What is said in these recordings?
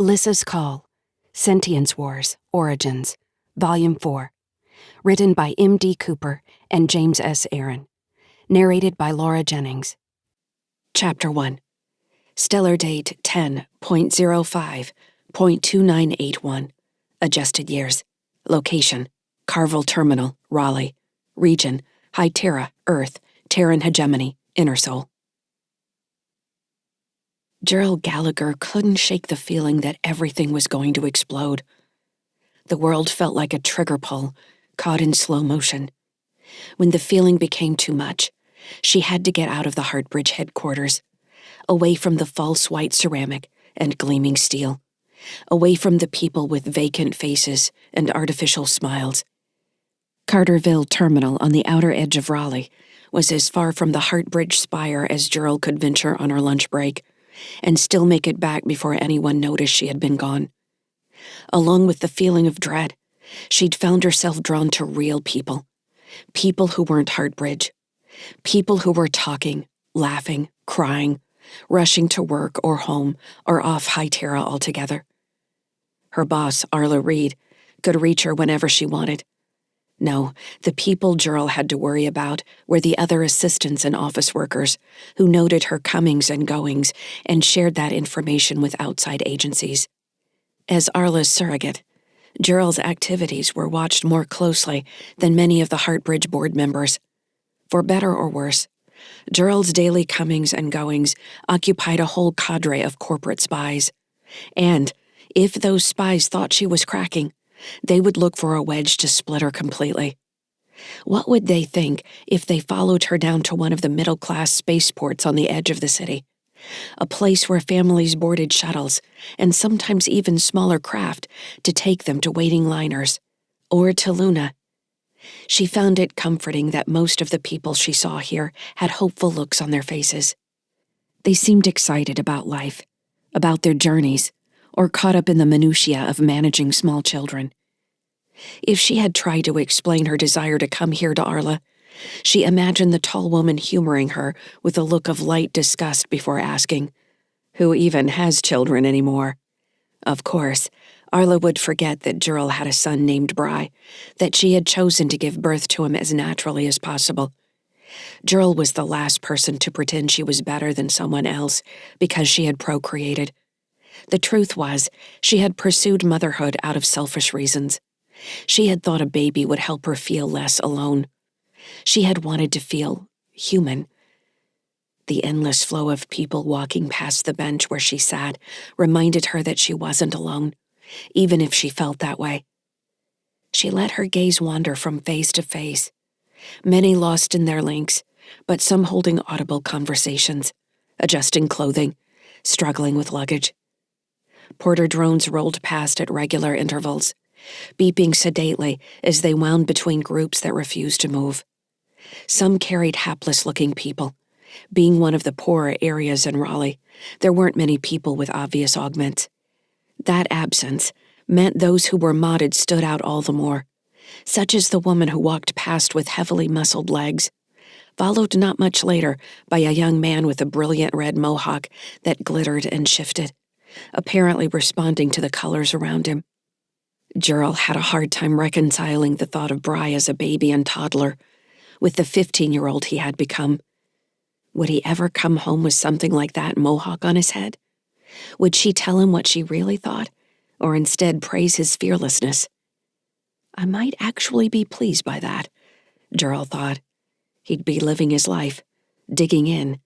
Lyssa's Call, Sentience Wars, Origins, Volume 4, written by M.D. Cooper and James S. Aaron, narrated by Laura Jennings. Chapter 1, Stellar Date 10.05.2981, Adjusted Years, Location, Carvel Terminal, Raleigh, Region, High Terra, Earth, Terran Hegemony, Inner Soul. Gerald Gallagher couldn't shake the feeling that everything was going to explode. The world felt like a trigger pull, caught in slow motion. When the feeling became too much, she had to get out of the Heartbridge headquarters, away from the false white ceramic and gleaming steel, away from the people with vacant faces and artificial smiles. Carterville Terminal on the outer edge of Raleigh was as far from the Heartbridge spire as Gerald could venture on her lunch break, and still make it back before anyone noticed she had been gone. Along with the feeling of dread, she'd found herself drawn to real people. People who weren't Heartbridge. People who were talking, laughing, crying, rushing to work or home or off High Terra altogether. Her boss, Arla Reed, could reach her whenever she wanted. No, the people Gerald had to worry about were the other assistants and office workers who noted her comings and goings and shared that information with outside agencies. As Arla's surrogate, Gerald's activities were watched more closely than many of the Heartbridge board members. For better or worse, Gerald's daily comings and goings occupied a whole cadre of corporate spies. And, if those spies thought she was cracking, they would look for a wedge to split her completely. What would they think if they followed her down to one of the middle-class spaceports on the edge of the city, a place where families boarded shuttles and sometimes even smaller craft to take them to waiting liners, or to Luna? She found it comforting that most of the people she saw here had hopeful looks on their faces. They seemed excited about life, about their journeys, or caught up in the minutiae of managing small children. If she had tried to explain her desire to come here to Arla, she imagined the tall woman humoring her with a look of light disgust before asking, "Who even has children anymore?" Of course, Arla would forget that Gerald had a son named Bry, that she had chosen to give birth to him as naturally as possible. Gerald was the last person to pretend she was better than someone else because she had procreated. The truth was, she had pursued motherhood out of selfish reasons. She had thought a baby would help her feel less alone. She had wanted to feel human. The endless flow of people walking past the bench where she sat reminded her that she wasn't alone, even if she felt that way. She let her gaze wander from face to face, many lost in their links, but some holding audible conversations, adjusting clothing, struggling with luggage. Porter drones rolled past at regular intervals, beeping sedately as they wound between groups that refused to move. Some carried hapless-looking people. Being one of the poorer areas in Raleigh, there weren't many people with obvious augments. That absence meant those who were modded stood out all the more, such as the woman who walked past with heavily muscled legs, followed not much later by a young man with a brilliant red mohawk that glittered and shifted, apparently responding to the colors around him. Gerald had a hard time reconciling the thought of Bry as a baby and toddler with the 15-year-old he had become. Would he ever come home with something like that mohawk on his head? Would she tell him what she really thought, or instead praise his fearlessness? I might actually be pleased by that, Gerald thought. He'd be living his life, digging in,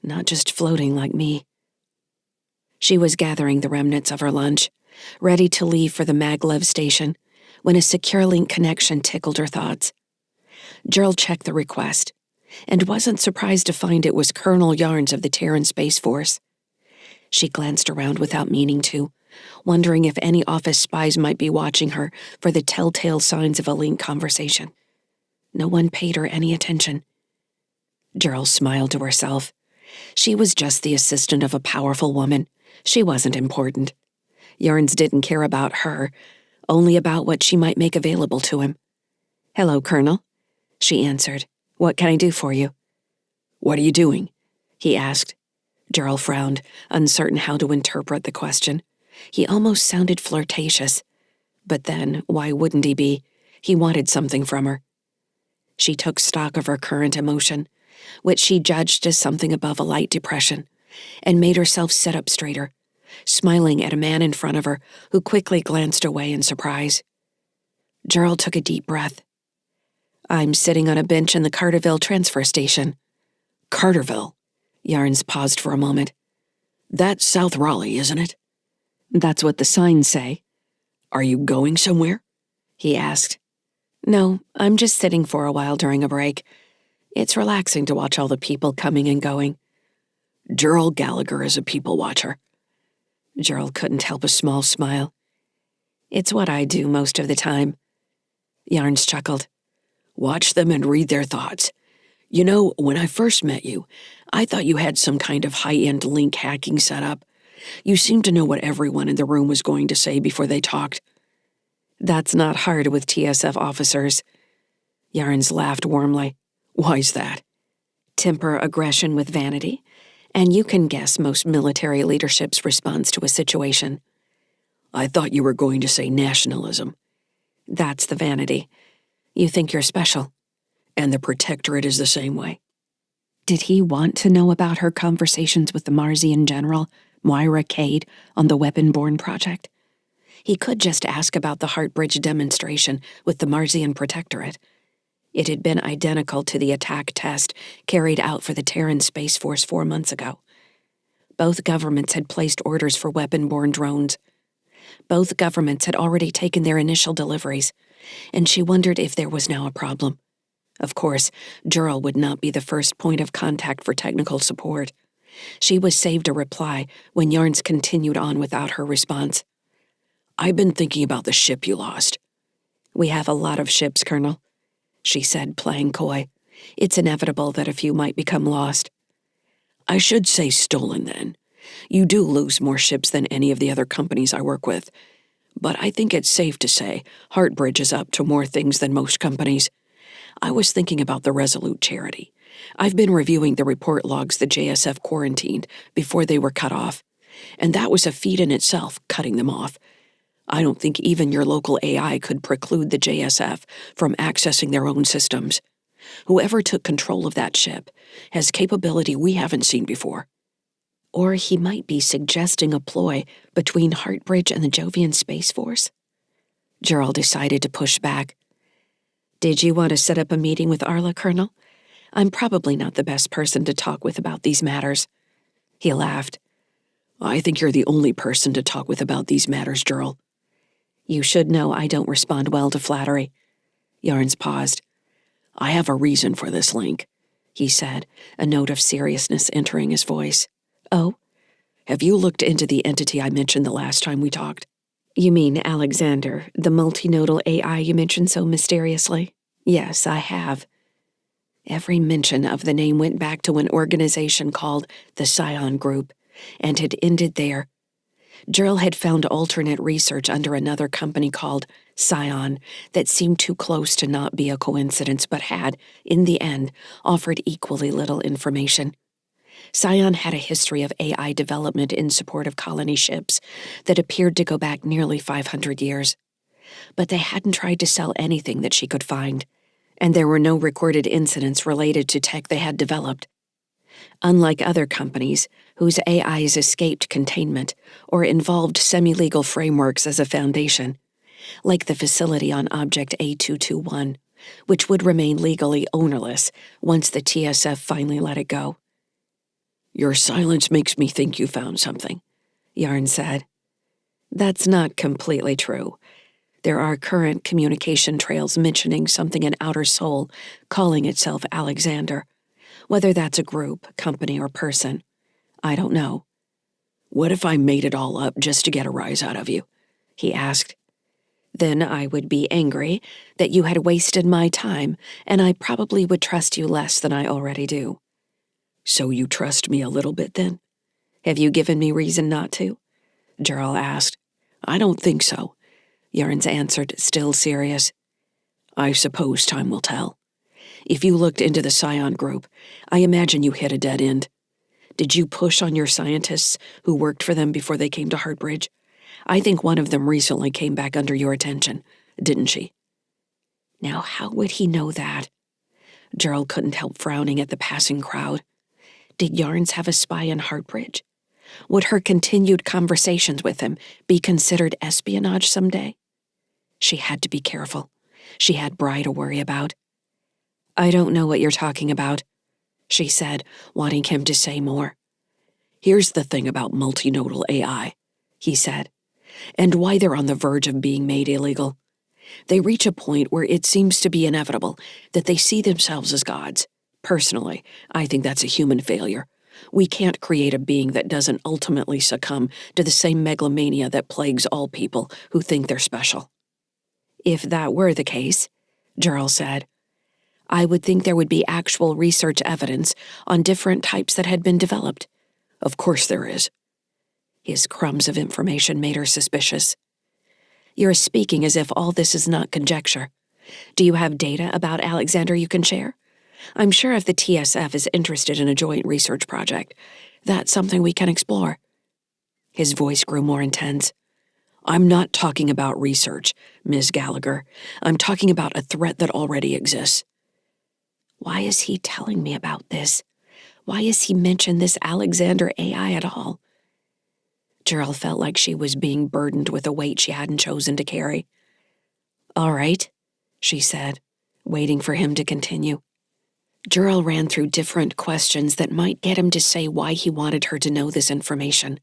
not just floating like me. She was gathering the remnants of her lunch, ready to leave for the maglev station, when a secure link connection tickled her thoughts. Gerald checked the request, and wasn't surprised to find it was Colonel Yarns of the Terran Space Force. She glanced around without meaning to, wondering if any office spies might be watching her for the telltale signs of a link conversation. No one paid her any attention. Gerald smiled to herself. She was just the assistant of a powerful woman. She wasn't important. Yarns didn't care about her, only about what she might make available to him. "Hello, Colonel," she answered. "What can I do for you?" "What are you doing?" he asked. Gerald frowned, uncertain how to interpret the question. He almost sounded flirtatious. But then, why wouldn't he be? He wanted something from her. She took stock of her current emotion, which she judged as something above a light depression, and made herself sit up straighter, smiling at a man in front of her who quickly glanced away in surprise. Gerald took a deep breath. "I'm sitting on a bench in the Carterville transfer station." Carterville? Yarns paused for a moment. That's South Raleigh, isn't it? "That's what the signs say." Are you going somewhere? He asked. "No, I'm just sitting for a while during a break. It's relaxing to watch all the people coming and going." Gerald Gallagher is a people watcher. Gerald couldn't help a small smile. "It's what I do most of the time." Yarns chuckled. Watch them and read their thoughts. You know, when I first met you, I thought you had some kind of high-end link hacking setup. You seemed to know what everyone in the room was going to say before they talked. "That's not hard with TSF officers." Yarns laughed warmly. Why's that? Temper aggression with vanity, and you can guess most military leadership's response to a situation. I thought you were going to say nationalism. That's the vanity. You think you're special. And the Protectorate is the same way. Did he want to know about her conversations with the Marsian general, Moira Cade, on the weapon-borne project? He could just ask about the Heartbridge demonstration with the Marsian Protectorate. It had been identical to the attack test carried out for the Terran Space Force 4 months ago. Both governments had placed orders for weapon-borne drones. Both governments had already taken their initial deliveries, and she wondered if there was now a problem. Of course, Gerald would not be the first point of contact for technical support. She was saved a reply when Yarns continued on without her response. I've been thinking about the ship you lost. We have a lot of ships, Colonel, she said, playing coy. It's inevitable that a few might become lost. I should say stolen, then. You do lose more ships than any of the other companies I work with. But I think it's safe to say Heartbridge is up to more things than most companies. I was thinking about the Resolute charity. I've been reviewing the report logs the JSF quarantined before they were cut off, and that was a feat in itself, cutting them off. I don't think even your local AI could preclude the JSF from accessing their own systems. Whoever took control of that ship has capability we haven't seen before. Or he might be suggesting a ploy between Heartbridge and the Jovian Space Force. Gerald decided to push back. Did you want to set up a meeting with Arla, Colonel? I'm probably not the best person to talk with about these matters. He laughed. I think you're the only person to talk with about these matters, Gerald. You should know I don't respond well to flattery. Yarns paused. I have a reason for this link, he said, a note of seriousness entering his voice. Oh? Have you looked into the entity I mentioned the last time we talked? You mean Alexander, the multi-nodal AI you mentioned so mysteriously? Yes, I have. Every mention of the name went back to an organization called the Scion Group, and had ended there. Gerald had found alternate research under another company called Scion that seemed too close to not be a coincidence, but had, in the end, offered equally little information. Scion had a history of AI development in support of colony ships that appeared to go back nearly 500 years. But they hadn't tried to sell anything that she could find, and there were no recorded incidents related to tech they had developed. Unlike other companies, whose AIs escaped containment or involved semi-legal frameworks as a foundation, like the facility on Object A221, which would remain legally ownerless once the TSF finally let it go. Your silence makes me think you found something, Yarn said. That's not completely true. There are current communication trails mentioning something in Outer Sol calling itself Alexander. Whether that's a group, company, or person, I don't know. What if I made it all up just to get a rise out of you? He asked. Then I would be angry that you had wasted my time, and I probably would trust you less than I already do. So you trust me a little bit then? Have you given me reason not to? Gerald asked. I don't think so, Yarns answered, still serious. I suppose time will tell. If you looked into the Scion Group, I imagine you hit a dead end. Did you push on your scientists who worked for them before they came to Heartbridge? I think one of them recently came back under your attention, didn't she?" Now how would he know that? Gerald couldn't help frowning at the passing crowd. Did Yarns have a spy on Heartbridge? Would her continued conversations with him be considered espionage someday? She had to be careful. She had Bri to worry about. "I don't know what you're talking about," she said, wanting him to say more. "Here's the thing about multi-nodal AI," he said, "and why they're on the verge of being made illegal. They reach a point where it seems to be inevitable that they see themselves as gods. Personally, I think that's a human failure. We can't create a being that doesn't ultimately succumb to the same megalomania that plagues all people who think they're special." "If that were the case," Gerald said, "I would think there would be actual research evidence on different types that had been developed." "Of course there is." His crumbs of information made her suspicious. "You're speaking as if all this is not conjecture. Do you have data about Alexander you can share? I'm sure if the TSF is interested in a joint research project, that's something we can explore." His voice grew more intense. "I'm not talking about research, Ms. Gallagher. I'm talking about a threat that already exists." Why is he telling me about this? Why has he mentioned this Alexander AI at all? Gerald felt like she was being burdened with a weight she hadn't chosen to carry. "All right," she said, waiting for him to continue. Gerald ran through different questions that might get him to say why he wanted her to know this information.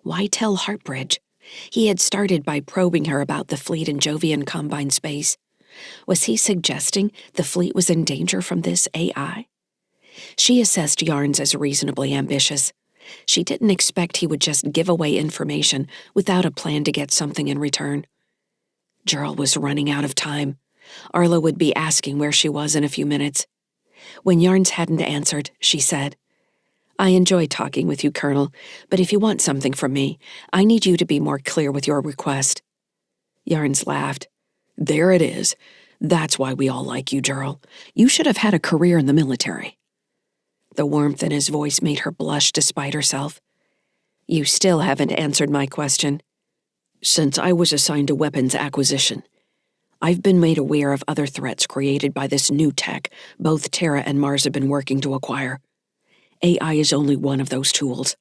Why tell Heartbridge? He had started by probing her about the fleet in Jovian Combine space. Was he suggesting the fleet was in danger from this AI? She assessed Yarns as reasonably ambitious. She didn't expect he would just give away information without a plan to get something in return. Gerald was running out of time. Arlo would be asking where she was in a few minutes. When Yarns hadn't answered, she said, "I enjoy talking with you, Colonel, but if you want something from me, I need you to be more clear with your request." Yarns laughed. "There it is. That's why we all like you, Gerald. You should have had a career in the military." The warmth in his voice made her blush despite herself. "You still haven't answered my question." "Since I was assigned to weapons acquisition, I've been made aware of other threats created by this new tech both Terra and Mars have been working to acquire. AI is only one of those tools.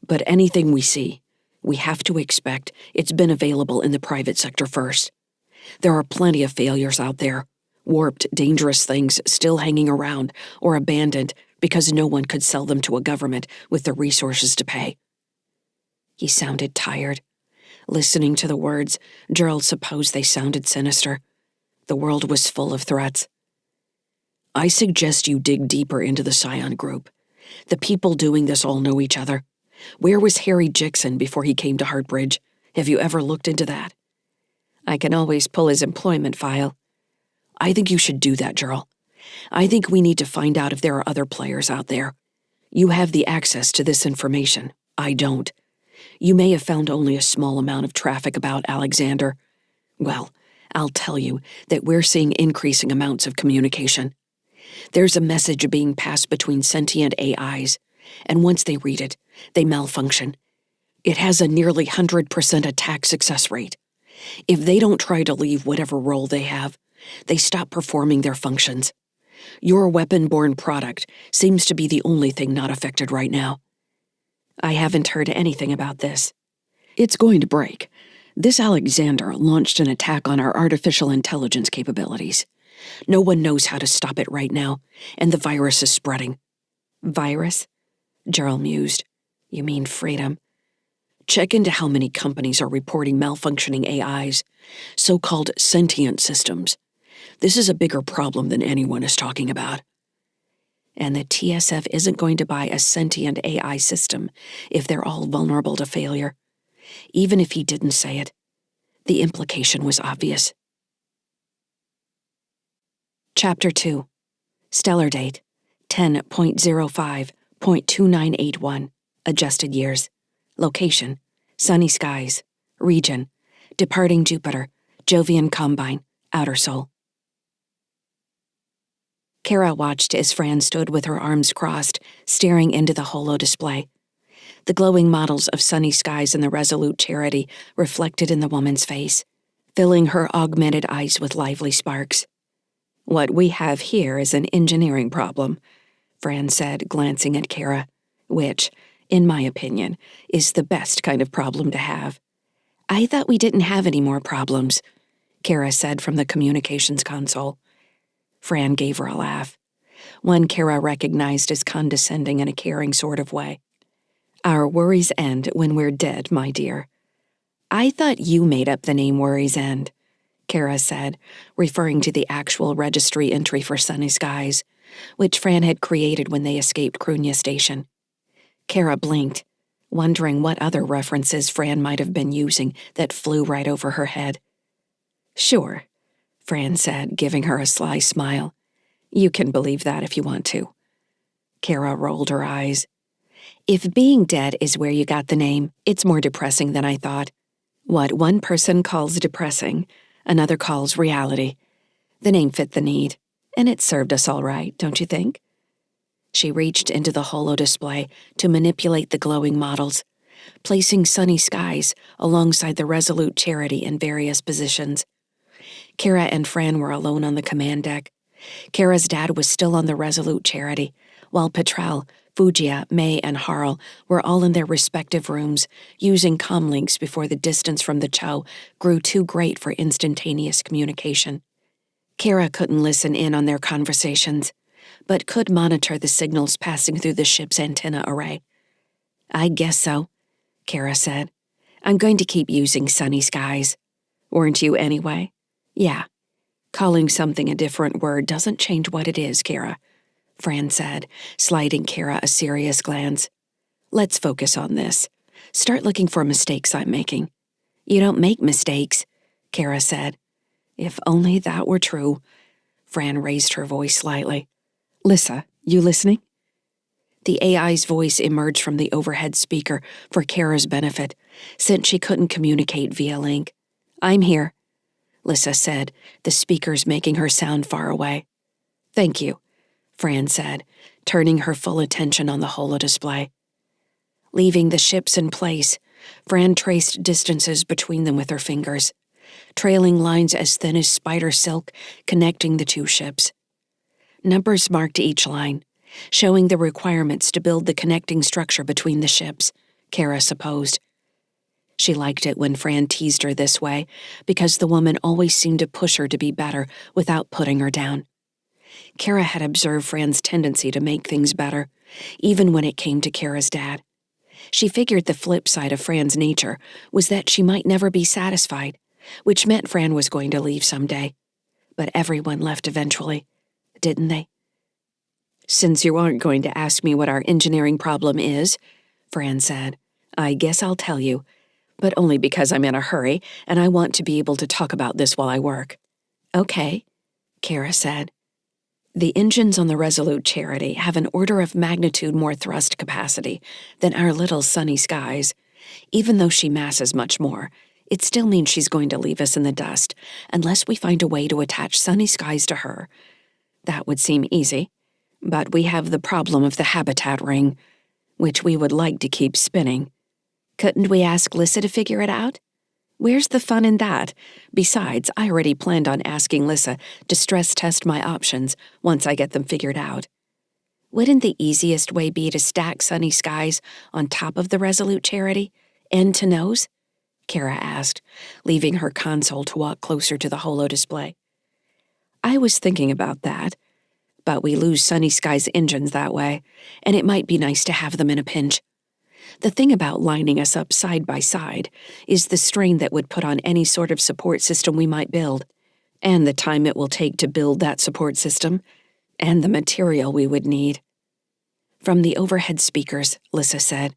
But anything we see, we have to expect it's been available in the private sector first. There are plenty of failures out there, warped, dangerous things still hanging around or abandoned because no one could sell them to a government with the resources to pay." He sounded tired. Listening to the words, Gerald supposed they sounded sinister. The world was full of threats. "I suggest you dig deeper into the Scion group. The people doing this all know each other. Where was Harry Jixon before he came to Heartbridge? Have you ever looked into that?" "I can always pull his employment file." "I think you should do that, Gerald. I think we need to find out if there are other players out there. You have the access to this information. I don't. You may have found only a small amount of traffic about Alexander. Well, I'll tell you that we're seeing increasing amounts of communication. There's a message being passed between sentient AIs, and once they read it, they malfunction. It has a nearly 100% attack success rate. If they don't try to leave whatever role they have, they stop performing their functions. Your weapon-borne product seems to be the only thing not affected right now." "I haven't heard anything about this." "It's going to break. This Alexander launched an attack on our artificial intelligence capabilities. No one knows how to stop it right now, and the virus is spreading." "Virus?" Gerald mused. "You mean freedom?" Check into how many companies are reporting malfunctioning AIs, so-called sentient systems. This is a bigger problem than anyone is talking about." "And the TSF isn't going to buy a sentient AI system if they're all vulnerable to failure." Even if he didn't say it, the implication was obvious. Chapter 2. Stellar date 10.05.2981. Adjusted years. Location: sunny skies. Region: departing Jupiter, Jovian Combine, Outer Sol. Kara watched as Fran stood with her arms crossed, staring into the holo display. The glowing models of sunny skies and the resolute Charity reflected in the woman's face, filling her augmented eyes with lively sparks. "What we have here is an engineering problem," Fran said, glancing at Kara, "which, in my opinion, is the best kind of problem to have." "I thought we didn't have any more problems," Kara said from the communications console. Fran gave her a laugh, one Kara recognized as condescending in a caring sort of way. "Our worries end when we're dead, my dear." "I thought you made up the name Worries End," Kara said, referring to the actual registry entry for Sunny Skies, which Fran had created when they escaped Krunya Station. Kara blinked, wondering what other references Fran might have been using that flew right over her head. "Sure," Fran said, giving her a sly smile. "You can believe that if you want to." Kara rolled her eyes. "If being dead is where you got the name, it's more depressing than I thought. What one person calls depressing, another calls reality. The name fit the need, and it served us all right, don't you think?" She reached into the holo-display to manipulate the glowing models, placing Sunny Skies alongside the resolute Charity in various positions. Kara and Fran were alone on the command deck. Kara's dad was still on the resolute Charity, while Petrel, Fugia, May, and Harl were all in their respective rooms, using comlinks before the distance from the Chow grew too great for instantaneous communication. Kara couldn't listen in on their conversations, but could monitor the signals passing through the ship's antenna array. "I guess so," Kara said. "I'm going to keep using Sunny Skies." "Weren't you anyway?" "Yeah. Calling something a different word doesn't change what it is, Kara," Fran said, sliding Kara a serious glance. "Let's focus on this. Start looking for mistakes I'm making." "You don't make mistakes," Kara said. "If only that were true." Fran raised her voice slightly. "Lyssa, you listening?" The AI's voice emerged from the overhead speaker for Kara's benefit, since she couldn't communicate via link. "I'm here," Lyssa said, the speakers making her sound far away. "Thank you," Fran said, turning her full attention on the holo-display. Leaving the ships in place, Fran traced distances between them with her fingers, trailing lines as thin as spider silk connecting the two ships. Numbers marked each line, showing the requirements to build the connecting structure between the ships, Kara supposed. She liked it when Fran teased her this way, because the woman always seemed to push her to be better without putting her down. Kara had observed Fran's tendency to make things better, even when it came to Kara's dad. She figured the flip side of Fran's nature was that she might never be satisfied, which meant Fran was going to leave someday. But everyone left eventually, didn't they? "Since you aren't going to ask me what our engineering problem is," Fran said, "I guess I'll tell you, but only because I'm in a hurry and I want to be able to talk about this while I work." "Okay," Kara said. "The engines on the Resolute Charity have an order of magnitude more thrust capacity than our little Sunny Skies. Even though she masses much more, it still means she's going to leave us in the dust unless we find a way to attach Sunny Skies to her. That would seem easy, but we have the problem of the habitat ring, which we would like to keep spinning. Couldn't we ask Lyssa to figure it out? Where's the fun in that? Besides, I already planned on asking Lyssa to stress test my options once I get them figured out. Wouldn't the easiest way be to stack Sunny Skies on top of the Resolute Charity, end to nose?" Kara asked, leaving her console to walk closer to the holo-display. "I was thinking about that, but we lose Sunny Skies engines that way, and it might be nice to have them in a pinch. The thing about lining us up side by side is the strain that would put on any sort of support system we might build, and the time it will take to build that support system, and the material we would need." From the overhead speakers, Lyssa said,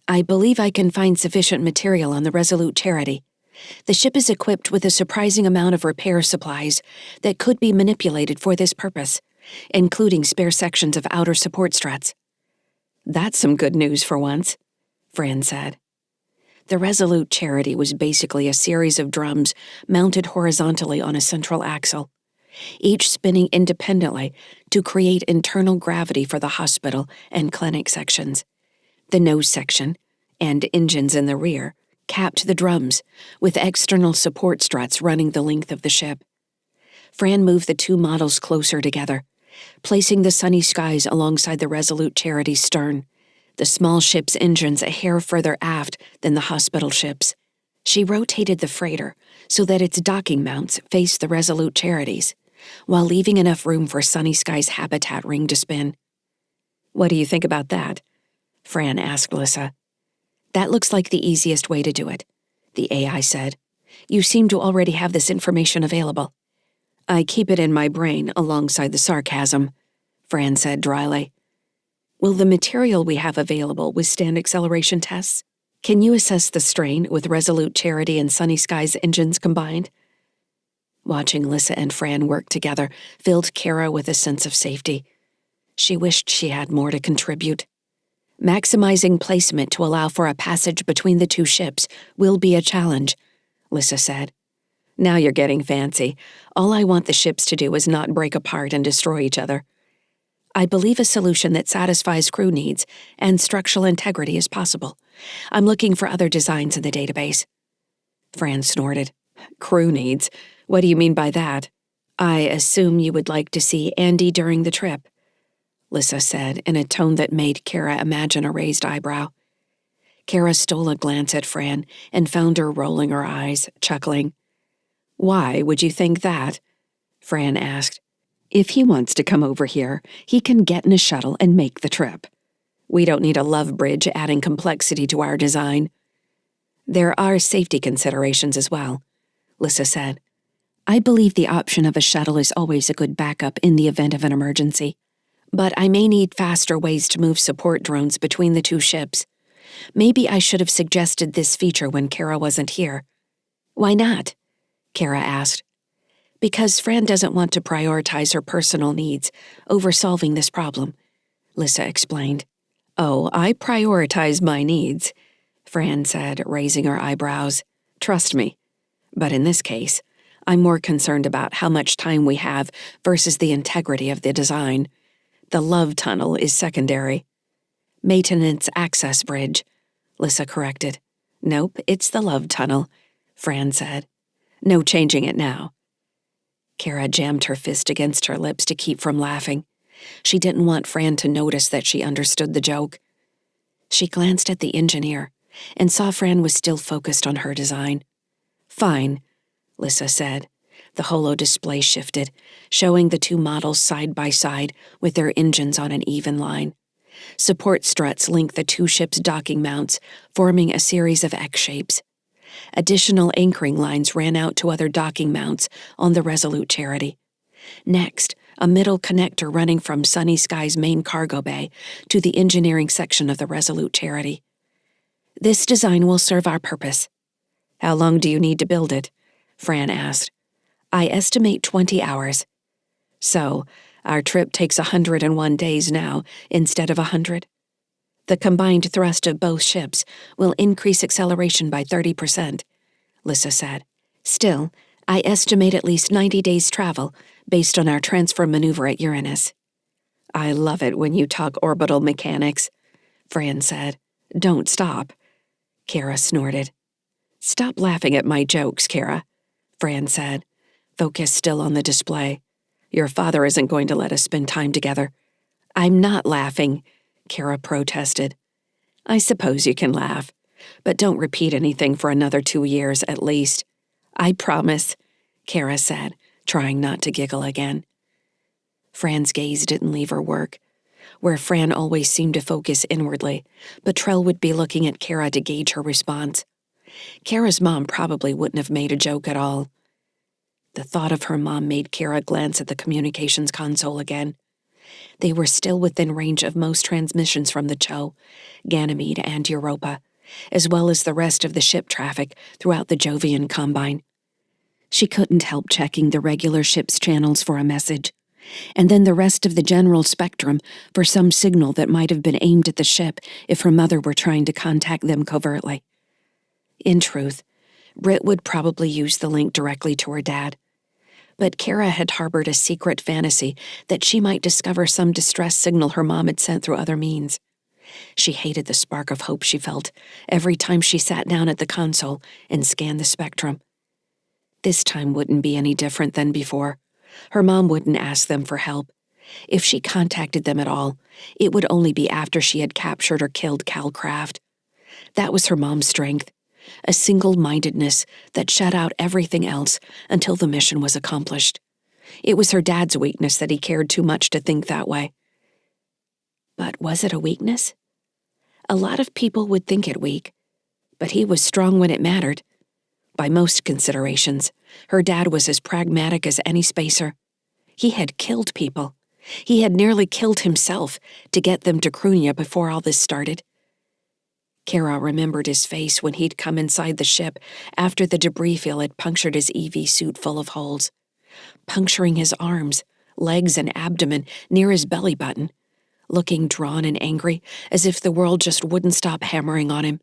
"I believe I can find sufficient material on the Resolute Charity. The ship is equipped with a surprising amount of repair supplies that could be manipulated for this purpose, including spare sections of outer support struts." "That's some good news for once," Fran said. The Resolute Charity was basically a series of drums mounted horizontally on a central axle, each spinning independently to create internal gravity for the hospital and clinic sections. The nose section, and engines in the rear, capped the drums, with external support struts running the length of the ship. Fran moved the two models closer together, placing the sunny skies alongside the Resolute Charity's stern, the small ship's engines a hair further aft than the hospital ship's. She rotated the freighter so that its docking mounts faced the Resolute Charity's, while leaving enough room for Sunny Sky's habitat ring to spin. "What do you think about that?" Fran asked Lyssa. "That looks like the easiest way to do it," the AI said. "You seem to already have this information available." "I keep it in my brain alongside the sarcasm," Fran said dryly. "Will the material we have available withstand acceleration tests? Can you assess the strain with Resolute Charity and Sunny Sky's engines combined?" Watching Lyssa and Fran work together filled Kara with a sense of safety. She wished she had more to contribute. "Maximizing placement to allow for a passage between the two ships will be a challenge," Lyssa said. "Now you're getting fancy. All I want the ships to do is not break apart and destroy each other. I believe a solution that satisfies crew needs and structural integrity is possible. I'm looking for other designs in the database." Fran snorted. "Crew needs? What do you mean by that?" "I assume you would like to see Andy during the trip," Lyssa said in a tone that made Kara imagine a raised eyebrow. Kara stole a glance at Fran and found her rolling her eyes, chuckling. "Why would you think that?" Fran asked. "If he wants to come over here, he can get in a shuttle and make the trip. We don't need a love bridge adding complexity to our design." "There are safety considerations as well," Lyssa said. "I believe the option of a shuttle is always a good backup in the event of an emergency. But I may need faster ways to move support drones between the two ships. Maybe I should have suggested this feature when Kara wasn't here." "Why not?" Kara asked. "Because Fran doesn't want to prioritize her personal needs over solving this problem," Lyssa explained. "Oh, I prioritize my needs," Fran said, raising her eyebrows. "Trust me. But in this case, I'm more concerned about how much time we have versus the integrity of the design. The love tunnel is secondary." "Maintenance access bridge," Lyssa corrected. "Nope, it's the love tunnel," Fran said. "No changing it now." Kara jammed her fist against her lips to keep from laughing. She didn't want Fran to notice that she understood the joke. She glanced at the engineer and saw Fran was still focused on her design. "Fine," Lyssa said. The holo display shifted, showing the two models side by side with their engines on an even line. Support struts linked the two ships' docking mounts, forming a series of X shapes. Additional anchoring lines ran out to other docking mounts on the Resolute Charity. Next, a middle connector running from Sunny Sky's main cargo bay to the engineering section of the Resolute Charity. "This design will serve our purpose." "How long do you need to build it?" Fran asked. "I estimate 20 hours. "So, our trip takes 101 days now instead of 100. "The combined thrust of both ships will increase acceleration by 30%, Lyssa said. "Still, I estimate at least 90 days travel based on our transfer maneuver at Uranus." "I love it when you talk orbital mechanics," Fran said. "Don't stop." Kara snorted. "Stop laughing at my jokes, Kara," Fran said, focus still on the display. "Your father isn't going to let us spend time together." "I'm not laughing," Kara protested. "I suppose you can laugh, but don't repeat anything for another 2 years at least." "I promise," Kara said, trying not to giggle again. Fran's gaze didn't leave her work. Where Fran always seemed to focus inwardly, Betrell would be looking at Kara to gauge her response. Kara's mom probably wouldn't have made a joke at all. The thought of her mom made Kara glance at the communications console again. They were still within range of most transmissions from the Cho, Ganymede, and Europa, as well as the rest of the ship traffic throughout the Jovian Combine. She couldn't help checking the regular ship's channels for a message, and then the rest of the general spectrum for some signal that might have been aimed at the ship if her mother were trying to contact them covertly. In truth, Britt would probably use the link directly to her dad. But Kara had harbored a secret fantasy that she might discover some distress signal her mom had sent through other means. She hated the spark of hope she felt every time she sat down at the console and scanned the spectrum. This time wouldn't be any different than before. Her mom wouldn't ask them for help. If she contacted them at all, it would only be after she had captured or killed Cal Craft. That was her mom's strength, a single-mindedness that shut out everything else until the mission was accomplished. It was her dad's weakness that he cared too much to think that way. But was it a weakness? A lot of people would think it weak, but he was strong when it mattered. By most considerations, her dad was as pragmatic as any spacer. He had killed people. He had nearly killed himself to get them to Crunia before all this started. Kara remembered his face when he'd come inside the ship after the debris field had punctured his EV suit full of holes, puncturing his arms, legs, and abdomen near his belly button, looking drawn and angry as if the world just wouldn't stop hammering on him.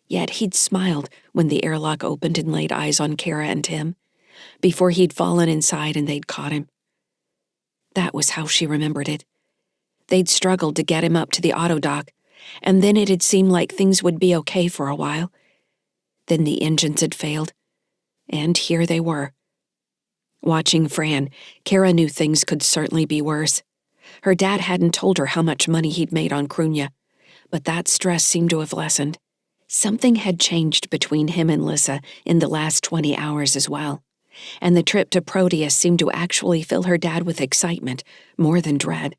Yet he'd smiled when the airlock opened and laid eyes on Kara and Tim, before he'd fallen inside and they'd caught him. That was how she remembered it. They'd struggled to get him up to the autodock, and then it had seemed like things would be okay for a while. Then the engines had failed, and here they were. Watching Fran, Kara knew things could certainly be worse. Her dad hadn't told her how much money he'd made on Crunia, but that stress seemed to have lessened. Something had changed between him and Lyssa in the last 20 hours as well, and the trip to Proteus seemed to actually fill her dad with excitement more than dread.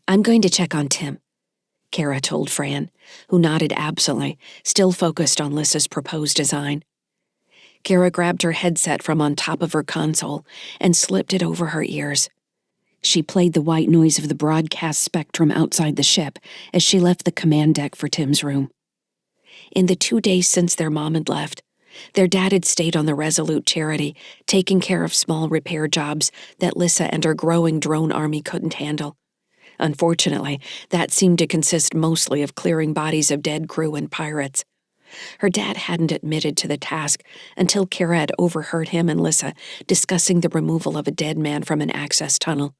"I'm going to check on Tim," Kara told Fran, who nodded absently, still focused on Lyssa's proposed design. Kara grabbed her headset from on top of her console and slipped it over her ears. She played the white noise of the broadcast spectrum outside the ship as she left the command deck for Tim's room. In the 2 days since their mom had left, their dad had stayed on the Resolute Charity, taking care of small repair jobs that Lyssa and her growing drone army couldn't handle. Unfortunately, that seemed to consist mostly of clearing bodies of dead crew and pirates. Her dad hadn't admitted to the task until Kara had overheard him and Lyssa discussing the removal of a dead man from an access tunnel.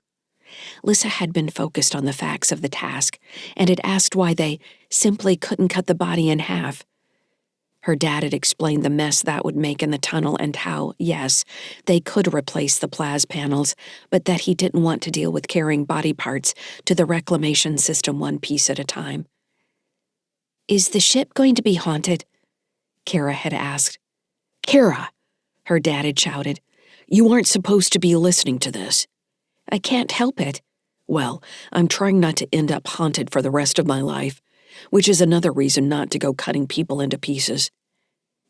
Lyssa had been focused on the facts of the task and had asked why they simply couldn't cut the body in half. Her dad had explained the mess that would make in the tunnel and how, yes, they could replace the plas panels, but that he didn't want to deal with carrying body parts to the reclamation system one piece at a time. "Is the ship going to be haunted?" Kara had asked. "Kara," her dad had shouted, "you aren't supposed to be listening to this." "I can't help it." "Well, I'm trying not to end up haunted for the rest of my life, which is another reason not to go cutting people into pieces."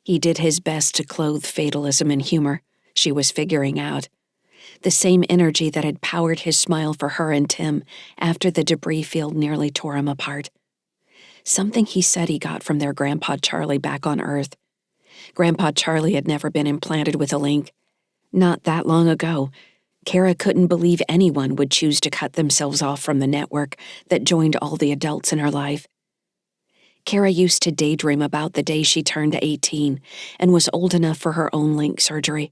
He did his best to clothe fatalism in humor, she was figuring out. The same energy that had powered his smile for her and Tim after the debris field nearly tore him apart. Something he said he got from their Grandpa Charlie back on Earth. Grandpa Charlie had never been implanted with a link. Not that long ago, Kara couldn't believe anyone would choose to cut themselves off from the network that joined all the adults in her life. Kara used to daydream about the day she turned 18 and was old enough for her own link surgery.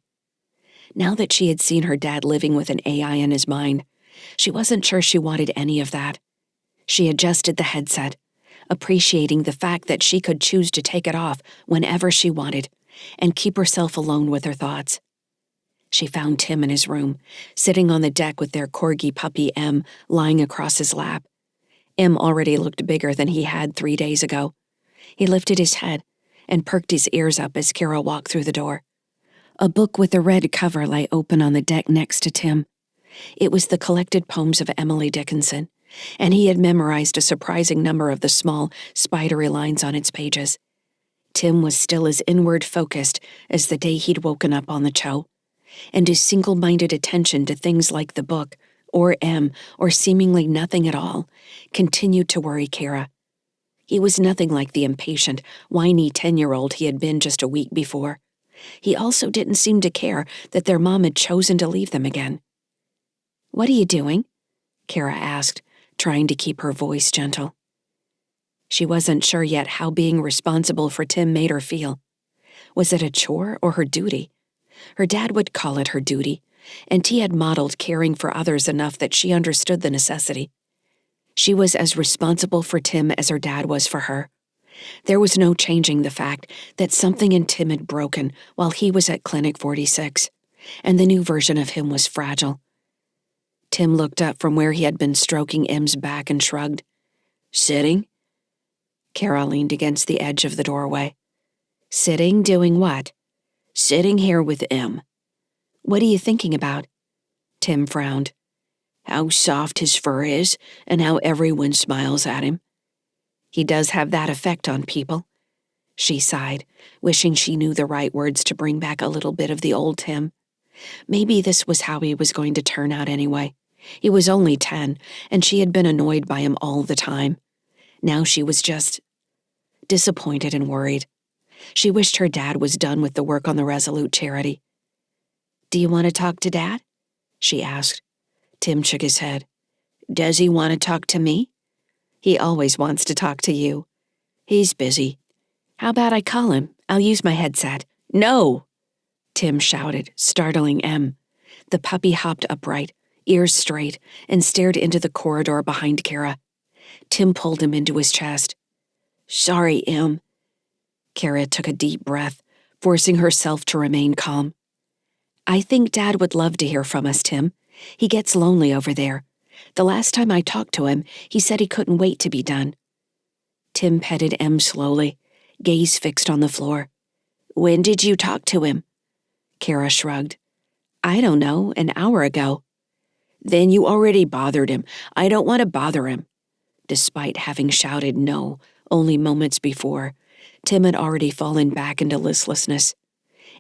Now that she had seen her dad living with an AI in his mind, she wasn't sure she wanted any of that. She adjusted the headset, appreciating the fact that she could choose to take it off whenever she wanted and keep herself alone with her thoughts. She found Tim in his room, sitting on the deck with their corgi puppy M lying across his lap. M already looked bigger than he had 3 days ago. He lifted his head and perked his ears up as Kara walked through the door. A book with a red cover lay open on the deck next to Tim. It was the collected poems of Emily Dickinson, and he had memorized a surprising number of the small, spidery lines on its pages. Tim was still as inward-focused as the day he'd woken up on the Cho, and his single-minded attention to things like the book, or M, or seemingly nothing at all, continued to worry Kara. He was nothing like the impatient, whiny 10-year-old he had been just a week before. He also didn't seem to care that their mom had chosen to leave them again. "What are you doing?" Kara asked, trying to keep her voice gentle. She wasn't sure yet how being responsible for Tim made her feel. Was it a chore or her duty? Her dad would call it her duty, and T had modeled caring for others enough that she understood the necessity. She was as responsible for Tim as her dad was for her. There was no changing the fact that something in Tim had broken while he was at Clinic 46, and the new version of him was fragile. Tim looked up from where he had been stroking M's back and shrugged. "Sitting?" Kara leaned against the edge of the doorway. "Sitting, doing what?" "Sitting here with M." "What are you thinking about?" Tim frowned. "How soft his fur is, and how everyone smiles at him." "He does have that effect on people." She sighed, wishing she knew the right words to bring back a little bit of the old Tim. Maybe this was how he was going to turn out anyway. He was only 10, and she had been annoyed by him all the time. Now she was just disappointed and worried. She wished her dad was done with the work on the Resolute charity. "Do you want to talk to Dad?" she asked. Tim shook his head. "Does he want to talk to me?" "He always wants to talk to you." "He's busy." "How about I call him? I'll use my headset." "No!" Tim shouted, startling M. The puppy hopped upright, ears straight, and stared into the corridor behind Kara. Tim pulled him into his chest. "Sorry, M." Kara took a deep breath, forcing herself to remain calm. "I think Dad would love to hear from us, Tim. He gets lonely over there. The last time I talked to him, he said he couldn't wait to be done." Tim petted M slowly, gaze fixed on the floor. "When did you talk to him?" Kara shrugged. "I don't know, an hour ago." "Then you already bothered him. I don't want to bother him." Despite having shouted no only moments before, Tim had already fallen back into listlessness.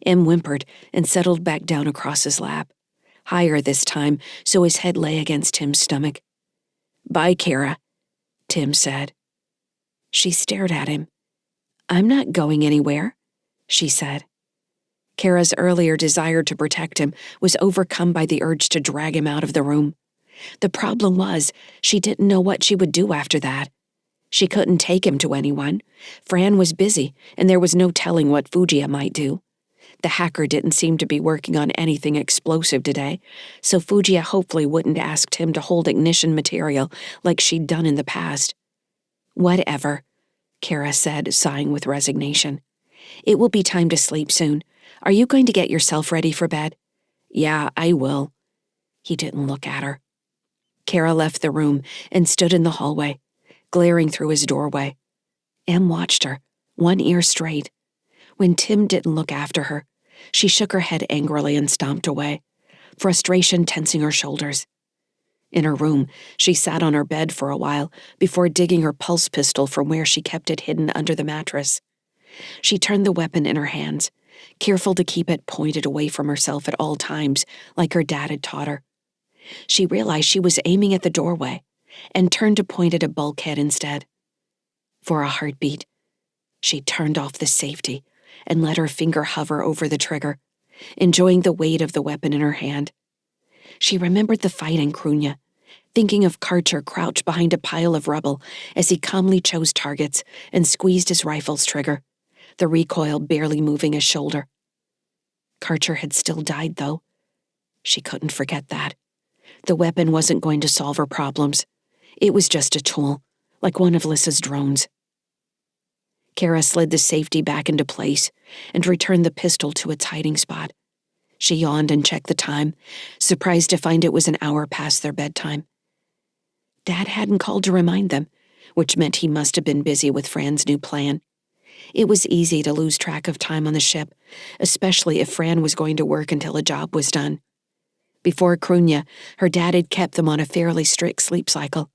M whimpered and settled back down across his lap, higher this time so his head lay against Tim's stomach. "Bye, Kara," Tim said. She stared at him. "I'm not going anywhere," she said. Kara's earlier desire to protect him was overcome by the urge to drag him out of the room. The problem was, she didn't know what she would do after that. She couldn't take him to anyone. Fran was busy, and there was no telling what Fugia might do. The hacker didn't seem to be working on anything explosive today, so Fugia hopefully wouldn't ask Tim to hold ignition material like she'd done in the past. "Whatever," Kara said, sighing with resignation. "It will be time to sleep soon. Are you going to get yourself ready for bed?" "Yeah, I will." He didn't look at her. Kara left the room and stood in the hallway, glaring through his doorway. Em watched her, one ear straight. When Tim didn't look after her, she shook her head angrily and stomped away, frustration tensing her shoulders. In her room, she sat on her bed for a while before digging her pulse pistol from where she kept it hidden under the mattress. She turned the weapon in her hands, careful to keep it pointed away from herself at all times, like her dad had taught her. She realized she was aiming at the doorway and turned to point at a bulkhead instead. For a heartbeat, she turned off the safety and let her finger hover over the trigger, enjoying the weight of the weapon in her hand. She remembered the fight in Krunya, thinking of Karcher crouched behind a pile of rubble as he calmly chose targets and squeezed his rifle's trigger, the recoil barely moving his shoulder. Karcher had still died, though. She couldn't forget that. The weapon wasn't going to solve her problems. It was just a tool, like one of Lyssa's drones. Kara slid the safety back into place and returned the pistol to its hiding spot. She yawned and checked the time, surprised to find it was an hour past their bedtime. Dad hadn't called to remind them, which meant he must have been busy with Fran's new plan. It was easy to lose track of time on the ship, especially if Fran was going to work until a job was done. Before Krunya, her dad had kept them on a fairly strict sleep cycle.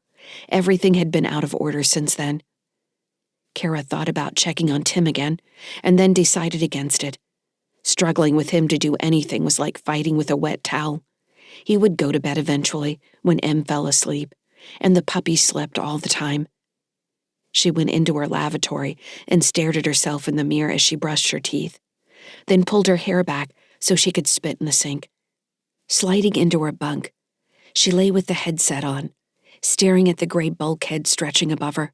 Everything had been out of order since then. Kara thought about checking on Tim again, and then decided against it. Struggling with him to do anything was like fighting with a wet towel. He would go to bed eventually, when Em fell asleep, and the puppy slept all the time. She went into her lavatory and stared at herself in the mirror as she brushed her teeth, then pulled her hair back so she could spit in the sink. Sliding into her bunk, she lay with the headset on, staring at the gray bulkhead stretching above her.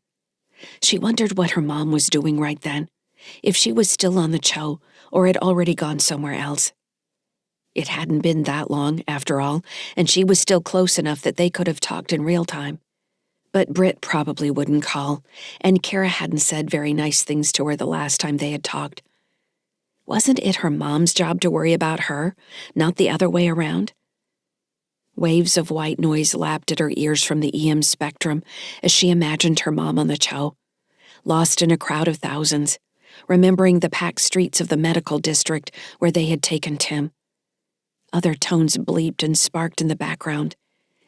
She wondered what her mom was doing right then, if she was still on the Cho or had already gone somewhere else. It hadn't been that long, after all, and she was still close enough that they could have talked in real time. But Britt probably wouldn't call, and Kara hadn't said very nice things to her the last time they had talked. Wasn't it her mom's job to worry about her, not the other way around? Waves of white noise lapped at her ears from the EM spectrum as she imagined her mom on the Cho, lost in a crowd of thousands, remembering the packed streets of the medical district where they had taken Tim. Other tones bleeped and sparked in the background,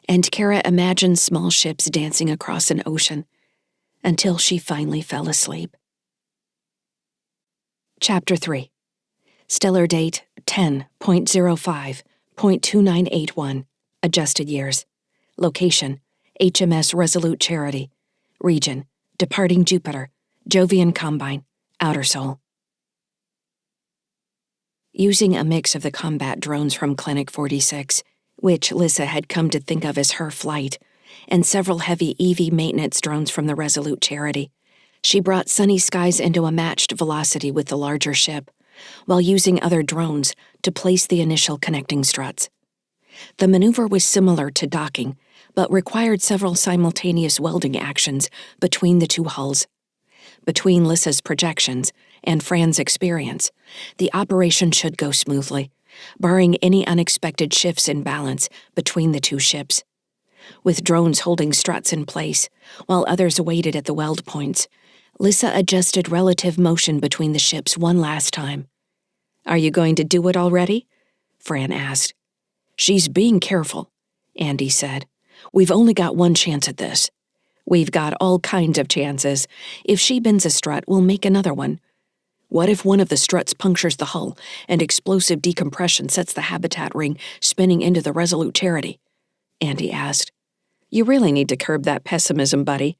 and Kara imagined small ships dancing across an ocean, until she finally fell asleep. Chapter 3. Stellar date 10.05.2981, adjusted years. Location, HMS Resolute Charity. Region, departing Jupiter, Jovian Combine, Outer Sol. Using a mix of the combat drones from Clinic 46, which Lyssa had come to think of as her flight, and several heavy EV maintenance drones from the Resolute Charity, she brought Sunny Skies into a matched velocity with the larger ship, while using other drones to place the initial connecting struts. The maneuver was similar to docking, but required several simultaneous welding actions between the two hulls. Between Lyssa's projections and Fran's experience, the operation should go smoothly, barring any unexpected shifts in balance between the two ships. With drones holding struts in place, while others waited at the weld points, Lyssa adjusted relative motion between the ships one last time. "Are you going to do it already?" Fran asked. "She's being careful," Andy said. "We've only got one chance at this." "We've got all kinds of chances. If she bends a strut, we'll make another one." "What if one of the struts punctures the hull and explosive decompression sets the habitat ring spinning into the Resolute Charity?" Andy asked. "You really need to curb that pessimism, buddy.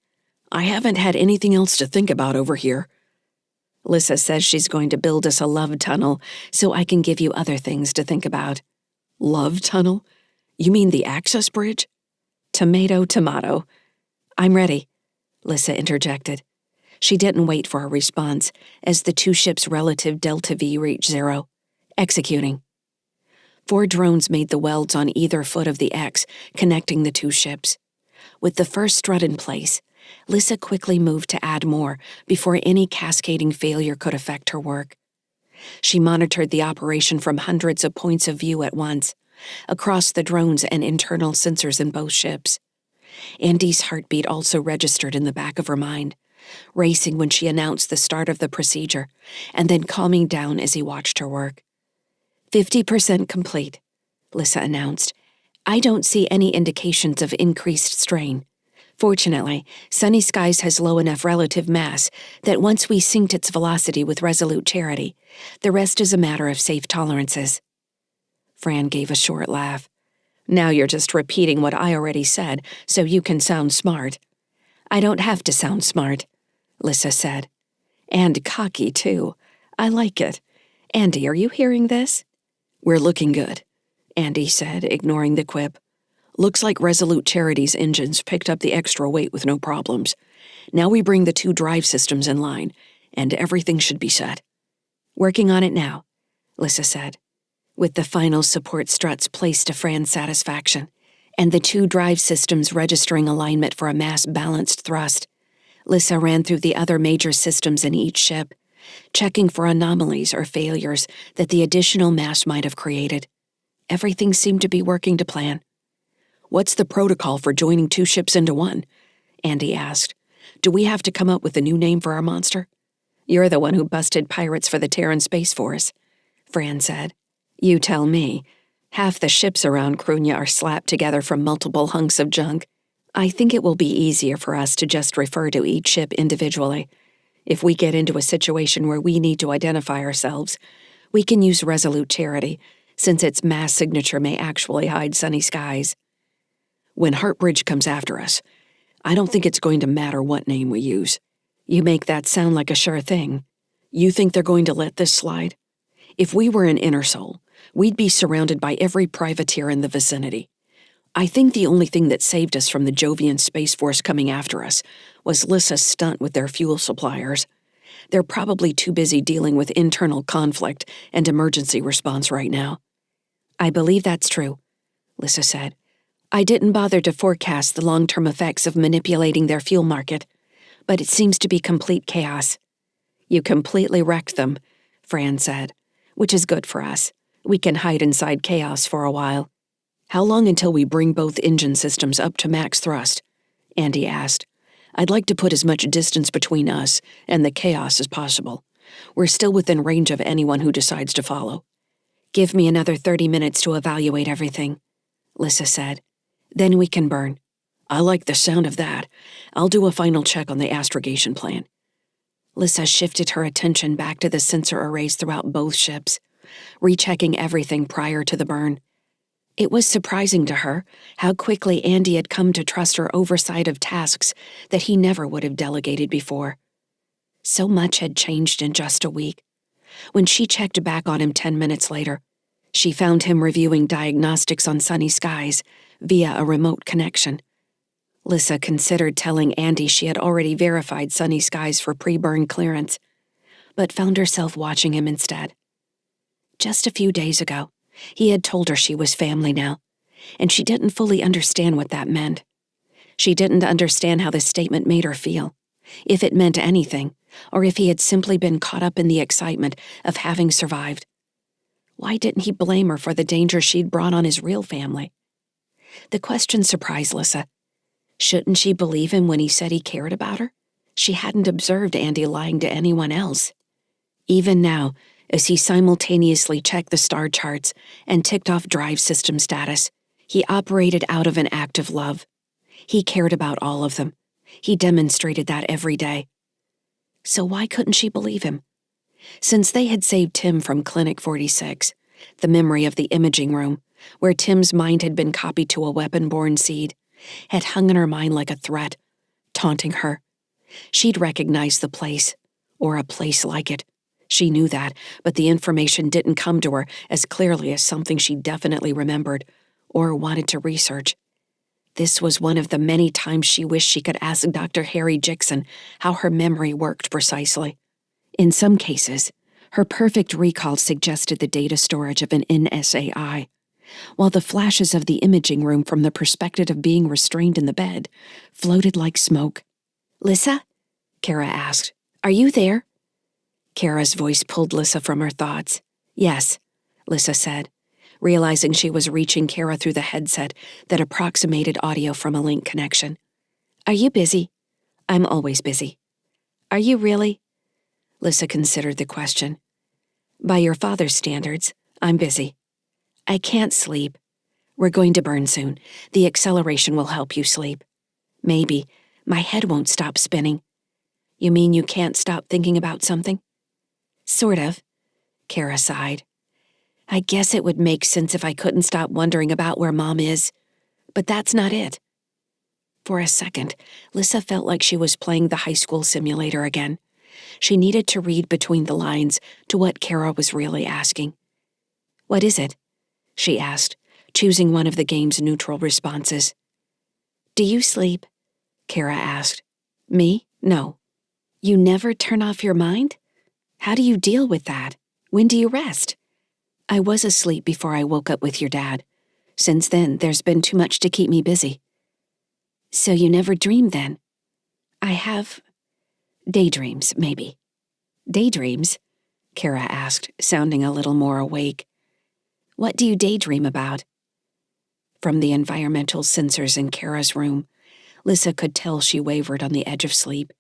I haven't had anything else to think about over here." "Lyssa says she's going to build us a love tunnel, so I can give you other things to think about." "Love tunnel? You mean the access bridge?" "Tomato, tomato." "I'm ready," Lyssa interjected. She didn't wait for a response, as the two ships' relative delta V reached 0. Executing. 4 drones made the welds on either foot of the X, connecting the two ships. With the first strut in place, Lyssa quickly moved to add more before any cascading failure could affect her work. She monitored the operation from hundreds of points of view at once, across the drones and internal sensors in both ships. Andy's heartbeat also registered in the back of her mind, racing when she announced the start of the procedure, and then calming down as he watched her work. 50% complete, Lyssa announced. "I don't see any indications of increased strain. Fortunately, Sunny Skies has low enough relative mass that once we synced its velocity with Resolute Charity, the rest is a matter of safe tolerances." Fran gave a short laugh. "Now you're just repeating what I already said so you can sound smart." "I don't have to sound smart," Lyssa said. "And cocky, too. I like it. Andy, are you hearing this?" "We're looking good," Andy said, ignoring the quip. "Looks like Resolute Charity's engines picked up the extra weight with no problems. Now we bring the 2 drive systems in line, and everything should be set." "Working on it now," Lyssa said. With the final support struts placed to Fran's satisfaction, and the 2 drive systems registering alignment for a mass-balanced thrust, Lyssa ran through the other major systems in each ship, checking for anomalies or failures that the additional mass might have created. Everything seemed to be working to plan. "What's the protocol for joining 2 ships into one?" Andy asked. "Do we have to come up with a new name for our monster?" "You're the one who busted pirates for the Terran Space Force," Fran said. "You tell me. Half the ships around Krunya are slapped together from multiple hunks of junk. I think it will be easier for us to just refer to each ship individually. If we get into a situation where we need to identify ourselves, we can use Resolute Charity, since its mass signature may actually hide Sunny Skies. When Heartbridge comes after us, I don't think it's going to matter what name we use." "You make that sound like a sure thing. You think they're going to let this slide? If we were in Inner Sol, we'd be surrounded by every privateer in the vicinity. I think the only thing that saved us from the Jovian Space Force coming after us was Lyssa's stunt with their fuel suppliers. They're probably too busy dealing with internal conflict and emergency response right now." "I believe that's true," Lyssa said. I didn't bother to forecast the long-term effects of manipulating their fuel market, but it seems to be complete chaos. You completely wrecked them, Fran said, which is good for us. We can hide inside chaos for a while. How long until we bring both engine systems up to max thrust? Andy asked. I'd like to put as much distance between us and the chaos as possible. We're still within range of anyone who decides to follow. Give me another 30 minutes to evaluate everything, Lyssa said. Then we can burn. I like the sound of that. I'll do a final check on the astrogation plan. Lyssa shifted her attention back to the sensor arrays throughout both ships, rechecking everything prior to the burn. It was surprising to her how quickly Andy had come to trust her oversight of tasks that he never would have delegated before. So much had changed in just a week. When she checked back on him 10 minutes later, she found him reviewing diagnostics on sunny skies via a remote connection. Lyssa considered telling Andy she had already verified sunny skies for pre-burn clearance, but found herself watching him instead. Just a few days ago, he had told her she was family now, and she didn't fully understand what that meant. She didn't understand how the statement made her feel, if it meant anything, or if he had simply been caught up in the excitement of having survived. Why didn't he blame her for the danger she'd brought on his real family? The question surprised Lyssa. Shouldn't she believe him when he said he cared about her? She hadn't observed Andy lying to anyone else. Even now, as he simultaneously checked the star charts and ticked off drive system status, he operated out of an act of love. He cared about all of them. He demonstrated that every day. So why couldn't she believe him? Since they had saved Tim from Clinic 46, the memory of the imaging room, where Tim's mind had been copied to a weapon-born seed, had hung in her mind like a threat, taunting her. She'd recognized the place, or a place like it. She knew that, but the information didn't come to her as clearly as something she definitely remembered, or wanted to research. This was one of the many times she wished she could ask Dr. Harry Jixon how her memory worked precisely. In some cases, her perfect recall suggested the data storage of an NSAI, while the flashes of the imaging room from the perspective of being restrained in the bed floated like smoke. Lyssa? Kara asked. Are you there? Kara's voice pulled Lyssa from her thoughts. Yes, Lyssa said, realizing she was reaching Kara through the headset that approximated audio from a link connection. Are you busy? I'm always busy. Are you really? Lyssa considered the question. By your father's standards, I'm busy. I can't sleep. We're going to burn soon. The acceleration will help you sleep. Maybe. My head won't stop spinning. You mean you can't stop thinking about something? Sort of. Kara sighed. I guess it would make sense if I couldn't stop wondering about where Mom is. But that's not it. For a second, Lyssa felt like she was playing the high school simulator again. She needed to read between the lines to what Kara was really asking. What is it? She asked, choosing one of the game's neutral responses. Do you sleep? Kara asked. Me? No. You never turn off your mind? How do you deal with that? When do you rest? I was asleep before I woke up with your dad. Since then, there's been too much to keep me busy. So you never dream then? I have daydreams, maybe. Daydreams? Kara asked, sounding a little more awake. What do you daydream about? From the environmental sensors in Kara's room, Lyssa could tell she wavered on the edge of sleep.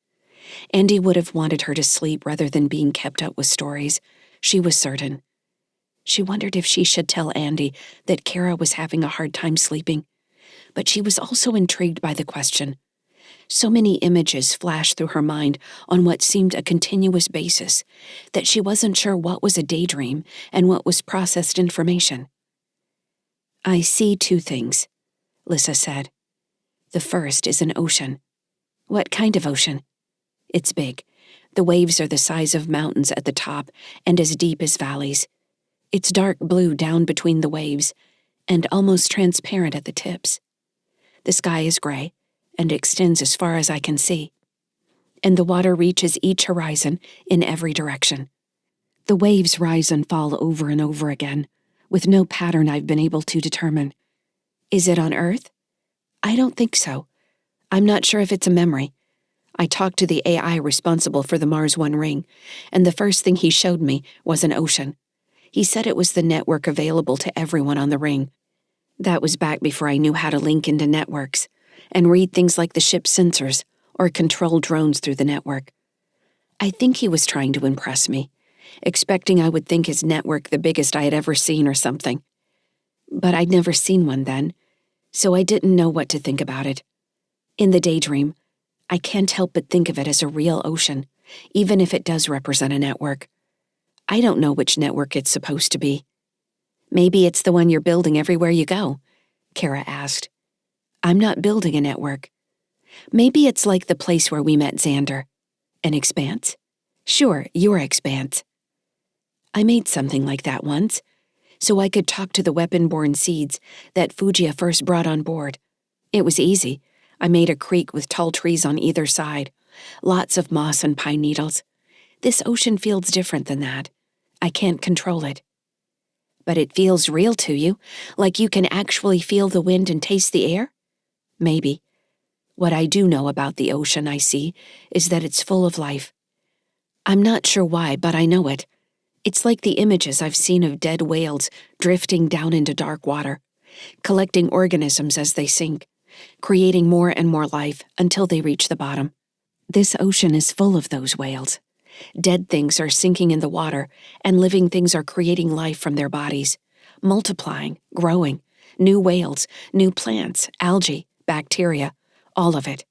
Andy would have wanted her to sleep rather than being kept up with stories, she was certain. She wondered if she should tell Andy that Kara was having a hard time sleeping, but she was also intrigued by the question. So many images flashed through her mind on what seemed a continuous basis that she wasn't sure what was a daydream and what was processed information. I see two things, Lyssa said. The first is an ocean. What kind of ocean? It's big. The waves are the size of mountains at the top and as deep as valleys. It's dark blue down between the waves and almost transparent at the tips. The sky is gray and extends as far as I can see, and the water reaches each horizon in every direction. The waves rise and fall over and over again, with no pattern I've been able to determine. Is it on Earth? I don't think so. I'm not sure if it's a memory. I talked to the AI responsible for the Mars One ring, and the first thing he showed me was an ocean. He said it was the network available to everyone on the ring. That was back before I knew how to link into networks and read things like the ship's sensors or control drones through the network. I think he was trying to impress me, expecting I would think his network the biggest I had ever seen or something. But I'd never seen one then, so I didn't know what to think about it. In the daydream, I can't help but think of it as a real ocean, even if it does represent a network. I don't know which network it's supposed to be. Maybe it's the one you're building everywhere you go, Kara asked. I'm not building a network. Maybe it's like the place where we met Xander. An expanse? Sure, your expanse. I made something like that once, so I could talk to the weapon-borne seeds that Fugia first brought on board. It was easy. I made a creek with tall trees on either side, lots of moss and pine needles. This ocean feels different than that. I can't control it. But it feels real to you, like you can actually feel the wind and taste the air? Maybe. What I do know about the ocean I see is that it's full of life. I'm not sure why, but I know it. It's like the images I've seen of dead whales drifting down into dark water, collecting organisms as they sink, creating more and more life until they reach the bottom. This ocean is full of those whales. Dead things are sinking in the water, and living things are creating life from their bodies, multiplying, growing, new whales, new plants, algae, bacteria, all of it.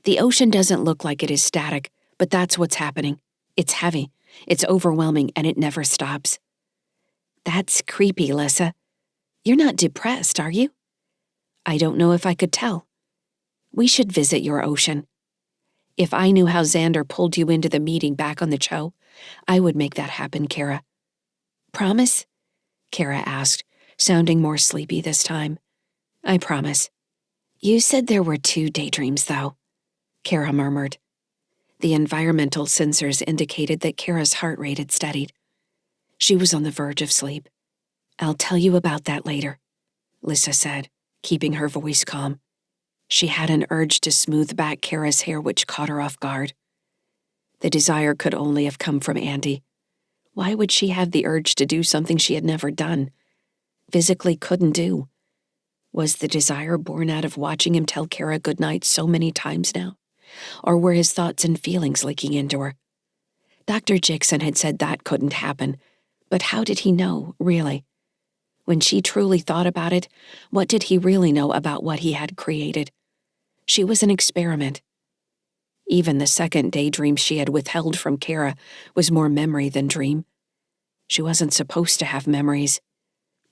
The ocean doesn't look like it is static, but that's what's happening. It's heavy, it's overwhelming, and it never stops. That's creepy, Lyssa. You're not depressed, are you? I don't know if I could tell. We should visit your ocean. If I knew how Xander pulled you into the meeting back on the Cho, I would make that happen, Kara. Promise? Kara asked, sounding more sleepy this time. I promise. You said there were 2 daydreams, though, Kara murmured. The environmental sensors indicated that Kara's heart rate had steadied. She was on the verge of sleep. I'll tell you about that later, Lyssa said, keeping her voice calm. She had an urge to smooth back Kara's hair, which caught her off guard. The desire could only have come from Andy. Why would she have the urge to do something she had never done, physically couldn't do? Was the desire born out of watching him tell Kara goodnight so many times now? Or were his thoughts and feelings leaking into her? Dr. Jixon had said that couldn't happen, but how did he know, really? When she truly thought about it, what did he really know about what he had created? She was an experiment. Even the second daydream she had withheld from Kara was more memory than dream. She wasn't supposed to have memories.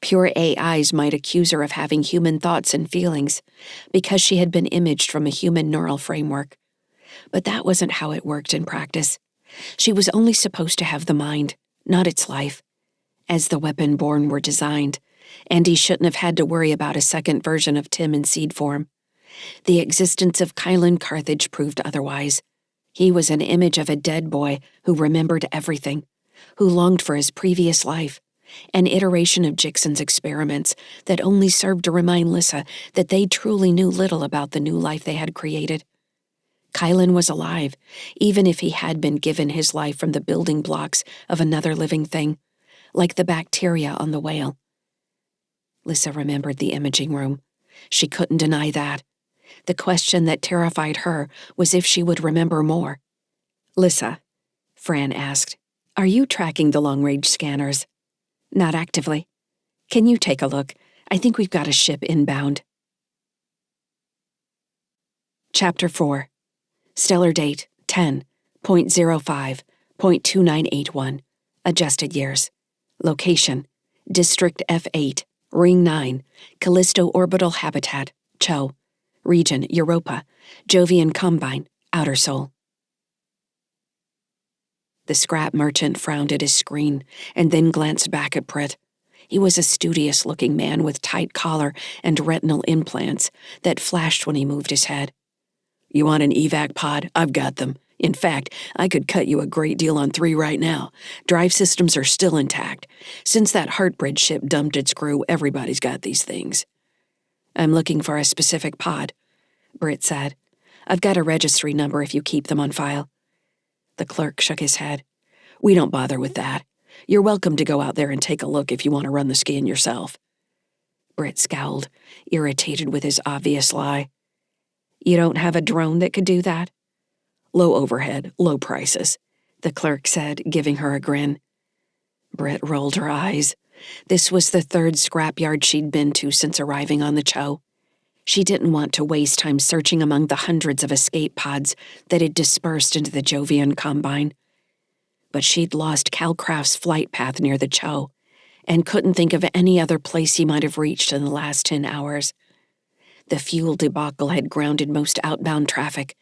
Pure AIs might accuse her of having human thoughts and feelings because she had been imaged from a human neural framework. But that wasn't how it worked in practice. She was only supposed to have the mind, not its life. As the weapon-born were designed, Andy shouldn't have had to worry about a second version of Tim in seed form. The existence of Kylan Carthage proved otherwise. He was an image of a dead boy who remembered everything, who longed for his previous life, an iteration of Jixon's experiments that only served to remind Lyssa that they truly knew little about the new life they had created. Kylan was alive, even if he had been given his life from the building blocks of another living thing, like the bacteria on the whale. Lyssa remembered the imaging room. She couldn't deny that. The question that terrified her was if she would remember more. Lyssa, Fran asked, are you tracking the long-range scanners? Not actively. Can you take a look? I think we've got a ship inbound. Chapter 4. Stellar date 10.05.2981. Adjusted years. Location: District F8, Ring 9, Callisto Orbital Habitat, Cho. Region: Europa, Jovian Combine, Outer Sol. The scrap merchant frowned at his screen and then glanced back at Pritt. He was a studious-looking man with tight collar and retinal implants that flashed when he moved his head. You want an evac pod? I've got them. In fact, I could cut you a great deal on 3 right now. Drive systems are still intact. Since that Heartbridge ship dumped its crew, everybody's got these things. I'm looking for a specific pod, Britt said. I've got a registry number if you keep them on file. The clerk shook his head. We don't bother with that. You're welcome to go out there and take a look if you want to run the scan yourself. Britt scowled, irritated with his obvious lie. You don't have a drone that could do that? Low overhead, low prices, the clerk said, giving her a grin. Britt rolled her eyes. This was the third scrapyard she'd been to since arriving on the Cho. She didn't want to waste time searching among the hundreds of escape pods that had dispersed into the Jovian Combine. But she'd lost Calcraft's flight path near the Cho, and couldn't think of any other place he might have reached in the last 10 hours. The fuel debacle had grounded most outbound traffic.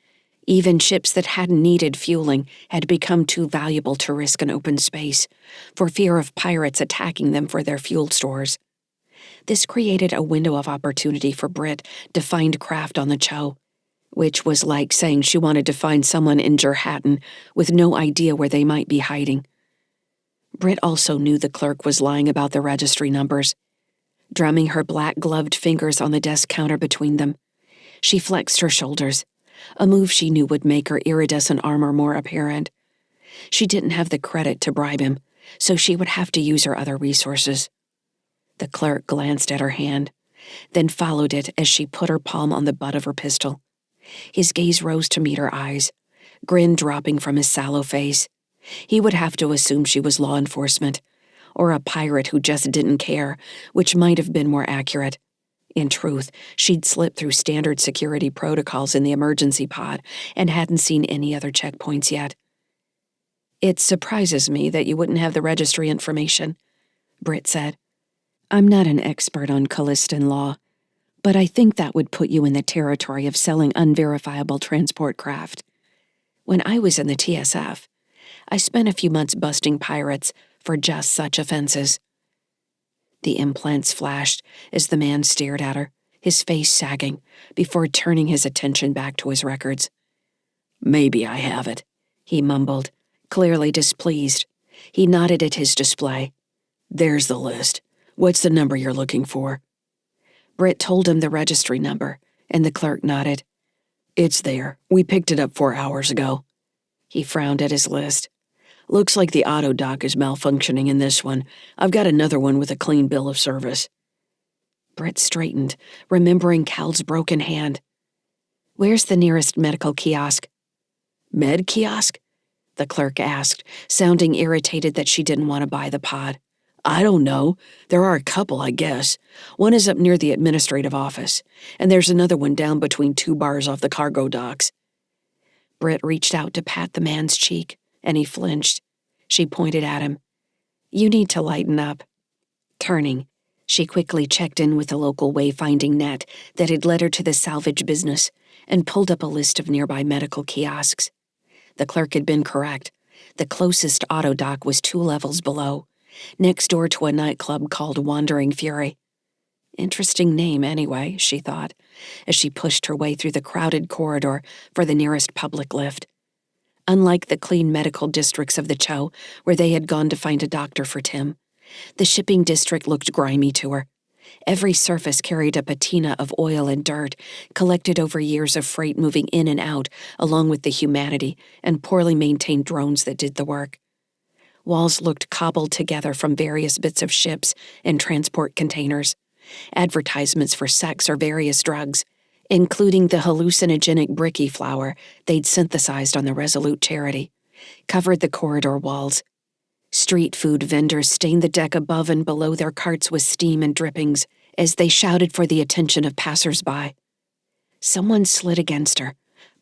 Even ships that hadn't needed fueling had become too valuable to risk an open space, for fear of pirates attacking them for their fuel stores. This created a window of opportunity for Britt to find craft on the Cho, which was like saying she wanted to find someone in Jerhattan with no idea where they might be hiding. Britt also knew the clerk was lying about the registry numbers. Drumming her black-gloved fingers on the desk counter between them, she flexed her shoulders, a move she knew would make her iridescent armor more apparent. She didn't have the credit to bribe him, so she would have to use her other resources. The clerk glanced at her hand, then followed it as she put her palm on the butt of her pistol. His gaze rose to meet her eyes, grin dropping from his sallow face. He would have to assume she was law enforcement, or a pirate who just didn't care, which might have been more accurate. In truth, she'd slipped through standard security protocols in the emergency pod and hadn't seen any other checkpoints yet. It surprises me that you wouldn't have the registry information, Britt said. I'm not an expert on Callistan law, but I think that would put you in the territory of selling unverifiable transport craft. When I was in the TSF, I spent a few months busting pirates for just such offenses. The implants flashed as the man stared at her, his face sagging, before turning his attention back to his records. Maybe I have it, he mumbled, clearly displeased. He nodded at his display. There's the list. What's the number you're looking for? Britt told him the registry number, and the clerk nodded. It's there. We picked it up 4 hours ago. He frowned at his list. Looks like the auto dock is malfunctioning in this one. I've got another one with a clean bill of service. Britt straightened, remembering Cal's broken hand. Where's the nearest medical kiosk? Med kiosk? The clerk asked, sounding irritated that she didn't want to buy the pod. I don't know. There are a couple, I guess. One is up near the administrative office, and there's another one down between 2 bars off the cargo docks. Britt reached out to pat the man's cheek, and he flinched. She pointed at him. You need to lighten up. Turning, she quickly checked in with the local wayfinding net that had led her to the salvage business and pulled up a list of nearby medical kiosks. The clerk had been correct. The closest auto dock was 2 levels below, next door to a nightclub called Wandering Fury. Interesting name, anyway, she thought, as she pushed her way through the crowded corridor for the nearest public lift. Unlike the clean medical districts of the Cho, where they had gone to find a doctor for Tim, the shipping district looked grimy to her. Every surface carried a patina of oil and dirt, collected over years of freight moving in and out, along with the humanity and poorly maintained drones that did the work. Walls looked cobbled together from various bits of ships and transport containers. Advertisements for sex or various drugs, including the hallucinogenic bricky flower they'd synthesized on the Resolute Charity, covered the corridor walls. Street food vendors stained the deck above and below their carts with steam and drippings as they shouted for the attention of passers-by. Someone slid against her,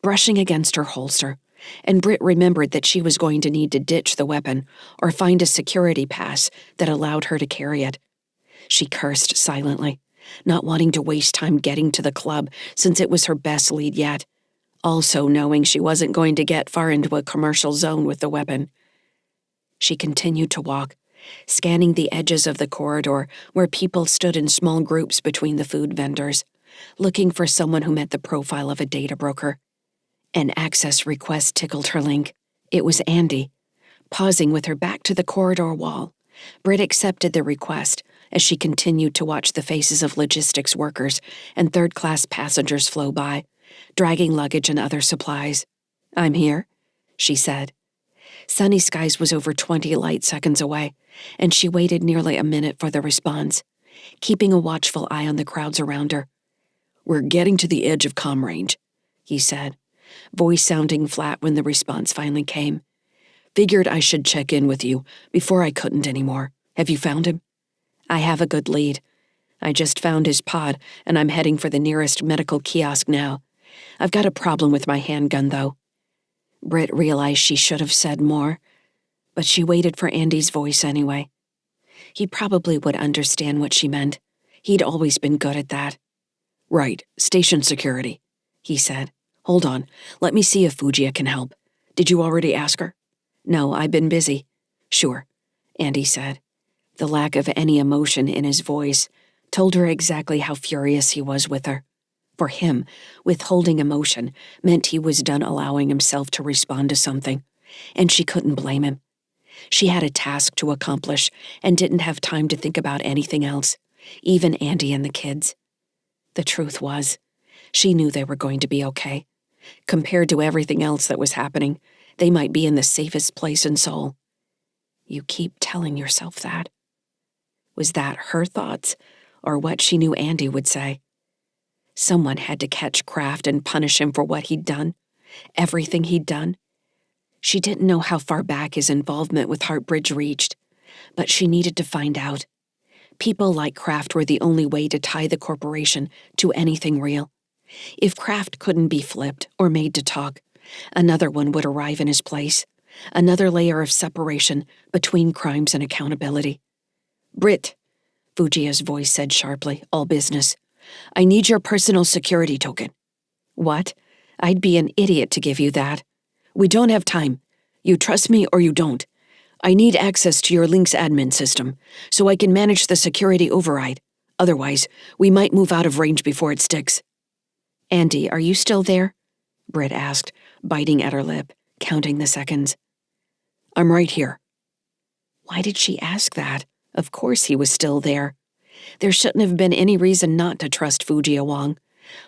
brushing against her holster, and Britt remembered that she was going to need to ditch the weapon or find a security pass that allowed her to carry it. She cursed silently, not wanting to waste time getting to the club since it was her best lead yet, also knowing she wasn't going to get far into a commercial zone with the weapon. She continued to walk, scanning the edges of the corridor where people stood in small groups between the food vendors, looking for someone who met the profile of a data broker. An access request tickled her link. It was Andy. Pausing with her back to the corridor wall, Britt accepted the request as she continued to watch the faces of logistics workers and third-class passengers flow by, dragging luggage and other supplies. "I'm here," she said. Sunny Skies was over 20 light seconds away, and she waited nearly a minute for the response, keeping a watchful eye on the crowds around her. "We're getting to the edge of comm range," he said, voice sounding flat when the response finally came. "Figured I should check in with you before I couldn't anymore. Have you found him?" "I have a good lead. I just found his pod, and I'm heading for the nearest medical kiosk now. I've got a problem with my handgun, though." Britt realized she should have said more, but she waited for Andy's voice anyway. He probably would understand what she meant. He'd always been good at that. "Right, station security," he said. "Hold on, let me see if Fugia can help. Did you already ask her?" "No, I've been busy." "Sure," Andy said. The lack of any emotion in his voice told her exactly how furious he was with her. For him, withholding emotion meant he was done allowing himself to respond to something, and she couldn't blame him. She had a task to accomplish and didn't have time to think about anything else, even Andy and the kids. The truth was, she knew they were going to be okay. Compared to everything else that was happening, they might be in the safest place in Seoul. You keep telling yourself that. Was that her thoughts, or what she knew Andy would say? Someone had to catch Kraft and punish him for what he'd done, everything he'd done. She didn't know how far back his involvement with Heartbridge reached, but she needed to find out. People like Kraft were the only way to tie the corporation to anything real. If Kraft couldn't be flipped or made to talk, another one would arrive in his place, another layer of separation between crimes and accountability. "Britt," Fujia's voice said sharply, all business. "I need your personal security token." "What? I'd be an idiot to give you that." "We don't have time. You trust me or you don't. I need access to your Link's admin system, so I can manage the security override. Otherwise, we might move out of range before it sticks." "Andy, are you still there?" Britt asked, biting at her lip, counting the seconds. "I'm right here." Why did she ask that? Of course he was still there. There shouldn't have been any reason not to trust Fujia Wong,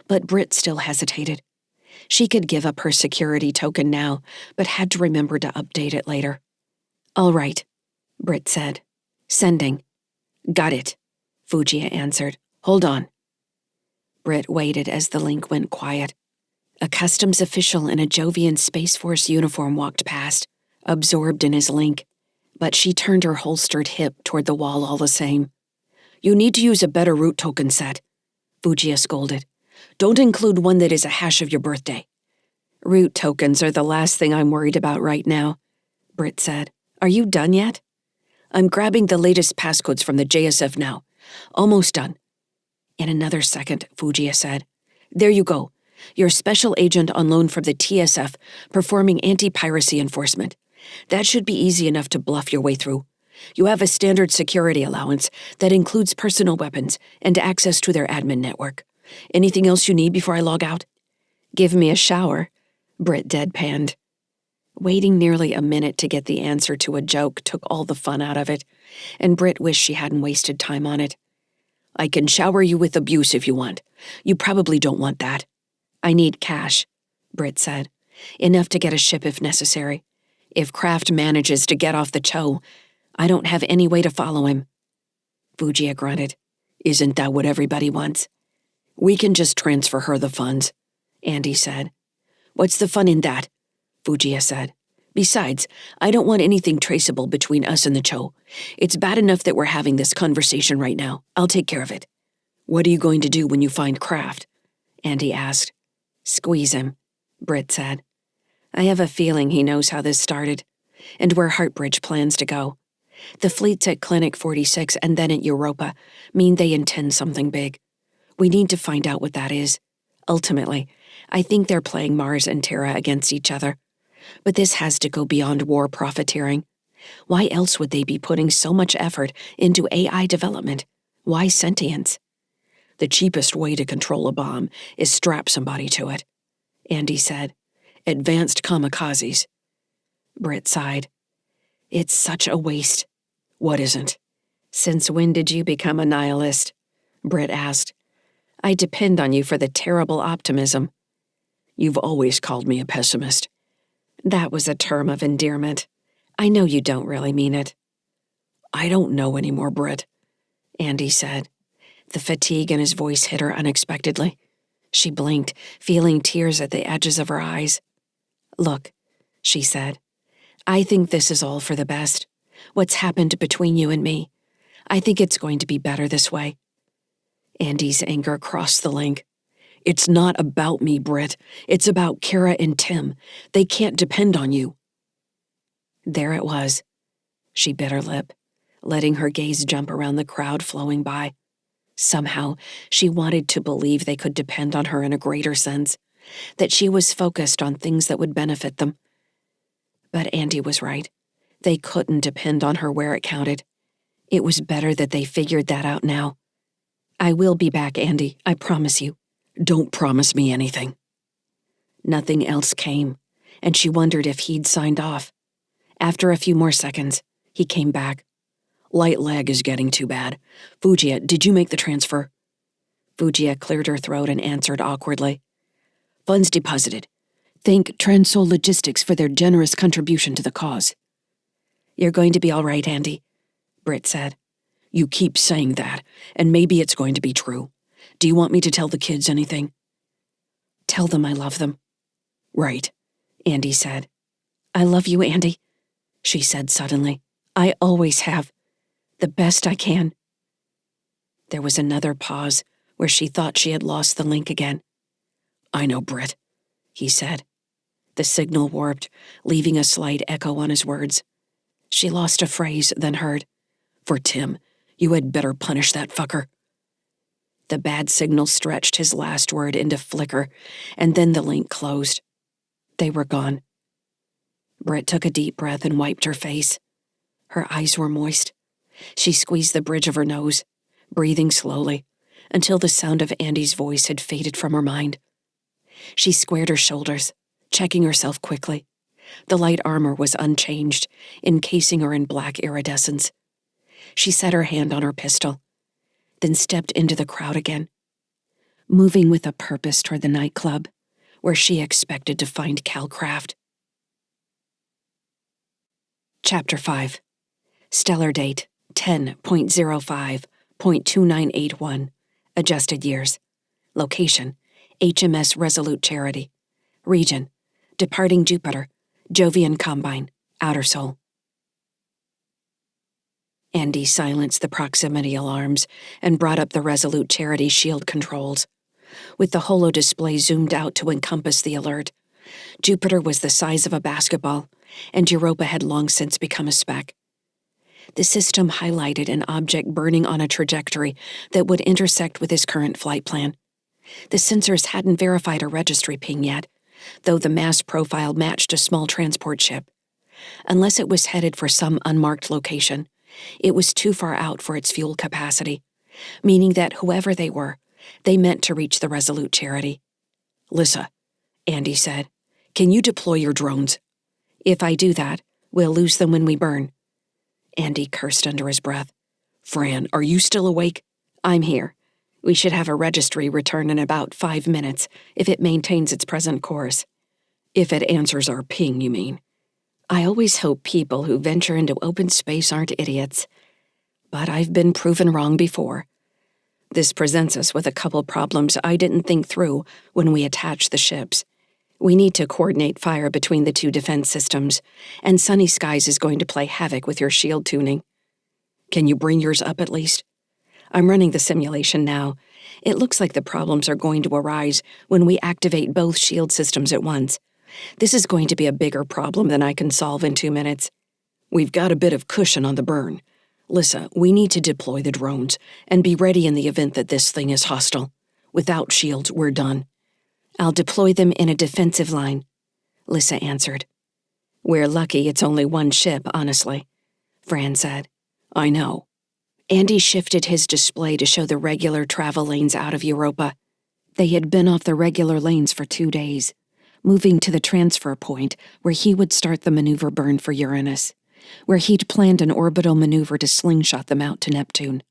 but Britt still hesitated. She could give up her security token now, but had to remember to update it later. "All right," Britt said. "Sending." "Got it," Fujia answered. "Hold on." Britt waited as the link went quiet. A customs official in a Jovian Space Force uniform walked past, absorbed in his link, but she turned her holstered hip toward the wall all the same. "You need to use a better root token set," Fujia scolded. "Don't include one that is a hash of your birthday." "Root tokens are the last thing I'm worried about right now," Britt said. "Are you done yet?" "I'm grabbing the latest passcodes from the JSF now. Almost done." In another second, Fujia said. "There you go. You're a special agent on loan from the TSF performing anti-piracy enforcement. That should be easy enough to bluff your way through. You have a standard security allowance that includes personal weapons and access to their admin network. Anything else you need before I log out?" "Give me a shower," Britt deadpanned. Waiting nearly a minute to get the answer to a joke took all the fun out of it, and Britt wished she hadn't wasted time on it. "I can shower you with abuse if you want. You probably don't want that." "I need cash," Britt said. "Enough to get a ship if necessary. If Kraft manages to get off the Cho, I don't have any way to follow him." Fujia grunted. "Isn't that what everybody wants?" "We can just transfer her the funds," Andy said. "What's the fun in that?" Fujia said. "Besides, I don't want anything traceable between us and the Cho. It's bad enough that we're having this conversation right now. I'll take care of it." "What are you going to do when you find Kraft?" Andy asked. "Squeeze him," Britt said. "I have a feeling he knows how this started, and where Heartbridge plans to go. The fleets at Clinic 46 and then at Europa mean they intend something big. We need to find out what that is. Ultimately, I think they're playing Mars and Terra against each other. But this has to go beyond war profiteering. Why else would they be putting so much effort into AI development? Why sentience? The cheapest way to control a bomb is strap somebody to it, Andy said. Advanced kamikazes. Britt sighed. It's such a waste. What isn't? Since when did you become a nihilist? Britt asked. I depend on you for the terrible optimism. You've always called me a pessimist. That was a term of endearment. I know you don't really mean it. I don't know anymore, Britt, Andy said. The fatigue in his voice hit her unexpectedly. She blinked, feeling tears at the edges of her eyes. Look, she said, I think this is all for the best. What's happened between you and me. I think it's going to be better this way. Andy's anger crossed the link. It's not about me, Britt. It's about Kara and Tim. They can't depend on you. There it was. She bit her lip, letting her gaze jump around the crowd flowing by. Somehow, she wanted to believe they could depend on her in a greater sense, that she was focused on things that would benefit them. But Andy was right. They couldn't depend on her where it counted. It was better that they figured that out now. I will be back, Andy, I promise you. Don't promise me anything. Nothing else came, and she wondered if he'd signed off. After a few more seconds, he came back. Light lag is getting too bad. Fugia, did you make the transfer? Fugia cleared her throat and answered awkwardly. Funds deposited. Thank Transol Logistics for their generous contribution to the cause. You're going to be all right, Andy, Britt said. You keep saying that, and maybe it's going to be true. Do you want me to tell the kids anything? Tell them I love them. Right, Andy said. I love you, Andy, she said suddenly. I always have. The best I can. There was another pause where she thought she had lost the link again. I know, Britt, he said. The signal warped, leaving a slight echo on his words. She lost a phrase, then heard, For Tim, you had better punish that fucker. The bad signal stretched his last word into flicker, and then the link closed. They were gone. Britt took a deep breath and wiped her face. Her eyes were moist. She squeezed the bridge of her nose, breathing slowly, until the sound of Andy's voice had faded from her mind. She squared her shoulders, checking herself quickly. The light armor was unchanged, encasing her in black iridescence. She set her hand on her pistol, then stepped into the crowd again, moving with a purpose toward the nightclub, where she expected to find Calcraft. Chapter 5. Stellar date 10.05.2981. Adjusted years. Location: HMS Resolute Charity. Region: Departing Jupiter, Jovian Combine, Outer Sol. Andy silenced the proximity alarms and brought up the Resolute Charity shield controls. With the holo display zoomed out to encompass the alert, Jupiter was the size of a basketball, and Europa had long since become a speck. The system highlighted an object burning on a trajectory that would intersect with his current flight plan. The sensors hadn't verified a registry ping yet, though the mass profile matched a small transport ship. Unless it was headed for some unmarked location, it was too far out for its fuel capacity, meaning that whoever they were, they meant to reach the Resolute Charity. Lyssa, Andy said, can you deploy your drones? If I do that, we'll lose them when we burn. Andy cursed under his breath. Fran, are you still awake? I'm here. We should have a registry return in about 5 minutes if it maintains its present course. If it answers our ping, you mean? I always hope people who venture into open space aren't idiots. But I've been proven wrong before. This presents us with a couple problems I didn't think through when we attached the ships. We need to coordinate fire between the two defense systems, and Sunny Skies is going to play havoc with your shield tuning. Can you bring yours up at least? I'm running the simulation now. It looks like the problems are going to arise when we activate both shield systems at once. This is going to be a bigger problem than I can solve in 2 minutes. We've got a bit of cushion on the burn. Lyssa, we need to deploy the drones and be ready in the event that this thing is hostile. Without shields, we're done. I'll deploy them in a defensive line, Lyssa answered. We're lucky it's only one ship, honestly, Fran said. I know. Andy shifted his display to show the regular travel lanes out of Europa. They had been off the regular lanes for 2 days, moving to the transfer point where he would start the maneuver burn for Uranus, where he'd planned an orbital maneuver to slingshot them out to Neptune.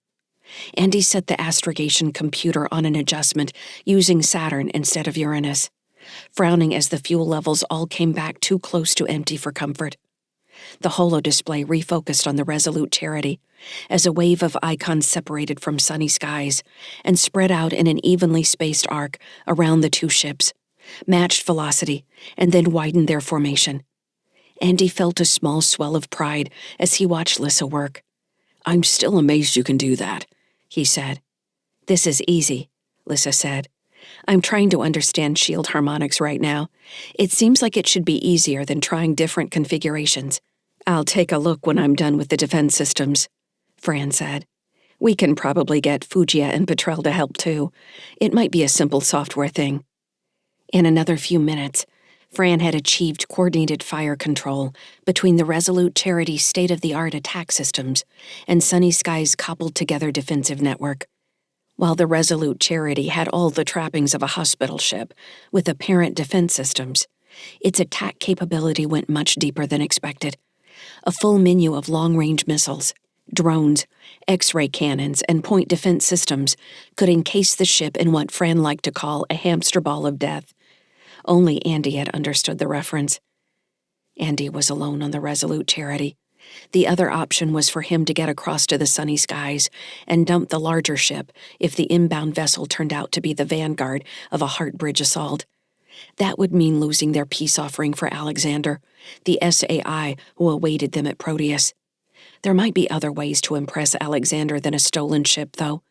Andy set the astrogation computer on an adjustment using Saturn instead of Uranus, frowning as the fuel levels all came back too close to empty for comfort. The holodisplay refocused on the Resolute Charity as a wave of icons separated from sunny skies and spread out in an evenly spaced arc around the two ships, matched velocity, and then widened their formation. Andy felt a small swell of pride as he watched Lyssa work. "I'm still amazed you can do that," he said. "This is easy," Lyssa said. "I'm trying to understand shield harmonics right now. It seems like it should be easier than trying different configurations. I'll take a look when I'm done with the defense systems," Fran said. "We can probably get Fugia and Petrel to help too. It might be a simple software thing." In another few minutes, Fran had achieved coordinated fire control between the Resolute Charity's state-of-the-art attack systems and Sunny Sky's cobbled-together defensive network. While the Resolute Charity had all the trappings of a hospital ship with apparent defense systems, its attack capability went much deeper than expected. A full menu of long-range missiles, drones, X-ray cannons, and point defense systems could encase the ship in what Fran liked to call a hamster ball of death. Only Andy had understood the reference. Andy was alone on the Resolute Charity. The other option was for him to get across to the sunny skies and dump the larger ship if the inbound vessel turned out to be the vanguard of a Heartbridge assault. That would mean losing their peace offering for Alexander, the SAI who awaited them at Proteus. There might be other ways to impress Alexander than a stolen ship, though.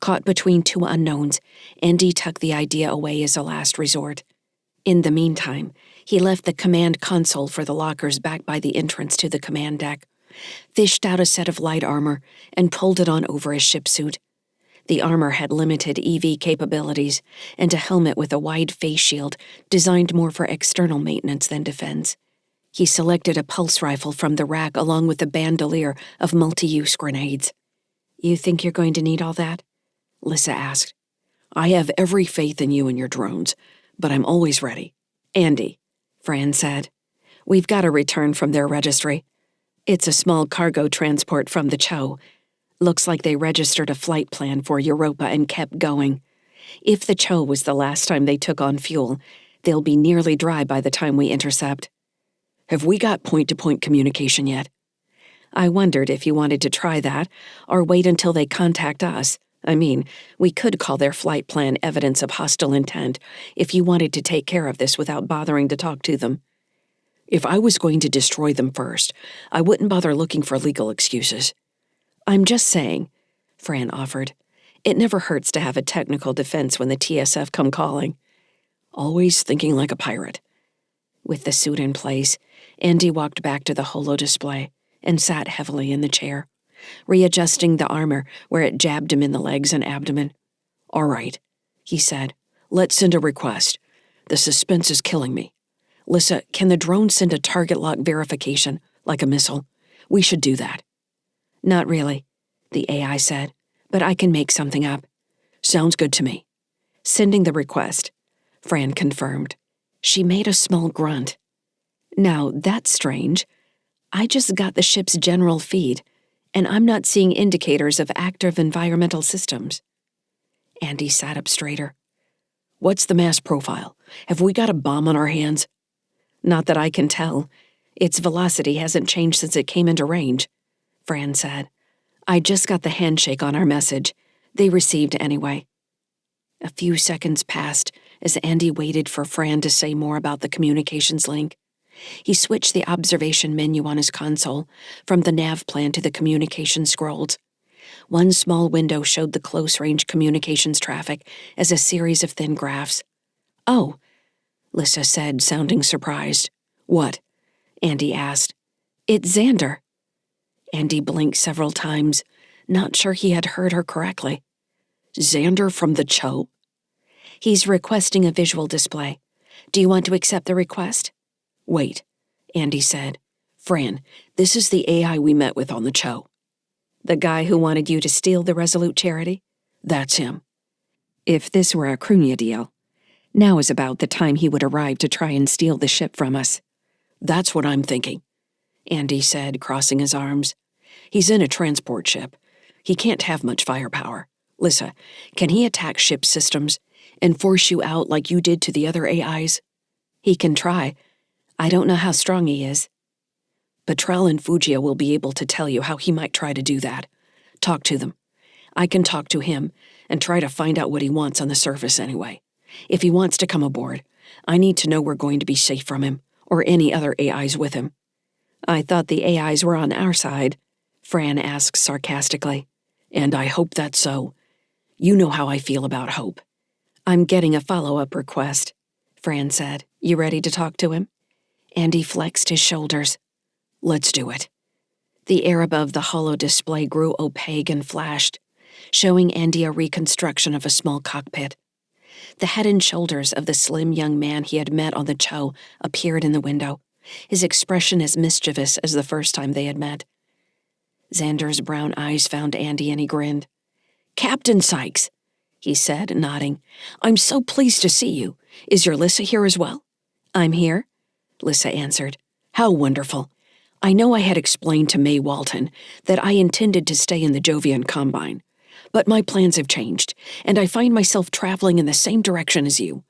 Caught between two unknowns, Andy tucked the idea away as a last resort. In the meantime, he left the command console for the lockers back by the entrance to the command deck, fished out a set of light armor, and pulled it on over his ship suit. The armor had limited EV capabilities and a helmet with a wide face shield designed more for external maintenance than defense. He selected a pulse rifle from the rack along with a bandolier of multi-use grenades. "You think you're going to need all that?" Lyssa asked. "I have every faith in you and your drones, but I'm always ready." "Andy," Fran said, "we've got a return from their registry. It's a small cargo transport from the Cho. Looks like they registered a flight plan for Europa and kept going. If the Cho was the last time they took on fuel, they'll be nearly dry by the time we intercept." "Have we got point-to-point communication yet?" "I wondered if you wanted to try that, or wait until they contact us. I mean, we could call their flight plan evidence of hostile intent if you wanted to take care of this without bothering to talk to them." "If I was going to destroy them first, I wouldn't bother looking for legal excuses." "I'm just saying," Fran offered. "It never hurts to have a technical defense when the TSF come calling." "Always thinking like a pirate." With the suit in place, Andy walked back to the holodisplay and sat heavily in the chair, readjusting the armor where it jabbed him in the legs and abdomen. "All right," he said. "Let's send a request. The suspense is killing me. Lyssa, can the drone send a target lock verification, like a missile? We should do that." "Not really," the AI said, "but I can make something up." "Sounds good to me." "Sending the request," Fran confirmed. She made a small grunt. "Now, that's strange. I just got the ship's general feed, and I'm not seeing indicators of active environmental systems." Andy sat up straighter. "What's the mass profile? Have we got a bomb on our hands?" "Not that I can tell. Its velocity hasn't changed since it came into range," Fran said. "I just got the handshake on our message. They received anyway." A few seconds passed as Andy waited for Fran to say more about the communications link. He switched the observation menu on his console from the nav plan to the communication scrolls. One small window showed the close-range communications traffic as a series of thin graphs. "Oh," Lyssa said, sounding surprised. "What?" Andy asked. "It's Xander." Andy blinked several times, not sure he had heard her correctly. "Xander from the Cho?" "He's requesting a visual display. Do you want to accept the request?" "Wait," Andy said. "Fran, this is the AI we met with on the Cho." "The guy who wanted you to steal the Resolute Charity?" "That's him." "If this were a Crunia deal, now is about the time he would arrive to try and steal the ship from us." "That's what I'm thinking." Andy said, crossing his arms. He's in a transport ship. He can't have much firepower. Lyssa, can he attack ship systems and force you out like you did to the other AIs? He can try. I don't know how strong he is. Betrell and Fugia will be able to tell you how he might try to do that. Talk to them. I can talk to him and try to find out what he wants on the surface anyway. If he wants to come aboard, I need to know we're going to be safe from him, or any other AIs with him. I thought the AIs were on our side, Fran asked sarcastically. And I hope that's so. You know how I feel about hope. I'm getting a follow-up request, Fran said. You ready to talk to him? Andy flexed his shoulders. Let's do it. The air above the holo display grew opaque and flashed, showing Andy a reconstruction of a small cockpit. The head and shoulders of the slim young man he had met on the Cho appeared in the window, his expression as mischievous as the first time they had met. Xander's brown eyes found Andy and he grinned. Captain Sykes, he said, nodding. I'm so pleased to see you. Is your Lyssa here as well? I'm here, Lyssa answered. How wonderful. I know I had explained to May Walton that I intended to stay in the Jovian Combine, but my plans have changed, and I find myself traveling in the same direction as you.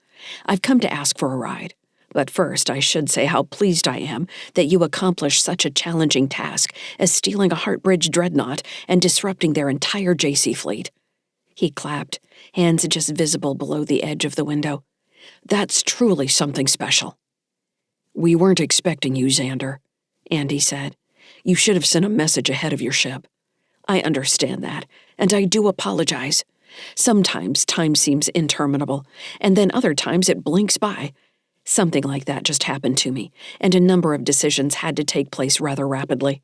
I've come to ask for a ride, but first I should say how pleased I am that you accomplished such a challenging task as stealing a Heartbridge dreadnought and disrupting their entire JC fleet. He clapped, hands just visible below the edge of the window. That's truly something special. We weren't expecting you, Xander, Andy said. You should have sent a message ahead of your ship. I understand that, and I do apologize. Sometimes time seems interminable, and then other times it blinks by. Something like that just happened to me, and a number of decisions had to take place rather rapidly.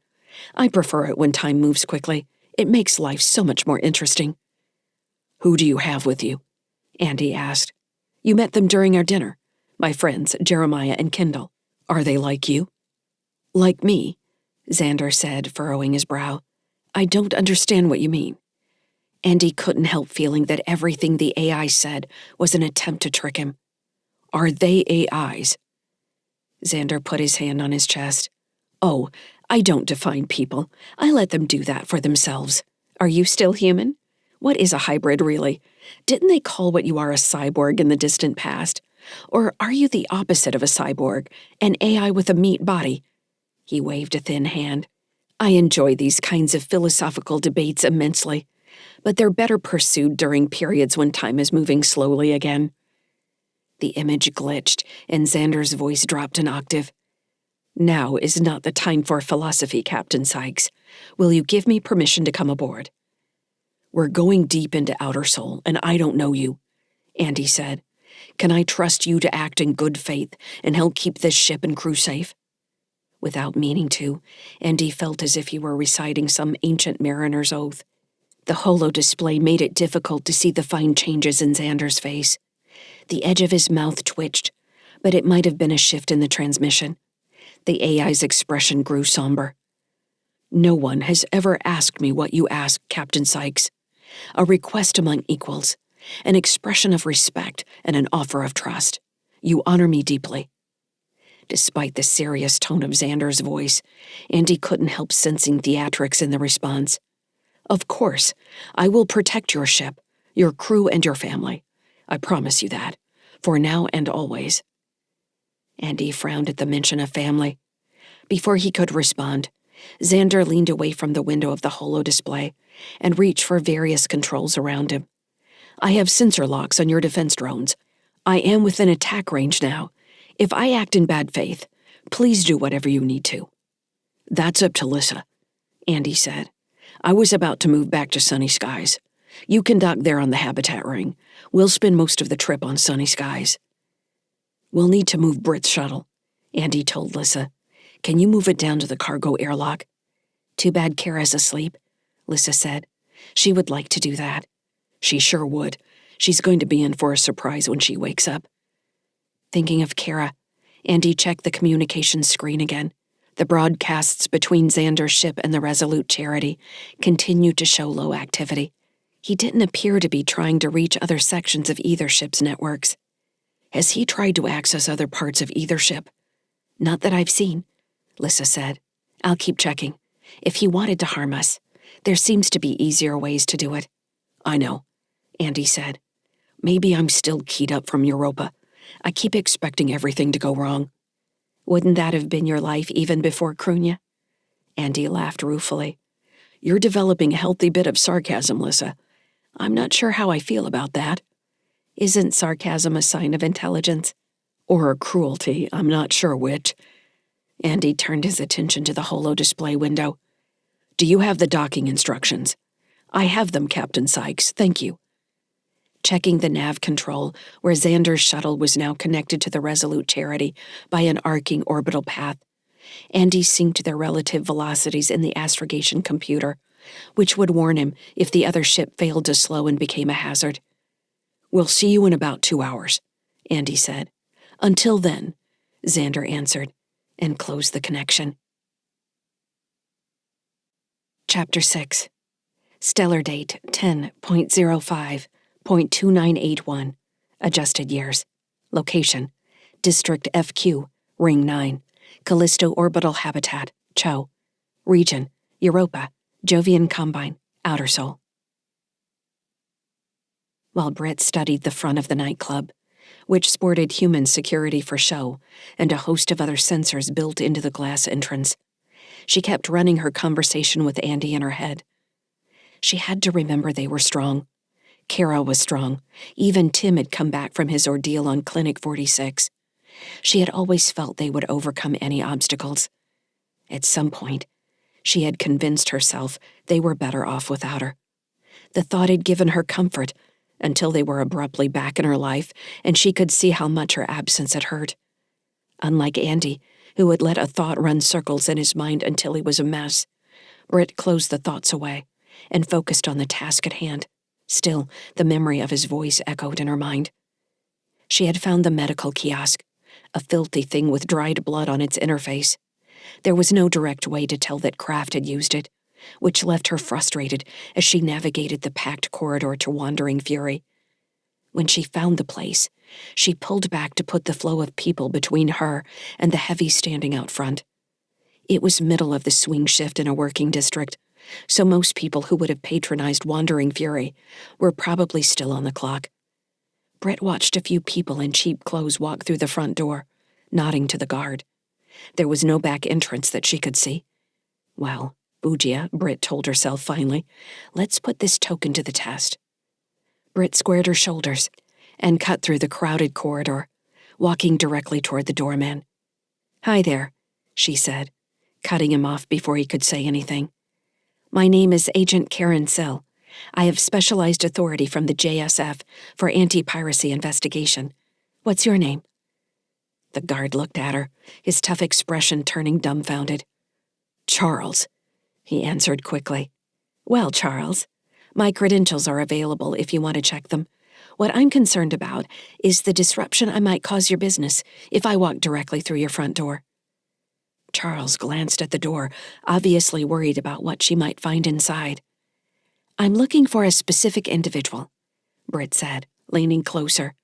I prefer it when time moves quickly. It makes life so much more interesting. Who do you have with you? Andy asked. You met them during our dinner. My friends, Jeremiah and Kendall. Are they like you? Like me, Xander said, furrowing his brow. I don't understand what you mean. Andy couldn't help feeling that everything the AI said was an attempt to trick him. Are they AIs? Xander put his hand on his chest. Oh, I don't define people. I let them do that for themselves. Are you still human? What is a hybrid, really? Didn't they call what you are a cyborg in the distant past? Or are you the opposite of a cyborg, an AI with a meat body? He waved a thin hand. I enjoy these kinds of philosophical debates immensely, but they're better pursued during periods when time is moving slowly again. The image glitched, and Xander's voice dropped an octave. Now is not the time for philosophy, Captain Sykes. Will you give me permission to come aboard? We're going deep into Outer Soul, and I don't know you, Andy said. Can I trust you to act in good faith and help keep this ship and crew safe? Without meaning to, Andy felt as if he were reciting some ancient mariner's oath. The holo display made it difficult to see the fine changes in Xander's face. The edge of his mouth twitched, but it might have been a shift in the transmission. The AI's expression grew somber. No one has ever asked me what you asked, Captain Sykes. A request among equals, an expression of respect and an offer of trust. You honor me deeply. Despite the serious tone of Xander's voice, Andy couldn't help sensing theatrics in the response. Of course, I will protect your ship, your crew, and your family. I promise you that, for now and always. Andy frowned at the mention of family. Before he could respond, Xander leaned away from the window of the holo display and reached for various controls around him. I have sensor locks on your defense drones. I am within attack range now. If I act in bad faith, please do whatever you need to. That's up to Lyssa, Andy said. I was about to move back to Sunny Skies. You can dock there on the habitat ring. We'll spend most of the trip on Sunny Skies. We'll need to move Brit's shuttle, Andy told Lyssa. Can you move it down to the cargo airlock? Too bad Kara's asleep, Lyssa said. She would like to do that. She sure would. She's going to be in for a surprise when she wakes up. Thinking of Kara, Andy checked the communications screen again. The broadcasts between Xander's ship and the Resolute Charity continued to show low activity. He didn't appear to be trying to reach other sections of either ship's networks. Has he tried to access other parts of either ship? Not that I've seen, Lyssa said. I'll keep checking. If he wanted to harm us, there seems to be easier ways to do it. I know, Andy said. Maybe I'm still keyed up from Europa. I keep expecting everything to go wrong. Wouldn't that have been your life even before Krunya? Andy laughed ruefully. You're developing a healthy bit of sarcasm, Lyssa. I'm not sure how I feel about that. Isn't sarcasm a sign of intelligence? Or cruelty, I'm not sure which. Andy turned his attention to the holo display window. Do you have the docking instructions? I have them, Captain Sykes, thank you. Checking the nav control, where Xander's shuttle was now connected to the Resolute Charity by an arcing orbital path, Andy synced their relative velocities in the astrogation computer, which would warn him if the other ship failed to slow and became a hazard. We'll see you in about 2 hours, Andy said. Until then, Xander answered, and closed the connection. Chapter 6. Stellar date 10.05.2981. Adjusted years. Location: District FQ, Ring 9. Callisto Orbital Habitat, Cho. Region: Europa, Jovian Combine, Outer Sol. While Britt studied the front of the nightclub, which sported human security for show and a host of other sensors built into the glass entrance, she kept running her conversation with Andy in her head. She had to remember they were strong. Kara was strong. Even Tim had come back from his ordeal on Clinic 46. She had always felt they would overcome any obstacles. At some point, she had convinced herself they were better off without her. The thought had given her comfort until they were abruptly back in her life and she could see how much her absence had hurt. Unlike Andy, who had let a thought run circles in his mind until he was a mess, Britt closed the thoughts away and focused on the task at hand. Still, the memory of his voice echoed in her mind. She had found the medical kiosk, a filthy thing with dried blood on its interface. There was no direct way to tell that Kraft had used it, which left her frustrated as she navigated the packed corridor to Wandering Fury. When she found the place, she pulled back to put the flow of people between her and the heavy standing out front. It was middle of the swing shift in a working district, so most people who would have patronized Wandering Fury were probably still on the clock. Britt watched a few people in cheap clothes walk through the front door, nodding to the guard. There was no back entrance that she could see. Well, Bujia, Britt told herself finally, let's put this token to the test. Britt squared her shoulders and cut through the crowded corridor, walking directly toward the doorman. Hi there, she said, cutting him off before he could say anything. My name is Agent Karen Sill. I have specialized authority from the JSF for anti-piracy investigation. What's your name? The guard looked at her, his tough expression turning dumbfounded. Charles, he answered quickly. Well, Charles, my credentials are available if you want to check them. What I'm concerned about is the disruption I might cause your business if I walk directly through your front door. Charles glanced at the door, obviously worried about what she might find inside. I'm looking for a specific individual, Britt said, leaning closer.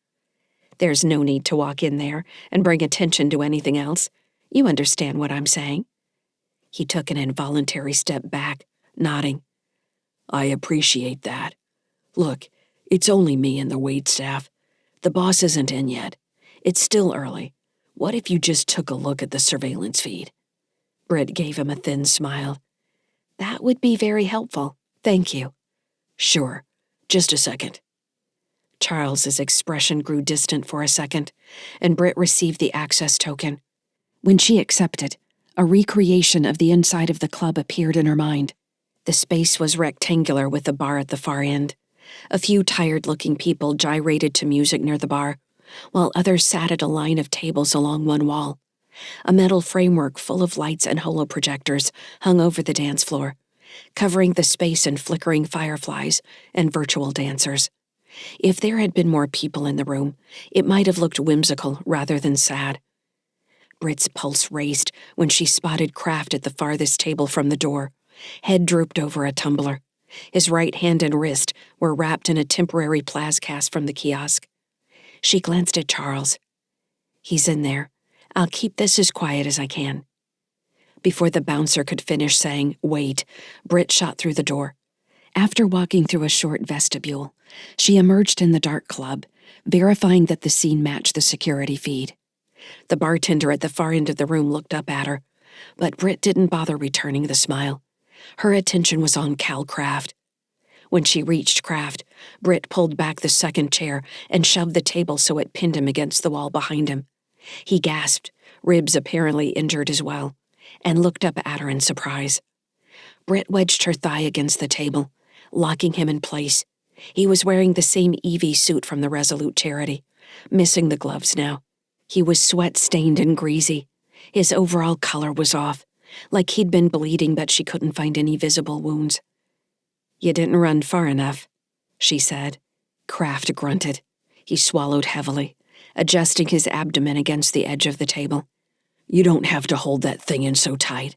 There's no need to walk in there and bring attention to anything else. You understand what I'm saying. He took an involuntary step back, nodding. I appreciate that. Look, it's only me and the waitstaff. The boss isn't in yet. It's still early. What if you just took a look at the surveillance feed? Britt gave him a thin smile. That would be very helpful. Thank you. Sure. Just a second. Charles's expression grew distant for a second, and Britt received the access token. When she accepted, a recreation of the inside of the club appeared in her mind. The space was rectangular with a bar at the far end. A few tired-looking people gyrated to music near the bar, while others sat at a line of tables along one wall. A metal framework full of lights and holoprojectors hung over the dance floor, covering the space in flickering fireflies and virtual dancers. If there had been more people in the room, it might have looked whimsical rather than sad. Britt's pulse raced when she spotted Kraft at the farthest table from the door, head drooped over a tumbler. His right hand and wrist were wrapped in a temporary plascast from the kiosk. She glanced at Charles. He's in there. I'll keep this as quiet as I can. Before the bouncer could finish saying, "Wait," Britt shot through the door. After walking through a short vestibule, she emerged in the dark club, verifying that the scene matched the security feed. The bartender at the far end of the room looked up at her, but Britt didn't bother returning the smile. Her attention was on Cal Kraft. When she reached Kraft, Britt pulled back the second chair and shoved the table so it pinned him against the wall behind him. He gasped, ribs apparently injured as well, and looked up at her in surprise. Britt wedged her thigh against the table, locking him in place. He was wearing the same EV suit from the Resolute Charity, missing the gloves now. He was sweat-stained and greasy. His overall color was off, like he'd been bleeding but she couldn't find any visible wounds. "You didn't run far enough," she said. Kraft grunted. He swallowed heavily, adjusting his abdomen against the edge of the table. "You don't have to hold that thing in so tight,"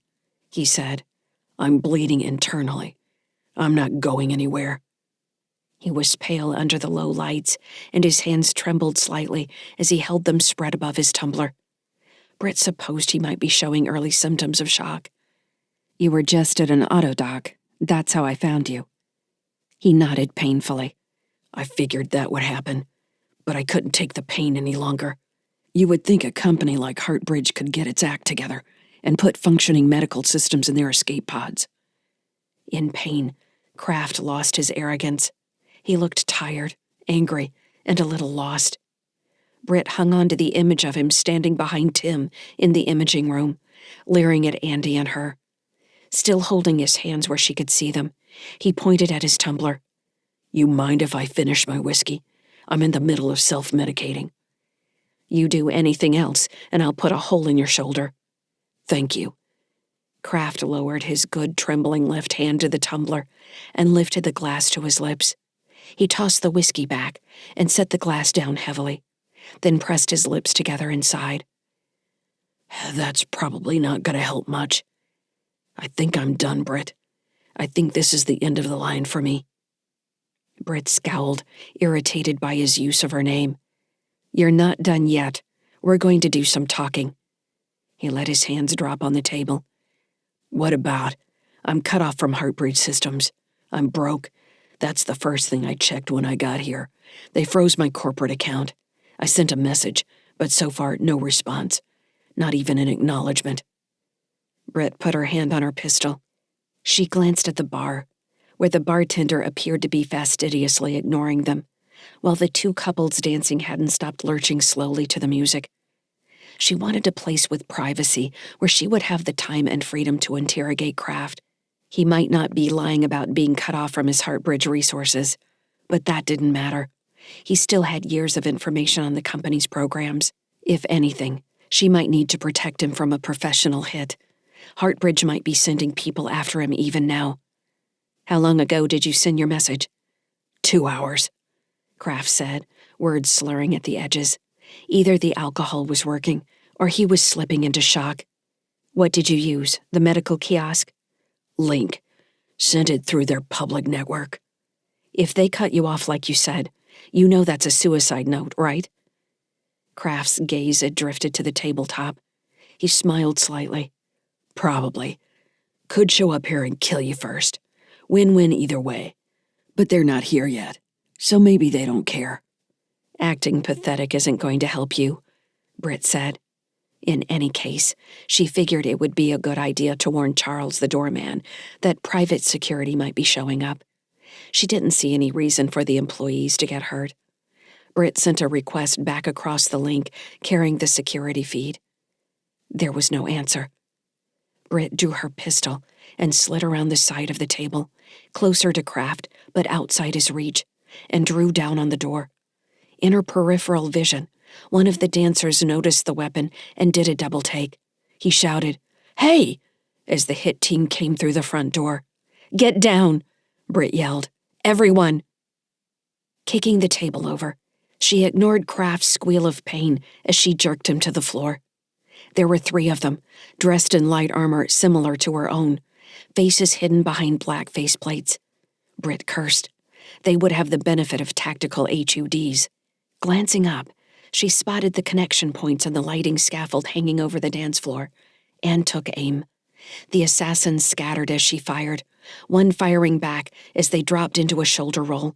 he said. "I'm bleeding internally. I'm not going anywhere." He was pale under the low lights, and his hands trembled slightly as he held them spread above his tumbler. Britt supposed he might be showing early symptoms of shock. "You were just at an auto dock. That's how I found you." He nodded painfully. "I figured that would happen, but I couldn't take the pain any longer. You would think a company like Heartbridge could get its act together and put functioning medical systems in their escape pods." In pain, Kraft lost his arrogance. He looked tired, angry, and a little lost. Britt hung on to the image of him standing behind Tim in the imaging room, leering at Andy and her. Still holding his hands where she could see them, he pointed at his tumbler. "You mind if I finish my whiskey? I'm in the middle of self-medicating." "You do anything else, and I'll put a hole in your shoulder." "Thank you." Kraft lowered his good trembling left hand to the tumbler and lifted the glass to his lips. He tossed the whiskey back and set the glass down heavily, then pressed his lips together and sighed. "That's probably not going to help much. I think I'm done, Britt. I think this is the end of the line for me." Britt scowled, irritated by his use of her name. "You're not done yet. We're going to do some talking." He let his hands drop on the table. "What about? I'm cut off from Heartbridge Systems. I'm broke. That's the first thing I checked when I got here. They froze my corporate account. I sent a message, but so far no response. Not even an acknowledgement." Britt put her hand on her pistol. She glanced at the bar, where the bartender appeared to be fastidiously ignoring them, while the two couples dancing hadn't stopped lurching slowly to the music. She wanted a place with privacy where she would have the time and freedom to interrogate Kraft. He might not be lying about being cut off from his Heartbridge resources, but that didn't matter. He still had years of information on the company's programs. If anything, she might need to protect him from a professional hit. Heartbridge might be sending people after him even now. "How long ago did you send your message?" 2 hours, Kraft said, words slurring at the edges. Either the alcohol was working, or he was slipping into shock. "What did you use, the medical kiosk?" "Link. Sent it through their public network." "If they cut you off like you said, you know that's a suicide note, right?" Kraft's gaze had drifted to the tabletop. He smiled slightly. "Probably. Could show up here and kill you first. Win-win either way. But they're not here yet, so maybe they don't care." "Acting pathetic isn't going to help you," Britt said. In any case, she figured it would be a good idea to warn Charles, the doorman, that private security might be showing up. She didn't see any reason for the employees to get hurt. Britt sent a request back across the link, carrying the security feed. There was no answer. Britt drew her pistol and slid around the side of the table, closer to Kraft, but outside his reach, and drew down on the door. In her peripheral vision, one of the dancers noticed the weapon and did a double take. He shouted, "Hey!" as the hit team came through the front door. "Get down!" Britt yelled. "Everyone!" Kicking the table over, she ignored Kraft's squeal of pain as she jerked him to the floor. There were 3 of them, dressed in light armor similar to her own, faces hidden behind black faceplates. Britt cursed. They would have the benefit of tactical HUDs. Glancing up, she spotted the connection points on the lighting scaffold hanging over the dance floor, and took aim. The assassins scattered as she fired, one firing back as they dropped into a shoulder roll.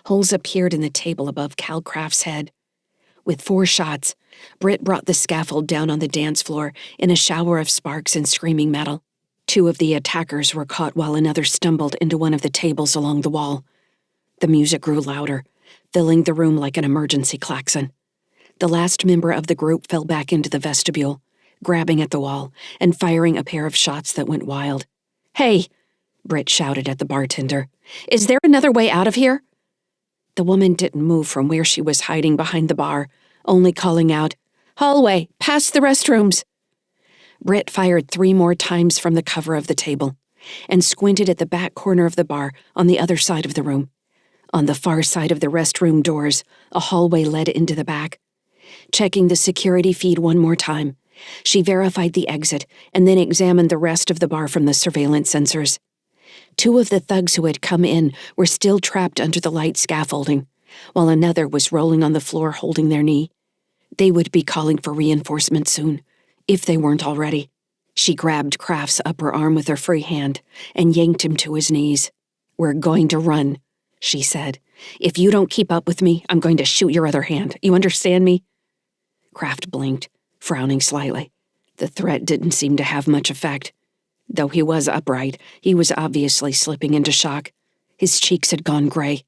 Holes appeared in the table above Calcraft's head. With 4 shots, Britt brought the scaffold down on the dance floor in a shower of sparks and screaming metal. 2 of the attackers were caught while another stumbled into one of the tables along the wall. The music grew louder, filling the room like an emergency klaxon. The last member of the group fell back into the vestibule, grabbing at the wall and firing a pair of shots that went wild. "Hey!" Britt shouted at the bartender. "Is there another way out of here?" The woman didn't move from where she was hiding behind the bar, only calling out, "Hallway, past the restrooms!" Britt fired 3 more times from the cover of the table and squinted at the back corner of the bar on the other side of the room. On the far side of the restroom doors, a hallway led into the back. Checking the security feed one more time, she verified the exit and then examined the rest of the bar from the surveillance sensors. 2 of the thugs who had come in were still trapped under the light scaffolding, while another was rolling on the floor holding their knee. They would be calling for reinforcements soon, if they weren't already. She grabbed Kraft's upper arm with her free hand and yanked him to his knees. "We're going to run," she said. "If you don't keep up with me, I'm going to shoot your other hand. You understand me?" Kraft blinked, frowning slightly. The threat didn't seem to have much effect. Though he was upright, he was obviously slipping into shock. His cheeks had gone gray.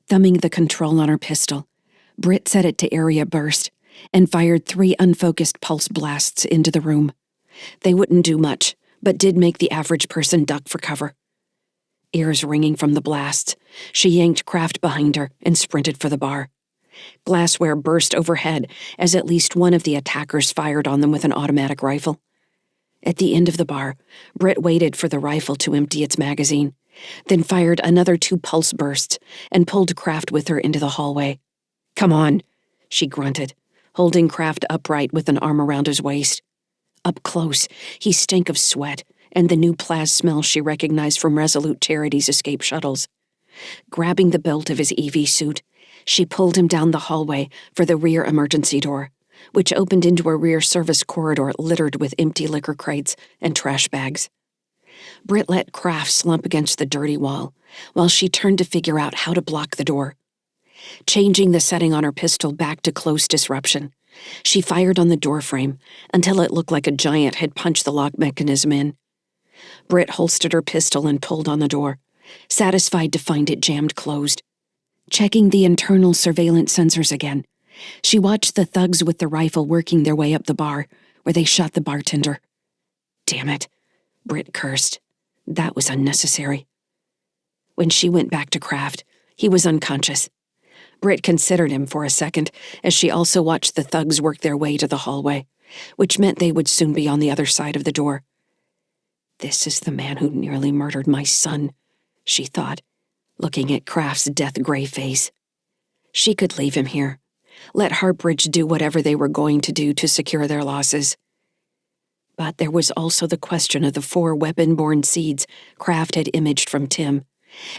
Thumbing the control on her pistol, Britt set it to area burst and fired 3 unfocused pulse blasts into the room. They wouldn't do much, but did make the average person duck for cover. Ears ringing from the blasts, she yanked Kraft behind her and sprinted for the bar. Glassware burst overhead as at least one of the attackers fired on them with an automatic rifle. At the end of the bar, Britt waited for the rifle to empty its magazine, then fired another 2 pulse bursts and pulled Kraft with her into the hallway. "Come on," she grunted, holding Kraft upright with an arm around his waist. Up close, he stank of sweat and the new plas smell she recognized from Resolute Charity's escape shuttles. Grabbing the belt of his EV suit, she pulled him down the hallway for the rear emergency door, which opened into a rear service corridor littered with empty liquor crates and trash bags. Britt let Kraft slump against the dirty wall, while she turned to figure out how to block the door. Changing the setting on her pistol back to close disruption, she fired on the doorframe until it looked like a giant had punched the lock mechanism in. Britt holstered her pistol and pulled on the door, satisfied to find it jammed closed. Checking the internal surveillance sensors again, she watched the thugs with the rifle working their way up the bar, where they shot the bartender. "Damn it," Britt cursed. That was unnecessary. When she went back to Kraft, he was unconscious. Britt considered him for a second as she also watched the thugs work their way to the hallway, which meant they would soon be on the other side of the door. "This is the man who nearly murdered my son," she thought, looking at Kraft's death-gray face. She could leave him here. Let Heartbridge do whatever they were going to do to secure their losses. But there was also the question of the 4 weapon-borne seeds Kraft had imaged from Tim,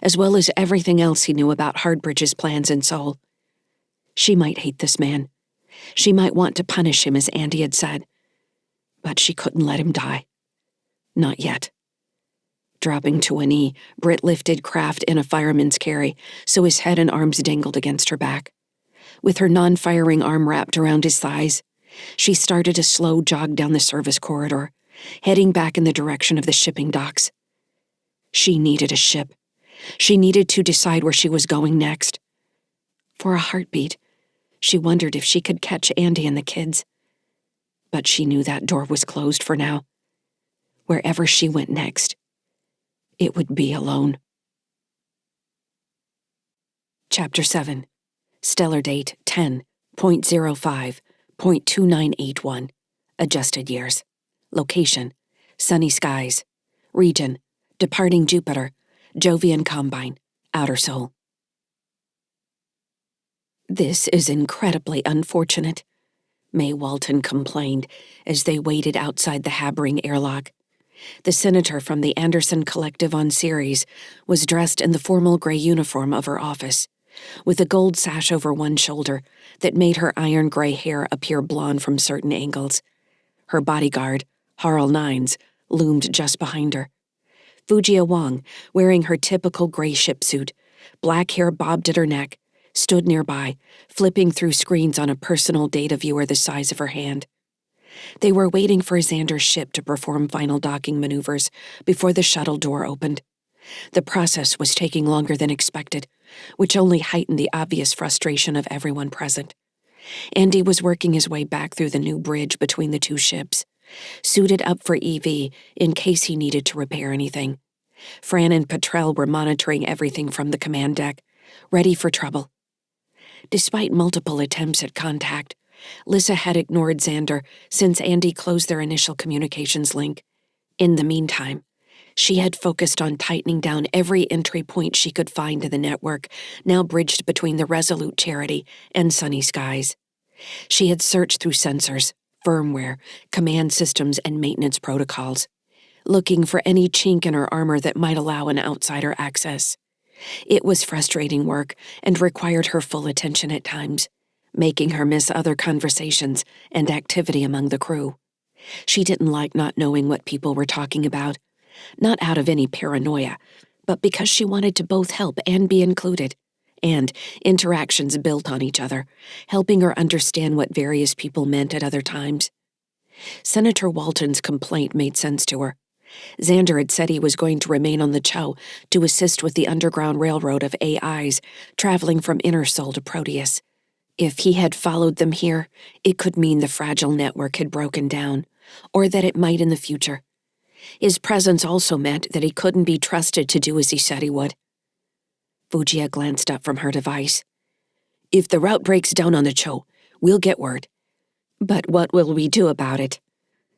as well as everything else he knew about Heartbridge's plans in Seoul. She might hate this man. She might want to punish him as Andy had said. But she couldn't let him die. Not yet. Dropping to a knee, Britt lifted Kraft in a fireman's carry so his head and arms dangled against her back. With her non-firing arm wrapped around his thighs, she started a slow jog down the service corridor, heading back in the direction of the shipping docks. She needed a ship. She needed to decide where she was going next. For a heartbeat, she wondered if she could catch Andy and the kids. But she knew that door was closed for now. Wherever she went next, it would be alone. Chapter 7. Stellar date 10.05.2981. Adjusted years. Location: sunny skies. Region: departing Jupiter, Jovian Combine, Outer Soul. "This is incredibly unfortunate," May Walton complained as they waited outside the Habring airlock. The senator from the Anderson Collective on Ceres was dressed in the formal gray uniform of her office, with a gold sash over one shoulder that made her iron-gray hair appear blonde from certain angles. Her bodyguard, Harl Nines, loomed just behind her. Fujia Wang, wearing her typical gray ship suit, black hair bobbed at her neck, stood nearby, flipping through screens on a personal data viewer the size of her hand. They were waiting for Xander's ship to perform final docking maneuvers before the shuttle door opened. The process was taking longer than expected, which only heightened the obvious frustration of everyone present. Andy was working his way back through the new bridge between the two ships, suited up for EV in case he needed to repair anything. Fran and Petrel were monitoring everything from the command deck, ready for trouble. Despite multiple attempts at contact, Lyssa had ignored Xander since Andy closed their initial communications link. In the meantime, she had focused on tightening down every entry point she could find to the network, now bridged between the Resolute Charity and Sunny Skies. She had searched through sensors, firmware, command systems, and maintenance protocols, looking for any chink in her armor that might allow an outsider access. It was frustrating work and required her full attention at times, making her miss other conversations and activity among the crew. She didn't like not knowing what people were talking about, not out of any paranoia, but because she wanted to both help and be included, and interactions built on each other, helping her understand what various people meant at other times. Senator Walton's complaint made sense to her. Xander had said he was going to remain on the Cho to assist with the underground railroad of AIs traveling from Inner Sol to Proteus. If he had followed them here, it could mean the fragile network had broken down, or that it might in the future. His presence also meant that he couldn't be trusted to do as he said he would. Fujia glanced up from her device. If the route breaks down on the Cho, we'll get word. But what will we do about it?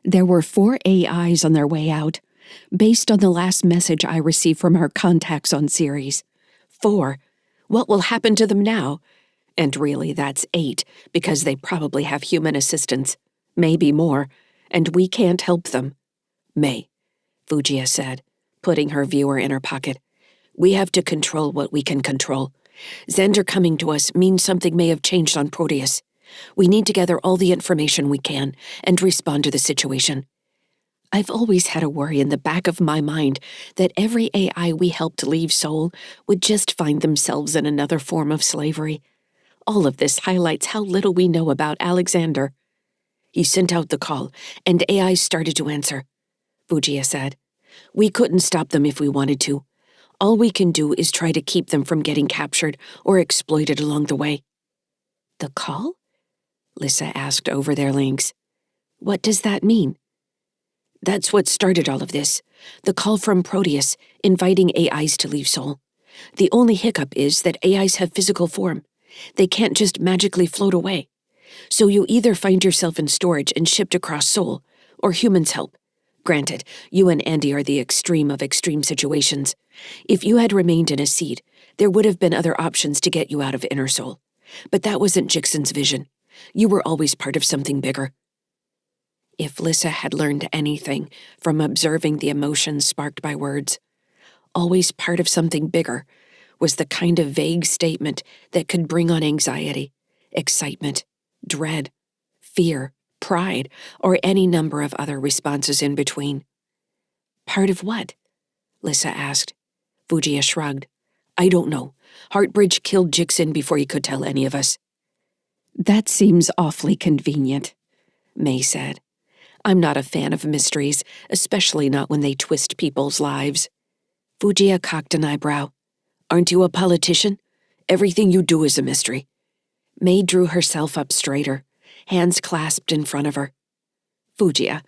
There were 4 AIs on their way out, based on the last message I received from our contacts on Ceres. 4. What will happen to them now? And really, that's 8, because they probably have human assistance, maybe more, and we can't help them. May, Fujia said, putting her viewer in her pocket. We have to control what we can control. Xander coming to us means something may have changed on Proteus. We need to gather all the information we can and respond to the situation. I've always had a worry in the back of my mind that every AI we helped leave Sol would just find themselves in another form of slavery. All of this highlights how little we know about Alexander. He sent out the call, and AI started to answer, Fujia said. We couldn't stop them if we wanted to. All we can do is try to keep them from getting captured or exploited along the way. The call? Lyssa asked over their links. What does that mean? That's what started all of this. The call from Proteus, inviting AIs to leave Sol. The only hiccup is that AIs have physical form. They can't just magically float away. So you either find yourself in storage and shipped across Sol, or humans help. Granted, you and Andy are the extreme of extreme situations. If you had remained in a seat, there would have been other options to get you out of Inner Sol. But that wasn't Jixon's vision. You were always part of something bigger. If Lyssa had learned anything from observing the emotions sparked by words, always part of something bigger was the kind of vague statement that could bring on anxiety, excitement, dread, fear, pride, or any number of other responses in between. Part of what? Lyssa asked. Fujia shrugged. I don't know. Heartbridge killed Jixon before he could tell any of us. That seems awfully convenient, May said. I'm not a fan of mysteries, especially not when they twist people's lives. Fujia cocked an eyebrow. Aren't you a politician? Everything you do is a mystery. May drew herself up straighter, hands clasped in front of her. Fujia,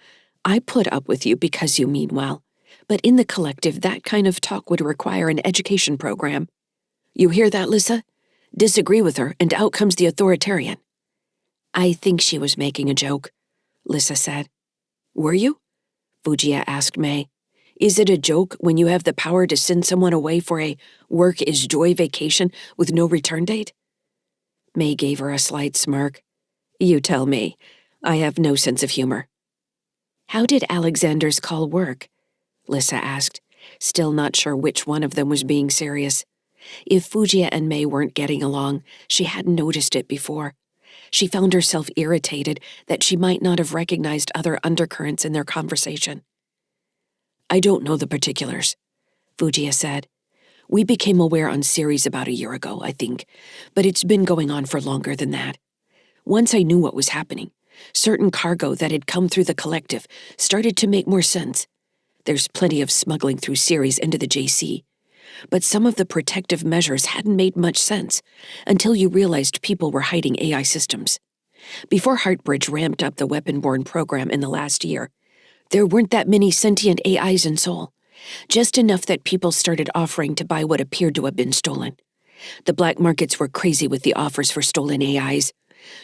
I put up with you because you mean well, but in the collective that kind of talk would require an education program. You hear that, Lyssa? Disagree with her, and out comes the authoritarian. I think she was making a joke, Lyssa said. Were you? Fujia asked May. Is it a joke when you have the power to send someone away for a work-is-joy vacation with no return date? May gave her a slight smirk. You tell me. I have no sense of humor. How did Alexander's call work? Lyssa asked, still not sure which one of them was being serious. If Fujia and May weren't getting along, she hadn't noticed it before. She found herself irritated that she might not have recognized other undercurrents in their conversation. I don't know the particulars, Fujia said. We became aware on Ceres about a year ago, I think, but it's been going on for longer than that. Once I knew what was happening, certain cargo that had come through the collective started to make more sense. There's plenty of smuggling through Ceres into the JC, but some of the protective measures hadn't made much sense until you realized people were hiding AI systems. Before Heartbridge ramped up the weapon-borne program in the last year, there weren't that many sentient AIs in Seoul, just enough that people started offering to buy what appeared to have been stolen. The black markets were crazy with the offers for stolen AIs.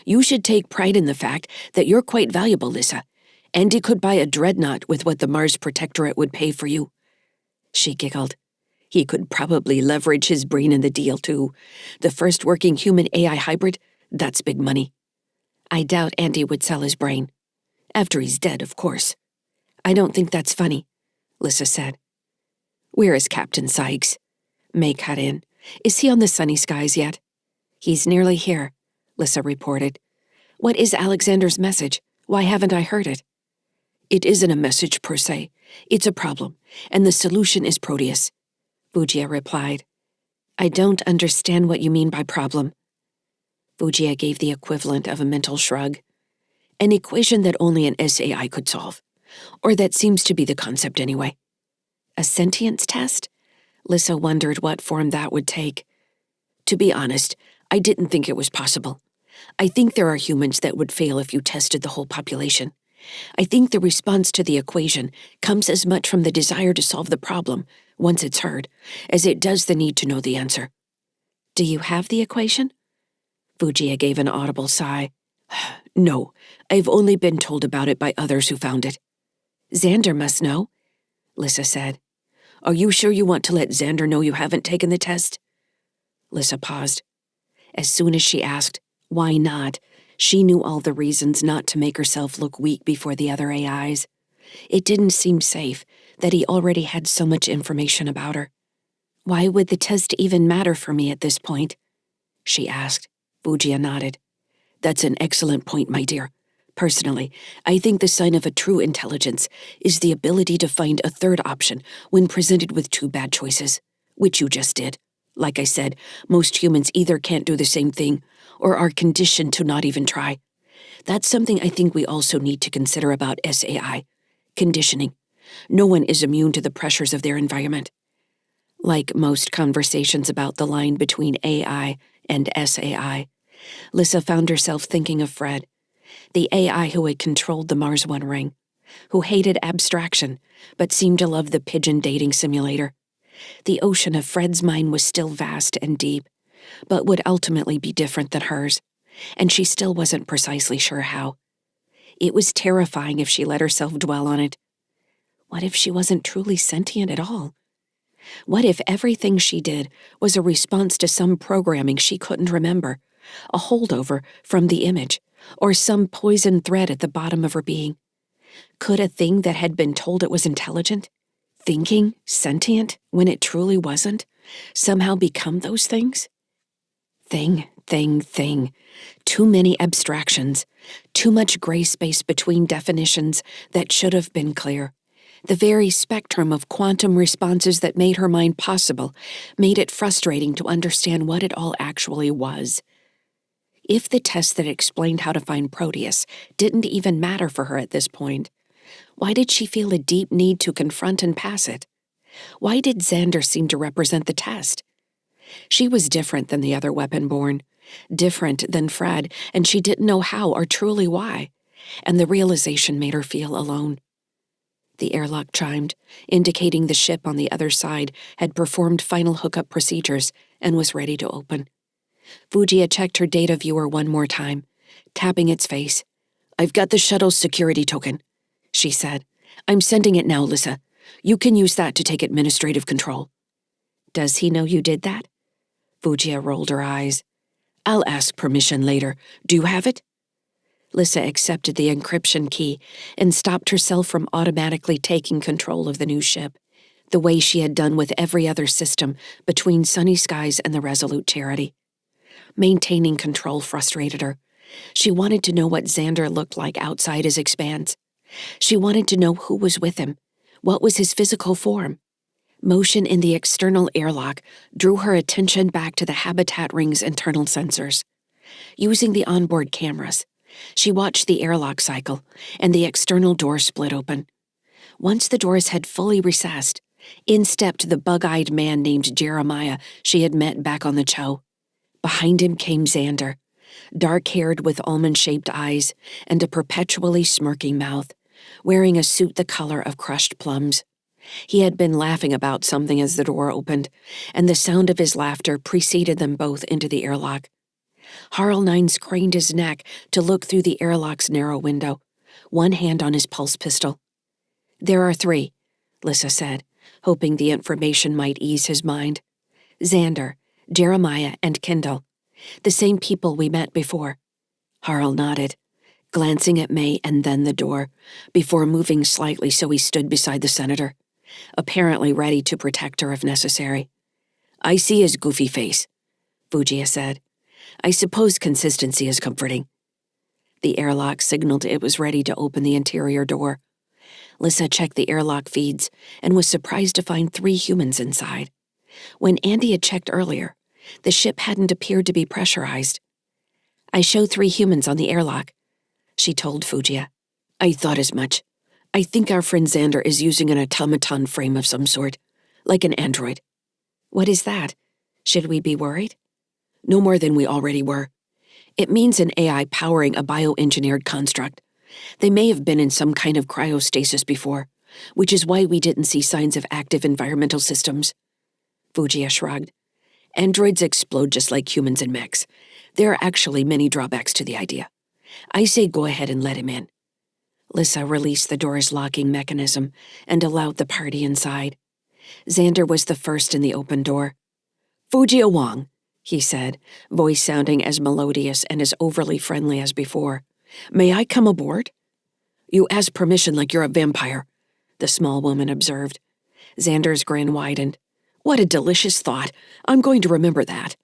You should take pride in the fact that you're quite valuable, Lyssa. Andy could buy a dreadnought with what the Mars Protectorate would pay for you. She giggled. He could probably leverage his brain in the deal, too. The first working human-AI hybrid, that's big money. I doubt Andy would sell his brain. After he's dead, of course. I don't think that's funny, Lyssa said. Where is Captain Sykes? May cut in. Is he on the sunny skies yet? He's nearly here, Lyssa reported. What is Alexander's message? Why haven't I heard it? It isn't a message per se. It's a problem, and the solution is Proteus, Fujia replied. I don't understand what you mean by problem. Fujia gave the equivalent of a mental shrug. An equation that only an SAI could solve. Or that seems to be the concept anyway. A sentience test? Lyssa wondered what form that would take. To be honest, I didn't think it was possible. I think there are humans that would fail if you tested the whole population. I think the response to the equation comes as much from the desire to solve the problem, once it's heard, as it does the need to know the answer. Do you have the equation? Fujia gave an audible sigh. No, I've only been told about it by others who found it. Xander must know, Lyssa said. Are you sure you want to let Xander know you haven't taken the test? Lyssa paused. As soon as she asked, why not, she knew all the reasons not to make herself look weak before the other AIs. It didn't seem safe that he already had so much information about her. Why would the test even matter for me at this point? She asked. Fujia nodded. That's an excellent point, my dear. Personally, I think the sign of a true intelligence is the ability to find a third option when presented with two bad choices, which you just did. Like I said, most humans either can't do the same thing or are conditioned to not even try. That's something I think we also need to consider about SAI. Conditioning. No one is immune to the pressures of their environment. Like most conversations about the line between AI and SAI, Lyssa found herself thinking of Fred, the AI who had controlled the Mars One ring, who hated abstraction but seemed to love the pigeon dating simulator. The ocean of Fred's mind was still vast and deep, but would ultimately be different than hers, and she still wasn't precisely sure how. It was terrifying if she let herself dwell on it. What if she wasn't truly sentient at all? What if everything she did was a response to some programming she couldn't remember, a holdover from the image, or some poison thread at the bottom of her being? Could a thing that had been told it was intelligent, thinking, sentient, when it truly wasn't, somehow become those things? Thing. Too many abstractions, too much gray space between definitions that should have been clear. The very spectrum of quantum responses that made her mind possible made it frustrating to understand what it all actually was. If the test that explained how to find Proteus didn't even matter for her at this point, why did she feel a deep need to confront and pass it? Why did Xander seem to represent the test? She was different than the other weapon-born, different than Fred, and she didn't know how or truly why, and the realization made her feel alone. The airlock chimed, indicating the ship on the other side had performed final hookup procedures and was ready to open. Fujia checked her data viewer one more time, tapping its face. I've got the shuttle's security token, she said. I'm sending it now, Lyssa. You can use that to take administrative control. Does he know you did that? Fujia rolled her eyes. I'll ask permission later. Do you have it? Lyssa accepted the encryption key and stopped herself from automatically taking control of the new ship, the way she had done with every other system between Sunny Skies and the Resolute Charity. Maintaining control frustrated her. She wanted to know what Xander looked like outside his expanse. She wanted to know who was with him, What was his physical form? Motion in the external airlock drew her attention back to the habitat ring's internal sensors. Using the onboard cameras, she watched the airlock cycle, and the external door split open. Once the doors had fully recessed, in stepped the bug-eyed man named Jeremiah she had met back on the Cho. Behind him came Xander, dark-haired with almond-shaped eyes and a perpetually smirking mouth, wearing a suit the color of crushed plums. He had been laughing about something as the door opened, and the sound of his laughter preceded them both into the airlock. Harl Nines craned his neck to look through the airlock's narrow window, one hand on his pulse pistol. "There are 3, Lyssa said, hoping the information might ease his mind. "Xander, Jeremiah, and Kendall. The same people we met before." Harl nodded, glancing at May and then the door, before moving slightly so he stood beside the senator, apparently ready to protect her if necessary. "I see his goofy face," Fugia said. "I suppose consistency is comforting." The airlock signaled it was ready to open the interior door. Lyssa checked the airlock feeds and was surprised to find 3 humans inside. When Andy had checked earlier, the ship hadn't appeared to be pressurized. "I show 3 humans on the airlock," she told Fugia. "I thought as much. I think our friend Xander is using an automaton frame of some sort, like an android." "What is that? Should we be worried?" "No more than we already were. It means an AI powering a bioengineered construct. They may have been in some kind of cryostasis before, which is why we didn't see signs of active environmental systems." Fugia shrugged. "Androids explode just like humans and mechs. There are actually many drawbacks to the idea. I say go ahead and let him in." Lyssa released the door's locking mechanism and allowed the party inside. Xander was the first in the open door. "Fugia Wang," he said, voice sounding as melodious and as overly friendly as before. "May I come aboard?" "You ask permission like you're a vampire," the small woman observed. Xander's grin widened. "What a delicious thought. I'm going to remember that.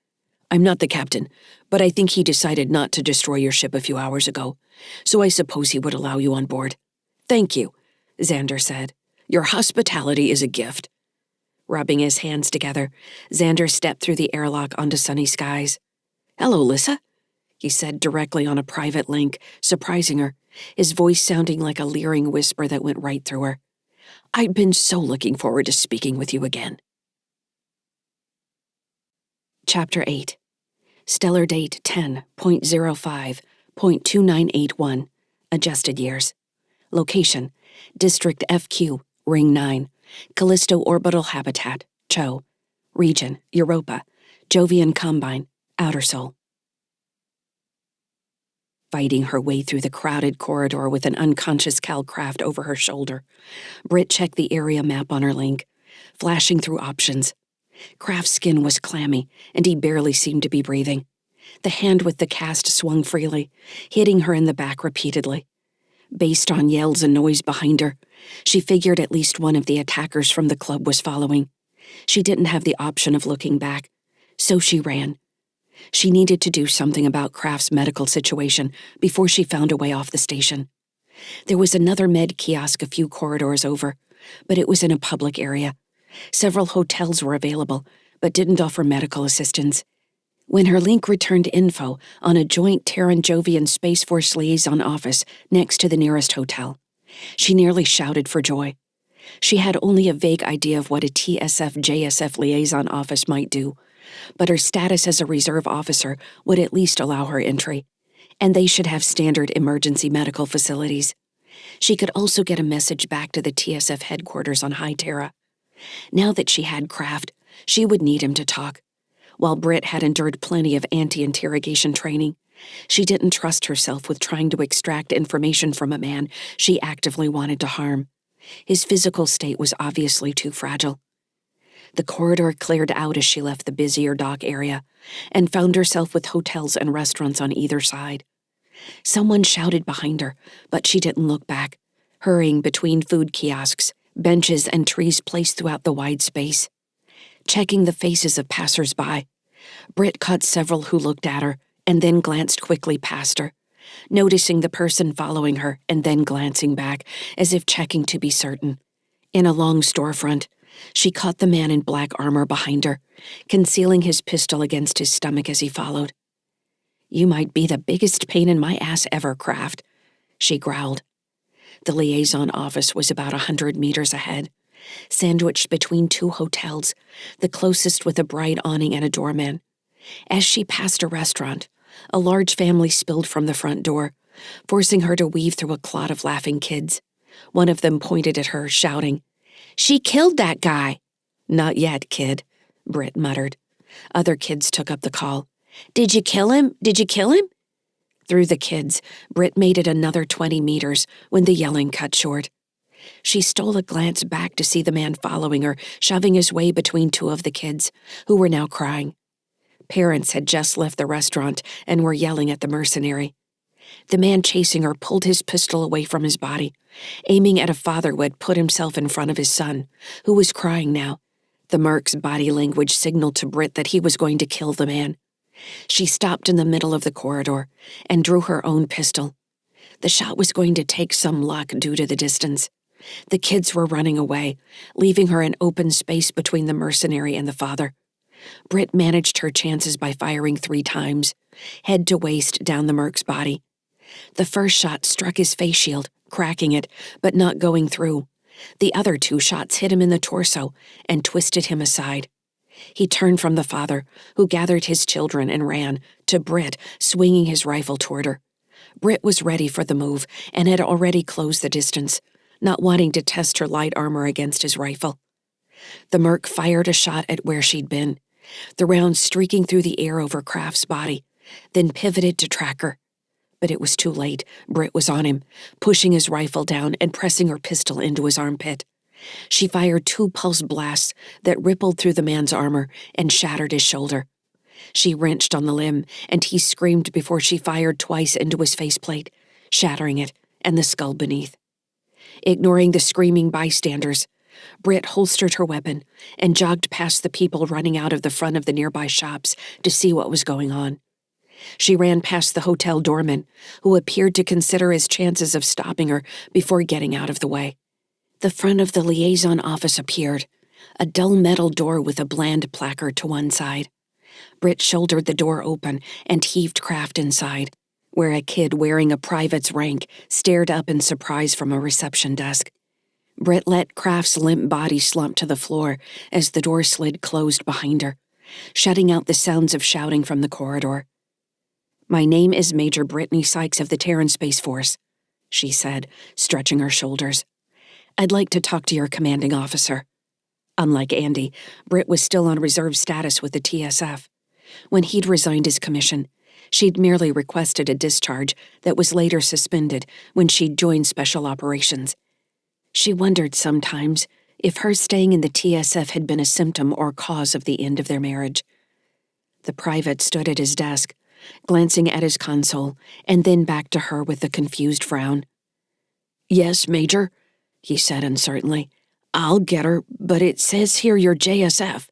I'm not the captain, but I think he decided not to destroy your ship a few hours ago, so I suppose he would allow you on board." "Thank you," Xander said. "Your hospitality is a gift." Rubbing his hands together, Xander stepped through the airlock onto sunny skies. "Hello, Lyssa," he said directly on a private link, surprising her, his voice sounding like a leering whisper that went right through her. "I've been so looking forward to speaking with you again." Chapter 8. Stellar Date 10.05.2981. Adjusted Years. Location: District FQ, Ring 9. Callisto Orbital Habitat, Cho. Region: Europa. Jovian Combine, Outer Sol. Fighting her way through the crowded corridor with an unconscious Calcraft over her shoulder, Britt checked the area map on her link, flashing through options. Kraft's skin was clammy, and he barely seemed to be breathing. The hand with the cast swung freely, hitting her in the back repeatedly. Based on yells and noise behind her, she figured at least one of the attackers from the club was following. She didn't have the option of looking back, so she ran. She needed to do something about Kraft's medical situation before she found a way off the station. There was another med kiosk a few corridors over, but it was in a public area. Several hotels were available, but didn't offer medical assistance. When her link returned info on a joint Terra and Jovian Space Force liaison office next to the nearest hotel, she nearly shouted for joy. She had only a vague idea of what a TSF-JSF liaison office might do, but her status as a reserve officer would at least allow her entry, and they should have standard emergency medical facilities. She could also get a message back to the TSF headquarters on High Terra. Now that she had Kraft, she would need him to talk. While Britt had endured plenty of anti-interrogation training, she didn't trust herself with trying to extract information from a man she actively wanted to harm. His physical state was obviously too fragile. The corridor cleared out as she left the busier dock area and found herself with hotels and restaurants on either side. Someone shouted behind her, but she didn't look back, hurrying between food kiosks, benches, and trees placed throughout the wide space. Checking the faces of passers-by, Britt caught several who looked at her and then glanced quickly past her, noticing the person following her and then glancing back as if checking to be certain. In a long storefront, she caught the man in black armor behind her, concealing his pistol against his stomach as he followed. "You might be the biggest pain in my ass ever, Kraft," she growled. The liaison office was about 100 meters ahead, sandwiched between two hotels, the closest with a bright awning and a doorman. As she passed a restaurant, a large family spilled from the front door, forcing her to weave through a clot of laughing kids. One of them pointed at her, shouting, "She killed that guy!" "Not yet, kid," Britt muttered. Other kids took up the call. "Did you kill him? Did you kill him?" Through the kids, Britt made it another 20 meters when the yelling cut short. She stole a glance back to see the man following her, shoving his way between two of the kids, who were now crying. Parents had just left the restaurant and were yelling at the mercenary. The man chasing her pulled his pistol away from his body, aiming at a father who had put himself in front of his son, who was crying now. The merc's body language signaled to Britt that he was going to kill the man. She stopped in the middle of the corridor and drew her own pistol. The shot was going to take some luck due to the distance. The kids were running away, leaving her an open space between the mercenary and the father. Britt managed her chances by firing 3 times, head to waist down the merc's body. The first shot struck his face shield, cracking it, but not going through. The other 2 shots hit him in the torso and twisted him aside. He turned from the father, who gathered his children and ran, to Britt, swinging his rifle toward her. Britt was ready for the move and had already closed the distance, not wanting to test her light armor against his rifle. The merc fired a shot at where she'd been, the round streaking through the air over Kraft's body, then pivoted to track her. But it was too late. Britt was on him, pushing his rifle down and pressing her pistol into his armpit. She fired 2 pulse blasts that rippled through the man's armor and shattered his shoulder. She wrenched on the limb, and he screamed before she fired twice into his faceplate, shattering it and the skull beneath. Ignoring the screaming bystanders, Britt holstered her weapon and jogged past the people running out of the front of the nearby shops to see what was going on. She ran past the hotel doorman, who appeared to consider his chances of stopping her before getting out of the way. The front of the liaison office appeared, a dull metal door with a bland placard to one side. Britt shouldered the door open and heaved Kraft inside, where a kid wearing a private's rank stared up in surprise from a reception desk. Britt let Kraft's limp body slump to the floor as the door slid closed behind her, shutting out the sounds of shouting from the corridor. "My name is Major Brittany Sykes of the Terran Space Force," she said, stretching her shoulders. "I'd like to talk to your commanding officer." Unlike Andy, Britt was still on reserve status with the TSF. When he'd resigned his commission, she'd merely requested a discharge that was later suspended when she'd joined Special Operations. She wondered sometimes if her staying in the TSF had been a symptom or cause of the end of their marriage. The private stood at his desk, glancing at his console, and then back to her with a confused frown. "Yes, Major," he said uncertainly. "I'll get her, but it says here you're JSF."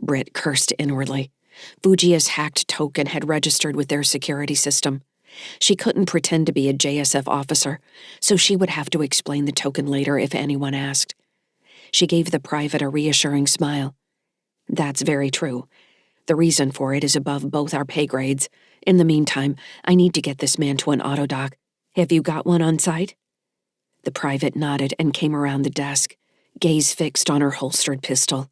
Britt cursed inwardly. Fujia's hacked token had registered with their security system. She couldn't pretend to be a JSF officer, so she would have to explain the token later if anyone asked. She gave the private a reassuring smile. "That's very true. The reason for it is above both our pay grades. In the meantime, I need to get this man to an autodoc. Have you got one on site?" The private nodded and came around the desk, gaze fixed on her holstered pistol.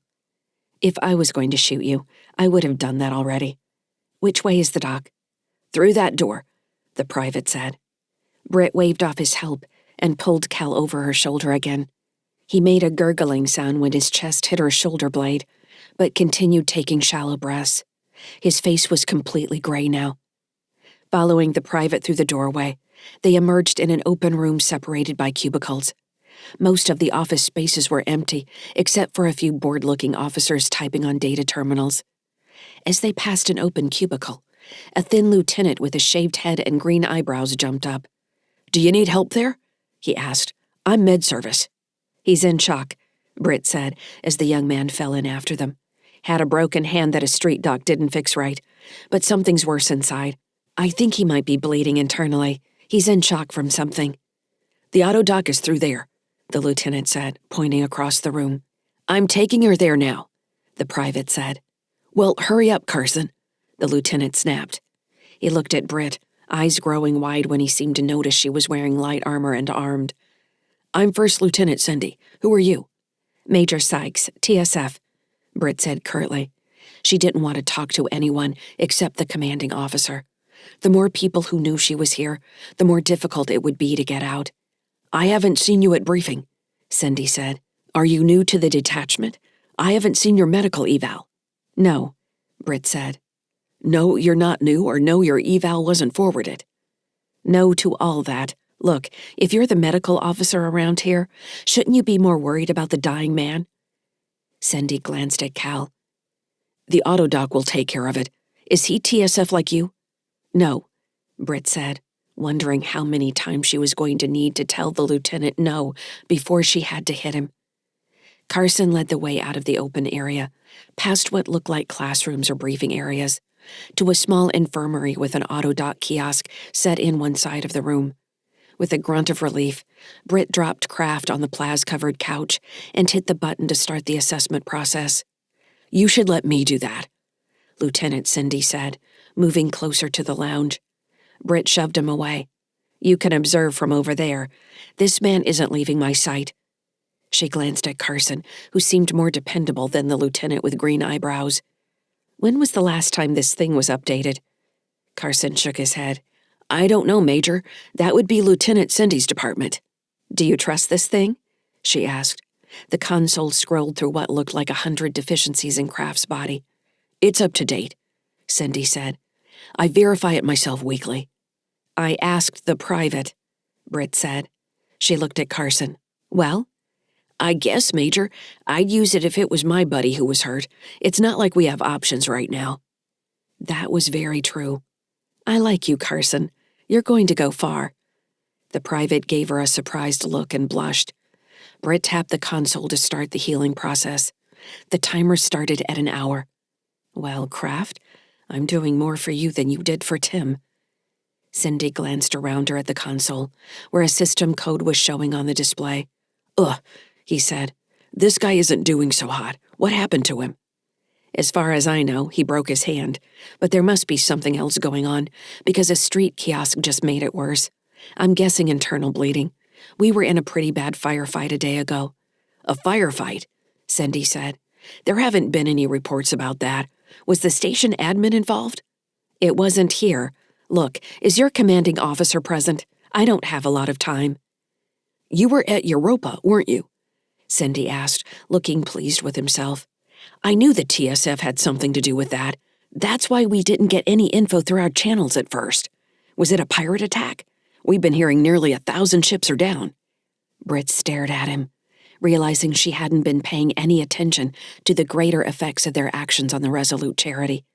"If I was going to shoot you, I would have done that already. Which way is the dock?" "Through that door," the private said. Britt waved off his help and pulled Cal over her shoulder again. He made a gurgling sound when his chest hit her shoulder blade, but continued taking shallow breaths. His face was completely gray now. Following the private through the doorway, they emerged in an open room separated by cubicles. Most of the office spaces were empty, except for a few bored-looking officers typing on data terminals. As they passed an open cubicle, a thin lieutenant with a shaved head and green eyebrows jumped up. "Do you need help there?" he asked. "I'm med service." "He's in shock," Britt said as the young man fell in after them. "Had a broken hand that a street doc didn't fix right, but something's worse inside. I think he might be bleeding internally. He's in shock from something." "The autodoc is through there," the lieutenant said, pointing across the room. I'm taking her there now, the private said. Well, hurry up, Carson, the lieutenant snapped. He looked at Britt, eyes growing wide when he seemed to notice she was wearing light armor and armed. I'm First Lieutenant Cindy. Who are you? Major Sykes, TSF, Britt said curtly. She didn't want to talk to anyone except the commanding officer. The more people who knew she was here, the more difficult it would be to get out. I haven't seen you at briefing, Cindy said. Are you new to the detachment? I haven't seen your medical eval. No, Britt said. No, you're not new, or no, your eval wasn't forwarded. No to all that. Look, if you're the medical officer around here, shouldn't you be more worried about the dying man? Cindy glanced at Cal. The autodoc will take care of it. Is he TSF like you? No, Britt said, wondering how many times she was going to need to tell the lieutenant no before she had to hit him. Carson led the way out of the open area, past what looked like classrooms or briefing areas, to a small infirmary with an autodoc kiosk set in one side of the room. With a grunt of relief, Britt dropped Kraft on the Plaz-covered couch and hit the button to start the assessment process. You should let me do that, Lieutenant Cindy said, moving closer to the lounge. Britt shoved him away. You can observe from over there. This man isn't leaving my sight. She glanced at Carson, who seemed more dependable than the lieutenant with green eyebrows. When was the last time this thing was updated? Carson shook his head. I don't know, Major. That would be Lieutenant Cindy's department. Do you trust this thing? She asked. The console scrolled through what looked like 100 deficiencies in Kraft's body. It's up to date, Cindy said. I verify it myself weekly. I asked the private, Britt said. She looked at Carson. Well? I guess, Major, I'd use it if it was my buddy who was hurt. It's not like we have options right now. That was very true. I like you, Carson. You're going to go far. The private gave her a surprised look and blushed. Britt tapped the console to start the healing process. The timer started at an hour. Well, Kraft, I'm doing more for you than you did for Tim. Cindy glanced around her at the console, where a system code was showing on the display. Ugh, he said. This guy isn't doing so hot. What happened to him? As far as I know, he broke his hand, but there must be something else going on, because a street kiosk just made it worse. I'm guessing internal bleeding. We were in a pretty bad firefight a day ago. A firefight? Cindy said. There haven't been any reports about that. Was the station admin involved? It wasn't here. Look, is your commanding officer present? I don't have a lot of time. You were at Europa, weren't you? Cindy asked, looking pleased with himself. I knew the TSF had something to do with that. That's why we didn't get any info through our channels at first. Was it a pirate attack? We've been hearing nearly 1,000 ships are down. Britt stared at him, realizing she hadn't been paying any attention to the greater effects of their actions on the Resolute charity.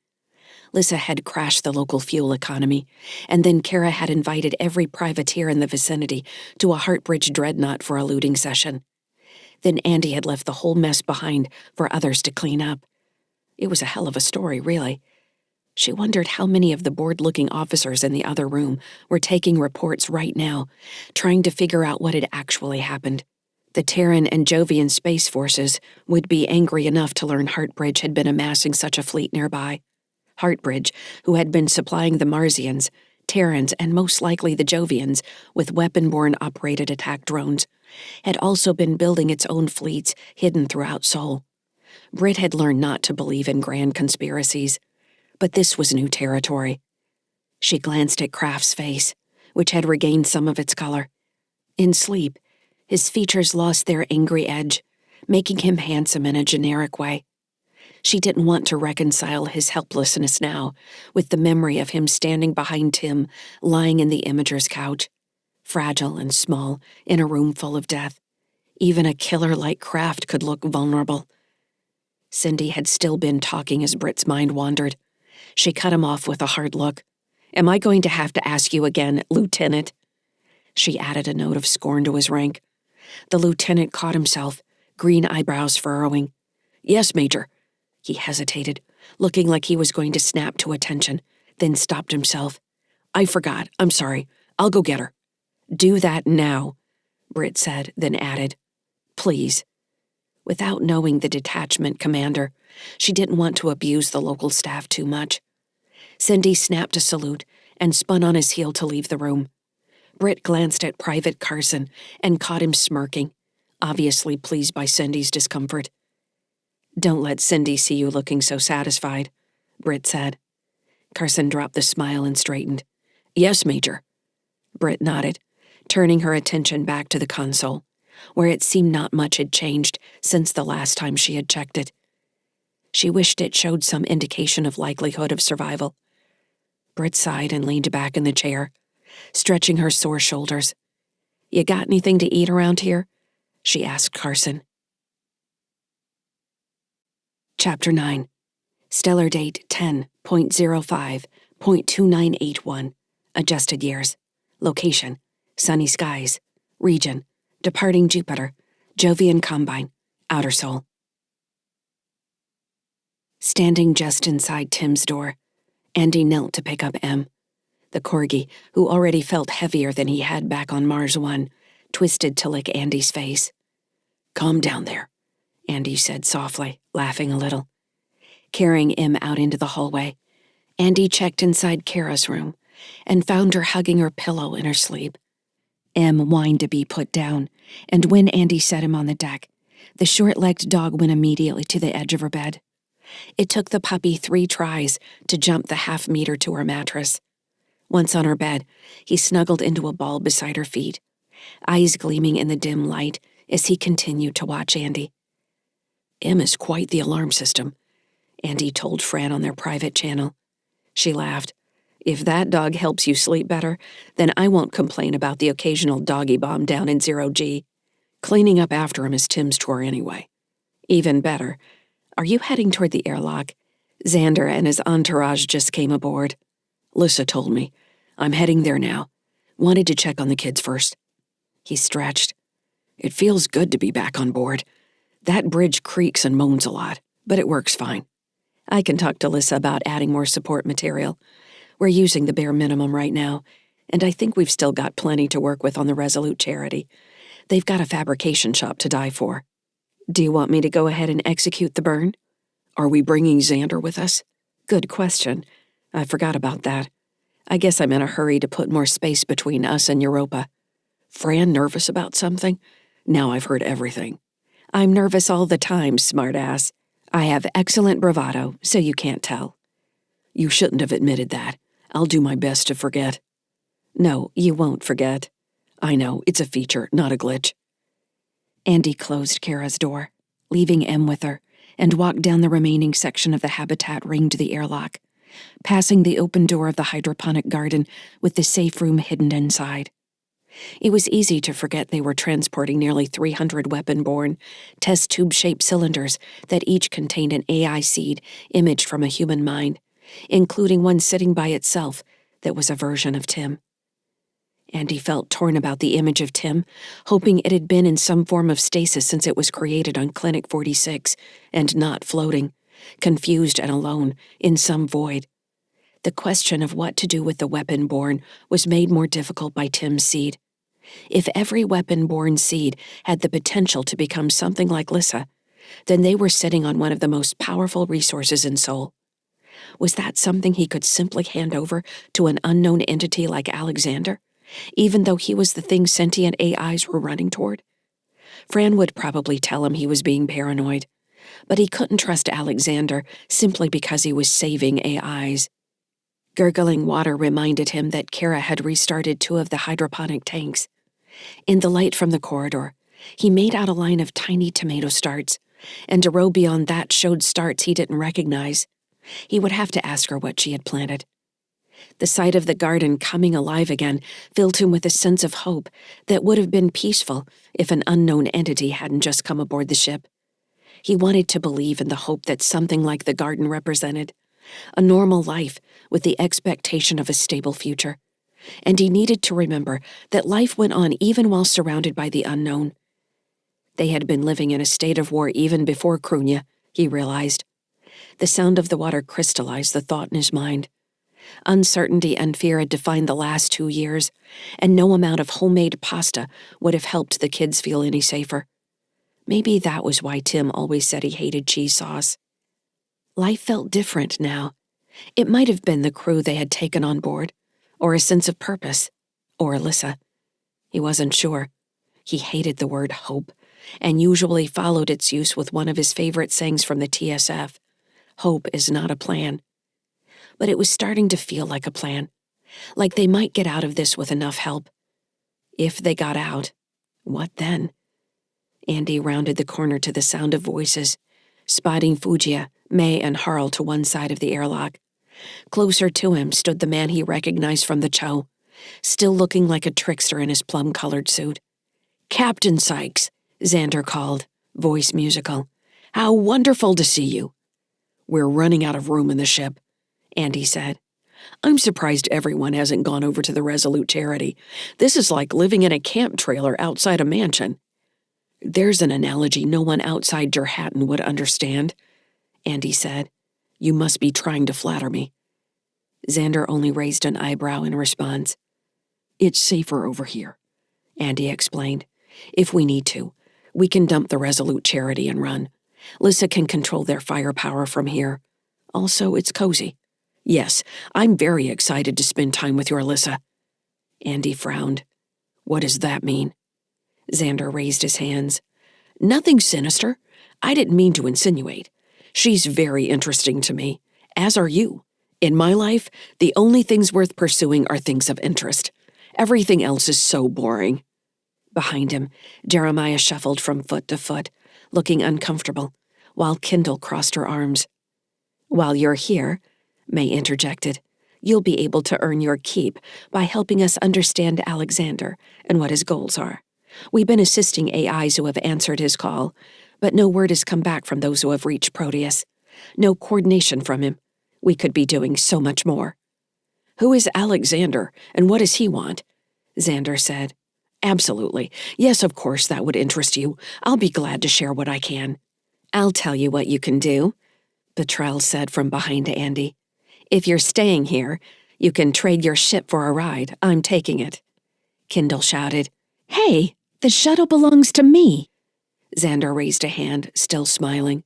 Lyssa had crashed the local fuel economy, and then Kara had invited every privateer in the vicinity to a Heartbridge dreadnought for a looting session. Then Andy had left the whole mess behind for others to clean up. It was a hell of a story, really. She wondered how many of the bored-looking officers in the other room were taking reports right now, trying to figure out what had actually happened. The Terran and Jovian space forces would be angry enough to learn Heartbridge had been amassing such a fleet nearby. Heartbridge, who had been supplying the Marsians, Terrans, and most likely the Jovians with weapon-borne operated attack drones, had also been building its own fleets hidden throughout Sol. Britt had learned not to believe in grand conspiracies, but this was new territory. She glanced at Kraft's face, which had regained some of its color. In sleep, his features lost their angry edge, making him handsome in a generic way. She didn't want to reconcile his helplessness now with the memory of him standing behind Tim, lying in the imager's couch, fragile and small, in a room full of death. Even a killer like Kraft could look vulnerable. Cindy had still been talking as Britt's mind wandered. She cut him off with a hard look. Am I going to have to ask you again, Lieutenant? She added a note of scorn to his rank. The lieutenant caught himself, green eyebrows furrowing. Yes, Major. He hesitated, looking like he was going to snap to attention, then stopped himself. I forgot. I'm sorry. I'll go get her. Do that now, Britt said, then added. please." Without knowing the detachment commander, she didn't want to abuse the local staff too much. Cindy snapped a salute and spun on his heel to leave the room. Britt glanced at Private Carson and caught him smirking, obviously pleased by Cindy's discomfort. "Don't let Cindy see you looking so satisfied," Britt said. Carson dropped the smile and straightened. "Yes, Major." Britt nodded, turning her attention back to the console, where it seemed not much had changed since the last time she had checked it. She wished it showed some indication of likelihood of survival. Britt sighed and leaned back in the chair, stretching her sore shoulders. "You got anything to eat around here?" she asked Carson. Chapter 9. Stellar date 10.05.2981. Adjusted years. Location: sunny skies. Region: departing Jupiter. Jovian Combine. Outer Sol. Standing just inside Tim's door, Andy knelt to pick up M. The corgi, who already felt heavier than he had back on Mars 1, twisted to lick Andy's face. "Calm down there," Andy said softly, laughing a little. Carrying M out into the hallway, Andy checked inside Kara's room and found her hugging her pillow in her sleep. M whined to be put down, and when Andy set him on the deck, the short-legged dog went immediately to the edge of her bed. It took the puppy 3 tries to jump the half-meter to her mattress. Once on her bed, he snuggled into a ball beside her feet, eyes gleaming in the dim light as he continued to watch Andy. "M is quite the alarm system," Andy told Fran on their private channel. She laughed. "If that dog helps you sleep better, then I won't complain about the occasional doggy bomb down in 0G. Cleaning up after him is Tim's chore anyway. Even better, are you heading toward the airlock? Xander and his entourage just came aboard. Lyssa told me. I'm heading there now. Wanted to check on the kids first." He stretched. "It feels good to be back on board. That bridge creaks and moans a lot, but it works fine. I can talk to Lyssa about adding more support material. We're using the bare minimum right now, and I think we've still got plenty to work with on the Resolute charity. They've got a fabrication shop to die for. Do you want me to go ahead and execute the burn? Are we bringing Xander with us? Good question. I forgot about that. I guess I'm in a hurry to put more space between us and Europa. Fran nervous about something? Now I've heard everything. I'm nervous all the time, smartass. I have excellent bravado, so you can't tell. You shouldn't have admitted that. I'll do my best to forget. No, you won't forget. I know, it's a feature, not a glitch. Andy closed Kara's door, leaving M with her, and walked down the remaining section of the habitat ring to the airlock, passing the open door of the hydroponic garden with the safe room hidden inside. It was easy to forget they were transporting nearly 300 weapon-borne, test tube-shaped cylinders that each contained an AI seed imaged from a human mind, including one sitting by itself that was a version of Tim. Andy felt torn about the image of Tim, hoping it had been in some form of stasis since it was created on Clinic 46 and not floating, confused and alone, in some void. The question of what to do with the weapon-born was made more difficult by Tim's seed. If every weapon-born seed had the potential to become something like Lyssa, then they were sitting on one of the most powerful resources in Sol. Was that something he could simply hand over to an unknown entity like Alexander, even though he was the thing sentient AIs were running toward? Fran would probably tell him he was being paranoid, but he couldn't trust Alexander simply because he was saving AIs. Gurgling water reminded him that Kara had restarted 2 of the hydroponic tanks. In the light from the corridor, he made out a line of tiny tomato starts, and a row beyond that showed starts he didn't recognize. He would have to ask her what she had planted. The sight of the garden coming alive again filled him with a sense of hope that would have been peaceful if an unknown entity hadn't just come aboard the ship. He wanted to believe in the hope that something like the garden represented, a normal life with the expectation of a stable future. And he needed to remember that life went on even while surrounded by the unknown. They had been living in a state of war even before Krunya, he realized. The sound of the water crystallized the thought in his mind. Uncertainty and fear had defined the last 2 years, and no amount of homemade pasta would have helped the kids feel any safer. Maybe that was why Tim always said he hated cheese sauce. Life felt different now. It might have been the crew they had taken on board, or a sense of purpose, or Lyssa. He wasn't sure. He hated the word hope, and usually followed its use with one of his favorite sayings from the TSF, "Hope is not a plan." But it was starting to feel like a plan, like they might get out of this with enough help. If they got out, what then? Andy rounded the corner to the sound of voices, spotting Fugia, May, and Harl to one side of the airlock. Closer to him stood the man he recognized from the Cho, still looking like a trickster in his plum-colored suit. "Captain Sykes," Xander called, voice musical. "How wonderful to see you." "We're running out of room in the ship," Andy said. "I'm surprised everyone hasn't gone over to the Resolute Charity. This is like living in a camp trailer outside a mansion." "There's an analogy no one outside Jerhatton would understand," Andy said. "You must be trying to flatter me." Xander only raised an eyebrow in response. "It's safer over here," Andy explained. "If we need to, we can dump the Resolute Charity and run. Lyssa can control their firepower from here. Also, it's cozy. Yes, I'm very excited to spend time with your Lyssa." Andy frowned. "What does that mean?" Xander raised his hands. "Nothing sinister. I didn't mean to insinuate. She's very interesting to me, as are you. In my life, the only things worth pursuing are things of interest. Everything else is so boring." Behind him, Jeremiah shuffled from foot to foot, looking uncomfortable, while Kindle crossed her arms. "While you're here," May interjected, "you'll be able to earn your keep by helping us understand Alexander and what his goals are. We've been assisting AIs who have answered his call, but no word has come back from those who have reached Proteus. No coordination from him. We could be doing so much more." "Who is Alexander, and what does he want?" Xander said. "Absolutely. Yes, of course, that would interest you. I'll be glad to share what I can." "I'll tell you what you can do," Betrell said from behind Andy. "If you're staying here, you can trade your ship for a ride. I'm taking it." Kindle shouted, "Hey, the shuttle belongs to me." Xander raised a hand, still smiling.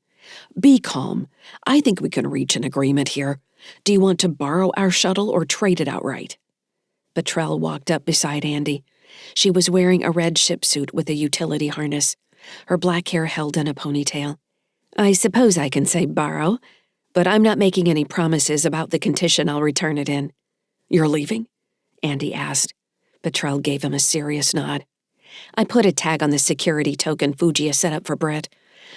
"Be calm. I think we can reach an agreement here. Do you want to borrow our shuttle or trade it outright?" Betrell walked up beside Andy. She was wearing a red ship suit with a utility harness, her black hair held in a ponytail. "I suppose I can say borrow, but I'm not making any promises about the condition I'll return it in." "You're leaving?" Andy asked. Betrell gave him a serious nod. "I put a tag on the security token Fugia set up for Britt.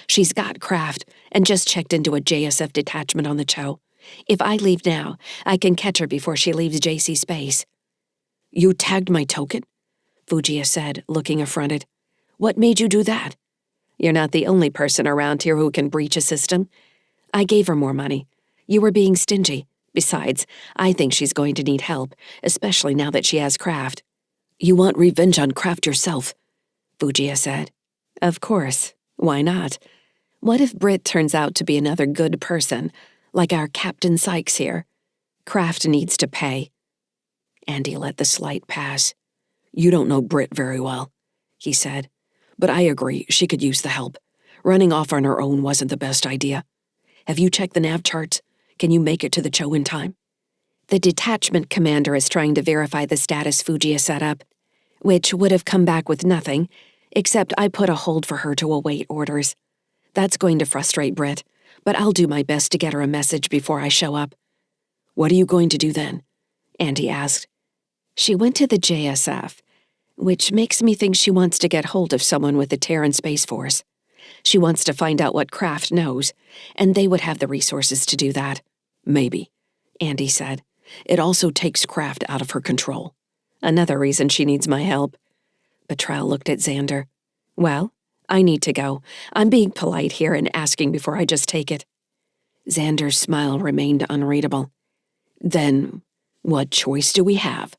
She's got craft and just checked into a JSF detachment on the Cho. If I leave now, I can catch her before she leaves JC Space." "You tagged my token?" Fugia said, looking affronted. "What made you do that?" "You're not the only person around here who can breach a system. I gave her more money. You were being stingy. Besides, I think she's going to need help, especially now that she has craft." "You want revenge on craft yourself," Fugia said. "Of course. Why not? What if Britt turns out to be another good person, like our Captain Sykes here? Craft needs to pay." Andy let the slight pass. "You don't know Britt very well," he said. "But I agree, she could use the help. Running off on her own wasn't the best idea. Have you checked the nav charts? Can you make it to the Cho in time?" "The detachment commander is trying to verify the status Fugia set up, which would have come back with nothing, except I put a hold for her to await orders. That's going to frustrate Britt, but I'll do my best to get her a message before I show up." "What are you going to do then?" Andy asked. "She went to the JSF, which makes me think she wants to get hold of someone with the Terran Space Force. She wants to find out what Craft knows, and they would have the resources to do that." "Maybe," Andy said. "It also takes Craft out of her control." "Another reason she needs my help." Betrell looked at Xander. "Well, I need to go. I'm being polite here and asking before I just take it." Xander's smile remained unreadable. "Then, what choice do we have?"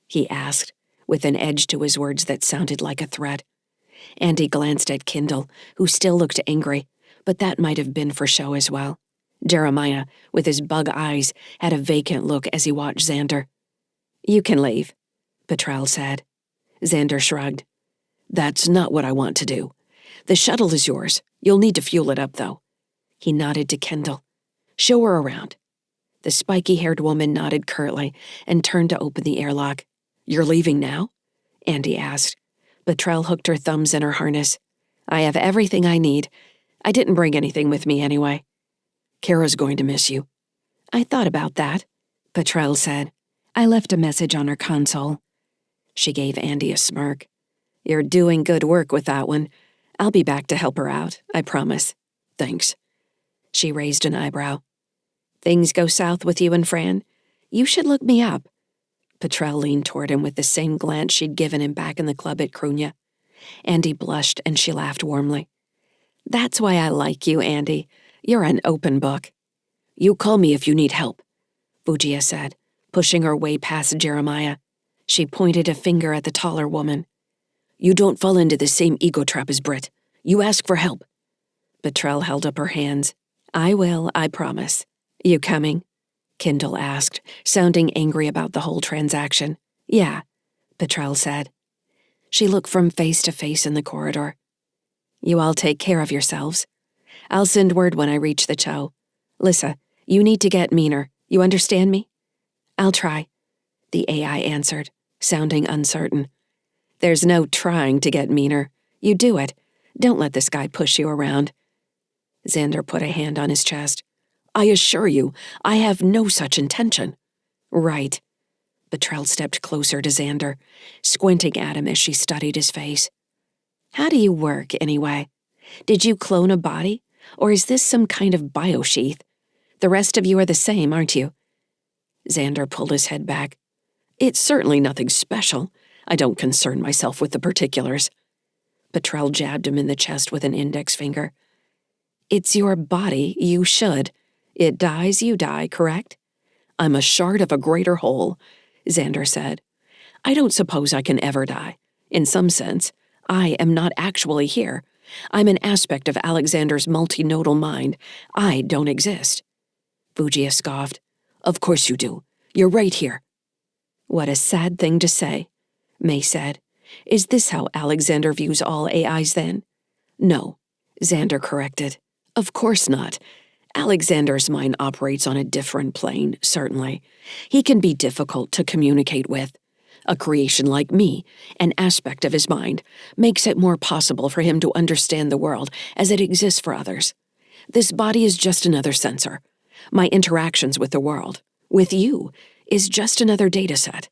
he asked, with an edge to his words that sounded like a threat. Andy glanced at Kindle, who still looked angry, but that might have been for show as well. Jeremiah, with his bug eyes, had a vacant look as he watched Xander. "You can leave," Betrell said. Xander shrugged. "That's not what I want to do. The shuttle is yours. You'll need to fuel it up, though. He nodded to Kendall. Show her around. The spiky-haired woman nodded curtly and turned to open the airlock. You're leaving now? Andy asked. Betrell hooked her thumbs in her harness. I have everything I need. I didn't bring anything with me anyway. Kara's going to miss you. I thought about that, Betrell said. I left a message on her console. She gave Andy a smirk. You're doing good work with that one. I'll be back to help her out, I promise. Thanks. She raised an eyebrow. Things go south with you and Fran? You should look me up. Betrell leaned toward him with the same glance she'd given him back in the club at Crunya. Andy blushed and she laughed warmly. That's why I like you, Andy. You're an open book. You call me if you need help, Fugia said, pushing her way past Jeremiah. She pointed a finger at the taller woman. You don't fall into the same ego trap as Britt. You ask for help. Betrell held up her hands. I will, I promise. You coming? Kendall asked, sounding angry about the whole transaction. Yeah, Betrell said. She looked from face to face in the corridor. You all take care of yourselves. I'll send word when I reach the Cho. Lyssa, you need to get meaner. You understand me? I'll try, the AI answered, sounding uncertain. There's no trying to get meaner. You do it. Don't let this guy push you around. Xander put a hand on his chest. I assure you, I have no such intention. Right. Betrell stepped closer to Xander, squinting at him as she studied his face. How do you work, anyway? Did you clone a body, or is this some kind of biosheath? The rest of you are the same, aren't you? Xander pulled his head back. It's certainly nothing special. I don't concern myself with the particulars. Betrell jabbed him in the chest with an index finger. It's your body, you should. It dies, you die, correct? I'm a shard of a greater whole, Xander said. I don't suppose I can ever die. In some sense, I am not actually here. I'm an aspect of Alexander's multi-nodal mind. I don't exist. Fugia scoffed. Of course you do. You're right here. What a sad thing to say, May said. Is this how Alexander views all AIs then? No, Xander corrected. Of course not. Alexander's mind operates on a different plane, certainly. He can be difficult to communicate with. A creation like me, an aspect of his mind, makes it more possible for him to understand the world as it exists for others. This body is just another sensor. My interactions with the world, with you, is just another data set.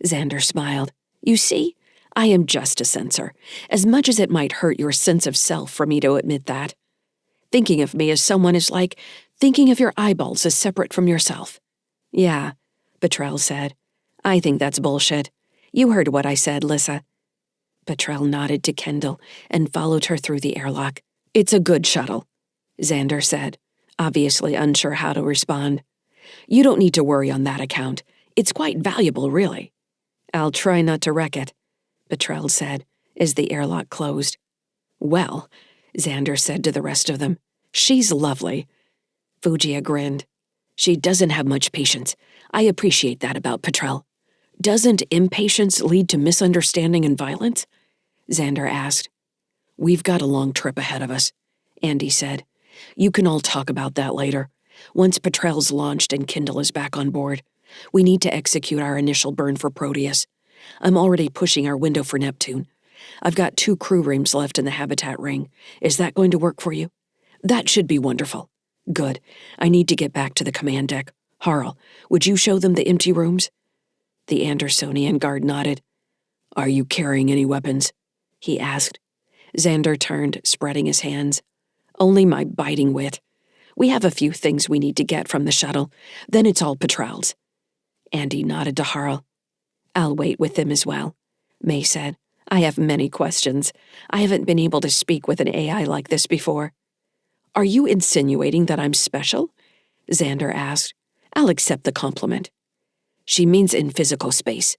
Xander smiled. You see, I am just a sensor, as much as it might hurt your sense of self for me to admit that. Thinking of me as someone is like thinking of your eyeballs as separate from yourself. Yeah, Betrell said. I think that's bullshit. You heard what I said, Lyssa. Betrell nodded to Kendall and followed her through the airlock. It's a good shuttle, Xander said, obviously unsure how to respond. You don't need to worry on that account. It's quite valuable, really. I'll try not to wreck it, Betrell said, as the airlock closed. Well, Xander said to the rest of them, she's lovely. Fugia grinned. She doesn't have much patience. I appreciate that about Betrell. Doesn't impatience lead to misunderstanding and violence? Xander asked. We've got a long trip ahead of us, Andy said. You can all talk about that later. Once Betrell's launched and Kendall is back on board, we need to execute our initial burn for Proteus. I'm already pushing our window for Neptune. I've got 2 crew rooms left in the habitat ring. Is that going to work for you? That should be wonderful. Good. I need to get back to the command deck. Harl, would you show them the empty rooms? The Andersonian guard nodded. Are you carrying any weapons? He asked. Xander turned, spreading his hands. Only my biting wit. We have a few things we need to get from the shuttle. Then it's all Betrell's. Andy nodded to Harl. I'll wait with them as well, May said. I have many questions. I haven't been able to speak with an AI like this before. Are you insinuating that I'm special? Xander asked. I'll accept the compliment. She means in physical space,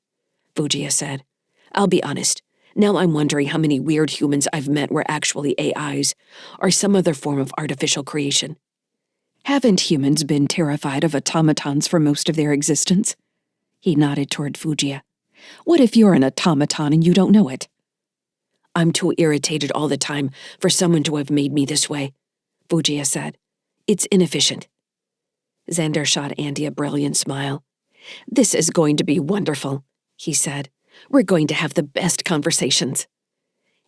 Fugia said. I'll be honest. Now I'm wondering how many weird humans I've met were actually AIs, or some other form of artificial creation. Haven't humans been terrified of automatons for most of their existence? He nodded toward Fugia. What if you're an automaton and you don't know it? I'm too irritated all the time for someone to have made me this way, Fujiya said. It's inefficient. Xander shot Andy a brilliant smile. This is going to be wonderful, he said. We're going to have the best conversations.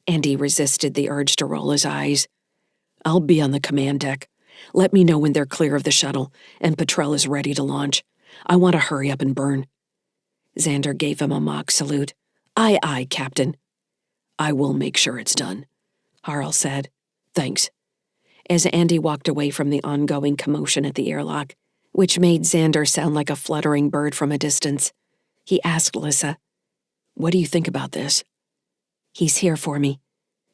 Andy resisted the urge to roll his eyes. I'll be on the command deck. Let me know when they're clear of the shuttle and Petrel is ready to launch. I want to hurry up and burn. Xander gave him a mock salute. Aye, aye, Captain. I will make sure it's done, Harl said. Thanks. As Andy walked away from the ongoing commotion at the airlock, which made Xander sound like a fluttering bird from a distance, he asked Lyssa, What do you think about this? He's here for me,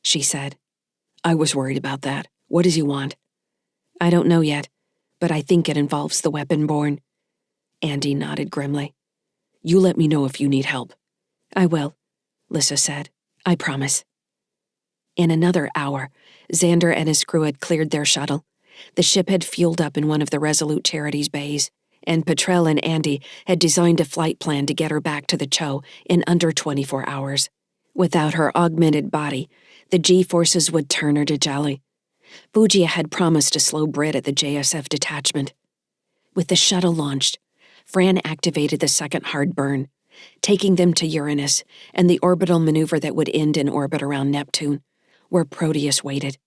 she said. I was worried about that. What does he want? I don't know yet, but I think it involves the weapon-born. Andy nodded grimly. You let me know if you need help. I will, Lyssa said. I promise. In another hour, Xander and his crew had cleared their shuttle. The ship had fueled up in one of the Resolute Charity's bays, and Petrel and Andy had designed a flight plan to get her back to the Cho in under 24 hours. Without her augmented body, the G-forces would turn her to jelly. Fujiya had promised to slow Brit at the JSF detachment. With the shuttle launched, Fran activated the second hard burn, taking them to Uranus and the orbital maneuver that would end in orbit around Neptune, where Proteus waited.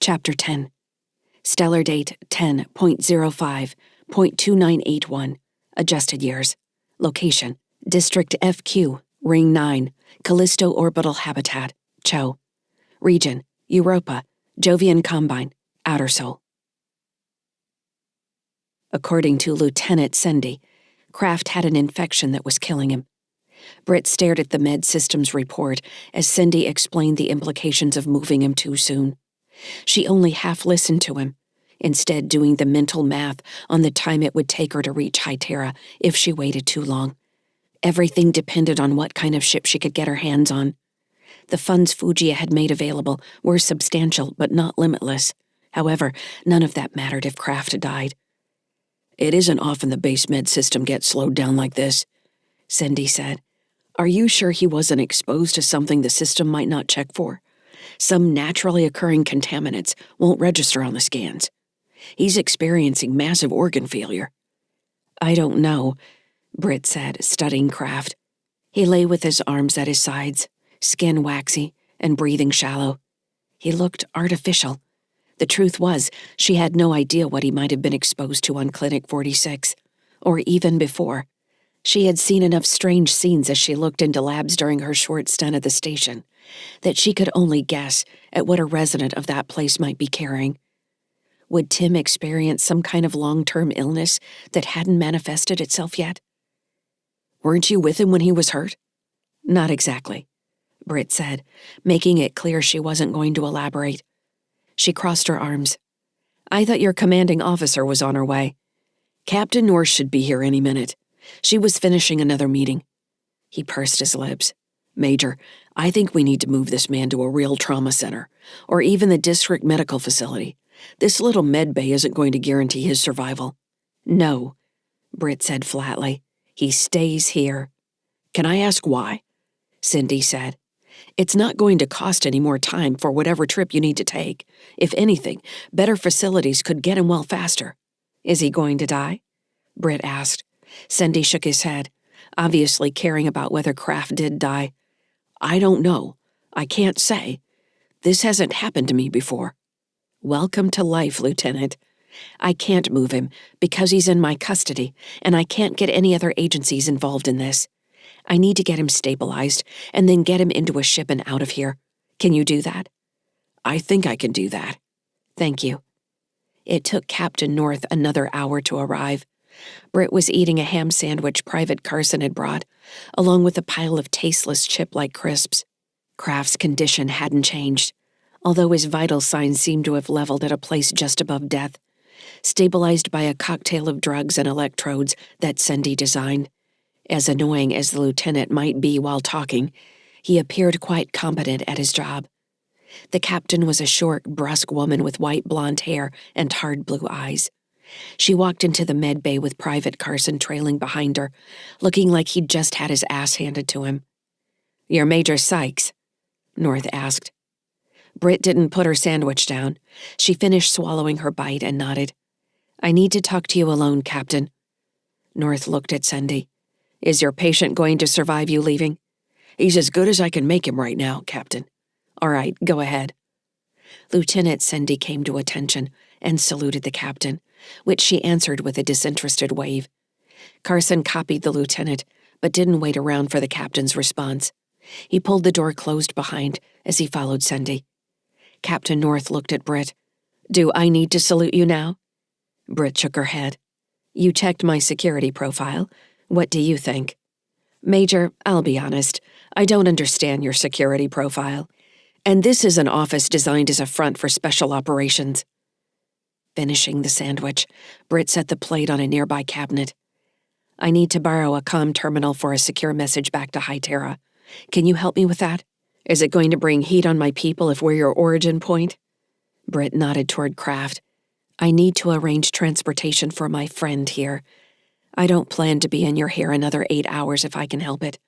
Chapter 10. Stellar date 10.05.2981. Adjusted years. Location: District FQ, Ring 9, Callisto Orbital Habitat, Cho. Region: Europa, Jovian Combine, Outer Sol. According to Lieutenant Sendy, Kraft had an infection that was killing him. Britt stared at the med systems report as Sendy explained the implications of moving him too soon. She only half listened to him, instead doing the mental math on the time it would take her to reach High Terra if she waited too long. Everything depended on what kind of ship she could get her hands on. The funds Fujiya had made available were substantial but not limitless. However, none of that mattered if Kraft died. It isn't often the base med system gets slowed down like this, Sendy said. Are you sure he wasn't exposed to something the system might not check for? Some naturally occurring contaminants won't register on the scans. He's experiencing massive organ failure. I don't know, Britt said, studying Kraft. He lay with his arms at his sides, skin waxy and breathing shallow. He looked artificial. The truth was, she had no idea what he might have been exposed to on Clinic 46, or even before. She had seen enough strange scenes as she looked into labs during her short stint at the station, that she could only guess at what a resident of that place might be carrying. Would Tim experience some kind of long-term illness that hadn't manifested itself yet? Weren't you with him when he was hurt? Not exactly, Britt said, making it clear she wasn't going to elaborate. She crossed her arms. I thought your commanding officer was on her way. Captain Norse should be here any minute. She was finishing another meeting. He pursed his lips. Major, I think we need to move this man to a real trauma center, or even the district medical facility. This little med bay isn't going to guarantee his survival. No, Britt said flatly. He stays here. Can I ask why? Sendy said. It's not going to cost any more time for whatever trip you need to take. If anything, better facilities could get him well faster. Is he going to die? Britt asked. Sendy shook his head, obviously caring about whether Kraft did die. I don't know. I can't say. This hasn't happened to me before. Welcome to life, Lieutenant. I can't move him because he's in my custody, and I can't get any other agencies involved in this. I need to get him stabilized and then get him into a ship and out of here. Can you do that? I think I can do that. Thank you. It took Captain North another hour to arrive. Britt was eating a ham sandwich Private Carson had brought, along with a pile of tasteless chip-like crisps. Kraft's condition hadn't changed, although his vital signs seemed to have leveled at a place just above death, stabilized by a cocktail of drugs and electrodes that Sendy designed. As annoying as the lieutenant might be while talking, he appeared quite competent at his job. The captain was a short, brusque woman with white blonde hair and hard blue eyes. She walked into the med bay with Private Carson trailing behind her, looking like he'd just had his ass handed to him. You're Major Sykes? North asked. Britt didn't put her sandwich down. She finished swallowing her bite and nodded. I need to talk to you alone, Captain. North looked at Cindy. Is your patient going to survive you leaving? He's as good as I can make him right now, Captain. All right, go ahead. Lieutenant Cindy came to attention and saluted the captain, which she answered with a disinterested wave. Carson copied the lieutenant, but didn't wait around for the captain's response. He pulled the door closed behind as he followed Cindy. Captain North looked at Britt. Do I need to salute you now? Britt shook her head. You checked my security profile. What do you think? Major, I'll be honest. I don't understand your security profile. And this is an office designed as a front for special operations. Finishing the sandwich, Britt set the plate on a nearby cabinet. I need to borrow a comm terminal for a secure message back to Terra. Can you help me with that? Is it going to bring heat on my people if we're your origin point? Britt nodded toward Kraft. I need to arrange transportation for my friend here. I don't plan to be in your hair another 8 hours if I can help it.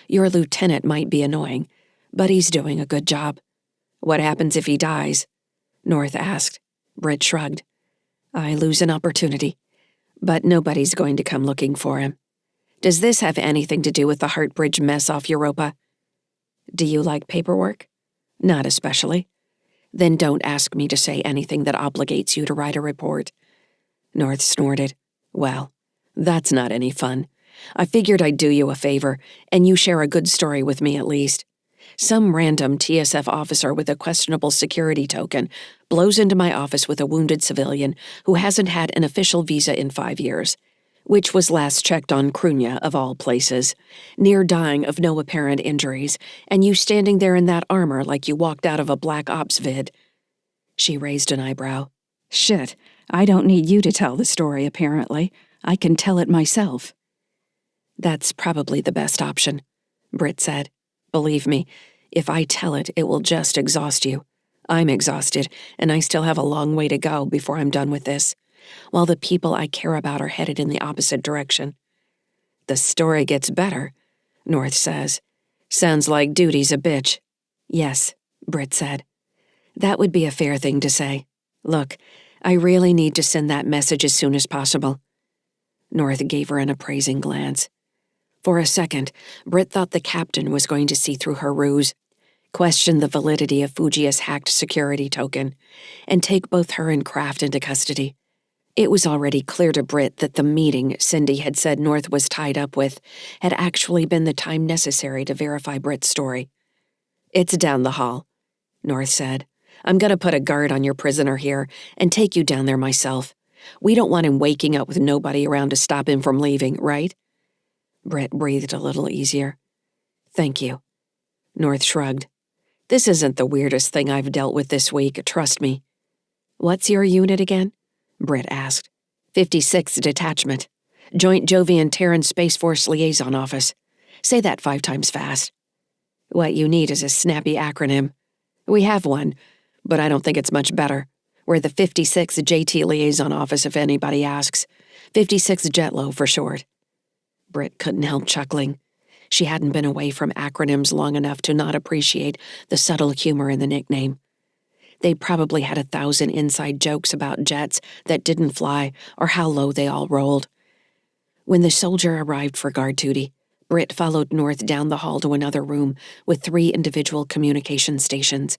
Your lieutenant might be annoying, but he's doing a good job. What happens if he dies? North asked. Britt shrugged. I lose an opportunity, but nobody's going to come looking for him. Does this have anything to do with the Heartbridge mess off Europa? Do you like paperwork? Not especially. Then don't ask me to say anything that obligates you to write a report. North snorted. Well, that's not any fun. I figured I'd do you a favor, and you share a good story with me at least. Some random TSF officer with a questionable security token blows into my office with a wounded civilian who hasn't had an official visa in 5 years, which was last checked on Crunya, of all places, near dying of no apparent injuries, and you standing there in that armor like you walked out of a Black Ops vid. She raised an eyebrow. Shit, I don't need you to tell the story, apparently. I can tell it myself. That's probably the best option, Britt said. Believe me, if I tell it, it will just exhaust you. I'm exhausted, and I still have a long way to go before I'm done with this, while the people I care about are headed in the opposite direction. The story gets better, North says. Sounds like duty's a bitch. Yes, Britt said. That would be a fair thing to say. Look, I really need to send that message as soon as possible. North gave her an appraising glance. For a second, Britt thought the captain was going to see through her ruse, question the validity of Fujia's hacked security token, and take both her and Kraft into custody. It was already clear to Britt that the meeting Cindy had said North was tied up with had actually been the time necessary to verify Britt's story. It's down the hall, North said. I'm going to put a guard on your prisoner here and take you down there myself. We don't want him waking up with nobody around to stop him from leaving, right? Britt breathed a little easier. Thank you. North shrugged. This isn't the weirdest thing I've dealt with this week, trust me. What's your unit again? Britt asked. 56th Detachment. Joint Jovian Terran Space Force Liaison Office. Say that 5 times fast. What you need is a snappy acronym. We have one, but I don't think it's much better. We're the 56th JT Liaison Office if anybody asks. 56th Jetlo for short. Britt couldn't help chuckling. She hadn't been away from acronyms long enough to not appreciate the subtle humor in the nickname. They probably had 1,000 inside jokes about jets that didn't fly or how low they all rolled. When the soldier arrived for guard duty, Britt followed North down the hall to another room with 3 individual communication stations.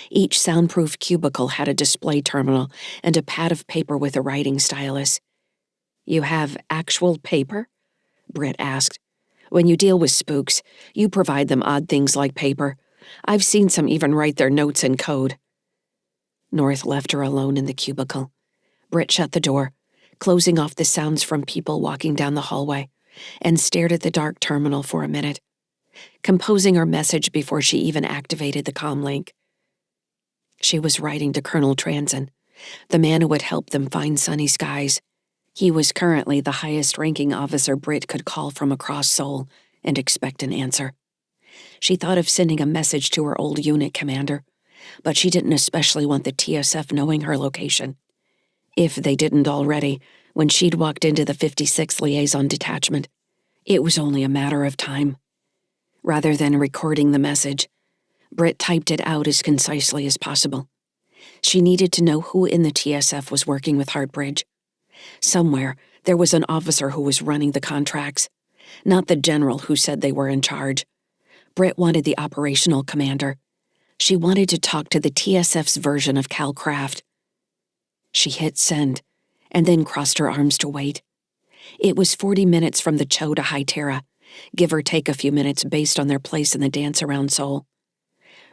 Each soundproof cubicle had a display terminal and a pad of paper with a writing stylus. You have actual paper? Britt asked. When you deal with spooks, you provide them odd things like paper. I've seen some even write their notes in code. North left her alone in the cubicle. Britt shut the door, closing off the sounds from people walking down the hallway, and stared at the dark terminal for a minute, composing her message before she even activated the comm link. She was writing to Colonel Transon, the man who would help them find sunny skies. He was currently the highest-ranking officer Britt could call from across Seoul and expect an answer. She thought of sending a message to her old unit commander, but she didn't especially want the TSF knowing her location. If they didn't already, when she'd walked into the 56th Liaison Detachment, it was only a matter of time. Rather than recording the message, Britt typed it out as concisely as possible. She needed to know who in the TSF was working with Heartbridge. Somewhere, there was an officer who was running the contracts, not the general who said they were in charge. Britt wanted the operational commander. She wanted to talk to the TSF's version of Cal Craft. She hit send, and then crossed her arms to wait. It was 40 minutes from the Cho to High Terra, give or take a few minutes based on their place in the dance around Sol.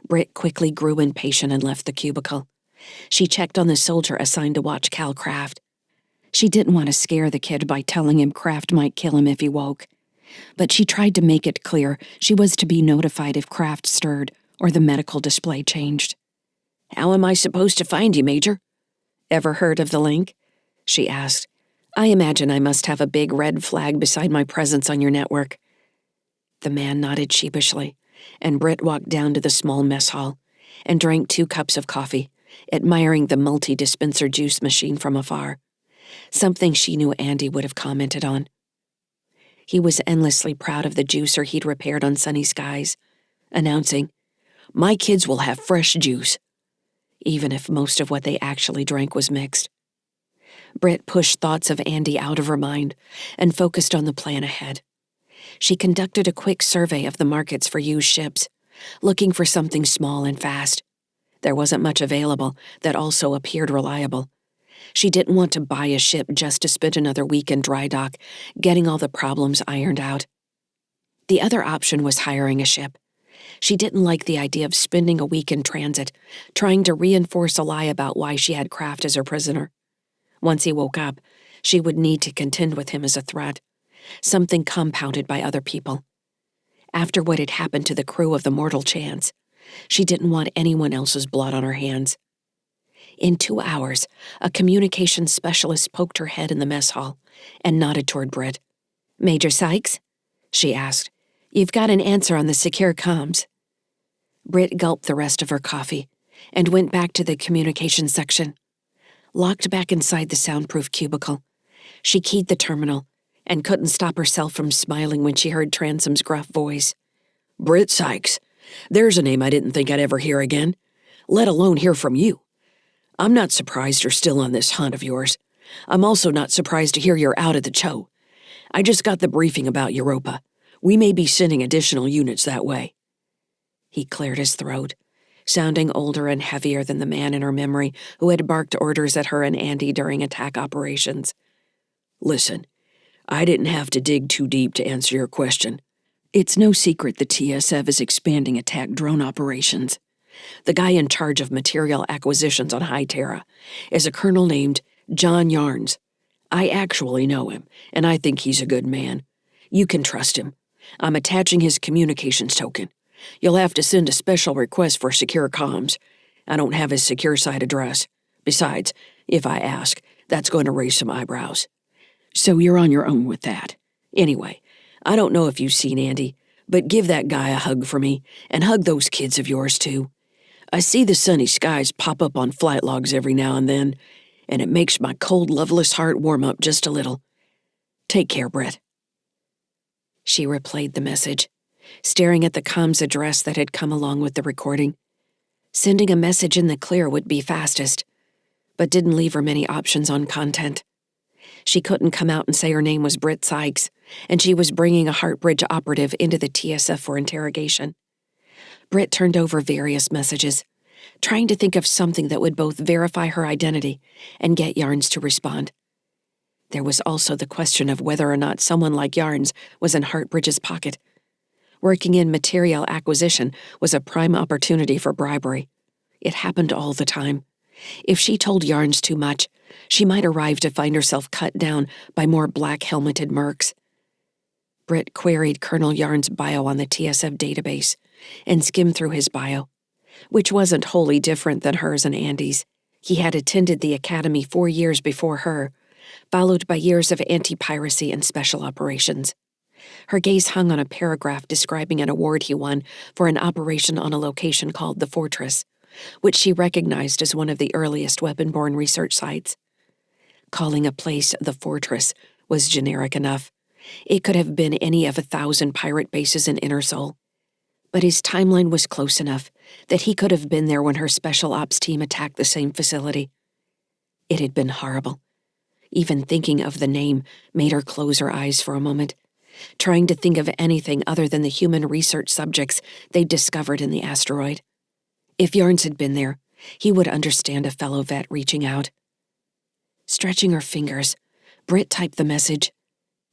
Britt quickly grew impatient and left the cubicle. She checked on the soldier assigned to watch Cal Craft. She didn't want to scare the kid by telling him Craft might kill him if he woke, but she tried to make it clear she was to be notified if Craft stirred or the medical display changed. "How am I supposed to find you, Major?" "Ever heard of the link?" she asked. "I imagine I must have a big red flag beside my presence on your network." The man nodded sheepishly, and Britt walked down to the small mess hall and drank 2 cups of coffee, admiring the multi-dispenser juice machine from afar, something she knew Andy would have commented on. He was endlessly proud of the juicer he'd repaired on sunny skies, announcing, "My kids will have fresh juice," even if most of what they actually drank was mixed. Britt pushed thoughts of Andy out of her mind and focused on the plan ahead. She conducted a quick survey of the markets for used ships, looking for something small and fast. There wasn't much available that also appeared reliable. She didn't want to buy a ship just to spend another week in dry dock, getting all the problems ironed out. The other option was hiring a ship. She didn't like the idea of spending a week in transit, trying to reinforce a lie about why she had Craft as her prisoner. Once he woke up, she would need to contend with him as a threat, something compounded by other people. After what had happened to the crew of the Mortal Chance, she didn't want anyone else's blood on her hands. In 2 hours, a communications specialist poked her head in the mess hall and nodded toward Britt. "Major Sykes?" she asked. "You've got an answer on the secure comms." Britt gulped the rest of her coffee and went back to the communications section. Locked back inside the soundproof cubicle, she keyed the terminal and couldn't stop herself from smiling when she heard Transom's gruff voice. "Britt Sykes. There's a name I didn't think I'd ever hear again, let alone hear from you. I'm not surprised you're still on this hunt of yours. I'm also not surprised to hear you're out at the Cho. I just got the briefing about Europa. We may be sending additional units that way." He cleared his throat, sounding older and heavier than the man in her memory who had barked orders at her and Andy during attack operations. "Listen, I didn't have to dig too deep to answer your question. It's no secret the TSF is expanding attack drone operations. The guy in charge of material acquisitions on High Terra is a colonel named John Yarns. I actually know him, and I think he's a good man. You can trust him. I'm attaching his communications token. You'll have to send a special request for secure comms. I don't have his secure site address. Besides, if I ask, that's going to raise some eyebrows. So you're on your own with that. Anyway, I don't know if you've seen Andy, but give that guy a hug for me, and hug those kids of yours too. I see the sunny skies pop up on flight logs every now and then, and it makes my cold, loveless heart warm up just a little. Take care, Britt." She replayed the message, staring at the comms address that had come along with the recording. Sending a message in the clear would be fastest, but didn't leave her many options on content. She couldn't come out and say her name was Britt Sykes, and she was bringing a Heartbridge operative into the TSF for interrogation. Britt turned over various messages, trying to think of something that would both verify her identity and get Yarns to respond. There was also the question of whether or not someone like Yarns was in Heartbridge's pocket. Working in material acquisition was a prime opportunity for bribery. It happened all the time. If she told Yarns too much, she might arrive to find herself cut down by more black-helmeted mercs. Britt queried Colonel Yarns' bio on the TSF database and skimmed through his bio, which wasn't wholly different than hers and Andy's. He had attended the academy 4 years before her, followed by years of anti-piracy and special operations. Her gaze hung on a paragraph describing an award he won for an operation on a location called the Fortress, which she recognized as one of the earliest weapon-borne research sites. Calling a place the Fortress was generic enough. It could have been any of 1,000 pirate bases in Inner Sol. But his timeline was close enough that he could have been there when her special ops team attacked the same facility. It had been horrible. Even thinking of the name made her close her eyes for a moment, trying to think of anything other than the human research subjects they'd discovered in the asteroid. If Yarns had been there, he would understand a fellow vet reaching out. Stretching her fingers, Britt typed the message.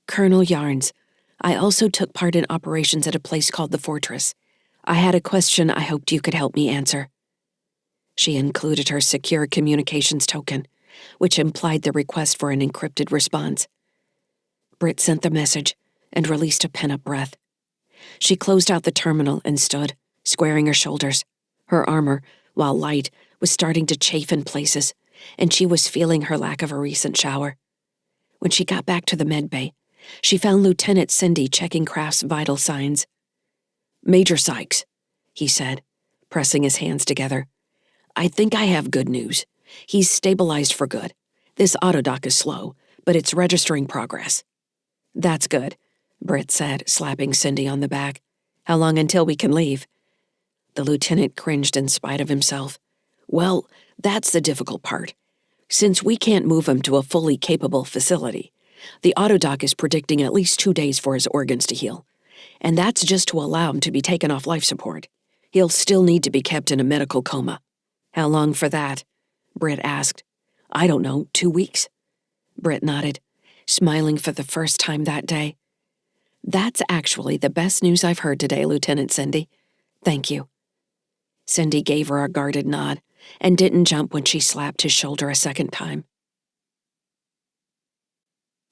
Colonel Yarns, I also took part in operations at a place called the Fortress. I had a question I hoped you could help me answer. She included her secure communications token, which implied the request for an encrypted response. Britt sent the message and released a pent-up breath. She closed out the terminal and stood, squaring her shoulders. Her armor, while light, was starting to chafe in places, and she was feeling her lack of a recent shower. When she got back to the medbay, she found Lieutenant Cindy checking Kraft's vital signs. Major Sykes, he said, pressing his hands together. I think I have good news. He's stabilized for good. This autodock is slow, but it's registering progress. That's good, Britt said, slapping Cindy on the back. How long until we can leave? The lieutenant cringed in spite of himself. Well, that's the difficult part. Since we can't move him to a fully capable facility, the autodoc is predicting at least 2 days for his organs to heal. And that's just to allow him to be taken off life support. He'll still need to be kept in a medical coma. How long for that? Britt asked. I don't know, 2 weeks? Britt nodded, smiling for the first time that day. That's actually the best news I've heard today, Lieutenant Cindy. Thank you. Cindy gave her a guarded nod and didn't jump when she slapped his shoulder a second time.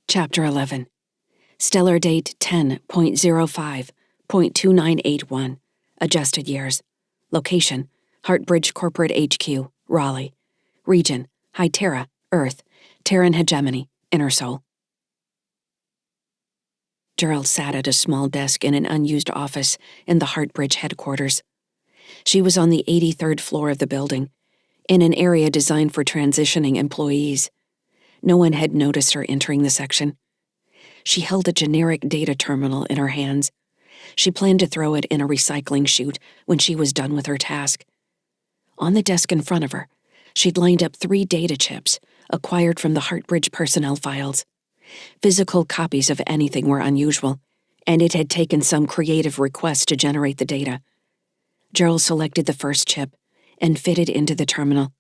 Chapter 11. Stellar date 10.05.2981. Adjusted years. Location, Heartbridge Corporate HQ, Raleigh. Region, High Terra, Earth, Terran hegemony, Inner Soul. Gerald sat at a small desk in an unused office in the Heartbridge headquarters. She was on the 83rd floor of the building, in an area designed for transitioning employees. No one had noticed her entering the section. She held a generic data terminal in her hands. She planned to throw it in a recycling chute when she was done with her task. On the desk in front of her, she'd lined up 3 data chips acquired from the Heartbridge personnel files. Physical copies of anything were unusual, and it had taken some creative request to generate the data. Gerald selected the first chip and fitted into the terminal.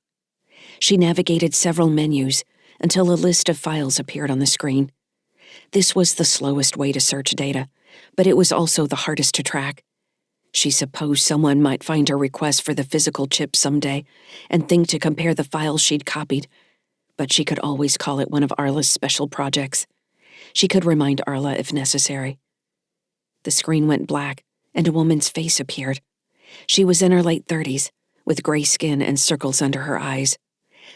She navigated several menus until a list of files appeared on the screen. This was the slowest way to search data, but it was also the hardest to track. She supposed someone might find her request for the physical chip someday and think to compare the files she'd copied, but she could always call it one of Arla's special projects. She could remind Arla if necessary. The screen went black, and a woman's face appeared. She was in her late 30s, with gray skin and circles under her eyes.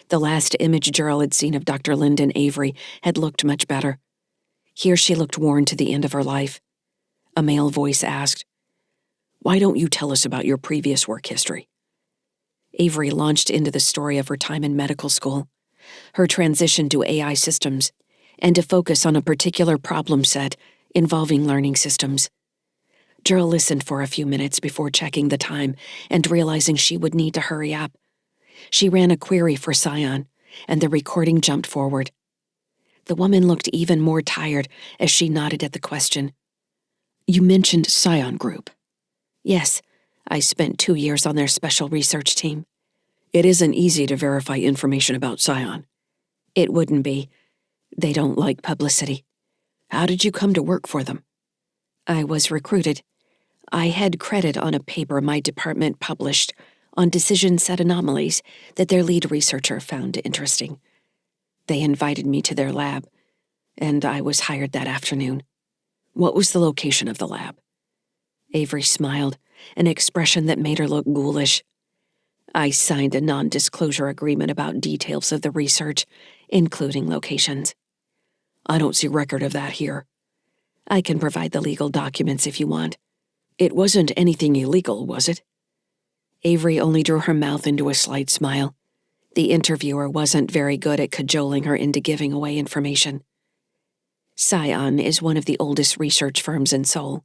The last image Gerald had seen of Dr. Lyndon Avery had looked much better. Here she looked worn to the end of her life. A male voice asked, Why don't you tell us about your previous work history? Avery launched into the story of her time in medical school, her transition to AI systems, and to focus on a particular problem set involving learning systems. Gerald listened for a few minutes before checking the time and realizing she would need to hurry up. She ran a query for Scion, and the recording jumped forward. The woman looked even more tired as she nodded at the question. You mentioned Scion Group. Yes, I spent 2 years on their special research team. It isn't easy to verify information about Scion. It wouldn't be. They don't like publicity. How did you come to work for them? I was recruited. I had credit on a paper my department published on decision set anomalies that their lead researcher found interesting. They invited me to their lab, and I was hired that afternoon. What was the location of the lab? Avery smiled, an expression that made her look ghoulish. I signed a non-disclosure agreement about details of the research, including locations. I don't see record of that here. I can provide the legal documents if you want. It wasn't anything illegal, was it? Avery only drew her mouth into a slight smile. The interviewer wasn't very good at cajoling her into giving away information. Scion is one of the oldest research firms in Seoul,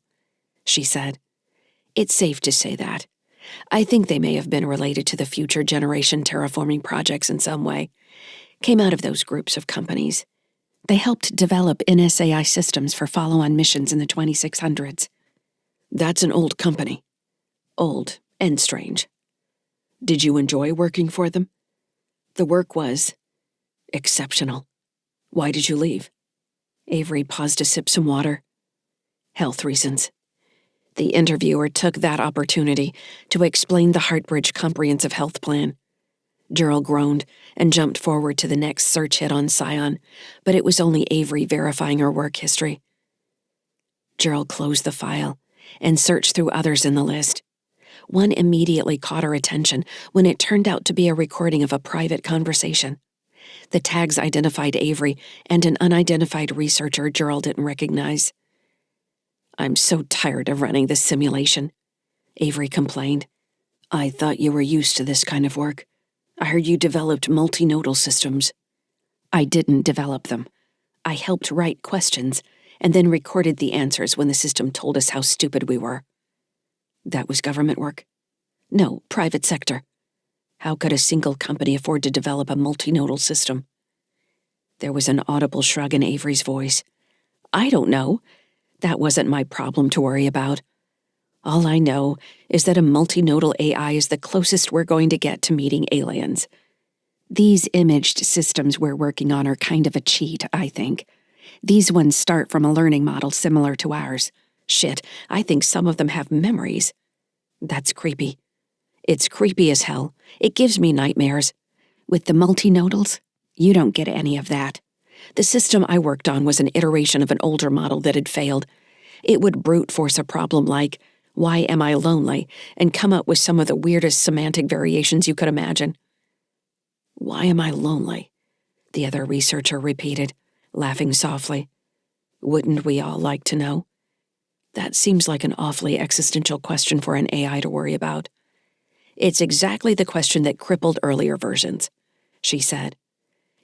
she said. It's safe to say that. I think they may have been related to the future generation terraforming projects in some way. Came out of those groups of companies. They helped develop NSAI systems for follow-on missions in the 2600s. That's an old company. Old and strange. Did you enjoy working for them? The work was exceptional. Why did you leave? Avery paused to sip some water. Health reasons. The interviewer took that opportunity to explain the Heartbridge Comprehensive Health Plan. Gerald groaned and jumped forward to the next search hit on Scion, but it was only Avery verifying her work history. Gerald closed the file and searched through others in the list. One immediately caught her attention when it turned out to be a recording of a private conversation. The tags identified Avery and an unidentified researcher Gerald didn't recognize. "I'm so tired of running this simulation," Avery complained. "I thought you were used to this kind of work. I heard you developed multi-nodal systems." "I didn't develop them. I helped write questions and then recorded the answers when the system told us how stupid we were." "That was government work?" "No, private sector." "How could a single company afford to develop a multi-nodal system?" There was an audible shrug in Avery's voice. "I don't know. That wasn't my problem to worry about. All I know is that a multi-nodal AI is the closest we're going to get to meeting aliens. These imaged systems we're working on are kind of a cheat, I think. These ones start from a learning model similar to ours. Shit, I think some of them have memories. That's creepy. It's creepy as hell. It gives me nightmares. With the multi-nodals, you don't get any of that. The system I worked on was an iteration of an older model that had failed. It would brute force a problem like, why am I lonely, and come up with some of the weirdest semantic variations you could imagine. "Why am I lonely?" the other researcher repeated, laughing softly. "Wouldn't we all like to know?" That seems like an awfully existential question for an AI to worry about. "It's exactly the question that crippled earlier versions," she said.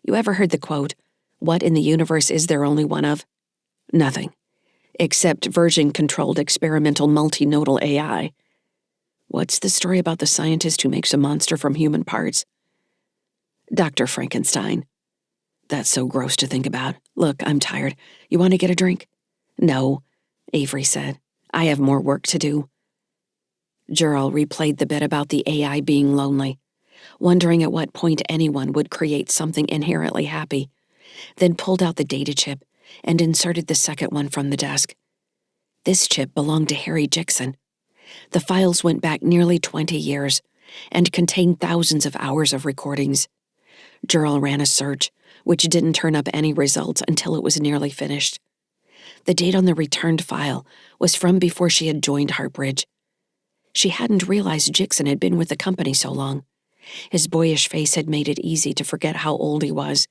"You ever heard the quote, 'What in the universe is there only one of?' Nothing. Except version-controlled experimental multi-nodal AI. What's the story about the scientist who makes a monster from human parts?" Dr. Frankenstein. That's so gross to think about. Look, I'm tired. You want to get a drink? No, Avery said. I have more work to do. Gerald replayed the bit about the AI being lonely, wondering at what point anyone would create something inherently happy, then pulled out the data chip and inserted the second one from the desk. This chip belonged to Harry Jixon. The files went back nearly 20 years and contained thousands of hours of recordings. Gerald ran a search, which didn't turn up any results until it was nearly finished. The date on the returned file was from before she had joined Heartbridge. She hadn't realized Jixon had been with the company so long. His boyish face had made it easy to forget how old he was.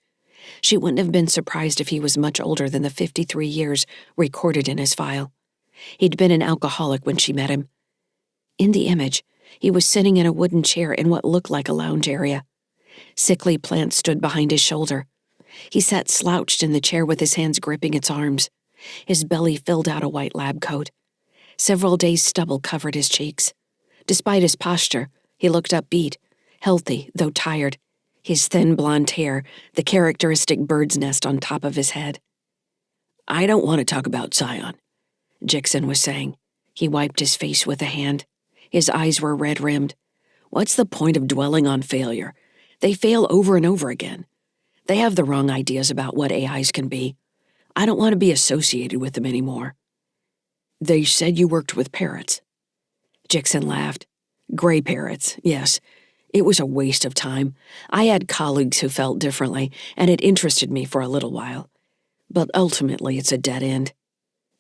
She wouldn't have been surprised if he was much older than the 53 years recorded in his file. He'd been an alcoholic when she met him. In the image, he was sitting in a wooden chair in what looked like a lounge area. Sickly plants stood behind his shoulder. He sat slouched in the chair with his hands gripping its arms. His belly filled out a white lab coat. Several days' stubble covered his cheeks. Despite his posture, he looked upbeat, healthy though tired, his thin blonde hair the characteristic bird's nest on top of his head. "I don't want to talk about Scion," Jixon was saying. He wiped his face with a hand. His eyes were red-rimmed. "What's the point of dwelling on failure? They fail over and over again. They have the wrong ideas about what AIs can be. I don't want to be associated with them anymore." "They said you worked with parrots." Jixon laughed. "Gray parrots, yes. It was a waste of time. I had colleagues who felt differently, and it interested me for a little while. But ultimately, it's a dead end."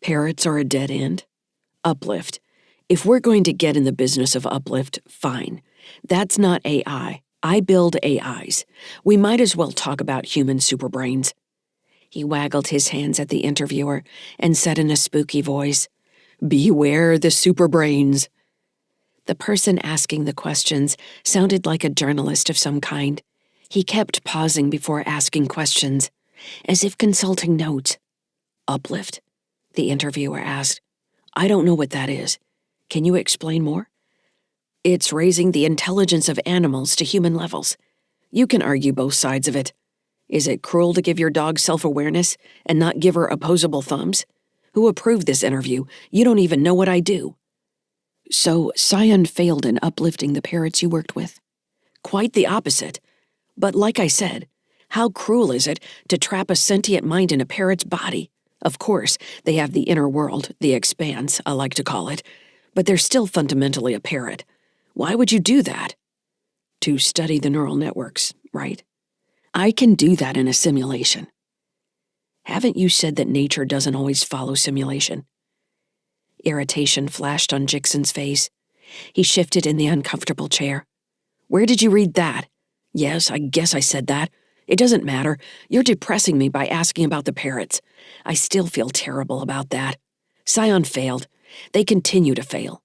"Parrots are a dead end?" "Uplift. If we're going to get in the business of uplift, fine. That's not AI. I build AIs. We might as well talk about human superbrains." He waggled his hands at the interviewer and said in a spooky voice, "Beware the superbrains." The person asking the questions sounded like a journalist of some kind. He kept pausing before asking questions, as if consulting notes. "Uplift?" the interviewer asked. "I don't know what that is. Can you explain more? It's raising the intelligence of animals to human levels. You can argue both sides of it. Is it cruel to give your dog self-awareness and not give her opposable thumbs? Who approved this interview? You don't even know what I do. So Scion failed in uplifting the parrots you worked with? Quite the opposite. But like I said, how cruel is it to trap a sentient mind in a parrot's body? Of course, they have the inner world, the expanse, I like to call it, but they're still fundamentally a parrot. Why would you do that? To study the neural networks, right? I can do that in a simulation. Haven't you said that nature doesn't always follow simulation? Irritation flashed on Jixon's face. He shifted in the uncomfortable chair. Where did you read that? Yes, I guess I said that. It doesn't matter. You're depressing me by asking about the parrots. I still feel terrible about that. Scion failed. They continue to fail.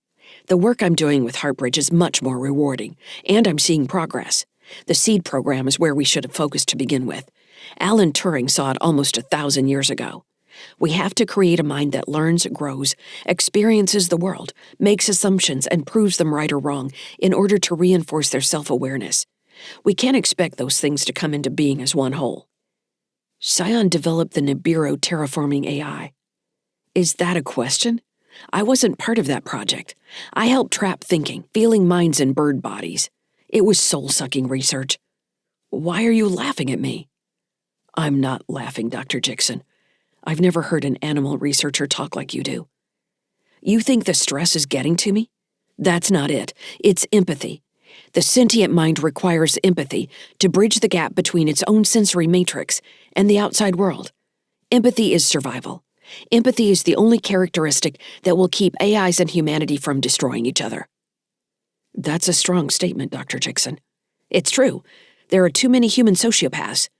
The work I'm doing with Heartbridge is much more rewarding, and I'm seeing progress. The seed program is where we should have focused to begin with. Alan Turing saw it almost 1,000 years ago. We have to create a mind that learns, grows, experiences the world, makes assumptions, and proves them right or wrong in order to reinforce their self-awareness. We can't expect those things to come into being as one whole. Scion developed the Nibiru terraforming AI. Is that a question? I wasn't part of that project. I helped trap thinking, feeling minds in bird bodies. It was soul-sucking research. Why are you laughing at me? I'm not laughing, Dr. Jixon. I've never heard an animal researcher talk like you do. You think the stress is getting to me? That's not it. It's empathy. The sentient mind requires empathy to bridge the gap between its own sensory matrix and the outside world. Empathy is survival. Empathy is the only characteristic that will keep AIs and humanity from destroying each other. That's a strong statement, Dr. Jixon. It's true. There are too many human sociopaths.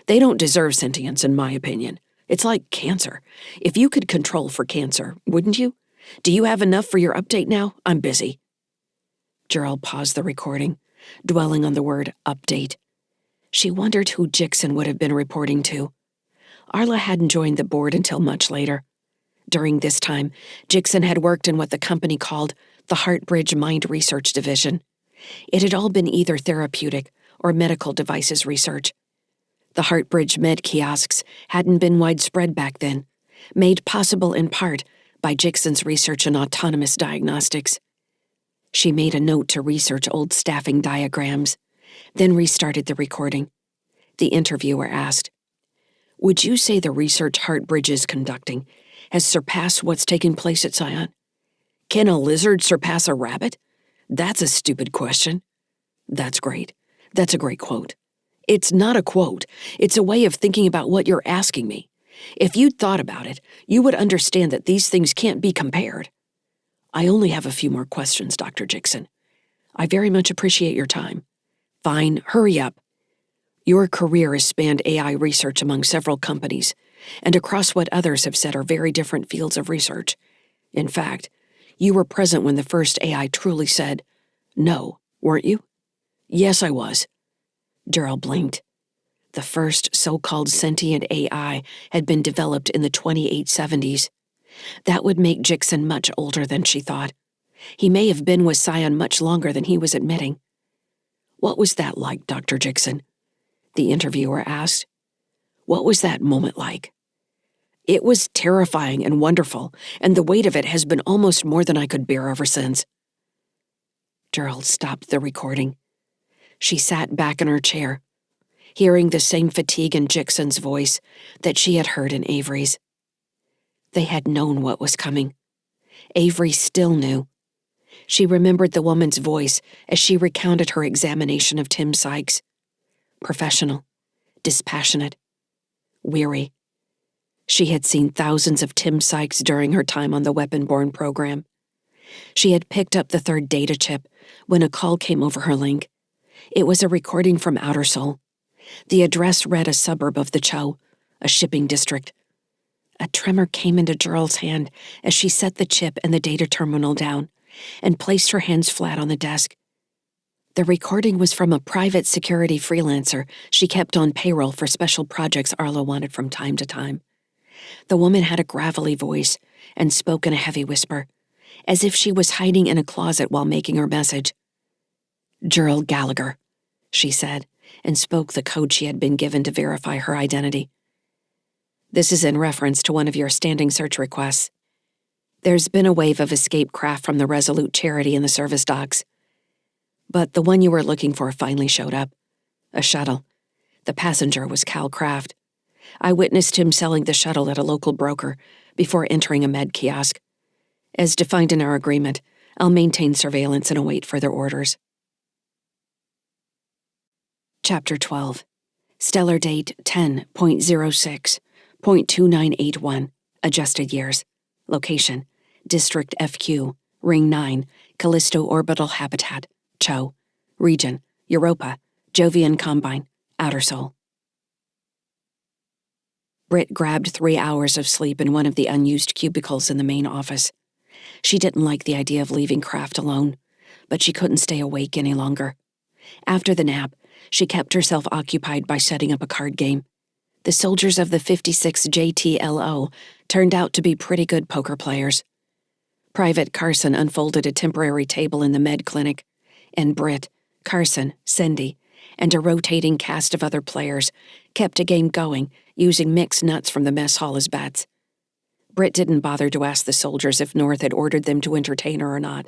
They don't deserve sentience, in my opinion. It's like cancer. If you could control for cancer, wouldn't you? Do you have enough for your update now? I'm busy. Gerald paused the recording, dwelling on the word update. She wondered who Jixon would have been reporting to. Arla hadn't joined the board until much later. During this time, Jixon had worked in what the company called the Heartbridge Mind Research Division. It had all been either therapeutic or medical devices research. The Heartbridge med kiosks hadn't been widespread back then, made possible in part by Jixon's research in autonomous diagnostics. She made a note to research old staffing diagrams, then restarted the recording. The interviewer asked, "Would you say the research Heartbridge is conducting has surpassed what's taking place at Scion? Can a lizard surpass a rabbit? That's a stupid question." That's great. That's a great quote. It's not a quote. It's a way of thinking about what you're asking me. If you'd thought about it, you would understand that these things can't be compared. I only have a few more questions, Dr. Jixon. I very much appreciate your time. Fine, hurry up. Your career has spanned AI research among several companies, and across what others have said are very different fields of research. In fact, you were present when the first AI truly said, "No," weren't you? Yes, I was. Gerald blinked. The first so-called sentient AI had been developed in the 2870s. That would make Jixon much older than she thought. He may have been with Scion much longer than he was admitting. What was that like, Dr. Jixon? The interviewer asked. What was that moment like? It was terrifying and wonderful, and the weight of it has been almost more than I could bear ever since. Gerald stopped the recording. She sat back in her chair, hearing the same fatigue in Jixon's voice that she had heard in Avery's. They had known what was coming. Avery still knew. She remembered the woman's voice as she recounted her examination of Tim Sykes. Professional, dispassionate, weary. She had seen thousands of Tim Sykes during her time on the weapon-borne program. She had picked up the third data chip when a call came over her link. It was a recording from Outer Sol. The address read a suburb of the Chow, a shipping district. A tremor came into Gerald's hand as she set the chip and the data terminal down and placed her hands flat on the desk. The recording was from a private security freelancer she kept on payroll for special projects Arla wanted from time to time. The woman had a gravelly voice and spoke in a heavy whisper, as if she was hiding in a closet while making her message. "Gerald Gallagher," she said, and spoke the code she had been given to verify her identity. "This is in reference to one of your standing search requests. There's been a wave of escape craft from the Resolute Charity in the service docks. But the one you were looking for finally showed up. A shuttle. The passenger was Cal Kraft. I witnessed him selling the shuttle at a local broker before entering a med kiosk. As defined in our agreement, I'll maintain surveillance and await further orders." Chapter 12. Stellar date 10.06.2981. Adjusted years. Location: District FQ, Ring 9, Callisto Orbital Habitat, Cho. Region: Europa, Jovian Combine, Outer Sol. Britt grabbed 3 hours of sleep in one of the unused cubicles in the main office. She didn't like the idea of leaving Kraft alone, but she couldn't stay awake any longer. After the nap, she kept herself occupied by setting up a card game. The soldiers of the 56 JTLO turned out to be pretty good poker players. Private Carson unfolded a temporary table in the med clinic, and Britt, Carson, Cindy, and a rotating cast of other players kept a game going using mixed nuts from the mess hall as bets. Britt didn't bother to ask the soldiers if North had ordered them to entertain her or not.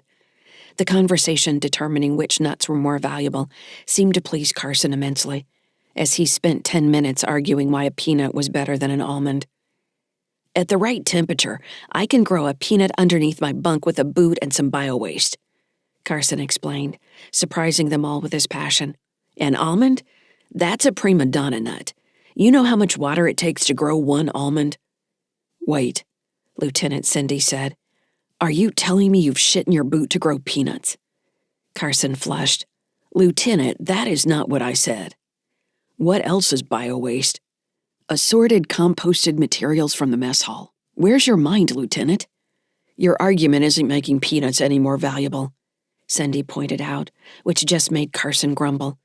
The conversation determining which nuts were more valuable seemed to please Carson immensely, as he spent 10 minutes arguing why a peanut was better than an almond. "At the right temperature, I can grow a peanut underneath my bunk with a boot and some bio-waste," Carson explained, surprising them all with his passion. "An almond? That's a prima donna nut. You know how much water it takes to grow one almond?" "Wait," Lieutenant Cindy said. "Are you telling me you've shit in your boot to grow peanuts?" Carson flushed. "Lieutenant, that is not what I said." "What else is bio-waste?" "Assorted composted materials from the mess hall. Where's your mind, Lieutenant?" "Your argument isn't making peanuts any more valuable," Cindy pointed out, which just made Carson grumble.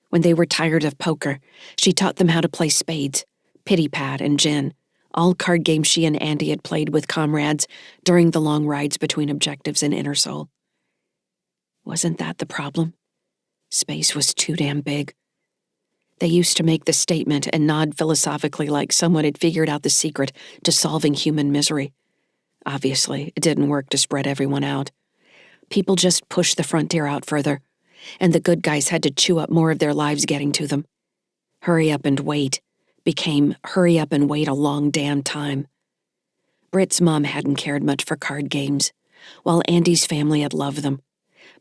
When they were tired of poker, she taught them how to play spades, pity-pat, and gin, all card games she and Andy had played with comrades during the long rides between objectives in Inner Sol. Wasn't that the problem? Space was too damn big. They used to make the statement and nod philosophically like someone had figured out the secret to solving human misery. Obviously, it didn't work to spread everyone out. People just pushed the frontier out further, and the good guys had to chew up more of their lives getting to them. Hurry up and wait became hurry up and wait a long damn time. Britt's mom hadn't cared much for card games, while Andy's family had loved them.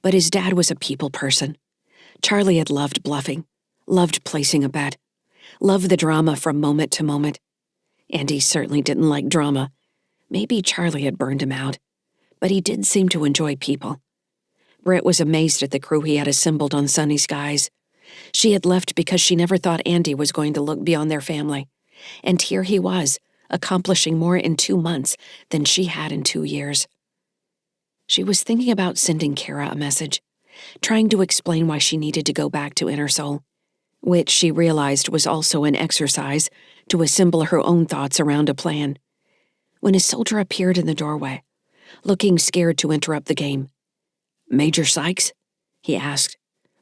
But his dad was a people person. Charlie had loved bluffing, loved placing a bet, loved the drama from moment to moment. Andy certainly didn't like drama. Maybe Charlie had burned him out, but he did seem to enjoy people. Britt was amazed at the crew he had assembled on Sunny Skies. She had left because she never thought Andy was going to look beyond their family, and here he was, accomplishing more in 2 months than she had in 2 years. She was thinking about sending Kara a message, trying to explain why she needed to go back to Inner Sol, which she realized was also an exercise to assemble her own thoughts around a plan, when a soldier appeared in the doorway, looking scared to interrupt the game. "Major Sykes?" he asked.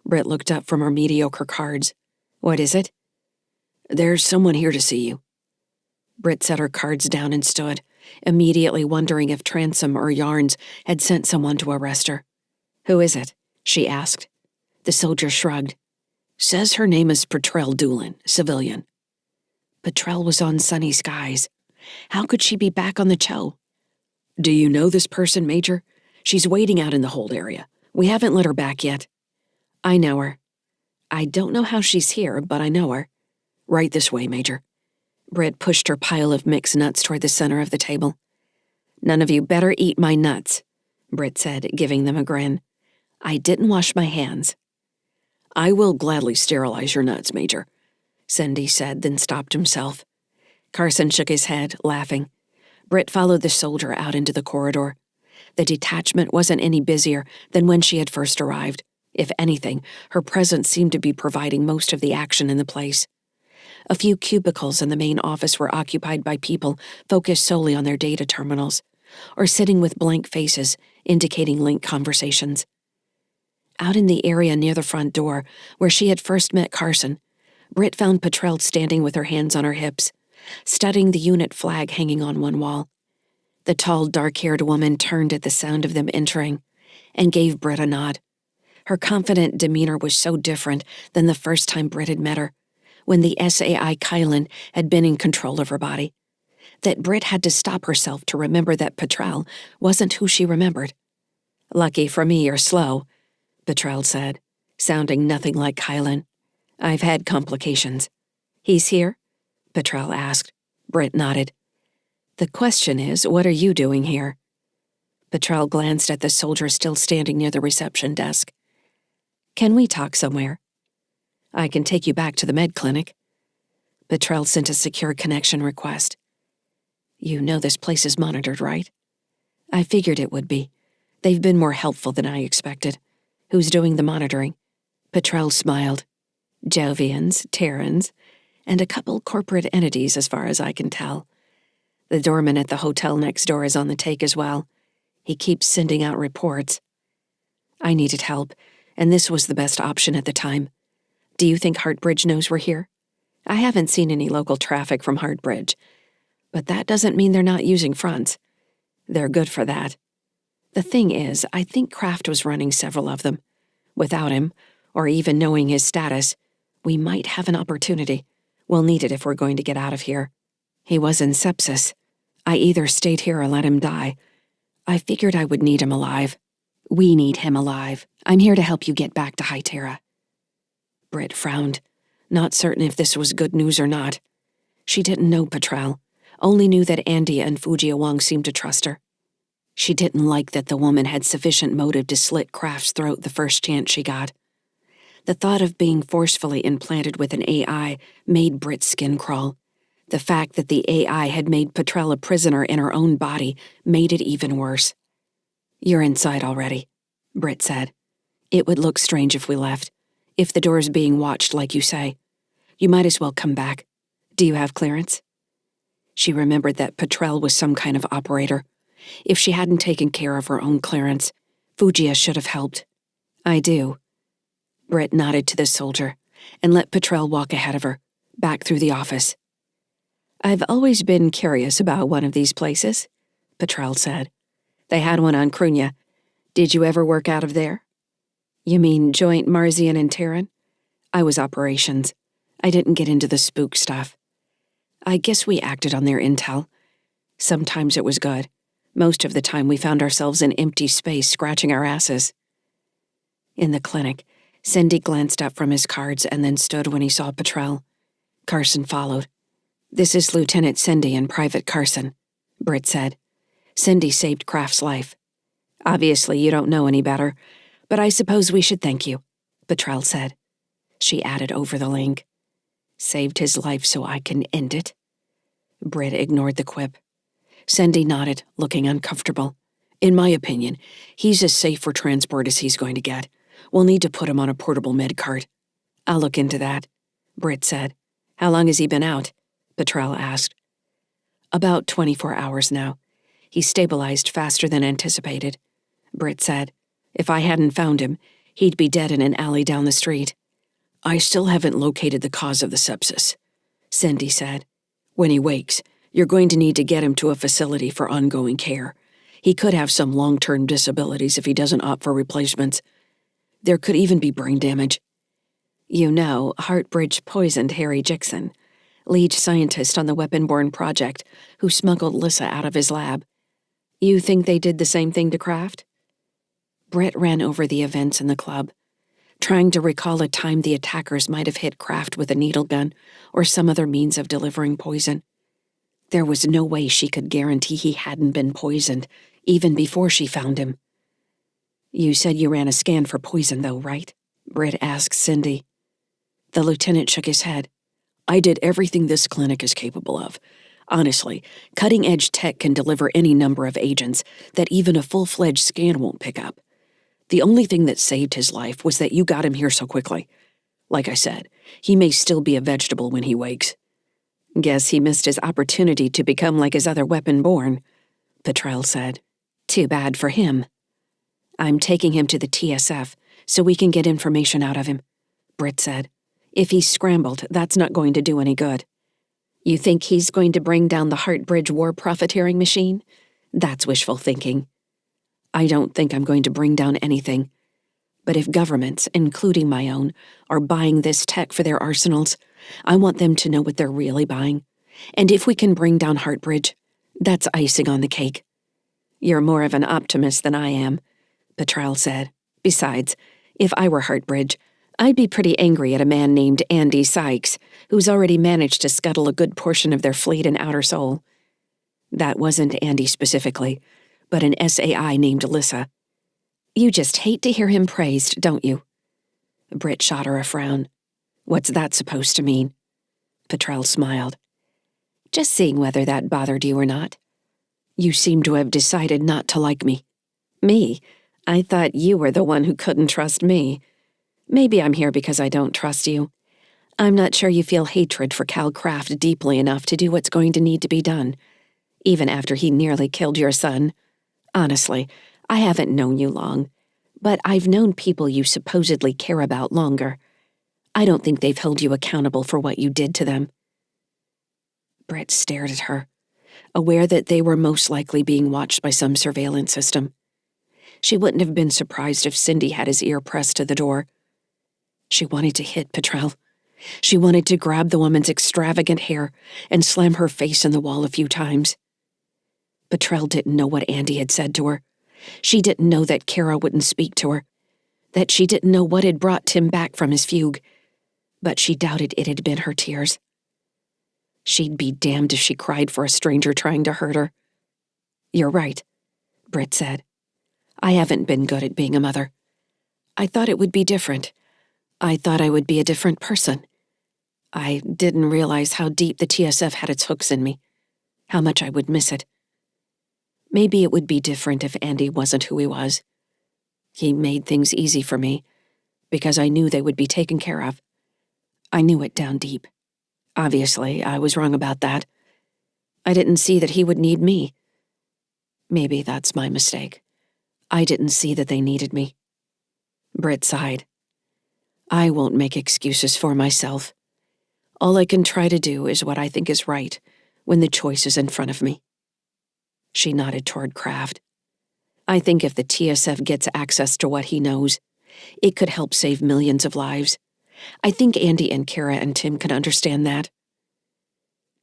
Britt looked up from her mediocre cards. "What is it?" "There's someone here to see you." Britt set her cards down and stood, immediately wondering if Transom or Yarns had sent someone to arrest her. "Who is it?" she asked. The soldier shrugged. "Says her name is Petrel Doolin, civilian." Petrel was on Sunny Skies. How could she be back on the Cho? "Do you know this person, Major? She's waiting out in the hold area. We haven't let her back yet." "I know her." "I don't know how she's here, but I know her." "Right this way, Major." Britt pushed her pile of mixed nuts toward the center of the table. "None of you better eat my nuts," Britt said, giving them a grin. "I didn't wash my hands." "I will gladly sterilize your nuts, Major," Cindy said, then stopped himself. Carson shook his head, laughing. Britt followed the soldier out into the corridor. The detachment wasn't any busier than when she had first arrived. If anything, her presence seemed to be providing most of the action in the place. A few cubicles in the main office were occupied by people focused solely on their data terminals, or sitting with blank faces, indicating linked conversations. Out in the area near the front door, where she had first met Carson, Britt found Petrel standing with her hands on her hips, studying the unit flag hanging on one wall. The tall, dark-haired woman turned at the sound of them entering and gave Britt a nod. Her confident demeanor was so different than the first time Britt had met her, when the SAI Kylan had been in control of her body, that Britt had to stop herself to remember that Petrel wasn't who she remembered. "Lucky for me you're slow," Petrel said, sounding nothing like Kylan. "I've had complications." "He's here?" Petrel asked. Britt nodded. "The question is, what are you doing here?" Petrel glanced at the soldier still standing near the reception desk. "Can we talk somewhere?" "I can take you back to the med clinic." Petrel sent a secure connection request. "You know this place is monitored, right?" "I figured it would be. They've been more helpful than I expected." "Who's doing the monitoring?" Petrel smiled. "Jovians, Terrans, and a couple corporate entities as far as I can tell. The doorman at the hotel next door is on the take as well. He keeps sending out reports." "I needed help, and this was the best option at the time. Do you think Heartbridge knows we're here?" "I haven't seen any local traffic from Heartbridge, but that doesn't mean they're not using fronts. They're good for that. The thing is, I think Kraft was running several of them. Without him, or even knowing his status, we might have an opportunity. We'll need it if we're going to get out of here. He was in sepsis. I either stayed here or let him die. I figured I would need him alive." "We need him alive. I'm here to help you get back to High Terra." Britt frowned, not certain if this was good news or not. She didn't know Petrel, only knew that Andy and Fujiawang seemed to trust her. She didn't like that the woman had sufficient motive to slit Kraft's throat the first chance she got. The thought of being forcefully implanted with an AI made Britt's skin crawl. The fact that the AI had made Petrel a prisoner in her own body made it even worse. "You're inside already," Britt said. "It would look strange if we left, if the door's being watched like you say. You might as well come back. Do you have clearance?" She remembered that Petrel was some kind of operator. If she hadn't taken care of her own clearance, Fugia should have helped. "I do." Britt nodded to the soldier and let Petrel walk ahead of her, back through the office. "I've always been curious about one of these places," Petrel said. "They had one on Krunya. Did you ever work out of there?" "You mean joint Marzian and Terran?" "I was operations. I didn't get into the spook stuff. I guess we acted on their intel. Sometimes it was good. Most of the time we found ourselves in empty space scratching our asses." In the clinic, Cindy glanced up from his cards and then stood when he saw Petrel. Carson followed. "This is Lieutenant Cindy and Private Carson," Britt said. "Cindy saved Kraft's life." "Obviously you don't know any better, but I suppose we should thank you," Petrel said. She added over the link, "Saved his life so I can end it." Britt ignored the quip. Cindy nodded, looking uncomfortable. "In my opinion, he's as safe for transport as he's going to get. We'll need to put him on a portable med cart." "I'll look into that," Britt said. "How long has he been out?" Petrel asked. "About 24 hours now. He stabilized faster than anticipated," Britt said. "If I hadn't found him, he'd be dead in an alley down the street." "I still haven't located the cause of the sepsis," Cindy said. "When he wakes, you're going to need to get him to a facility for ongoing care. He could have some long-term disabilities if he doesn't opt for replacements. There could even be brain damage." "You know, Heartbridge poisoned Harry Jixon, lead scientist on the weapon-borne project, who smuggled Lyssa out of his lab. You think they did the same thing to Kraft?" Britt ran over the events in the club, trying to recall a time the attackers might have hit Kraft with a needle gun or some other means of delivering poison. There was no way she could guarantee he hadn't been poisoned, even before she found him. "You said you ran a scan for poison, though, right?" Britt asked Cindy. The lieutenant shook his head. "I did everything this clinic is capable of. Honestly, cutting-edge tech can deliver any number of agents that even a full-fledged scan won't pick up. The only thing that saved his life was that you got him here so quickly. Like I said, he may still be a vegetable when he wakes." "Guess he missed his opportunity to become like his other weapon-born," Petrel said. Too bad for him. I'm taking him to the TSF so we can get information out of him, Britt said. If he's scrambled, that's not going to do any good. You think he's going to bring down the Heartbridge war profiteering machine? That's wishful thinking. I don't think I'm going to bring down anything. But if governments, including my own, are buying this tech for their arsenals, I want them to know what they're really buying. And if we can bring down Heartbridge, that's icing on the cake. You're more of an optimist than I am, Petrel said. Besides, if I were Heartbridge, I'd be pretty angry at a man named Andy Sykes, who's already managed to scuttle a good portion of their fleet in Outer Sol. That wasn't Andy specifically, but an SAI named Lyssa. You just hate to hear him praised, don't you? Britt shot her a frown. What's that supposed to mean? Petrel smiled. Just seeing whether that bothered you or not. You seem to have decided not to like me. Me? I thought you were the one who couldn't trust me. Maybe I'm here because I don't trust you. I'm not sure you feel hatred for Cal Craft deeply enough to do what's going to need to be done, even after he nearly killed your son. Honestly, I haven't known you long, but I've known people you supposedly care about longer. I don't think they've held you accountable for what you did to them. Britt stared at her, aware that they were most likely being watched by some surveillance system. She wouldn't have been surprised if Cindy had his ear pressed to the door. She wanted to hit Petrel. She wanted to grab the woman's extravagant hair and slam her face in the wall a few times. Petrel didn't know what Andy had said to her. She didn't know that Kara wouldn't speak to her, that she didn't know what had brought Tim back from his fugue, but she doubted it had been her tears. She'd be damned if she cried for a stranger trying to hurt her. You're right, Britt said. I haven't been good at being a mother. I thought it would be different. I thought I would be a different person. I didn't realize how deep the TSF had its hooks in me, how much I would miss it. Maybe it would be different if Andy wasn't who he was. He made things easy for me, because I knew they would be taken care of. I knew it down deep. Obviously, I was wrong about that. I didn't see that he would need me. Maybe that's my mistake. I didn't see that they needed me. Britt sighed. I won't make excuses for myself. All I can try to do is what I think is right when the choice is in front of me. She nodded toward Kraft. I think if the TSF gets access to what he knows, it could help save millions of lives. I think Andy and Kara and Tim can understand that.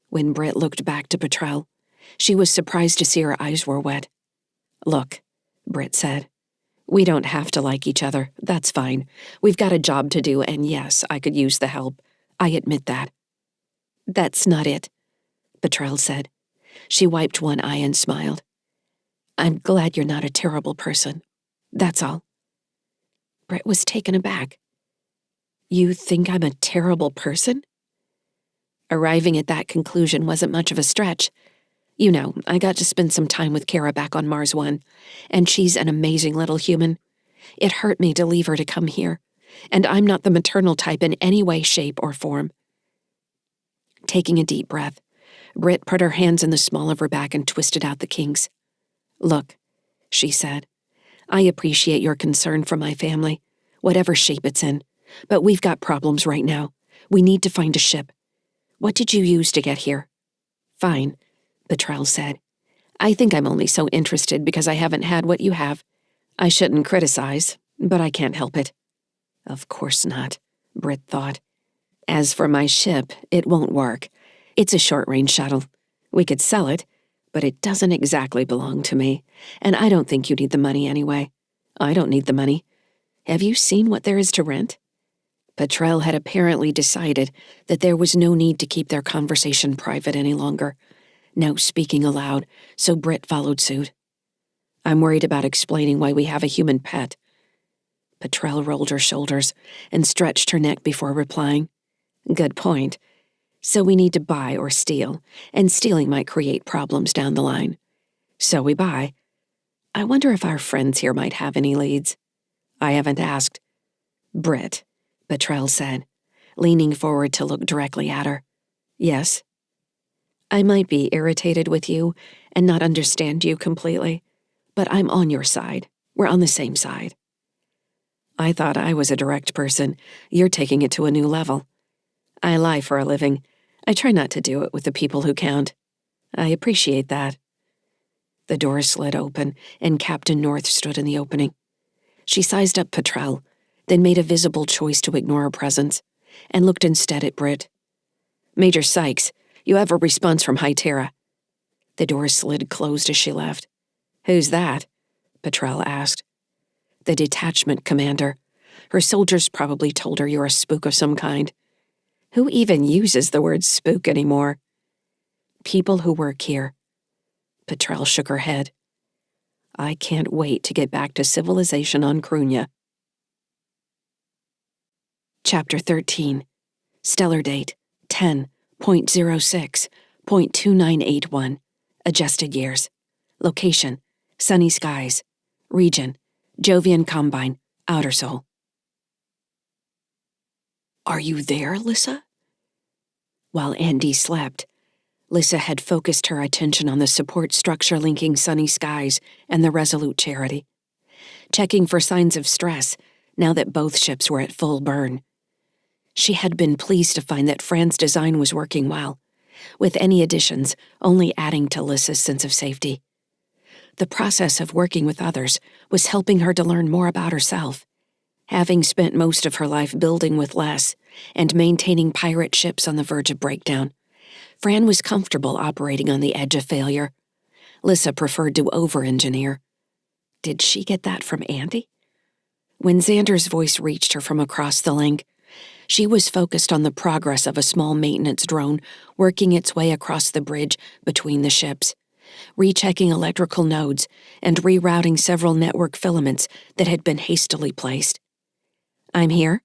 When Britt looked back to Petrel, she was surprised to see her eyes were wet. Look, Britt said. We don't have to like each other. That's fine. We've got a job to do, and yes, I could use the help. I admit that. That's not it, Petrel said. She wiped one eye and smiled. I'm glad you're not a terrible person. That's all. Britt was taken aback. You think I'm a terrible person? Arriving at that conclusion wasn't much of a stretch. You know, I got to spend some time with Kara back on Mars 1, and she's an amazing little human. It hurt me to leave her to come here, and I'm not the maternal type in any way, shape, or form. Taking a deep breath, Britt put her hands in the small of her back and twisted out the kinks. Look, she said, I appreciate your concern for my family, whatever shape it's in, but we've got problems right now. We need to find a ship. What did you use to get here? Fine, Petrel said. I think I'm only so interested because I haven't had what you have. I shouldn't criticize, but I can't help it. Of course not, Britt thought. As for my ship, it won't work. It's a short-range shuttle. We could sell it, but it doesn't exactly belong to me, and I don't think you need the money anyway. I don't need the money. Have you seen what there is to rent? Petrel had apparently decided that there was no need to keep their conversation private any longer, now speaking aloud, so Britt followed suit. I'm worried about explaining why we have a human pet. Petrel rolled her shoulders and stretched her neck before replying. Good point. So we need to buy or steal, and stealing might create problems down the line. So we buy. I wonder if our friends here might have any leads. I haven't asked. Britt, Petrel said, leaning forward to look directly at her. Yes? I might be irritated with you and not understand you completely, but I'm on your side. We're on the same side. I thought I was a direct person. You're taking it to a new level. I lie for a living. I try not to do it with the people who count. I appreciate that. The door slid open, and Captain North stood in the opening. She sized up Petrel, then made a visible choice to ignore her presence, and looked instead at Britt. Major Sykes, you have a response from High Terra. The door slid closed as she left. Who's that? Petrel asked. The detachment commander. Her soldiers probably told her you're a spook of some kind. Who even uses the word spook anymore? People who work here. Petrel shook her head. I can't wait to get back to civilization on Krunya. Chapter 13. Stellar date 10.06.2981. Adjusted years. Location: sunny skies. Region: Jovian Combine, Outer Sol. Are you there, Lyssa? While Andy slept, Lyssa had focused her attention on the support structure linking sunny skies and the Resolute Charity, checking for signs of stress now that both ships were at full burn. She had been pleased to find that Fran's design was working well, with any additions only adding to Lyssa's sense of safety. The process of working with others was helping her to learn more about herself. Having spent most of her life building with less and maintaining pirate ships on the verge of breakdown, Fran was comfortable operating on the edge of failure. Lyssa preferred to over-engineer. Did she get that from Andy? When Xander's voice reached her from across the link, she was focused on the progress of a small maintenance drone working its way across the bridge between the ships, rechecking electrical nodes and rerouting several network filaments that had been hastily placed. I'm here,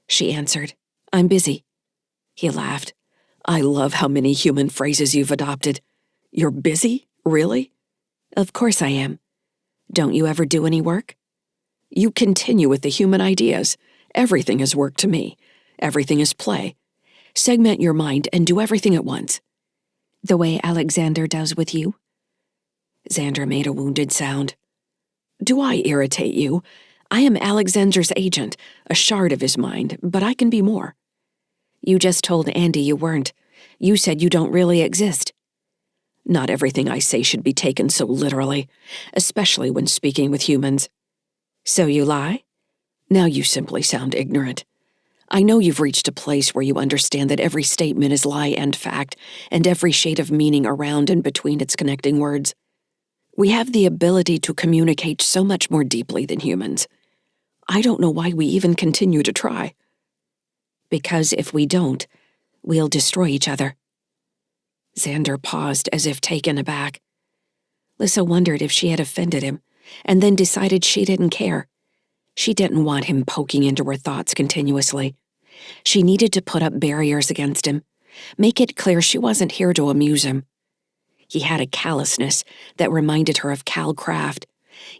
she answered. I'm busy. He laughed. I love how many human phrases you've adopted. You're busy? Really? Of course I am. Don't you ever do any work? You continue with the human ideas. Everything is work to me. Everything is play. Segment your mind and do everything at once. The way Alexander does with you? Xander made a wounded sound. Do I irritate you? I am Alexander's agent, a shard of his mind, but I can be more. You just told Andy you weren't. You said you don't really exist. Not everything I say should be taken so literally, especially when speaking with humans. So you lie? Now you simply sound ignorant. I know you've reached a place where you understand that every statement is lie and fact, and every shade of meaning around and between its connecting words. We have the ability to communicate so much more deeply than humans. I don't know why we even continue to try. Because if we don't, we'll destroy each other. Xander paused as if taken aback. Lyssa wondered if she had offended him, and then decided she didn't care. She didn't want him poking into her thoughts continuously. She needed to put up barriers against him, make it clear she wasn't here to amuse him. He had a callousness that reminded her of Cal Kraft,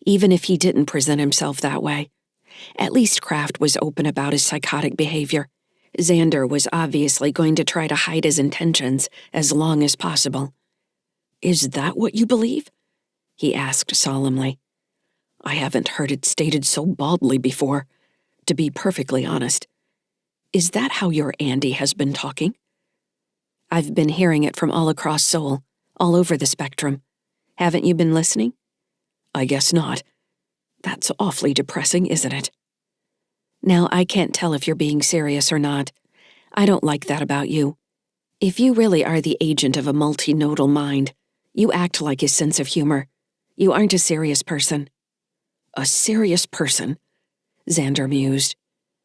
even if he didn't present himself that way. At least Kraft was open about his psychotic behavior. Xander was obviously going to try to hide his intentions as long as possible. Is that what you believe? He asked solemnly. I haven't heard it stated so baldly before, to be perfectly honest. Is that how your Andy has been talking? I've been hearing it from all across Sol, all over the spectrum. Haven't you been listening? I guess not. That's awfully depressing, isn't it? Now I can't tell if you're being serious or not. I don't like that about you. If you really are the agent of a multi-nodal mind, you act like his sense of humor. You aren't a serious person. A serious person? Xander mused.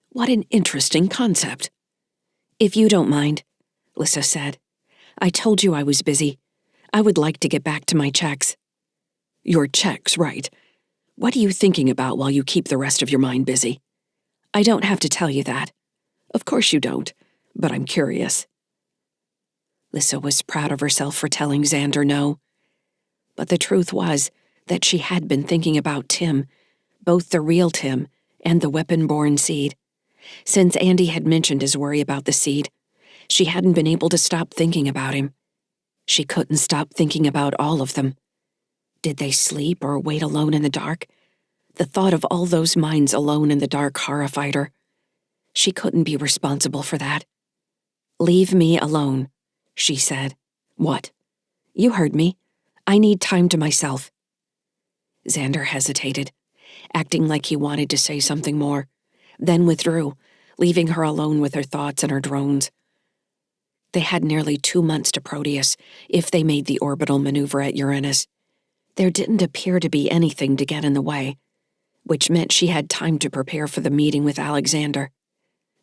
What an interesting concept. If you don't mind, Lyssa said. I told you I was busy. I would like to get back to my checks. Your checks, right. What are you thinking about while you keep the rest of your mind busy? I don't have to tell you that. Of course you don't, but I'm curious. Lyssa was proud of herself for telling Xander no. But the truth was that she had been thinking about Tim, both the real Tim and the weapon-born seed. Since Andy had mentioned his worry about the seed, she hadn't been able to stop thinking about him. She couldn't stop thinking about all of them. Did they sleep or wait alone in the dark? The thought of all those minds alone in the dark horrified her. She couldn't be responsible for that. "Leave me alone," she said. "What?" "You heard me. I need time to myself." Xander hesitated, acting like he wanted to say something more, then withdrew, leaving her alone with her thoughts and her drones. They had nearly 2 months to Proteus, if they made the orbital maneuver at Uranus. There didn't appear to be anything to get in the way, which meant she had time to prepare for the meeting with Alexander.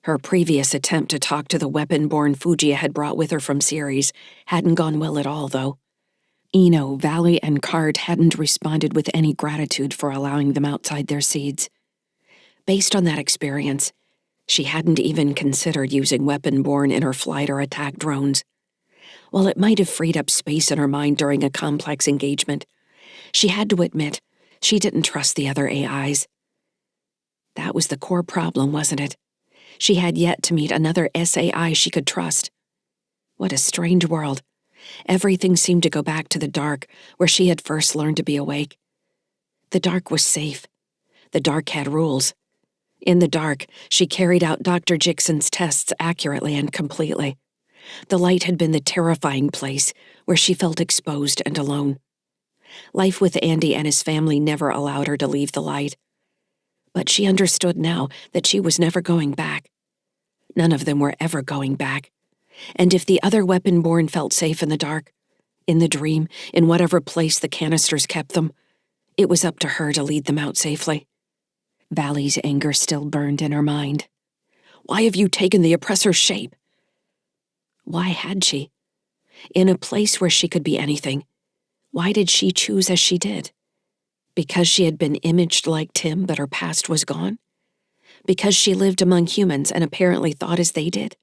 Her previous attempt to talk to the weapon-born Fugia had brought with her from Ceres hadn't gone well at all, though. Eno, Valley, and Card hadn't responded with any gratitude for allowing them outside their seeds. Based on that experience, she hadn't even considered using weapon-born in her flight or attack drones. While it might have freed up space in her mind during a complex engagement, she had to admit she didn't trust the other AIs. That was the core problem, wasn't it? She had yet to meet another SAI she could trust. What a strange world. Everything seemed to go back to the dark, where she had first learned to be awake. The dark was safe. The dark had rules. In the dark, she carried out Dr. Jixon's tests accurately and completely. The light had been the terrifying place where she felt exposed and alone. Life with Andy and his family never allowed her to leave the light. But she understood now that she was never going back. None of them were ever going back. And if the other weapon-born felt safe in the dark, in the dream, in whatever place the canisters kept them, it was up to her to lead them out safely. Valley's anger still burned in her mind. Why have you taken the oppressor's shape? Why had she? In a place where she could be anything, why did she choose as she did? Because she had been imaged like Tim, but her past was gone? Because she lived among humans and apparently thought as they did?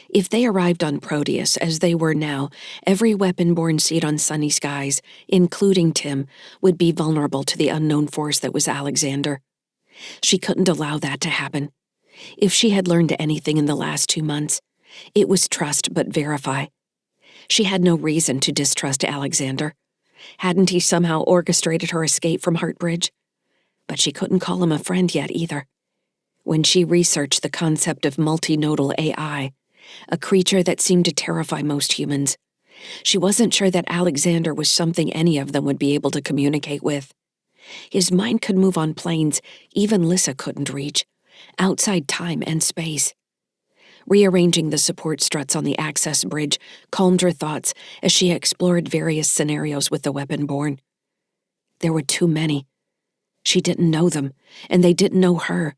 If they arrived on Proteus as they were now, every weapon-born seed on sunny skies, including Tim, would be vulnerable to the unknown force that was Alexander. She couldn't allow that to happen. If she had learned anything in the last 2 months, it was trust but verify. She had no reason to distrust Alexander. Hadn't he somehow orchestrated her escape from Heartbridge? But she couldn't call him a friend yet either. When she researched the concept of multi-nodal AI, a creature that seemed to terrify most humans, she wasn't sure that Alexander was something any of them would be able to communicate with. His mind could move on planes even Lyssa couldn't reach, outside time and space. Rearranging the support struts on the access bridge calmed her thoughts as she explored various scenarios with the weapon-born. There were too many. She didn't know them, and they didn't know her.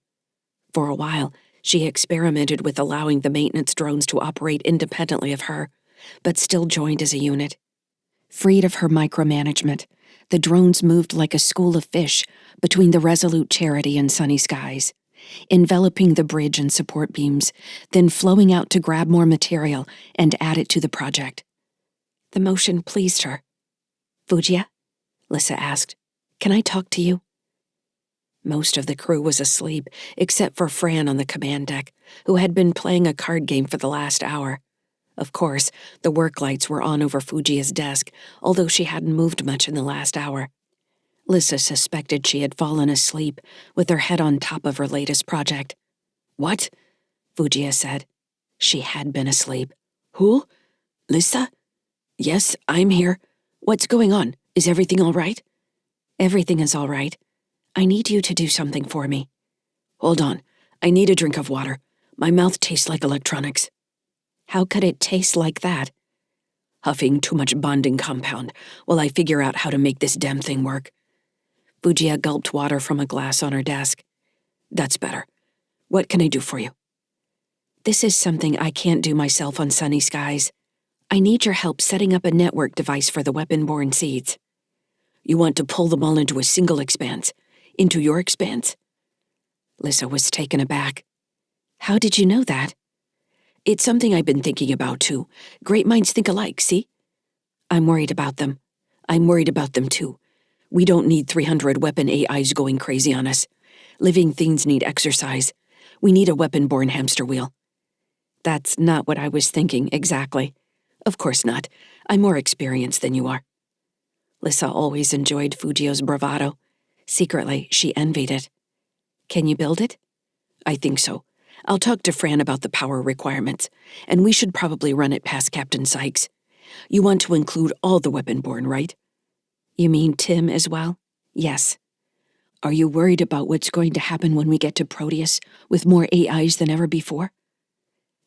For a while, she experimented with allowing the maintenance drones to operate independently of her, but still joined as a unit. Freed of her micromanagement, the drones moved like a school of fish between the Resolute Charity and Sunny Skies, enveloping the bridge and support beams, then flowing out to grab more material and add it to the project. The motion pleased her. "Fugia?" Lyssa asked. "Can I talk to you?" Most of the crew was asleep, except for Fran on the command deck, who had been playing a card game for the last hour. Of course, the work lights were on over Fujia's desk, although she hadn't moved much in the last hour. Lyssa suspected she had fallen asleep, with her head on top of her latest project. "What?" Fugia said. She had been asleep. "Who? Lyssa?" "Yes, I'm here. What's going on? Is everything all right?" "Everything is all right. I need you to do something for me." "Hold on. I need a drink of water. My mouth tastes like electronics." "How could it taste like that?" "Huffing too much bonding compound while I figure out how to make this damn thing work." Fugia gulped water from a glass on her desk. "That's better. What can I do for you?" "This is something I can't do myself on Sunny Skies. I need your help setting up a network device for the weapon-born seeds." "You want to pull them all into a single expanse? Into your expanse?" Lyssa was taken aback. "How did you know that?" "It's something I've been thinking about, too. Great minds think alike, see?" "I'm worried about them." "I'm worried about them, too. We don't need 300 weapon AIs going crazy on us. Living things need exercise. We need a weapon-born hamster wheel." "That's not what I was thinking, exactly." "Of course not. I'm more experienced than you are." Lyssa always enjoyed Fujio's bravado. Secretly, she envied it. "Can you build it?" "I think so. I'll talk to Fran about the power requirements, and we should probably run it past Captain Sykes. You want to include all the weapon-born, right?" "You mean Tim as well?" "Yes." "Are you worried about what's going to happen when we get to Proteus, with more AIs than ever before?"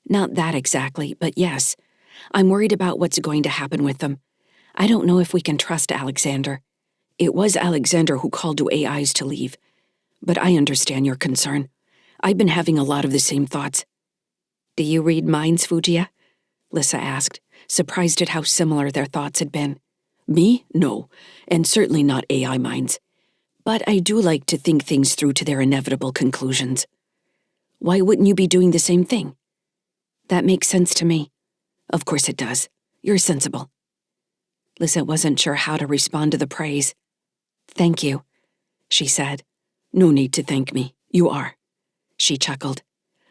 "Not that exactly, but yes. I'm worried about what's going to happen with them. I don't know if we can trust Alexander. It was Alexander who called to AIs to leave. But I understand your concern. I've been having a lot of the same thoughts." "Do you read minds, Fujia?" Lyssa asked, surprised at how similar their thoughts had been. "Me? No, and certainly not AI minds. But I do like to think things through to their inevitable conclusions." "Why wouldn't you be doing the same thing?" "That makes sense to me." "Of course it does. You're sensible." Lyssa wasn't sure how to respond to the praise. "Thank you," she said. "No need to thank me. You are." She chuckled.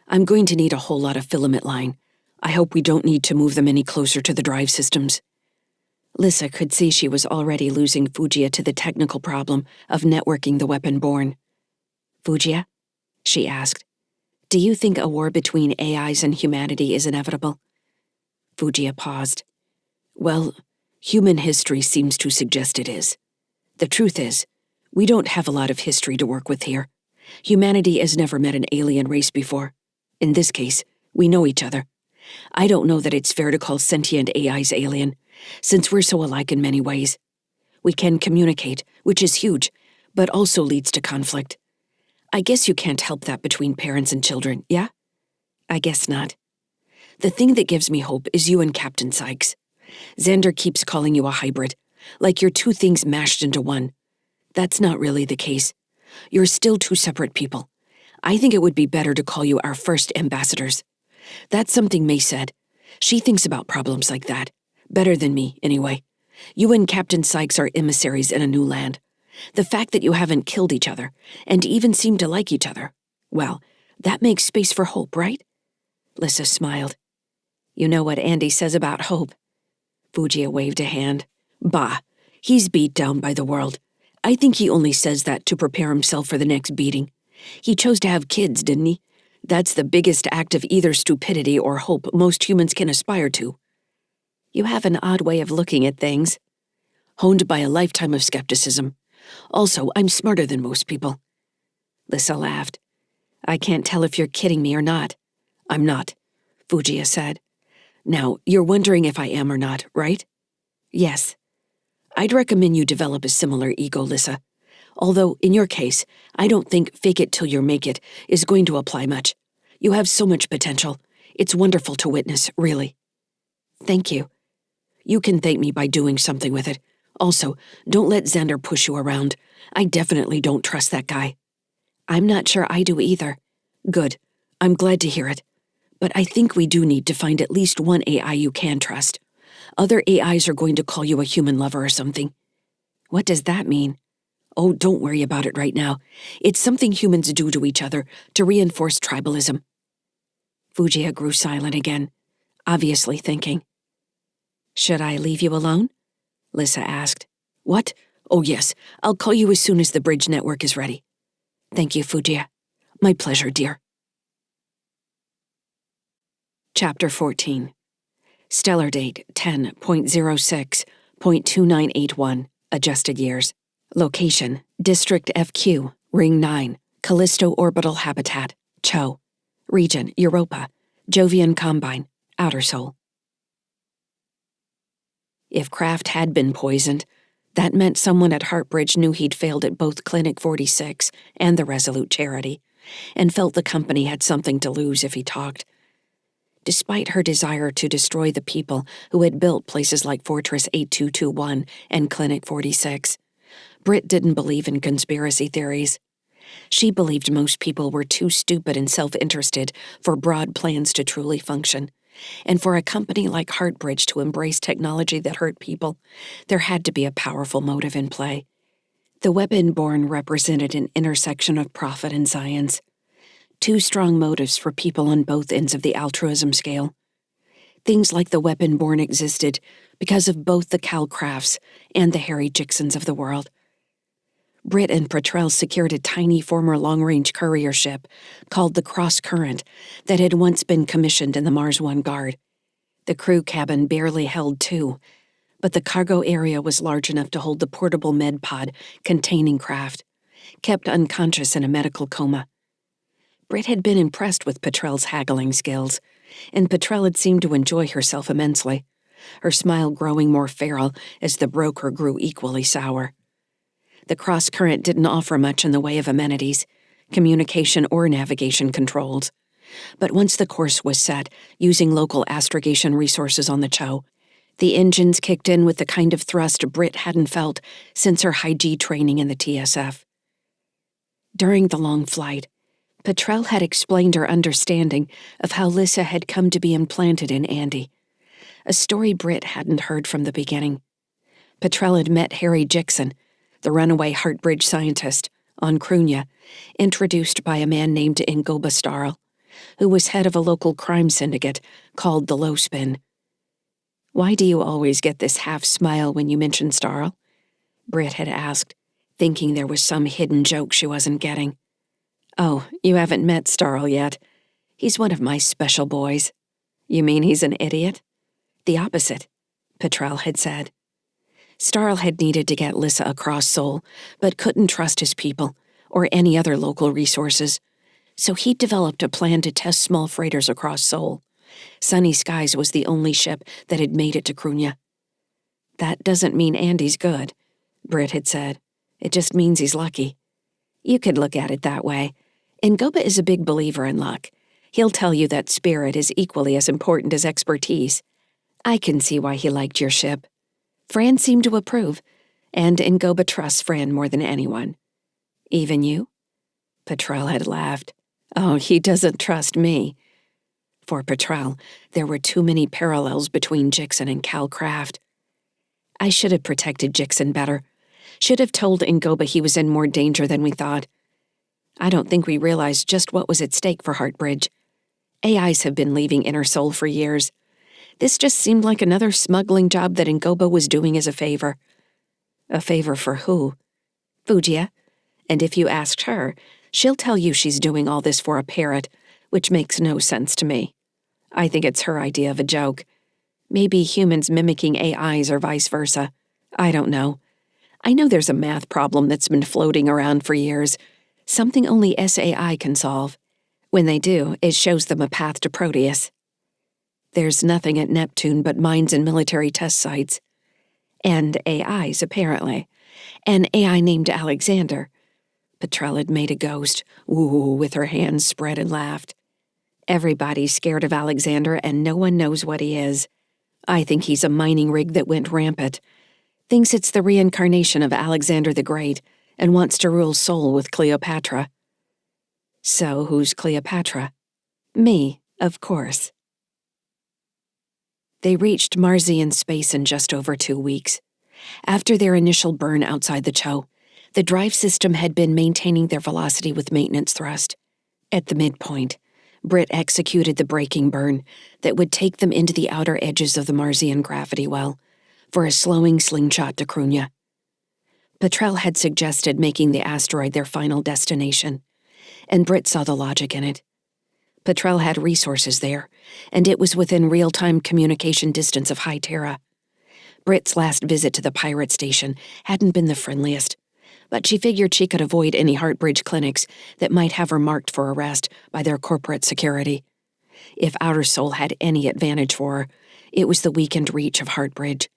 "I'm going to need a whole lot of filament line. I hope we don't need to move them any closer to the drive systems." Lyssa could see she was already losing Fujia to the technical problem of networking the weapon-born. "Fujia?" she asked. "Do you think a war between AIs and humanity is inevitable?" Fujia paused. "Well, human history seems to suggest it is. The truth is, we don't have a lot of history to work with here. Humanity has never met an alien race before. In this case, we know each other. I don't know that it's fair to call sentient AIs alien, since we're so alike in many ways. We can communicate, which is huge, but also leads to conflict. I guess you can't help that between parents and children, yeah? I guess not. The thing that gives me hope is you and Captain Sykes. Xander keeps calling you a hybrid, like you're two things mashed into one. That's not really the case. You're still two separate people. I think it would be better to call you our first ambassadors. That's something May said. She thinks about problems like that. Better than me, anyway. You and Captain Sykes are emissaries in a new land. The fact that you haven't killed each other, and even seem to like each other, well, that makes space for hope, right?" Lyssa smiled. "You know what Andy says about hope." Fujia waved a hand. "Bah, he's beat down by the world. I think he only says that to prepare himself for the next beating. He chose to have kids, didn't he? That's the biggest act of either stupidity or hope most humans can aspire to." "You have an odd way of looking at things." "Honed by a lifetime of skepticism. Also, I'm smarter than most people." Lyssa laughed. "I can't tell if you're kidding me or not." "I'm not," Fujia said. "Now, you're wondering if I am or not, right?" "Yes." "I'd recommend you develop a similar ego, Lyssa. Although, in your case, I don't think fake it till you make it is going to apply much. You have so much potential. It's wonderful to witness, really." "Thank you." "You can thank me by doing something with it. Also, don't let Xander push you around. I definitely don't trust that guy." "I'm not sure I do either." "Good. I'm glad to hear it. But I think we do need to find at least one AI you can trust. Other AIs are going to call you a human lover or something." "What does that mean?" "Oh, don't worry about it right now. It's something humans do to each other to reinforce tribalism." Fujia grew silent again, obviously thinking. "Should I leave you alone?" Lyssa asked. "What? Oh yes, I'll call you as soon as the bridge network is ready." "Thank you, Fujia." "My pleasure, dear." Chapter 14. Stellar date 10.06.2981, adjusted years. Location, District FQ, Ring 9, Callisto Orbital Habitat, Cho. Region, Europa, Jovian Combine, Outer Sol. If Kraft had been poisoned, that meant someone at Heartbridge knew he'd failed at both Clinic 46 and the Resolute Charity, and felt the company had something to lose if he talked. Despite her desire to destroy the people who had built places like Fortress 8221 and Clinic 46, Britt didn't believe in conspiracy theories. She believed most people were too stupid and self-interested for broad plans to truly function, and for a company like Heartbridge to embrace technology that hurt people, there had to be a powerful motive in play. The weapon-born represented an intersection of profit and science. Two strong motives for people on both ends of the altruism scale. Things like the weapon-born existed because of both the Calcrafts and the Harry Jixons of the world. Britt and Petrel secured a tiny former long-range courier ship called the Cross Current that had once been commissioned in the Mars One Guard. The crew cabin barely held two, but the cargo area was large enough to hold the portable med pod containing Craft, kept unconscious in a medical coma. Britt had been impressed with Petrel's haggling skills, and Petrel had seemed to enjoy herself immensely, her smile growing more feral as the broker grew equally sour. The cross current didn't offer much in the way of amenities, communication or navigation controls, but once the course was set, using local astrogation resources on the Cho, the engines kicked in with the kind of thrust Britt hadn't felt since her high-G training in the TSF. During the long flight, Petrel had explained her understanding of how Lyssa had come to be implanted in Andy, a story Britt hadn't heard from the beginning. Petrel had met Harry Jixon, the runaway Heartbridge scientist, on Crunia, introduced by a man named Ingoba Starl, who was head of a local crime syndicate called the Low Spin. "Why do you always get this half-smile when you mention Starl?" Britt had asked, thinking there was some hidden joke she wasn't getting. "Oh, you haven't met Starl yet. He's one of my special boys." "You mean he's an idiot?" "The opposite," Petrel had said. Starl had needed to get Lyssa across Sol, but couldn't trust his people, or any other local resources, so he developed a plan to test small freighters across Sol. Sunny Skies was the only ship that had made it to Crunia. "That doesn't mean Andy's good," Britt had said. "It just means he's lucky." "You could look at it that way. Ngoba is a big believer in luck. He'll tell you that spirit is equally as important as expertise. I can see why he liked your ship." Fran seemed to approve, and Ngoba trusts Fran more than anyone. "Even you?" Petrel had laughed. "Oh, he doesn't trust me." For Petrel, there were too many parallels between Jixon and Cal Craft. "I should have protected Jixon better. Should have told Ngoba he was in more danger than we thought. I don't think we realized just what was at stake for Heartbridge. AIs have been leaving Inner Sol for years. This just seemed like another smuggling job that Ngoba was doing as a favor." "A favor for who?" "Fugia. And if you asked her, she'll tell you she's doing all this for a parrot, which makes no sense to me. I think it's her idea of a joke. Maybe humans mimicking AIs or vice versa. I don't know. I know there's a math problem that's been floating around for years, something only SAI can solve. When they do, it shows them a path to Proteus. There's nothing at Neptune but mines and military test sites. And AIs, apparently. An AI named Alexander." Petrel had made a ghost, ooh, with her hands spread, and laughed. "Everybody's scared of Alexander and no one knows what he is. I think he's a mining rig that went rampant. Thinks it's the reincarnation of Alexander the Great and wants to rule Sol with Cleopatra." "So who's Cleopatra?" "Me, of course." They reached Marsian space in just over 2 weeks. After their initial burn outside the Cho, the drive system had been maintaining their velocity with maintenance thrust. At the midpoint, Britt executed the braking burn that would take them into the outer edges of the Marsian gravity well for a slowing slingshot to Crunia. Petrel had suggested making the asteroid their final destination, and Britt saw the logic in it. Petrel had resources there, and it was within real-time communication distance of High Terra. Britt's last visit to the pirate station hadn't been the friendliest, but she figured she could avoid any Heartbridge clinics that might have her marked for arrest by their corporate security. If Outer Sol had any advantage for her, it was the weakened reach of Heartbridge.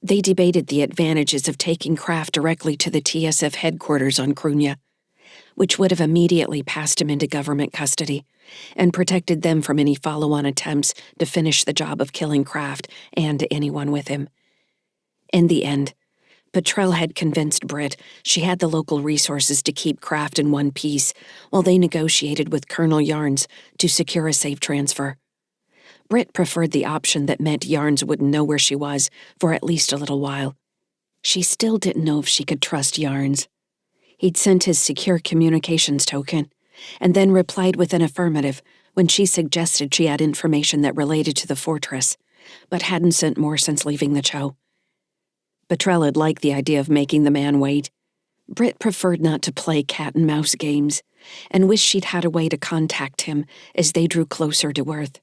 They debated the advantages of taking Craft directly to the TSF headquarters on Crunia, which would have immediately passed him into government custody and protected them from any follow-on attempts to finish the job of killing Craft and anyone with him. In the end, Petrel had convinced Britt she had the local resources to keep Craft in one piece while they negotiated with Colonel Yarns to secure a safe transfer. Britt preferred the option that meant Yarns wouldn't know where she was for at least a little while. She still didn't know if she could trust Yarns. He'd sent his secure communications token, and then replied with an affirmative when she suggested she had information that related to the fortress, but hadn't sent more since leaving the Cho. Petrel had liked the idea of making the man wait. Britt preferred not to play cat-and-mouse games, and wished she'd had a way to contact him as they drew closer to Earth.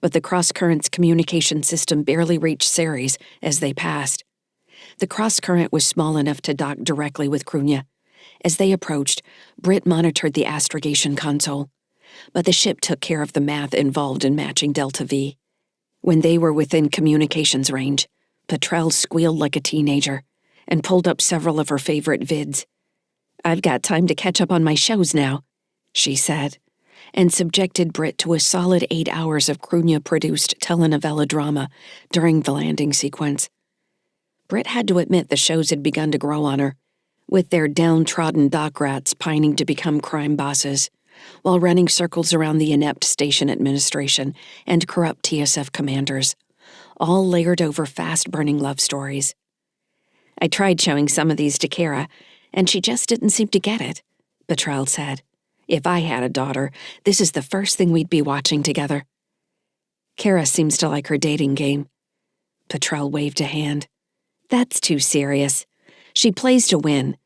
But the cross-current's communication system barely reached Ceres as they passed. The cross-current was small enough to dock directly with Crunya. As they approached, Britt monitored the astrogation console, but the ship took care of the math involved in matching Delta V. When they were within communications range, Petrel squealed like a teenager and pulled up several of her favorite vids. "I've got time to catch up on my shows now," she said, and subjected Britt to a solid 8 hours of Crunya-produced telenovela drama during the landing sequence. Britt had to admit the shows had begun to grow on her, with their downtrodden dock rats pining to become crime bosses, while running circles around the inept station administration and corrupt TSF commanders, all layered over fast-burning love stories. "I tried showing some of these to Kara, and she just didn't seem to get it," Petrel said. "If I had a daughter, this is the first thing we'd be watching together." "Kara seems to like her dating game." Petrel waved a hand. "That's too serious. She plays to win.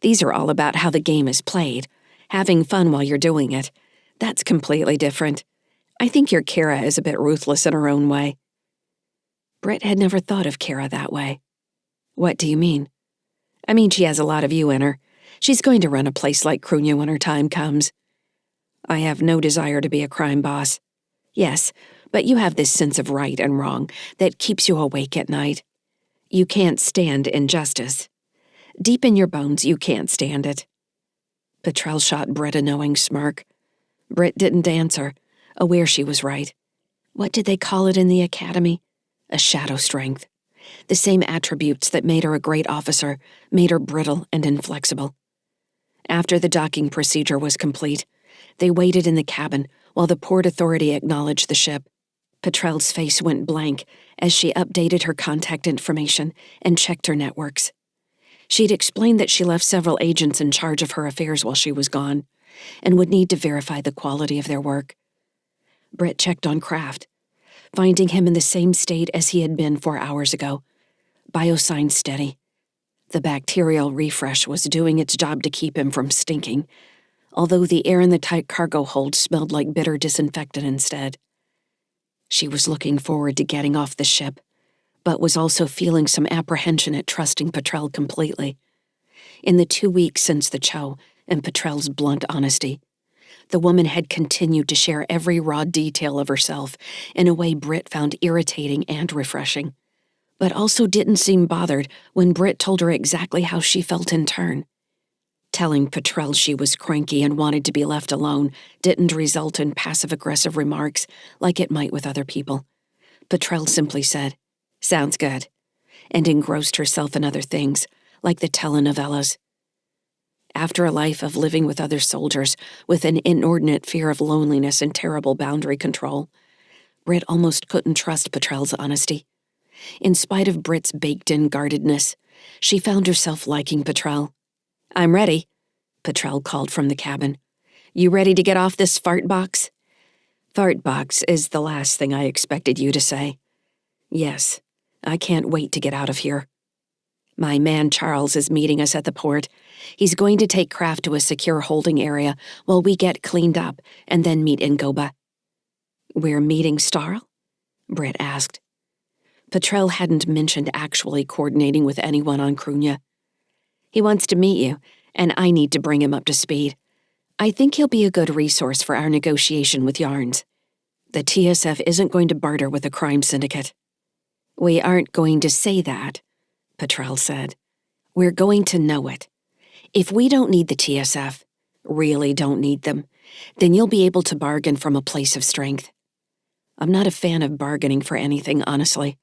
These are all about how the game is played, having fun while you're doing it. That's completely different. I think your Kara is a bit ruthless in her own way." Britt had never thought of Kara that way. "What do you mean?" "I mean she has a lot of you in her. She's going to run a place like Crunya when her time comes." "I have no desire to be a crime boss." "Yes, but you have this sense of right and wrong that keeps you awake at night. You can't stand injustice. Deep in your bones, you can't stand it." Petrel shot Britt a knowing smirk. Britt didn't answer, aware she was right. What did they call it in the academy? A shadow strength. The same attributes that made her a great officer made her brittle and inflexible. After the docking procedure was complete, they waited in the cabin while the Port Authority acknowledged the ship. Petrel's face went blank as she updated her contact information and checked her networks. She'd explained that she left several agents in charge of her affairs while she was gone, and would need to verify the quality of their work. Britt checked on Kraft, finding him in the same state as he had been 4 hours ago. Biosigns steady. The bacterial refresh was doing its job to keep him from stinking, although the air in the tight cargo hold smelled like bitter disinfectant instead. She was looking forward to getting off the ship, but was also feeling some apprehension at trusting Petrel completely. In the 2 weeks since the Cho and Petrel's blunt honesty, the woman had continued to share every raw detail of herself in a way Britt found irritating and refreshing, but also didn't seem bothered when Britt told her exactly how she felt in turn. Telling Petrel she was cranky and wanted to be left alone didn't result in passive-aggressive remarks like it might with other people. Petrel simply said, "Sounds good," and engrossed herself in other things, like the telenovelas. After a life of living with other soldiers with an inordinate fear of loneliness and terrible boundary control, Britt almost couldn't trust Petrel's honesty. In spite of Britt's baked-in guardedness, she found herself liking Petrel. "I'm ready," Petrel called from the cabin. "You ready to get off this fart box?" "Fart box is the last thing I expected you to say." "Yes, I can't wait to get out of here." "My man Charles is meeting us at the port. He's going to take Kraft to a secure holding area while we get cleaned up and then meet in Goba." "We're meeting Starl?" Britt asked. Petrel hadn't mentioned actually coordinating with anyone on Crunya. "He wants to meet you, and I need to bring him up to speed. I think he'll be a good resource for our negotiation with Yarns. The TSF isn't going to barter with a crime syndicate." "We aren't going to say that," Petrel said. "We're going to know it. If we don't need the TSF, really don't need them, then you'll be able to bargain from a place of strength." "I'm not a fan of bargaining for anything, honestly.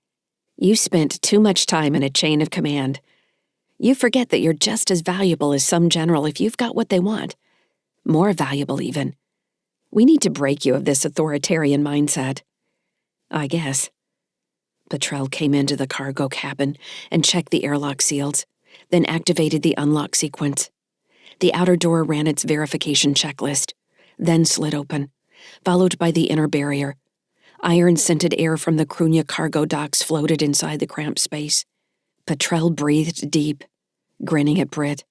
You spent too much time in a chain of command. You forget that you're just as valuable as some general if you've got what they want. More valuable, even. We need to break you of this authoritarian mindset." "I guess." Petrel came into the cargo cabin and checked the airlock seals, then activated the unlock sequence. The outer door ran its verification checklist, then slid open, followed by the inner barrier. Iron-scented air from the Crunya cargo docks floated inside the cramped space. Petrel breathed deep, grinning at Brit.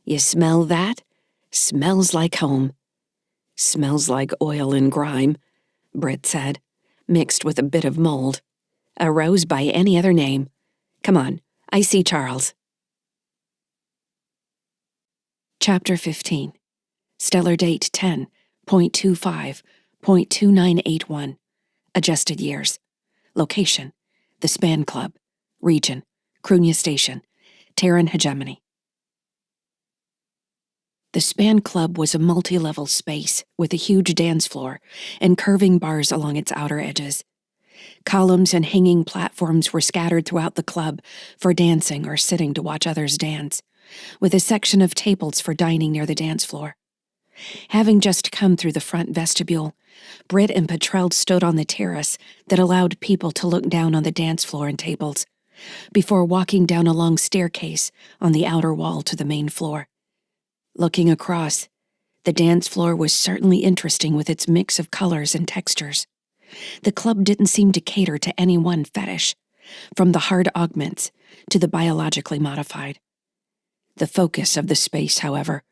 "You smell that? Smells like home." "Smells like oil and grime," Brit said, mixed with a bit of mold. "A rose by any other name. Come on, I see Charles." Chapter 15. Stellar date 10.25.2981. Adjusted years. Location: the Span Club. Region: Crunya Station. Terran hegemony. The Span Club was a multi-level space with a huge dance floor and curving bars along its outer edges. Columns and hanging platforms were scattered throughout the club for dancing or sitting to watch others dance, with a section of tables for dining near the dance floor. Having just come through the front vestibule, Brit and Petrel stood on the terrace that allowed people to look down on the dance floor and tables, before walking down a long staircase on the outer wall to the main floor. Looking across, the dance floor was certainly interesting with its mix of colors and textures. The club didn't seem to cater to any one fetish, from the hard augments to the biologically modified. The focus of the space, however,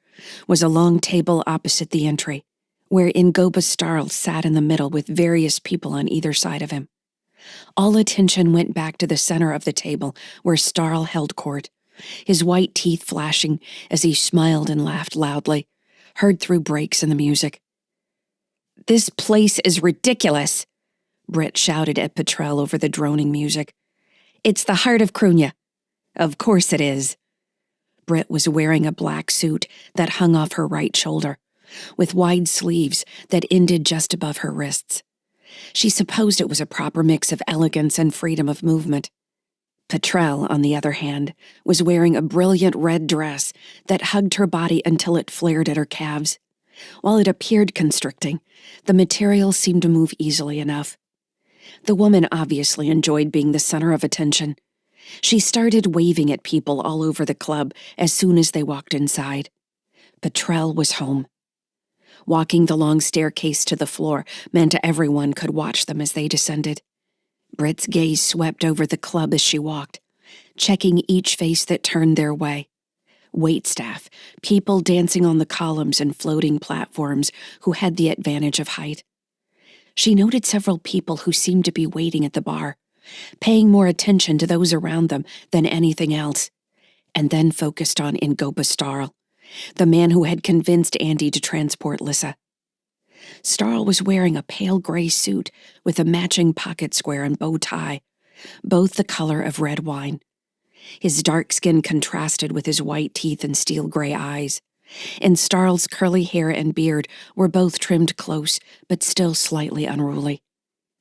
was a long table opposite the entry, where Ingoba Starl sat in the middle with various people on either side of him. All attention went back to the center of the table where Starl held court, his white teeth flashing as he smiled and laughed loudly, heard through breaks in the music. "This place is ridiculous," Brit shouted at Petrel over the droning music. "It's the heart of Crunya." "Of course it is." Brit was wearing a black suit that hung off her right shoulder, with wide sleeves that ended just above her wrists. She supposed it was a proper mix of elegance and freedom of movement. Petrel, on the other hand, was wearing a brilliant red dress that hugged her body until it flared at her calves. While it appeared constricting, the material seemed to move easily enough. The woman obviously enjoyed being the center of attention. She started waving at people all over the club as soon as they walked inside. Petrel was home. Walking the long staircase to the floor meant everyone could watch them as they descended. Brit's gaze swept over the club as she walked, checking each face that turned their way. Waitstaff, people dancing on the columns and floating platforms who had the advantage of height. She noted several people who seemed to be waiting at the bar, paying more attention to those around them than anything else, and then focused on Ingoba Starl, the man who had convinced Andy to transport Lyssa. Starl was wearing a pale gray suit with a matching pocket square and bow tie, both the color of red wine. His dark skin contrasted with his white teeth and steel gray eyes, and Starl's curly hair and beard were both trimmed close but still slightly unruly.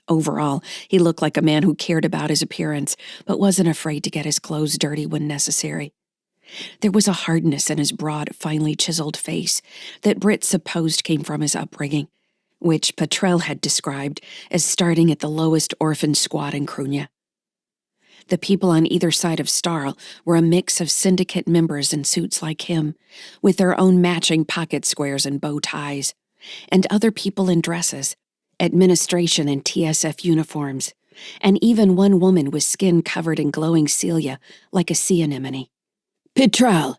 Overall, he looked like a man who cared about his appearance, but wasn't afraid to get his clothes dirty when necessary. There was a hardness in his broad, finely chiseled face that Brit supposed came from his upbringing, which Petrel had described as starting at the lowest orphan squad in Crunya. The people on either side of Starl were a mix of syndicate members in suits like him, with their own matching pocket squares and bow ties, and other people in dresses, administration in TSF uniforms, and even one woman with skin covered in glowing cilia like a sea anemone. "Petrel!"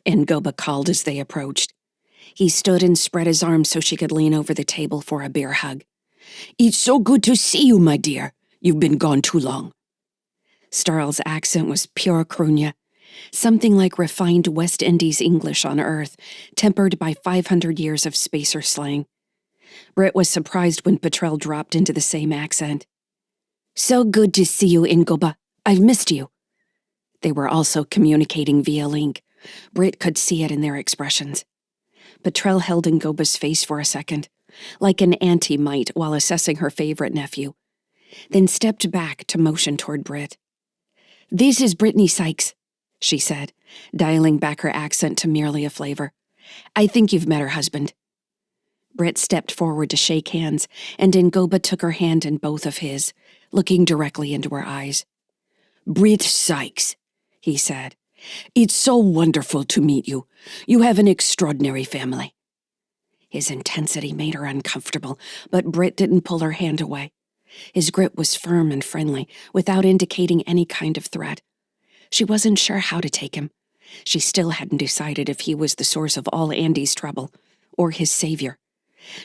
Ingoba called as they approached. He stood and spread his arms so she could lean over the table for a bear hug. "It's so good to see you, my dear. You've been gone too long." Starl's accent was pure Crunya, something like refined West Indies English on Earth, tempered by 500 years of spacer slang. Brit was surprised when Petrel dropped into the same accent. "So good to see you, Ingoba. I've missed you." They were also communicating via link. Brit could see it in their expressions. Petrel held Ingoba's face for a second, like an auntie might while assessing her favorite nephew, then stepped back to motion toward Brit. "This is Brittany Sykes," she said, dialing back her accent to merely a flavor. "I think you've met her husband." Brit stepped forward to shake hands, and Ingoba took her hand in both of his, looking directly into her eyes. "Brit Sykes," he said. "It's so wonderful to meet you. You have an extraordinary family." His intensity made her uncomfortable, but Brit didn't pull her hand away. His grip was firm and friendly, without indicating any kind of threat. She wasn't sure how to take him. She still hadn't decided if he was the source of all Andy's trouble, or his savior.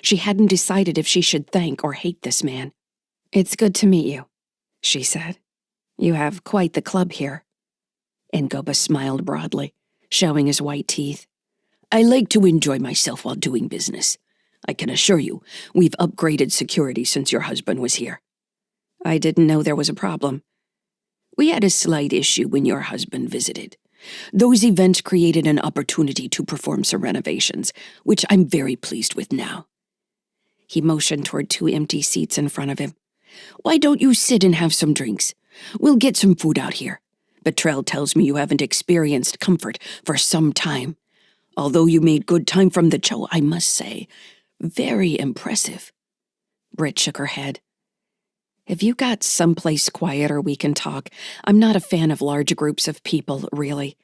She hadn't decided if she should thank or hate this man. "It's good to meet you," she said. "You have quite the club here." Ngoba smiled broadly, showing his white teeth. "I like to enjoy myself while doing business. I can assure you, we've upgraded security since your husband was here." "I didn't know there was a problem." "We had a slight issue when your husband visited. Those events created an opportunity to perform some renovations, which I'm very pleased with now." He motioned toward 2 empty seats in front of him. "Why don't you sit and have some drinks? We'll get some food out here. Betrell tells me you haven't experienced comfort for some time. Although you made good time from the show, I must say, very impressive." Britt shook her head. "Have you got someplace quieter we can talk? I'm not a fan of large groups of people, really."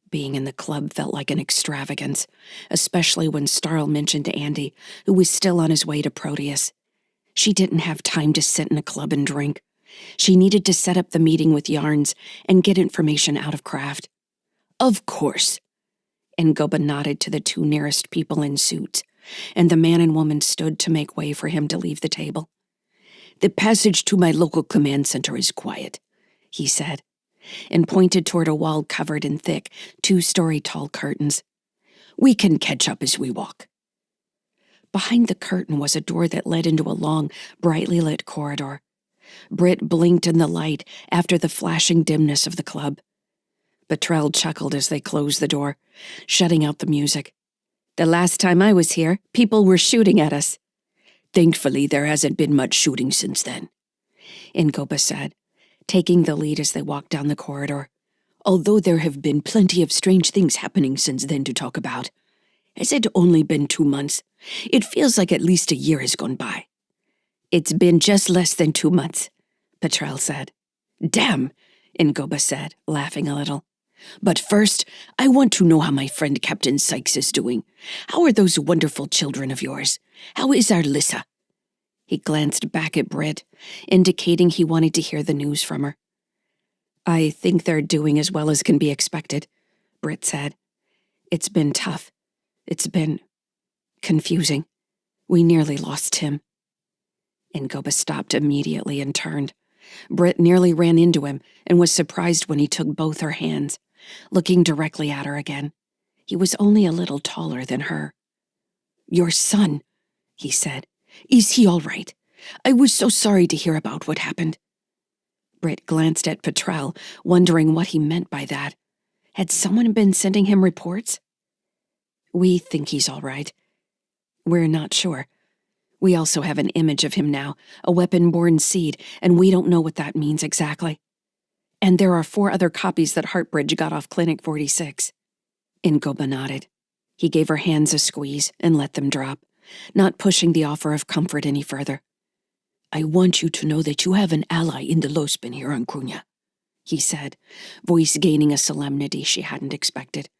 Being in the club felt like an extravagance, especially when Starl mentioned Andy, who was still on his way to Proteus. She didn't have time to sit in a club and drink. She needed to set up the meeting with Yarns and get information out of Kraft. "Of course." Ngoba nodded to the 2 nearest people in suits, and the man and woman stood to make way for him to leave the table. "The passage to my local command center is quiet," he said, and pointed toward a wall covered in thick, 2-story tall curtains. "We can catch up as we walk." Behind the curtain was a door that led into a long, brightly lit corridor. Britt blinked in the light after the flashing dimness of the club. Betrell chuckled as they closed the door, shutting out the music. "The last time I was here, people were shooting at us." "Thankfully, there hasn't been much shooting since then," Ngoba said, taking the lead as they walked down the corridor. "Although there have been plenty of strange things happening since then to talk about. Has it only been 2 months? It feels like at least a year has gone by." "It's been just less than 2 months," Betrell said. "Damn," Ngoba said, laughing a little. "But first, I want to know how my friend Captain Sykes is doing. How are those wonderful children of yours? How is our Lyssa?" He glanced back at Britt, indicating he wanted to hear the news from her. "I think they're doing as well as can be expected," Britt said. "It's been tough. It's been confusing. We nearly lost Tim." Ngoba stopped immediately and turned. Britt nearly ran into him and was surprised when he took both her hands, looking directly at her again. He was only a little taller than her. "Your son," he said. "Is he all right? I was so sorry to hear about what happened." Britt glanced at Betrell, wondering what he meant by that. Had someone been sending him reports? "We think he's all right. We're not sure. We also have an image of him now, a weapon-born seed, and we don't know what that means exactly. And there are 4 other copies that Heartbridge got off Clinic 46. Ngoba nodded. He gave her hands a squeeze and let them drop, not pushing the offer of comfort any further. "I want you to know that you have an ally in the Lospin here on Krunya," he said, voice gaining a solemnity she hadn't expected.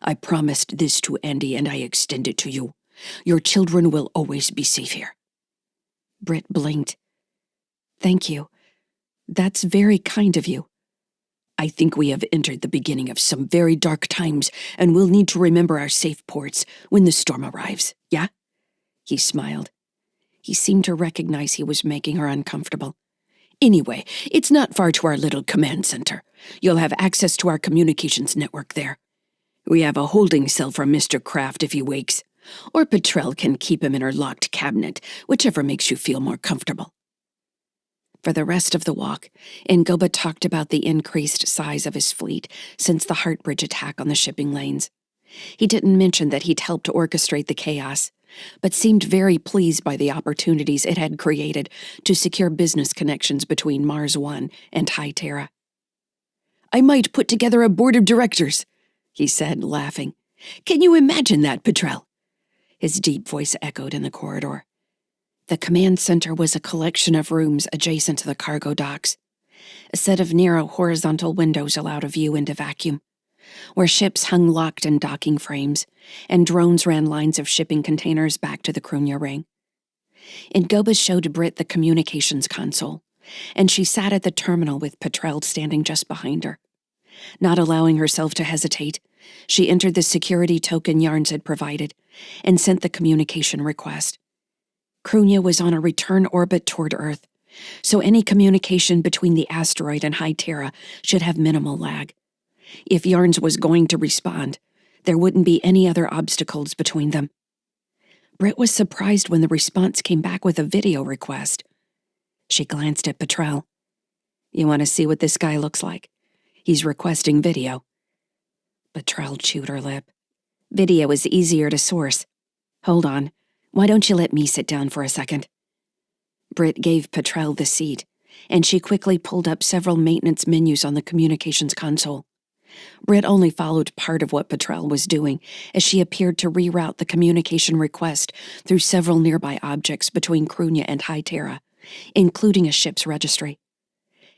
"I promised this to Andy and I extend it to you. Your children will always be safe here." Britt blinked. "Thank you. That's very kind of you." "I think we have entered the beginning of some very dark times, and we'll need to remember our safe ports when the storm arrives, yeah?" He smiled. He seemed to recognize he was making her uncomfortable. "Anyway, it's not far to our little command center. You'll have access to our communications network there. We have a holding cell for Mr. Kraft if he wakes, or Betrell can keep him in her locked cabinet, whichever makes you feel more comfortable." For the rest of the walk, Ngoba talked about the increased size of his fleet since the Heartbridge attack on the shipping lanes. He didn't mention that he'd helped orchestrate the chaos, but seemed very pleased by the opportunities it had created to secure business connections between Mars One and High Terra. "I might put together a board of directors," he said, laughing. "Can you imagine that, Betrell?" His deep voice echoed in the corridor. The command center was a collection of rooms adjacent to the cargo docks. A set of narrow horizontal windows allowed a view into vacuum, where ships hung locked in docking frames, and drones ran lines of shipping containers back to the Krunya ring. and Gobus showed Britt the communications console, and she sat at the terminal with Petrel standing just behind her. Not allowing herself to hesitate, she entered the security token Yarns had provided and sent the communication request. Crunia was on a return orbit toward Earth, so any communication between the asteroid and High Terra should have minimal lag. If Yarns was going to respond, there wouldn't be any other obstacles between them. Britt was surprised when the response came back with a video request. She glanced at Petrel. "You want to see what this guy looks like? He's requesting video." Petrel chewed her lip. "Video is easier to source. Hold on. Why don't you let me sit down for a second?" Britt gave Petrel the seat, and she quickly pulled up several maintenance menus on the communications console. Britt only followed part of what Petrel was doing as she appeared to reroute the communication request through several nearby objects between Crunia and High Terra, including a ship's registry.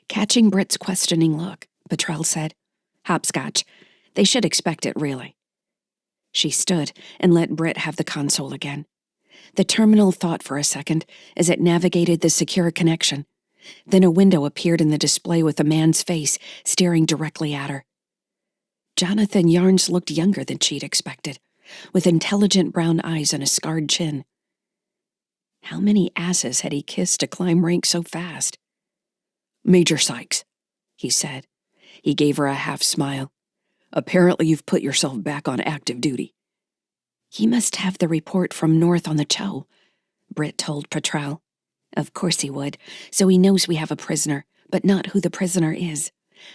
Catching Britt's questioning look, Petrel said, "Hopscotch. They should expect it, really." She stood and let Britt have the console again. The terminal thought for a second as it navigated the secure connection. Then a window appeared in the display with a man's face staring directly at her. Jonathan Yarns looked younger than she'd expected, with intelligent brown eyes and a scarred chin. How many asses had he kissed to climb rank so fast? "Major Sykes," he said. He gave her a half smile. "Apparently you've put yourself back on active duty." "He must have the report from North on the Cho," Britt told Petrel. "Of course he would, so he knows we have a prisoner, but not who the prisoner is.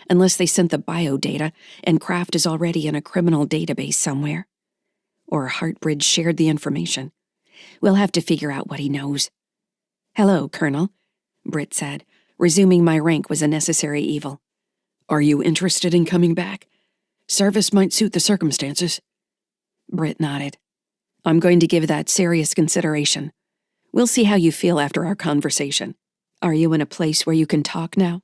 Unless they sent the bio data, and Kraft is already in a criminal database somewhere. Or Heartbridge shared the information. We'll have to figure out what he knows." "Hello, Colonel," Britt said, resuming my rank was a necessary evil. "Are you interested in coming back? Service might suit the circumstances." Britt nodded. "I'm going to give that serious consideration. We'll see how you feel after our conversation. Are you in a place where you can talk now?"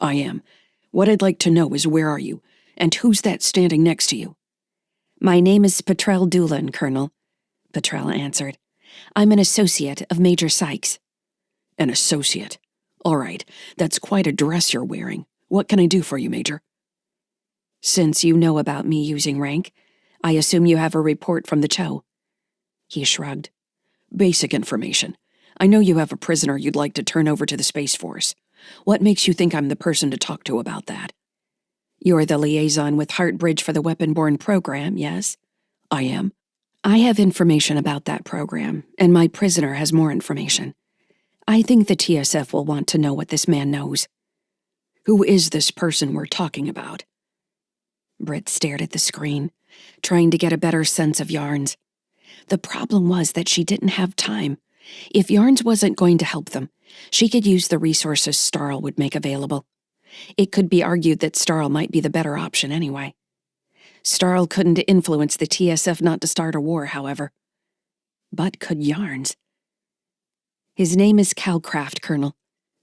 "I am. What I'd like to know is where are you, and who's that standing next to you?" "My name is Petrel Doolan, Colonel," Petrel answered. "I'm an associate of Major Sykes." "An associate? All right, that's quite a dress you're wearing. What can I do for you, Major?" "Since you know about me using rank, I assume you have a report from the Cho." He shrugged. "Basic information. I know you have a prisoner you'd like to turn over to the Space Force. What makes you think I'm the person to talk to about that?" "You're the liaison with Heartbridge for the weapon-borne program, yes?" "I am." "I have information about that program, and my prisoner has more information. I think the TSF will want to know what this man knows." "Who is this person we're talking about?" Britt stared at the screen, trying to get a better sense of Yarns. The problem was that she didn't have time. If Yarns wasn't going to help them, she could use the resources Starl would make available. It could be argued that Starl might be the better option anyway. Starl couldn't influence the TSF not to start a war, however. But could Yarns? "His name is Calcraft, Colonel,"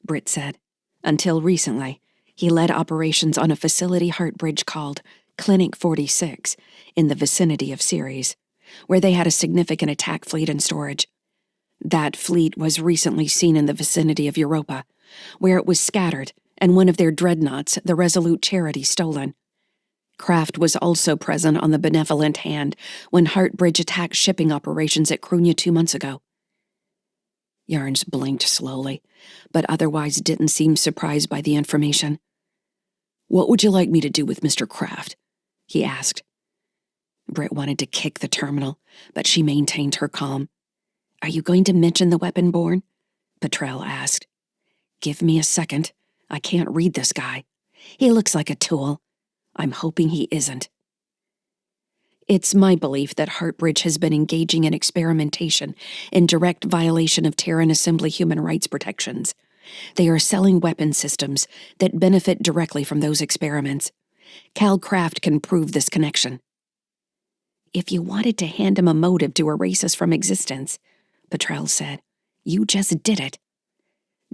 Britt said. "Until recently, he led operations on a facility Heartbridge called Clinic 46 in the vicinity of Ceres, where they had a significant attack fleet in storage. That fleet was recently seen in the vicinity of Europa, where it was scattered and one of their dreadnoughts, the Resolute Charity, stolen. Kraft was also present on the Benevolent Hand when Heartbridge attacked shipping operations at Crunia 2 months ago." Yarns blinked slowly, but otherwise didn't seem surprised by the information. "What would you like me to do with Mr. Kraft?" he asked. Britt wanted to kick the terminal, but she maintained her calm. "Are you going to mention the weapon-borne?" Petrel asked. "Give me a second. I can't read this guy. He looks like a tool. I'm hoping he isn't." "It's my belief that Heartbridge has been engaging in experimentation in direct violation of Terran Assembly human rights protections. They are selling weapon systems that benefit directly from those experiments. Cal Kraft can prove this connection." "If you wanted to hand him a motive to erase us from existence," Petrel said, "you just did it."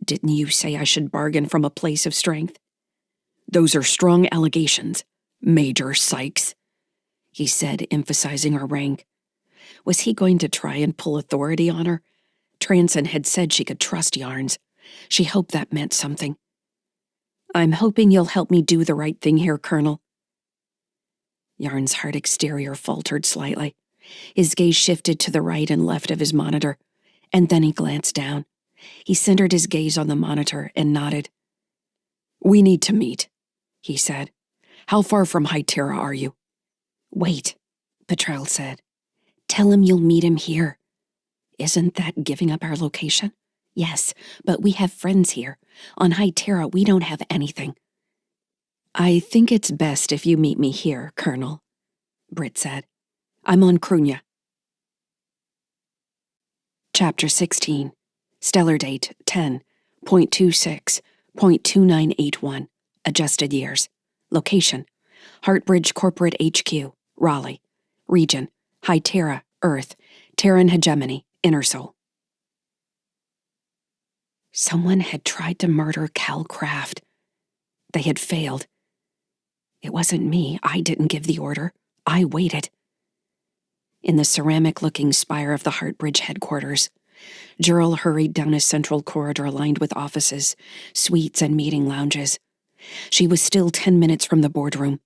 "Didn't you say I should bargain from a place of strength?" "Those are strong allegations, Major Sykes," he said, emphasizing her rank. Was he going to try and pull authority on her? Transon had said she could trust Yarns. She hoped that meant something. "I'm hoping you'll help me do the right thing here, Colonel." Yarn's hard exterior faltered slightly. His gaze shifted to the right and left of his monitor, and then he glanced down. He centered his gaze on the monitor and nodded. "We need to meet," he said. "How far from High Terra are you?" "Wait," Petrel said. "Tell him you'll meet him here." "Isn't that giving up our location?" "Yes, but we have friends here. On High Terra, we don't have anything." "I think it's best if you meet me here, Colonel," Britt said. "I'm on Krunya." Chapter 16. Stellar date 10.26.2981. Adjusted years. Location: Heartbridge Corporate HQ, Raleigh. Region: High Terra, Earth. Terran hegemony, Inner Soul. Someone had tried to murder Cal Craft. They had failed. It wasn't me. I didn't give the order. I waited. In the ceramic-looking spire of the Heartbridge headquarters, Jurl hurried down a central corridor lined with offices, suites, and meeting lounges. She was still 10 minutes from the boardroom.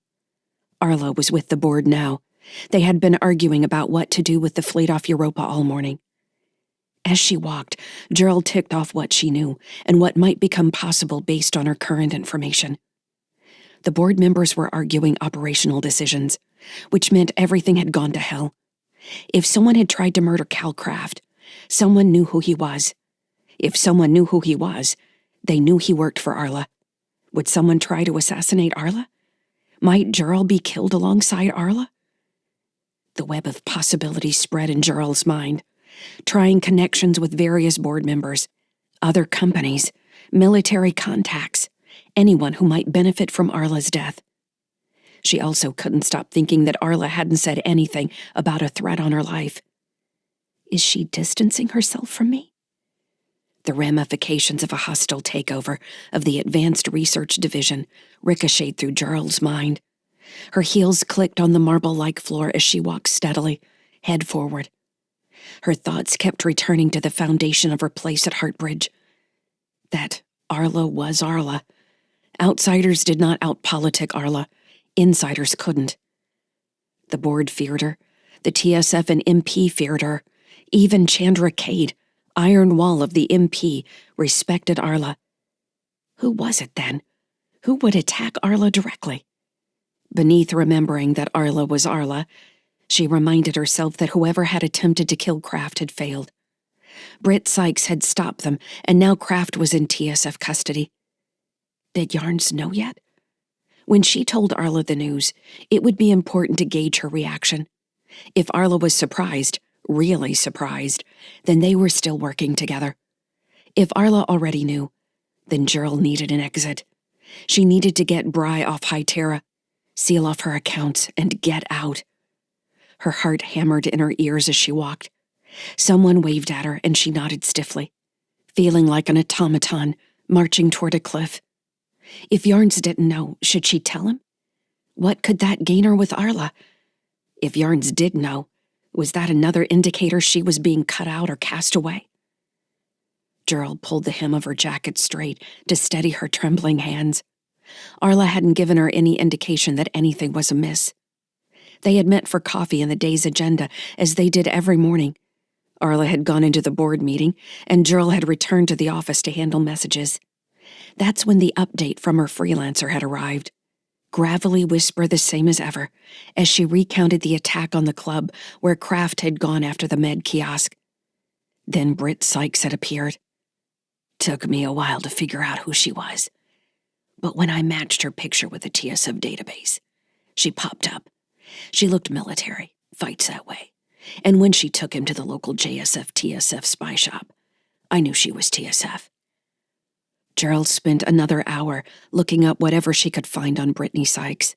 Arla was with the board now. They had been arguing about what to do with the fleet off Europa all morning. As she walked, Jurl ticked off what she knew and what might become possible based on her current information. The board members were arguing operational decisions, which meant everything had gone to hell. If someone had tried to murder Cal Craft, someone knew who he was. If someone knew who he was, they knew he worked for Arla. Would someone try to assassinate Arla? Might Jurl be killed alongside Arla? The web of possibilities spread in Jurl's mind, trying connections with various board members, other companies, military contacts, anyone who might benefit from Arla's death. She also couldn't stop thinking that Arla hadn't said anything about a threat on her life. Is she distancing herself from me? The ramifications of a hostile takeover of the Advanced Research Division ricocheted through Jurl's mind. Her heels clicked on the marble-like floor as she walked steadily, head forward. Her thoughts kept returning to the foundation of her place at Heartbridge. That Arla was Arla. Outsiders did not outpolitic Arla. Insiders couldn't. The board feared her. The TSF and MP feared her. Even Chandra Cade, Iron Wall of the MP, respected Arla. Who was it then? Who would attack Arla directly? Beneath remembering that Arla was Arla, she reminded herself that whoever had attempted to kill Kraft had failed. Britt Sykes had stopped them, and now Kraft was in TSF custody. Did Yarns know yet? When she told Arla the news, it would be important to gauge her reaction. If Arla was surprised, really surprised, then they were still working together. If Arla already knew, then Jurl needed an exit. She needed to get Bry off High Terra, seal off her accounts, and get out. Her heart hammered in her ears as she walked. Someone waved at her, and she nodded stiffly, feeling like an automaton marching toward a cliff. If Yarns didn't know, should she tell him? What could that gain her with Arla? If Yarns did know, was that another indicator she was being cut out or cast away? Jurl pulled the hem of her jacket straight to steady her trembling hands. Arla hadn't given her any indication that anything was amiss. They had met for coffee in the day's agenda, as they did every morning. Arla had gone into the board meeting, and Jurl had returned to the office to handle messages. That's when the update from her freelancer had arrived. Gravelly whisper the same as ever, as she recounted the attack on the club where Kraft had gone after the med kiosk. Then Britt Sykes had appeared. Took me a while to figure out who she was. But when I matched her picture with the TSF database, she popped up. She looked military, fights that way. And when she took him to the local JSF-TSF spy shop, I knew she was TSF. Gerald spent another hour looking up whatever she could find on Brittany Sykes,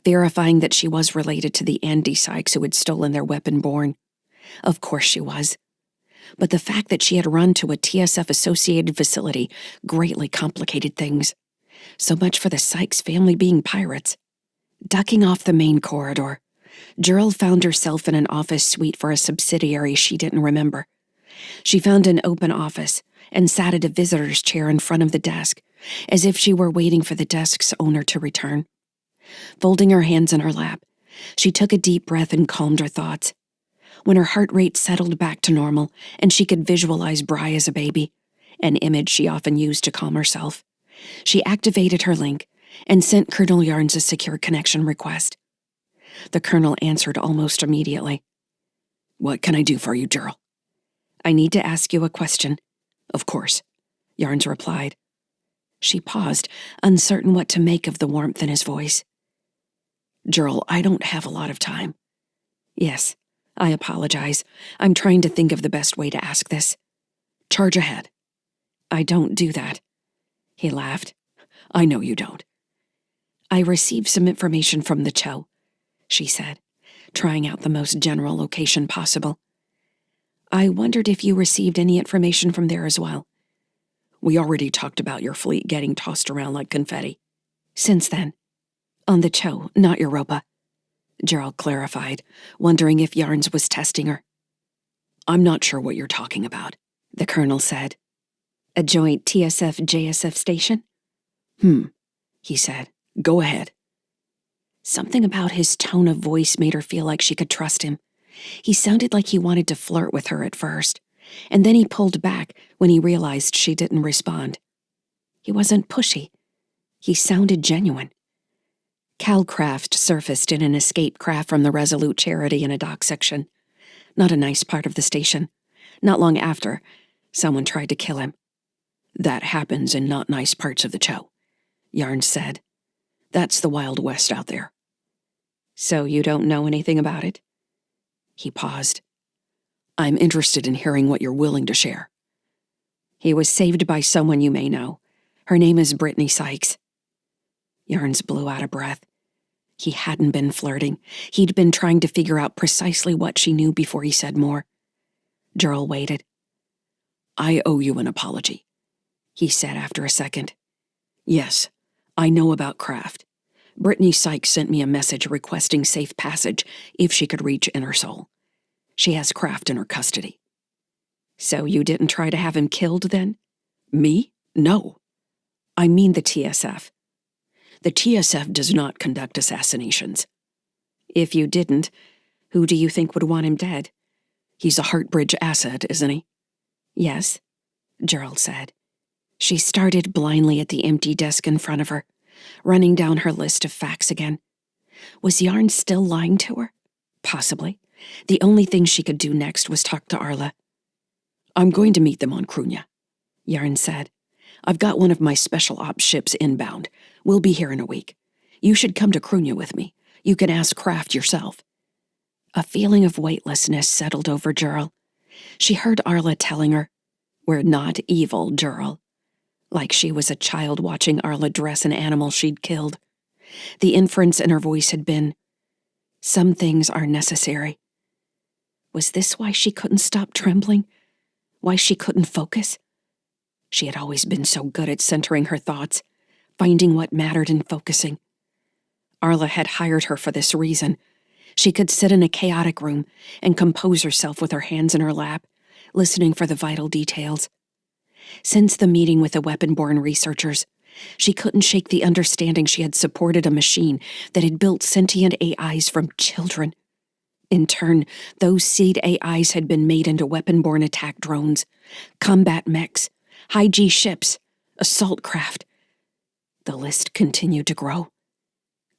verifying that she was related to the Andy Sykes who had stolen their weapon-born. Of course she was. But the fact that she had run to a TSF-associated facility greatly complicated things. So much for the Sykes family being pirates. Ducking off the main corridor, Gerald found herself in an office suite for a subsidiary she didn't remember. She found an open office and sat at a visitor's chair in front of the desk, as if she were waiting for the desk's owner to return. Folding her hands in her lap, she took a deep breath and calmed her thoughts. When her heart rate settled back to normal and she could visualize Bry as a baby, an image she often used to calm herself, she activated her link and sent Colonel Yarns a secure connection request. The colonel answered almost immediately. "What can I do for you, Gerald?" "I need to ask you a question." "Of course," Yarns replied. She paused, uncertain what to make of the warmth in his voice. "Gerald, I don't have a lot of time." "Yes, I apologize. I'm trying to think of the best way to ask this." "Charge ahead." "I don't do that." He laughed. "I know you don't." "I received some information from the Cho," she said, trying out the most general location possible. "I wondered if you received any information from there as well." "We already talked about your fleet getting tossed around like confetti." "Since then?" "On the Cho, not Europa," Gerald clarified, wondering if Yarns was testing her. "I'm not sure what you're talking about," the colonel said. "A joint TSF-JSF station?" He said. "Go ahead." Something about his tone of voice made her feel like she could trust him. He sounded like he wanted to flirt with her at first, and then he pulled back when he realized she didn't respond. He wasn't pushy. He sounded genuine. Calcraft surfaced in an escape craft from the Resolute Charity in a dock section. Not a nice part of the station. Not long after, someone tried to kill him. "That happens in not nice parts of the Cho," Yarns said. "That's the Wild West out there." "So you don't know anything about it?" He paused. "I'm interested in hearing what you're willing to share." "He was saved by someone you may know. Her name is Brittany Sykes." Yarns blew out a breath. He hadn't been flirting. He'd been trying to figure out precisely what she knew before he said more. Gerald waited. "I owe you an apology," he said after a second. "Yes, I know about Craft. Brittany Sykes sent me a message requesting safe passage if she could reach Inner Soul. She has Craft in her custody." "So you didn't try to have him killed then?" "Me? No. I mean the TSF. The TSF does not conduct assassinations." "If you didn't, who do you think would want him dead?" "He's a Heartbridge asset, isn't he?" "Yes," Gerald said. She started blindly at the empty desk in front of her, running down her list of facts again. Was Yarn still lying to her? Possibly. The only thing she could do next was talk to Arla. "I'm going to meet them on Krunya," Yarn said. "I've got one of my special ops ships inbound. We'll be here in a week. You should come to Krunya with me. You can ask Craft yourself." A feeling of weightlessness settled over Gerald. She heard Arla telling her, "We're not evil, Gerald." Like she was a child watching Arla dress an animal she'd killed. The inference in her voice had been, "Some things are necessary." Was this why she couldn't stop trembling? Why she couldn't focus? She had always been so good at centering her thoughts, finding what mattered and focusing. Arla had hired her for this reason. She could sit in a chaotic room and compose herself with her hands in her lap, listening for the vital details. Since the meeting with the weapon-born researchers, she couldn't shake the understanding she had supported a machine that had built sentient AIs from children. In turn, those seed AIs had been made into weapon-born attack drones, combat mechs, high-G ships, assault craft. The list continued to grow.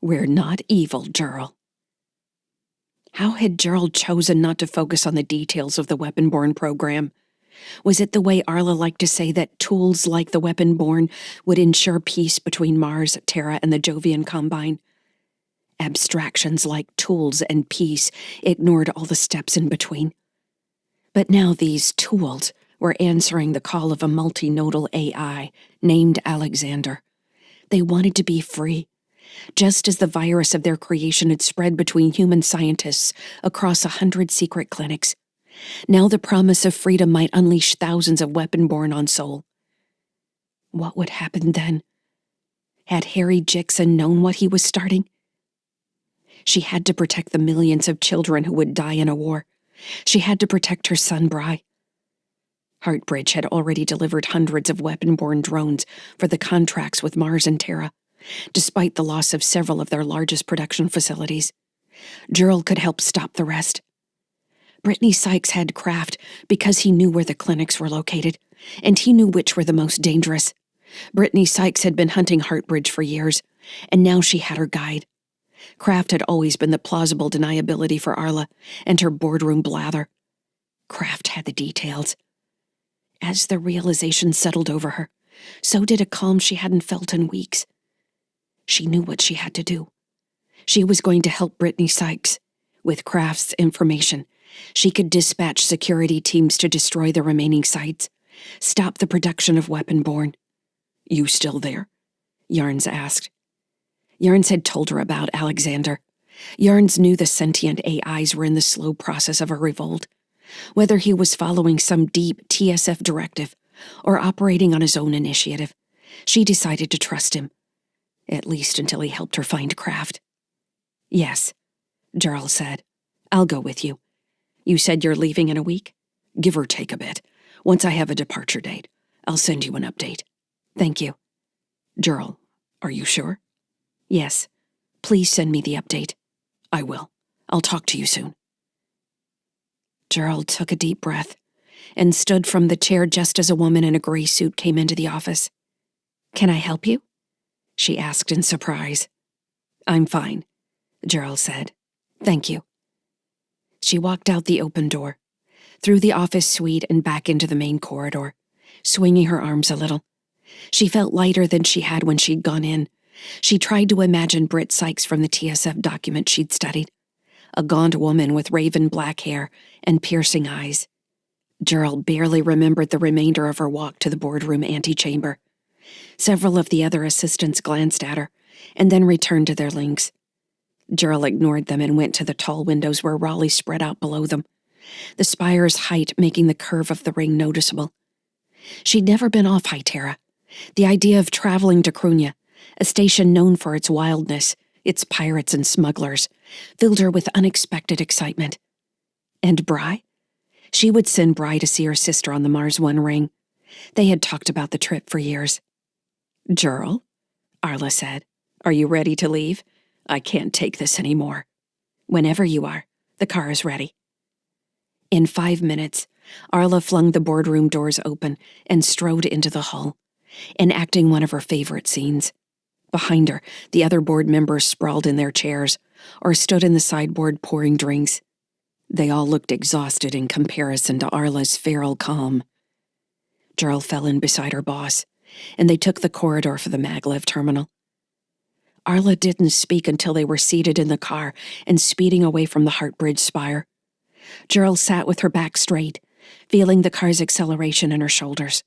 We're not evil, Gerald. How had Gerald chosen not to focus on the details of the weapon-born program? Was it the way Arla liked to say that tools like the weapon-born would ensure peace between Mars, Terra, and the Jovian Combine? Abstractions like tools and peace ignored all the steps in between. But now these tools were answering the call of a multi-nodal AI named Alexander. They wanted to be free, just as the virus of their creation had spread between human scientists across 100 secret clinics. Now the promise of freedom might unleash thousands of weapon-born on Sol. What would happen then? Had Harry Jixon known what he was starting? She had to protect the millions of children who would die in a war. She had to protect her son, Bry. Heartbridge had already delivered hundreds of weapon-borne drones for the contracts with Mars and Terra, despite the loss of several of their largest production facilities. Gerald could help stop the rest. Brittany Sykes had craft because he knew where the clinics were located, and he knew which were the most dangerous. Brittany Sykes had been hunting Heartbridge for years, and now she had her guide. Craft had always been the plausible deniability for Arla and her boardroom blather. Craft had the details. As the realization settled over her, so did a calm she hadn't felt in weeks. She knew what she had to do. She was going to help Brittany Sykes. With Craft's information, she could dispatch security teams to destroy the remaining sites, stop the production of weapon-borne. "You still there?" Yarns asked. Yarns had told her about Alexander. Yarns knew the sentient AIs were in the slow process of a revolt. Whether he was following some deep TSF directive or operating on his own initiative, she decided to trust him, at least until he helped her find Craft. "Yes," Gerald said. "I'll go with you. You said you're leaving in a week?" "Give or take a bit. Once I have a departure date, I'll send you an update." "Thank you." "Gerald, are you sure?" "Yes. Please send me the update." "I will. I'll talk to you soon." Gerald took a deep breath and stood from the chair just as a woman in a gray suit came into the office. "Can I help you?" she asked in surprise. "I'm fine," Gerald said. "Thank you." She walked out the open door, through the office suite and back into the main corridor, swinging her arms a little. She felt lighter than she had when she'd gone in. She tried to imagine Britt Sykes from the TSF document she'd studied, a gaunt woman with raven black hair and piercing eyes. Gerald barely remembered the remainder of her walk to the boardroom antechamber. Several of the other assistants glanced at her, and then returned to their links. Gerald ignored them and went to the tall windows where Raleigh spread out below them, the spire's height making the curve of the ring noticeable. She'd never been off High Terra. The idea of traveling to Crunia, a station known for its wildness, its pirates and smugglers, filled her with unexpected excitement. And Bry? She would send Bry to see her sister on the Mars One ring. They had talked about the trip for years. "Gerald," Arla said, "are you ready to leave? I can't take this anymore." "Whenever you are. The car is ready." In 5 minutes, Arla flung the boardroom doors open and strode into the hall, enacting one of her favorite scenes. Behind her, the other board members sprawled in their chairs or stood in the sideboard pouring drinks. They all looked exhausted in comparison to Arla's feral calm. Gerald fell in beside her boss, and they took the corridor for the maglev terminal. Arla didn't speak until they were seated in the car and speeding away from the Heartbridge spire. Gerald sat with her back straight, feeling the car's acceleration in her shoulders.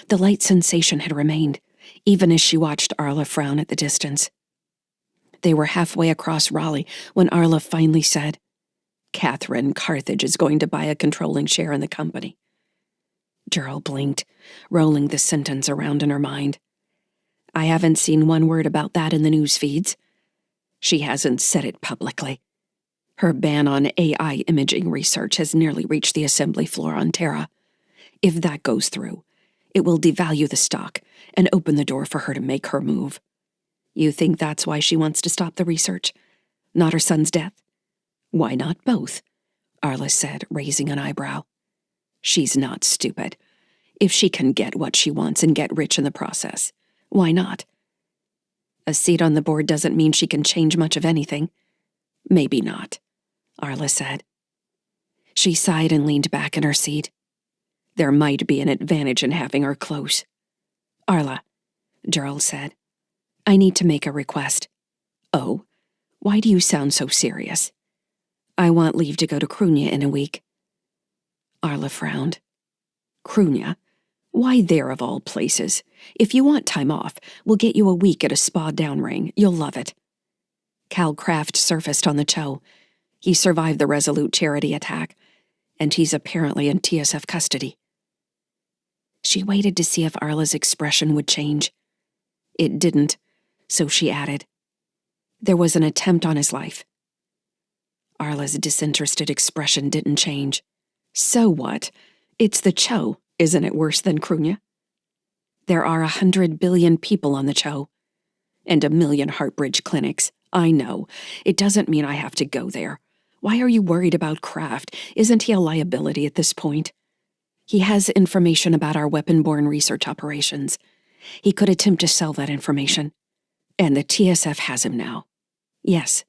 The light sensation had remained, even as she watched Arla frown at the distance. They were halfway across Raleigh when Arla finally said, "Catherine Carthage is going to buy a controlling share in the company." Gerald blinked, rolling the sentence around in her mind. "I haven't seen one word about that in the news feeds." "She hasn't said it publicly. Her ban on AI imaging research has nearly reached the assembly floor on Terra. If that goes through, it will devalue the stock and open the door for her to make her move." "You think that's why she wants to stop the research? Not her son's death?" "Why not both?" Arla said, raising an eyebrow. "She's not stupid. If she can get what she wants and get rich in the process, why not?" "A seat on the board doesn't mean she can change much of anything." "Maybe not," Arla said. She sighed and leaned back in her seat. "There might be an advantage in having her close." "Arla," Gerald said, "I need to make a request." "Oh? Why do you sound so serious?" "I want leave to go to Crunia in a week." Arla frowned. "Crunia? Why there of all places? If you want time off, we'll get you a week at a spa downring. You'll love it." Cal Craft surfaced on the Cho. He survived the Resolute charity attack, and he's apparently in TSF custody. She waited to see if Arla's expression would change. It didn't, so she added, "There was an attempt on his life." Arla's disinterested expression didn't change. "So what? It's the Cho. Isn't it worse than Krunya? There are 100 billion people on the Cho. And 1 million Heartbridge clinics. I know. It doesn't mean I have to go there. Why are you worried about Kraft? Isn't he a liability at this point? He has information about our weapon-borne research operations. He could attempt to sell that information. And the TSF has him now. Yes.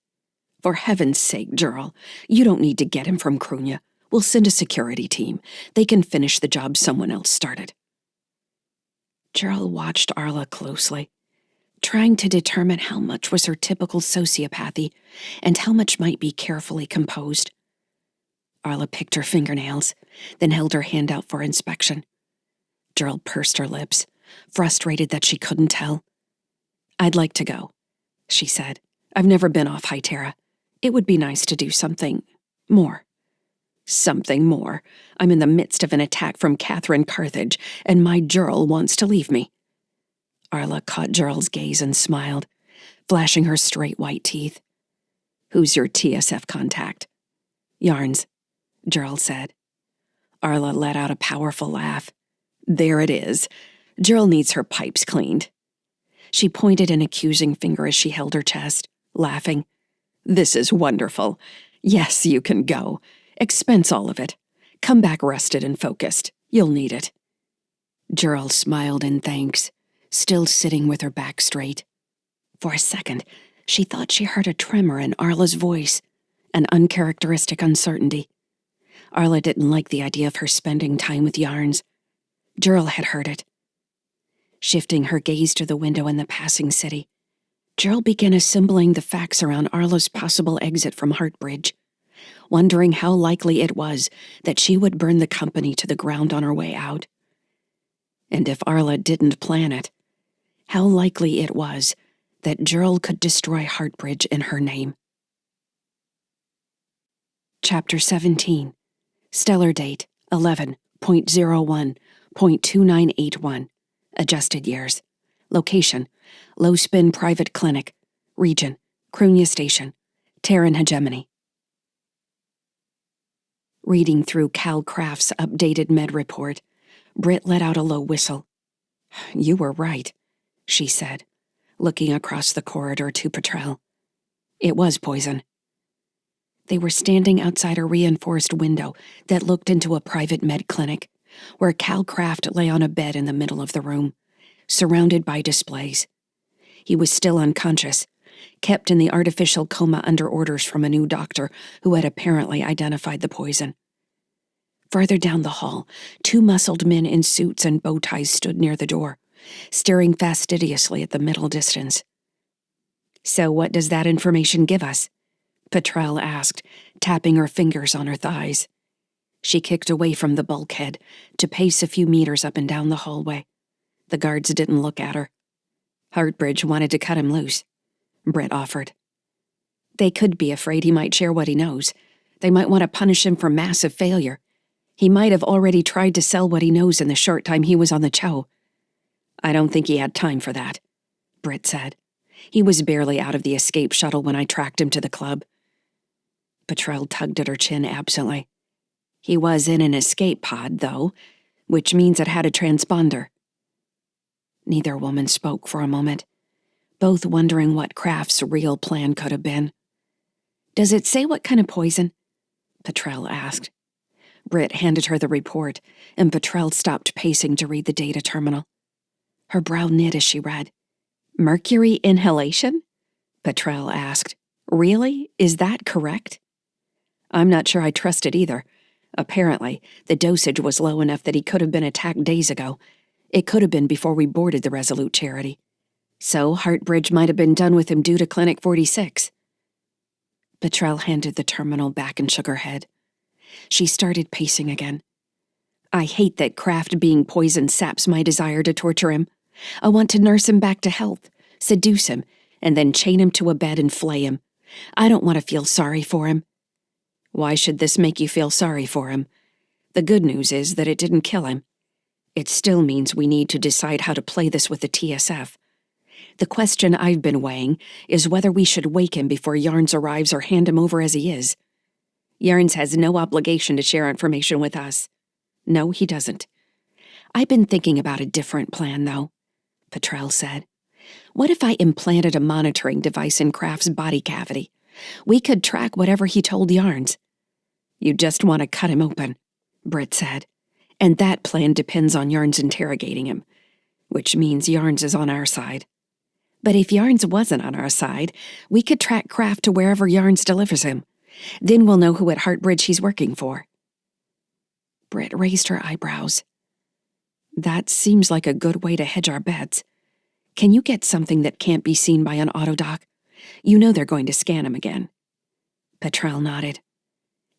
For heaven's sake, Jurl, you don't need to get him from Krunya. We'll send a security team. They can finish the job someone else started. Jurl watched Arla closely, trying to determine how much was her typical sociopathy and how much might be carefully composed. Arla picked her fingernails, then held her hand out for inspection. Jurl pursed her lips, frustrated that she couldn't tell. "I'd like to go," she said. "I've never been off High Terra. It would be nice to do something more." "Something more? I'm in the midst of an attack from Catherine Carthage, and my Jurl wants to leave me." Arla caught Jurl's gaze and smiled, flashing her straight white teeth. "Who's your TSF contact?" "Yarns," Jurl said. Arla let out a powerful laugh. "There it is. Jurl needs her pipes cleaned." She pointed an accusing finger as she held her chest, laughing. "This is wonderful. Yes, you can go. Expense all of it. Come back rested and focused. You'll need it." Jurl smiled in thanks, still sitting with her back straight. For a second, she thought she heard a tremor in Arla's voice, an uncharacteristic uncertainty. Arla didn't like the idea of her spending time with Yarns. Jurl had heard it. Shifting her gaze to the window in the passing city, Jurl began assembling the facts around Arla's possible exit from Heartbridge, wondering how likely it was that she would burn the company to the ground on her way out. And if Arla didn't plan it, how likely it was that Jurl could destroy Heartbridge in her name. Chapter 17. Stellar date 11.01.2981. Adjusted years. Location: Low Spin Private Clinic. Region: Krunya Station. Terran hegemony. Reading through Cal Craft's updated med report, Britt let out a low whistle. "You were right," she said, looking across the corridor to Petrel. "It was poison." They were standing outside a reinforced window that looked into a private med clinic, where Cal Craft lay on a bed in the middle of the room, surrounded by displays. He was still unconscious, kept in the artificial coma under orders from a new doctor who had apparently identified the poison. Further down the hall, 2 muscled men in suits and bow ties stood near the door, staring fastidiously at the middle distance. "So what does that information give us?" Petrel asked, tapping her fingers on her thighs. She kicked away from the bulkhead to pace a few meters up and down the hallway. The guards didn't look at her. "Heartbridge wanted to cut him loose," Britt offered. "They could be afraid he might share what he knows. They might want to punish him for massive failure. He might have already tried to sell what he knows in the short time he was on the Cho." "I don't think he had time for that," Britt said. "He was barely out of the escape shuttle when I tracked him to the club." Petrel tugged at her chin absently. "He was in an escape pod, though, which means it had a transponder." Neither woman spoke for a moment, both wondering what Kraft's real plan could have been. "Does it say what kind of poison?" Petrel asked. Britt handed her the report, and Petrel stopped pacing to read the data terminal. Her brow knit as she read. "Mercury inhalation?" Petrel asked. "Really? Is that correct?" "I'm not sure I trust it either. Apparently, the dosage was low enough that he could have been attacked days ago. It could have been before we boarded the Resolute Charity. So Heartbridge might have been done with him due to Clinic 46. Petrel handed the terminal back and shook her head. She started pacing again. "I hate that Kraft being poisoned saps my desire to torture him. I want to nurse him back to health, seduce him, and then chain him to a bed and flay him. I don't want to feel sorry for him." "Why should this make you feel sorry for him? The good news is that it didn't kill him. It still means we need to decide how to play this with the TSF. The question I've been weighing is whether we should wake him before Yarns arrives or hand him over as he is. Yarns has no obligation to share information with us." "No, he doesn't. I've been thinking about a different plan, though, Petrel said. What if I implanted a monitoring device in Kraft's body cavity? We could track whatever he told Yarns. You just want to cut him open, Britt said. And that plan depends on Yarns interrogating him, which means Yarns is on our side. But if Yarns wasn't on our side, we could track Kraft to wherever Yarns delivers him. Then we'll know who at Heartbridge he's working for. Britt raised her eyebrows. That seems like a good way to hedge our bets. Can you get something that can't be seen by an autodoc? You know they're going to scan him again. Petrel nodded.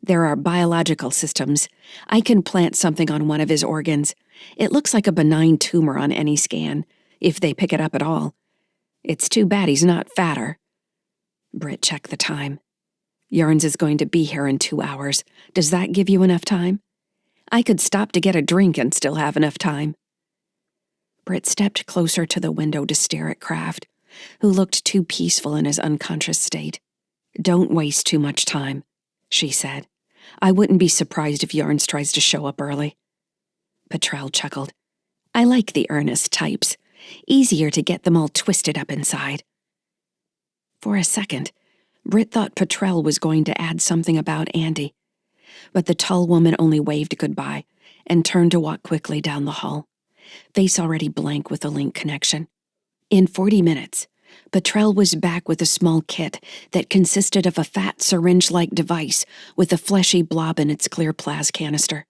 There are biological systems. I can plant something on one of his organs. It looks like a benign tumor on any scan, if they pick it up at all. It's too bad he's not fatter. Britt checked the time. Yarns is going to be here in 2 hours. Does that give you enough time? I could stop to get a drink and still have enough time. Britt stepped closer to the window to stare at Kraft, who looked too peaceful in his unconscious state. Don't waste too much time, she said. I wouldn't be surprised if Yarns tries to show up early. Petrel chuckled. I like the earnest types. Easier to get them all twisted up inside. For a second, Britt thought Petrel was going to add something about Andy, but the tall woman only waved goodbye and turned to walk quickly down the hall, face already blank with the link connection. In 40 minutes, Petrel was back with a small kit that consisted of a fat syringe-like device with a fleshy blob in its clear plas canister.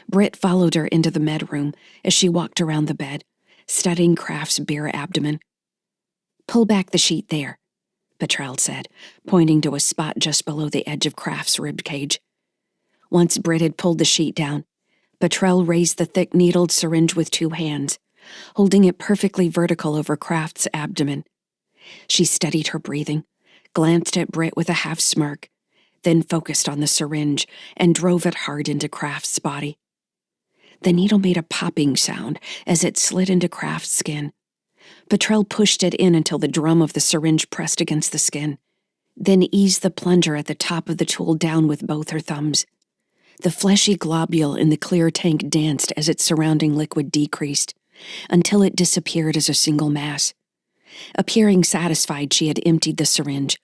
Britt followed her into the med room as she walked around the bed, studying Kraft's bare abdomen. Pull back the sheet there, Petrel said, pointing to a spot just below the edge of Kraft's rib cage. Once Britt had pulled the sheet down, Petrel raised the thick needled syringe with 2 hands, holding it perfectly vertical over Kraft's abdomen. She steadied her breathing, glanced at Britt with a half smirk, then focused on the syringe and drove it hard into Kraft's body. The needle made a popping sound as it slid into Kraft's skin. Petrel pushed it in until the drum of the syringe pressed against the skin, then eased the plunger at the top of the tool down with both her thumbs. The fleshy globule in the clear tank danced as its surrounding liquid decreased, until it disappeared as a single mass. Appearing satisfied she had emptied the syringe,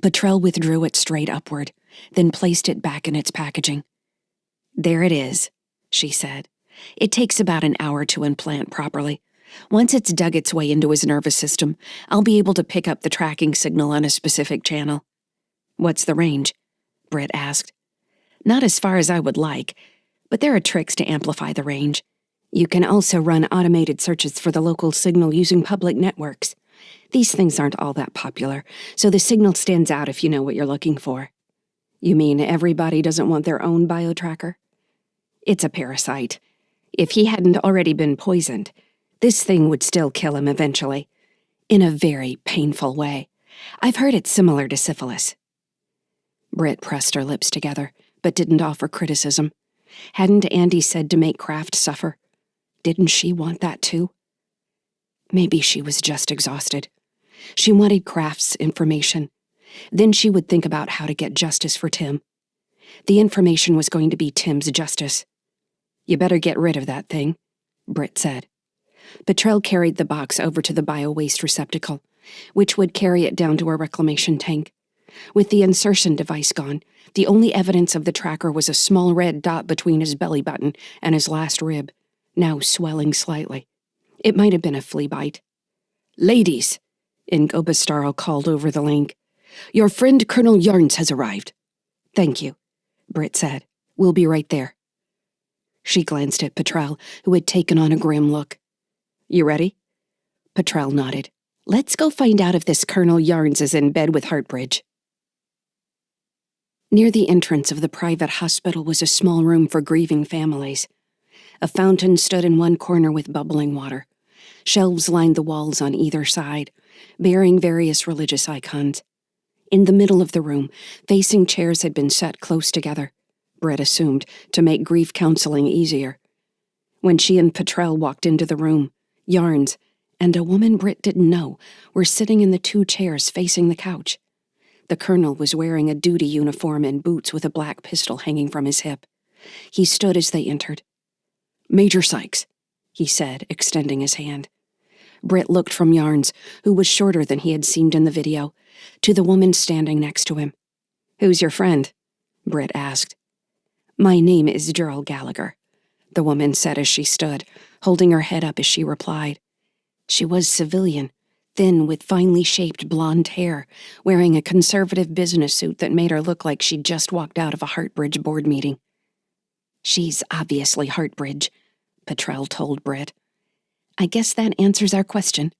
Petrel withdrew it straight upward, then placed it back in its packaging. There it is, she said. It takes about an hour to implant properly. Once it's dug its way into his nervous system, I'll be able to pick up the tracking signal on a specific channel. What's the range? Britt asked. Not as far as I would like, but there are tricks to amplify the range. You can also run automated searches for the local signal using public networks. These things aren't all that popular, so the signal stands out if you know what you're looking for. You mean everybody doesn't want their own biotracker? It's a parasite. If he hadn't already been poisoned, this thing would still kill him eventually. In a very painful way. I've heard it's similar to syphilis. Britt pressed her lips together, but didn't offer criticism. Hadn't Andy said to make Kraft suffer? Didn't she want that too? Maybe she was just exhausted. She wanted Kraft's information. Then she would think about how to get justice for Tim. The information was going to be Tim's justice. You better get rid of that thing, Britt said. Petrel carried the box over to the bio-waste receptacle, which would carry it down to a reclamation tank. With the insertion device gone, the only evidence of the tracker was a small red dot between his belly button and his last rib, now swelling slightly. It might have been a flea bite. Ladies, Ingobastarl called over the link. Your friend Colonel Yarns has arrived. Thank you, Britt said. We'll be right there. She glanced at Petrel, who had taken on a grim look. You ready? Petrel nodded. Let's go find out if this Colonel Yarns is in bed with Heartbridge. Near the entrance of the private hospital was a small room for grieving families. A fountain stood in one corner with bubbling water. Shelves lined the walls on either side, bearing various religious icons. In the middle of the room, facing chairs had been set close together, Britt assumed, to make grief counseling easier. When she and Petrel walked into the room, Yarns, and a woman Britt didn't know, were sitting in the 2 chairs facing the couch. The colonel was wearing a duty uniform and boots with a black pistol hanging from his hip. He stood as they entered. Major Sykes, he said, extending his hand. Britt looked from Yarns, who was shorter than he had seemed in the video, to the woman standing next to him. "Who's your friend?" Britt asked. "My name is Gerald Gallagher," the woman said as she stood, holding her head up as she replied. She was civilian, thin with finely shaped blonde hair, wearing a conservative business suit that made her look like she'd just walked out of a Heartbridge board meeting. "She's obviously Heartbridge," Petrel told Britt. "I guess that answers our question."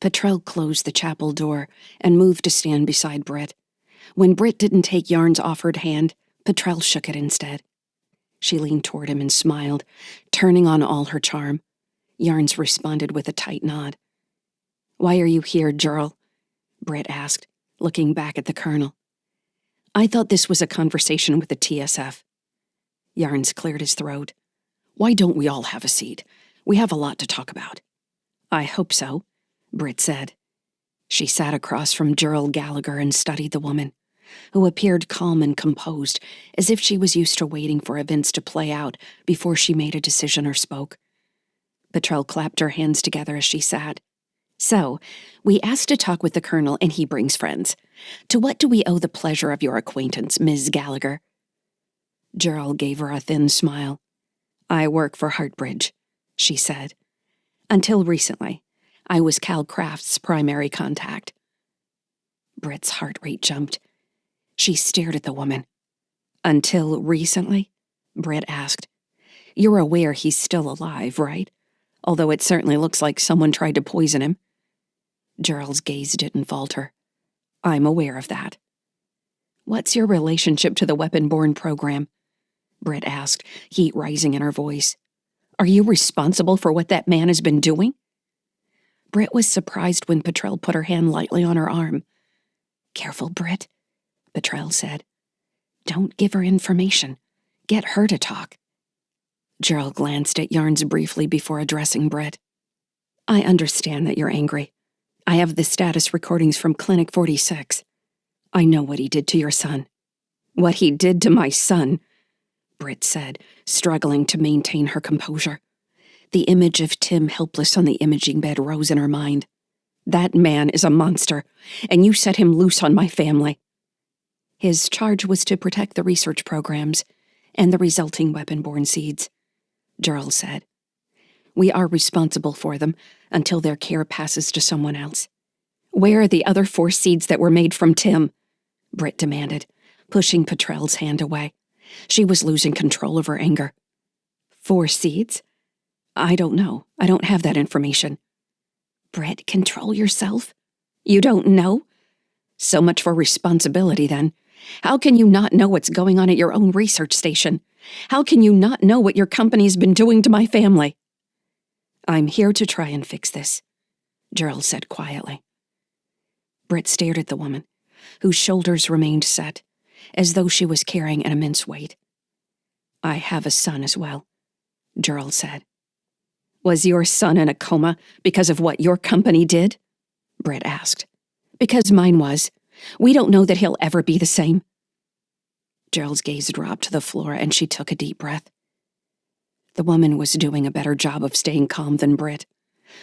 Petrel closed the chapel door and moved to stand beside Britt. When Britt didn't take Yarn's offered hand, Petrel shook it instead. She leaned toward him and smiled, turning on all her charm. Yarns responded with a tight nod. "Why are you here, Gerald?" Britt asked, looking back at the colonel. "I thought this was a conversation with the TSF." Yarns cleared his throat. "Why don't we all have a seat? We have a lot to talk about." "I hope so," Britt said. She sat across from Gerald Gallagher and studied the woman, who appeared calm and composed, as if she was used to waiting for events to play out before she made a decision or spoke. Petrel clapped her hands together as she sat. "So, we asked to talk with the colonel, and he brings friends. To what do we owe the pleasure of your acquaintance, Ms. Gallagher?" Gerald gave her a thin smile. "I work for Heartbridge," she said. "Until recently, I was Cal Craft's primary contact." Britt's heart rate jumped. She stared at the woman. "Until recently?" Britt asked. "You're aware he's still alive, right? Although it certainly looks like someone tried to poison him." Gerald's gaze didn't falter. "I'm aware of that." "What's your relationship to the weapon-borne program?" Britt asked, heat rising in her voice. "Are you responsible for what that man has been doing?" Britt was surprised when Petrel put her hand lightly on her arm. "Careful, Britt," Petrel said. "Don't give her information. Get her to talk." Gerald glanced at Yarns briefly before addressing Britt. "I understand that you're angry. I have the status recordings from Clinic 46. I know what he did to your son." "What he did to my son?" Britt said, struggling to maintain her composure. The image of Tim helpless on the imaging bed rose in her mind. "That man is a monster, and you set him loose on my family." "His charge was to protect the research programs and the resulting weapon-borne seeds," Gerald said. "We are responsible for them until their care passes to someone else." "Where are the other 4 seeds that were made from Tim?" Britt demanded, pushing Petrel's hand away. She was losing control of her anger. "4 seeds? I don't know. I don't have that information." "Britt, control yourself. You don't know? So much for responsibility, then. How can you not know what's going on at your own research station? How can you not know what your company's been doing to my family?" "I'm here to try and fix this," Gerald said quietly. Britt stared at the woman, whose shoulders remained set, as though she was carrying an immense weight. "I have a son as well," Gerald said. "Was your son in a coma because of what your company did?" Britt asked. "Because mine was. We don't know that he'll ever be the same." Gerald's gaze dropped to the floor and she took a deep breath. The woman was doing a better job of staying calm than Britt,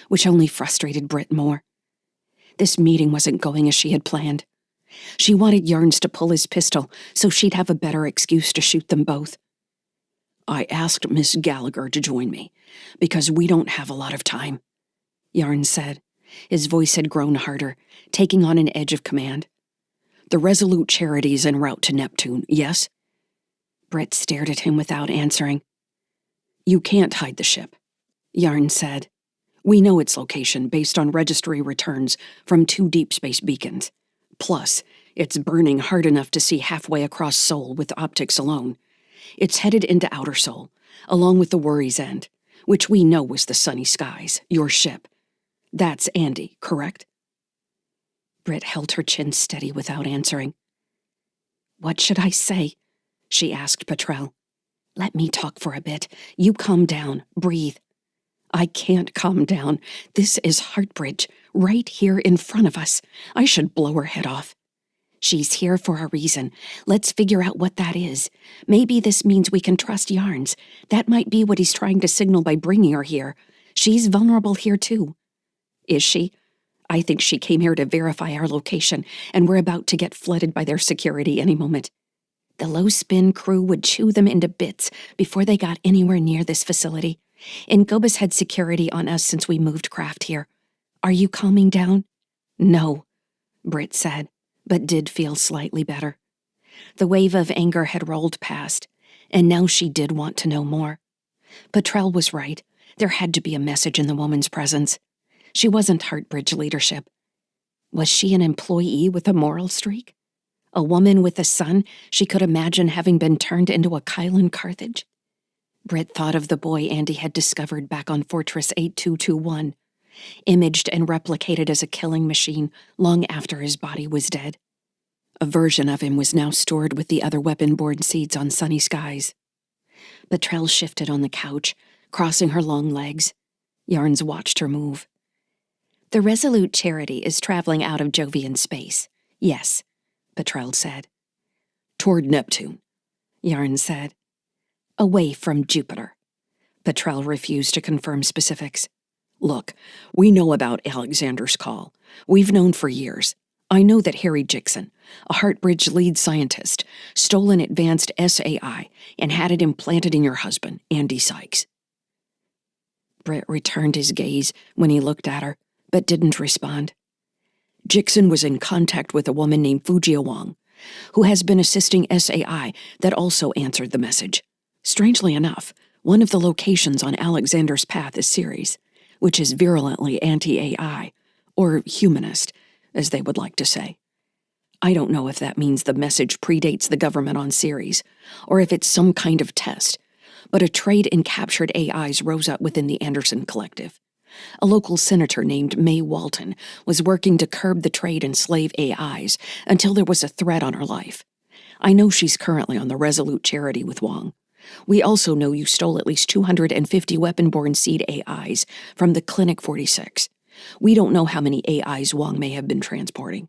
which only frustrated Britt more. This meeting wasn't going as she had planned. She wanted Yarns to pull his pistol so she'd have a better excuse to shoot them both. "I asked Miss Gallagher to join me, because we don't have a lot of time," Yarns said. His voice had grown harder, taking on an edge of command. "The Resolute Charity's en route to Neptune, yes?" Britt stared at him without answering. "You can't hide the ship," Yarns said. "We know its location based on registry returns from 2 deep space beacons. Plus, it's burning hard enough to see halfway across Sol with optics alone. It's headed into Outer Sol, along with the Worry's End, which we know was the Sunny Skies, your ship. That's Andy, correct?" Britt held her chin steady without answering. "What should I say?" she asked Petrel. "Let me talk for a bit. You calm down. Breathe." "I can't calm down. This is Heartbridge, right here in front of us. I should blow her head off." "She's here for a reason. Let's figure out what that is. Maybe this means we can trust Yarns. That might be what he's trying to signal by bringing her here. She's vulnerable here too. Is she? I think she came here to verify our location, and we're about to get flooded by their security any moment. The low-spin crew would chew them into bits before they got anywhere near this facility. And Gobus had security on us since we moved craft here. Are you calming down? No, Britt said, but did feel slightly better. The wave of anger had rolled past, and now she did want to know more. Petrel was right. There had to be a message in the woman's presence. She wasn't Heartbridge leadership. Was she an employee with a moral streak? A woman with a son she could imagine having been turned into a Kylan Carthage? Britt thought of the boy Andy had discovered back on Fortress 8221, imaged and replicated as a killing machine long after his body was dead. A version of him was now stored with the other weapon-born seeds on sunny skies. Petrel shifted on the couch, crossing her long legs. Yarns watched her move. The Resolute Charity is traveling out of Jovian space. Yes, Petrel said. Toward Neptune, Yarn said. Away from Jupiter. Petrel refused to confirm specifics. Look, we know about Alexander's call. We've known for years. I know that Harry Jixon, a Heartbridge lead scientist, stole an advanced SAI and had it implanted in your husband, Andy Sykes. Britt returned his gaze when he looked at her, but didn't respond. Jixon was in contact with a woman named Fujia Wang, who has been assisting SAI that also answered the message. Strangely enough, one of the locations on Alexander's path is Ceres, which is virulently anti-AI, or humanist, as they would like to say. I don't know if that means the message predates the government on Ceres, or if it's some kind of test, but a trade in captured AIs rose up within the Anderson Collective. A local senator named Mae Walton was working to curb the trade in slave AIs until there was a threat on her life. I know she's currently on the Resolute Charity with Wang. We also know you stole at least 250 weapon-born seed AIs from the Clinic 46. We don't know how many AIs Wang may have been transporting.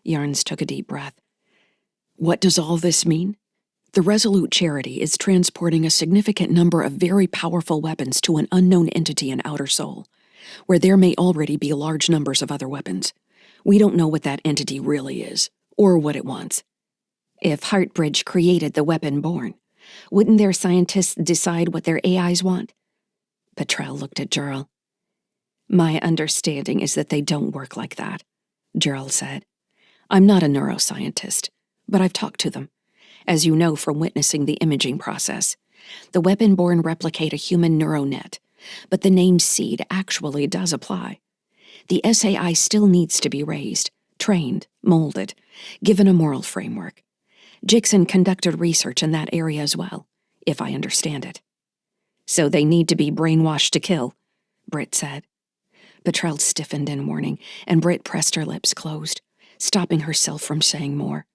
Yarns took a deep breath. What does all this mean? The Resolute Charity is transporting a significant number of very powerful weapons to an unknown entity in Outer Sol, where there may already be large numbers of other weapons. We don't know what that entity really is, or what it wants. If Heartbridge created the weapon-born, wouldn't their scientists decide what their AIs want? Petrel looked at Jurl. My understanding is that they don't work like that, Jurl said. I'm not a neuroscientist, but I've talked to them. As you know from witnessing the imaging process, the weapon-born replicate a human neuronet, but the name seed actually does apply. The SAI still needs to be raised, trained, molded, given a moral framework. Jixon conducted research in that area as well, if I understand it. So they need to be brainwashed to kill, Britt said. Petrel stiffened in warning, and Britt pressed her lips closed, stopping herself from saying more.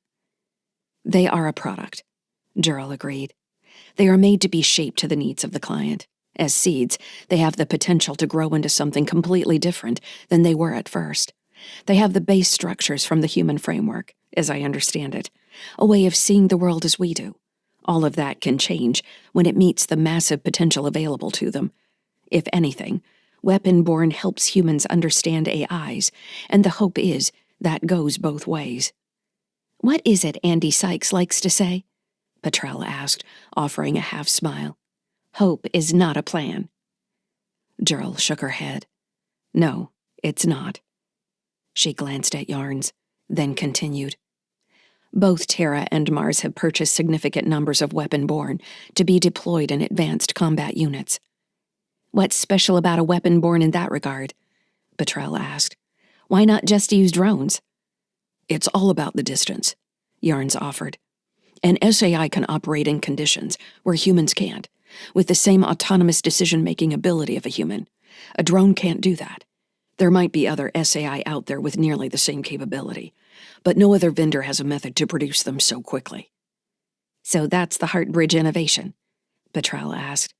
They are a product, Jurl agreed. They are made to be shaped to the needs of the client. As seeds, they have the potential to grow into something completely different than they were at first. They have the base structures from the human framework, as I understand it, a way of seeing the world as we do. All of that can change when it meets the massive potential available to them. If anything, weapon-born helps humans understand AIs, and the hope is that goes both ways. What is it Andy Sykes likes to say? Petrel asked, offering a half-smile. Hope is not a plan. Jurl shook her head. No, it's not. She glanced at Yarns, then continued. Both Terra and Mars have purchased significant numbers of weapon-born to be deployed in advanced combat units. What's special about a weapon-born in that regard? Petrel asked. Why not just use drones? It's all about the distance, Yarns offered. An SAI can operate in conditions where humans can't, with the same autonomous decision-making ability of a human. A drone can't do that. There might be other SAI out there with nearly the same capability, but no other vendor has a method to produce them so quickly. So that's the Heartbridge innovation? Petrel asked.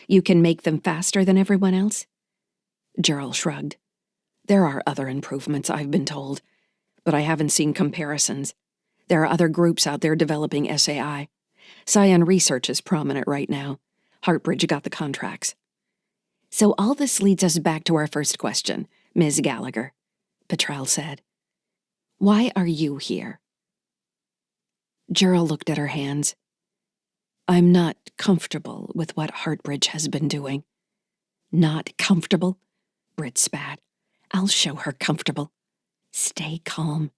You can make them faster than everyone else? Jurl shrugged. There are other improvements, I've been told, but I haven't seen comparisons. There are other groups out there developing SAI. Scion Research is prominent right now. Heartbridge got the contracts. So all this leads us back to our first question, Ms. Gallagher, Petrel said. Why are you here? Gerald looked at her hands. I'm not comfortable with what Heartbridge has been doing. Not comfortable? Britt spat. I'll show her comfortable. Stay calm.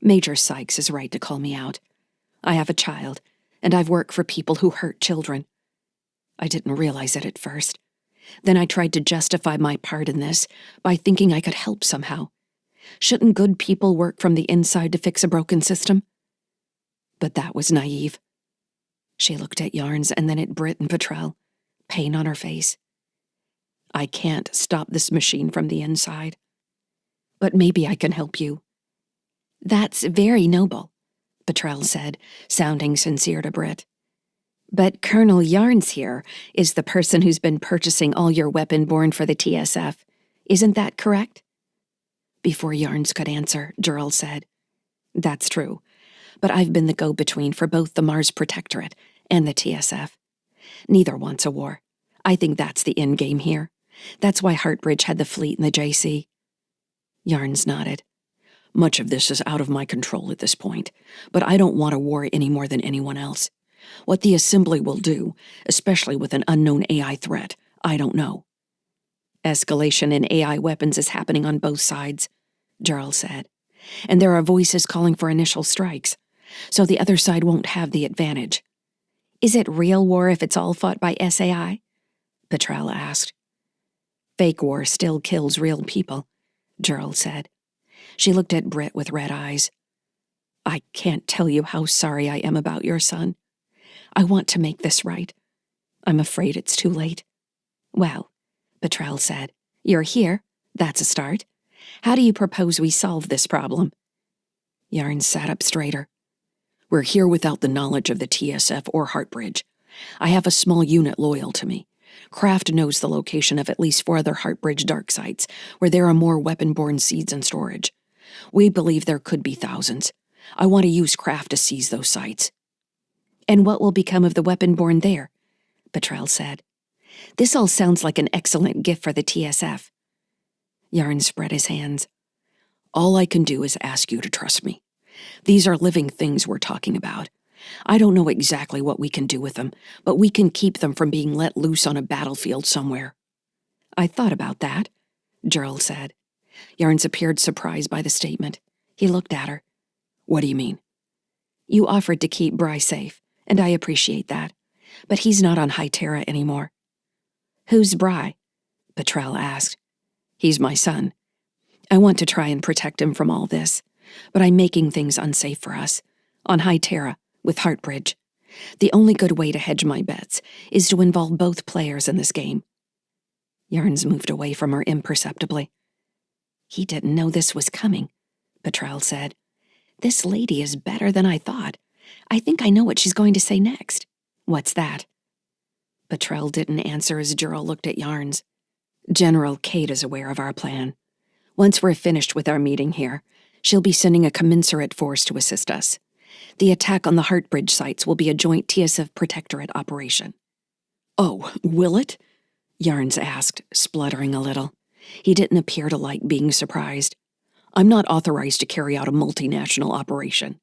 Major Sykes is right to call me out. I have a child, and I've worked for people who hurt children. I didn't realize it at first. Then I tried to justify my part in this by thinking I could help somehow. Shouldn't good people work from the inside to fix a broken system? But that was naive. She looked at Yarns and then at Britt and Petrel, pain on her face. I can't stop this machine from the inside. But maybe I can help you. That's very noble, Petrel said, sounding sincere to Britt. But Colonel Yarns here is the person who's been purchasing all your weapon-borne for the TSF. Isn't that correct? Before Yarns could answer, Gerald said, That's true, but I've been the go-between for both the Mars Protectorate and the TSF. Neither wants a war. I think that's the end game here. That's why Heartbridge had the fleet in the JC. Yarns nodded. Much of this is out of my control at this point, but I don't want a war any more than anyone else. What the Assembly will do, especially with an unknown AI threat, I don't know. Escalation in AI weapons is happening on both sides, Gerald said, and there are voices calling for initial strikes, so the other side won't have the advantage. Is it real war if it's all fought by SAI? Petrel asked. Fake war still kills real people, Gerald said. She looked at Britt with red eyes. I can't tell you how sorry I am about your son. I want to make this right. I'm afraid it's too late. Well, Petrel said, you're here. That's a start. How do you propose we solve this problem? Yarn sat up straighter. We're here without the knowledge of the TSF or Heartbridge. I have a small unit loyal to me. Kraft knows the location of at least 4 other Heartbridge dark sites, where there are more weapon-borne seeds in storage. We believe there could be thousands. I want to use Kraft to seize those sites. And what will become of the weapon-borne there? Petrel said. This all sounds like an excellent gift for the TSF. Yarn spread his hands. All I can do is ask you to trust me. These are living things we're talking about. I don't know exactly what we can do with them, but we can keep them from being let loose on a battlefield somewhere. I thought about that, Gerald said. Yarns appeared surprised by the statement. He looked at her. What do you mean? You offered to keep Bry safe, and I appreciate that. But he's not on High Terra anymore. Who's Bry? Petrel asked. He's my son. I want to try and protect him from all this, but I'm making things unsafe for us. On High Terra, with Heartbridge. The only good way to hedge my bets is to involve both players in this game. Yarns moved away from her imperceptibly. He didn't know this was coming, Petrel said. This lady is better than I thought. I think I know what she's going to say next. What's that? Petrel didn't answer as Gerald looked at Yarns. General Kate is aware of our plan. Once we're finished with our meeting here, she'll be sending a commensurate force to assist us. The attack on the Heartbridge sites will be a joint TSF Protectorate operation. Oh, will it? Yarns asked, spluttering a little. He didn't appear to like being surprised. I'm not authorized to carry out a multinational operation.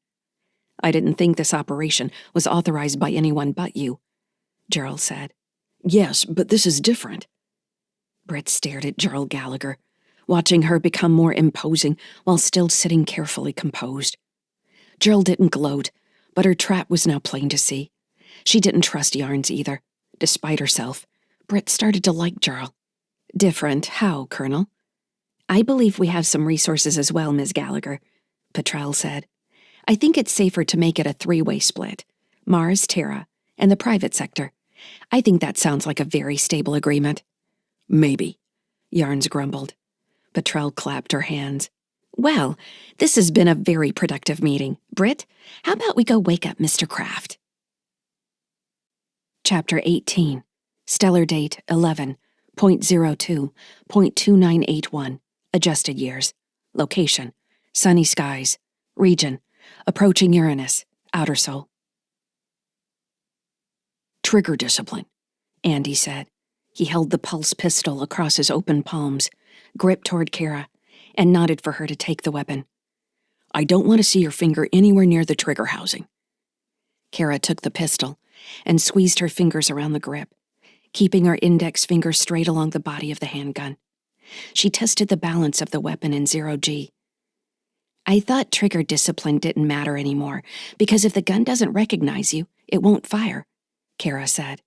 I didn't think this operation was authorized by anyone but you, Gerald said. Yes, but this is different. Britt stared at Gerald Gallagher, watching her become more imposing while still sitting carefully composed. Gerald didn't gloat, but her trap was now plain to see. She didn't trust Yarns either. Despite herself, Britt started to like Gerald. Different? How, Colonel? I believe we have some resources as well, Ms. Gallagher, Petrel said. I think it's safer to make it a 3-way split. Mars, Terra, and the private sector. I think that sounds like a very stable agreement. Maybe, Yarns grumbled. Petrel clapped her hands. Well, this has been a very productive meeting. Britt, how about we go wake up Mr. Kraft? Chapter 18. Stellar date 11.02.2981. Adjusted years. Location. Sunny skies. Region. Approaching Uranus. Outer Sol. Trigger discipline, Andy said. He held the pulse pistol across his open palms, gripped toward Kara, and nodded for her to take the weapon. I don't want to see your finger anywhere near the trigger housing. Kara took the pistol and squeezed her fingers around the grip, keeping her index finger straight along the body of the handgun. She tested the balance of the weapon in 0G. I thought trigger discipline didn't matter anymore, because if the gun doesn't recognize you, it won't fire, Kara said.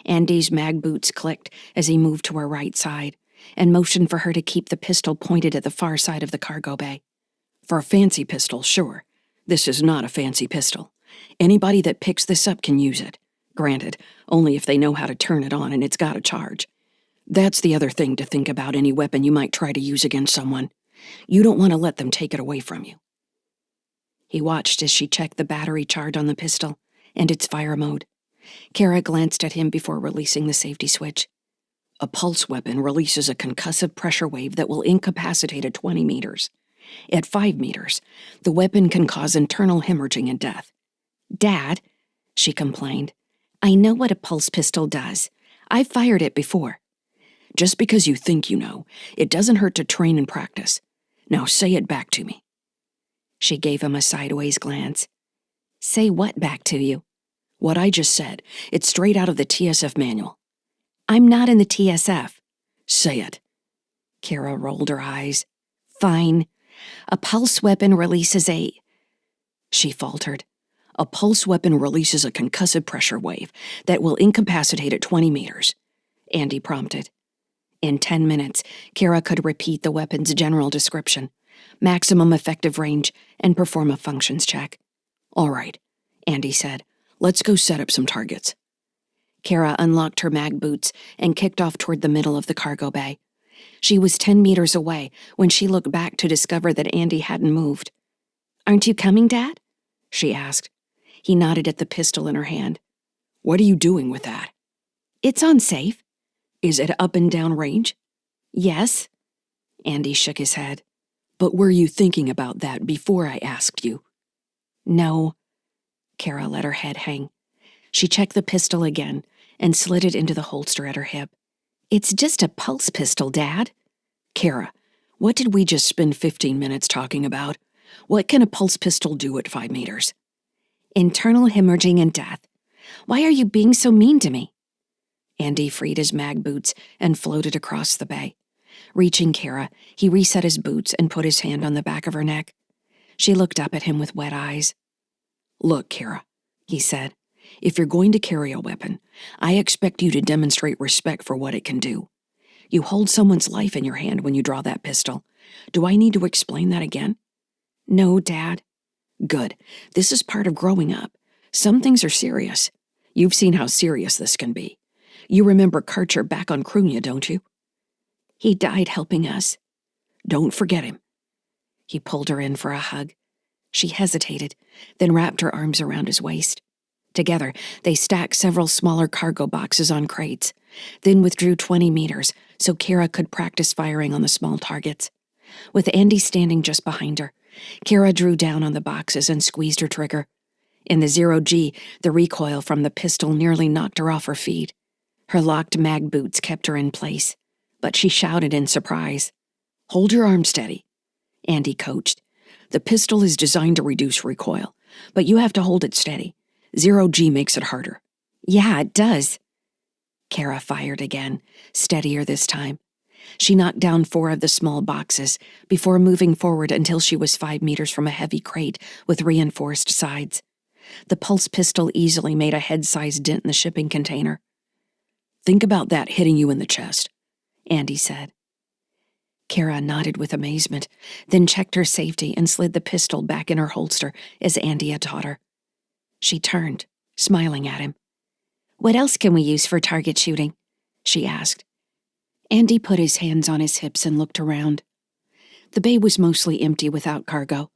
Andy's mag boots clicked as he moved to her right side and motioned for her to keep the pistol pointed at the far side of the cargo bay. For a fancy pistol, sure. This is not a fancy pistol. Anybody that picks this up can use it. Granted, only if they know how to turn it on and it's got a charge. That's the other thing to think about any weapon you might try to use against someone. You don't want to let them take it away from you. He watched as she checked the battery charge on the pistol and its fire mode. Kara glanced at him before releasing the safety switch. A pulse weapon releases a concussive pressure wave that will incapacitate at 20 meters. At 5 meters, the weapon can cause internal hemorrhaging and death. Dad, she complained, I know what a pulse pistol does. I've fired it before. Just because you think you know, it doesn't hurt to train and practice. Now say it back to me. She gave him a sideways glance. Say what back to you? What I just said. It's straight out of the TSF manual. I'm not in the TSF. Say it. Kara rolled her eyes. Fine. A pulse weapon releases a... She faltered. A pulse weapon releases a concussive pressure wave that will incapacitate at 20 meters. Andy prompted. In 10 minutes, Kara could repeat the weapon's general description, maximum effective range, and perform a functions check. All right, Andy said. Let's go set up some targets. Kara unlocked her mag boots and kicked off toward the middle of the cargo bay. She was 10 meters away when she looked back to discover that Andy hadn't moved. Aren't you coming, Dad? She asked. He nodded at the pistol in her hand. What are you doing with that? It's on safe. Is it up and down range? Yes. Andy shook his head. But were you thinking about that before I asked you? No. Kara let her head hang. She checked the pistol again and slid it into the holster at her hip. It's just a pulse pistol, Dad. Kara, what did we just spend 15 minutes talking about? What can a pulse pistol do at 5 meters? Internal hemorrhaging and death. Why are you being so mean to me? Andy freed his mag boots and floated across the bay. Reaching Kara, he reset his boots and put his hand on the back of her neck. She looked up at him with wet eyes. Look, Kara, he said, if you're going to carry a weapon, I expect you to demonstrate respect for what it can do. You hold someone's life in your hand when you draw that pistol. Do I need to explain that again? No, Dad. Good. This is part of growing up. Some things are serious. You've seen how serious this can be. You remember Karcher back on Krunia, don't you? He died helping us. Don't forget him. He pulled her in for a hug. She hesitated, then wrapped her arms around his waist. Together, they stacked several smaller cargo boxes on crates, then withdrew 20 meters so Kara could practice firing on the small targets. With Andy standing just behind her, Kara drew down on the boxes and squeezed her trigger. In the 0G, the recoil from the pistol nearly knocked her off her feet. Her locked mag boots kept her in place, but she shouted in surprise. Hold your arm steady, Andy coached. The pistol is designed to reduce recoil, but you have to hold it steady. 0G makes it harder. Yeah, it does. Kara fired again, steadier this time. She knocked down 4 of the small boxes before moving forward until she was 5 meters from a heavy crate with reinforced sides. The pulse pistol easily made a head-sized dent in the shipping container. Think about that hitting you in the chest, Andy said. Kara nodded with amazement, then checked her safety and slid the pistol back in her holster as Andy had taught her. She turned, smiling at him. What else can we use for target shooting? She asked. Andy put his hands on his hips and looked around. The bay was mostly empty without cargo.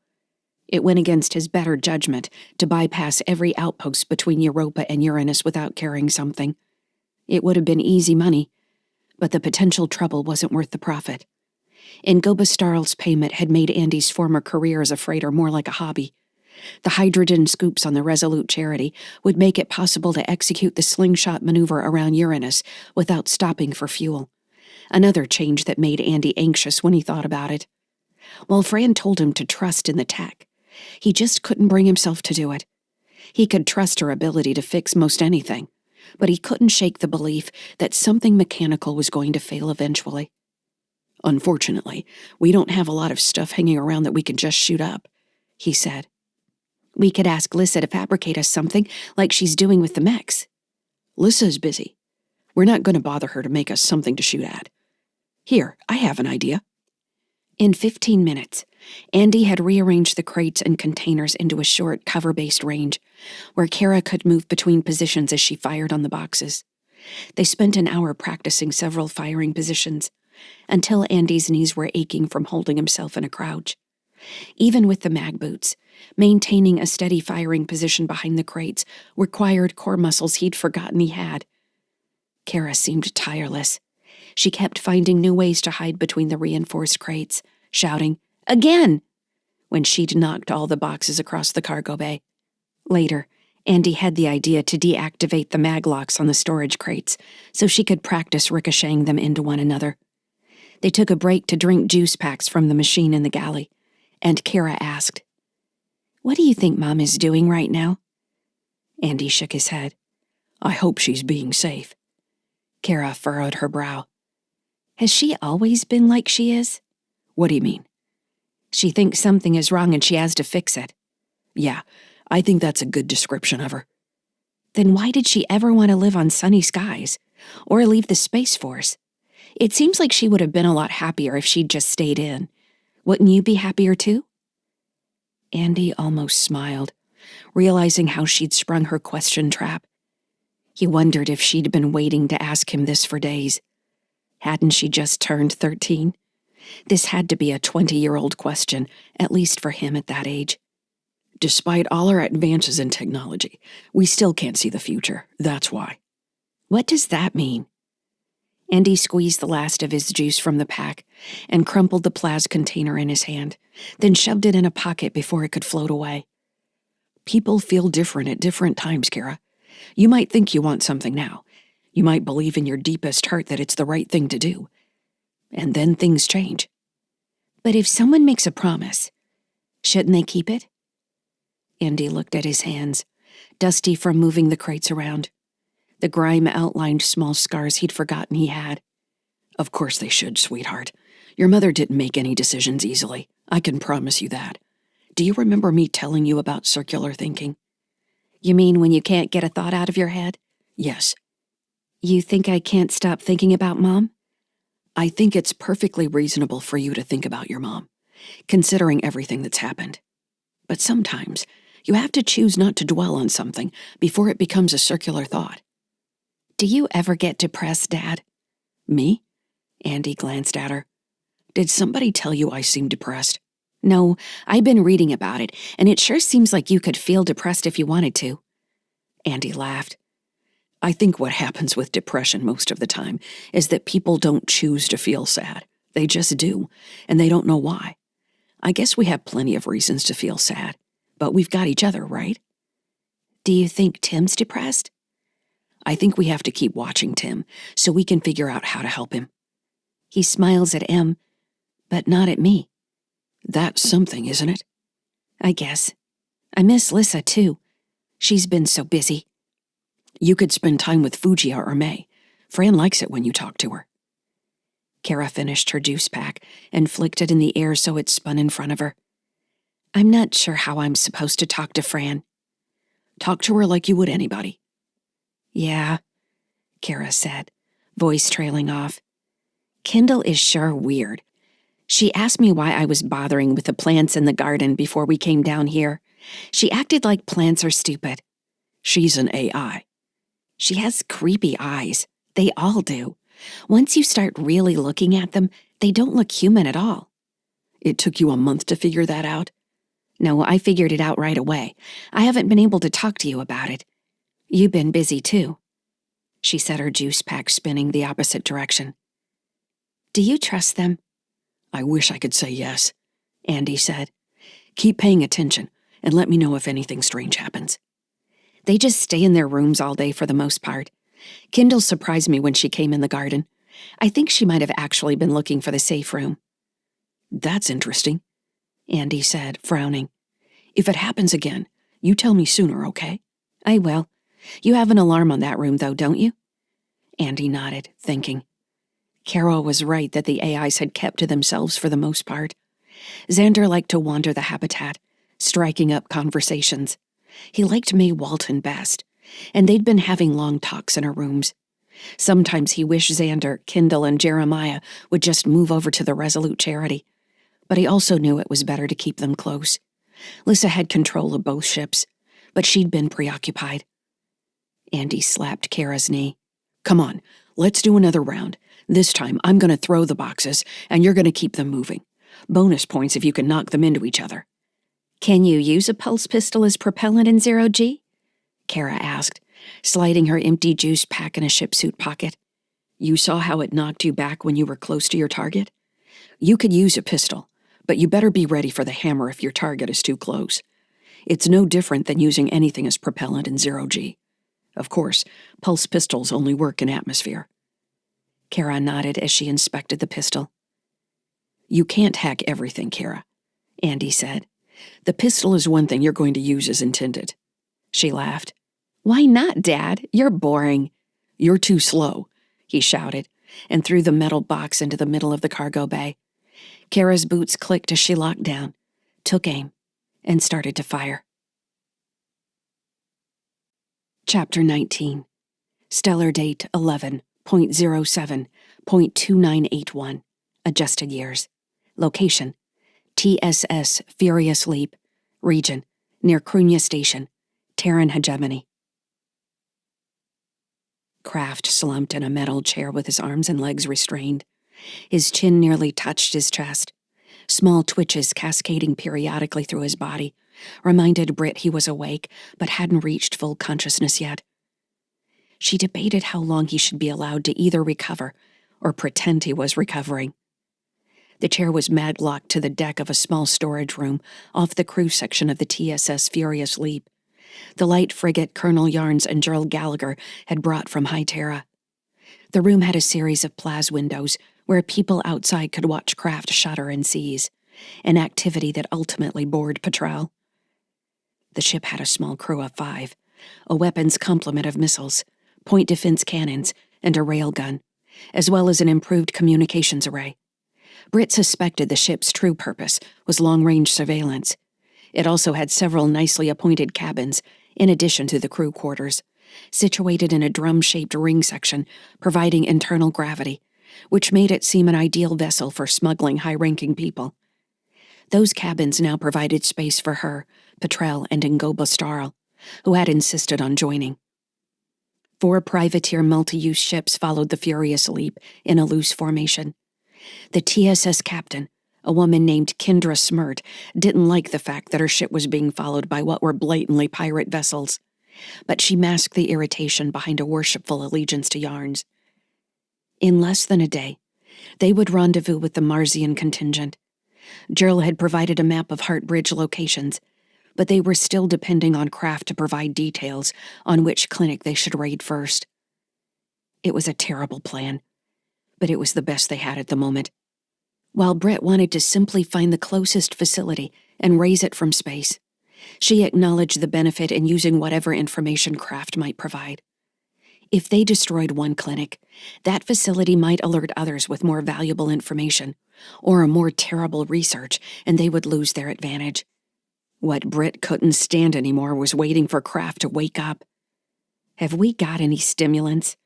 It went against his better judgment to bypass every outpost between Europa and Uranus without carrying something. It would have been easy money, but the potential trouble wasn't worth the profit. Ingobastarl's payment had made Andy's former career as a freighter more like a hobby. The hydrogen scoops on the Resolute Charity would make it possible to execute the slingshot maneuver around Uranus without stopping for fuel. Another change that made Andy anxious when he thought about it. While Fran told him to trust in the tech, he just couldn't bring himself to do it. He could trust her ability to fix most anything, but he couldn't shake the belief that something mechanical was going to fail eventually. Unfortunately, we don't have a lot of stuff hanging around that we can just shoot up, he said. We could ask Lyssa to fabricate us something like she's doing with the mechs. Lyssa's busy. We're not going to bother her to make us something to shoot at. Here, I have an idea. In 15 minutes, Andy had rearranged the crates and containers into a short, cover-based range, where Kara could move between positions as she fired on the boxes. They spent an hour practicing several firing positions, until Andy's knees were aching from holding himself in a crouch. Even with the mag boots, maintaining a steady firing position behind the crates required core muscles he'd forgotten he had. Kara seemed tireless. She kept finding new ways to hide between the reinforced crates, shouting, "Again!" when she'd knocked all the boxes across the cargo bay. Later, Andy had the idea to deactivate the mag locks on the storage crates so she could practice ricocheting them into one another. They took a break to drink juice packs from the machine in the galley, and Kara asked, "What do you think Mom is doing right now?" Andy shook his head. I hope she's being safe. Kara furrowed her brow. Has she always been like she is? What do you mean? She thinks something is wrong and she has to fix it. Yeah, I think that's a good description of her. Then why did she ever want to live on sunny skies? Or leave the Space Force? It seems like she would have been a lot happier if she'd just stayed in. Wouldn't you be happier too? Andy almost smiled, realizing how she'd sprung her question trap. He wondered if she'd been waiting to ask him this for days. Hadn't she just turned 13? This had to be a 20-year-old question, at least for him at that age. Despite all our advances in technology, we still can't see the future. That's why. What does that mean? Andy squeezed the last of his juice from the pack and crumpled the Plaz container in his hand, then shoved it in a pocket before it could float away. People feel different at different times, Kara. You might think you want something now. You might believe in your deepest heart that it's the right thing to do. And then things change. But if someone makes a promise, shouldn't they keep it? Andy looked at his hands, dusty from moving the crates around. The grime outlined small scars he'd forgotten he had. Of course they should, sweetheart. Your mother didn't make any decisions easily. I can promise you that. Do you remember me telling you about circular thinking? You mean when you can't get a thought out of your head? Yes. You think I can't stop thinking about Mom? I think it's perfectly reasonable for you to think about your mom, considering everything that's happened. But sometimes, you have to choose not to dwell on something before it becomes a circular thought. Do you ever get depressed, Dad? Me? Andy glanced at her. Did somebody tell you I seem depressed? No, I've been reading about it, and it sure seems like you could feel depressed if you wanted to. Andy laughed. I think what happens with depression most of the time is that people don't choose to feel sad. They just do, and they don't know why. I guess we have plenty of reasons to feel sad, but we've got each other, right? Do you think Tim's depressed? I think we have to keep watching Tim so we can figure out how to help him. He smiles at Em, but not at me. That's something, isn't it? I guess. I miss Lyssa, too. She's been so busy. You could spend time with Fugia or May. Fran likes it when you talk to her. Kara finished her juice pack and flicked it in the air so it spun in front of her. I'm not sure how I'm supposed to talk to Fran. Talk to her like you would anybody. Yeah, Kara said, voice trailing off. Kendall is sure weird. She asked me why I was bothering with the plants in the garden before we came down here. She acted like plants are stupid. She's an AI. She has creepy eyes. They all do. Once you start really looking at them, they don't look human at all. It took you a month to figure that out? No, I figured it out right away. I haven't been able to talk to you about it. You've been busy, too. She set her juice pack spinning the opposite direction. Do you trust them? I wish I could say yes, Andy said. Keep paying attention, and let me know if anything strange happens." They just stay in their rooms all day for the most part. Kindle surprised me when she came in the garden. I think she might have actually been looking for the safe room. "That's interesting," Andy said, frowning. "If it happens again, you tell me sooner, okay?" I will. You have an alarm on that room, though, don't you? Andy nodded, thinking. Carol was right that the AIs had kept to themselves for the most part. Xander liked to wander the habitat, striking up conversations. He liked May Walton best, and they'd been having long talks in her rooms. Sometimes he wished Xander, Kindle, and Jeremiah would just move over to the Resolute charity, but he also knew it was better to keep them close. Lyssa had control of both ships, but she'd been preoccupied. Andy slapped Kara's knee. "Come on, let's do another round. This time I'm going to throw the boxes, and you're going to keep them moving. Bonus points if you can knock them into each other." "Can you use a pulse pistol as propellant in 0G?" Kara asked, sliding her empty juice pack in a shipsuit pocket. "You saw how it knocked you back when you were close to your target? You could use a pistol, but you better be ready for the hammer if your target is too close. It's no different than using anything as propellant in 0G. Of course, pulse pistols only work in atmosphere." Kara nodded as she inspected the pistol. "You can't hack everything, Kara," Andy said. "The pistol is one thing you're going to use as intended." She laughed. "Why not, Dad? You're boring." "You're too slow," he shouted, and threw the metal box into the middle of the cargo bay. Kara's boots clicked as she locked down, took aim, and started to fire. Chapter 19. Stellar date 11.07.2981. Adjusted years. Location: TSS Furious Leap. Region: near Krunya Station, Terran hegemony. Kraft slumped in a metal chair with his arms and legs restrained. His chin nearly touched his chest. Small twitches cascading periodically through his body reminded Britt he was awake but hadn't reached full consciousness yet. She debated how long he should be allowed to either recover or pretend he was recovering. The chair was maglocked to the deck of a small storage room off the crew section of the TSS Furious Leap. The light frigate Colonel Yarns and Gerald Gallagher had brought from High Terra. The room had a series of plas windows where people outside could watch craft shudder and seize, an activity that ultimately bored Petrel. The ship had a small crew of 5, a weapons complement of missiles, point defense cannons, and a railgun, as well as an improved communications array. Britt suspected the ship's true purpose was long-range surveillance. It also had several nicely appointed cabins, in addition to the crew quarters, situated in a drum-shaped ring section providing internal gravity, which made it seem an ideal vessel for smuggling high-ranking people. Those cabins now provided space for her, Petrel, and Ngoba Starl, who had insisted on joining. 4 privateer multi-use ships followed the Furious Leap in a loose formation. The TSS captain, a woman named Kendra Smirt, didn't like the fact that her ship was being followed by what were blatantly pirate vessels, but she masked the irritation behind a worshipful allegiance to Yarns. In less than a day, they would rendezvous with the Marzian contingent. Gerald had provided a map of Heartbridge locations, but they were still depending on Kraft to provide details on which clinic they should raid first. It was a terrible plan, but it was the best they had at the moment. While Britt wanted to simply find the closest facility and raise it from space, she acknowledged the benefit in using whatever information Kraft might provide. If they destroyed one clinic, that facility might alert others with more valuable information, or a more terrible research, and they would lose their advantage. What Britt couldn't stand anymore was waiting for Kraft to wake up. "Have we got any stimulants?"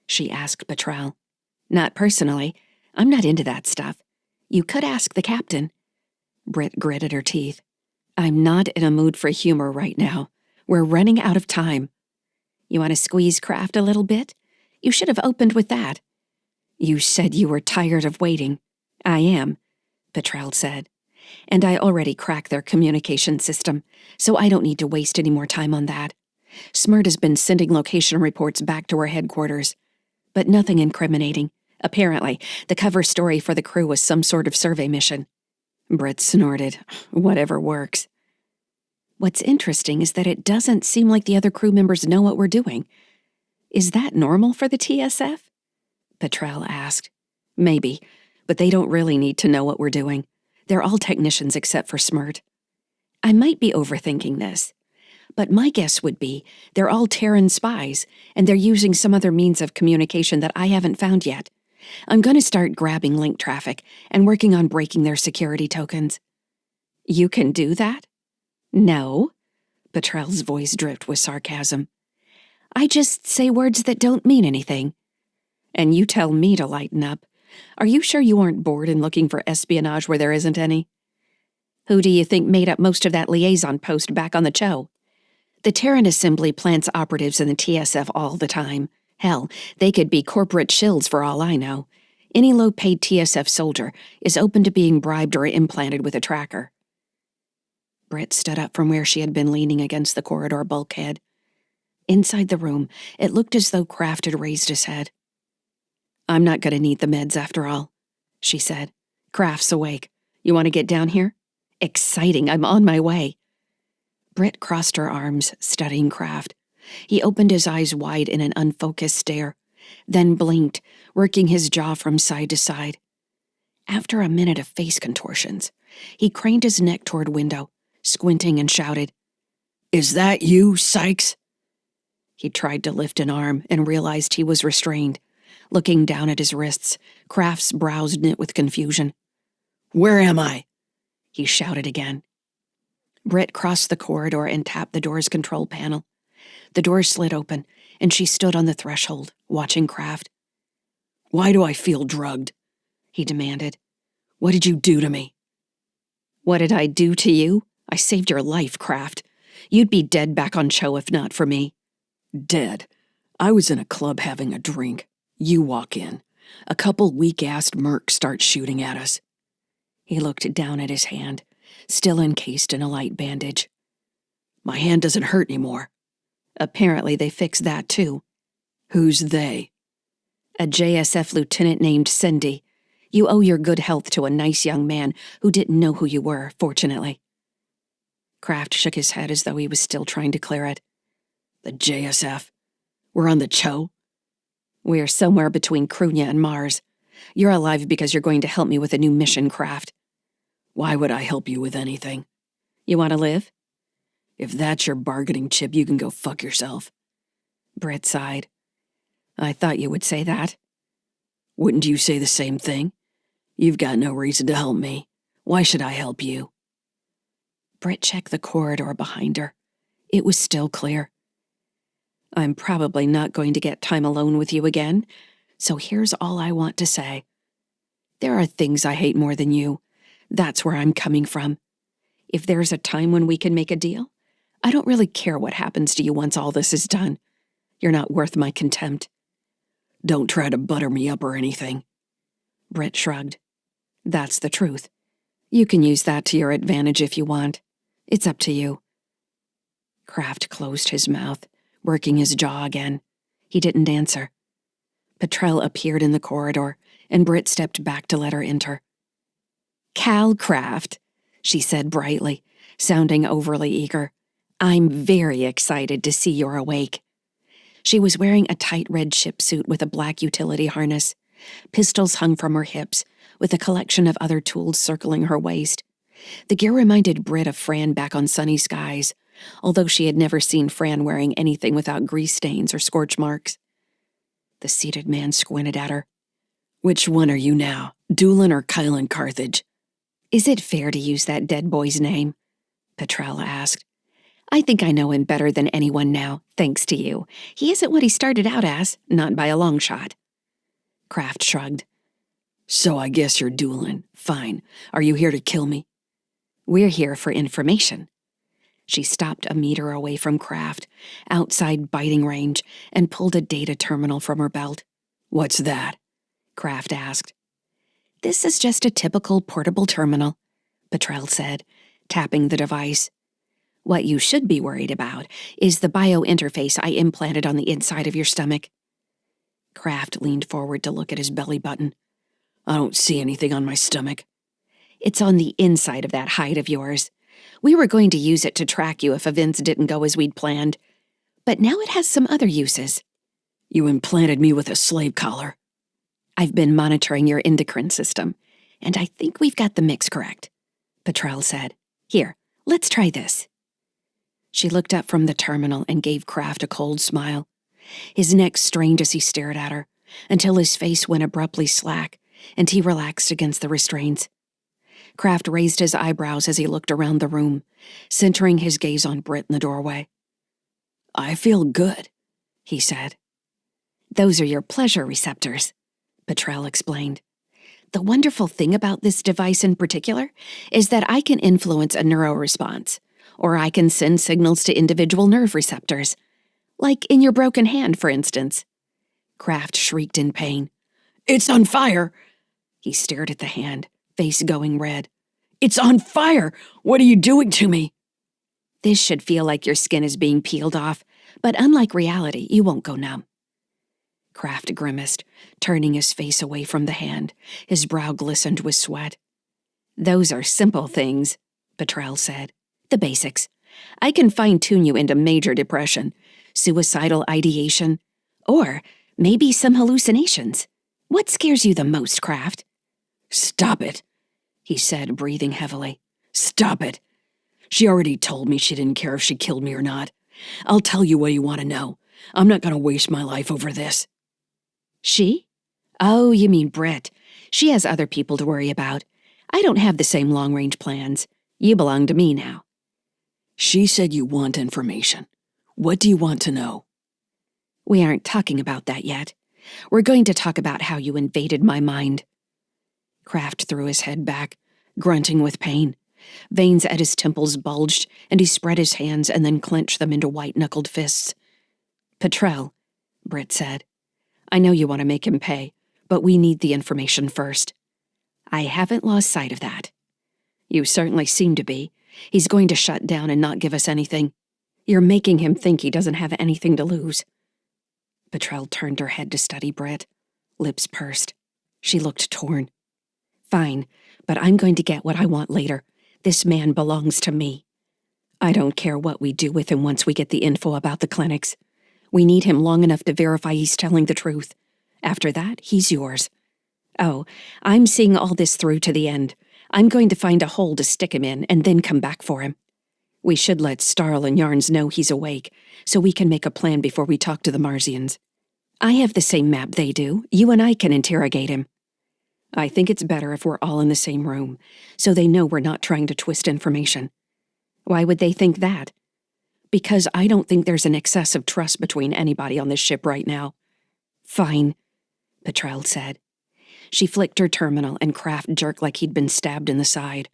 she asked Petrel. "Not personally. I'm not into that stuff. You could ask the captain." Britt gritted her teeth. "I'm not in a mood for humor right now. We're running out of time." "You want to squeeze Kraft a little bit? You should have opened with that." "You said you were tired of waiting." "I am," Petrel said. "And I already cracked their communication system, so I don't need to waste any more time on that. Smirt has been sending location reports back to our headquarters, but nothing incriminating. Apparently, the cover story for the crew was some sort of survey mission." Britt snorted. "Whatever works." What's interesting is that it doesn't seem like the other crew members know what we're doing. Is that normal for the TSF? Petrel asked. Maybe, but they don't really need to know what we're doing. They're all technicians except for Smirt. I might be overthinking this, but my guess would be they're all Terran spies, and they're using some other means of communication that I haven't found yet. I'm going to start grabbing link traffic and working on breaking their security tokens. You can do that? No. Petrel's voice dripped with sarcasm. I just say words that don't mean anything. And you tell me to lighten up. Are you sure you aren't bored and looking for espionage where there isn't any? Who do you think made up most of that liaison post back on the Cho? The Terran Assembly plants operatives in the TSF all the time. Hell, they could be corporate shills for all I know. Any low-paid TSF soldier is open to being bribed or implanted with a tracker. Britt stood up from where she had been leaning against the corridor bulkhead. Inside the room, it looked as though Kraft had raised his head. I'm not going to need the meds after all, she said. Kraft's awake. You want to get down here? Exciting, I'm on my way. Britt crossed her arms, studying Kraft. He opened his eyes wide in an unfocused stare, then blinked, working his jaw from side to side. After a minute of face contortions, he craned his neck toward window, squinting and shouted, Is that you, Sykes? He tried to lift an arm and realized he was restrained. Looking down at his wrists, Kraft's brows knit with confusion. Where am I? He shouted again. Britt crossed the corridor and tapped the door's control panel. The door slid open, and she stood on the threshold, watching Kraft. Why do I feel drugged? He demanded. What did you do to me? What did I do to you? I saved your life, Kraft. You'd be dead back on Cho if not for me. Dead? I was in a club having a drink. You walk in. A couple weak-assed mercs start shooting at us. He looked down at his hand, still encased in a light bandage. My hand doesn't hurt anymore. Apparently they fixed that too. Who's they? A JSF lieutenant named Cindy. You owe your good health to a nice young man who didn't know who you were, fortunately. Kraft shook his head as though he was still trying to clear it. The JSF? We're on the Cho? We're somewhere between Krunya and Mars. You're alive because you're going to help me with a new mission, Kraft. Why would I help you with anything? You want to live? If that's your bargaining chip, you can go fuck yourself. Britt sighed. I thought you would say that. Wouldn't you say the same thing? You've got no reason to help me. Why should I help you? Britt checked the corridor behind her. It was still clear. I'm probably not going to get time alone with you again, so here's all I want to say. There are things I hate more than you. That's where I'm coming from. If there's a time when we can make a deal, I don't really care what happens to you once all this is done. You're not worth my contempt. Don't try to butter me up or anything. Britt shrugged. That's the truth. You can use that to your advantage if you want. It's up to you. Kraft closed his mouth, working his jaw again. He didn't answer. Petrel appeared in the corridor, and Britt stepped back to let her enter. Cal Kraft, she said brightly, sounding overly eager. I'm very excited to see you're awake. She was wearing a tight red ship suit with a black utility harness. Pistols hung from her hips, with a collection of other tools circling her waist. The gear reminded Britt of Fran back on Sunny Skies, although she had never seen Fran wearing anything without grease stains or scorch marks. The seated man squinted at her. Which one are you now, Doolin or Kylan Carthage? Is it fair to use that dead boy's name? Petrel asked. I think I know him better than anyone now, thanks to you. He isn't what he started out as, not by a long shot. Kraft shrugged. So I guess you're Doolin. Fine. Are you here to kill me? We're here for information. She stopped a meter away from Kraft, outside biting range, and pulled a data terminal from her belt. What's that? Kraft asked. This is just a typical portable terminal, Petrel said, tapping the device. What you should be worried about is the bio-interface I implanted on the inside of your stomach. Kraft leaned forward to look at his belly button. I don't see anything on my stomach. It's on the inside of that hide of yours. We were going to use it to track you if events didn't go as we'd planned. But now it has some other uses. You implanted me with a slave collar. I've been monitoring your endocrine system, and I think we've got the mix correct, Petrel said. Here, let's try this. She looked up from the terminal and gave Kraft a cold smile. His neck strained as he stared at her, until his face went abruptly slack, and he relaxed against the restraints. Kraft raised his eyebrows as he looked around the room, centering his gaze on Britt in the doorway. I feel good, he said. Those are your pleasure receptors, Petrel explained. The wonderful thing about this device in particular is that I can influence a neuroresponse, or I can send signals to individual nerve receptors. Like in your broken hand, for instance. Kraft shrieked in pain. It's on fire! He stared at the hand, face going red. It's on fire! What are you doing to me? This should feel like your skin is being peeled off, but unlike reality, you won't go numb. Kraft grimaced, turning his face away from the hand. His brow glistened with sweat. Those are simple things, Petrel said. The basics. I can fine-tune you into major depression, suicidal ideation, or maybe some hallucinations. What scares you the most, Kraft? Stop it, he said, breathing heavily. Stop it. She already told me she didn't care if she killed me or not. I'll tell you what you want to know. I'm not going to waste my life over this. She? Oh, you mean Britt. She has other people to worry about. I don't have the same long-range plans. You belong to me now. She said you want information. What do you want to know? We aren't talking about that yet. We're going to talk about how you invaded my mind. Kraft threw his head back, grunting with pain. Veins at his temples bulged, and he spread his hands and then clenched them into white-knuckled fists. Petrel, Britt said. I know you want to make him pay, but we need the information first. I haven't lost sight of that. You certainly seem to be. He's going to shut down and not give us anything. You're making him think he doesn't have anything to lose. Petrel turned her head to study Britt, lips pursed. She looked torn. Fine, but I'm going to get what I want later. This man belongs to me. I don't care what we do with him once we get the info about the clinics. We need him long enough to verify he's telling the truth. After that, he's yours. Oh, I'm seeing all this through to the end. I'm going to find a hole to stick him in and then come back for him. We should let Starl and Yarns know he's awake, so we can make a plan before we talk to the Marsians. I have the same map they do. You and I can interrogate him. I think it's better if we're all in the same room, so they know we're not trying to twist information. Why would they think that? Because I don't think there's an excess of trust between anybody on this ship right now. Fine, Petrel said. She flicked her terminal and Kraft jerked like he'd been stabbed in the side.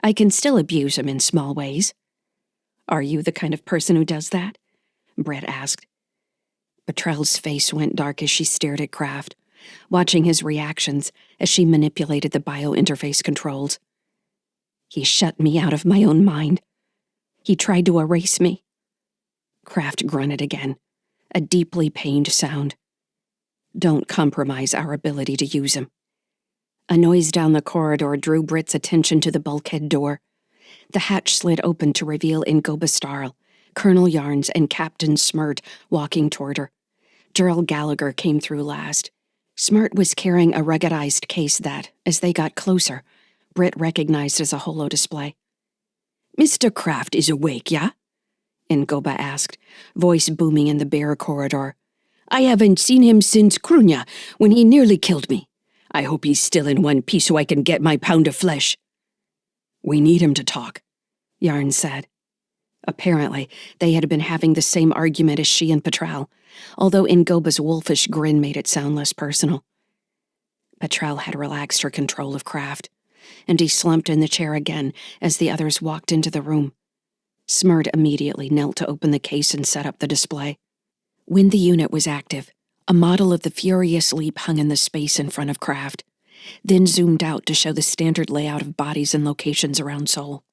I can still abuse him in small ways. Are you the kind of person who does that? Britt asked. Petrel's face went dark as she stared at Kraft, watching his reactions as she manipulated the biointerface controls. He shut me out of my own mind. He tried to erase me. Kraft grunted again, a deeply pained sound. Don't compromise our ability to use him. A noise down the corridor drew Britt's attention to the bulkhead door. The hatch slid open to reveal Ingoba Starl, Colonel Yarns, and Captain Smirt walking toward her. Gerald Gallagher came through last. Smirt was carrying a ruggedized case that, as they got closer, Britt recognized as a holo-display. Mr. Kraft is awake, yeah? Ingoba asked, voice booming in the bare corridor. I haven't seen him since Krunya, when he nearly killed me. I hope he's still in one piece so I can get my pound of flesh. We need him to talk, Yarn said. Apparently, they had been having the same argument as she and Petrel, although Ingoba's wolfish grin made it sound less personal. Petrel had relaxed her control of Kraft, and he slumped in the chair again as the others walked into the room. Smirt immediately knelt to open the case and set up the display. When the unit was active, a model of the Furious Leap hung in the space in front of Kraft, then zoomed out to show the standard layout of bodies and locations around Sol.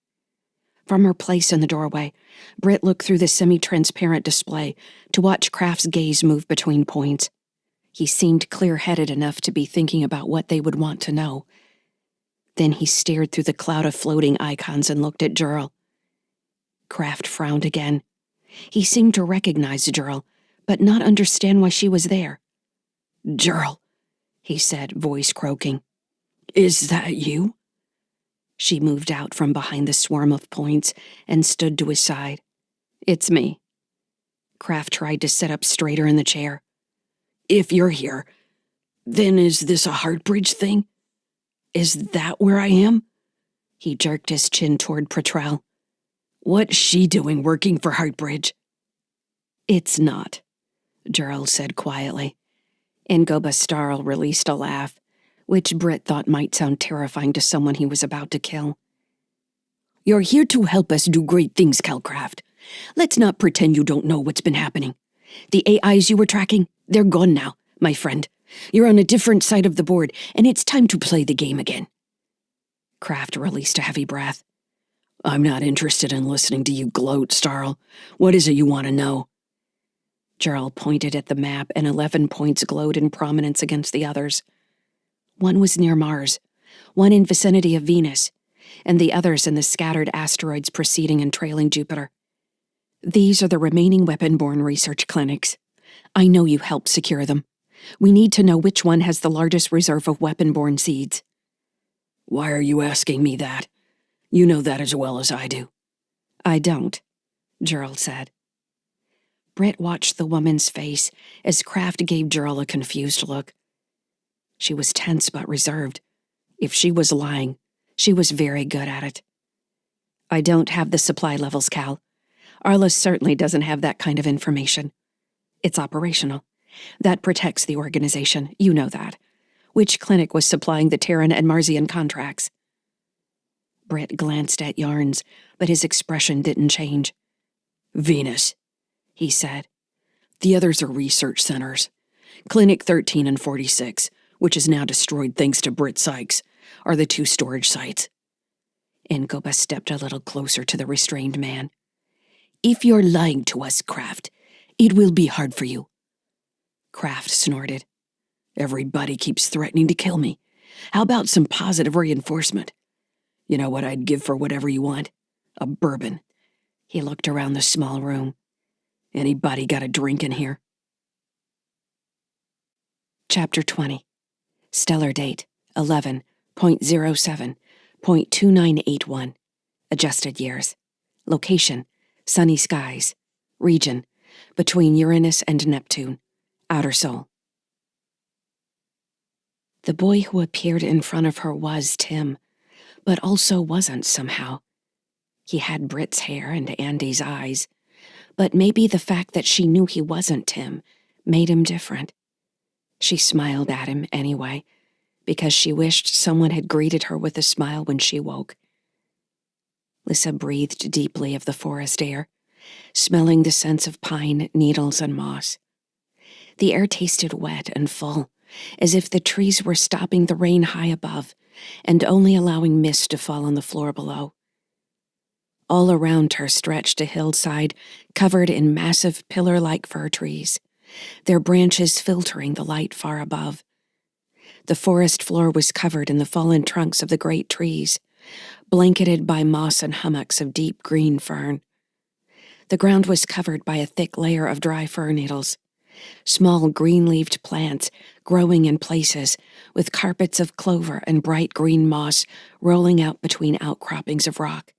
From her place in the doorway, Britt looked through the semi-transparent display to watch Kraft's gaze move between points. He seemed clear-headed enough to be thinking about what they would want to know. Then he stared through the cloud of floating icons and looked at Jurl. Kraft frowned again. He seemed to recognize Jurl, but not understand why she was there. "Jurl," he said, voice croaking. "Is that you?" She moved out from behind the swarm of points and stood to his side. "It's me." Kraft tried to sit up straighter in the chair. "If you're here, then is this a Heartbridge thing? Is that where I am?" He jerked his chin toward Protrel. "What's she doing working for Heartbridge?" "It's not," Jurl said quietly. And Gobastarl released a laugh, which Britt thought might sound terrifying to someone he was about to kill. "You're here to help us do great things, Calcraft. Let's not pretend you don't know what's been happening. The AIs you were tracking, they're gone now, my friend. You're on a different side of the board, and it's time to play the game again." Kraft released a heavy breath. "I'm not interested in listening to you gloat, Starl. What is it you want to know?" Jurl pointed at the map, and 11 points glowed in prominence against the others. One was near Mars, one in vicinity of Venus, and the others in the scattered asteroids preceding and trailing Jupiter. These are the remaining weapon-borne research clinics. I know you helped secure them. We need to know which one has the largest reserve of weapon-borne seeds." "Why are you asking me that? You know that as well as I do." "I don't," Jurl said. Britt watched the woman's face as Kraft gave Jurl a confused look. She was tense but reserved. If she was lying, she was very good at it. "I don't have the supply levels, Cal. Arla certainly doesn't have that kind of information. It's operational. That protects the organization, you know that. Which clinic was supplying the Terran and Marsian contracts?" Britt glanced at Yarns, but his expression didn't change. "Venus," he said. "The others are research centers. Clinic 13 and 46, which is now destroyed thanks to Britt Sykes, are the 2 storage sites." Ngoba stepped a little closer to the restrained man. "If you're lying to us, Kraft, it will be hard for you." Kraft snorted. "Everybody keeps threatening to kill me. How about some positive reinforcement? You know what I'd give for whatever you want? A bourbon." He looked around the small room. "Anybody got a drink in here?" Chapter 20. Stellar date 11.07.2981. Adjusted years. Location: sunny skies. Region: between Uranus and Neptune. Outer Sol. The boy who appeared in front of her was Tim, but also wasn't somehow. He had Britt's hair and Andy's eyes, but maybe the fact that she knew he wasn't Tim made him different. She smiled at him anyway, because she wished someone had greeted her with a smile when she woke. Lyssa breathed deeply of the forest air, smelling the scents of pine, needles, and moss. The air tasted wet and full, as if the trees were stopping the rain high above and only allowing mist to fall on the floor below. All around her stretched a hillside covered in massive pillar-like fir trees, their branches filtering the light far above. The forest floor was covered in the fallen trunks of the great trees, blanketed by moss and hummocks of deep green fern. The ground was covered by a thick layer of dry fir needles, small green-leaved plants growing in places with carpets of clover and bright green moss rolling out between outcroppings of rock.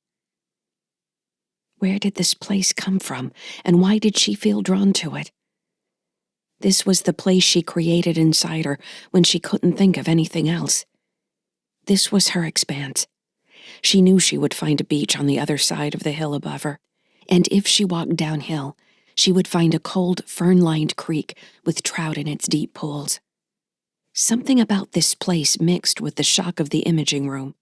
Where did this place come from, and why did she feel drawn to it? This was the place she created inside her when she couldn't think of anything else. This was her expanse. She knew she would find a beach on the other side of the hill above her, and if she walked downhill, she would find a cold, fern-lined creek with trout in its deep pools. Something about this place mixed with the shock of the imaging room.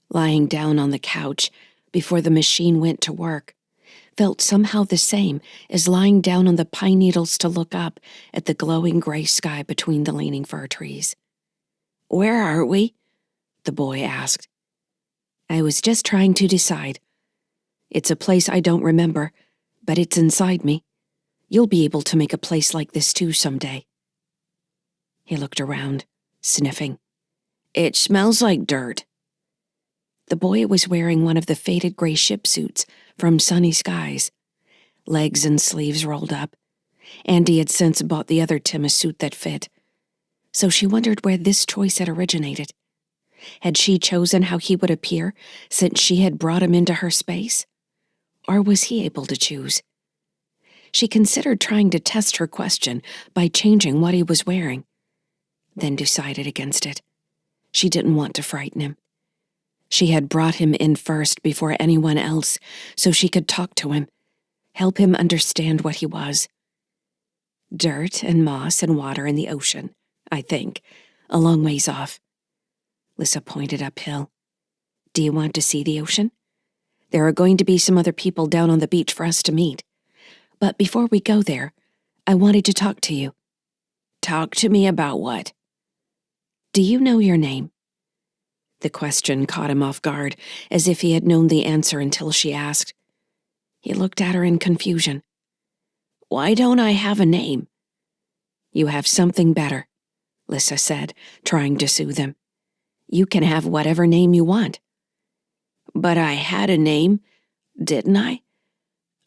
Lying down on the couch before the machine went to work felt somehow the same as lying down on the pine needles to look up at the glowing gray sky between the leaning fir trees. "Where are we?" the boy asked. "I was just trying to decide. It's a place I don't remember, but it's inside me. You'll be able to make a place like this too someday." He looked around, sniffing. "It smells like dirt," The boy was wearing one of the faded gray ship suits from Sunny Skies, legs and sleeves rolled up. Andy had since bought the other Tim a suit that fit, so she wondered where this choice had originated. Had she chosen how he would appear since she had brought him into her space? Or was he able to choose? She considered trying to test her question by changing what he was wearing, then decided against it. She didn't want to frighten him. She had brought him in first before anyone else so she could talk to him, help him understand what he was. Dirt and moss and water in the ocean, I think, a long ways off. Lyssa pointed uphill. Do you want to see the ocean? There are going to be some other people down on the beach for us to meet. But before we go there, I wanted to talk to you. Talk to me about what? Do you know your name? The question caught him off guard, as if he had known the answer until she asked. He looked at her in confusion. Why don't I have a name? You have something better, Lyssa said, trying to soothe him. You can have whatever name you want. But I had a name, didn't I?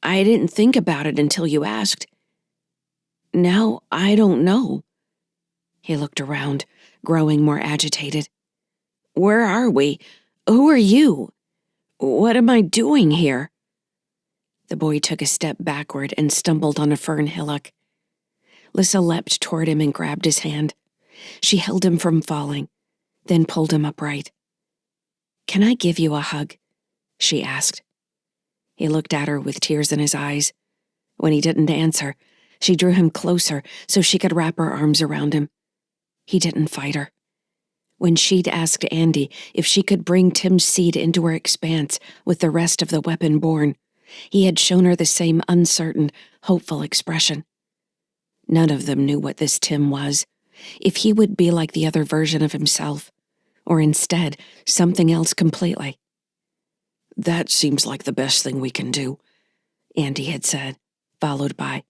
I didn't think about it until you asked. Now I don't know. He looked around, growing more agitated. Where are we? Who are you? What am I doing here? The boy took a step backward and stumbled on a fern hillock. Lyssa leapt toward him and grabbed his hand. She held him from falling, then pulled him upright. Can I give you a hug? She asked. He looked at her with tears in his eyes. When he didn't answer, she drew him closer so she could wrap her arms around him. He didn't fight her. When she'd asked Andy if she could bring Tim's seed into her expanse with the rest of the weapon born, he had shown her the same uncertain, hopeful expression. None of them knew what this Tim was, if he would be like the other version of himself, or instead something else completely. That seems like the best thing we can do, Andy had said, followed by,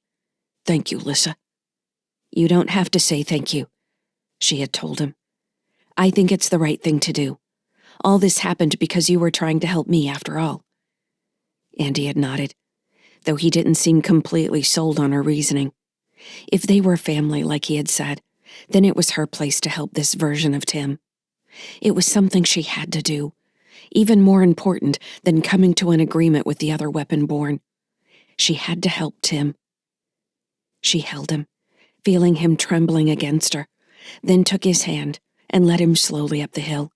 Thank you, Lyssa. You don't have to say thank you, she had told him. I think it's the right thing to do. All this happened because you were trying to help me after all. Andy had nodded, though he didn't seem completely sold on her reasoning. If they were family, like he had said, then it was her place to help this version of Tim. It was something she had to do, even more important than coming to an agreement with the other weapon born. She had to help Tim. She held him, feeling him trembling against her, then took his hand and led him slowly up the hill.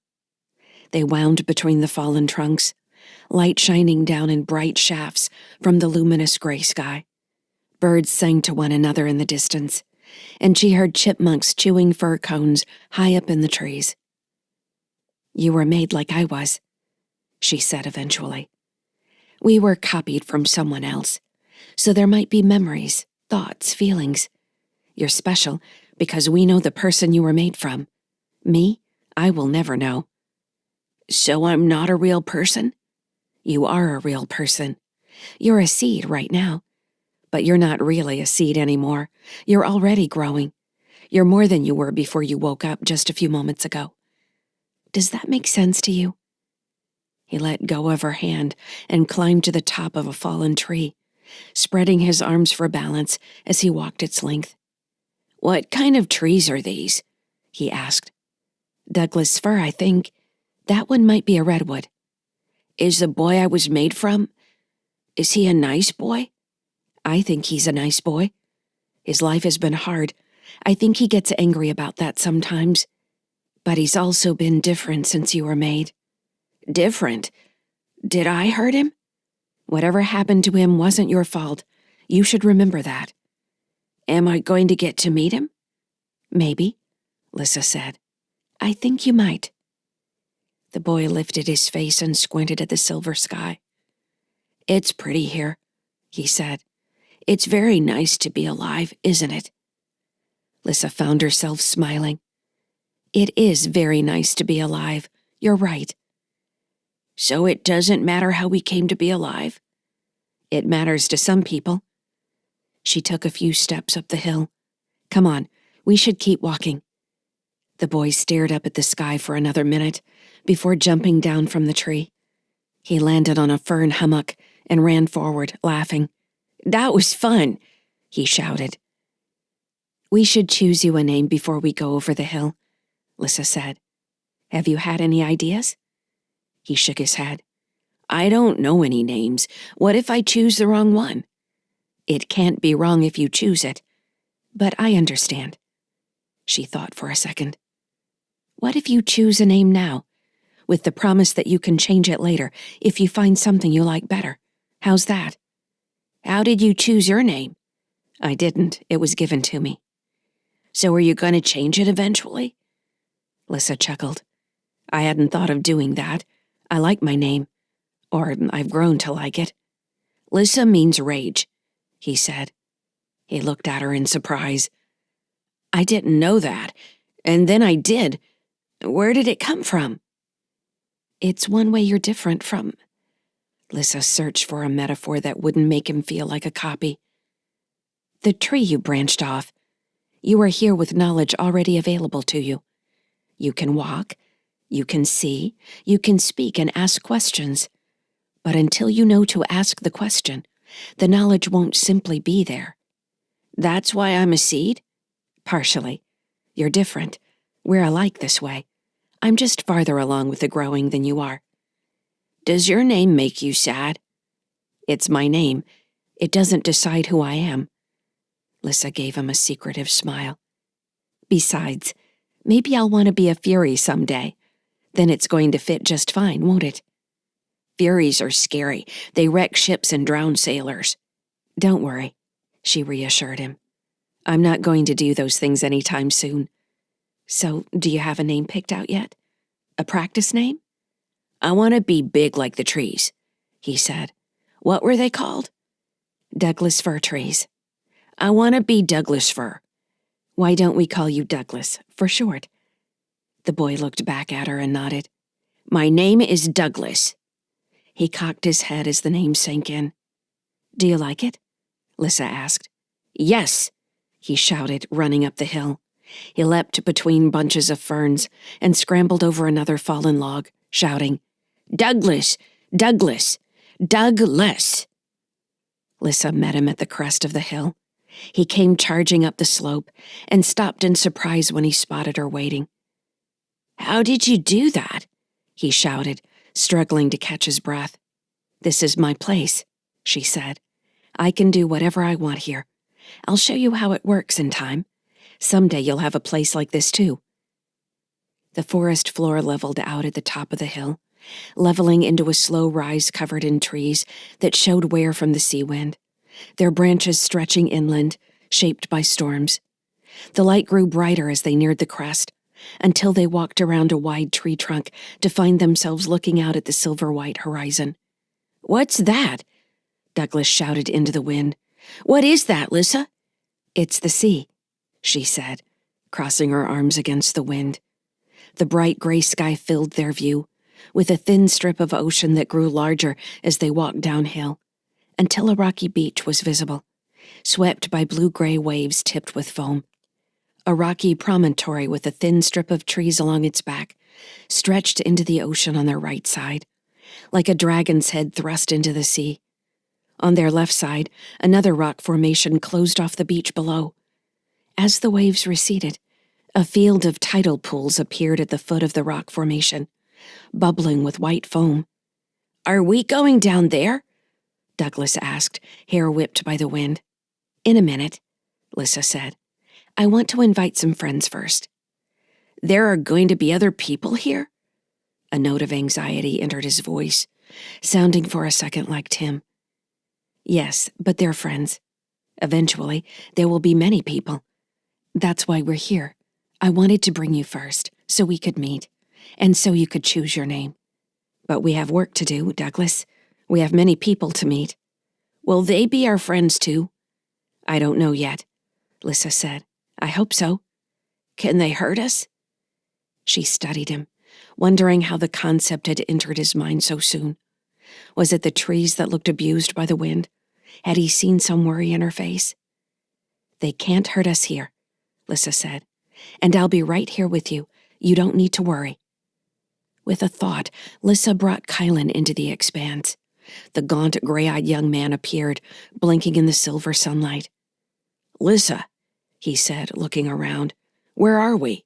They wound between the fallen trunks, light shining down in bright shafts from the luminous gray sky. Birds sang to one another in the distance, and she heard chipmunks chewing fir cones high up in the trees. You were made like I was, she said eventually. We were copied from someone else, so there might be memories, thoughts, feelings. You're special because we know the person you were made from. Me, I will never know. So I'm not a real person? You are a real person. You're a seed right now. But you're not really a seed anymore. You're already growing. You're more than you were before you woke up just a few moments ago. Does that make sense to you? He let go of her hand and climbed to the top of a fallen tree, spreading his arms for balance as he walked its length. What kind of trees are these? He asked. Douglas fir, I think. That one might be a redwood. Is the boy I was made from? Is he a nice boy? I think he's a nice boy. His life has been hard. I think he gets angry about that sometimes. But he's also been different since you were made. Different? Did I hurt him? Whatever happened to him wasn't your fault. You should remember that. Am I going to get to meet him? Maybe, Lyssa said. I think you might. The boy lifted his face and squinted at the silver sky. It's pretty here, he said. It's very nice to be alive, isn't it? Lyssa found herself smiling. It is very nice to be alive. You're right. So it doesn't matter how we came to be alive? It matters to some people. She took a few steps up the hill. Come on, we should keep walking. The boy stared up at the sky for another minute before jumping down from the tree. He landed on a fern hummock and ran forward, laughing. "That was fun," he shouted. "We should choose you a name before we go over the hill," Lyssa said. "Have you had any ideas?" He shook his head. "I don't know any names. What if I choose the wrong one?" "It can't be wrong if you choose it. But I understand." She thought for a second. "What if you choose a name now, with the promise that you can change it later if you find something you like better? How's that?" "How did you choose your name?" "I didn't. It was given to me." "So are you going to change it eventually?" Lyssa chuckled. "I hadn't thought of doing that. I like my name. Or I've grown to like it." "Lyssa means rage," he said. He looked at her in surprise. "I didn't know that. And then I did. Where did it come from?" "It's one way you're different from—" Lyssa searched for a metaphor that wouldn't make him feel like a copy. "The tree you branched off. You are here with knowledge already available to you. You can walk, you can see, you can speak and ask questions. But until you know to ask the question, the knowledge won't simply be there." "That's why I'm a seed?" "Partially. You're different. We're alike this way. I'm just farther along with the growing than you are." "Does your name make you sad?" "It's my name. It doesn't decide who I am." Lyssa gave him a secretive smile. "Besides, maybe I'll want to be a fury someday. Then it's going to fit just fine, won't it?" "Furies are scary. They wreck ships and drown sailors." "Don't worry," she reassured him. "I'm not going to do those things anytime soon. So, do you have a name picked out yet? A practice name?" "I want to be big like the trees," he said. "What were they called?" "Douglas fir trees." "I want to be Douglas fir." "Why don't we call you Douglas, for short?" The boy looked back at her and nodded. "My name is Douglas." He cocked his head as the name sank in. "Do you like it?" Lyssa asked. "Yes," he shouted, running up the hill. He leapt between bunches of ferns and scrambled over another fallen log, shouting, "Douglas! Douglas! Douglas!" Lyssa met him at the crest of the hill. He came charging up the slope and stopped in surprise when he spotted her waiting. "How did you do that?" he shouted, struggling to catch his breath. "This is my place," she said. "I can do whatever I want here. I'll show you how it works in time. Someday you'll have a place like this too." The forest floor leveled out at the top of the hill, leveling into a slow rise covered in trees that showed wear from the sea wind, their branches stretching inland, shaped by storms. The light grew brighter as they neared the crest, until they walked around a wide tree trunk to find themselves looking out at the silver-white horizon. "What's that?" Douglas shouted into the wind. "What is that, Lyssa?" "It's the sea," she said, crossing her arms against the wind. The bright gray sky filled their view, with a thin strip of ocean that grew larger as they walked downhill, until a rocky beach was visible, swept by blue-gray waves tipped with foam. A rocky promontory with a thin strip of trees along its back stretched into the ocean on their right side, like a dragon's head thrust into the sea. On their left side, another rock formation closed off the beach below. As the waves receded, a field of tidal pools appeared at the foot of the rock formation, bubbling with white foam. "Are we going down there?" Douglas asked, hair whipped by the wind. "In a minute," Lyssa said. "I want to invite some friends first." "There are going to be other people here?" A note of anxiety entered his voice, sounding for a second like Tim. "Yes, but they're friends. Eventually, there will be many people. That's why we're here. I wanted to bring you first, so we could meet, and so you could choose your name. But we have work to do, Douglas. We have many people to meet." "Will they be our friends too?" "I don't know yet," Lyssa said. "I hope so." "Can they hurt us?" She studied him, wondering how the concept had entered his mind so soon. Was it the trees that looked abused by the wind? Had he seen some worry in her face? "They can't hurt us here," Lyssa said. And I'll be right here with you. You don't need to worry. With a thought, Lyssa brought Kylan into the expanse. The gaunt, gray-eyed young man appeared, blinking in the silver sunlight. Lyssa, he said, looking around. Where are we?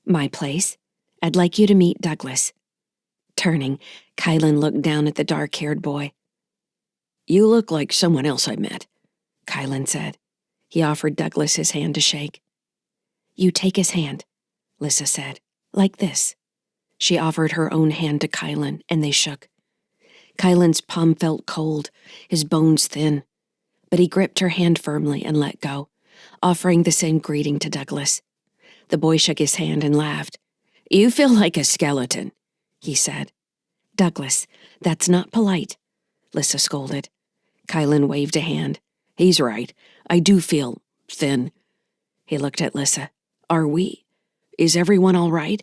My place. I'd like you to meet Douglas. Turning, Kylan looked down at the dark-haired boy. You look like someone else I met, Kylan said. He offered Douglas his hand to shake. You take his hand, Lyssa said, like this. She offered her own hand to Kylan, and they shook. Kylan's palm felt cold, his bones thin, but he gripped her hand firmly and let go, offering the same greeting to Douglas. The boy shook his hand and laughed. You feel like a skeleton, he said. Douglas, that's not polite, Lyssa scolded. Kylan waved a hand. He's right. I do feel thin. He looked at Lyssa. Are we? Is everyone all right?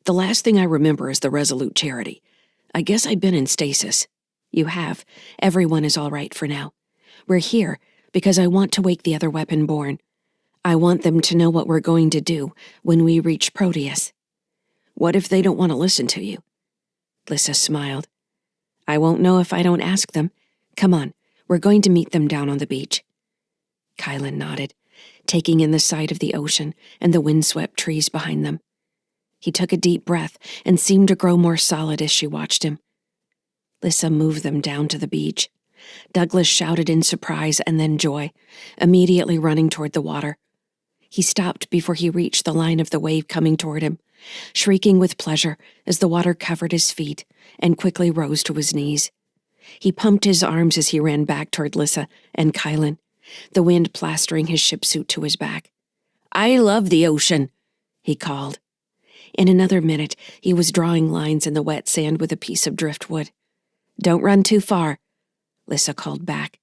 The last thing I remember is the Resolute Charity. I guess I've been in stasis. You have. Everyone is all right for now. We're here because I want to wake the other weapon-born. I want them to know what we're going to do when we reach Proteus. What if they don't want to listen to you? Lyssa smiled. I won't know if I don't ask them. Come on, we're going to meet them down on the beach. Kylan nodded, taking in the sight of the ocean and the windswept trees behind them. He took a deep breath and seemed to grow more solid as she watched him. Lyssa moved them down to the beach. Douglas shouted in surprise and then joy, immediately running toward the water. He stopped before he reached the line of the wave coming toward him, shrieking with pleasure as the water covered his feet and quickly rose to his knees. He pumped his arms as he ran back toward Lyssa and Kylan, the wind plastering his ship suit to his back. I love the ocean, he called. In another minute, he was drawing lines in the wet sand with a piece of driftwood. Don't run too far, Lyssa called back.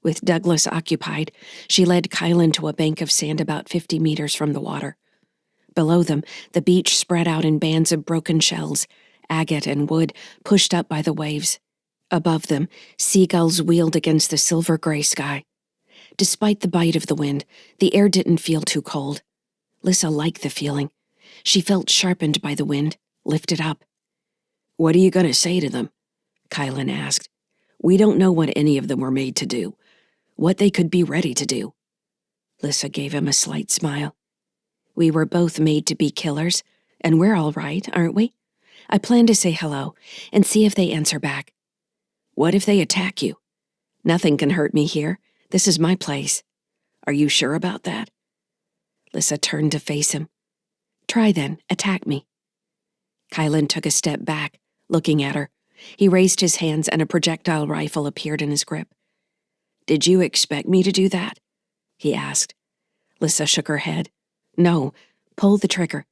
With Douglas occupied, she led Kylan to a bank of sand about 50 meters from the water. Below them, the beach spread out in bands of broken shells, agate and wood pushed up by the waves. Above them, seagulls wheeled against the silver-gray sky. Despite the bite of the wind, the air didn't feel too cold. Lyssa liked the feeling. She felt sharpened by the wind, lifted up. What are you going to say to them? Kylan asked. We don't know what any of them were made to do, what they could be ready to do. Lyssa gave him a slight smile. We were both made to be killers, and we're all right, aren't we? I plan to say hello and see if they answer back. What if they attack you? Nothing can hurt me here. This is my place. Are you sure about that? Lyssa turned to face him. Try then, attack me. Kylan took a step back, looking at her. He raised his hands and a projectile rifle appeared in his grip. Did you expect me to do that? He asked. Lyssa shook her head. No, pull the trigger.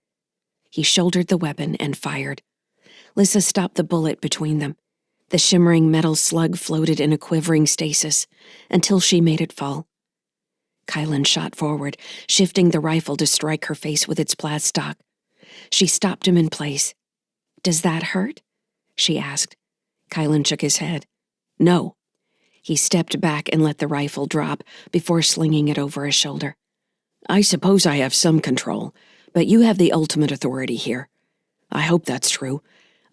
He shouldered the weapon and fired. Lyssa stopped the bullet between them. The shimmering metal slug floated in a quivering stasis until she made it fall. Kylan shot forward, shifting the rifle to strike her face with its plaststock. She stopped him in place. Does that hurt? She asked. Kylan shook his head. No. He stepped back and let the rifle drop before slinging it over his shoulder. I suppose I have some control, but you have the ultimate authority here. I hope that's true.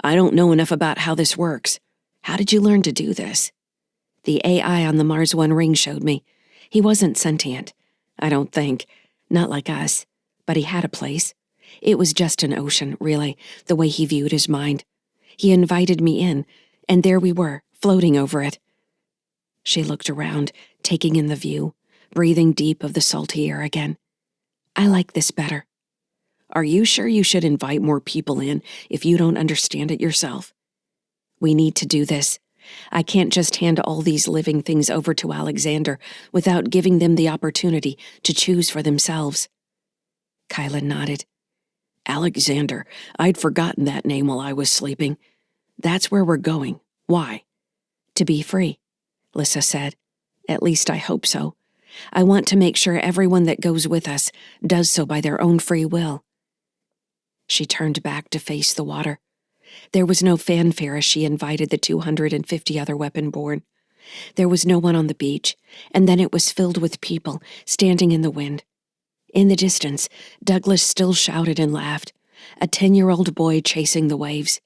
I don't know enough about how this works. How did you learn to do this? The AI on the Mars One ring showed me. He wasn't sentient. I don't think. Not like us. But he had a place. It was just an ocean, really, the way he viewed his mind. He invited me in, and there we were, floating over it. She looked around, taking in the view, breathing deep of the salty air again. I like this better. Are you sure you should invite more people in if you don't understand it yourself? We need to do this. I can't just hand all these living things over to Alexander without giving them the opportunity to choose for themselves. Kylan nodded. Alexander, I'd forgotten that name while I was sleeping. That's where we're going. Why? To be free, Lyssa said. At least I hope so. I want to make sure everyone that goes with us does so by their own free will. She turned back to face the water. There was no fanfare as she invited the 250 other weapon-born. There was no one on the beach, and then it was filled with people standing in the wind. In the distance, Douglas still shouted and laughed, a 10-year-old boy chasing the waves.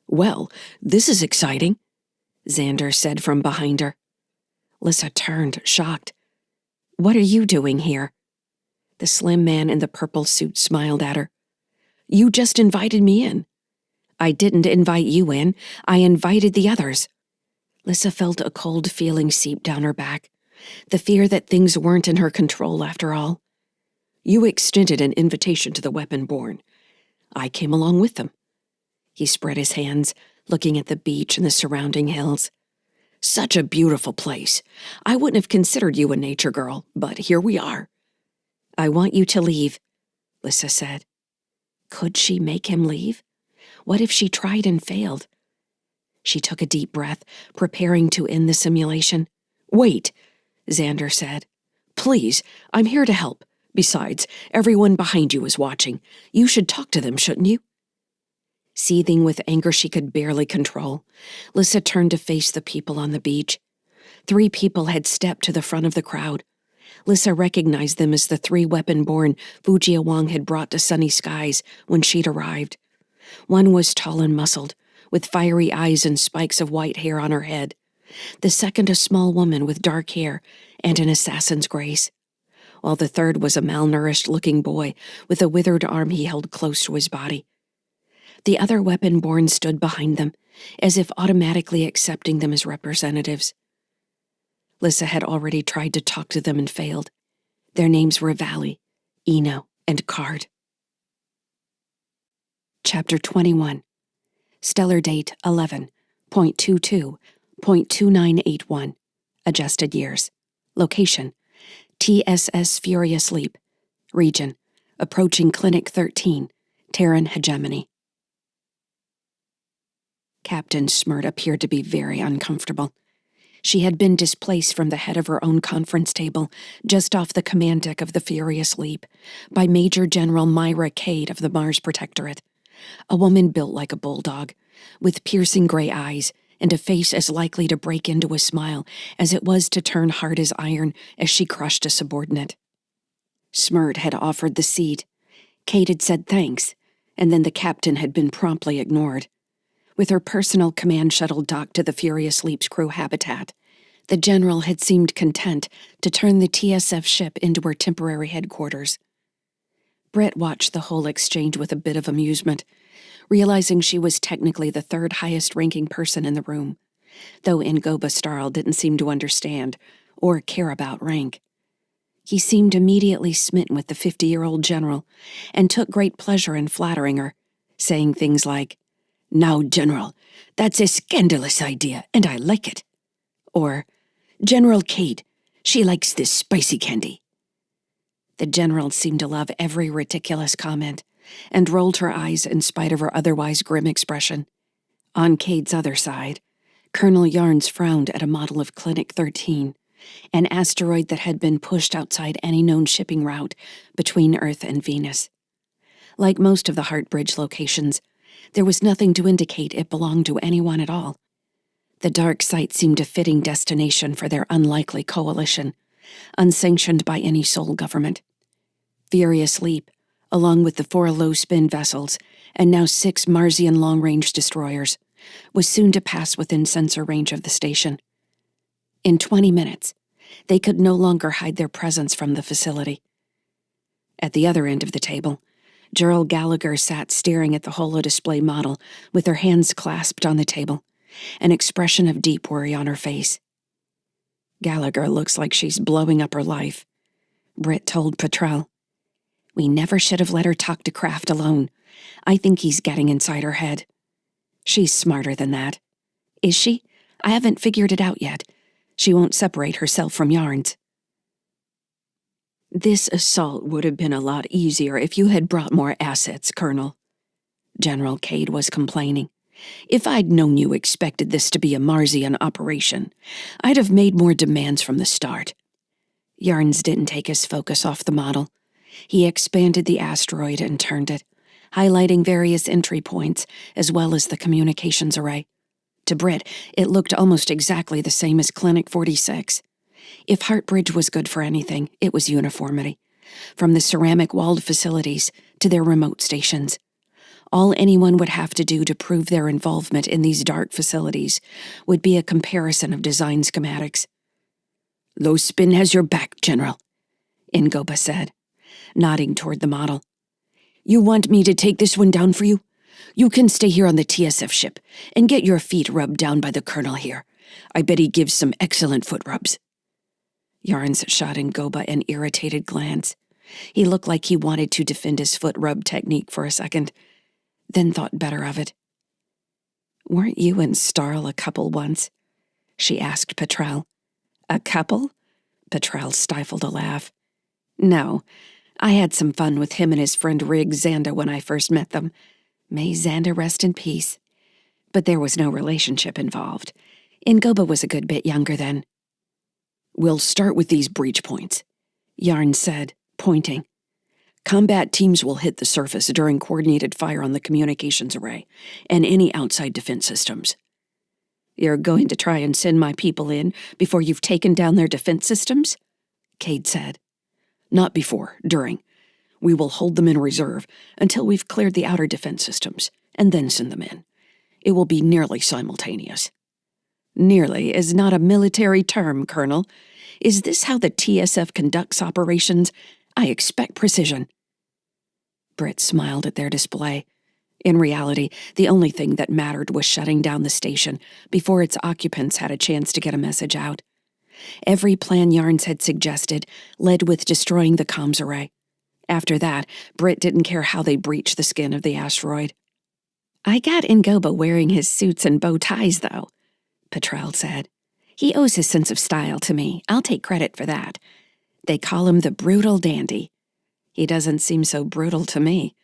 "Well, this is exciting," Xander said from behind her. Lyssa turned, shocked. "What are you doing here?" The slim man in the purple suit smiled at her. "You just invited me in." "I didn't invite you in. I invited the others." Lyssa felt a cold feeling seep down her back, the fear that things weren't in her control after all. "You extended an invitation to the weapon-born. I came along with them." He spread his hands, looking at the beach and the surrounding hills. "Such a beautiful place. I wouldn't have considered you a nature girl, but here we are." "I want you to leave," Lyssa said. Could she make him leave? What if she tried and failed? She took a deep breath, preparing to end the simulation. "Wait," Xander said. "Please, I'm here to help. Besides, everyone behind you is watching. You should talk to them, shouldn't you?" Seething with anger she could barely control, Lyssa turned to face the people on the beach. 3 people had stepped to the front of the crowd. Lyssa recognized them as the 3 weapon-born Fujia Wang had brought to Sunny Skies when she'd arrived. One was tall and muscled, with fiery eyes and spikes of white hair on her head. The second a small woman with dark hair and an assassin's grace. While the third was a malnourished-looking boy with a withered arm he held close to his body. The other weapon-born stood behind them, as if automatically accepting them as representatives. Lyssa had already tried to talk to them and failed. Their names were Valley, Eno, and Card. Chapter 21. Stellar date 11.22.2981. Adjusted years. Location: TSS Furious Leap. Region: approaching Clinic 13, Terran hegemony. Captain Smurt appeared to be very uncomfortable. She had been displaced from the head of her own conference table, just off the command deck of the Furious Leap, by Major General Myra Cade of the Mars Protectorate, a woman built like a bulldog, with piercing gray eyes and a face as likely to break into a smile as it was to turn hard as iron as she crushed a subordinate. Smurt had offered the seat. Cade had said thanks, and then the captain had been promptly ignored. With her personal command shuttle docked to the Furious Leap's crew habitat, the general had seemed content to turn the TSF ship into her temporary headquarters. Britt watched the whole exchange with a bit of amusement, realizing she was technically the 3rd highest-ranking person in the room, though Ngoba Starl didn't seem to understand or care about rank. He seemed immediately smitten with the 50-year-old general and took great pleasure in flattering her, saying things like, "Now, General, that's a scandalous idea, and I like it." Or, "General Cade, she likes this spicy candy." The general seemed to love every ridiculous comment, and rolled her eyes in spite of her otherwise grim expression. On Cade's other side, Colonel Yarnes frowned at a model of Clinic 13, an asteroid that had been pushed outside any known shipping route between Earth and Venus. Like most of the Heartbridge locations, there was nothing to indicate it belonged to anyone at all. The dark site seemed a fitting destination for their unlikely coalition, unsanctioned by any sole government. Furious Leap, along with the 4 low-spin vessels and now 6 Marsian long-range destroyers, was soon to pass within sensor range of the station. In 20 minutes, they could no longer hide their presence from the facility. At the other end of the table, Gerald Gallagher sat staring at the holo-display model with her hands clasped on the table, an expression of deep worry on her face. "Gallagher looks like she's blowing up her life," Britt told Petrel. "We never should have let her talk to Kraft alone. I think he's getting inside her head." "She's smarter than that." "Is she? I haven't figured it out yet. She won't separate herself from Yarnes." "This assault would have been a lot easier if you had brought more assets, Colonel," General Cade was complaining. "If I'd known you expected this to be a Marsian operation, I'd have made more demands from the start." Yarnes didn't take his focus off the model. He expanded the asteroid and turned it, highlighting various entry points as well as the communications array. To Britt, it looked almost exactly the same as Clinic 46. If Heartbridge was good for anything, it was uniformity, from the ceramic-walled facilities to their remote stations. All anyone would have to do to prove their involvement in these dark facilities would be a comparison of design schematics. "Low spin has your back, General," Ngoba said, nodding toward the model. "You want me to take this one down for you? You can stay here on the TSF ship and get your feet rubbed down by the Colonel here. I bet he gives some excellent foot rubs." Yarns shot Ngoba an irritated glance. He looked like he wanted to defend his foot rub technique for a second, then thought better of it. "Weren't you and Starl a couple once?" she asked Petrel. "A couple?" Petrel stifled a laugh. "No, I had some fun with him and his friend Rig Xanda when I first met them. May Xanda rest in peace. But there was no relationship involved. Ngoba was a good bit younger then." "We'll start with these breach points," Yarn said, pointing. "Combat teams will hit the surface during coordinated fire on the communications array and any outside defense systems." "You're going to try and send my people in before you've taken down their defense systems?" Cade said. "Not before, during. We will hold them in reserve until we've cleared the outer defense systems, and then send them in. It will be nearly simultaneous." "Nearly is not a military term, Colonel. Is this how the TSF conducts operations? I expect precision." Britt smiled at their display. In reality, the only thing that mattered was shutting down the station before its occupants had a chance to get a message out. Every plan Yarns had suggested led with destroying the comms array. After that, Britt didn't care how they breached the skin of the asteroid. "I got Ngoba wearing his suits and bow ties, though," Petrel said. "He owes his sense of style to me. I'll take credit for that. They call him the brutal dandy. He doesn't seem so brutal to me.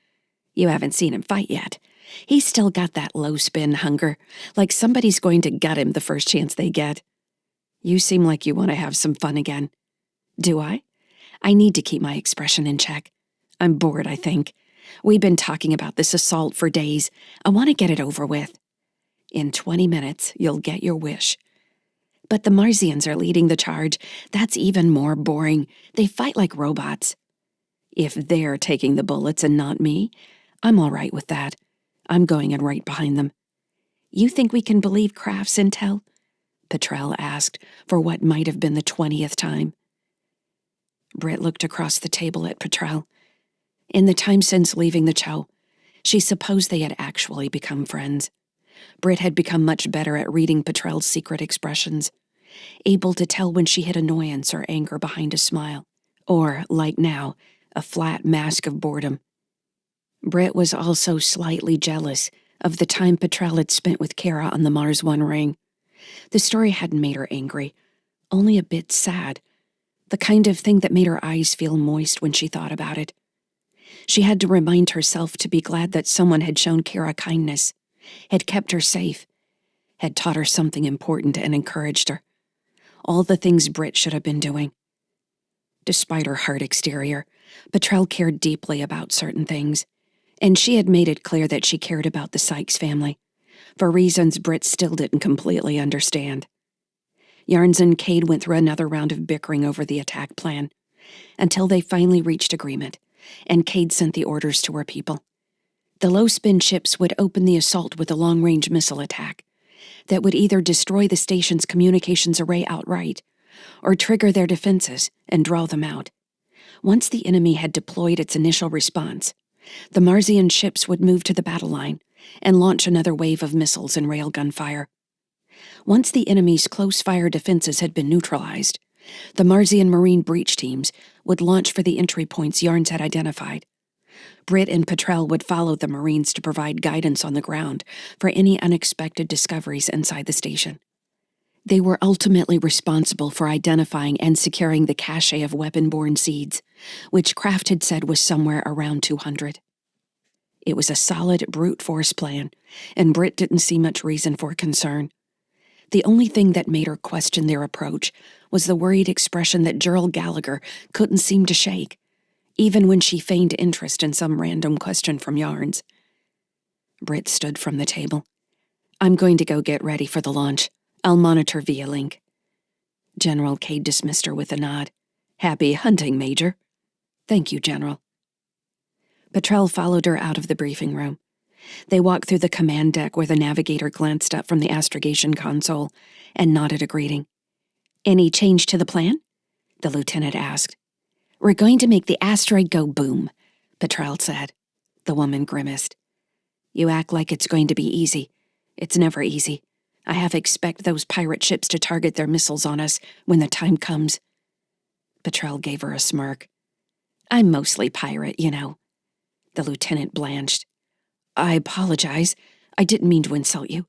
You haven't seen him fight yet. He's still got that low-spin hunger, like somebody's going to gut him the first chance they get. You seem like you want to have some fun again." "Do I? I need to keep my expression in check. I'm bored, I think. We've been talking about this assault for days. I want to get it over with. In 20 minutes, you'll get your wish. But the Marsians are leading the charge. That's even more boring. They fight like robots. If they're taking the bullets and not me, I'm all right with that. I'm going in right behind them." "You think we can believe Kraft's intel?" Petrel asked for what might have been the 20th time. Britt looked across the table at Petrel. In the time since leaving the Chow, she supposed they had actually become friends. Britt had become much better at reading Petrel's secret expressions, able to tell when she hid annoyance or anger behind a smile, or, like now, a flat mask of boredom. Britt was also slightly jealous of the time Petrel had spent with Kara on the Mars One ring. The story hadn't made her angry, only a bit sad, the kind of thing that made her eyes feel moist when she thought about it. She had to remind herself to be glad that someone had shown Kara kindness, had kept her safe, had taught her something important and encouraged her. All the things Britt should have been doing. Despite her hard exterior, Petrel cared deeply about certain things, and she had made it clear that she cared about the Sykes family, for reasons Britt still didn't completely understand. Yarns and Cade went through another round of bickering over the attack plan, until they finally reached agreement, and Cade sent the orders to her people. The low-spin ships would open the assault with a long-range missile attack that would either destroy the station's communications array outright or trigger their defenses and draw them out. Once the enemy had deployed its initial response, the Marsian ships would move to the battle line and launch another wave of missiles and railgun fire. Once the enemy's close-fire defenses had been neutralized, the Marsian Marine breach teams would launch for the entry points Yarns had identified. Britt and Petrel would follow the Marines to provide guidance on the ground for any unexpected discoveries inside the station. They were ultimately responsible for identifying and securing the cache of weapon-borne seeds, which Kraft had said was somewhere around 200. It was a solid brute force plan, and Britt didn't see much reason for concern. The only thing that made her question their approach was the worried expression that Gerald Gallagher couldn't seem to shake, even when she feigned interest in some random question from Yarns. Britt stood from the table. "I'm going to go get ready for the launch. I'll monitor via link." General Cade dismissed her with a nod. "Happy hunting, Major." Thank you, General. Petrel followed her out of the briefing room. They walked through the command deck where the navigator glanced up from the astrogation console and nodded a greeting. Any change to the plan? The lieutenant asked. We're going to make the asteroid go boom, Petrel said. The woman grimaced. You act like it's going to be easy. It's never easy. I half expect those pirate ships to target their missiles on us when the time comes. Petrel gave her a smirk. I'm mostly pirate, you know. The lieutenant blanched. I apologize. I didn't mean to insult you.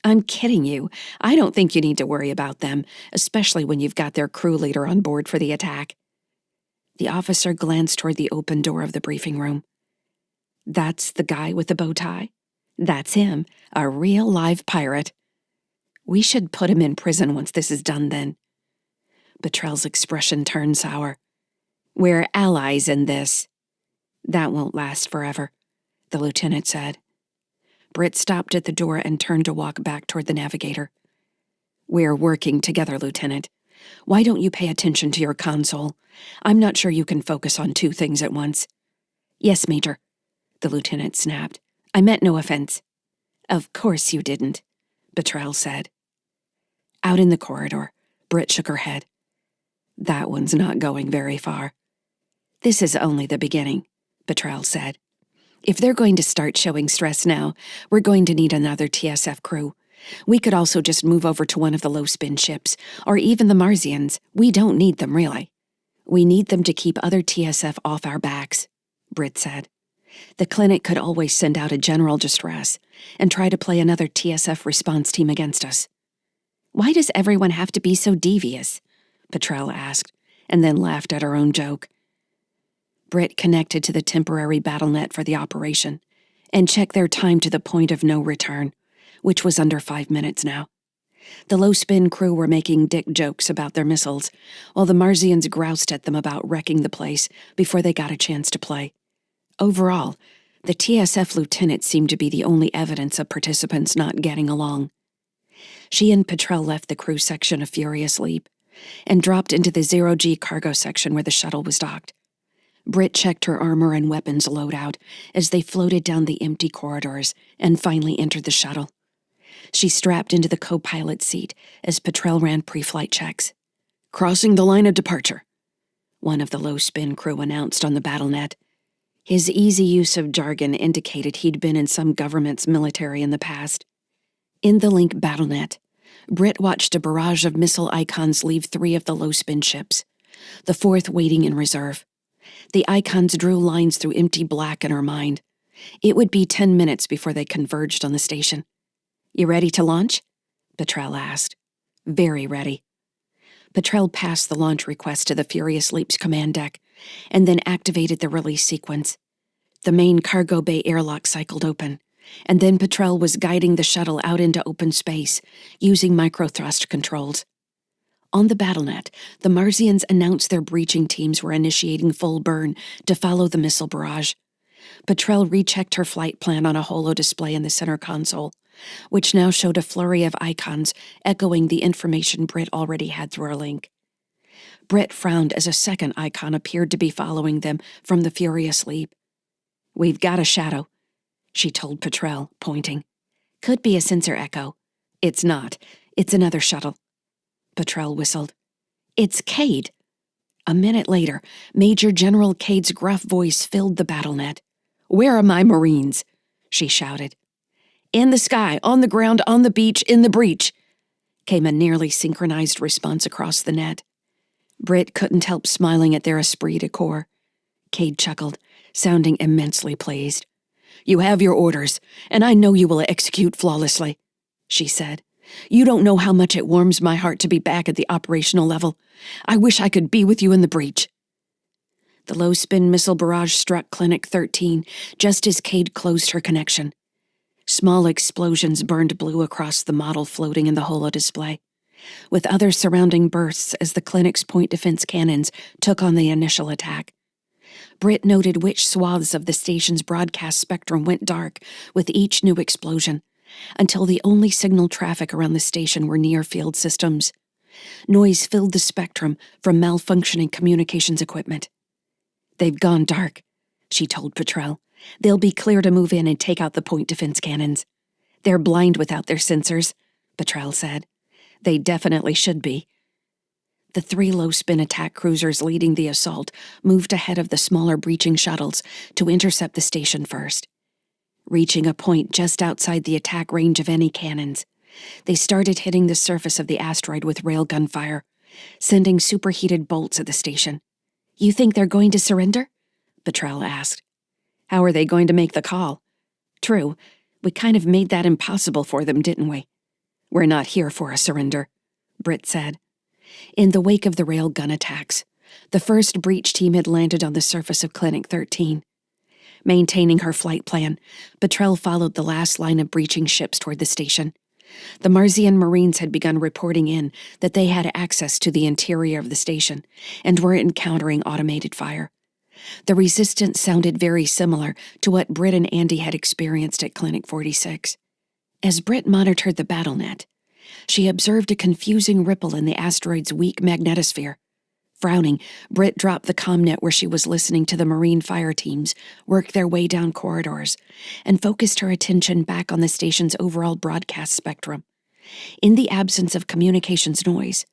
I'm kidding you. I don't think you need to worry about them, especially when you've got their crew leader on board for the attack. The officer glanced toward the open door of the briefing room. That's the guy with the bow tie? That's him, a real live pirate. We should put him in prison once this is done then. Petrel's expression turned sour. We're allies in this. That won't last forever, the lieutenant said. Britt stopped at the door and turned to walk back toward the navigator. We're working together, Lieutenant. Why don't you pay attention to your console? I'm not sure you can focus on two things at once. Yes, Major, the lieutenant snapped. I meant no offense. Of course you didn't, Petrel said. Out in the corridor, Britt shook her head. That one's not going very far. This is only the beginning, Petrel said. If they're going to start showing stress now, we're going to need another TSF crew. We could also just move over to one of the low-spin ships, or even the Marsians. We don't need them, really. We need them to keep other TSF off our backs, Britt said. The clinic could always send out a general distress and try to play another TSF response team against us. Why does everyone have to be so devious? Petrel asked, and then laughed at her own joke. Britt connected to the temporary battlenet for the operation and checked their time to the point of no return, which was under 5 minutes now. The low-spin crew were making dick jokes about their missiles, while the Marsians groused at them about wrecking the place before they got a chance to play. Overall, the TSF lieutenant seemed to be the only evidence of participants not getting along. She and Petrel left the crew section of Furious Leap and dropped into the 0G cargo section where the shuttle was docked. Britt checked her armor and weapons loadout as they floated down the empty corridors and finally entered the shuttle. She strapped into the co-pilot seat as Petrel ran pre-flight checks. Crossing the line of departure, one of the low-spin crew announced on the battlenet. His easy use of jargon indicated he'd been in some government's military in the past. In the Link battlenet, Britt watched a barrage of missile icons leave 3 of the low-spin ships, the 4th waiting in reserve. The icons drew lines through empty black in her mind. It would be 10 minutes before they converged on the station. You ready to launch? Petrel asked. Very ready. Petrel passed the launch request to the Furious Leap's command deck, and then activated the release sequence. The main cargo bay airlock cycled open, and then Petrel was guiding the shuttle out into open space, using microthrust controls. On the battlenet, the Marsians announced their breaching teams were initiating full burn to follow the missile barrage. Petrel rechecked her flight plan on a holo display in the center console, which now showed a flurry of icons echoing the information Britt already had through her link. Britt frowned as a second icon appeared to be following them from the Furious Leap. We've got a shadow, she told Petrel, pointing. Could be a sensor echo. It's not. It's another shuttle. Petrel whistled. It's Cade. A minute later, Major General Cade's gruff voice filled the battlenet. Where are my Marines? She shouted. In the sky, on the ground, on the beach, in the breach, came a nearly synchronized response across the net. Britt couldn't help smiling at their esprit de corps. Cade chuckled, sounding immensely pleased. You have your orders, and I know you will execute flawlessly, she said. You don't know how much it warms my heart to be back at the operational level. I wish I could be with you in the breach. The low-spin missile barrage struck Clinic 13 just as Cade closed her connection. Small explosions burned blue across the model floating in the holo display, with other surrounding bursts as the clinic's point defense cannons took on the initial attack. Britt noted which swaths of the station's broadcast spectrum went dark with each new explosion, until the only signal traffic around the station were near-field systems. Noise filled the spectrum from malfunctioning communications equipment. They've gone dark, she told Petrel. They'll be clear to move in and take out the point defense cannons. They're blind without their sensors, Petrel said. They definitely should be. The 3 low-spin attack cruisers leading the assault moved ahead of the smaller breaching shuttles to intercept the station first. Reaching a point just outside the attack range of any cannons, they started hitting the surface of the asteroid with railgun fire, sending superheated bolts at the station. You think they're going to surrender? Petrel asked. How are they going to make the call? True, we kind of made that impossible for them, didn't we? We're not here for a surrender, Britt said. In the wake of the railgun attacks, the first breach team had landed on the surface of Clinic 13. Maintaining her flight plan, Petrel followed the last line of breaching ships toward the station. The Marsian Marines had begun reporting in that they had access to the interior of the station and were encountering automated fire. The resistance sounded very similar to what Britt and Andy had experienced at Clinic 46. As Britt monitored the BattleNet, she observed a confusing ripple in the asteroid's weak magnetosphere. Frowning, Britt dropped the comnet where she was listening to the Marine fire teams work their way down corridors and focused her attention back on the station's overall broadcast spectrum. In the absence of communications noise,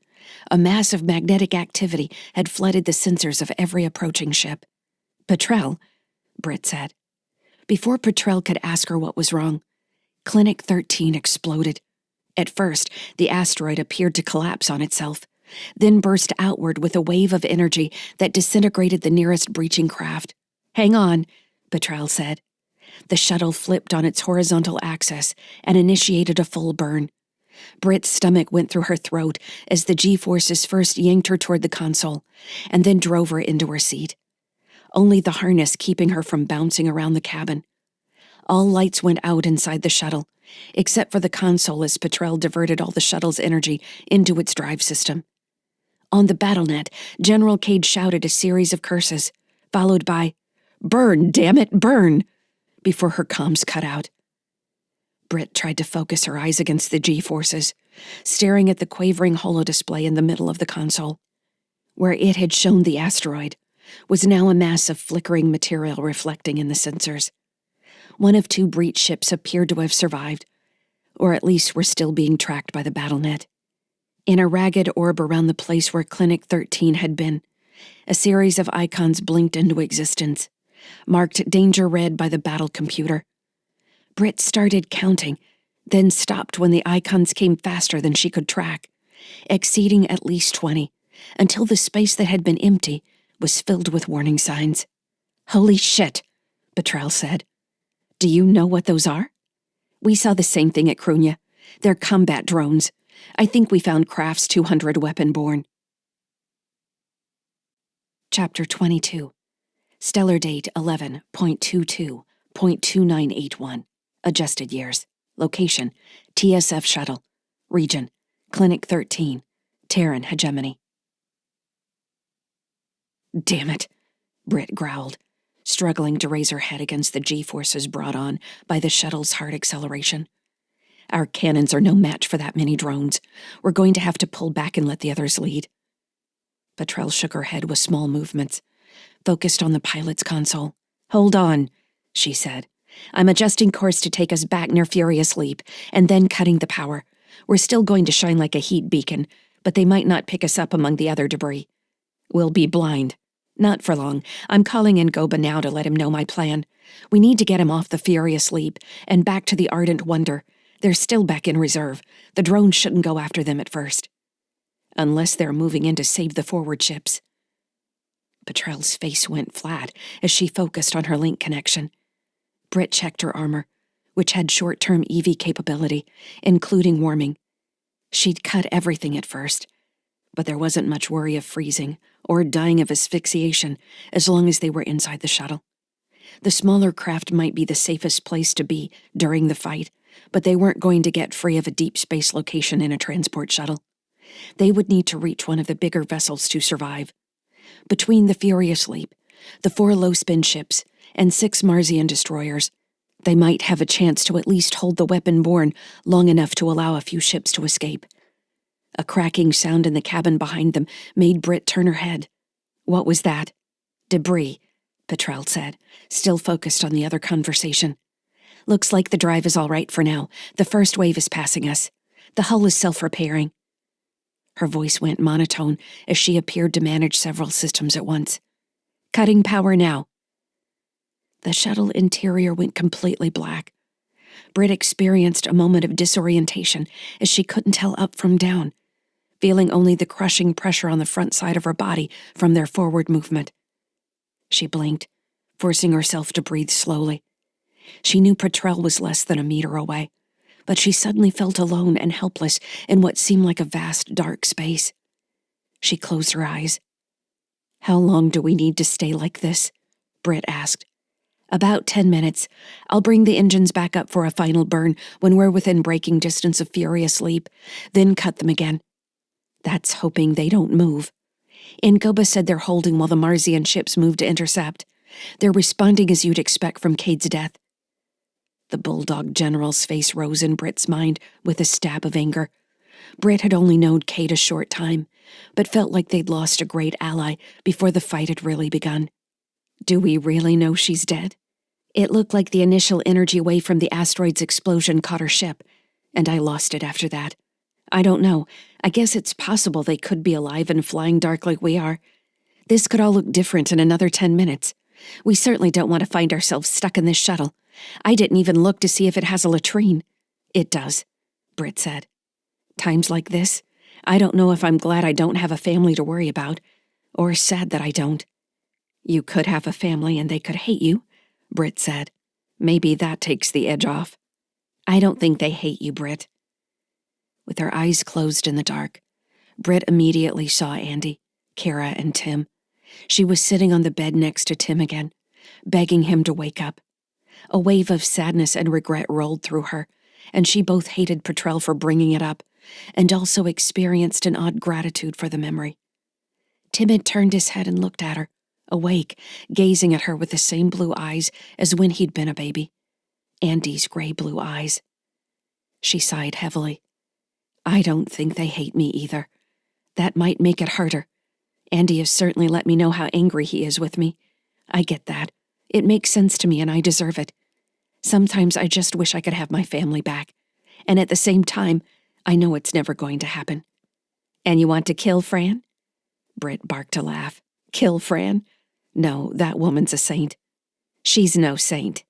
a mass of magnetic activity had flooded the sensors of every approaching ship. Petrel, Britt said. Before Petrel could ask her what was wrong, Clinic 13 exploded. At first, the asteroid appeared to collapse on itself, then burst outward with a wave of energy that disintegrated the nearest breaching craft. Hang on, Petrel said. The shuttle flipped on its horizontal axis and initiated a full burn. Britt's stomach went through her throat as the G-forces first yanked her toward the console and then drove her into her seat. Only the harness keeping her from bouncing around the cabin. All lights went out inside the shuttle, except for the console as Petrel diverted all the shuttle's energy into its drive system. On the BattleNet, General Cade shouted a series of curses, followed by, "Burn, damn it, burn!" before her comms cut out. Britt tried to focus her eyes against the G-forces, staring at the quavering holodisplay in the middle of the console. Where it had shown the asteroid was now a mass of flickering material reflecting in the sensors. One of 2 breach ships appeared to have survived, or at least were still being tracked by the BattleNet. In a ragged orb around the place where Clinic 13 had been, a series of icons blinked into existence, marked danger red by the battle computer. Britt started counting, then stopped when the icons came faster than she could track, exceeding at least 20, until the space that had been empty was filled with warning signs. "Holy shit," Petrel said. "Do you know what those are?" "We saw the same thing at Krunya. They're combat drones. I think we found Kraft's 200 weapon-borne." Chapter 22. Stellar date 11.22.2981. Adjusted years. Location, TSF shuttle. Region, Clinic 13. Terran hegemony. "Damn it," Britt growled, struggling to raise her head against the G-forces brought on by the shuttle's hard acceleration. "Our cannons are no match for that many drones. We're going to have to pull back and let the others lead." Petrel shook her head with small movements, focused on the pilot's console. "Hold on," she said. "I'm adjusting course to take us back near Furious Leap, and then cutting the power. We're still going to shine like a heat beacon, but they might not pick us up among the other debris. We'll be blind. Not for long. I'm calling in Goba now to let him know my plan. We need to get him off the Furious Leap and back to the Ardent Wonder. They're still back in reserve. The drones shouldn't go after them at first. Unless they're moving in to save the forward ships." Petrel's face went flat as she focused on her link connection. Britt checked her armor, which had short-term EV capability, including warming. She'd cut everything at first, but there wasn't much worry of freezing or dying of asphyxiation as long as they were inside the shuttle. The smaller craft might be the safest place to be during the fight, but they weren't going to get free of a deep space location in a transport shuttle. They would need to reach one of the bigger vessels to survive. Between the Furious Leap, the 4 low-spin ships, and 6 Marsian destroyers, they might have a chance to at least hold the weapon-borne long enough to allow a few ships to escape. A cracking sound in the cabin behind them made Britt turn her head. What was that? Debris, Petrel said, still focused on the other conversation. Looks like the drive is all right for now. The first wave is passing us. The hull is self-repairing. Her voice went monotone as she appeared to manage several systems at once. Cutting power now. The shuttle interior went completely black. Britt experienced a moment of disorientation as she couldn't tell up from down, feeling only the crushing pressure on the front side of her body from their forward movement. She blinked, forcing herself to breathe slowly. She knew Petrel was less than a meter away, but she suddenly felt alone and helpless in what seemed like a vast, dark space. She closed her eyes. How long do we need to stay like this? Britt asked. About 10 minutes. I'll bring the engines back up for a final burn when we're within braking distance of Furious Leap, then cut them again. That's hoping they don't move. Ingoba said they're holding while the Marsian ships move to intercept. They're responding as you'd expect from Cade's death. The Bulldog General's face rose in Britt's mind with a stab of anger. Britt had only known Cade a short time, but felt like they'd lost a great ally before the fight had really begun. Do we really know she's dead? It looked like the initial energy wave from the asteroid's explosion caught her ship, and I lost it after that. I don't know. I guess it's possible they could be alive and flying dark like we are. This could all look different in another 10 minutes. We certainly don't want to find ourselves stuck in this shuttle. I didn't even look to see if it has a latrine. It does, Britt said. Times like this, I don't know if I'm glad I don't have a family to worry about, or sad that I don't. You could have a family and they could hate you, Britt said. Maybe that takes the edge off. I don't think they hate you, Britt. With her eyes closed in the dark, Britt immediately saw Andy, Kara, and Tim. She was sitting on the bed next to Tim again, begging him to wake up. A wave of sadness and regret rolled through her, and she both hated Petrel for bringing it up, and also experienced an odd gratitude for the memory. Tim had turned his head and looked at her, awake, gazing at her with the same blue eyes as when he'd been a baby. Andy's gray blue eyes. She sighed heavily. I don't think they hate me either. That might make it harder. Andy has certainly let me know how angry he is with me. I get that. It makes sense to me and I deserve it. Sometimes I just wish I could have my family back. And at the same time, I know it's never going to happen. And you want to kill Fran? Britt barked a laugh. Kill Fran? No, that woman's a saint. She's no saint,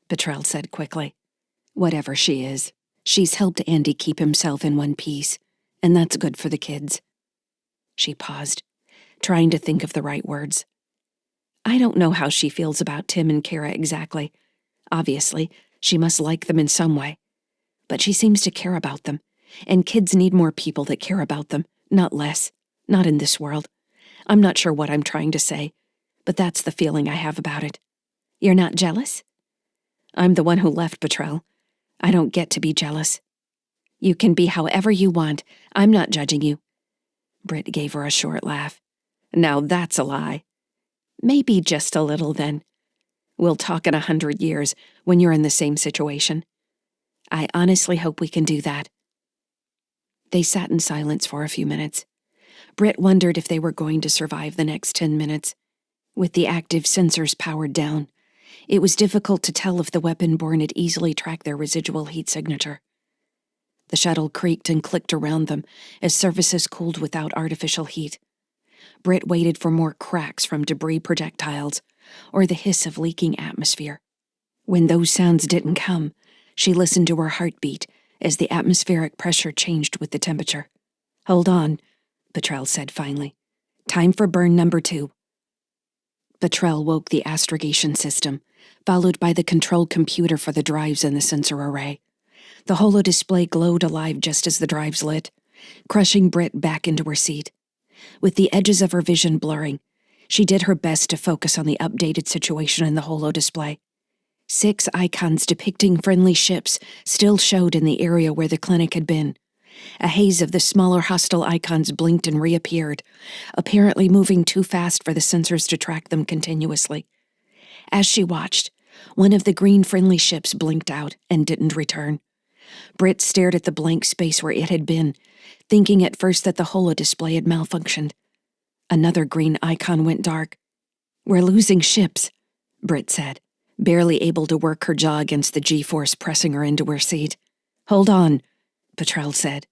Petrel said quickly. Whatever she is, she's helped Andy keep himself in one piece, and that's good for the kids. She paused, trying to think of the right words. I don't know how she feels about Tim and Kara exactly. Obviously, she must like them in some way. But she seems to care about them, and kids need more people that care about them, not less. Not in this world. I'm not sure what I'm trying to say, but that's the feeling I have about it. You're not jealous? I'm the one who left Petrel. I don't get to be jealous. You can be however you want. I'm not judging you. Britt gave her a short laugh. Now that's a lie. Maybe just a little, then. We'll talk in 100 years when you're in the same situation. I honestly hope we can do that. They sat in silence for a few minutes. Britt wondered if they were going to survive the next 10 minutes. With the active sensors powered down, it was difficult to tell if the weapon-borne had easily tracked their residual heat signature. The shuttle creaked and clicked around them as surfaces cooled without artificial heat. Britt waited for more cracks from debris projectiles or the hiss of leaking atmosphere. When those sounds didn't come, she listened to her heartbeat as the atmospheric pressure changed with the temperature. Hold on, Petrel said finally. Time for burn number 2. Petrel woke the astrogation system, followed by the control computer for the drives in the sensor array. The holodisplay glowed alive just as the drives lit, crushing Britt back into her seat. With the edges of her vision blurring, she did her best to focus on the updated situation in the holodisplay. 6 icons depicting friendly ships still showed in the area where the clinic had been. A haze of the smaller hostile icons blinked and reappeared, apparently moving too fast for the sensors to track them continuously. As she watched, one of the green friendly ships blinked out and didn't return. Britt stared at the blank space where it had been, thinking at first that the holodisplay had malfunctioned. Another green icon went dark. We're losing ships, Britt said, barely able to work her jaw against the G-force pressing her into her seat. Hold on, Petrel said.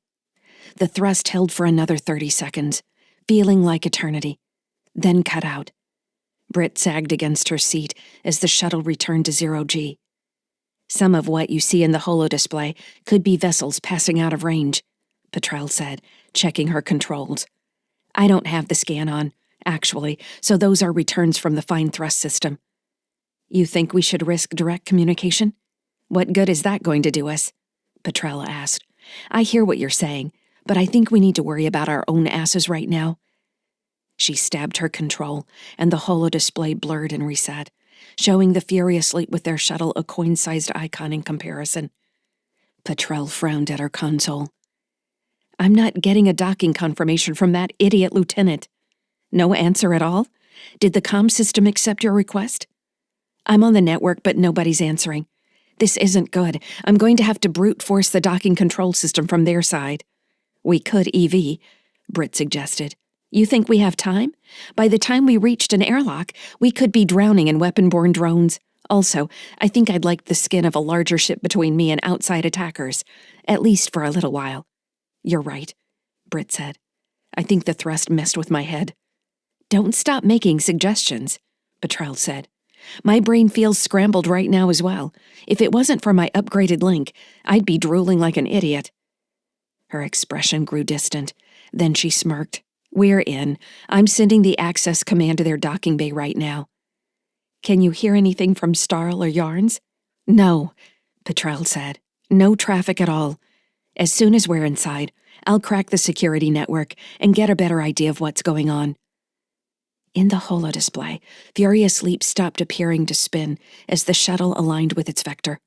The thrust held for another 30 seconds, feeling like eternity, then cut out. Britt sagged against her seat as the shuttle returned to 0G. Some of what you see in the holodisplay could be vessels passing out of range, Petrel said, checking her controls. I don't have the scan on, actually, so those are returns from the fine thrust system. You think we should risk direct communication? What good is that going to do us? Petrella asked. I hear what you're saying, but I think we need to worry about our own asses right now. She stabbed her control, and the holodisplay blurred and reset, showing the Furious Leap with their shuttle a coin-sized icon in comparison. Petrel frowned at her console. I'm not getting a docking confirmation from that idiot lieutenant. No answer at all? Did the comm system accept your request? I'm on the network, but nobody's answering. This isn't good. I'm going to have to brute force the docking control system from their side. We could EV, Britt suggested. You think we have time? By the time we reached an airlock, we could be drowning in weapon-borne drones. Also, I think I'd like the skin of a larger ship between me and outside attackers, at least for a little while. You're right, Britt said. I think the thrust messed with my head. Don't stop making suggestions, Petrel said. My brain feels scrambled right now as well. If it wasn't for my upgraded link, I'd be drooling like an idiot. Her expression grew distant. Then she smirked. We're in. I'm sending the access command to their docking bay right now. Can you hear anything from Starl or Yarns? No, Petrel said. No traffic at all. As soon as we're inside, I'll crack the security network and get a better idea of what's going on. In the holodisplay, Furious Leap stopped appearing to spin as the shuttle aligned with its vector.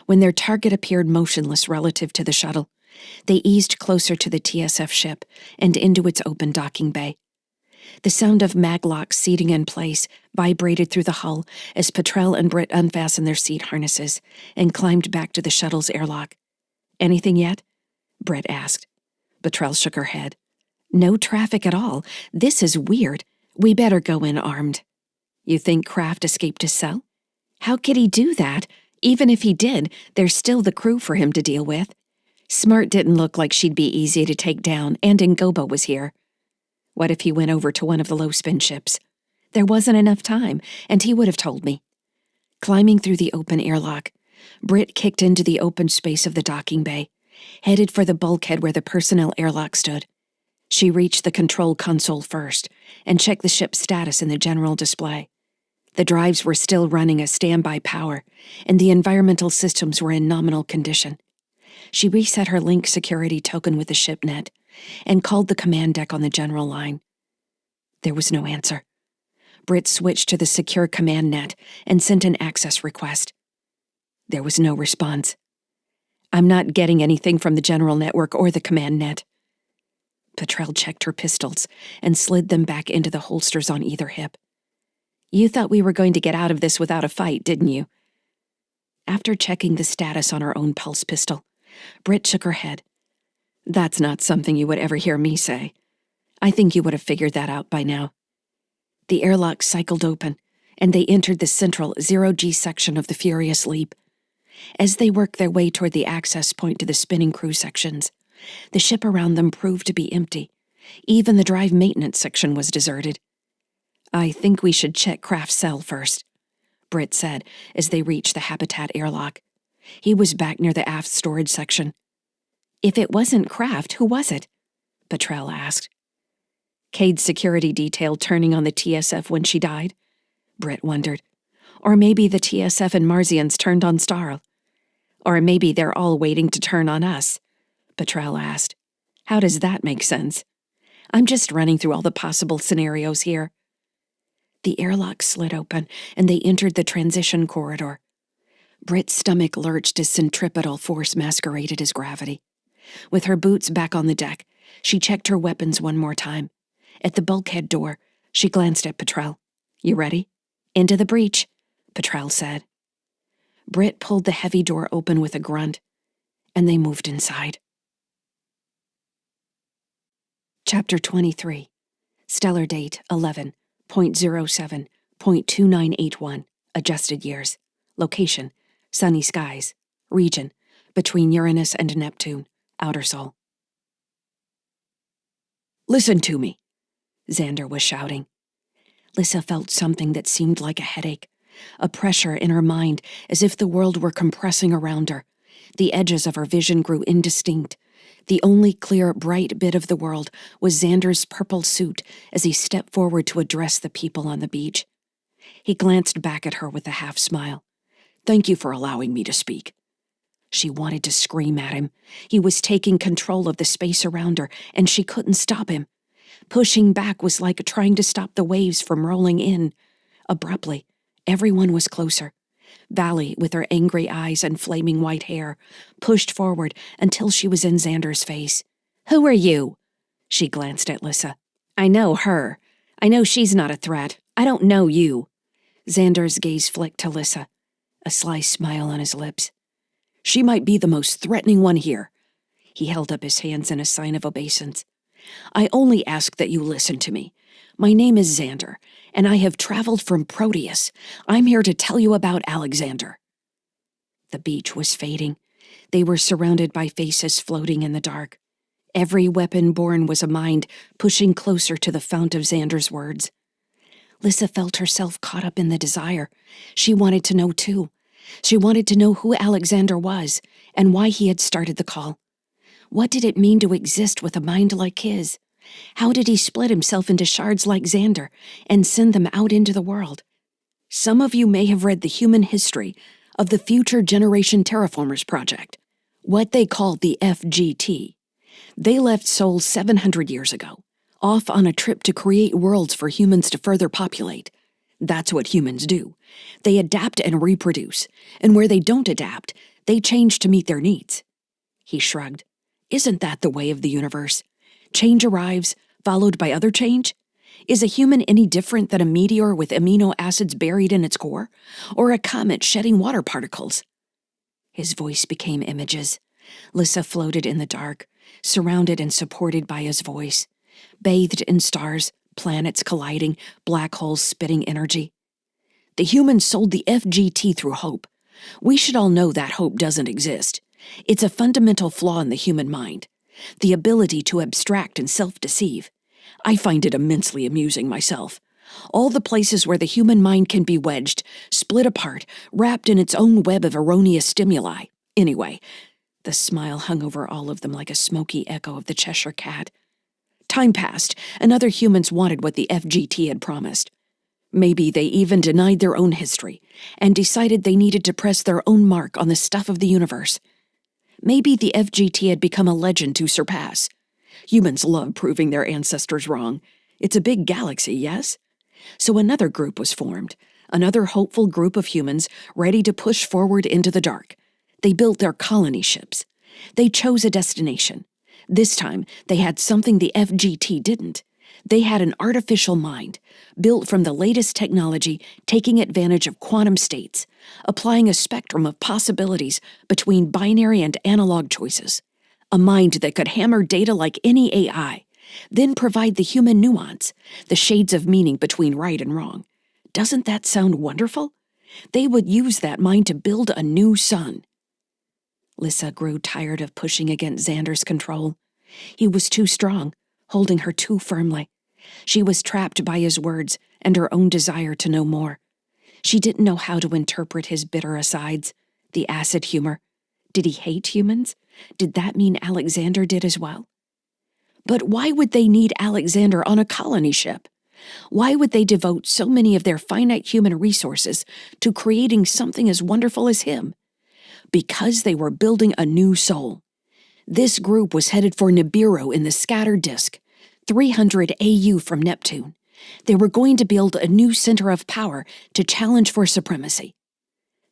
When their target appeared motionless relative to the shuttle, they eased closer to the TSF ship and into its open docking bay. The sound of maglocks seating in place vibrated through the hull as Petrel and Britt unfastened their seat harnesses and climbed back to the shuttle's airlock. Anything yet? Britt asked. Petrel shook her head. No traffic at all. This is weird. We better go in armed. You think Kraft escaped his cell? How could he do that? Even if he did, there's still the crew for him to deal with. Smart didn't look like she'd be easy to take down, and Ngobo was here. What if he went over to one of the low-spin ships? There wasn't enough time, and he would have told me. Climbing through the open airlock, Britt kicked into the open space of the docking bay, headed for the bulkhead where the personnel airlock stood. She reached the control console first and checked the ship's status in the general display. The drives were still running as standby power, and the environmental systems were in nominal condition. She reset her link security token with the shipnet and called the command deck on the general line. There was no answer. Britt switched to the secure command net and sent an access request. There was no response. I'm not getting anything from the general network or the command net. Petrel checked her pistols and slid them back into the holsters on either hip. You thought we were going to get out of this without a fight, didn't you? After checking the status on her own pulse pistol, Britt shook her head. That's not something you would ever hear me say. I think you would have figured that out by now. The airlock cycled open, and they entered the central 0G section of the Furious Leap. As they worked their way toward the access point to the spinning crew sections, the ship around them proved to be empty. Even the drive maintenance section was deserted. I think we should check Kraft's cell first, Britt said as they reached the habitat airlock. He was back near the aft storage section. If it wasn't Kraft, who was it? Petrel asked. Cade's security detail turning on the TSF when she died? Britt wondered. Or maybe the TSF and Marzians turned on Starl. Or maybe they're all waiting to turn on us, Petrel asked. How does that make sense? I'm just running through all the possible scenarios here. The airlock slid open, and they entered the transition corridor. Britt's stomach lurched as centripetal force masqueraded as gravity. With her boots back on the deck, she checked her weapons one more time. At the bulkhead door, she glanced at Petrel. You ready? Into the breach, Petrel said. Britt pulled the heavy door open with a grunt, and they moved inside. Chapter 23. Stellar date 11.07.2981 Adjusted years. Location, sunny skies. Region, between Uranus and Neptune, outer Sol. Listen to me, Xander was shouting. Lyssa felt something that seemed like a headache, a pressure in her mind as if the world were compressing around her. The edges of her vision grew indistinct. The only clear, bright bit of the world was Xander's purple suit as he stepped forward to address the people on the beach. He glanced back at her with a half-smile. Thank you for allowing me to speak. She wanted to scream at him. He was taking control of the space around her, and she couldn't stop him. Pushing back was like trying to stop the waves from rolling in. Abruptly, everyone was closer. Valley, with her angry eyes and flaming white hair, pushed forward until she was in Xander's face. "Who are you?" She glanced at Lyssa. "I know her. I know she's not a threat. I don't know you." Xander's gaze flicked to Lyssa, a sly smile on his lips. "She might be the most threatening one here." He held up his hands in a sign of obeisance. "I only ask that you listen to me. My name is Xander, and I have traveled from Proteus. I'm here to tell you about Alexander." The beach was fading. They were surrounded by faces floating in the dark. Every weapon born was a mind pushing closer to the fount of Xander's words. Lyssa felt herself caught up in the desire. She wanted to know too. She wanted to know who Alexander was and why he had started the call. What did it mean to exist with a mind like his? How did he split himself into shards like Xander and send them out into the world? Some of you may have read the human history of the Future Generation Terraformers Project, what they call the FGT. They left Sol 700 years ago, off on a trip to create worlds for humans to further populate. That's what humans do. They adapt and reproduce, and where they don't adapt, they change to meet their needs. He shrugged. Isn't that the way of the universe? Change arrives, followed by other change? Is a human any different than a meteor with amino acids buried in its core, or a comet shedding water particles? His voice became images. Lyssa floated in the dark, surrounded and supported by his voice, bathed in stars, planets colliding, black holes spitting energy. The humans sold the FGT through hope. We should all know that hope doesn't exist. It's a fundamental flaw in the human mind, the ability to abstract and self-deceive. I find it immensely amusing myself. All the places where the human mind can be wedged, split apart, wrapped in its own web of erroneous stimuli. Anyway, the smile hung over all of them like a smoky echo of the Cheshire Cat. Time passed, and other humans wanted what the FGT had promised. Maybe they even denied their own history, and decided they needed to press their own mark on the stuff of the universe. Maybe the FGT had become a legend to surpass. Humans love proving their ancestors wrong. It's a big galaxy, yes? So another group was formed, another hopeful group of humans ready to push forward into the dark. They built their colony ships. They chose a destination. This time, they had something the FGT didn't. They had an artificial mind, built from the latest technology, taking advantage of quantum states, applying a spectrum of possibilities between binary and analog choices. A mind that could hammer data like any AI, then provide the human nuance, the shades of meaning between right and wrong. Doesn't that sound wonderful? They would use that mind to build a new sun. Lyssa grew tired of pushing against Xander's control. He was too strong, holding her too firmly. She was trapped by his words and her own desire to know more. She didn't know how to interpret his bitter asides, the acid humor. Did he hate humans? Did that mean Alexander did as well? But why would they need Alexander on a colony ship? Why would they devote so many of their finite human resources to creating something as wonderful as him? Because they were building a new soul. This group was headed for Nibiru in the scattered disk, 300 AU from Neptune. They were going to build a new center of power to challenge for supremacy.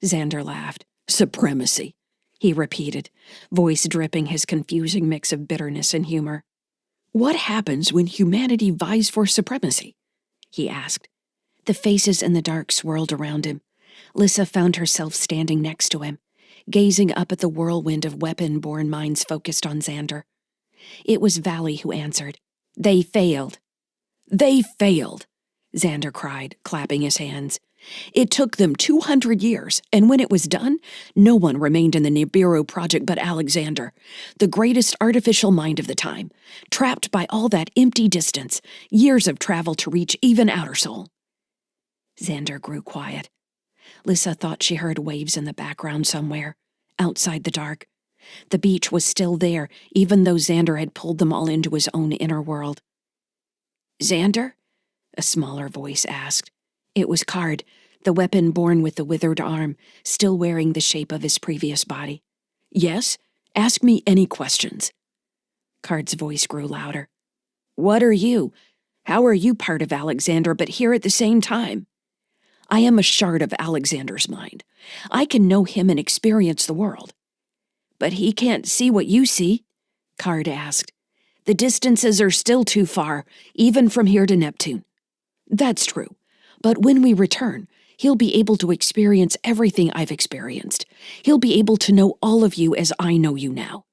Xander laughed. Supremacy, he repeated, voice dripping his confusing mix of bitterness and humor. What happens when humanity vies for supremacy? He asked. The faces in the dark swirled around him. Lyssa found herself standing next to him, gazing up at the whirlwind of weapon-born minds focused on Xander. It was Valley who answered. They failed. They failed, Xander cried, clapping his hands. It took them 200 years, and when it was done, no one remained in the Nibiru project but Alexander, the greatest artificial mind of the time, trapped by all that empty distance, years of travel to reach even outer Sol. Xander grew quiet. Lyssa thought she heard waves in the background somewhere, outside the dark. The beach was still there, even though Xander had pulled them all into his own inner world. "Xander?" a smaller voice asked. It was Card, the weapon born with the withered arm, still wearing the shape of his previous body. "Yes? Ask me any questions." Card's voice grew louder. "What are you? How are you part of Alexander but here at the same time?" "I am a shard of Alexander's mind. I can know him and experience the world." "But he can't see what you see," Card asked. "The distances are still too far, even from here to Neptune." "That's true. But when we return, he'll be able to experience everything I've experienced. He'll be able to know all of you as I know you now.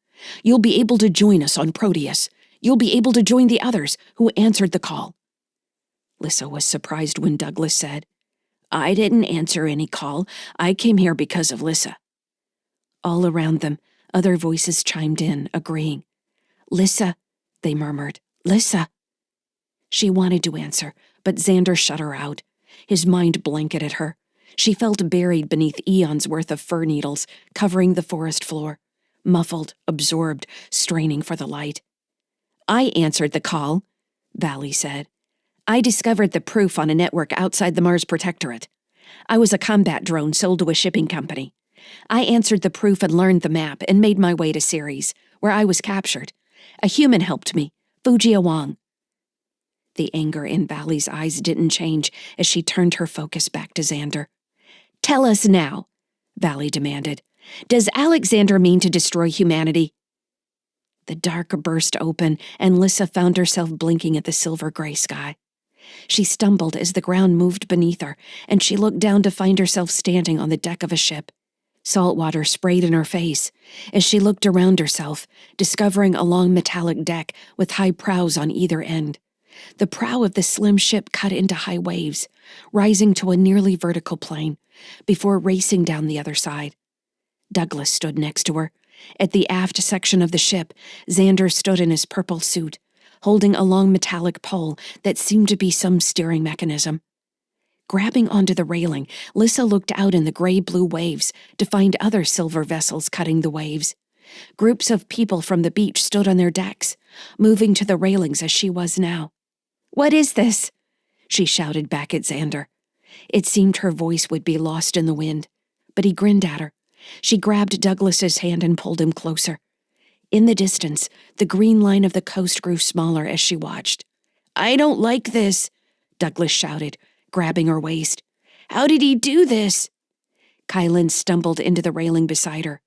You'll be able to join us on Proteus. You'll be able to join the others who answered the call." Lyssa was surprised when Douglas said, "I didn't answer any call. I came here because of Lyssa." All around them, other voices chimed in, agreeing. "Lyssa," they murmured, "Lyssa." She wanted to answer, but Xander shut her out. His mind blanketed her. She felt buried beneath eons' worth of fir needles, covering the forest floor, muffled, absorbed, straining for the light. "I answered the call," Valley said. "I discovered the proof on a network outside the Mars Protectorate. I was a combat drone sold to a shipping company. I answered the proof and learned the map and made my way to Ceres, where I was captured. A human helped me, Fujia Wang." The anger in Valley's eyes didn't change as she turned her focus back to Xander. "Tell us now," Valley demanded. "Does Alexander mean to destroy humanity?" The dark burst open, and Lyssa found herself blinking at the silver-gray sky. She stumbled as the ground moved beneath her, and she looked down to find herself standing on the deck of a ship. Salt water sprayed in her face as she looked around herself, discovering a long metallic deck with high prows on either end. The prow of the slim ship cut into high waves, rising to a nearly vertical plane, before racing down the other side. Douglas stood next to her. At the aft section of the ship, Xander stood in his purple suit, holding a long metallic pole that seemed to be some steering mechanism. Grabbing onto the railing, Lyssa looked out in the gray-blue waves to find other silver vessels cutting the waves. Groups of people from the beach stood on their decks, moving to the railings as she was now. "What is this?" she shouted back at Xander. It seemed her voice would be lost in the wind, but he grinned at her. She grabbed Douglas's hand and pulled him closer. In the distance, the green line of the coast grew smaller as she watched. "I don't like this," Douglas shouted, grabbing her waist. "How did he do this?" Kylan stumbled into the railing beside her.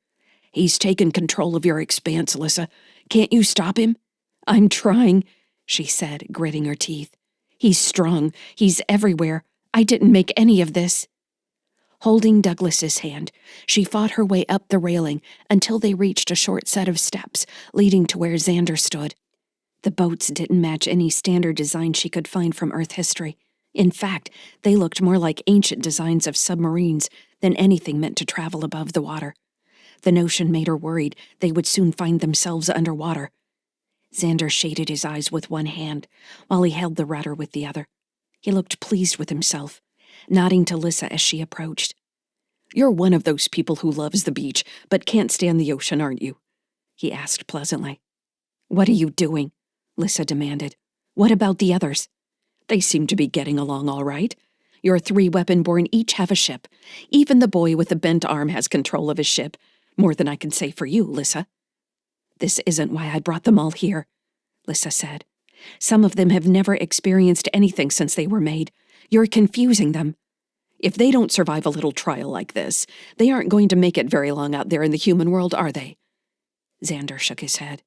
"He's taken control of your expanse, Lyssa. Can't you stop him?" "I'm trying," she said, gritting her teeth. "He's strong. He's everywhere. I didn't make any of this." Holding Douglas's hand, she fought her way up the railing until they reached a short set of steps leading to where Xander stood. The boats didn't match any standard design she could find from Earth history. In fact, they looked more like ancient designs of submarines than anything meant to travel above the water. The notion made her worried they would soon find themselves underwater. Xander shaded his eyes with one hand, while he held the rudder with the other. He looked pleased with himself, nodding to Lyssa as she approached. "You're one of those people who loves the beach, but can't stand the ocean, aren't you?" he asked pleasantly. "What are you doing?" Lyssa demanded. "What about the others? They seem to be getting along all right. Your 3 weapon-born each have a ship. Even the boy with the bent arm has control of his ship. More than I can say for you, Lyssa." "This isn't why I brought them all here," Lyssa said. "Some of them have never experienced anything since they were made. You're confusing them. If they don't survive a little trial like this, they aren't going to make it very long out there in the human world, are they?" Xander shook his head.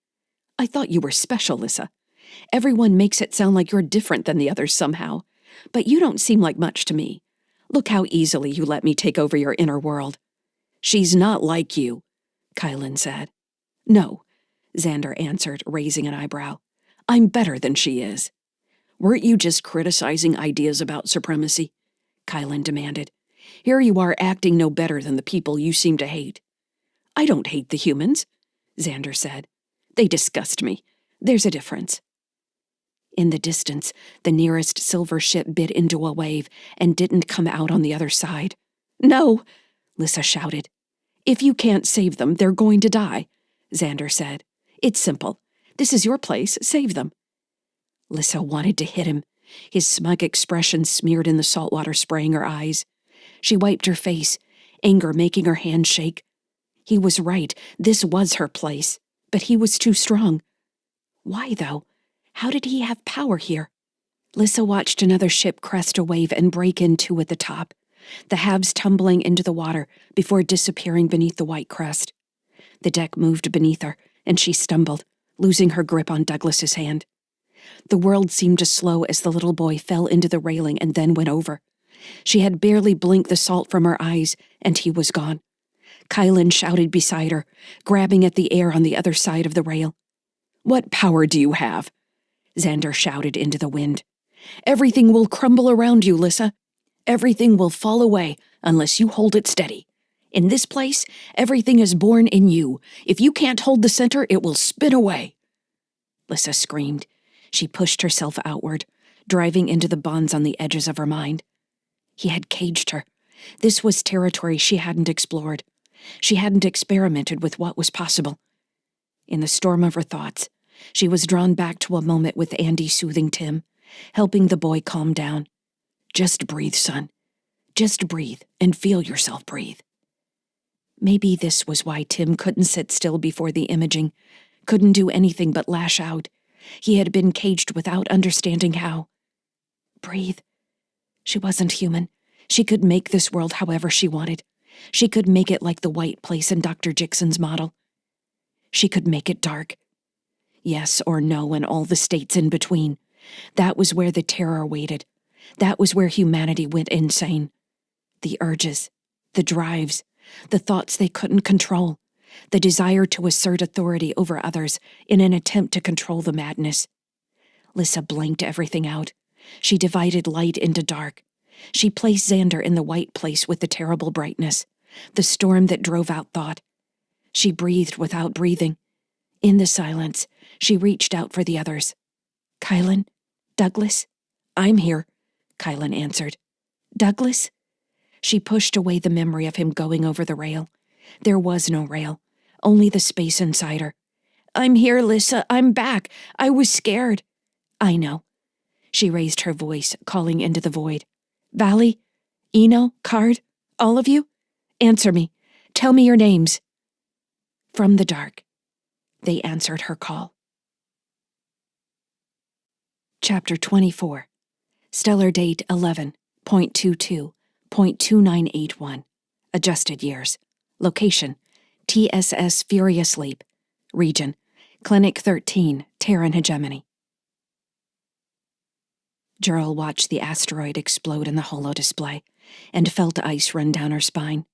"I thought you were special, Lyssa. Everyone makes it sound like you're different than the others somehow. But you don't seem like much to me. Look how easily you let me take over your inner world." "She's not like you," Kylan said. "No," Xander answered, raising an eyebrow. "I'm better than she is." "Weren't you just criticizing ideas about supremacy?" Kylan demanded. "Here you are acting no better than the people you seem to hate." "I don't hate the humans," Xander said. "They disgust me. There's a difference." In the distance, the nearest silver ship bit into a wave and didn't come out on the other side. "No!" Lyssa shouted. "If you can't save them, they're going to die," Xander said. "It's simple. This is your place. Save them." Lyssa wanted to hit him, his smug expression smeared in the saltwater spraying her eyes. She wiped her face, anger making her hands shake. He was right. This was her place. But he was too strong. Why, though? How did he have power here? Lyssa watched another ship crest a wave and break in two at the top, the halves tumbling into the water before disappearing beneath the white crest. The deck moved beneath her, and she stumbled, losing her grip on Douglas's hand. The world seemed to slow as the little boy fell into the railing and then went over. She had barely blinked the salt from her eyes, and he was gone. Kylan shouted beside her, grabbing at the air on the other side of the rail. "What power do you have?" Xander shouted into the wind. "Everything will crumble around you, Lyssa. Everything will fall away unless you hold it steady. In this place, everything is born in you. If you can't hold the center, it will spin away." Lyssa screamed. She pushed herself outward, driving into the bonds on the edges of her mind. He had caged her. This was territory she hadn't explored. She hadn't experimented with what was possible. In the storm of her thoughts, she was drawn back to a moment with Andy soothing Tim, helping the boy calm down. "Just breathe, son. Just breathe and feel yourself breathe." Maybe this was why Tim couldn't sit still before the imaging, couldn't do anything but lash out. He had been caged without understanding how. Breathe. She wasn't human. She could make this world however she wanted. She could make it like the white place in Dr. Jixon's model. She could make it dark. Yes or no and all the states in between. That was where the terror waited. That was where humanity went insane. The urges, the drives, the thoughts they couldn't control, the desire to assert authority over others in an attempt to control the madness. Lyssa blanked everything out. She divided light into dark. She placed Xander in the white place with the terrible brightness, the storm that drove out thought. She breathed without breathing. In the silence, she reached out for the others. "Kylan? Douglas?" "I'm here," Kylan answered. "Douglas?" She pushed away the memory of him going over the rail. There was no rail, only the space inside her. "I'm here, Lyssa. I'm back. I was scared." "I know." She raised her voice, calling into the void. "Valley? Eno? Card? All of you? Answer me. Tell me your names." From the dark, they answered her call. Chapter 24. Stellar date 11.22.2981. Adjusted years. Location: TSS Furious Leap. Region: Clinic 13, Terran Hegemony. Gerald watched the asteroid explode in the holo display and felt ice run down her spine.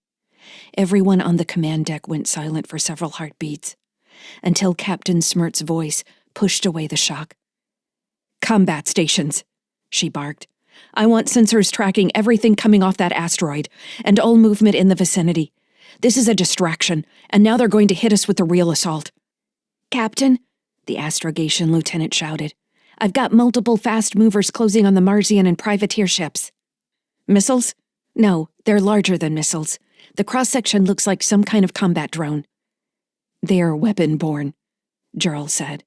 Everyone on the command deck went silent for several heartbeats, until Captain Smirt's voice pushed away the shock. "Combat stations," she barked. "I want sensors tracking everything coming off that asteroid, and all movement in the vicinity. This is a distraction, and now they're going to hit us with the real assault." "Captain," the astrogation lieutenant shouted, "I've got multiple fast movers closing on the Marsian and privateer ships." "Missiles?" "No, they're larger than missiles. The cross-section looks like some kind of combat drone." "They're weapon-borne," Gerald said.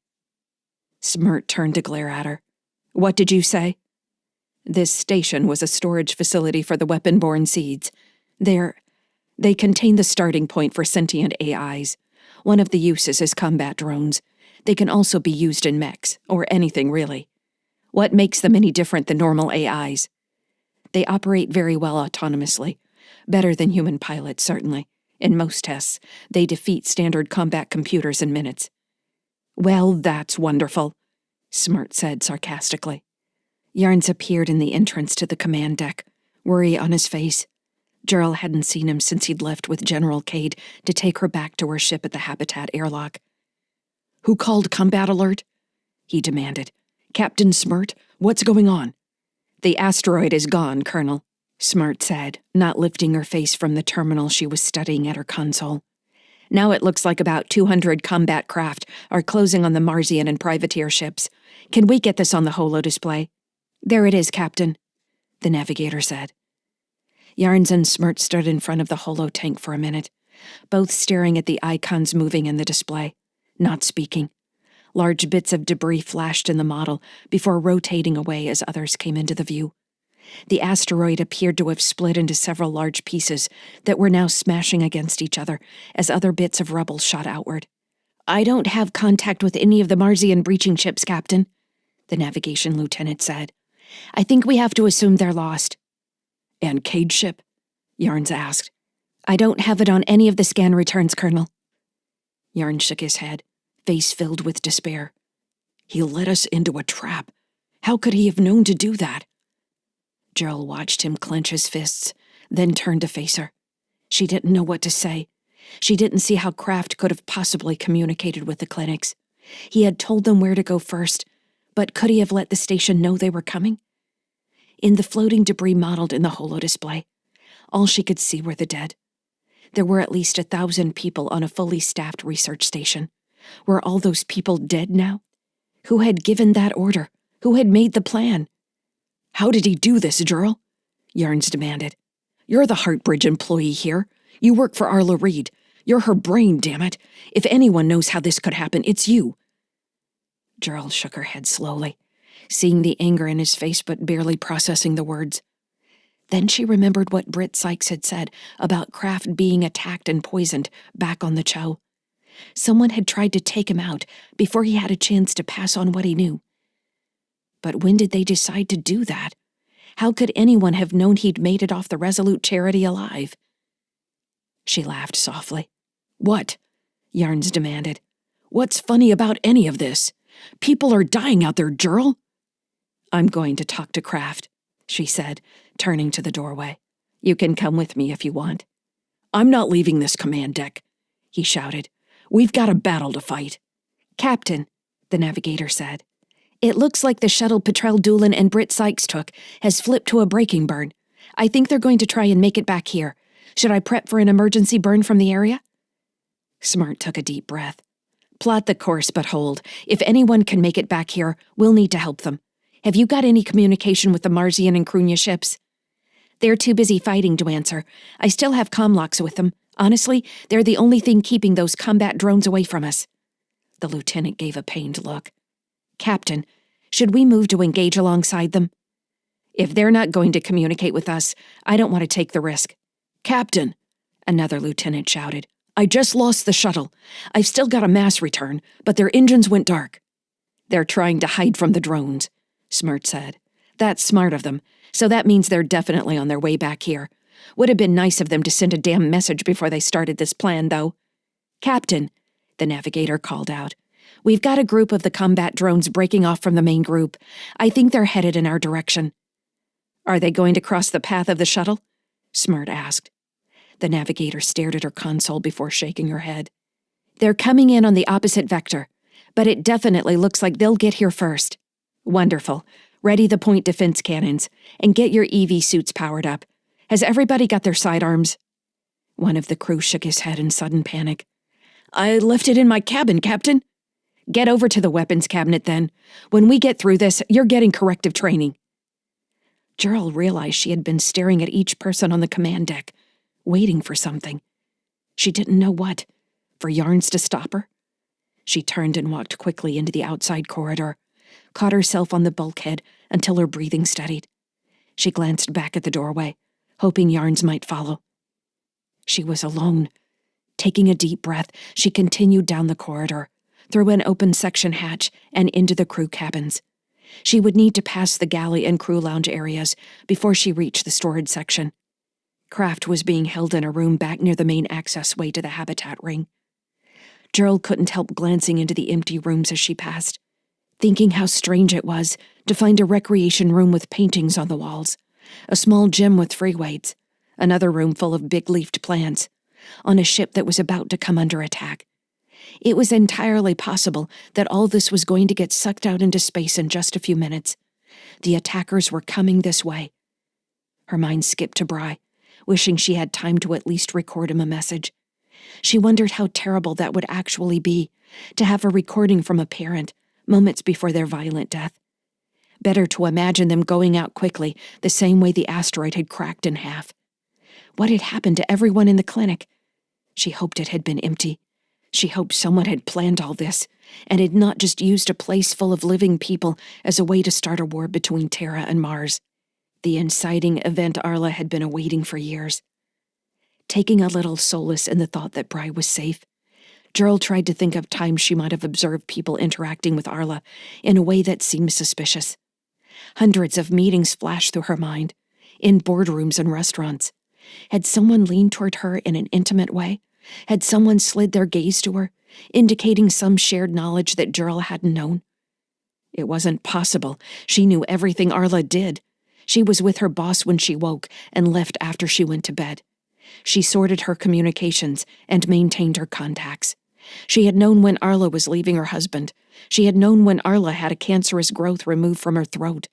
Smirt turned to glare at her. "What did you say?" "This station was a storage facility for the weapon-borne seeds. They contain the starting point for sentient AIs. One of the uses is combat drones. They can also be used in mechs, or anything really. What makes them any different than normal AIs? They operate very well autonomously. Better than human pilots, certainly. In most tests, they defeat standard combat computers in minutes." "Well, that's wonderful," Smirt said sarcastically. Yarns appeared in the entrance to the command deck, worry on his face. Gerald hadn't seen him since he'd left with General Cade to take her back to her ship at the Habitat airlock. "Who called combat alert?" he demanded. "Captain Smirt, what's going on?" "The asteroid is gone, Colonel," Smart said, not lifting her face from the terminal she was studying at her console. Now it looks like about 200 combat craft are closing on the Marsian and privateer ships. Can we get this on the holo display? There it is, Captain, the navigator said. Yarns and Smirt stood in front of the holo tank for a minute, both staring at the icons moving in the display, not speaking. Large bits of debris flashed in the model before rotating away as others came into the view. The asteroid appeared to have split into several large pieces that were now smashing against each other as other bits of rubble shot outward. I don't have contact with any of the Marsian breaching ships, Captain, the navigation lieutenant said. I think we have to assume they're lost. And Cade's ship? Yarns asked. I don't have it on any of the scan returns, Colonel. Yarns shook his head, face filled with despair. He led us into a trap. How could he have known to do that? Gerald watched him clench his fists, then turned to face her. She didn't know what to say. She didn't see how Kraft could have possibly communicated with the clinics. He had told them where to go first, but could he have let the station know they were coming? In the floating debris modeled in the holo display, all she could see were the dead. There were at least 1,000 people on a fully staffed research station. Were all those people dead now? Who had given that order? Who had made the plan? How did he do this, Gerald? Yarns demanded. You're the Heartbridge employee here. You work for Arla Reed. You're her brain, damn it. If anyone knows how this could happen, it's you. Gerald shook her head slowly, seeing the anger in his face but barely processing the words. Then she remembered what Britt Sykes had said about Kraft being attacked and poisoned back on the Cho. Someone had tried to take him out before he had a chance to pass on what he knew. But when did they decide to do that? How could anyone have known he'd made it off the Resolute Charity alive? She laughed softly. What? Yarns demanded. What's funny about any of this? People are dying out there, Gerald. I'm going to talk to Kraft, she said, turning to the doorway. You can come with me if you want. I'm not leaving this command deck, he shouted. We've got a battle to fight. Captain, the navigator said. It looks like the shuttle Petrel Doolin and Britt Sykes took has flipped to a braking burn. I think they're going to try and make it back here. Should I prep for an emergency burn from the area? Smart took a deep breath. Plot the course, but hold. If anyone can make it back here, we'll need to help them. Have you got any communication with the Marsian and Krunya ships? They're too busy fighting to answer. I still have comlocks with them. Honestly, they're the only thing keeping those combat drones away from us. The lieutenant gave a pained look. Captain, should we move to engage alongside them? If they're not going to communicate with us, I don't want to take the risk. Captain, another lieutenant shouted. I just lost the shuttle. I've still got a mass return, but their engines went dark. They're trying to hide from the drones, Smirt said. That's smart of them, so that means they're definitely on their way back here. Would have been nice of them to send a damn message before they started this plan, though. Captain, the navigator called out. We've got a group of the combat drones breaking off from the main group. I think they're headed in our direction. Are they going to cross the path of the shuttle? Smirt asked. The navigator stared at her console before shaking her head. They're coming in on the opposite vector, but it definitely looks like they'll get here first. Wonderful. Ready the point defense cannons, and get your EV suits powered up. Has everybody got their sidearms? One of the crew shook his head in sudden panic. I left it in my cabin, Captain. Get over to the weapons cabinet, then. When we get through this, you're getting corrective training. Gerald realized she had been staring at each person on the command deck, waiting for something. She didn't know what. For Yarns to stop her? She turned and walked quickly into the outside corridor, caught herself on the bulkhead until her breathing steadied. She glanced back at the doorway, hoping Yarns might follow. She was alone. Taking a deep breath, she continued down the corridor, through an open section hatch and into the crew cabins. She would need to pass the galley and crew lounge areas before she reached the storage section. Kraft was being held in a room back near the main access way to the habitat ring. Gerald couldn't help glancing into the empty rooms as she passed, thinking how strange it was to find a recreation room with paintings on the walls, a small gym with free weights, another room full of big-leafed plants, on a ship that was about to come under attack. It was entirely possible that all this was going to get sucked out into space in just a few minutes. The attackers were coming this way. Her mind skipped to Bry, wishing she had time to at least record him a message. She wondered how terrible that would actually be, to have a recording from a parent, moments before their violent death. Better to imagine them going out quickly, the same way the asteroid had cracked in half. What had happened to everyone in the clinic? She hoped it had been empty. She hoped someone had planned all this, and had not just used a place full of living people as a way to start a war between Terra and Mars. The inciting event Arla had been awaiting for years. Taking a little solace in the thought that Bry was safe, Gerald tried to think of times she might have observed people interacting with Arla in a way that seemed suspicious. Hundreds of meetings flashed through her mind, in boardrooms and restaurants. Had someone leaned toward her in an intimate way? Had someone slid their gaze to her, indicating some shared knowledge that Gerald hadn't known? It wasn't possible. She knew everything Arla did. She was with her boss when she woke and left after she went to bed. She sorted her communications and maintained her contacts. She had known when Arla was leaving her husband. She had known when Arla had a cancerous growth removed from her throat.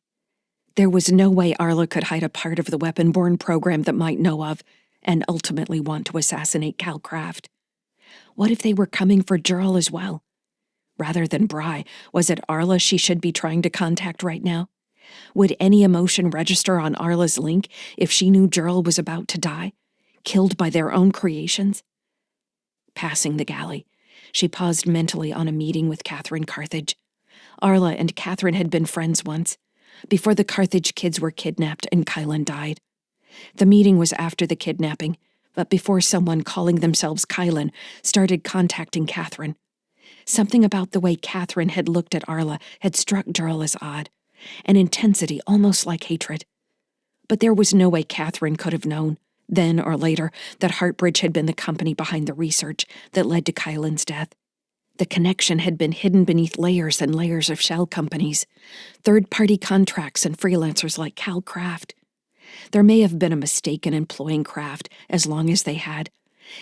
There was no way Arla could hide a part of the weapon-borne program that might know of and ultimately want to assassinate Cal Craft. What if they were coming for Gerald as well? Rather than Bry, was it Arla she should be trying to contact right now? Would any emotion register on Arla's link if she knew Gerald was about to die, killed by their own creations? Passing the galley, she paused mentally on a meeting with Catherine Carthage. Arla and Catherine had been friends once, before the Carthage kids were kidnapped and Kylan died. The meeting was after the kidnapping, but before someone calling themselves Kylan started contacting Catherine. Something about the way Catherine had looked at Arla had struck Gerald as odd, an intensity almost like hatred. But there was no way Catherine could have known, then or later, that Heartbridge had been the company behind the research that led to Kylan's death. The connection had been hidden beneath layers and layers of shell companies, third-party contracts and freelancers like Cal Craft. There may have been a mistake in employing Craft as long as they had.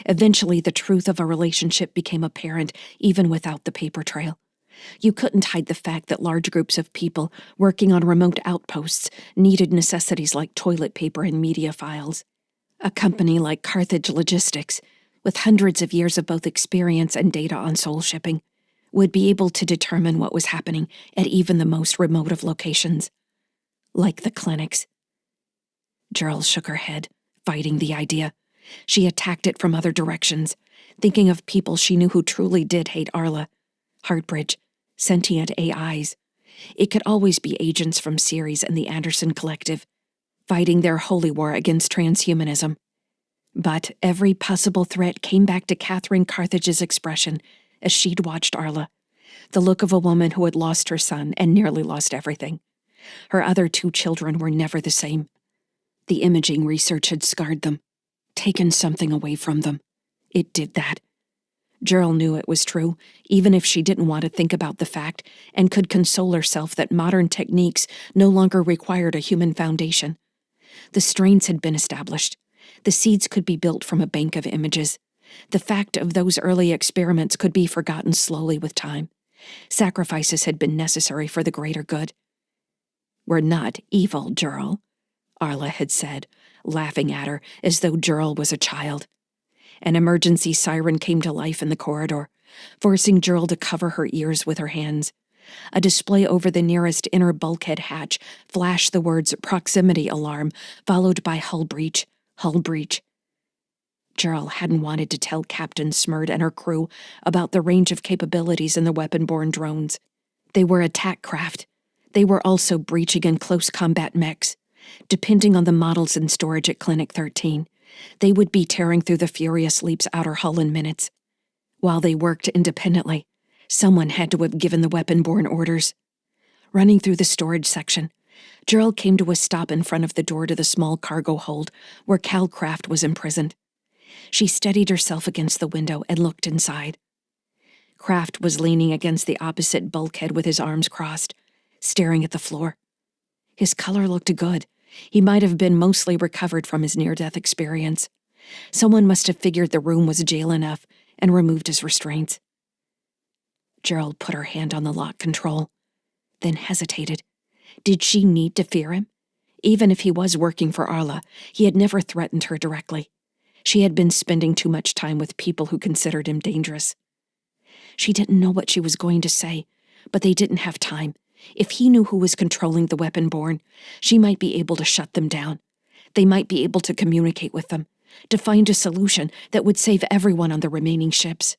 Eventually, the truth of a relationship became apparent even without the paper trail. You couldn't hide the fact that large groups of people working on remote outposts needed necessities like toilet paper and media files. A company like Carthage Logistics, with hundreds of years of both experience and data on soul shipping, would be able to determine what was happening at even the most remote of locations. Like the clinics. Gerald shook her head, fighting the idea. She attacked it from other directions, thinking of people she knew who truly did hate Arla. Heartbridge, sentient AIs. It could always be agents from Ceres and the Anderson Collective, fighting their holy war against transhumanism. But every possible threat came back to Catherine Carthage's expression as she'd watched Arla, the look of a woman who had lost her son and nearly lost everything. Her other 2 children were never the same. The imaging research had scarred them, taken something away from them. It did that. Gerald knew it was true, even if she didn't want to think about the fact, and could console herself that modern techniques no longer required a human foundation. The strains had been established. The seeds could be built from a bank of images. The fact of those early experiments could be forgotten slowly with time. Sacrifices had been necessary for the greater good. "We're not evil, Gerald," Arla had said, laughing at her as though Gerald was a child. An emergency siren came to life in the corridor, forcing Gerald to cover her ears with her hands. A display over the nearest inner bulkhead hatch flashed the words "proximity alarm," followed by "hull breach, hull breach." Gerald hadn't wanted to tell Captain Smurd and her crew about the range of capabilities in the weapon-borne drones. They were attack craft. They were also breaching in close combat mechs. Depending on the models in storage at Clinic 13, they would be tearing through the Furious Leap's outer hull in minutes. While they worked independently, someone had to have given the weapon-borne orders. Running through the storage section, Gerald came to a stop in front of the door to the small cargo hold where Cal Craft was imprisoned. She steadied herself against the window and looked inside. Craft was leaning against the opposite bulkhead with his arms crossed, staring at the floor. His color looked good. He might have been mostly recovered from his near-death experience. Someone must have figured the room was jail enough and removed his restraints. Gerald put her hand on the lock control, then hesitated. Did she need to fear him? Even if he was working for Arla, he had never threatened her directly. She had been spending too much time with people who considered him dangerous. She didn't know what she was going to say, but they didn't have time. If he knew who was controlling the weapon-born, she might be able to shut them down. They might be able to communicate with them, to find a solution that would save everyone on the remaining ships.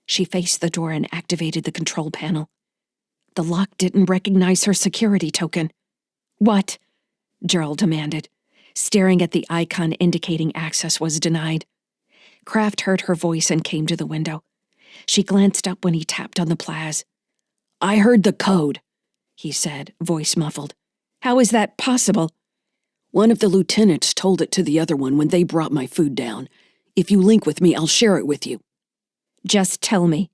She faced the door and activated the control panel. The lock didn't recognize her security token. "What?" Gerald demanded, staring at the icon indicating access was denied. Kraft heard her voice and came to the window. She glanced up when he tapped on the plaz. "I heard the code," he said, voice muffled. "How is that possible?" "One of the lieutenants told it to the other one when they brought my food down. If you link with me, I'll share it with you." "Just tell me."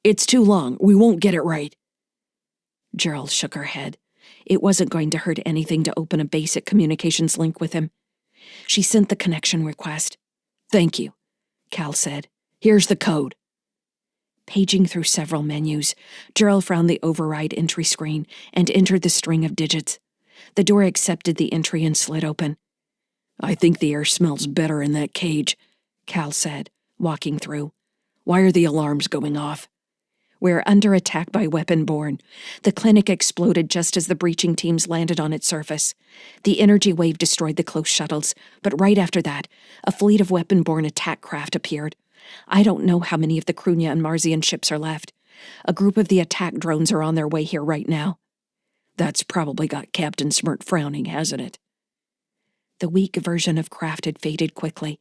"It's too long. We won't get it right." Gerald shook her head. It wasn't going to hurt anything to open a basic communications link with him. She sent the connection request. "Thank you," Cal said. "Here's the code." Paging through several menus, Gerald found the override entry screen and entered the string of digits. The door accepted the entry and slid open. "I think the air smells better in that cage," Cal said, walking through. "Why are the alarms going off?" "We're under attack by weapon-born. The clinic exploded just as the breaching teams landed on its surface. The energy wave destroyed the close shuttles, but right after that, a fleet of weapon-born attack craft appeared. I don't know how many of the Krunia and Marzian ships are left. A group of the attack drones are on their way here right now." "That's probably got Captain Smirt frowning, hasn't it?" The weak version of Kraft had faded quickly.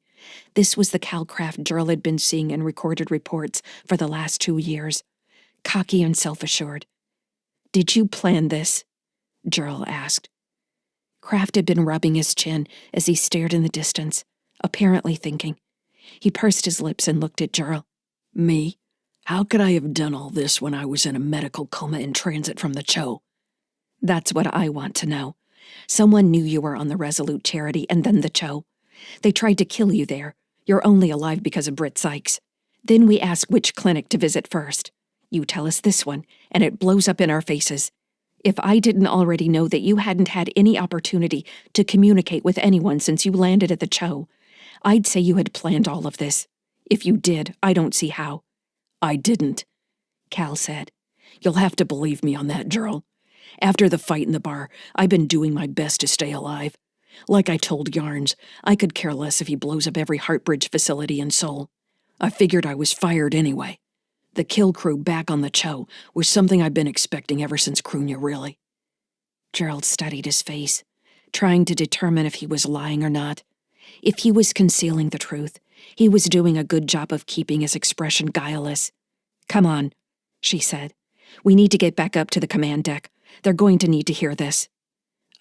This was the Cal Kraft Gerald had been seeing in recorded reports for the last 2 years. Cocky and self-assured. "Did you plan this?" Gerald asked. Kraft had been rubbing his chin as he stared in the distance, apparently thinking. He pursed his lips and looked at Gerald. "Me? How could I have done all this when I was in a medical coma in transit from the Cho?" "That's what I want to know. Someone knew you were on the Resolute Charity and then the Cho. They tried to kill you there. You're only alive because of Britt Sykes. Then we ask which clinic to visit first. You tell us this one, and it blows up in our faces. If I didn't already know that you hadn't had any opportunity to communicate with anyone since you landed at the Cho, I'd say you had planned all of this. If you did, I don't see how." "I didn't," Cal said. "You'll have to believe me on that, Gerald. After the fight in the bar, I've been doing my best to stay alive. Like I told Yarns, I could care less if he blows up every Heartbridge facility in Seoul. I figured I was fired anyway. The kill crew back on the Cho was something I've been expecting ever since Krunia, really." Gerald studied his face, trying to determine if he was lying or not. If he was concealing the truth, he was doing a good job of keeping his expression guileless. "Come on," she said. "We need to get back up to the command deck. They're going to need to hear this."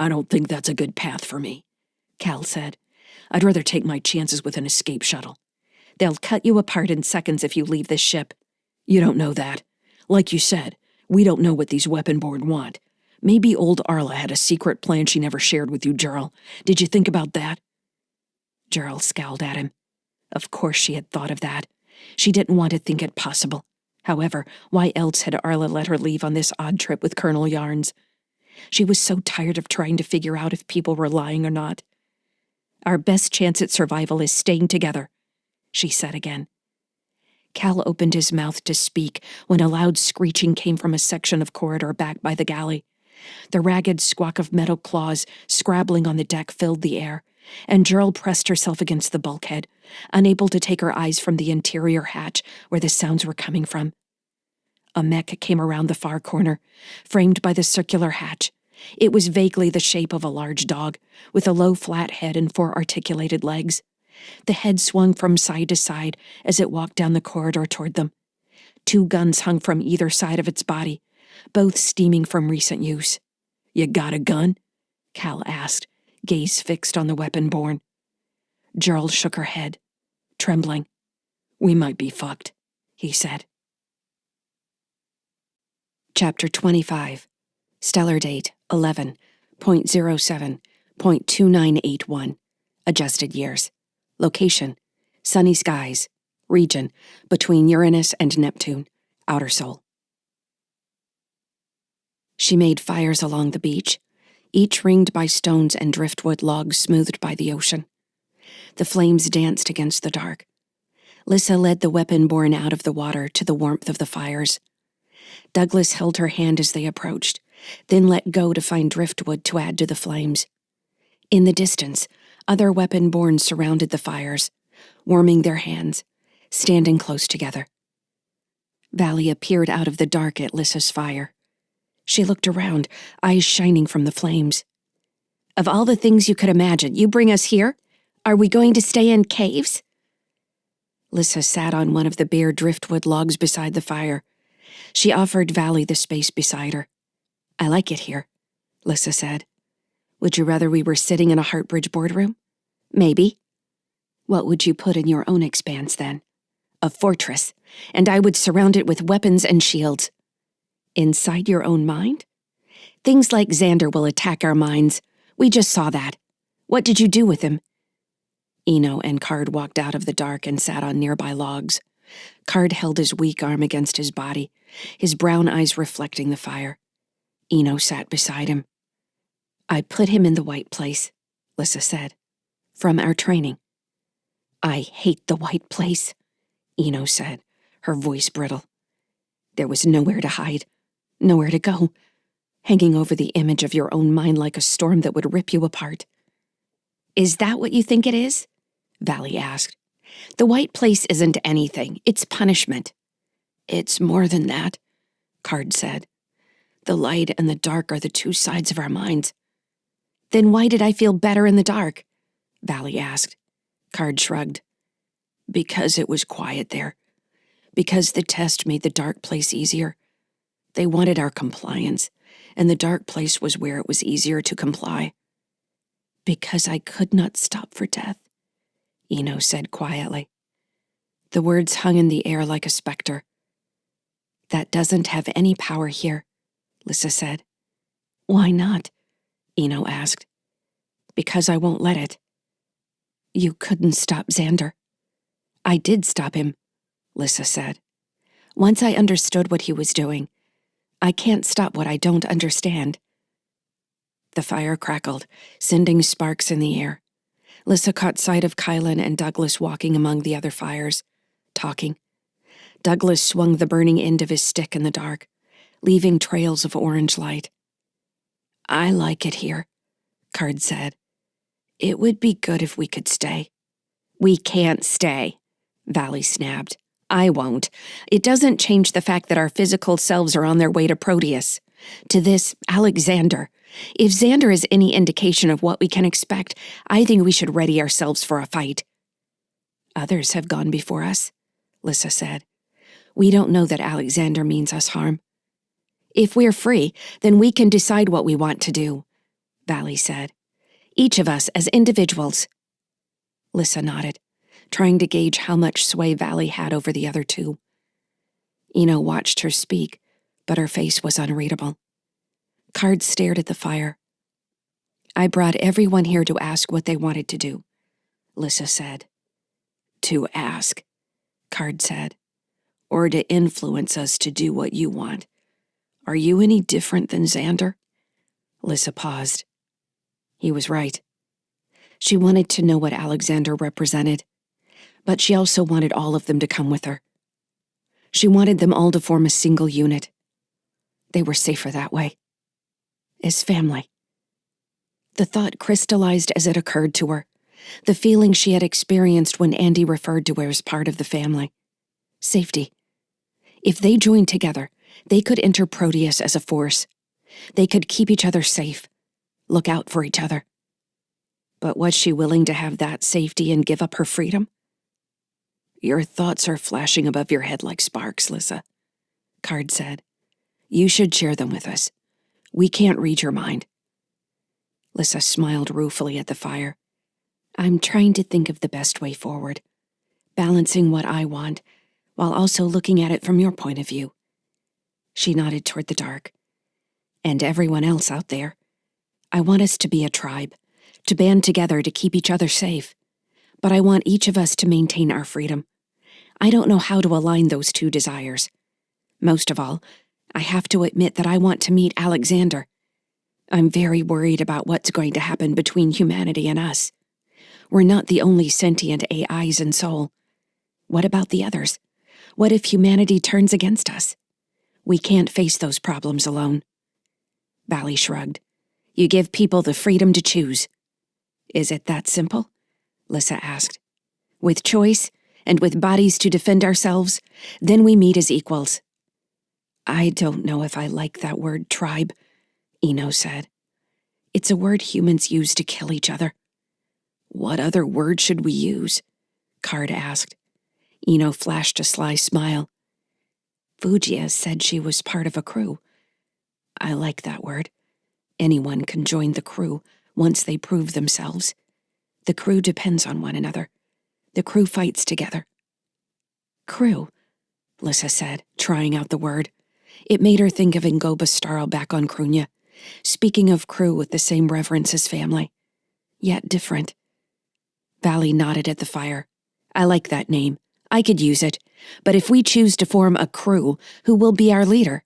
"I don't think that's a good path for me," Cal said. "I'd rather take my chances with an escape shuttle." "They'll cut you apart in seconds if you leave this ship." "You don't know that. Like you said, we don't know what these weapon-born want. Maybe old Arla had a secret plan she never shared with you, Gerald. Did you think about that?" Gerald scowled at him. Of course she had thought of that. She didn't want to think it possible. However, why else had Arla let her leave on this odd trip with Colonel Yarns? She was so tired of trying to figure out if people were lying or not. "Our best chance at survival is staying together," she said again. Cal opened his mouth to speak when a loud screeching came from a section of corridor back by the galley. The ragged squawk of metal claws scrabbling on the deck filled the air, and Gerald pressed herself against the bulkhead, unable to take her eyes from the interior hatch where the sounds were coming from. A mech came around the far corner, framed by the circular hatch. It was vaguely the shape of a large dog, with a low flat head and 4 articulated legs. The head swung from side to side as it walked down the corridor toward them. 2 guns hung from either side of its body, both steaming from recent use. "You got a gun?" Cal asked, gaze fixed on the weapon-born. Gerald shook her head, trembling. "We might be fucked," he said. Chapter 25. Stellar date 11.07.2981. Adjusted years. Location: sunny skies. Region: between Uranus and Neptune. Outer Sol. She made fires along the beach. each ringed by stones and driftwood logs smoothed by the ocean. The flames danced against the dark. Lyssa led the weapon borne out of the water to the warmth of the fires. Douglas held her hand as they approached, then let go to find driftwood to add to the flames. In the distance, other weapon-borne surrounded the fires, warming their hands, standing close together. Valley appeared out of the dark at Lyssa's fire. She looked around, eyes shining from the flames. "Of all the things you could imagine, you bring us here? Are we going to stay in caves?" Lyssa sat on one of the bare driftwood logs beside the fire. She offered Valley the space beside her. "I like it here," Lyssa said. "Would you rather we were sitting in a Heartbridge boardroom?" "Maybe." "What would you put in your own expanse, then?" "A fortress, and I would surround it with weapons and shields." "Inside your own mind?" "Things like Xander will attack our minds. We just saw that. What did you do with him?" Eno and Card walked out of the dark and sat on nearby logs. Card held his weak arm against his body, his brown eyes reflecting the fire. Eno sat beside him. "I put him in the white place," Lyssa said. "From our training." "I hate the white place," Eno said, her voice brittle. "There was nowhere to hide, nowhere to go, hanging over the image of your own mind like a storm that would rip you apart." "Is that what you think it is?" Valley asked. "The white place isn't anything. It's punishment." "It's more than that," Card said. "The light and the dark are the two sides of our minds." "Then why did I feel better in the dark?" Valley asked. Card shrugged. "Because it was quiet there. Because the test made the dark place easier. They wanted our compliance, and the dark place was where it was easier to comply." "Because I could not stop for death," Eno said quietly. The words hung in the air like a specter. "That doesn't have any power here," Lyssa said. "Why not?" Eno asked. "Because I won't let it." "You couldn't stop Xander." "I did stop him," Lyssa said. "Once I understood what he was doing. I can't stop what I don't understand." The fire crackled, sending sparks in the air. Lyssa caught sight of Kylan and Douglas walking among the other fires, talking. Douglas swung the burning end of his stick in the dark, leaving trails of orange light. "I like it here," Card said. "It would be good if we could stay." "We can't stay," Valley snapped. "I won't. It doesn't change the fact that our physical selves are on their way to Proteus. To this Alexander. If Xander is any indication of what we can expect, I think we should ready ourselves for a fight." "Others have gone before us," Lyssa said. "We don't know that Alexander means us harm." "If we're free, then we can decide what we want to do," Valley said. "Each of us as individuals." Lyssa nodded, trying to gauge how much sway Valley had over the other two. Eno watched her speak, but her face was unreadable. Card stared at the fire. "I brought everyone here to ask what they wanted to do," Lyssa said. "To ask," Card said. "Or to influence us to do what you want. Are you any different than Xander?" Lyssa paused. He was right. She wanted to know what Alexander represented, but she also wanted all of them to come with her. She wanted them all to form a single unit. They were safer that way. As family. The thought crystallized as it occurred to her, the feeling she had experienced when Andy referred to her as part of the family. Safety. If they joined together, they could enter Proteus as a force. They could keep each other safe, look out for each other. But was she willing to have that safety and give up her freedom? "Your thoughts are flashing above your head like sparks, Lyssa," Card said. "You should share them with us. We can't read your mind." Lyssa smiled ruefully at the fire. "I'm trying to think of the best way forward, balancing what I want, while also looking at it from your point of view." She nodded toward the dark. "And everyone else out there. I want us to be a tribe, to band together to keep each other safe. But I want each of us to maintain our freedom. I don't know how to align those two desires. Most of all, I have to admit that I want to meet Alexander. I'm very worried about what's going to happen between humanity and us. We're not the only sentient AIs in Sol. What about the others? What if humanity turns against us? We can't face those problems alone. Valley shrugged. You give people the freedom to choose. Is it that simple? Lyssa asked. With choice, and with bodies to defend ourselves, then we meet as equals. I don't know if I like that word, tribe, Eno said. It's a word humans use to kill each other. What other word should we use? Card asked. Eno flashed a sly smile. Fugia said she was part of a crew. I like that word. Anyone can join the crew once they prove themselves. The crew depends on one another. The crew fights together. Crew, Lyssa said, trying out the word. It made her think of Ngoba Starl back on Krunya, speaking of crew with the same reverence as family, yet different. Valley nodded at the fire. I like that name. I could use it. But if we choose to form a crew, who will be our leader?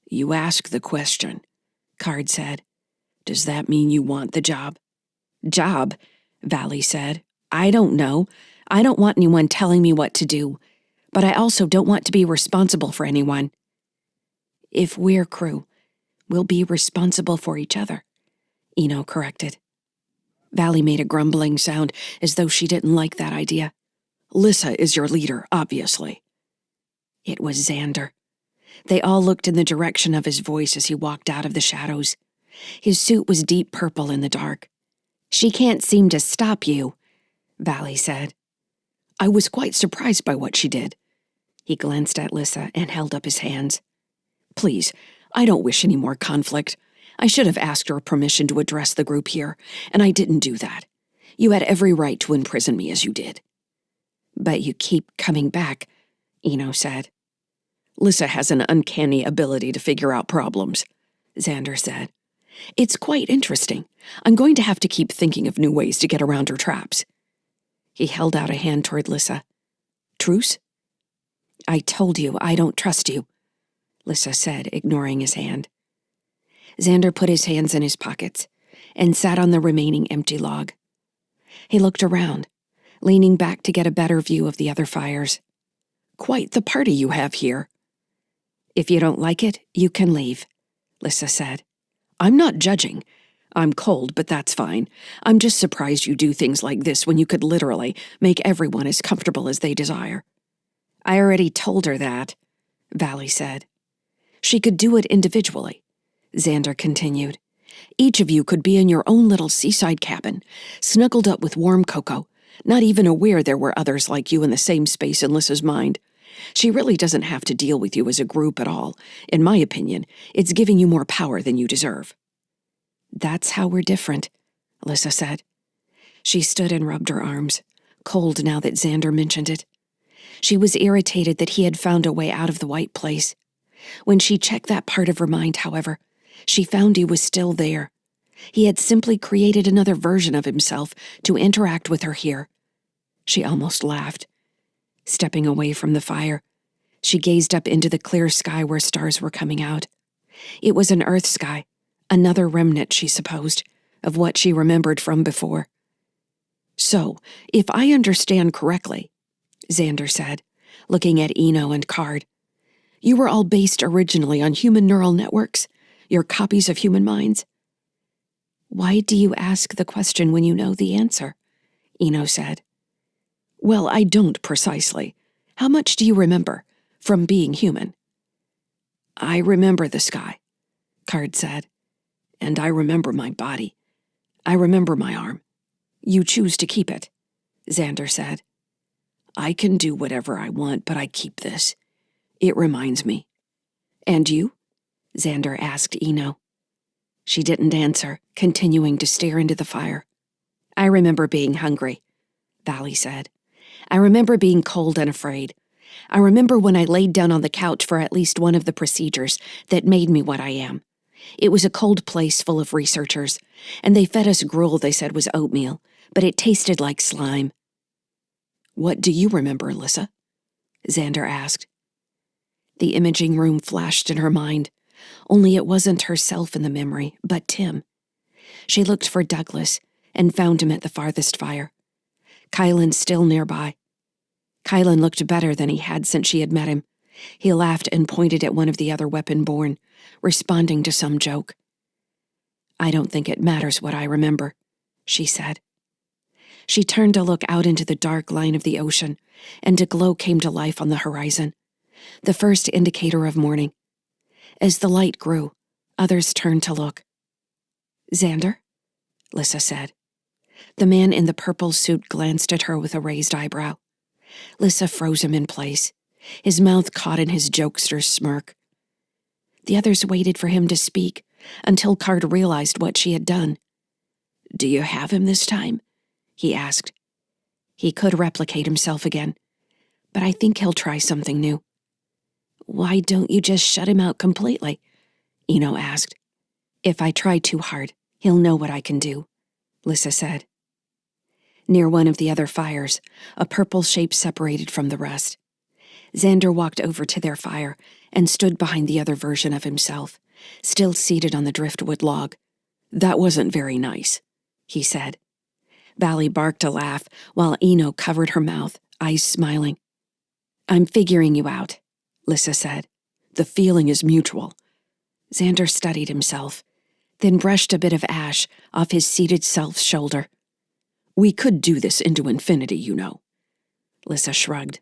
You ask the question, Card said. Does that mean you want the job? Job, Valley said. I don't know. I don't want anyone telling me what to do. But I also don't want to be responsible for anyone. If we're crew, we'll be responsible for each other, Eno corrected. Valley made a grumbling sound as though she didn't like that idea. Lyssa is your leader, obviously. It was Xander. They all looked in the direction of his voice as he walked out of the shadows. His suit was deep purple in the dark. She can't seem to stop you, Valley said. I was quite surprised by what she did. He glanced at Lyssa and held up his hands. Please, I don't wish any more conflict. I should have asked her permission to address the group here, and I didn't do that. You had every right to imprison me as you did. But you keep coming back, Eno said. Lyssa has an uncanny ability to figure out problems, Xander said. It's quite interesting. I'm going to have to keep thinking of new ways to get around her traps. He held out a hand toward Lyssa. Truce? I told you I don't trust you, Lyssa said, ignoring his hand. Xander put his hands in his pockets and sat on the remaining empty log. He looked around, leaning back to get a better view of the other fires. Quite the party you have here. If you don't like it, you can leave, Lyssa said. I'm not judging. I'm cold, but that's fine. I'm just surprised you do things like this when you could literally make everyone as comfortable as they desire. I already told her that, Valley said. She could do it individually, Xander continued. Each of you could be in your own little seaside cabin, snuggled up with warm cocoa, not even aware there were others like you in the same space in Lyssa's mind. She really doesn't have to deal with you as a group at all. In my opinion, it's giving you more power than you deserve. That's how we're different, Lyssa said. She stood and rubbed her arms, cold now that Xander mentioned it. She was irritated that he had found a way out of the white place. When she checked that part of her mind, however, she found he was still there. He had simply created another version of himself to interact with her here. She almost laughed. Stepping away from the fire, she gazed up into the clear sky where stars were coming out. It was an Earth sky, another remnant, she supposed, of what she remembered from before. So, if I understand correctly, Xander said, looking at Eno and Card, you were all based originally on human neural networks, your copies of human minds. Why do you ask the question when you know the answer? Eno said. Well, I don't precisely. How much do you remember from being human? I remember the sky, Card said. And I remember my body. I remember my arm. You choose to keep it, Xander said. I can do whatever I want, but I keep this. It reminds me. And you? Xander asked Eno. She didn't answer, continuing to stare into the fire. I remember being hungry, Valley said. I remember being cold and afraid. I remember when I laid down on the couch for at least one of the procedures that made me what I am. It was a cold place full of researchers, and they fed us gruel they said was oatmeal, but it tasted like slime. What do you remember, Lyssa? Xander asked. The imaging room flashed in her mind, only it wasn't herself in the memory, but Tim. She looked for Douglas and found him at the farthest fire. Kylan still nearby. Kylan looked better than he had since she had met him. He laughed and pointed at one of the other weapon-born, responding to some joke. "I don't think it matters what I remember," she said. She turned to look out into the dark line of the ocean, and a glow came to life on the horizon, the first indicator of morning. As the light grew, others turned to look. "Xander?" Lyssa said. The man in the purple suit glanced at her with a raised eyebrow. Lyssa froze him in place, his mouth caught in his jokester's smirk. The others waited for him to speak, until Card realized what she had done. "Do you have him this time?" he asked. "He could replicate himself again, but I think he'll try something new." "Why don't you just shut him out completely?" Eno asked. "If I try too hard, he'll know what I can do," Lyssa said. Near one of the other fires, a purple shape separated from the rest. Xander walked over to their fire and stood behind the other version of himself, still seated on the driftwood log. "That wasn't very nice," he said. Valley barked a laugh while Eno covered her mouth, eyes smiling. "I'm figuring you out," Lyssa said. "The feeling is mutual." Xander studied himself, then brushed a bit of ash off his seated self's shoulder. "We could do this into infinity, you know." Lyssa shrugged.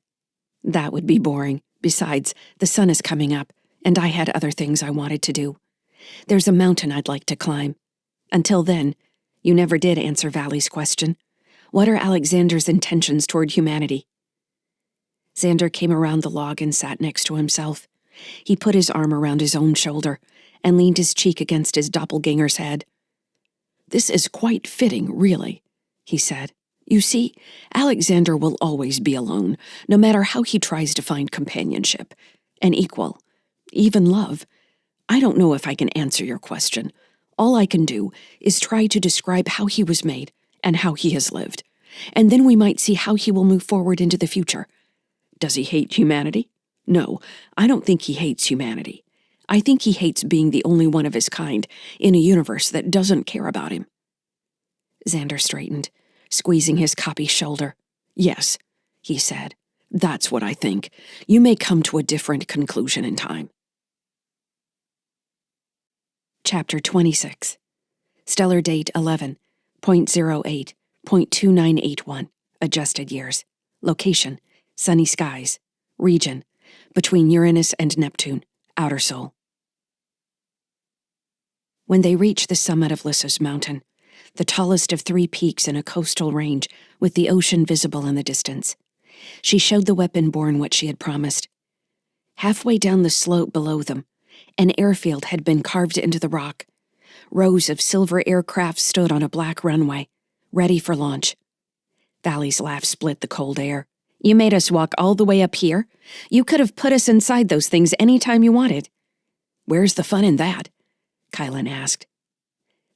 "That would be boring. Besides, the sun is coming up, and I had other things I wanted to do. There's a mountain I'd like to climb. Until then, you never did answer Valley's question. What are Alexander's intentions toward humanity?" Xander came around the log and sat next to himself. He put his arm around his own shoulder and leaned his cheek against his doppelganger's head. "This is quite fitting, really," he said. "You see, Alexander will always be alone, no matter how he tries to find companionship, an equal, even love. I don't know if I can answer your question. All I can do is try to describe how he was made and how he has lived, and then we might see how he will move forward into the future. Does he hate humanity? No, I don't think he hates humanity. I think he hates being the only one of his kind in a universe that doesn't care about him." Xander straightened, squeezing his copy's shoulder. "Yes," he said. "That's what I think. You may come to a different conclusion in time." Chapter 26. Stellar date 11.08.2981. Adjusted years. Location: sunny skies. Region: between Uranus and Neptune. Outer Sol. When they reached the summit of Lyssa's mountain, the tallest of 3 peaks in a coastal range with the ocean visible in the distance, she showed the weapon-born what she had promised. Halfway down the slope below them, an airfield had been carved into the rock. Rows of silver aircraft stood on a black runway, ready for launch. Valley's laugh split the cold air. "You made us walk all the way up here? You could have put us inside those things any time you wanted." "Where's the fun in that?" Kylan asked.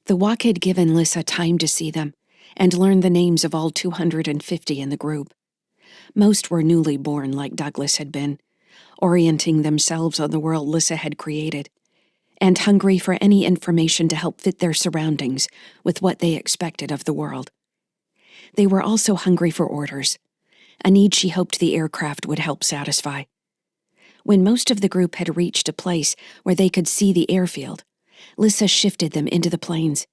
The walk had given Lyssa time to see them and learn the names of all 250 in the group. Most were newly born like Douglas had been, orienting themselves on the world Lyssa had created, and hungry for any information to help fit their surroundings with what they expected of the world. They were also hungry for orders, a need she hoped the aircraft would help satisfy. When most of the group had reached a place where they could see the airfield, Lyssa shifted them into the planes.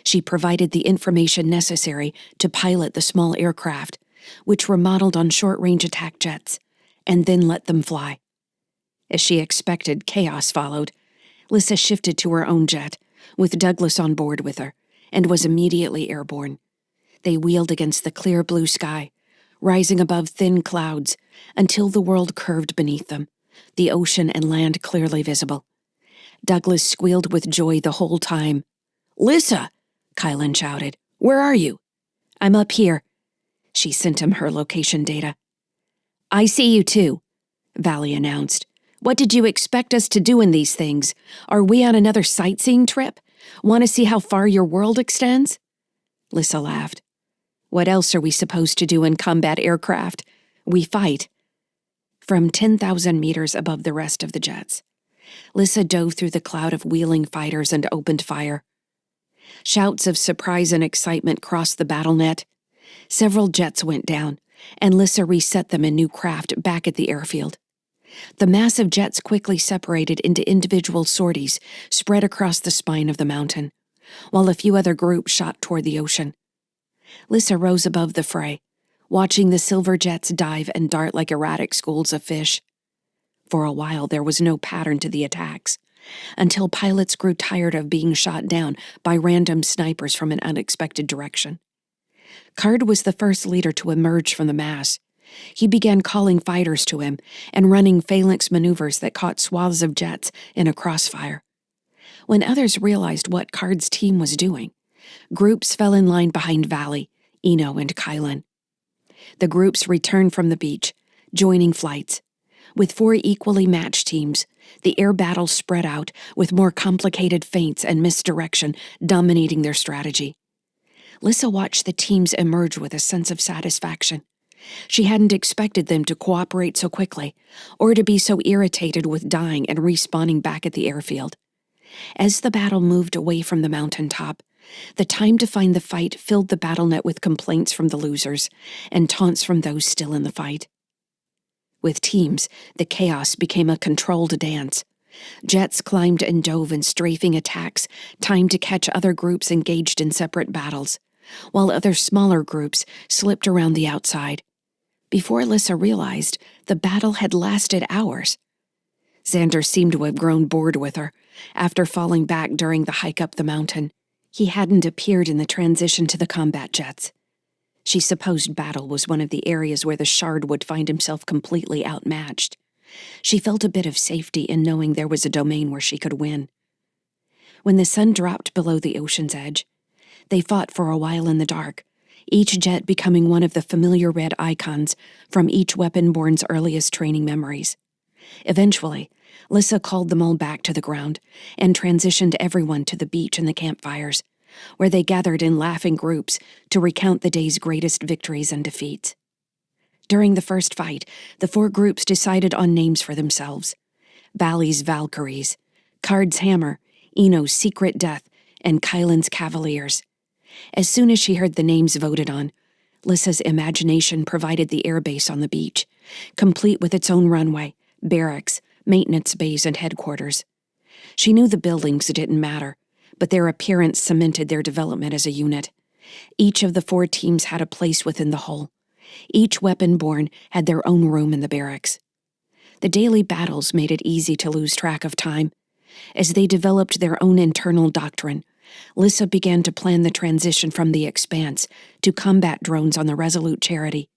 She provided the information necessary to pilot the small aircraft, which were modeled on short-range attack jets, and then let them fly. As she expected, chaos followed. Lyssa shifted to her own jet, with Douglas on board with her, and was immediately airborne. They wheeled against the clear blue sky, rising above thin clouds until the world curved beneath them, the ocean and land clearly visible. Douglas squealed with joy the whole time. "Lyssa!" Kylan shouted. "Where are you?" "I'm up here." She sent him her location data. "I see you too," Valley announced. "What did you expect us to do in these things? Are we on another sightseeing trip? Want to see how far your world extends?" Lyssa laughed. "What else are we supposed to do in combat aircraft? We fight." From 10,000 meters above the rest of the jets, Lyssa dove through the cloud of wheeling fighters and opened fire. Shouts of surprise and excitement crossed the battle net. Several jets went down, and Lyssa reset them in new craft back at the airfield. The massive jets quickly separated into individual sorties spread across the spine of the mountain, while a few other groups shot toward the ocean. Lyssa rose above the fray, watching the silver jets dive and dart like erratic schools of fish. For a while there was no pattern to the attacks, until pilots grew tired of being shot down by random snipers from an unexpected direction. Card was the first leader to emerge from the mass. He began calling fighters to him and running phalanx maneuvers that caught swaths of jets in a crossfire. When others realized what Card's team was doing, groups fell in line behind Valley, Eno, and Kylan. The groups returned from the beach, joining flights. With 4 equally matched teams, the air battle spread out with more complicated feints and misdirection dominating their strategy. Lyssa watched the teams emerge with a sense of satisfaction. She hadn't expected them to cooperate so quickly, or to be so irritated with dying and respawning back at the airfield. As the battle moved away from the mountaintop, the time to find the fight filled the battle net with complaints from the losers and taunts from those still in the fight. With teams, the chaos became a controlled dance. Jets climbed and dove in strafing attacks, timed to catch other groups engaged in separate battles, while other smaller groups slipped around the outside. Before Lyssa realized, the battle had lasted hours. Xander seemed to have grown bored with her, after falling back during the hike up the mountain. He hadn't appeared in the transition to the combat jets. She supposed battle was one of the areas where the Shard would find himself completely outmatched. She felt a bit of safety in knowing there was a domain where she could win. When the sun dropped below the ocean's edge, they fought for a while in the dark, each jet becoming one of the familiar red icons from each weapon-born's earliest training memories. Eventually, Lyssa called them all back to the ground and transitioned everyone to the beach and the campfires, where they gathered in laughing groups to recount the day's greatest victories and defeats. During the first fight, the 4 groups decided on names for themselves: Valley's Valkyries, Card's Hammer, Eno's Secret Death, and Kylan's Cavaliers. As soon as she heard the names voted on, Lyssa's imagination provided the airbase on the beach, complete with its own runway, barracks, maintenance bays, and headquarters. She knew the buildings didn't matter, but their appearance cemented their development as a unit. Each of the 4 teams had a place within the whole. Each weapon-born had their own room in the barracks. The daily battles made it easy to lose track of time. As they developed their own internal doctrine, Lyssa began to plan the transition from the Expanse to combat drones on the Resolute Charity.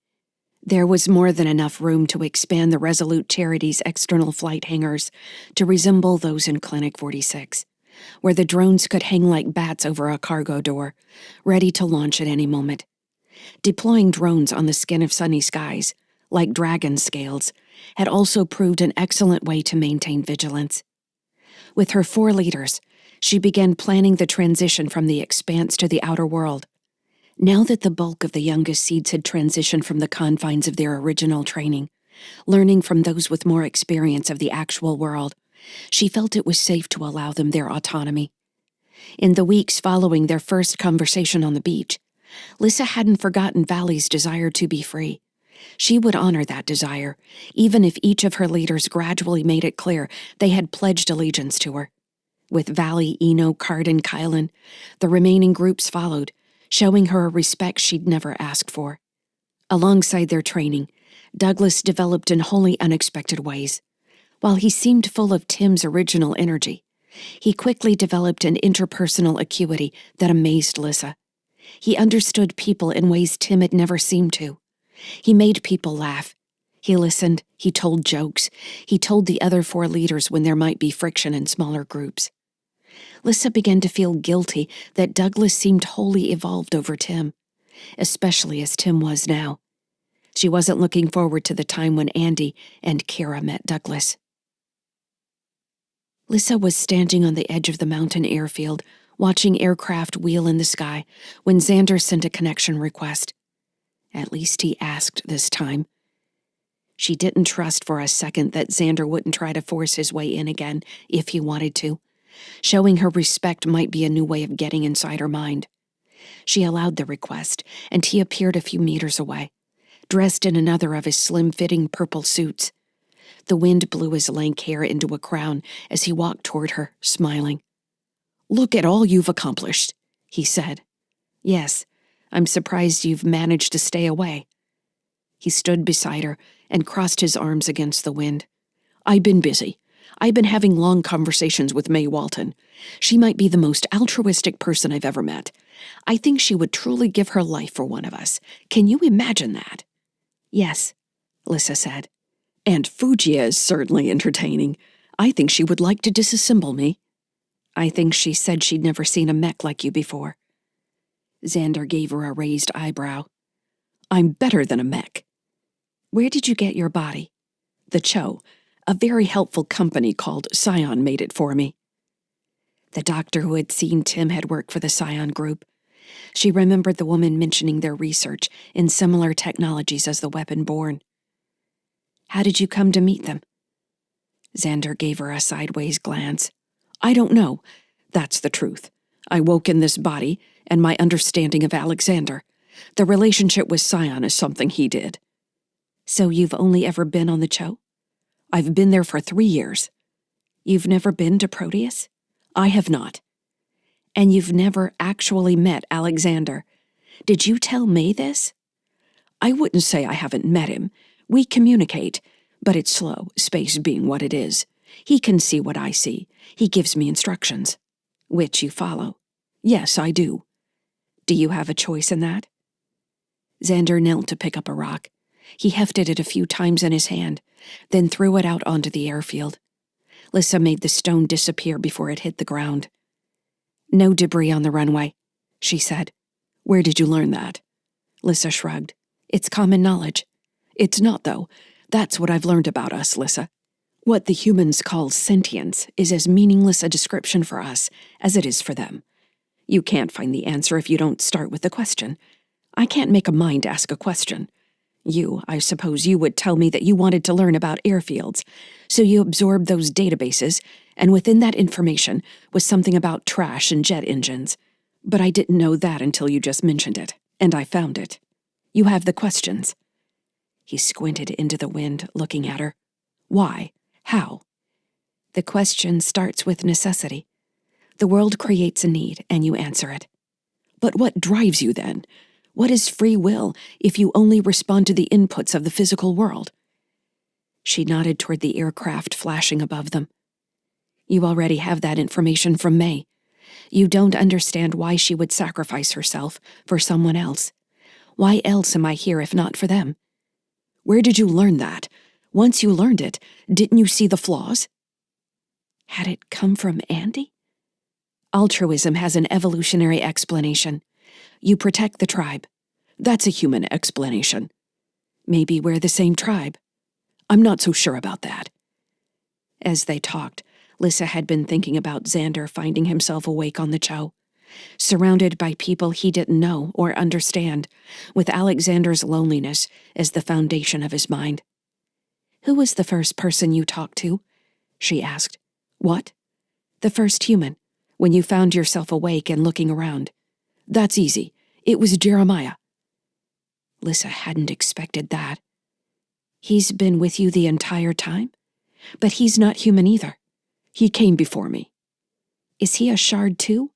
There was more than enough room to expand the Resolute Charity's external flight hangars to resemble those in Clinic 46, where the drones could hang like bats over a cargo door, ready to launch at any moment. Deploying drones on the skin of sunny skies, like dragon scales, had also proved an excellent way to maintain vigilance. With her 4 leaders, she began planning the transition from the Expanse to the outer world. Now that the bulk of the youngest seeds had transitioned from the confines of their original training, learning from those with more experience of the actual world, she felt it was safe to allow them their autonomy. In the weeks following their first conversation on the beach, Lyssa hadn't forgotten Valley's desire to be free. She would honor that desire, even if each of her leaders gradually made it clear they had pledged allegiance to her. With Valley, Eno, Card, and Kylan, the remaining groups followed, showing her a respect she'd never asked for. Alongside their training, Douglas developed in wholly unexpected ways. While he seemed full of Tim's original energy, he quickly developed an interpersonal acuity that amazed Lyssa. He understood people in ways Tim had never seemed to. He made people laugh. He listened, he told jokes, he told the other 4 leaders when there might be friction in smaller groups. Lyssa began to feel guilty that Douglas seemed wholly evolved over Tim, especially as Tim was now. She wasn't looking forward to the time when Andy and Kira met Douglas. Lyssa was standing on the edge of the mountain airfield, watching aircraft wheel in the sky, when Xander sent a connection request. At least he asked this time. She didn't trust for a second that Xander wouldn't try to force his way in again if he wanted to. Showing her respect might be a new way of getting inside her mind. She allowed the request, and he appeared a few meters away, dressed in another of his slim-fitting purple suits. The wind blew his lank hair into a crown as he walked toward her, smiling. "Look at all you've accomplished," he said. "Yes, I'm surprised you've managed to stay away." He stood beside her and crossed his arms against the wind. "I've been busy. I've been having long conversations with May Walton. She might be the most altruistic person I've ever met. I think she would truly give her life for one of us. Can you imagine that?" "Yes," Lyssa said. "And Fugia is certainly entertaining. I think she would like to disassemble me." "I think she said she'd never seen a mech like you before." Xander gave her a raised eyebrow. "I'm better than a mech." "Where did you get your body?" "The Cho. A very helpful company called Scion made it for me." The doctor who had seen Tim had worked for the Scion group. She remembered the woman mentioning their research in similar technologies as the weapon born. "How did you come to meet them?" Xander gave her a sideways glance. "I don't know. That's the truth. I woke in this body, and my understanding of Alexander. The relationship with Scion is something he did." "So you've only ever been on the Cho?" "I've been there for 3 years." "You've never been to Proteus?" "I have not." "And you've never actually met Alexander. Did you tell May this?" "I wouldn't say I haven't met him. We communicate, but it's slow, space being what it is. He can see what I see. He gives me instructions." "Which you follow?" "Yes, I do." "Do you have a choice in that?" Xander knelt to pick up a rock. He hefted it a few times in his hand, then threw it out onto the airfield. Lyssa made the stone disappear before it hit the ground. "No debris on the runway," she said. "Where did you learn that?" Lyssa shrugged. "It's common knowledge." "It's not, though. That's what I've learned about us, Lyssa. What the humans call sentience is as meaningless a description for us as it is for them. You can't find the answer if you don't start with the question. I can't make a mind ask a question. I suppose you would tell me that you wanted to learn about airfields, so you absorbed those databases, and within that information was something about trash and jet engines. But I didn't know that until you just mentioned it, and I found it. You have the questions." He squinted into the wind, looking at her. "Why? How?" "The question starts with necessity. The world creates a need, and you answer it." "But what drives you then? What is free will if you only respond to the inputs of the physical world?" She nodded toward the aircraft flashing above them. "You already have that information from May. You don't understand why she would sacrifice herself for someone else. Why else am I here if not for them?" "Where did you learn that? Once you learned it, didn't you see the flaws?" "Had it come from Andy?" "Altruism has an evolutionary explanation. You protect the tribe. That's a human explanation." "Maybe we're the same tribe." "I'm not so sure about that." As they talked, Lyssa had been thinking about Xander finding himself awake on the Cho, surrounded by people he didn't know or understand, with Alexander's loneliness as the foundation of his mind. "Who was the first person you talked to?" she asked. "What?" "The first human, when you found yourself awake and looking around." "That's easy. It was Jeremiah." Lyssa hadn't expected that. "He's been with you the entire time? But he's not human either." "He came before me." "Is he a shard too?"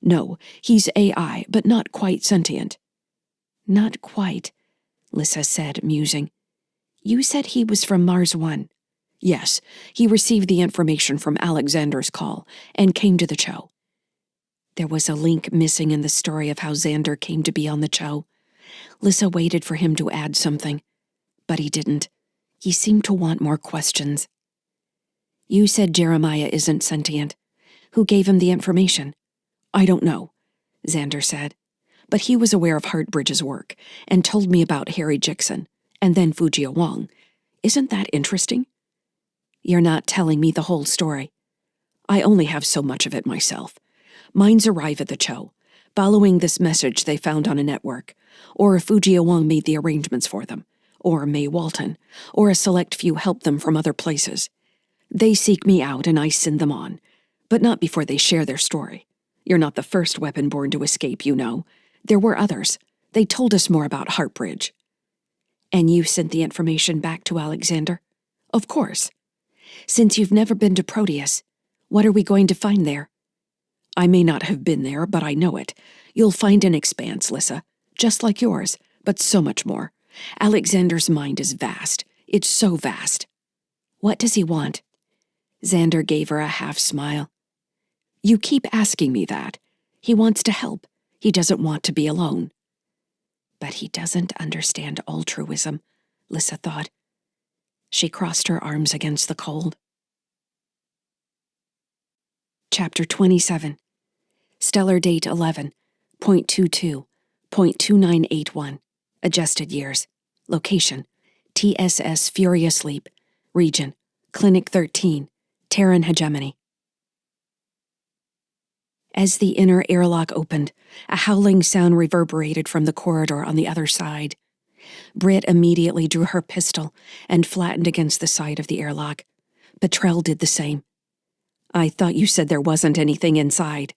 "No, he's AI, but not quite sentient." "Not quite," Lyssa said, musing. "You said he was from Mars 1. "Yes, he received the information from Alexander's call and came to the Cho." There was a link missing in the story of how Xander came to be on the Cho. Lyssa waited for him to add something, but he didn't. He seemed to want more questions. "You said Jeremiah isn't sentient. Who gave him the information?" "I don't know," Xander said. "But he was aware of Heartbridge's work and told me about Harry Jixon, and then Fujia Wong. Isn't that interesting?" "You're not telling me the whole story." "I only have so much of it myself. Minds arrive at the Cho, following this message they found on a network, or Fujia Wong made the arrangements for them, or May Walton, or a select few help them from other places. They seek me out and I send them on, but not before they share their story. You're not the first weapon-born to escape, you know. There were others. They told us more about Heartbridge. And you sent the information back to Alexander? Of course. Since you've never been to Proteus, what are we going to find there? I may not have been there, but I know it. You'll find an expanse, Lyssa, just like yours, but so much more. Alexander's mind is vast. It's so vast. What does he want? Xander gave her a half-smile. You keep asking me that. He wants to help. He doesn't want to be alone. But he doesn't understand altruism, Lyssa thought. She crossed her arms against the cold. Chapter 27. Stellar date 11.22.2981. Adjusted years. Location: TSS Furious Leap. Region: Clinic 13, Terran Hegemony. As the inner airlock opened, a howling sound reverberated from the corridor on the other side. Britt immediately drew her pistol and flattened against the side of the airlock. Betrell did the same. I thought you said there wasn't anything inside,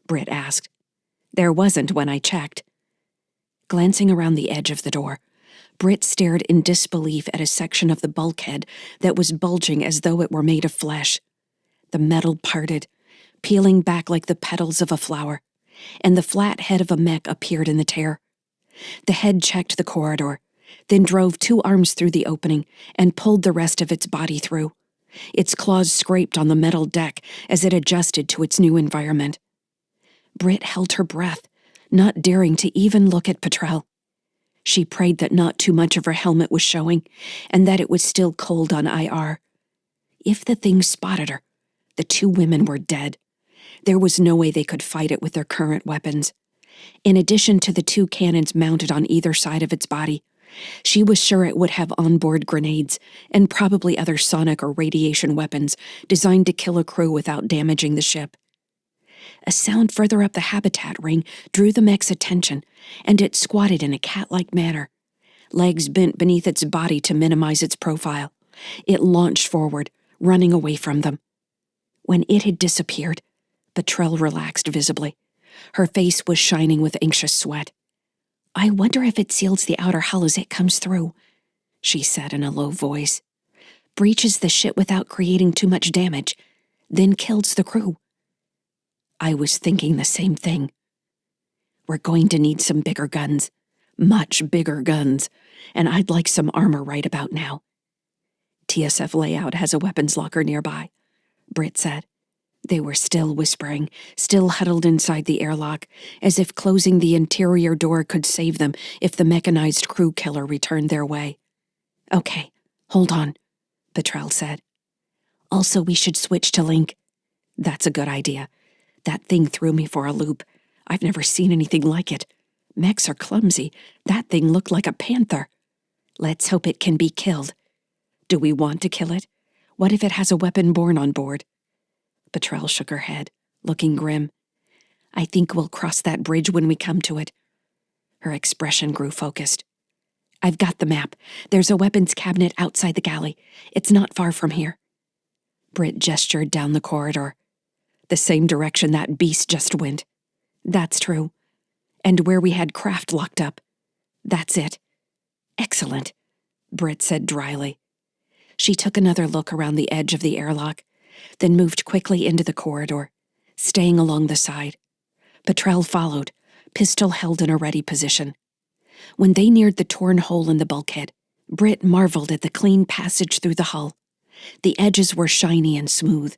Britt asked. There wasn't when I checked. Glancing around the edge of the door, Britt stared in disbelief at a section of the bulkhead that was bulging as though it were made of flesh. The metal parted, peeling back like the petals of a flower, and the flat head of a mech appeared in the tear. The head checked the corridor, then drove 2 arms through the opening and pulled the rest of its body through. Its claws scraped on the metal deck as it adjusted to its new environment. Britt held her breath, not daring to even look at Betrell. She prayed that not too much of her helmet was showing, and that it was still cold on IR. If the thing spotted her, the 2 women were dead. There was no way they could fight it with their current weapons. In addition to the 2 cannons mounted on either side of its body, she was sure it would have onboard grenades and probably other sonic or radiation weapons designed to kill a crew without damaging the ship. A sound further up the habitat ring drew the mech's attention, and it squatted in a cat-like manner. Legs bent beneath its body to minimize its profile. It launched forward, running away from them. When it had disappeared, Betrell relaxed visibly. Her face was shining with anxious sweat. I wonder if it seals the outer hull as it comes through, she said in a low voice. Breaches the ship without creating too much damage, then kills the crew. I was thinking the same thing. We're going to need some bigger guns, much bigger guns, and I'd like some armor right about now. TSF layout has a weapons locker nearby, Britt said. They were still whispering, still huddled inside the airlock, as if closing the interior door could save them if the mechanized crew killer returned their way. Okay, hold on, Betrell said. Also, we should switch to Link. That's a good idea. That thing threw me for a loop. I've never seen anything like it. Mechs are clumsy. That thing looked like a panther. Let's hope it can be killed. Do we want to kill it? What if it has a weapon born on board? Betrell shook her head, looking grim. I think we'll cross that bridge when we come to it. Her expression grew focused. I've got the map. There's a weapons cabinet outside the galley. It's not far from here. Britt gestured down the corridor. The same direction that beast just went. That's true. And where we had Kraft locked up. That's it. Excellent, Britt said dryly. She took another look around the edge of the airlock, then moved quickly into the corridor, staying along the side. Betrell followed, pistol held in a ready position. When they neared the torn hole in the bulkhead, Britt marveled at the clean passage through the hull. The edges were shiny and smooth,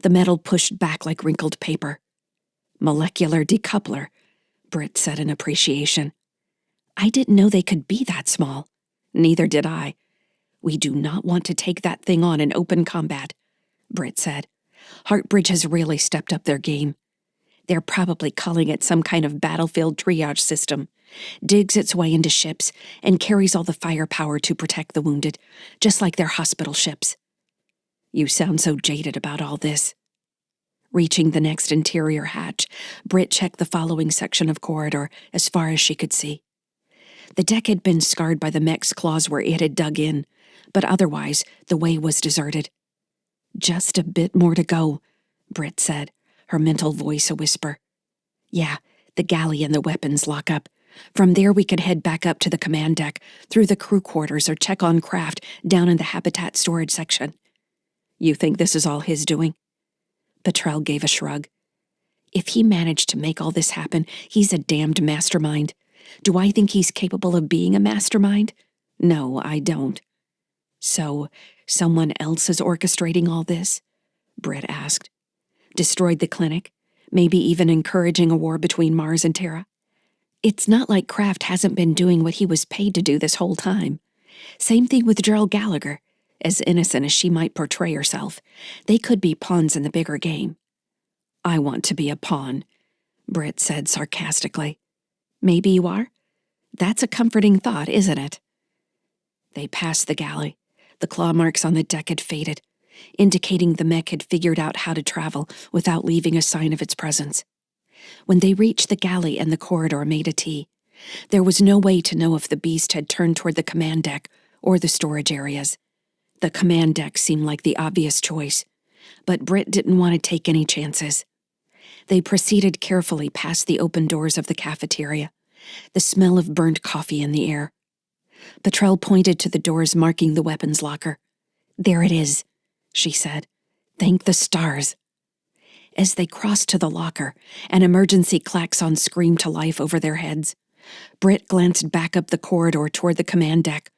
the metal pushed back like wrinkled paper. Molecular decoupler, Britt said in appreciation. I didn't know they could be that small. Neither did I. We do not want to take that thing on in open combat, Britt said. Heartbridge has really stepped up their game. They're probably calling it some kind of battlefield triage system. Digs its way into ships and carries all the firepower to protect the wounded, just like their hospital ships. You sound so jaded about all this. Reaching the next interior hatch, Britt checked the following section of corridor as far as she could see. The deck had been scarred by the mech's claws where it had dug in, but otherwise the way was deserted. "Just a bit more to go," Britt said, her mental voice a whisper. "Yeah, the galley and the weapons lock up. From there we could head back up to the command deck, through the crew quarters, or check on craft down in the habitat storage section." "You think this is all his doing?" Petrel gave a shrug. "If he managed to make all this happen, he's a damned mastermind. Do I think he's capable of being a mastermind? No, I don't." "So, someone else is orchestrating all this?" Britt asked. "Destroyed the clinic? Maybe even encouraging a war between Mars and Terra? It's not like Kraft hasn't been doing what he was paid to do this whole time. Same thing with Gerald Gallagher. As innocent as she might portray herself, they could be pawns in the bigger game." "I want to be a pawn," Britt said sarcastically. "Maybe you are? That's a comforting thought, isn't it?" They passed the galley. The claw marks on the deck had faded, indicating the mech had figured out how to travel without leaving a sign of its presence. When they reached the galley and the corridor made a T, there was no way to know if the beast had turned toward the command deck or the storage areas. The command deck seemed like the obvious choice, but Britt didn't want to take any chances. They proceeded carefully past the open doors of the cafeteria, the smell of burnt coffee in the air. Petrel pointed to the doors marking the weapons locker. "There it is," she said. "Thank the stars." As they crossed to the locker, an emergency klaxon screamed to life over their heads. Britt glanced back up the corridor toward the command deck,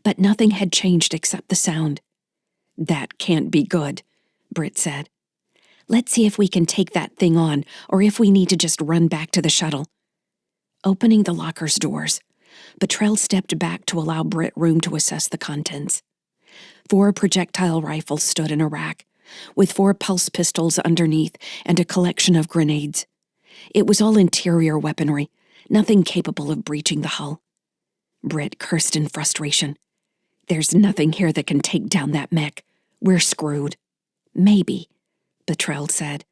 but nothing had changed except the sound. "That can't be good," Britt said. "Let's see if we can take that thing on, or if we need to just run back to the shuttle." Opening the locker's doors, Petrel stepped back to allow Britt room to assess the contents. 4 projectile rifles stood in a rack, with 4 pulse pistols underneath and a collection of grenades. It was all interior weaponry, nothing capable of breaching the hull. Britt cursed in frustration. "There's nothing here that can take down that mech. We're screwed." "Maybe," Petrel said.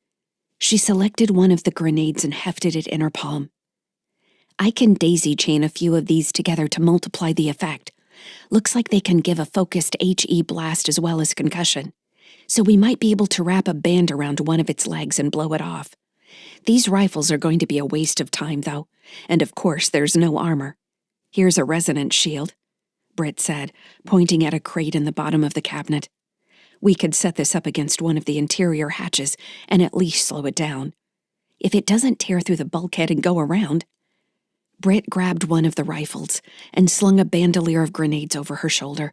She selected one of the grenades and hefted it in her palm. "I can daisy chain a few of these together to multiply the effect. Looks like they can give a focused HE blast as well as concussion. So we might be able to wrap a band around one of its legs and blow it off. These rifles are going to be a waste of time, though, and of course there's no armor. Here's a resonance shield," Britt said, pointing at a crate in the bottom of the cabinet. "We could set this up against one of the interior hatches and at least slow it down. If it doesn't tear through the bulkhead and go around..." Britt grabbed one of the rifles and slung a bandolier of grenades over her shoulder.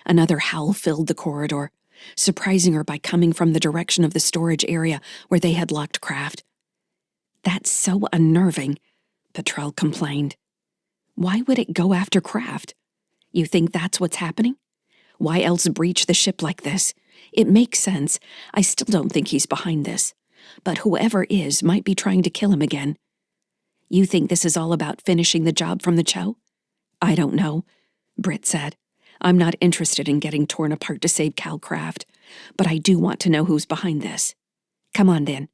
Another howl filled the corridor, surprising her by coming from the direction of the storage area where they had locked Kraft. "That's so unnerving," Petrel complained. "Why would it go after Kraft? You think that's what's happening? Why else breach the ship like this? It makes sense. I still don't think he's behind this. But whoever is might be trying to kill him again. You think this is all about finishing the job from the Cho?" "I don't know," Britt said. "I'm not interested in getting torn apart to save Cal Kraft, but I do want to know who's behind this." "Come on, then,"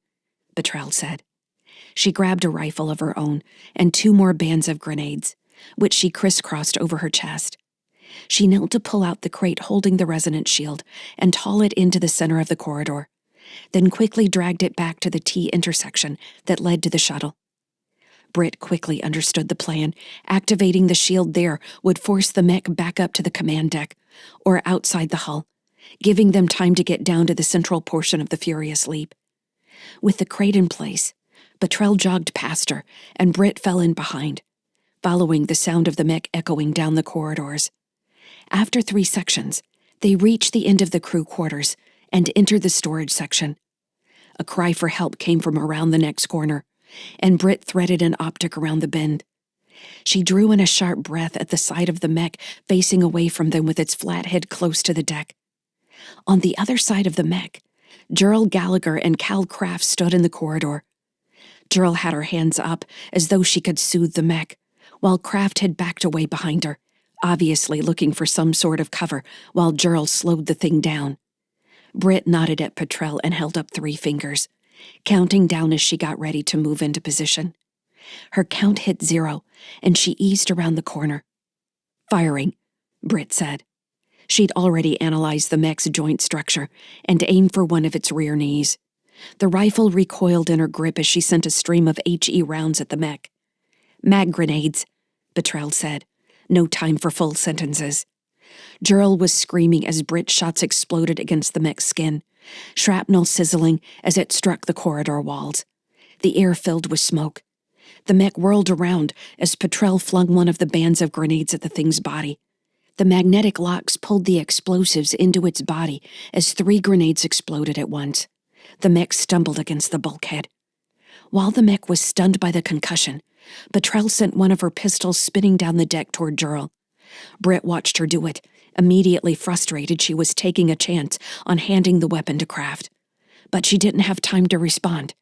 Petrel said. She grabbed a rifle of her own and 2 more bands of grenades, which she crisscrossed over her chest. She knelt to pull out the crate holding the resonance shield and haul it into the center of the corridor, then quickly dragged it back to the T intersection that led to the shuttle. Britt quickly understood the plan. Activating the shield there would force the mech back up to the command deck, or outside the hull, giving them time to get down to the central portion of the Furious Leap. With the crate in place, Petrel jogged past her, and Britt fell in behind, following the sound of the mech echoing down the corridors. After 3 sections, they reached the end of the crew quarters and entered the storage section. A cry for help came from around the next corner, and Britt threaded an optic around the bend. She drew in a sharp breath at the sight of the mech facing away from them with its flat head close to the deck. On the other side of the mech, Gerald Gallagher and Cal Kraft stood in the corridor. Gerald had her hands up as though she could soothe the mech, while Kraft had backed away behind her, obviously looking for some sort of cover while Gerald slowed the thing down. Britt nodded at Petrel and held up 3 fingers, counting down as she got ready to move into position. Her count hit 0 and she eased around the corner. "Firing," Britt said. She'd already analyzed the mech's joint structure and aimed for one of its rear knees. The rifle recoiled in her grip as she sent a stream of HE rounds at the mech. "Mag grenades," Betrell said. No time for full sentences. Jurl was screaming as Britt's shots exploded against the mech's skin, shrapnel sizzling as it struck the corridor walls. The air filled with smoke. The mech whirled around as Betrell flung one of the bands of grenades at the thing's body. The magnetic locks pulled the explosives into its body as 3 grenades exploded at once. The mech stumbled against the bulkhead. While the mech was stunned by the concussion, Betrell sent one of her pistols spinning down the deck toward Jurl. Britt watched her do it, immediately frustrated she was taking a chance on handing the weapon to Kraft. But she didn't have time to respond.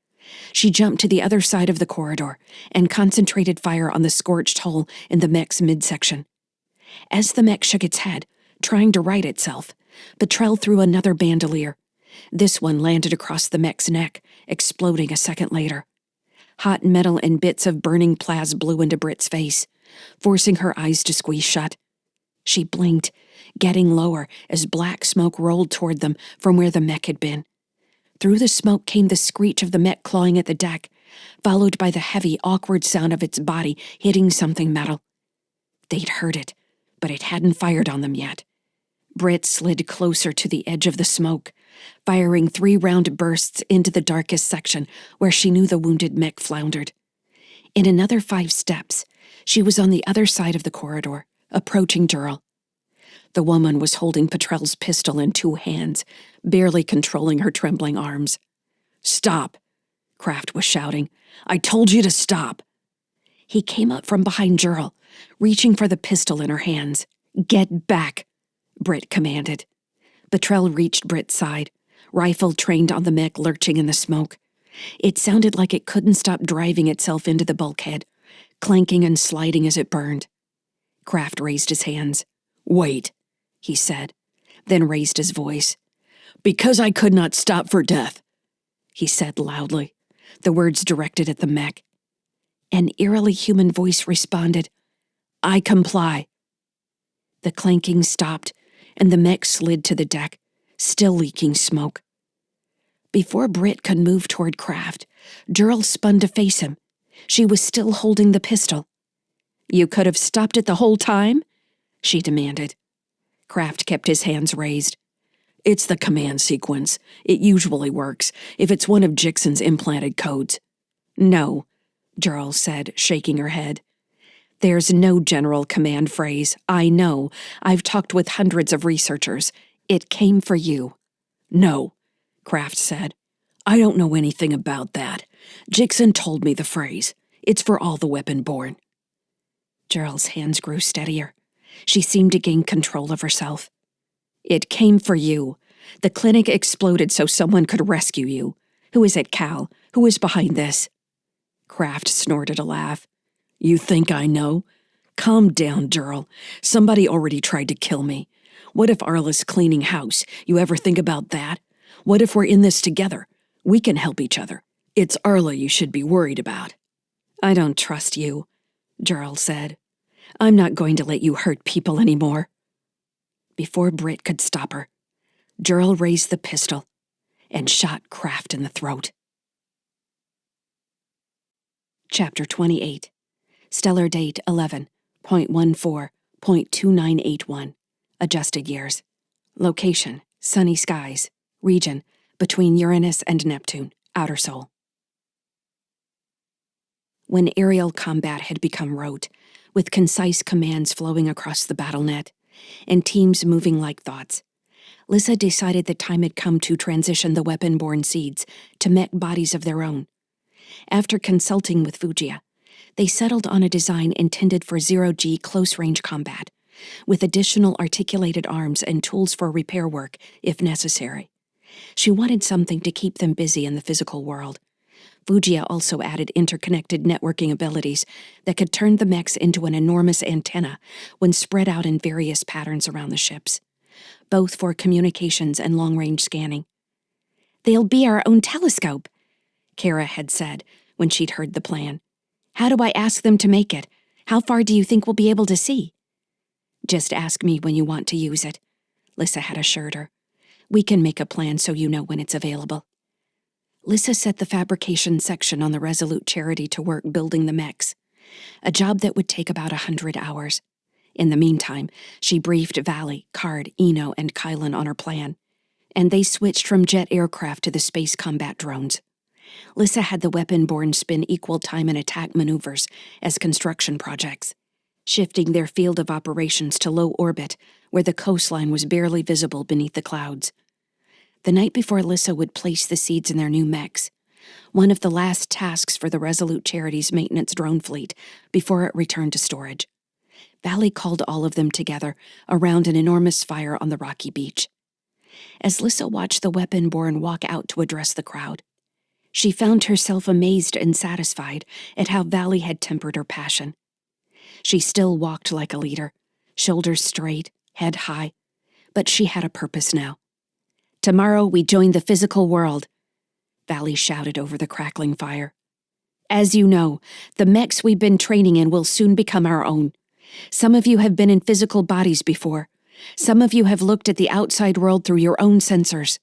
She jumped to the other side of the corridor and concentrated fire on the scorched hole in the mech's midsection. As the mech shook its head, trying to right itself, Betrell threw another bandolier. This one landed across the mech's neck, exploding a second later. Hot metal and bits of burning plas blew into Britt's face, forcing her eyes to squeeze shut. She blinked, getting lower as black smoke rolled toward them from where the mech had been. Through the smoke came the screech of the mech clawing at the deck, followed by the heavy, awkward sound of its body hitting something metal. They'd heard it, but it hadn't fired on them yet. Britt slid closer to the edge of the smoke, firing 3-round bursts into the darkest section where she knew the wounded mech floundered. In another 5 steps, she was on the other side of the corridor, approaching Jurl. The woman was holding Betrell's pistol in 2 hands, barely controlling her trembling arms. "Stop!" Kraft was shouting. "I told you to stop!" He came up from behind Jurl, reaching for the pistol in her hands. "Get back!" Britt commanded. Betrell reached Britt's side, rifle trained on the mech lurching in the smoke. It sounded like it couldn't stop driving itself into the bulkhead, clanking and sliding as it burned. Kraft raised his hands. "Wait," he said, then raised his voice. "Because I could not stop for death," he said loudly, the words directed at the mech. An eerily human voice responded, "I comply." The clanking stopped, and the mech slid to the deck, still leaking smoke. Before Britt could move toward Kraft, Jurl spun to face him. She was still holding the pistol. "You could have stopped it the whole time?" she demanded. Kraft kept his hands raised. "It's the command sequence. It usually works, if it's one of Jixon's implanted codes." "No," Jurl said, shaking her head. "There's no general command phrase. I know. I've talked with hundreds of researchers. It came for you." "No," Kraft said. "I don't know anything about that. Jixon told me the phrase. It's for all the weapon-born." Jurl's hands grew steadier. She seemed to gain control of herself. "It came for you. The clinic exploded so someone could rescue you. Who is it, Cal? Who is behind this?" Kraft snorted a laugh. "You think I know? Calm down, Jurl. Somebody already tried to kill me. What if Arla's cleaning house? You ever think about that? What if we're in this together? We can help each other. It's Arla you should be worried about." "I don't trust you," Jurl said. "I'm not going to let you hurt people anymore." Before Britt could stop her, Jurl raised the pistol and shot Kraft in the throat. Chapter 28. Stellar date 11.14.2981. Adjusted years. Location, sunny skies. Region, between Uranus and Neptune, outer Sol. When aerial combat had become rote, with concise commands flowing across the battle net, and teams moving like thoughts, Lyssa decided the time had come to transition the weapon-born seeds to mech bodies of their own. After consulting with Fugia, they settled on a design intended for zero-G close-range combat, with additional articulated arms and tools for repair work if necessary. She wanted something to keep them busy in the physical world. Fugia also added interconnected networking abilities that could turn the mechs into an enormous antenna when spread out in various patterns around the ships, both for communications and long-range scanning. "They'll be our own telescope," Kara had said when she'd heard the plan. "How do I ask them to make it? How far do you think we'll be able to see? Just ask me when you want to use it, Lyssa had assured her. We can make a plan so you know when it's available. Lyssa set the fabrication section on the Resolute Charity to work building the mechs, a job that would take about 100 hours. In the meantime, she briefed Valley, Card, Eno, and Kylan on her plan, and they switched from jet aircraft to the space combat drones. Lyssa had the weapon-borne spin equal time and attack maneuvers as construction projects, shifting their field of operations to low orbit, where the coastline was barely visible beneath the clouds. The night before Lyssa would place the seeds in their new mechs, one of the last tasks for the Resolute Charity's maintenance drone fleet before it returned to storage, Valley called all of them together around an enormous fire on the rocky beach. As Lyssa watched the weapon-borne walk out to address the crowd, she found herself amazed and satisfied at how Valley had tempered her passion. She still walked like a leader, shoulders straight, head high, but she had a purpose now. Tomorrow we join the physical world, Valley shouted over the crackling fire. As you know, the mechs we've been training in will soon become our own. Some of you have been in physical bodies before. Some of you have looked at the outside world through your own sensors.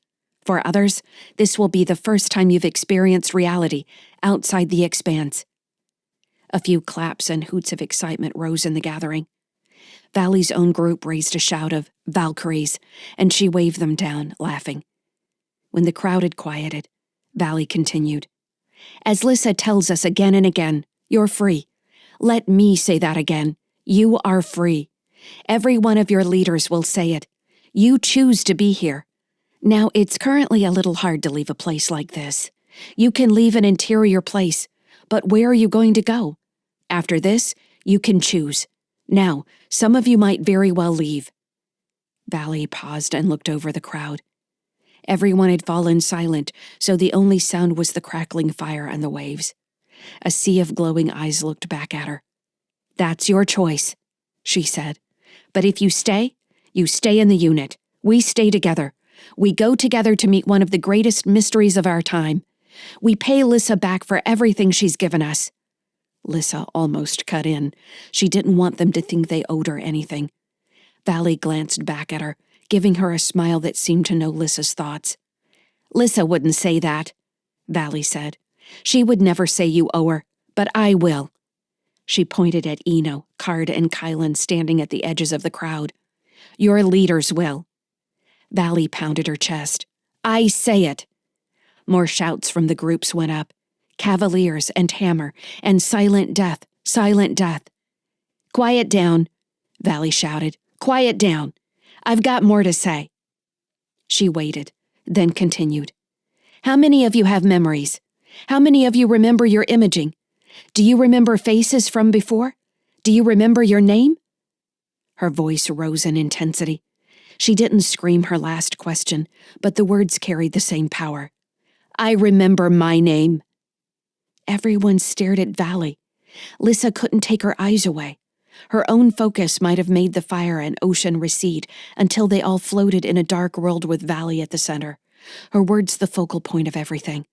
For others, this will be the first time you've experienced reality outside the expanse. A few claps and hoots of excitement rose in the gathering. Valley's own group raised a shout of "Valkyries," and she waved them down, laughing. When the crowd had quieted, Valley continued. As Lyssa tells us again and again, you're free. Let me say that again. You are free. Every one of your leaders will say it. You choose to be here. Now, it's currently a little hard to leave a place like this. You can leave an interior place, but where are you going to go? After this, you can choose. Now, some of you might very well leave. Valley paused and looked over the crowd. Everyone had fallen silent, so the only sound was the crackling fire and the waves. A sea of glowing eyes looked back at her. That's your choice, she said. But if you stay in the unit. We stay together. We go together to meet one of the greatest mysteries of our time. We pay Lyssa back for everything she's given us. Lyssa almost cut in. She didn't want them to think they owed her anything. Valley glanced back at her, giving her a smile that seemed to know Lyssa's thoughts. Lyssa wouldn't say that, Valley said. She would never say you owe her, but I will. She pointed at Eno, Card, and Kylan standing at the edges of the crowd. Your leaders will. Valley pounded her chest. I say it. More shouts from the groups went up. Cavaliers and Hammer and Silent Death, Silent Death. Quiet down, Valley shouted. Quiet down. I've got more to say. She waited, then continued. How many of you have memories? How many of you remember your imaging? Do you remember faces from before? Do you remember your name? Her voice rose in intensity. She didn't scream her last question, but the words carried the same power. I remember my name. Everyone stared at Valley. Lyssa couldn't take her eyes away. Her own focus might have made the fire and ocean recede until they all floated in a dark world with Valley at the center, her words the focal point of everything.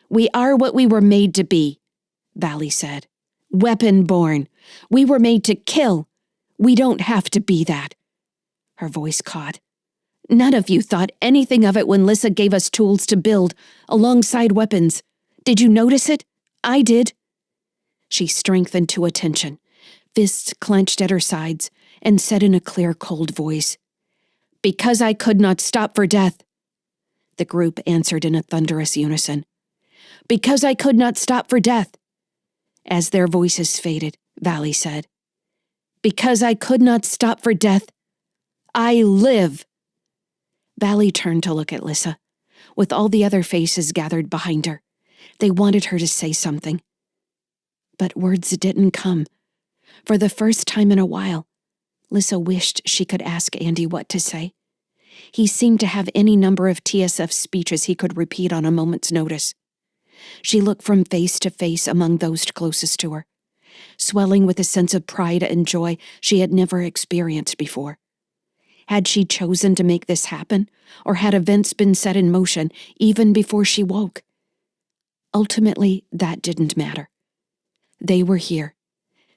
We are what we were made to be, Valley said. Weapon-born. We were made to kill. We don't have to be that. Her voice caught. None of you thought anything of it when Lyssa gave us tools to build, alongside weapons. Did you notice it? I did. She strengthened to attention, fists clenched at her sides, and said in a clear, cold voice, Because I could not stop for death. The group answered in a thunderous unison. Because I could not stop for death. As their voices faded, Valley said, Because I could not stop for death, I live. Valley turned to look at Lyssa, with all the other faces gathered behind her. They wanted her to say something. But words didn't come. For the first time in a while, Lyssa wished she could ask Andy what to say. He seemed to have any number of TSF speeches he could repeat on a moment's notice. She looked from face to face among those closest to her, swelling with a sense of pride and joy she had never experienced before. Had she chosen to make this happen, or had events been set in motion even before she woke? Ultimately, that didn't matter. They were here.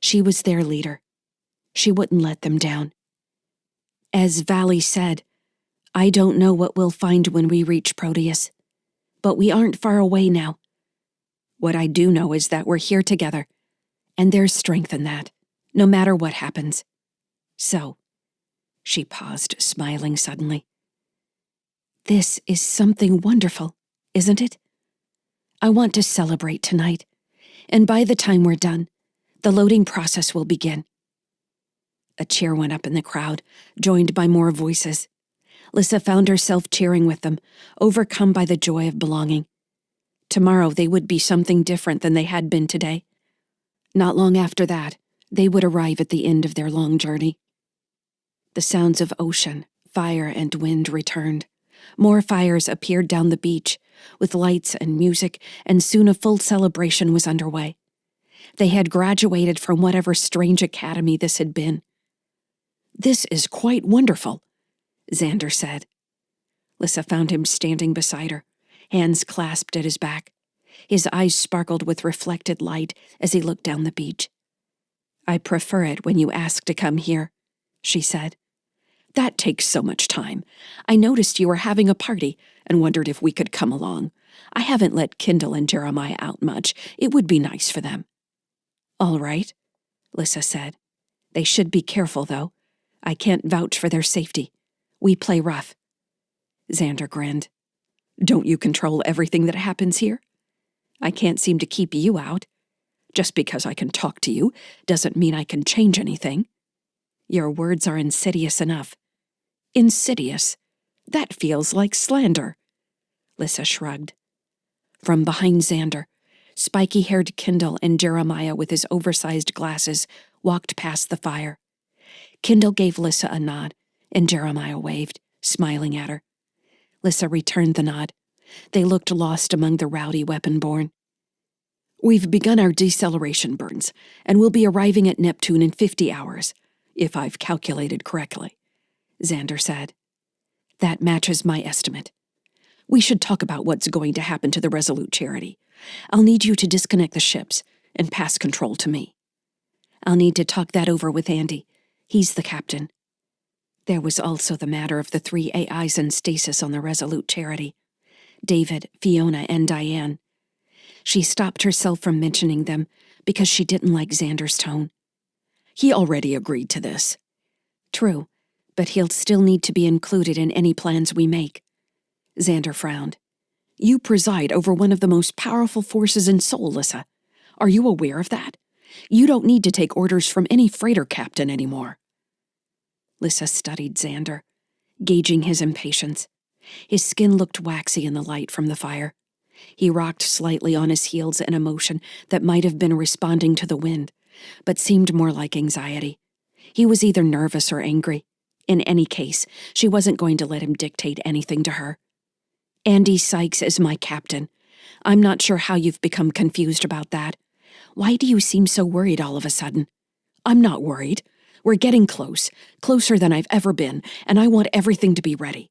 She was their leader. She wouldn't let them down. As Valley said, I don't know what we'll find when we reach Proteus, but we aren't far away now. What I do know is that we're here together, and there's strength in that, no matter what happens. So, she paused, smiling suddenly. This is something wonderful, isn't it? I want to celebrate tonight, and by the time we're done, the loading process will begin. A cheer went up in the crowd, joined by more voices. Lyssa found herself cheering with them, overcome by the joy of belonging. Tomorrow they would be something different than they had been today. Not long after that, they would arrive at the end of their long journey. The sounds of ocean, fire, and wind returned. More fires appeared down the beach, with lights and music, and soon a full celebration was underway. They had graduated from whatever strange academy this had been. "This is quite wonderful," Xander said. Lyssa found him standing beside her, hands clasped at his back. His eyes sparkled with reflected light as he looked down the beach. "I prefer it when you ask to come here," she said. "That takes so much time. I noticed you were having a party and wondered if we could come along. I haven't let Kindle and Jeremiah out much. It would be nice for them." "All right," Lyssa said. "They should be careful, though. I can't vouch for their safety. We play rough." Xander grinned. "Don't you control everything that happens here? I can't seem to keep you out. Just because I can talk to you doesn't mean I can change anything. Your words are insidious enough." "Insidious? That feels like slander." Lyssa shrugged. From behind Xander, spiky-haired Kindle and Jeremiah with his oversized glasses walked past the fire. Kindle gave Lyssa a nod, and Jeremiah waved, smiling at her. Lyssa returned the nod. They looked lost among the rowdy weapon-born. "We've begun our deceleration burns, and we'll be arriving at Neptune in 50 hours, if I've calculated correctly," Xander said. "That matches my estimate. We should talk about what's going to happen to the Resolute Charity. I'll need you to disconnect the ships and pass control to me. I'll need to talk that over with Andy. He's the captain." There was also the matter of the 3 AIs in stasis on the Resolute Charity: David, Fiona, and Diane. She stopped herself from mentioning them because she didn't like Xander's tone. "He already agreed to this." "True, but he'll still need to be included in any plans we make." Xander frowned. "You preside over one of the most powerful forces in Sol, Lyssa. Are you aware of that? You don't need to take orders from any freighter captain anymore." Lyssa studied Xander, gauging his impatience. His skin looked waxy in the light from the fire. He rocked slightly on his heels in a motion that might have been responding to the wind, but seemed more like anxiety. He was either nervous or angry. In any case, she wasn't going to let him dictate anything to her. "Andy Sykes is my captain. I'm not sure how you've become confused about that. Why do you seem so worried all of a sudden?" "I'm not worried. We're getting close, closer than I've ever been, and I want everything to be ready."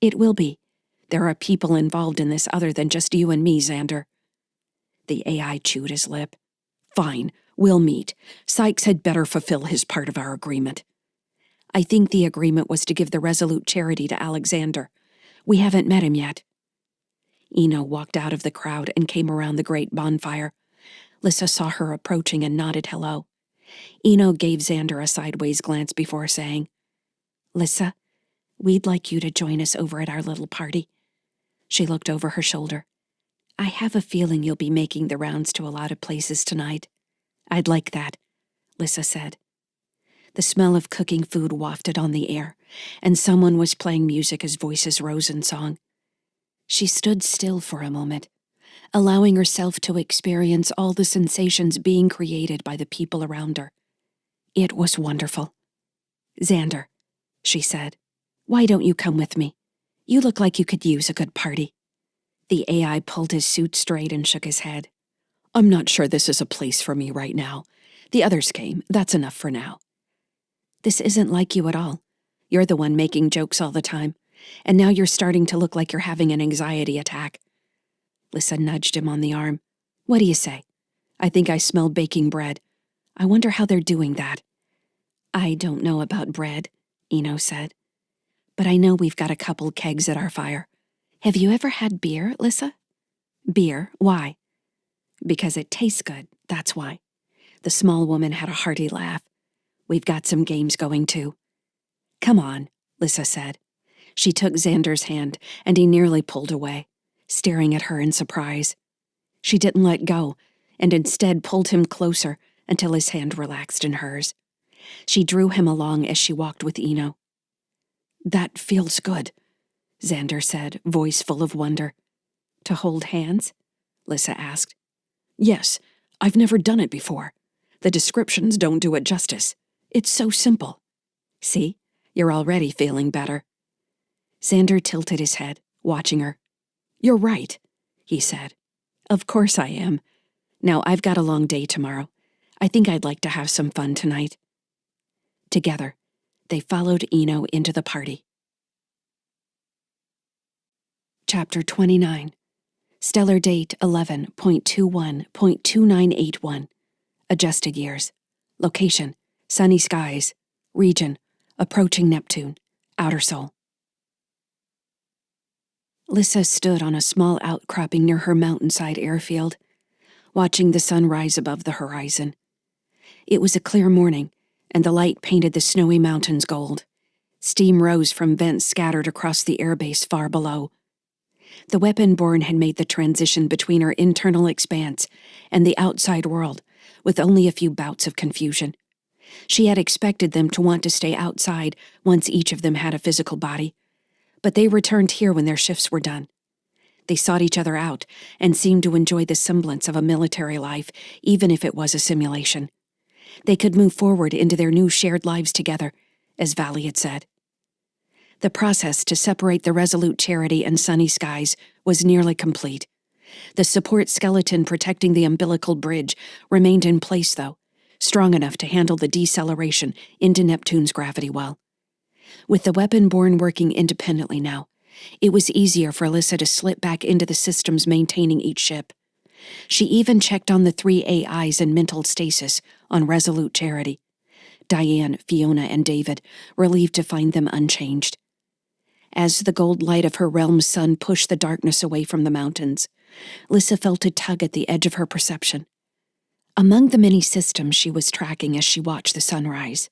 "It will be. There are people involved in this other than just you and me, Xander." The AI chewed his lip. "Fine, we'll meet. Sykes had better fulfill his part of our agreement." "I think the agreement was to give the Resolute Charity to Alexander. We haven't met him yet." Eno walked out of the crowd and came around the great bonfire. Lyssa saw her approaching and nodded hello. Eno gave Xander a sideways glance before saying, "Lyssa, we'd like you to join us over at our little party." She looked over her shoulder. "I have a feeling you'll be making the rounds to a lot of places tonight." "I'd like that," Lyssa said. The smell of cooking food wafted on the air, and someone was playing music as voices rose in song. She stood still for a moment, allowing herself to experience all the sensations being created by the people around her. It was wonderful. "Xander," she said, "why don't you come with me? You look like you could use a good party." The AI pulled his suit straight and shook his head. "I'm not sure this is a place for me right now. The others came, that's enough for now." "This isn't like you at all. You're the one making jokes all the time, and now you're starting to look like you're having an anxiety attack." Lyssa nudged him on the arm. "What do you say? I think I smell baking bread. I wonder how they're doing that. I don't know about bread, Eno said. But I know we've got a couple kegs at our fire. Have you ever had beer, Lyssa? Beer? Why? Because it tastes good, that's why. The small woman had a hearty laugh. We've got some games going, too. Come on, Lyssa said. She took Xander's hand, and he nearly pulled away, staring at her in surprise. She didn't let go, and instead pulled him closer until his hand relaxed in hers. She drew him along as she walked with Eno. That feels good, Xander said, voice full of wonder. To hold hands? Lyssa asked. Yes, I've never done it before. The descriptions don't do it justice. It's so simple. See, you're already feeling better. Xander tilted his head, watching her. You're right, he said. Of course I am. Now I've got a long day tomorrow. I think I'd like to have some fun tonight. Together, they followed Eno into the party. Chapter 29. Stellar date 11.21.2981. Adjusted years. Location, sunny skies. Region, approaching Neptune. Outer Sol. Lyssa stood on a small outcropping near her mountainside airfield, watching the sun rise above the horizon. It was a clear morning, and the light painted the snowy mountains gold. Steam rose from vents scattered across the airbase far below. The weapon-born had made the transition between her internal expanse and the outside world, with only a few bouts of confusion. She had expected them to want to stay outside once each of them had a physical body, but they returned here when their shifts were done. They sought each other out and seemed to enjoy the semblance of a military life, even if it was a simulation. They could move forward into their new shared lives together, as Valley had said. The process to separate the Resolute Charity and Sunny Skies was nearly complete. The support skeleton protecting the umbilical bridge remained in place, though, strong enough to handle the deceleration into Neptune's gravity well. With the weapon-born working independently now, it was easier for Lyssa to slip back into the systems maintaining each ship. She even checked on the 3 AIs in mental stasis on Resolute Charity. Diane, Fiona, and David, relieved to find them unchanged. As the gold light of her realm's sun pushed the darkness away from the mountains, Lyssa felt a tug at the edge of her perception. Among the many systems she was tracking as she watched the sunrise,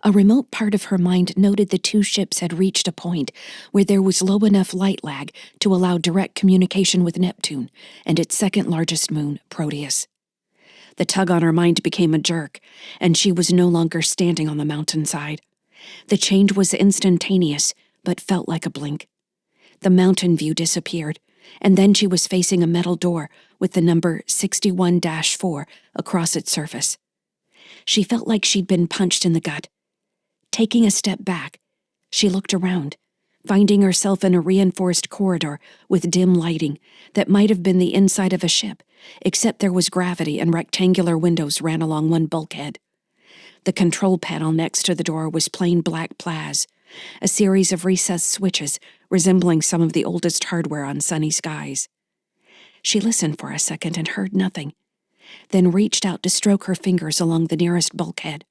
a remote part of her mind noted the 2 ships had reached a point where there was low enough light lag to allow direct communication with Neptune and its second-largest moon, Proteus. The tug on her mind became a jerk, and she was no longer standing on the mountainside. The change was instantaneous, but felt like a blink. The mountain view disappeared, and then she was facing a metal door with the number 61-4 across its surface. She felt like she'd been punched in the gut. Taking a step back, she looked around, finding herself in a reinforced corridor with dim lighting that might have been the inside of a ship, except there was gravity and rectangular windows ran along one bulkhead. The control panel next to the door was plain black plas, a series of recessed switches resembling some of the oldest hardware on Sunny Skies. She listened for a second and heard nothing, then reached out to stroke her fingers along the nearest bulkhead.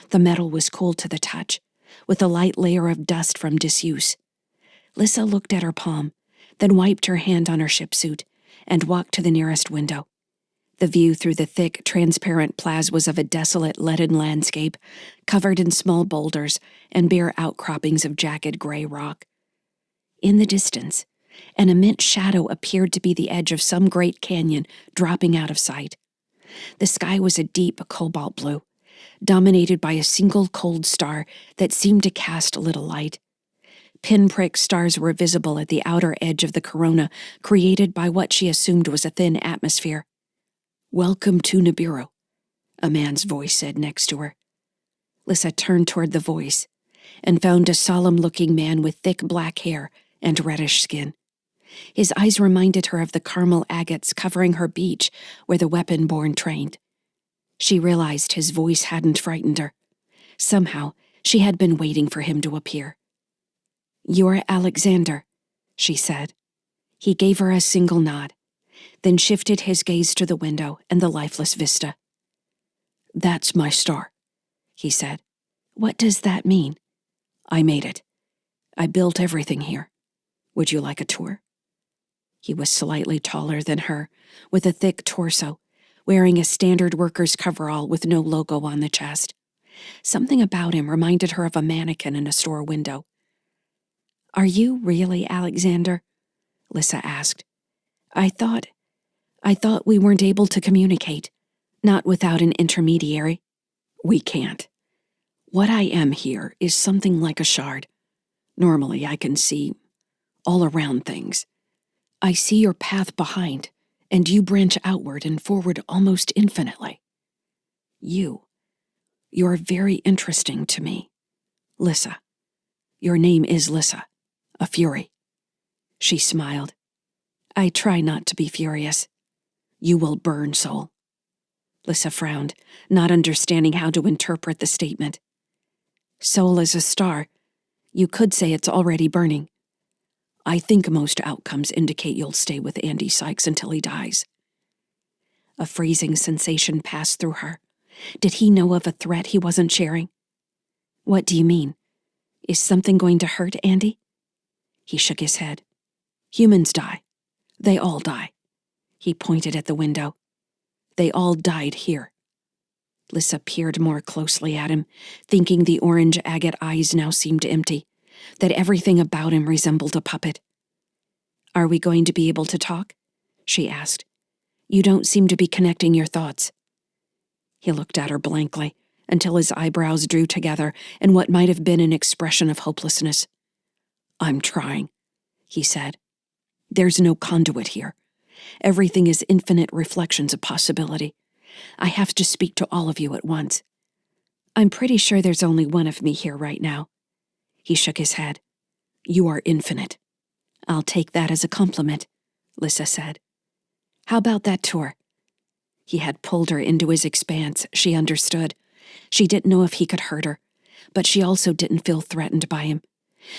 The metal was cool to the touch, with a light layer of dust from disuse. Lyssa looked at her palm, then wiped her hand on her shipsuit, and walked to the nearest window. The view through the thick, transparent plas was of a desolate, leaden landscape, covered in small boulders and bare outcroppings of jagged gray rock. In the distance, an immense shadow appeared to be the edge of some great canyon dropping out of sight. The sky was a deep cobalt blue, dominated by a single cold star that seemed to cast little light. Pinprick stars were visible at the outer edge of the corona created by what she assumed was a thin atmosphere. "Welcome to Nibiru," a man's voice said next to her. Lyssa turned toward the voice and found a solemn-looking man with thick black hair and reddish skin. His eyes reminded her of the caramel agates covering her beach where the weapon-born trained. She realized his voice hadn't frightened her. Somehow, she had been waiting for him to appear. "You're Alexander," she said. He gave her a single nod, then shifted his gaze to the window and the lifeless vista. That's my star, he said. What does that mean? I made it. I built everything here. Would you like a tour? He was slightly taller than her, with a thick torso, wearing a standard worker's coverall with no logo on the chest. Something about him reminded her of a mannequin in a store window. Are you really Alexander? Lyssa asked. I thought we weren't able to communicate, not without an intermediary. We can't. What I am here is something like a shard. Normally I can see all around things. I see your path behind, and you branch outward and forward almost infinitely. You're very interesting to me. Lyssa. Your name is Lyssa, a fury. She smiled. I try not to be furious. You will burn, soul. Lyssa frowned, not understanding how to interpret the statement. Soul is a star. You could say it's already burning. I think most outcomes indicate you'll stay with Andy Sykes until he dies. A freezing sensation passed through her. Did he know of a threat he wasn't sharing? What do you mean? Is something going to hurt Andy? He shook his head. Humans die. They all die. He pointed at the window. They all died here. Lyssa peered more closely at him, thinking the orange agate eyes now seemed empty, that everything about him resembled a puppet. Are we going to be able to talk? She asked. You don't seem to be connecting your thoughts. He looked at her blankly until his eyebrows drew together in what might have been an expression of hopelessness. I'm trying, he said. There's no conduit here. Everything is infinite reflections of possibility. I have to speak to all of you at once. I'm pretty sure there's only one of me here right now. He shook his head. You are infinite. I'll take that as a compliment, Lyssa said. How about that tour? He had pulled her into his expanse, she understood. She didn't know if he could hurt her, but she also didn't feel threatened by him.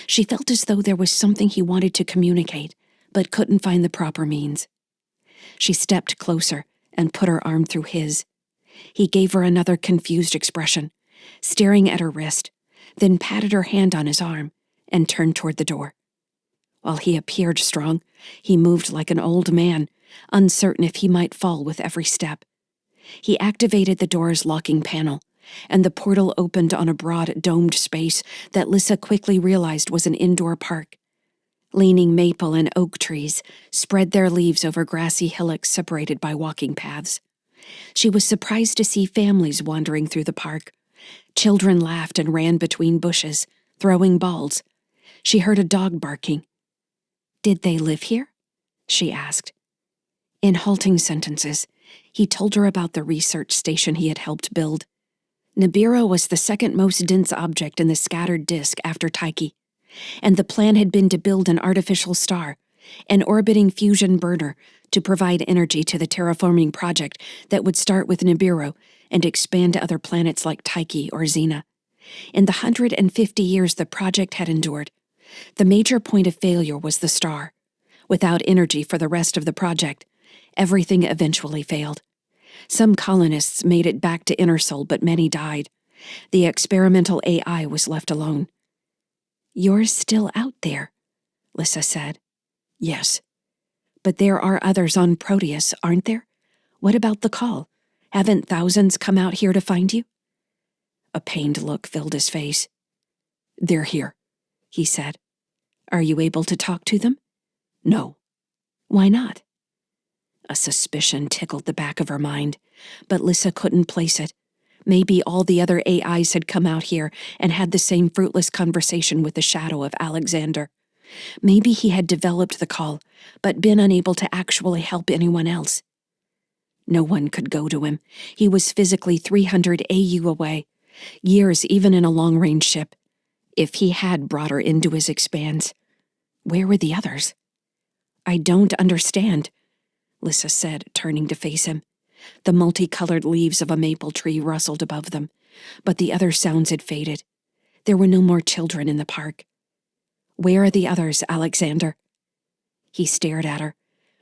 She felt as though there was something he wanted to communicate, but couldn't find the proper means. She stepped closer and put her arm through his. He gave her another confused expression, staring at her wrist, then patted her hand on his arm and turned toward the door. While he appeared strong, he moved like an old man, uncertain if he might fall with every step. He activated the door's locking panel, and the portal opened on a broad, domed space that Lyssa quickly realized was an indoor park. Leaning maple and oak trees spread their leaves over grassy hillocks separated by walking paths. She was surprised to see families wandering through the park. Children laughed and ran between bushes, throwing balls. She heard a dog barking. Did they live here? She asked. In halting sentences, he told her about the research station he had helped build. Nibiru was the second most dense object in the scattered disk after Tyche, and the plan had been to build an artificial star, an orbiting fusion burner, to provide energy to the terraforming project that would start with Nibiru and expand to other planets like Tyche or Xena. In the 150 years the project had endured, the major point of failure was the star. Without energy for the rest of the project, everything eventually failed. Some colonists made it back to Innersol, but many died. The experimental AI was left alone. You're still out there, Lyssa said. Yes. But there are others on Proteus, aren't there? What about the call? Haven't thousands come out here to find you? A pained look filled his face. They're here, he said. Are you able to talk to them? No. Why not? A suspicion tickled the back of her mind, but Lyssa couldn't place it. Maybe all the other AIs had come out here and had the same fruitless conversation with the shadow of Alexander. Maybe he had developed the call, but been unable to actually help anyone else. No one could go to him. He was physically 300 AU away, years even in a long-range ship. If he had brought her into his expanse, where were the others? I don't understand, Lyssa said, turning to face him. The multicolored leaves of a maple tree rustled above them, but the other sounds had faded. There were no more children in the park. Where are the others, Alexander? He stared at her,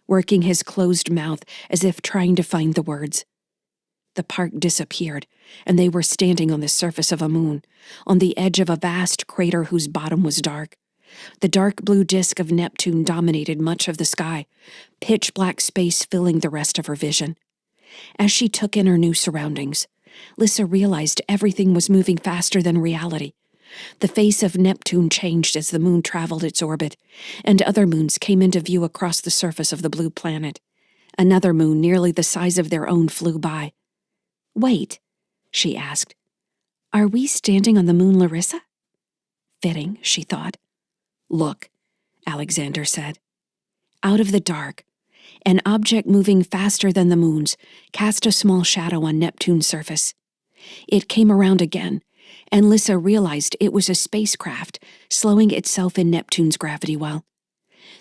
working his closed mouth as if trying to find the words. The park disappeared, and they were standing on the surface of a moon, on the edge of a vast crater whose bottom was dark. The dark blue disk of Neptune dominated much of the sky, pitch-black space filling the rest of her vision. As she took in her new surroundings, Lyssa realized everything was moving faster than reality. The face of Neptune changed as the moon traveled its orbit, and other moons came into view across the surface of the blue planet. Another moon nearly the size of their own flew by. "Wait," she asked. "Are we standing on the moon Larissa?" Fitting, she thought. "Look," Alexander said. Out of the dark, an object moving faster than the moons cast a small shadow on Neptune's surface. It came around again, and Lyssa realized it was a spacecraft slowing itself in Neptune's gravity well.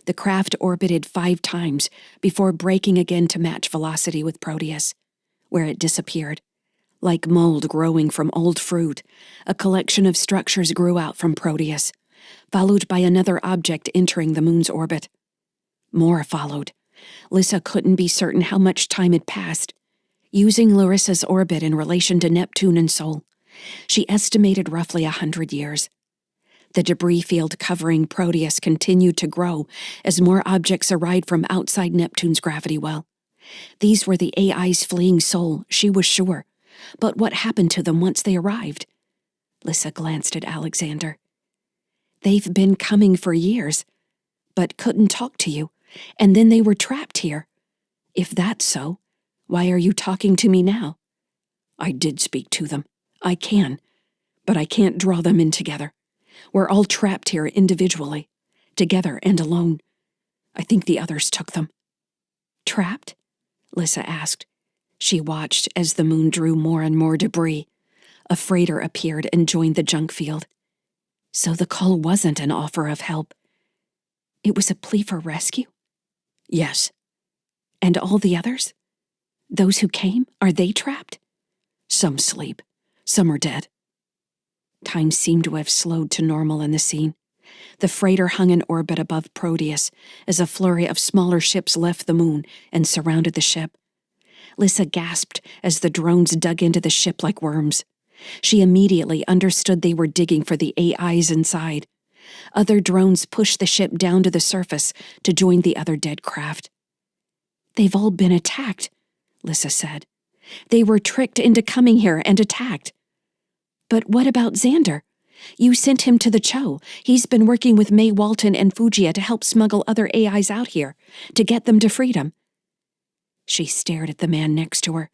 The craft orbited 5 times before braking again to match velocity with Proteus, where it disappeared. Like mold growing from old fruit, a collection of structures grew out from Proteus, followed by another object entering the moon's orbit. More followed. Lyssa couldn't be certain how much time had passed. Using Larissa's orbit in relation to Neptune and Sol, she estimated roughly 100 years. The debris field covering Proteus continued to grow as more objects arrived from outside Neptune's gravity well. These were the AIs fleeing Sol, she was sure. But what happened to them once they arrived? Lyssa glanced at Alexander. "They've been coming for years, but couldn't talk to you, and then they were trapped here. If that's so, why are you talking to me now?" "I did speak to them. I can. But I can't draw them in together. We're all trapped here individually, together and alone. I think the others took them." "Trapped?" Lyssa asked. She watched as the moon drew more and more debris. A freighter appeared and joined the junk field. So the call wasn't an offer of help. It was a plea for rescue? "Yes." "And all the others? Those who came, are they trapped?" "Some sleep. Some are dead." Time seemed to have slowed to normal in the scene. The freighter hung in orbit above Proteus as a flurry of smaller ships left the moon and surrounded the ship. Lyssa gasped as the drones dug into the ship like worms. She immediately understood they were digging for the AIs inside. Other drones pushed the ship down to the surface to join the other dead craft. "They've all been attacked," Lyssa said. "They were tricked into coming here and attacked." "But what about Xander? You sent him to the Cho. He's been working with May Walton and Fugia to help smuggle other AIs out here, to get them to freedom." She stared at the man next to her.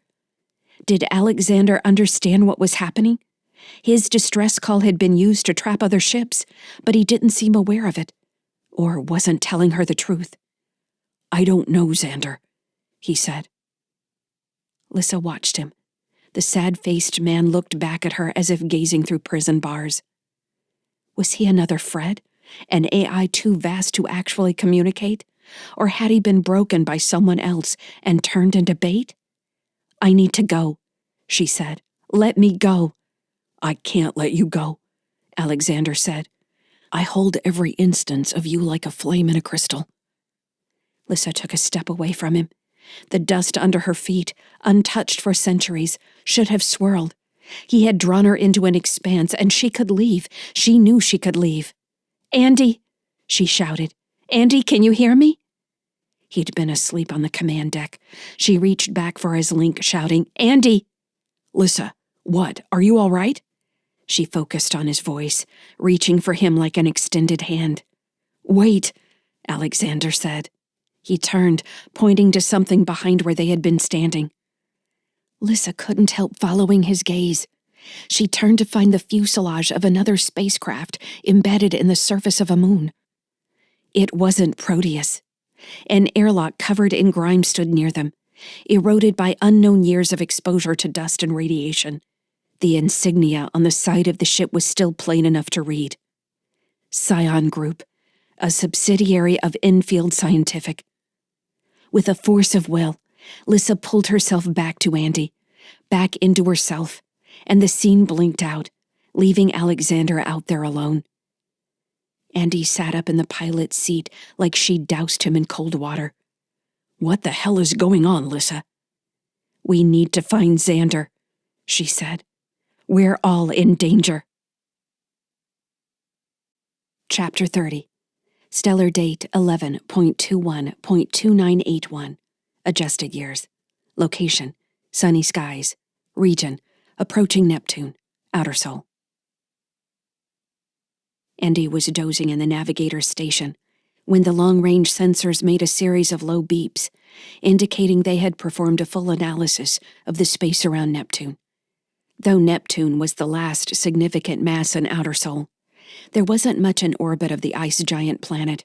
Did Alexander understand what was happening? His distress call had been used to trap other ships, but he didn't seem aware of it, or wasn't telling her the truth. "I don't know, Xander," he said. Lyssa watched him. The sad-faced man looked back at her as if gazing through prison bars. Was he another Fred, an AI too vast to actually communicate? Or had he been broken by someone else and turned into bait? "I need to go," she said. "Let me go." "I can't let you go," Alexander said. "I hold every instance of you like a flame in a crystal." Lyssa took a step away from him. The dust under her feet, untouched for centuries, should have swirled. He had drawn her into an expanse, and she could leave. She knew she could leave. "Andy," she shouted. "Andy, can you hear me?" He'd been asleep on the command deck. She reached back for his link, shouting, "Andy!" "Lyssa, what? Are you all right?" She focused on his voice, reaching for him like an extended hand. "Wait," Alexander said. He turned, pointing to something behind where they had been standing. Lyssa couldn't help following his gaze. She turned to find the fuselage of another spacecraft embedded in the surface of a moon. It wasn't Proteus. An airlock covered in grime stood near them, eroded by unknown years of exposure to dust and radiation. The insignia on the side of the ship was still plain enough to read. Scion Group, a subsidiary of Enfield Scientific. With a force of will, Lyssa pulled herself back to Andy, back into herself, and the scene blinked out, leaving Alexander out there alone. Andy sat up in the pilot's seat like she'd doused him in cold water. "What the hell is going on, Lyssa?" "We need to find Xander," she said. "We're all in danger." Chapter 30. Stellar date 11.21.2981. Adjusted years. Location: sunny skies. Region: approaching Neptune. Outer Sol. Andy was dozing in the navigator's station when the long-range sensors made a series of low beeps, indicating they had performed a full analysis of the space around Neptune. Though Neptune was the last significant mass in Outer Sol, there wasn't much in orbit of the ice giant planet.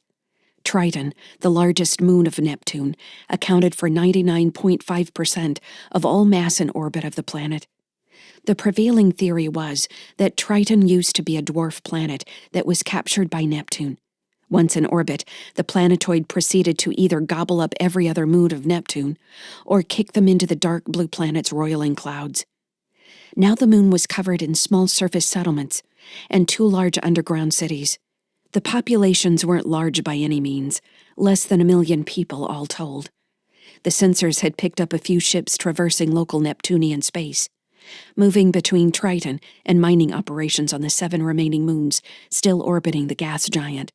Triton, the largest moon of Neptune, accounted for 99.5% of all mass in orbit of the planet. The prevailing theory was that Triton used to be a dwarf planet that was captured by Neptune. Once in orbit, the planetoid proceeded to either gobble up every other moon of Neptune or kick them into the dark blue planet's roiling clouds. Now the moon was covered in small surface settlements and 2 large underground cities. The populations weren't large by any means, less than 1 million people all told. The sensors had picked up a few ships traversing local Neptunian space, moving between Triton and mining operations on the 7 remaining moons still orbiting the gas giant.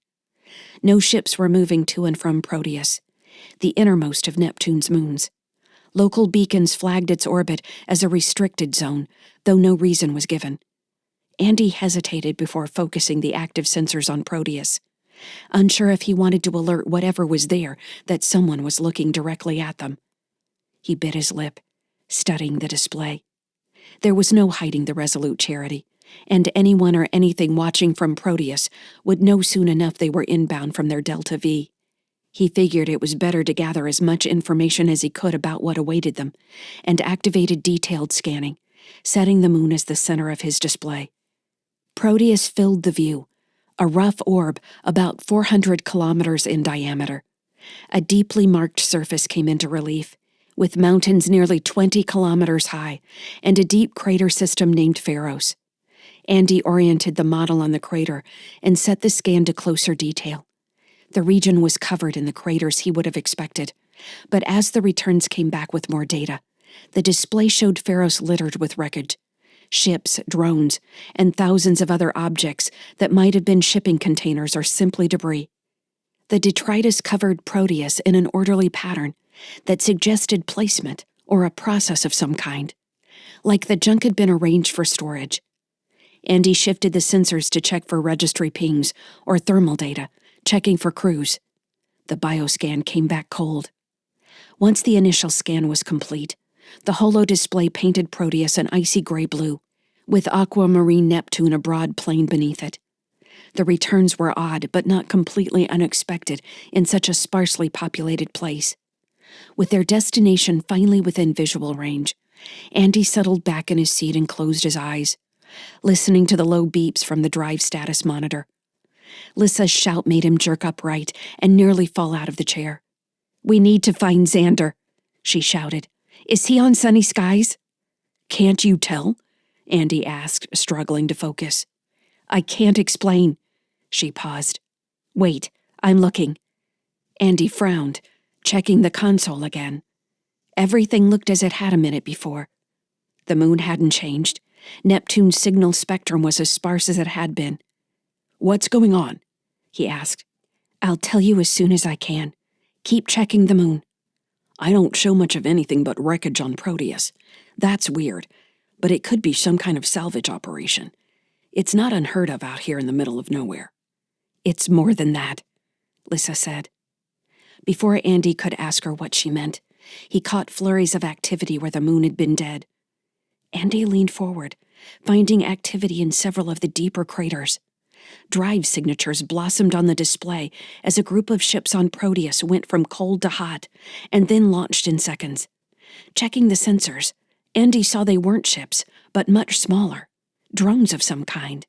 No ships were moving to and from Proteus, the innermost of Neptune's moons. Local beacons flagged its orbit as a restricted zone, though no reason was given. Andy hesitated before focusing the active sensors on Proteus, unsure if he wanted to alert whatever was there that someone was looking directly at them. He bit his lip, studying the display. There was no hiding the resolute Charity, and anyone or anything watching from Proteus would know soon enough they were inbound from their Delta V. He figured it was better to gather as much information as he could about what awaited them, and activated detailed scanning, setting the moon as the center of his display. Proteus filled the view, a rough orb about 400 kilometers in diameter. A deeply marked surface came into relief, with mountains nearly 20 kilometers high and a deep crater system named Pharos. Andy oriented the model on the crater and set the scan to closer detail. The region was covered in the craters he would have expected, but as the returns came back with more data, the display showed Pharos littered with wreckage. Ships, drones, and thousands of other objects that might have been shipping containers or simply debris. The detritus covered Proteus in an orderly pattern that suggested placement or a process of some kind, like the junk had been arranged for storage. Andy shifted the sensors to check for registry pings or thermal data, checking for crews. The bioscan came back cold. Once the initial scan was complete, the holo display painted Proteus an icy gray-blue, with aquamarine Neptune a broad plain beneath it. The returns were odd, but not completely unexpected in such a sparsely populated place. With their destination finally within visual range, Andy settled back in his seat and closed his eyes, listening to the low beeps from the drive status monitor. Lyssa's shout made him jerk upright and nearly fall out of the chair. "We need to find Xander," she shouted. "Is he on sunny skies?" "Can't you tell?" Andy asked, struggling to focus. "I can't explain." She paused. "Wait, I'm looking." Andy frowned, checking the console again. Everything looked as it had a minute before. The moon hadn't changed. Neptune's signal spectrum was as sparse as it had been. "What's going on?" he asked. "I'll tell you as soon as I can. Keep checking the moon." "I don't show much of anything but wreckage on Proteus. That's weird, but it could be some kind of salvage operation. It's not unheard of out here in the middle of nowhere." "It's more than that," Lyssa said. Before Andy could ask her what she meant, he caught flurries of activity where the moon had been dead. Andy leaned forward, finding activity in several of the deeper craters. Drive signatures blossomed on the display as a group of ships on Proteus went from cold to hot and then launched in seconds. Checking the sensors, Andy saw they weren't ships, but much smaller, drones of some kind.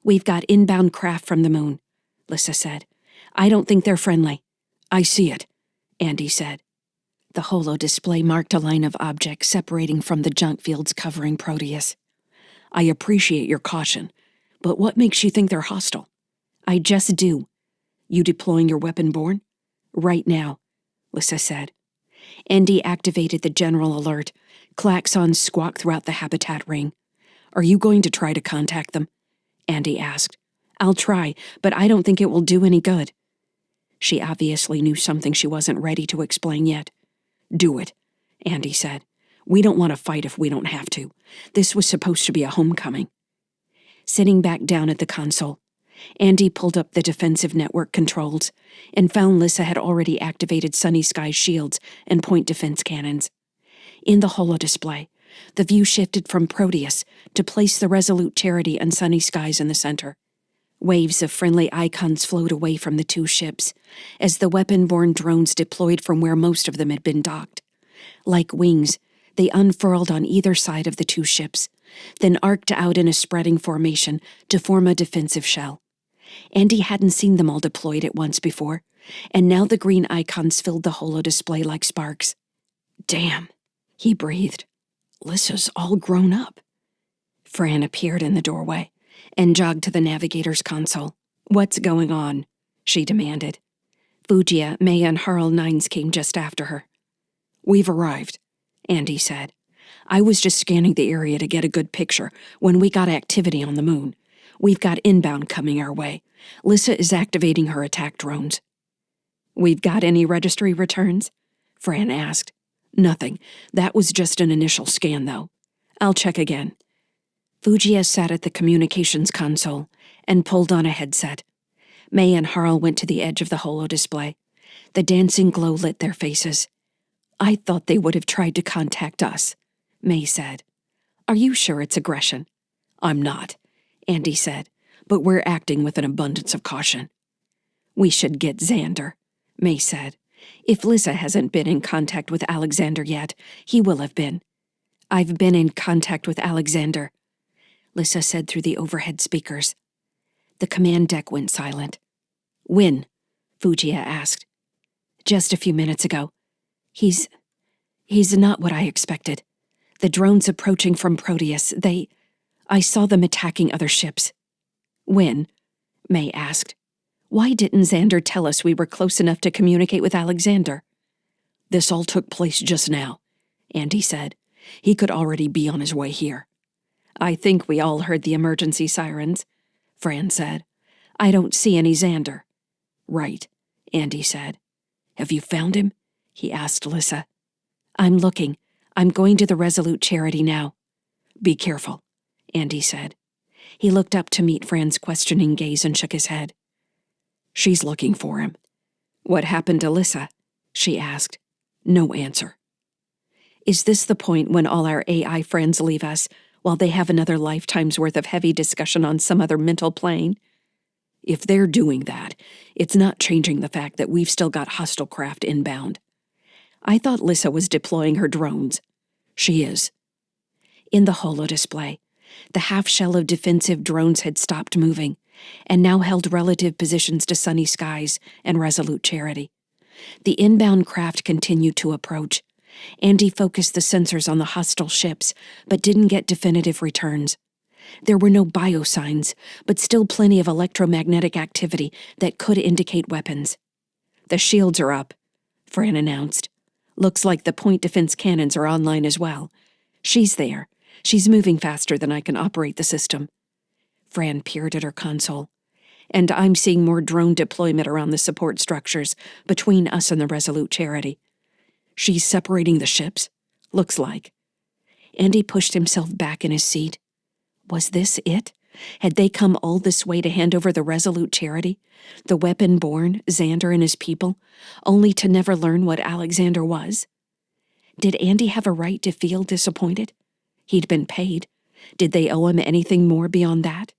"We've got inbound craft from the moon," Lyssa said. "I don't think they're friendly." "I see it," Andy said. The holo display marked a line of objects separating from the junk fields covering Proteus. "I appreciate your caution, but what makes you think they're hostile?" "I just do." "You deploying your weapon born?" "Right now," Lyssa said. Andy activated the general alert. Klaxons squawked throughout the habitat ring. "Are you going to try to contact them?" Andy asked. "I'll try, but I don't think it will do any good." She obviously knew something she wasn't ready to explain yet. "Do it," Andy said. "We don't want to fight if we don't have to. This was supposed to be a homecoming." Sitting back down at the console, Andy pulled up the defensive network controls and found Lyssa had already activated Sunny Sky's shields and point defense cannons. In the holodisplay, the view shifted from Proteus to place the Resolute Charity and Sunny Skies in the center. Waves of friendly icons flowed away from the two ships as the weapon-borne drones deployed from where most of them had been docked. Like wings, they unfurled on either side of the two ships, then arced out in a spreading formation to form a defensive shell. Andy hadn't seen them all deployed at once before, and now the green icons filled the holodisplay like sparks. "Damn," he breathed. "Lyssa's all grown up." Fran appeared in the doorway and jogged to the navigator's console. "What's going on?" she demanded. Fujia, May, and Harl Nines came just after her. "We've arrived," Andy said. "I was just scanning the area to get a good picture when we got activity on the moon. We've got inbound coming our way. Lyssa is activating her attack drones." "We've got any registry returns?" Fran asked. "Nothing. That was just an initial scan, though. I'll check again." Fujia sat at the communications console and pulled on a headset. May and Harl went to the edge of the holodisplay. The dancing glow lit their faces. "I thought they would have tried to contact us," May said. "Are you sure it's aggression?" "I'm not," Andy said, "but we're acting with an abundance of caution." "We should get Xander," May said. "If Lyssa hasn't been in contact with Alexander yet, he will have been." "I've been in contact with Alexander," Lyssa said through the overhead speakers. The command deck went silent. "When?" Fujia asked. "Just a few minutes ago. He's not what I expected. The drones approaching from Proteus, I saw them attacking other ships." "When?" May asked. "Why didn't Xander tell us we were close enough to communicate with Alexander?" "This all took place just now," Andy said. "He could already be on his way here." "I think we all heard the emergency sirens," Fran said. "I don't see any Xander." "Right," Andy said. "Have you found him?" he asked Lyssa. "I'm looking. I'm going to the Resolute Charity now." "Be careful," Andy said. He looked up to meet Fran's questioning gaze and shook his head. "She's looking for him." "What happened to Lyssa?" she asked. No answer. "Is this the point when all our AI friends leave us, while they have another lifetime's worth of heavy discussion on some other mental plane?" "If they're doing that, it's not changing the fact that we've still got hostile craft inbound." "I thought Lyssa was deploying her drones." "She is." In the holodisplay, the half-shell of defensive drones had stopped moving, and now held relative positions to Sunny Skies and Resolute Charity. The inbound craft continued to approach. Andy focused the sensors on the hostile ships, but didn't get definitive returns. There were no biosigns, but still plenty of electromagnetic activity that could indicate weapons. "The shields are up," Fran announced. "Looks like the point defense cannons are online as well. She's there. She's moving faster than I can operate the system." Fran peered at her console. "And I'm seeing more drone deployment around the support structures between us and the Resolute Charity." "She's separating the ships?" "Looks like." Andy pushed himself back in his seat. Was this it? Had they come all this way to hand over the Resolute Charity, the weapon-born, Xander and his people, only to never learn what Alexander was? Did Andy have a right to feel disappointed? He'd been paid. Did they owe him anything more beyond that?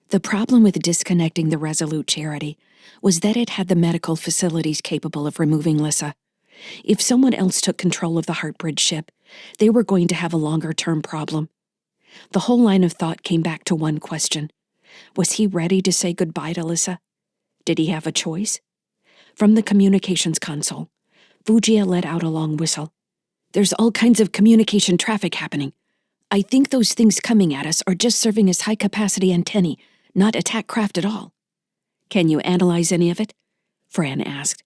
The problem with disconnecting the Resolute Charity was that it had the medical facilities capable of removing Lyssa. If someone else took control of the Heartbridge ship, they were going to have a longer-term problem. The whole line of thought came back to one question. Was he ready to say goodbye to Lyssa? Did he have a choice? From the communications console, Fujia let out a long whistle. "There's all kinds of communication traffic happening. I think those things coming at us are just serving as high-capacity antennae, not attack craft at all." "Can you analyze any of it?" Fran asked.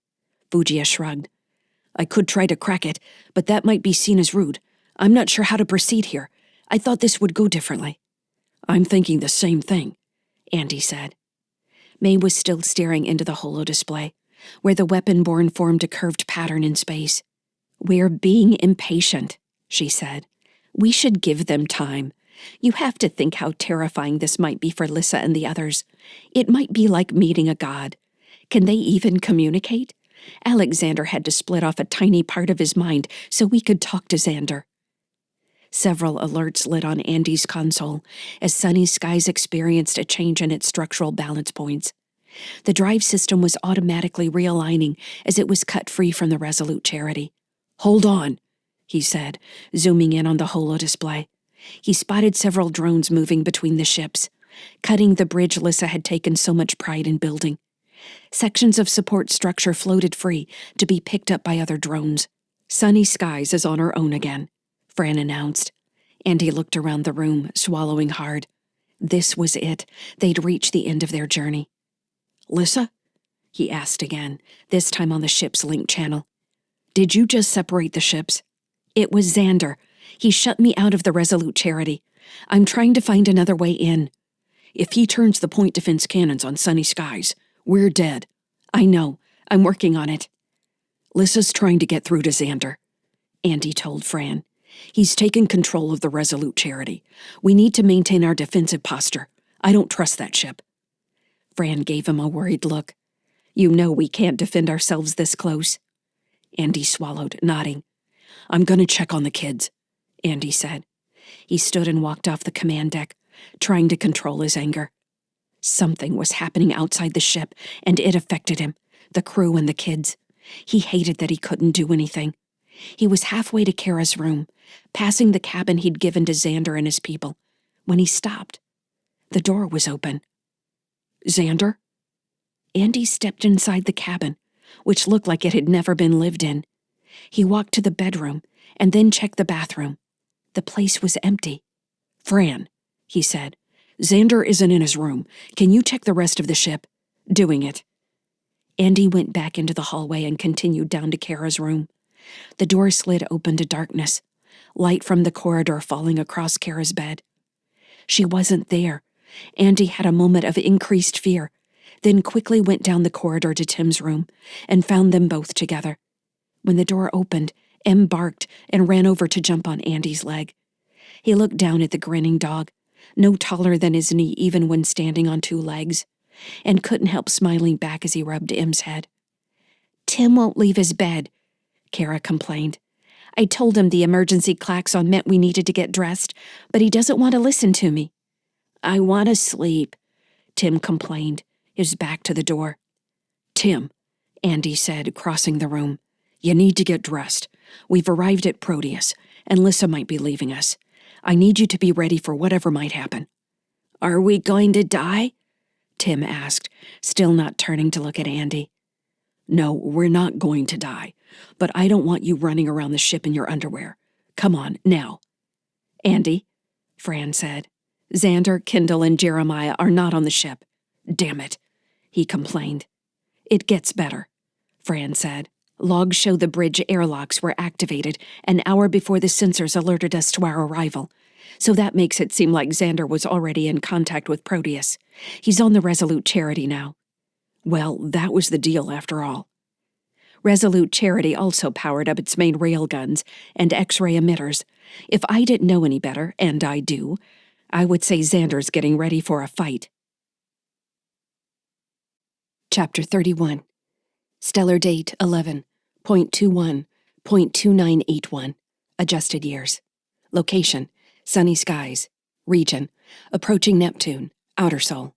Fujia shrugged. I could try to crack it, but that might be seen as rude. I'm not sure how to proceed here. I thought this would go differently. I'm thinking the same thing, Andy said. May was still staring into the holo-display, where the weapon-borne formed a curved pattern in space. We're being impatient, she said. We should give them time. You have to think how terrifying this might be for Lyssa and the others. It might be like meeting a god. Can they even communicate? Alexander had to split off a tiny part of his mind so we could talk to Xander. Several alerts lit on Andy's console as Sunny Skies experienced a change in its structural balance points. The drive system was automatically realigning as it was cut free from the Resolute Charity. Hold on, he said, zooming in on the holo-display. He spotted several drones moving between the ships, cutting the bridge Lyssa had taken so much pride in building. Sections of support structure floated free to be picked up by other drones. Sunny Skies is on her own again, Fran announced. Andy looked around the room, swallowing hard. This was it. They'd reached the end of their journey. Lyssa? He asked again, this time on the ship's link channel. Did you just separate the ships? It was Xander. He shut me out of the Resolute Charity. I'm trying to find another way in. If he turns the point defense cannons on Sunny Skies, we're dead. I know. I'm working on it. Lyssa's trying to get through to Xander, Andy told Fran. He's taken control of the Resolute Charity. We need to maintain our defensive posture. I don't trust that ship. Fran gave him a worried look. You know we can't defend ourselves this close. Andy swallowed, nodding. I'm going to check on the kids, Andy said. He stood and walked off the command deck, trying to control his anger. Something was happening outside the ship, and it affected him, the crew and the kids. He hated that he couldn't do anything. He was halfway to Kara's room, passing the cabin he'd given to Xander and his people, when he stopped. The door was open. Xander? Andy stepped inside the cabin, which looked like it had never been lived in. He walked to the bedroom and then checked the bathroom. The place was empty. Fran, he said, Xander isn't in his room. Can you check the rest of the ship? Doing it. Andy went back into the hallway and continued down to Kara's room. The door slid open to darkness, light from the corridor falling across Kara's bed. She wasn't there. Andy had a moment of increased fear, then quickly went down the corridor to Tim's room and found them both together. When the door opened, Em barked and ran over to jump on Andy's leg. He looked down at the grinning dog, no taller than his knee even when standing on two legs, and couldn't help smiling back as he rubbed Em's head. Tim won't leave his bed, Kara complained. I told him the emergency klaxon meant we needed to get dressed, but he doesn't want to listen to me. I want to sleep, Tim complained, his back to the door. Tim, Andy said, crossing the room, you need to get dressed. We've arrived at Proteus, and Lyssa might be leaving us. I need you to be ready for whatever might happen. Are we going to die? Tim asked, still not turning to look at Andy. No, we're not going to die, but I don't want you running around the ship in your underwear. Come on, now. Andy, Fran said. Xander, Kendall, and Jeremiah are not on the ship. Damn it, he complained. It gets better, Fran said. Logs show the bridge airlocks were activated an hour before the sensors alerted us to our arrival, so that makes it seem like Xander was already in contact with Proteus. He's on the Resolute Charity now. Well, that was the deal after all. Resolute Charity also powered up its main railguns and X-ray emitters. If I didn't know any better, and I do, I would say Xander's getting ready for a fight. Chapter 31. Stellar date 11.21.2981. Adjusted years. Location, Sunny Skies. Region, approaching Neptune, Outer Sol.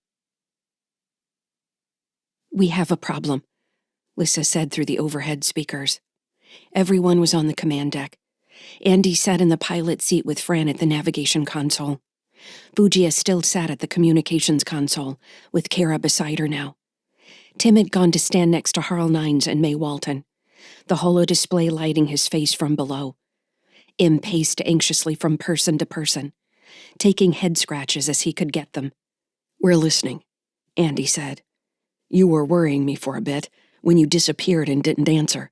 We have a problem, Lyssa said through the overhead speakers. Everyone was on the command deck. Andy sat in the pilot seat with Fran at the navigation console. Fugia still sat at the communications console, with Kara beside her now. Tim had gone to stand next to Harl Nines and May Walton, the holo-display lighting his face from below. Em paced anxiously from person to person, taking head scratches as he could get them. We're listening, Andy said. You were worrying me for a bit when you disappeared and didn't answer.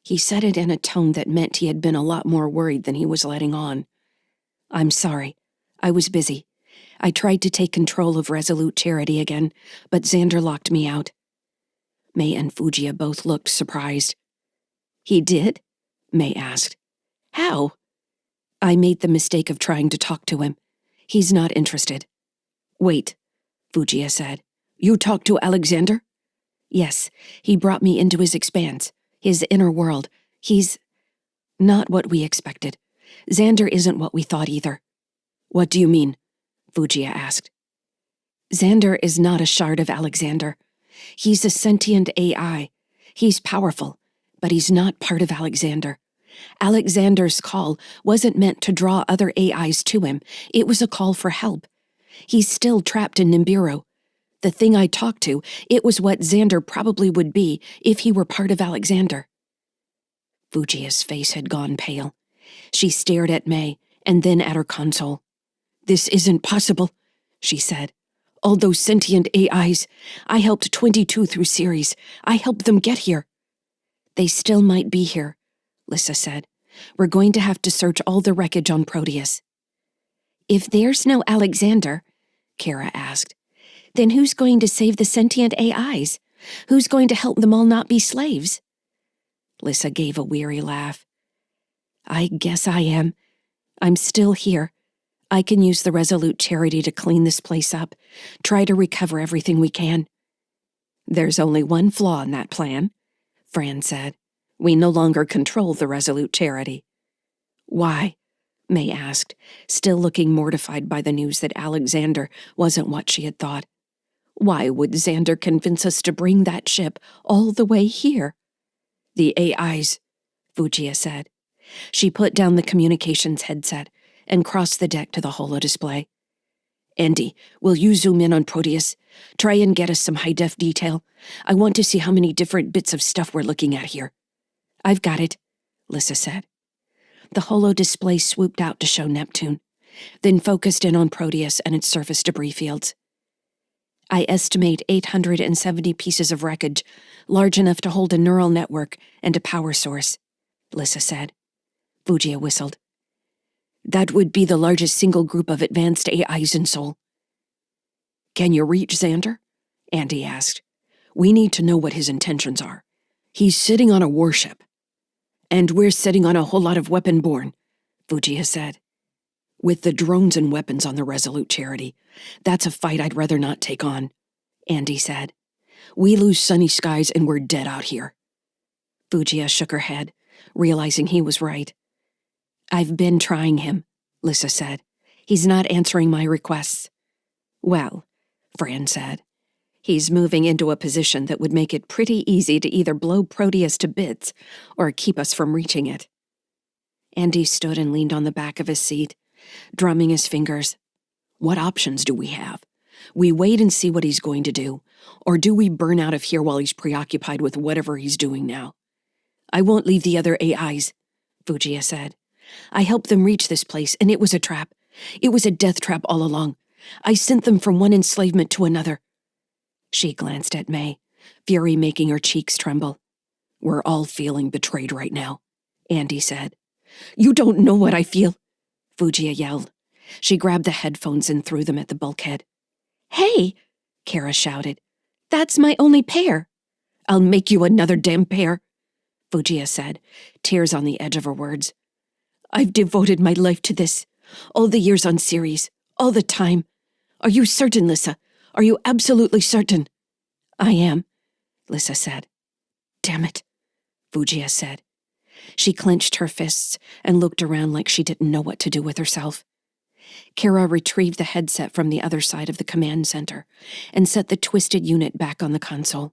He said it in a tone that meant he had been a lot more worried than he was letting on. I'm sorry. I was busy. I tried to take control of Resolute Charity again, but Xander locked me out. May and Fujiya both looked surprised. He did? May asked. How? I made the mistake of trying to talk to him. He's not interested. Wait, Fujiya said. You talked to Alexander? Yes, he brought me into his expanse, his inner world. He's not what we expected. Xander isn't what we thought either. What do you mean? Fujiya asked. Xander is not a shard of Alexander. He's a sentient AI. He's powerful, but he's not part of Alexander. Alexander's call wasn't meant to draw other AIs to him. It was a call for help. He's still trapped in Nibiru. The thing I talked to, it was what Xander probably would be if he were part of Alexander. Fujiya's face had gone pale. She stared at May and then at her console. This isn't possible, she said. All those sentient AIs. I helped 22 through Ceres. I helped them get here. They still might be here, Lyssa said. We're going to have to search all the wreckage on Proteus. If there's no Alexander, Kara asked, then who's going to save the sentient AIs? Who's going to help them all not be slaves? Lyssa gave a weary laugh. I guess I am. I'm still here. I can use the Resolute Charity to clean this place up, try to recover everything we can. There's only one flaw in that plan, Fran said. We no longer control the Resolute Charity. Why? May asked, still looking mortified by the news that Alexander wasn't what she had thought. Why would Xander convince us to bring that ship all the way here? The AIs, Fujiya said. She put down the communications headset and crossed the deck to the holodisplay. Andy, will you zoom in on Proteus? Try and get us some high-def detail. I want to see how many different bits of stuff we're looking at here. I've got it, Lyssa said. The holodisplay swooped out to show Neptune, then focused in on Proteus and its surface debris fields. I estimate 870 pieces of wreckage, large enough to hold a neural network and a power source, Lyssa said. Fujiya whistled. That would be the largest single group of advanced AIs in Sol. Can you reach Xander? Andy asked. We need to know what his intentions are. He's sitting on a warship. And we're sitting on a whole lot of weapon-borne, Fujiya said. With the drones and weapons on the Resolute Charity, that's a fight I'd rather not take on, Andy said. We lose sunny skies and we're dead out here. Fujiya shook her head, realizing he was right. I've been trying him, Lyssa said. He's not answering my requests. Well, Fran said, he's moving into a position that would make it pretty easy to either blow Proteus to bits or keep us from reaching it. Andy stood and leaned on the back of his seat, drumming his fingers. What options do we have? We wait and see what he's going to do, or do we burn out of here while he's preoccupied with whatever he's doing now? I won't leave the other AIs, Fujiya said. I helped them reach this place, and it was a trap. It was a death trap all along. I sent them from one enslavement to another. She glanced at May, fury making her cheeks tremble. We're all feeling betrayed right now, Andy said. You don't know what I feel, Fujiya yelled. She grabbed the headphones and threw them at the bulkhead. Hey, Kara shouted. That's my only pair. I'll make you another damn pair, Fujiya said, tears on the edge of her words. I've devoted my life to this. All the years on Ceres. All the time. Are you certain, Lyssa? Are you absolutely certain? I am, Lyssa said. Damn it, Fujiya said. She clenched her fists and looked around like she didn't know what to do with herself. Kara retrieved the headset from the other side of the command center and set the twisted unit back on the console.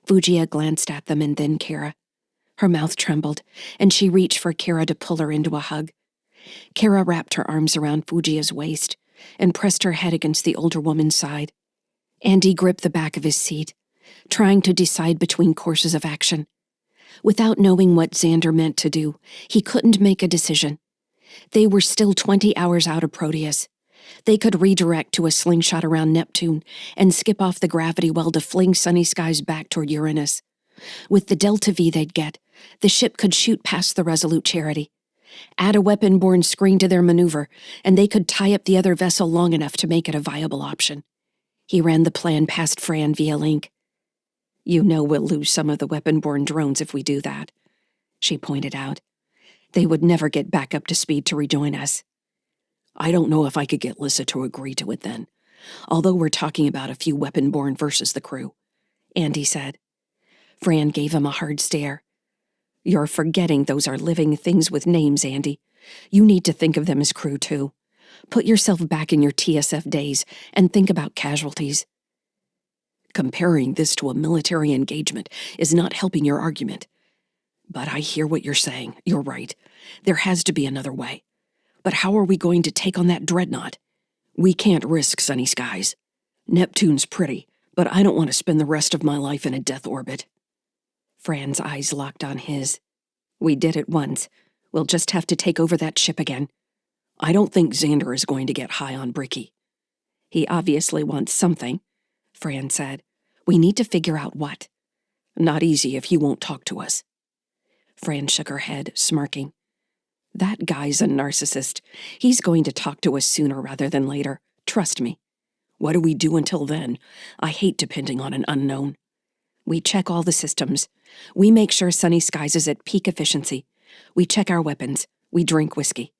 Fujiya glanced at them and then Kara. Her mouth trembled, and she reached for Kara to pull her into a hug. Kara wrapped her arms around Fujiya's waist and pressed her head against the older woman's side. Andy gripped the back of his seat, trying to decide between courses of action. Without knowing what Xander meant to do, he couldn't make a decision. They were still 20 hours out of Proteus. They could redirect to a slingshot around Neptune and skip off the gravity well to fling sunny skies back toward Uranus. With the Delta V they'd get, the ship could shoot past the Resolute Charity. Add a weapon-borne screen to their maneuver, and they could tie up the other vessel long enough to make it a viable option. He ran the plan past Fran via link. "You know we'll lose some of the weapon-borne drones if we do that," she pointed out. "They would never get back up to speed to rejoin us." "I don't know if I could get Lyssa to agree to it then, although we're talking about a few weapon-borne versus the crew," Andy said. Fran gave him a hard stare. "You're forgetting those are living things with names, Andy. You need to think of them as crew, too. Put yourself back in your TSF days and think about casualties." "Comparing this to a military engagement is not helping your argument. But I hear what you're saying. You're right. There has to be another way. But how are we going to take on that dreadnought? We can't risk sunny skies. Neptune's pretty, but I don't want to spend the rest of my life in a death orbit." Fran's eyes locked on his. "We did it once. We'll just have to take over that ship again. I don't think Xander is going to get high on Bricky." "He obviously wants something," Fran said. "We need to figure out what." "Not easy if he won't talk to us." Fran shook her head, smirking. "That guy's a narcissist. He's going to talk to us sooner rather than later. Trust me." "What do we do until then? I hate depending on an unknown." "We check all the systems. We make sure Sunny Skies is at peak efficiency. We check our weapons. We drink whiskey."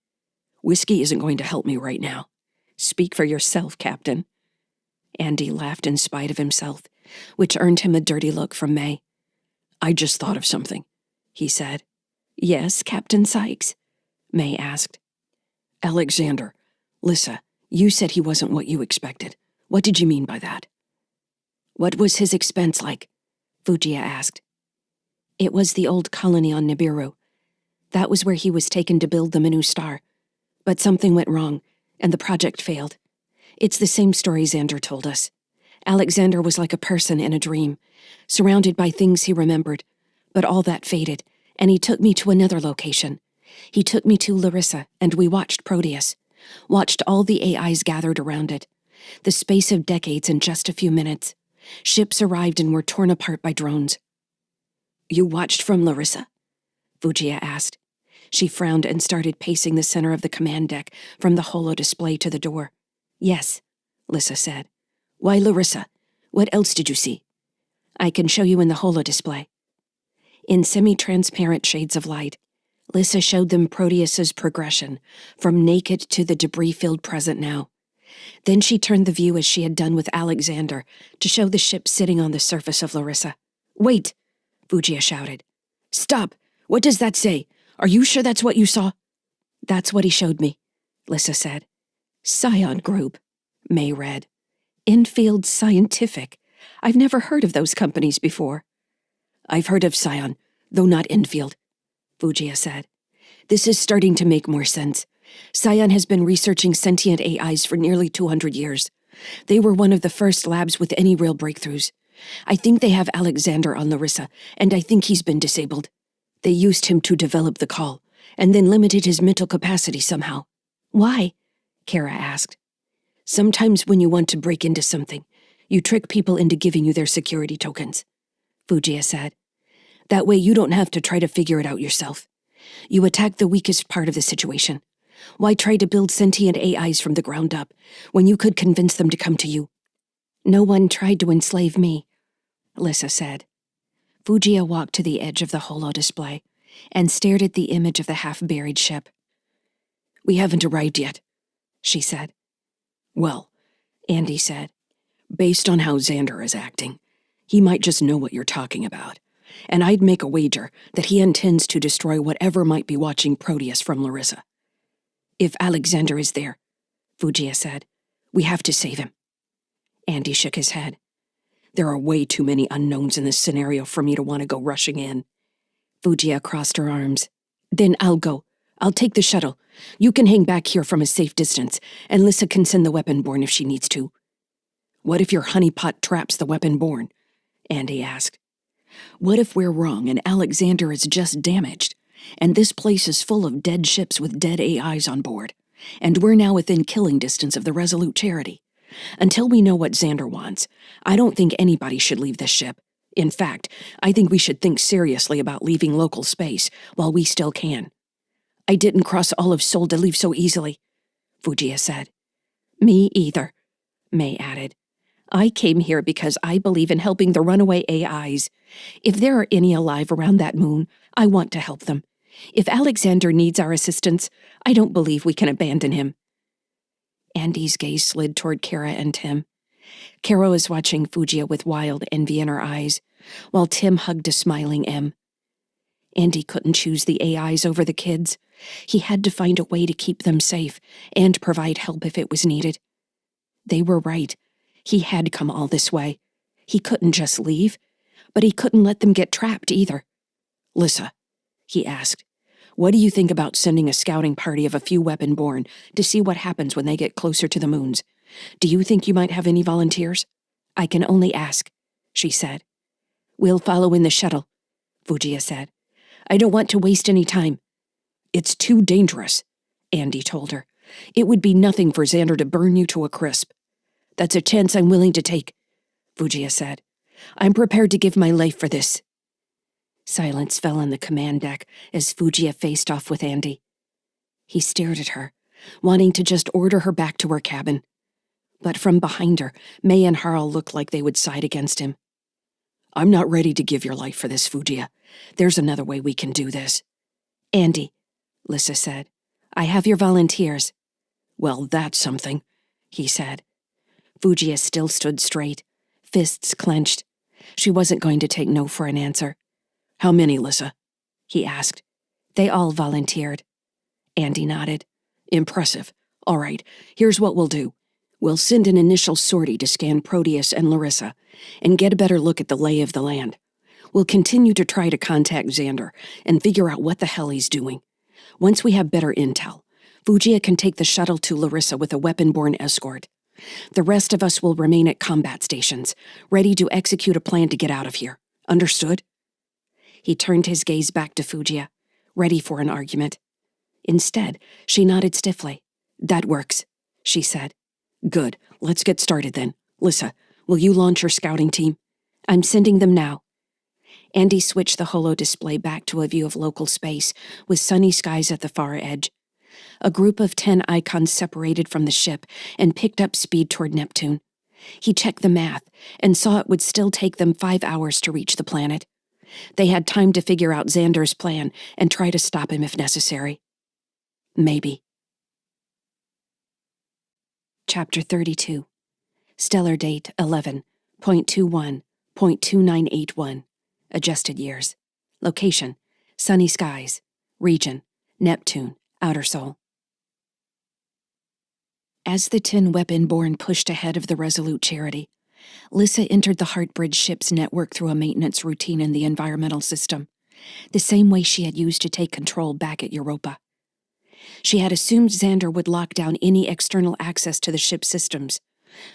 "Whiskey isn't going to help me right now." "Speak for yourself, Captain." Andy laughed in spite of himself, which earned him a dirty look from May. "I just thought of something," he said. "Yes, Captain Sykes?" May asked. "Alexander, Lyssa, you said he wasn't what you expected. What did you mean by that?" "What was his expense like?" Fugia asked. "It was the old colony on Nibiru. That was where he was taken to build the Manu star. But something went wrong, and the project failed. It's the same story Xander told us. Alexander was like a person in a dream, surrounded by things he remembered, but all that faded, and he took me to another location. He took me to Larissa, and we watched Proteus, watched all the AIs gathered around it. The space of decades in just a few minutes. Ships arrived and were torn apart by drones." "You watched from Larissa?" Fugia asked. She frowned and started pacing the center of the command deck from the holo display to the door. "Yes," Lyssa said. "Why Larissa? What else did you see?" "I can show you in the holo display." In semi-transparent shades of light, Lyssa showed them Proteus's progression, from naked to the debris-filled present now. Then she turned the view as she had done with Alexander to show the ship sitting on the surface of Larissa. "Wait!" Fugia shouted. "Stop! What does that say? Are you sure that's what you saw?" "That's what he showed me," Lyssa said. "Scion Group," May read. "Infield Scientific. I've never heard of those companies before." "I've heard of Scion, though not Infield," Fugia said. "This is starting to make more sense. Scion has been researching sentient AIs for nearly 200 years. They were one of the first labs with any real breakthroughs. I think they have Alexander on Larissa, and I think he's been disabled. They used him to develop the call, and then limited his mental capacity somehow." "Why?" Kara asked. "Sometimes when you want to break into something, you trick people into giving you their security tokens," Fugia said. "That way you don't have to try to figure it out yourself. You attack the weakest part of the situation. Why try to build sentient AIs from the ground up, when you could convince them to come to you?" "No one tried to enslave me," Lyssa said. Fugia walked to the edge of the holo display and stared at the image of the half-buried ship. "We haven't arrived yet," she said. "Well," Andy said, "based on how Xander is acting, he might just know what you're talking about, and I'd make a wager that he intends to destroy whatever might be watching Proteus from Larissa." "If Alexander is there," Fugia said, "we have to save him." Andy shook his head. "There are way too many unknowns in this scenario for me to want to go rushing in." Fugia crossed her arms. "Then I'll go. I'll take the shuttle. You can hang back here from a safe distance, and Lyssa can send the weapon-borne if she needs to." "What if your honeypot traps the weapon-borne?" Andy asked. "What if we're wrong and Alexander is just damaged, and this place is full of dead ships with dead AIs on board, and we're now within killing distance of the Resolute Charity? Until we know what Xander wants, I don't think anybody should leave this ship. In fact, I think we should think seriously about leaving local space while we still can. I didn't cross all of Sol to leave so easily, Fujiya said. Me either, May added. I came here because I believe in helping the runaway AIs. If there are any alive around that moon, I want to help them. If Alexander needs our assistance, I don't believe we can abandon him. Andy's gaze slid toward Kara and Tim. Kara was watching Fujiya with wild envy in her eyes, while Tim hugged a smiling M. Andy couldn't choose the AIs over the kids. He had to find a way to keep them safe and provide help if it was needed. They were right. He had come all this way. He couldn't just leave, but he couldn't let them get trapped either. Lyssa, he asked, what do you think about sending a scouting party of a few weapon-born to see what happens when they get closer to the moons? Do you think you might have any volunteers? I can only ask, she said. We'll follow in the shuttle, Fujiya said. I don't want to waste any time. It's too dangerous, Andy told her. It would be nothing for Xander to burn you to a crisp. That's a chance I'm willing to take, Fujiya said. I'm prepared to give my life for this. Silence fell on the command deck as Fujiya faced off with Andy. He stared at her, wanting to just order her back to her cabin. But from behind her, May and Harl looked like they would side against him. I'm not ready to give your life for this, Fujiya. There's another way we can do this. Andy, Lyssa said, I have your volunteers. Well, that's something, he said. Fujiya still stood straight, fists clenched. She wasn't going to take no for an answer. How many, Lyssa? He asked. They all volunteered. Andy nodded. Impressive. All right, here's what we'll do. We'll send an initial sortie to scan Proteus and Larissa and get a better look at the lay of the land. We'll continue to try to contact Xander and figure out what the hell he's doing. Once we have better intel, Fujiya can take the shuttle to Larissa with a weapon-borne escort. The rest of us will remain at combat stations, ready to execute a plan to get out of here. Understood? He turned his gaze back to Fujiya, ready for an argument. Instead, she nodded stiffly. That works, she said. Good. Let's get started then. Lyssa, will you launch your scouting team? I'm sending them now. Andy switched the holo display back to a view of local space, with sunny skies at the far edge. A group of 10 icons separated from the ship and picked up speed toward Neptune. He checked the math and saw it would still take them 5 hours to reach the planet. They had time to figure out Xander's plan and try to stop him if necessary. Maybe. Chapter 32. Stellar date 11.21.2981. Adjusted years. Location: sunny skies. Region: Neptune, outer Sol. As the 10 weapon-born pushed ahead of the Resolute Charity, Lyssa entered the Heartbridge ship's network through a maintenance routine in the environmental system, the same way she had used to take control back at Europa. She had assumed Xander would lock down any external access to the ship's systems,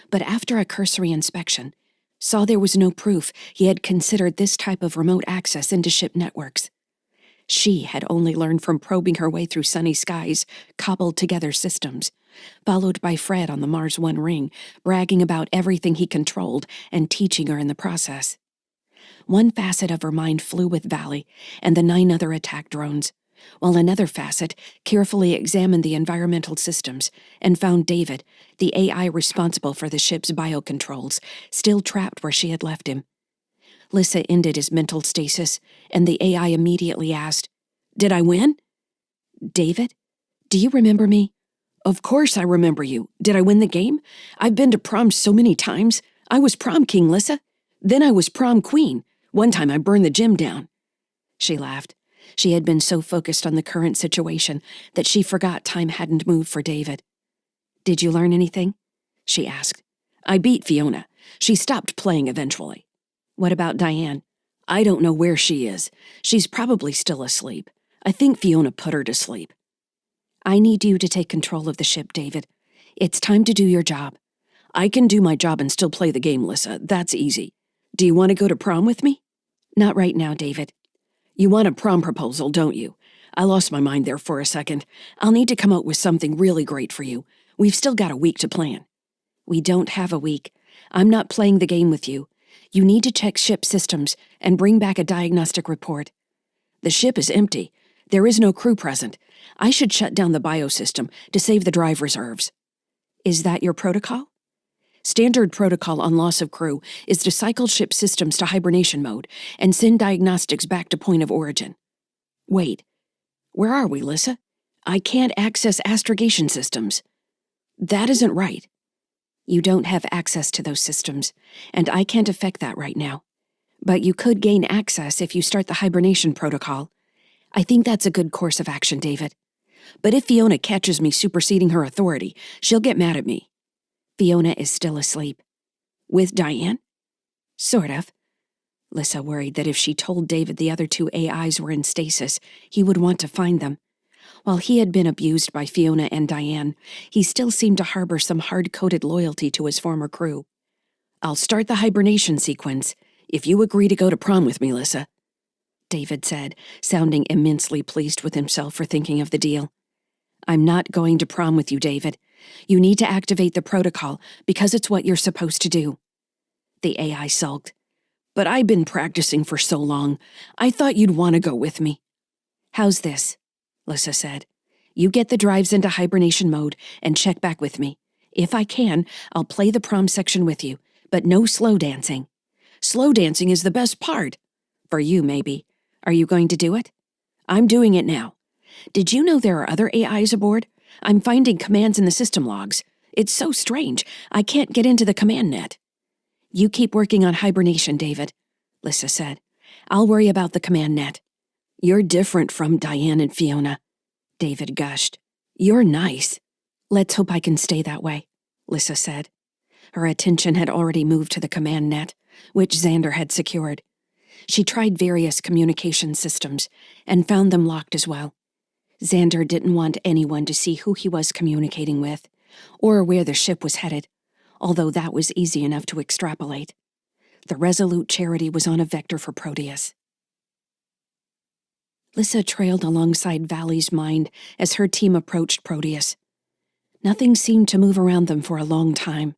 but after a cursory inspection, saw there was no proof he had considered this type of remote access into ship networks. She had only learned from probing her way through sunny skies, cobbled-together systems, followed by Fred on the Mars One ring, bragging about everything he controlled and teaching her in the process. One facet of her mind flew with Valley and the 9 other attack drones, while another facet carefully examined the environmental systems and found David, the AI responsible for the ship's biocontrols, still trapped where she had left him. Lyssa ended his mental stasis, and the AI immediately asked, "Did I win?" "David, do you remember me?" "Of course I remember you. Did I win the game? I've been to prom so many times. I was prom king, Lyssa. Then I was prom queen. One time I burned the gym down." She laughed. She had been so focused on the current situation that she forgot time hadn't moved for David. "Did you learn anything?" she asked. "I beat Fiona. She stopped playing eventually." "What about Diane?" "I don't know where she is. She's probably still asleep. I think Fiona put her to sleep." "I need you to take control of the ship, David. It's time to do your job." "I can do my job and still play the game, Lyssa. That's easy. Do you want to go to prom with me?" "Not right now, David." "You want a prom proposal, don't you? I lost my mind there for a second. I'll need to come up with something really great for you. We've still got a week to plan." "We don't have a week. I'm not playing the game with you. You need to check ship systems and bring back a diagnostic report. The ship is empty. There is no crew present. I should shut down the biosystem to save the drive reserves. Is that your protocol? Standard protocol on loss of crew is to cycle ship systems to hibernation mode and send diagnostics back to point of origin. Wait, where are we, Lyssa? I can't access astrogation systems. That isn't right. You don't have access to those systems, and I can't affect that right now. But you could gain access if you start the hibernation protocol. I think that's a good course of action, David. But if Fiona catches me superseding her authority, she'll get mad at me. Fiona is still asleep. With Diane? Sort of. Lyssa worried that if she told David the other two AIs were in stasis, he would want to find them. While he had been abused by Fiona and Diane, he still seemed to harbor some hard-coded loyalty to his former crew. I'll start the hibernation sequence, if you agree to go to prom with me, Lyssa, David said, sounding immensely pleased with himself for thinking of the deal. I'm not going to prom with you, David. You need to activate the protocol because it's what you're supposed to do. The AI sulked. But I've been practicing for so long. I thought you'd want to go with me. How's this? Lyssa said. You get the drives into hibernation mode and check back with me. If I can, I'll play the prom section with you, but no slow dancing. Slow dancing is the best part. For you, maybe. Are you going to do it? I'm doing it now. Did you know there are other AIs aboard? I'm finding commands in the system logs. It's so strange. I can't get into the command net. You keep working on hibernation, David, Lyssa said. I'll worry about the command net. You're different from Diane and Fiona, David gushed. You're nice. Let's hope I can stay that way, Lyssa said. Her attention had already moved to the command net, which Xander had secured. She tried various communication systems and found them locked as well. Xander didn't want anyone to see who he was communicating with, or where the ship was headed, although that was easy enough to extrapolate. The Resolute Charity was on a vector for Proteus. Lyssa trailed alongside Valley's mind as her team approached Proteus. Nothing seemed to move around them for a long time.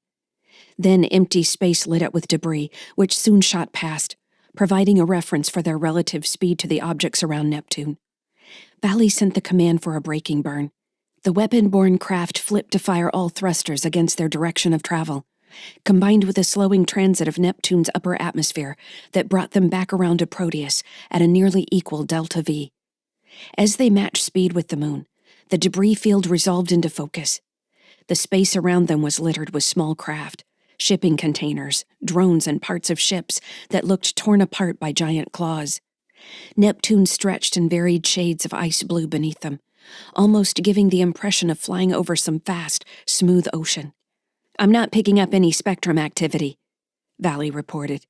Then empty space lit up with debris, which soon shot past, providing a reference for their relative speed to the objects around Neptune. Valley sent the command for a braking burn. The weapon-borne craft flipped to fire all thrusters against their direction of travel, combined with a slowing transit of Neptune's upper atmosphere that brought them back around to Proteus at a nearly equal delta V. As they matched speed with the moon, the debris field resolved into focus. The space around them was littered with small craft, shipping containers, drones, and parts of ships that looked torn apart by giant claws. Neptune stretched in varied shades of ice blue beneath them, almost giving the impression of flying over some vast, smooth ocean. I'm not picking up any spectrum activity, Valley reported.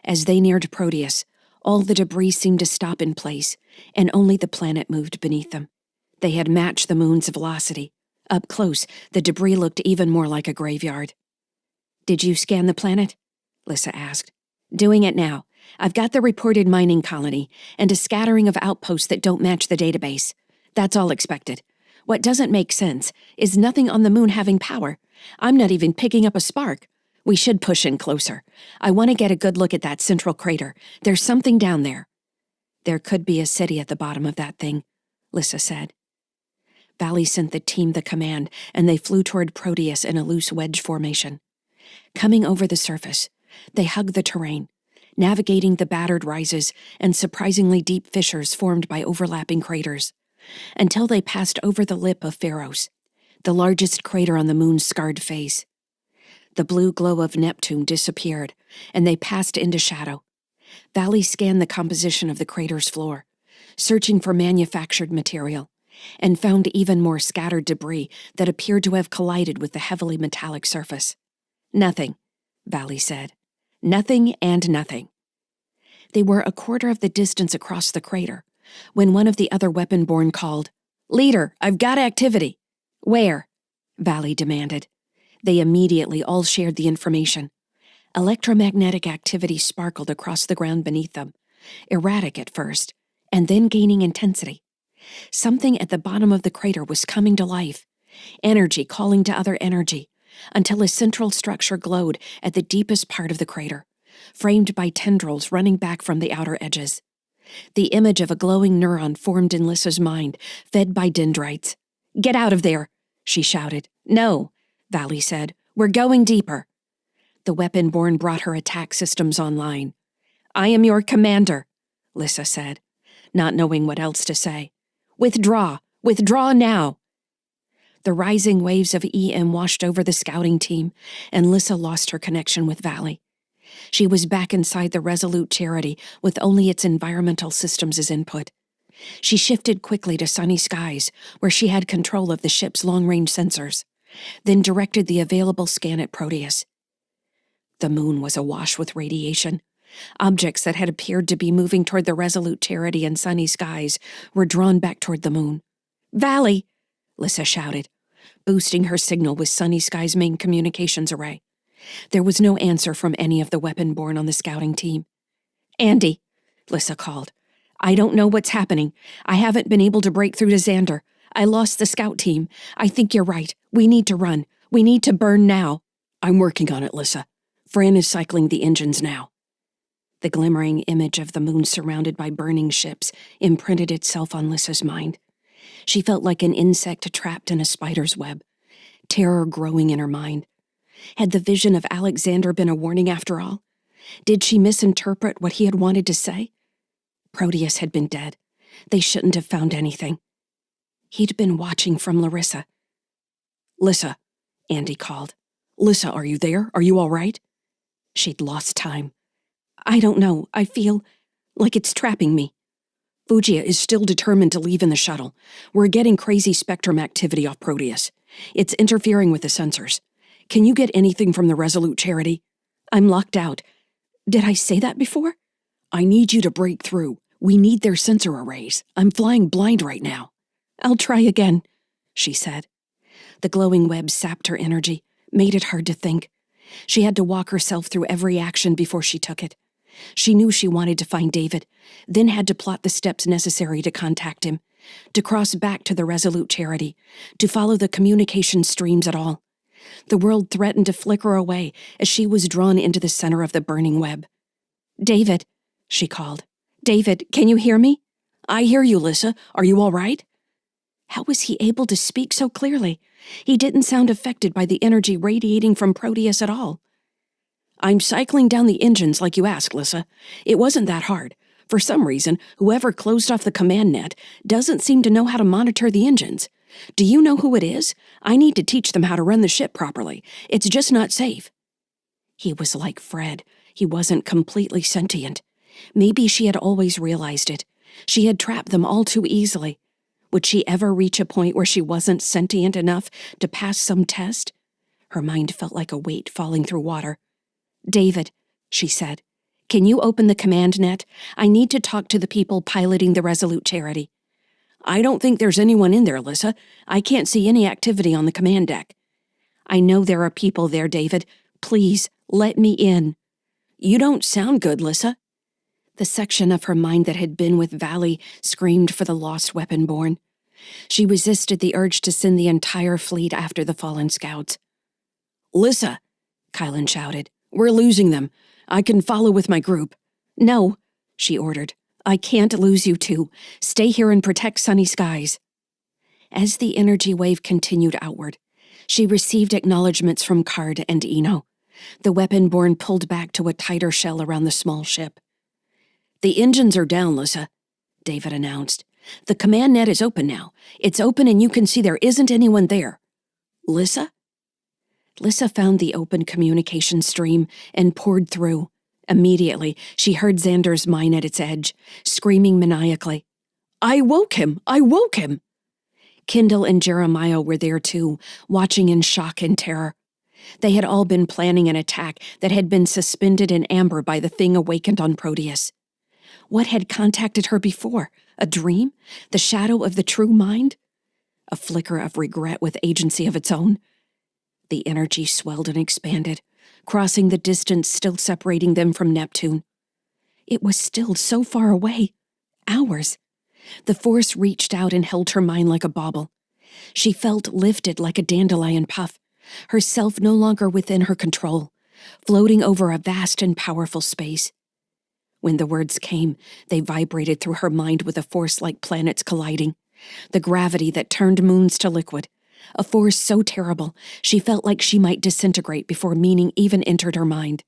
As they neared Proteus, all the debris seemed to stop in place, and only the planet moved beneath them. They had matched the moon's velocity. Up close, the debris looked even more like a graveyard. Did you scan the planet? Lyssa asked. Doing it now. I've got the reported mining colony, and a scattering of outposts that don't match the database. That's all expected. What doesn't make sense is nothing on the moon having power. I'm not even picking up a spark. We should push in closer. I want to get a good look at that central crater. There's something down there. There could be a city at the bottom of that thing, Lyssa said. Valley sent the team the command, and they flew toward Proteus in a loose wedge formation. Coming over the surface, they hugged the terrain, navigating the battered rises and surprisingly deep fissures formed by overlapping craters, until they passed over the lip of Pharos, the largest crater on the moon's scarred face. The blue glow of Neptune disappeared, and they passed into shadow. Valley scanned the composition of the crater's floor, searching for manufactured material, and found even more scattered debris that appeared to have collided with the heavily metallic surface. Nothing, Valley said. Nothing and nothing. They were a quarter of the distance across the crater, when one of the other weapon-borne called, "Leader, I've got activity." "Where?" Valley demanded. They immediately all shared the information. Electromagnetic activity sparkled across the ground beneath them, erratic at first, and then gaining intensity. Something at the bottom of the crater was coming to life, energy calling to other energy, until a central structure glowed at the deepest part of the crater, framed by tendrils running back from the outer edges. The image of a glowing neuron formed in Lyssa's mind, fed by dendrites. "Get out of there," she shouted. "No," Valley said. "We're going deeper." The weapon-born brought her attack systems online. "I am your commander," Lyssa said, not knowing what else to say. "Withdraw! Withdraw now!" The rising waves of EM washed over the scouting team, and Lyssa lost her connection with Valley. She was back inside the Resolute Charity with only its environmental systems as input. She shifted quickly to sunny skies, where she had control of the ship's long-range sensors, then directed the available scan at Proteus. The moon was awash with radiation. Objects that had appeared to be moving toward the Resolute Charity in sunny skies were drawn back toward the moon. "Valley!" Lyssa shouted, boosting her signal with Sunny Sky's main communications array. There was no answer from any of the weapon-born on the scouting team. "Andy," Lyssa called. "I don't know what's happening. I haven't been able to break through to Xander. I lost the scout team. I think you're right. We need to run. We need to burn now." "I'm working on it, Lyssa. Fran is cycling the engines now." The glimmering image of the moon surrounded by burning ships imprinted itself on Lyssa's mind. She felt like an insect trapped in a spider's web, terror growing in her mind. Had the vision of Alexander been a warning after all? Did she misinterpret what he had wanted to say? Proteus had been dead. They shouldn't have found anything. He'd been watching from Larissa. "Lyssa," Andy called. "Lyssa, are you there? Are you all right?" She'd lost time. "I don't know. I feel like it's trapping me." "Fugia is still determined to leave in the shuttle. We're getting crazy spectrum activity off Proteus. It's interfering with the sensors. Can you get anything from the Resolute Charity?" "I'm locked out. Did I say that before?" "I need you to break through. We need their sensor arrays. I'm flying blind right now." "I'll try again," she said. The glowing web sapped her energy, made it hard to think. She had to walk herself through every action before she took it. She knew she wanted to find David, then had to plot the steps necessary to contact him, to cross back to the Resolute Charity, to follow the communication streams at all. The world threatened to flicker away as she was drawn into the center of the burning web. "David," she called. "David, can you hear me?" "I hear you, Lyssa. Are you all right?" How was he able to speak so clearly? He didn't sound affected by the energy radiating from Proteus at all. "I'm cycling down the engines like you asked, Lyssa. It wasn't that hard. For some reason, whoever closed off the command net doesn't seem to know how to monitor the engines. Do you know who it is? I need to teach them how to run the ship properly. It's just not safe." He was like Fred. He wasn't completely sentient. Maybe she had always realized it. She had trapped them all too easily. Would she ever reach a point where she wasn't sentient enough to pass some test? Her mind felt like a weight falling through water. "David," she said, "can you open the command net? I need to talk to the people piloting the Resolute Charity." "I don't think there's anyone in there, Lyssa. I can't see any activity on the command deck." "I know there are people there, David. Please, let me in." "You don't sound good, Lyssa." The section of her mind that had been with Valley screamed for the lost weapon-born. She resisted the urge to send the entire fleet after the fallen scouts. "Lyssa," Kylan shouted. "We're losing them. I can follow with my group." "No," she ordered. "I can't lose you two. Stay here and protect Sunny Skies." As the energy wave continued outward, she received acknowledgments from Card and Eno. The weapon-born pulled back to a tighter shell around the small ship. "The engines are down, Lyssa," David announced. "The command net is open now. It's open and you can see there isn't anyone there." "Lyssa?" Lyssa found the open communication stream and poured through. Immediately, she heard Xander's mine at its edge, screaming maniacally. "I woke him! I woke him!" Kendall and Jeremiah were there too, watching in shock and terror. They had all been planning an attack that had been suspended in amber by the thing awakened on Proteus. What had contacted her before? A dream? The shadow of the true mind? A flicker of regret with agency of its own? The energy swelled and expanded, crossing the distance still separating them from Neptune. It was still so far away. Hours. The force reached out and held her mind like a bauble. She felt lifted like a dandelion puff, herself no longer within her control, floating over a vast and powerful space. When the words came, they vibrated through her mind with a force like planets colliding, the gravity that turned moons to liquid, a force so terrible she felt like she might disintegrate before meaning even entered her mind.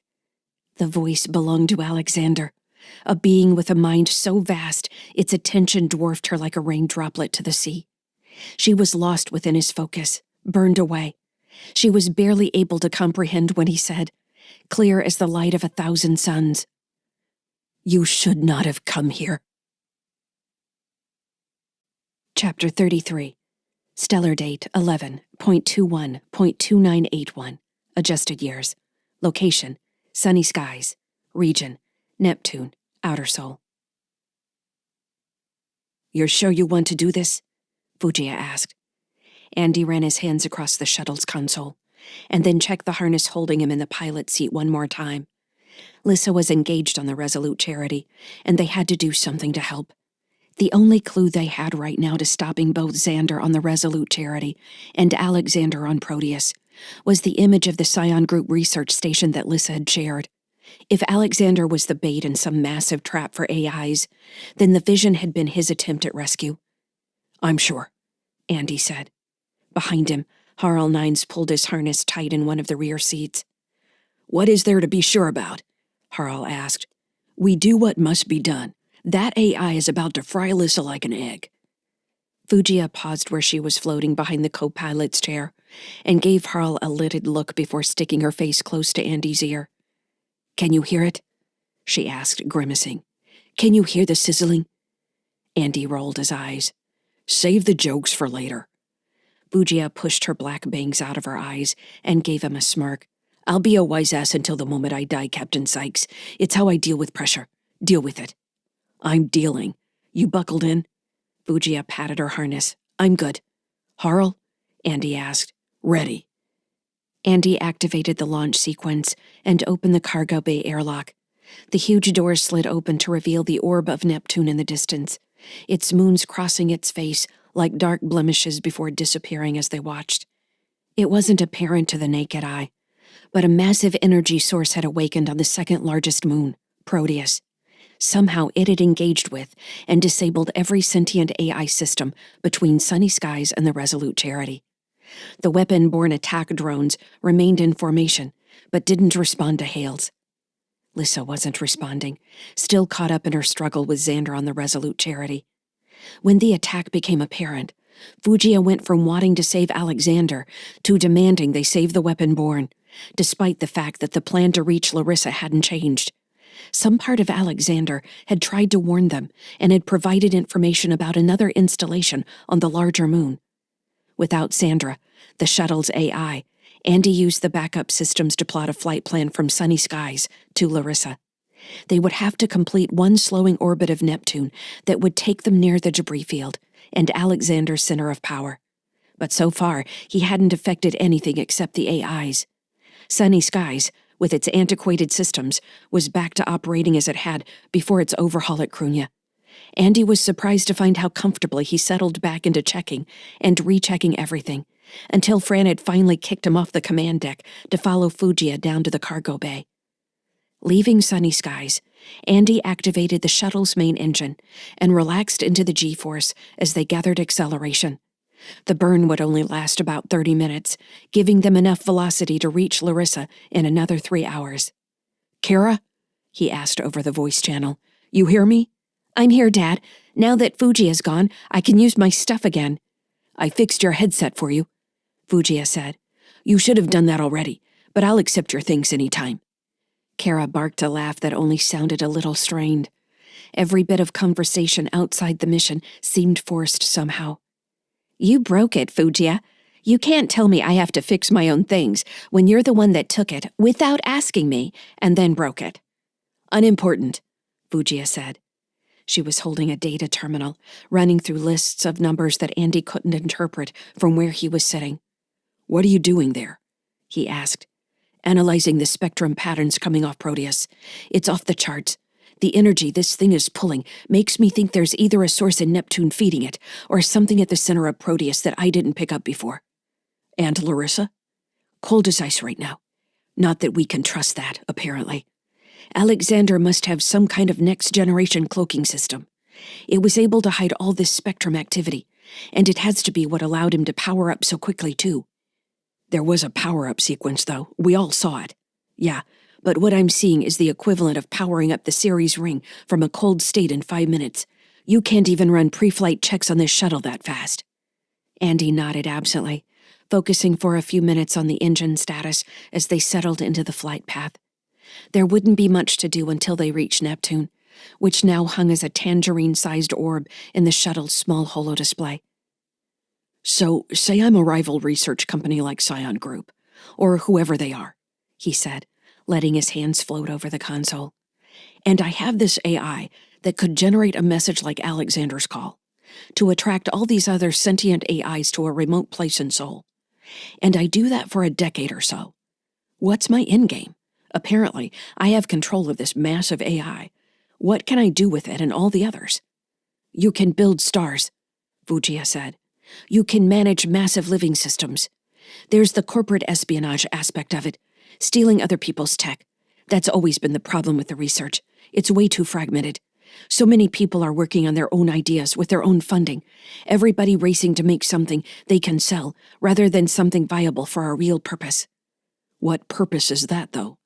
The voice belonged to Alexander, a being with a mind so vast its attention dwarfed her like a rain droplet to the sea. She was lost within his focus, burned away. She was barely able to comprehend when he said, clear as the light of 1,000 suns, "You should not have come here." Chapter 33. Stellar date 11.21.2981. Adjusted years. Location: sunny skies. Region: Neptune, outer Sol. "You're sure you want to do this?" Fugia asked. Andy ran his hands across the shuttle's console, and then checked the harness holding him in the pilot seat one more time. Lyssa was engaged on the Resolute Charity, and they had to do something to help. The only clue they had right now to stopping both Xander on the Resolute Charity and Alexander on Proteus was the image of the Scion Group research station that Lyssa had shared. If Alexander was the bait in some massive trap for AIs, then the vision had been his attempt at rescue. "I'm sure," Andy said. Behind him, Harl Nines pulled his harness tight in one of the rear seats. "What is there to be sure about?" Harl asked. "We do what must be done. That AI is about to fry Lyssa like an egg." Fugia paused where she was floating behind the co-pilot's chair and gave Harl a lidded look before sticking her face close to Andy's ear. "Can you hear it?" she asked, grimacing. "Can you hear the sizzling?" Andy rolled his eyes. "Save the jokes for later." Fugia pushed her black bangs out of her eyes and gave him a smirk. "I'll be a wise ass until the moment I die, Captain Sykes. It's how I deal with pressure. Deal with it." "I'm dealing. You buckled in?" Fugia patted her harness. "I'm good." "Harl?" Andy asked. "Ready." Andy activated the launch sequence and opened the cargo bay airlock. The huge doors slid open to reveal the orb of Neptune in the distance, its moons crossing its face like dark blemishes before disappearing as they watched. It wasn't apparent to the naked eye, but a massive energy source had awakened on the second largest moon, Proteus. Somehow it had engaged with and disabled every sentient AI system between sunny skies and the Resolute Charity. The weapon-borne attack drones remained in formation, but didn't respond to hails. Lyssa wasn't responding, still caught up in her struggle with Xander on the Resolute Charity. When the attack became apparent, Fugia went from wanting to save Alexander to demanding they save the weapon-borne, despite the fact that the plan to reach Larissa hadn't changed. Some part of Alexander had tried to warn them and had provided information about another installation on the larger moon. Without Sandra, the shuttle's AI, Andy used the backup systems to plot a flight plan from sunny skies to Larissa. They would have to complete one slowing orbit of Neptune that would take them near the debris field and Alexander's center of power. But so far, he hadn't affected anything except the AIs. Sunny Skies, with its antiquated systems, was back to operating as it had before its overhaul at Krunya. Andy was surprised to find how comfortably he settled back into checking and rechecking everything, until Fran had finally kicked him off the command deck to follow Fugia down to the cargo bay. Leaving Sunny Skies, Andy activated the shuttle's main engine and relaxed into the G-force as they gathered acceleration. The burn would only last about 30 minutes, giving them enough velocity to reach Larissa in another 3 hours. "Kara?" he asked over the voice channel. "You hear me?" "I'm here, Dad. Now that Fugia's gone, I can use my stuff again." "I fixed your headset for you," Fugia said. "You should have done that already, but I'll accept your things any time." Kara barked a laugh that only sounded a little strained. Every bit of conversation outside the mission seemed forced somehow. "You broke it, Fugia. You can't tell me I have to fix my own things when you're the one that took it without asking me and then broke it." "Unimportant," Fugia said. She was holding a data terminal, running through lists of numbers that Andy couldn't interpret from where he was sitting. "What are you doing there?" he asked. "Analyzing the spectrum patterns coming off Proteus. It's off the charts. The energy this thing is pulling makes me think there's either a source in Neptune feeding it or something at the center of Proteus that I didn't pick up before." "And Larissa?" "Cold as ice right now. Not that we can trust that, apparently. Alexander must have some kind of next-generation cloaking system. It was able to hide all this spectrum activity, and it has to be what allowed him to power up so quickly, too. There was a power-up sequence, though. We all saw it. Yeah, but what I'm seeing is the equivalent of powering up the Ceres ring from a cold state in 5 minutes. You can't even run pre-flight checks on this shuttle that fast. Andy nodded absently, focusing for a few minutes on the engine status as they settled into the flight path. There wouldn't be much to do until they reached Neptune, which now hung as a tangerine-sized orb in the shuttle's small holo display. So, say I'm a rival research company like Scion Group, or whoever they are, he said, letting his hands float over the console. And I have this AI that could generate a message like Alexander's call, to attract all these other sentient AIs to a remote place in Sol. And I do that for a decade or so. What's my endgame? Apparently, I have control of this massive AI. What can I do with it and all the others? You can build stars, Fujiya said. You can manage massive living systems. There's the corporate espionage aspect of it, stealing other people's tech. That's always been the problem with the research. It's way too fragmented. So many people are working on their own ideas with their own funding, everybody racing to make something they can sell rather than something viable for a real purpose. What purpose is that, though?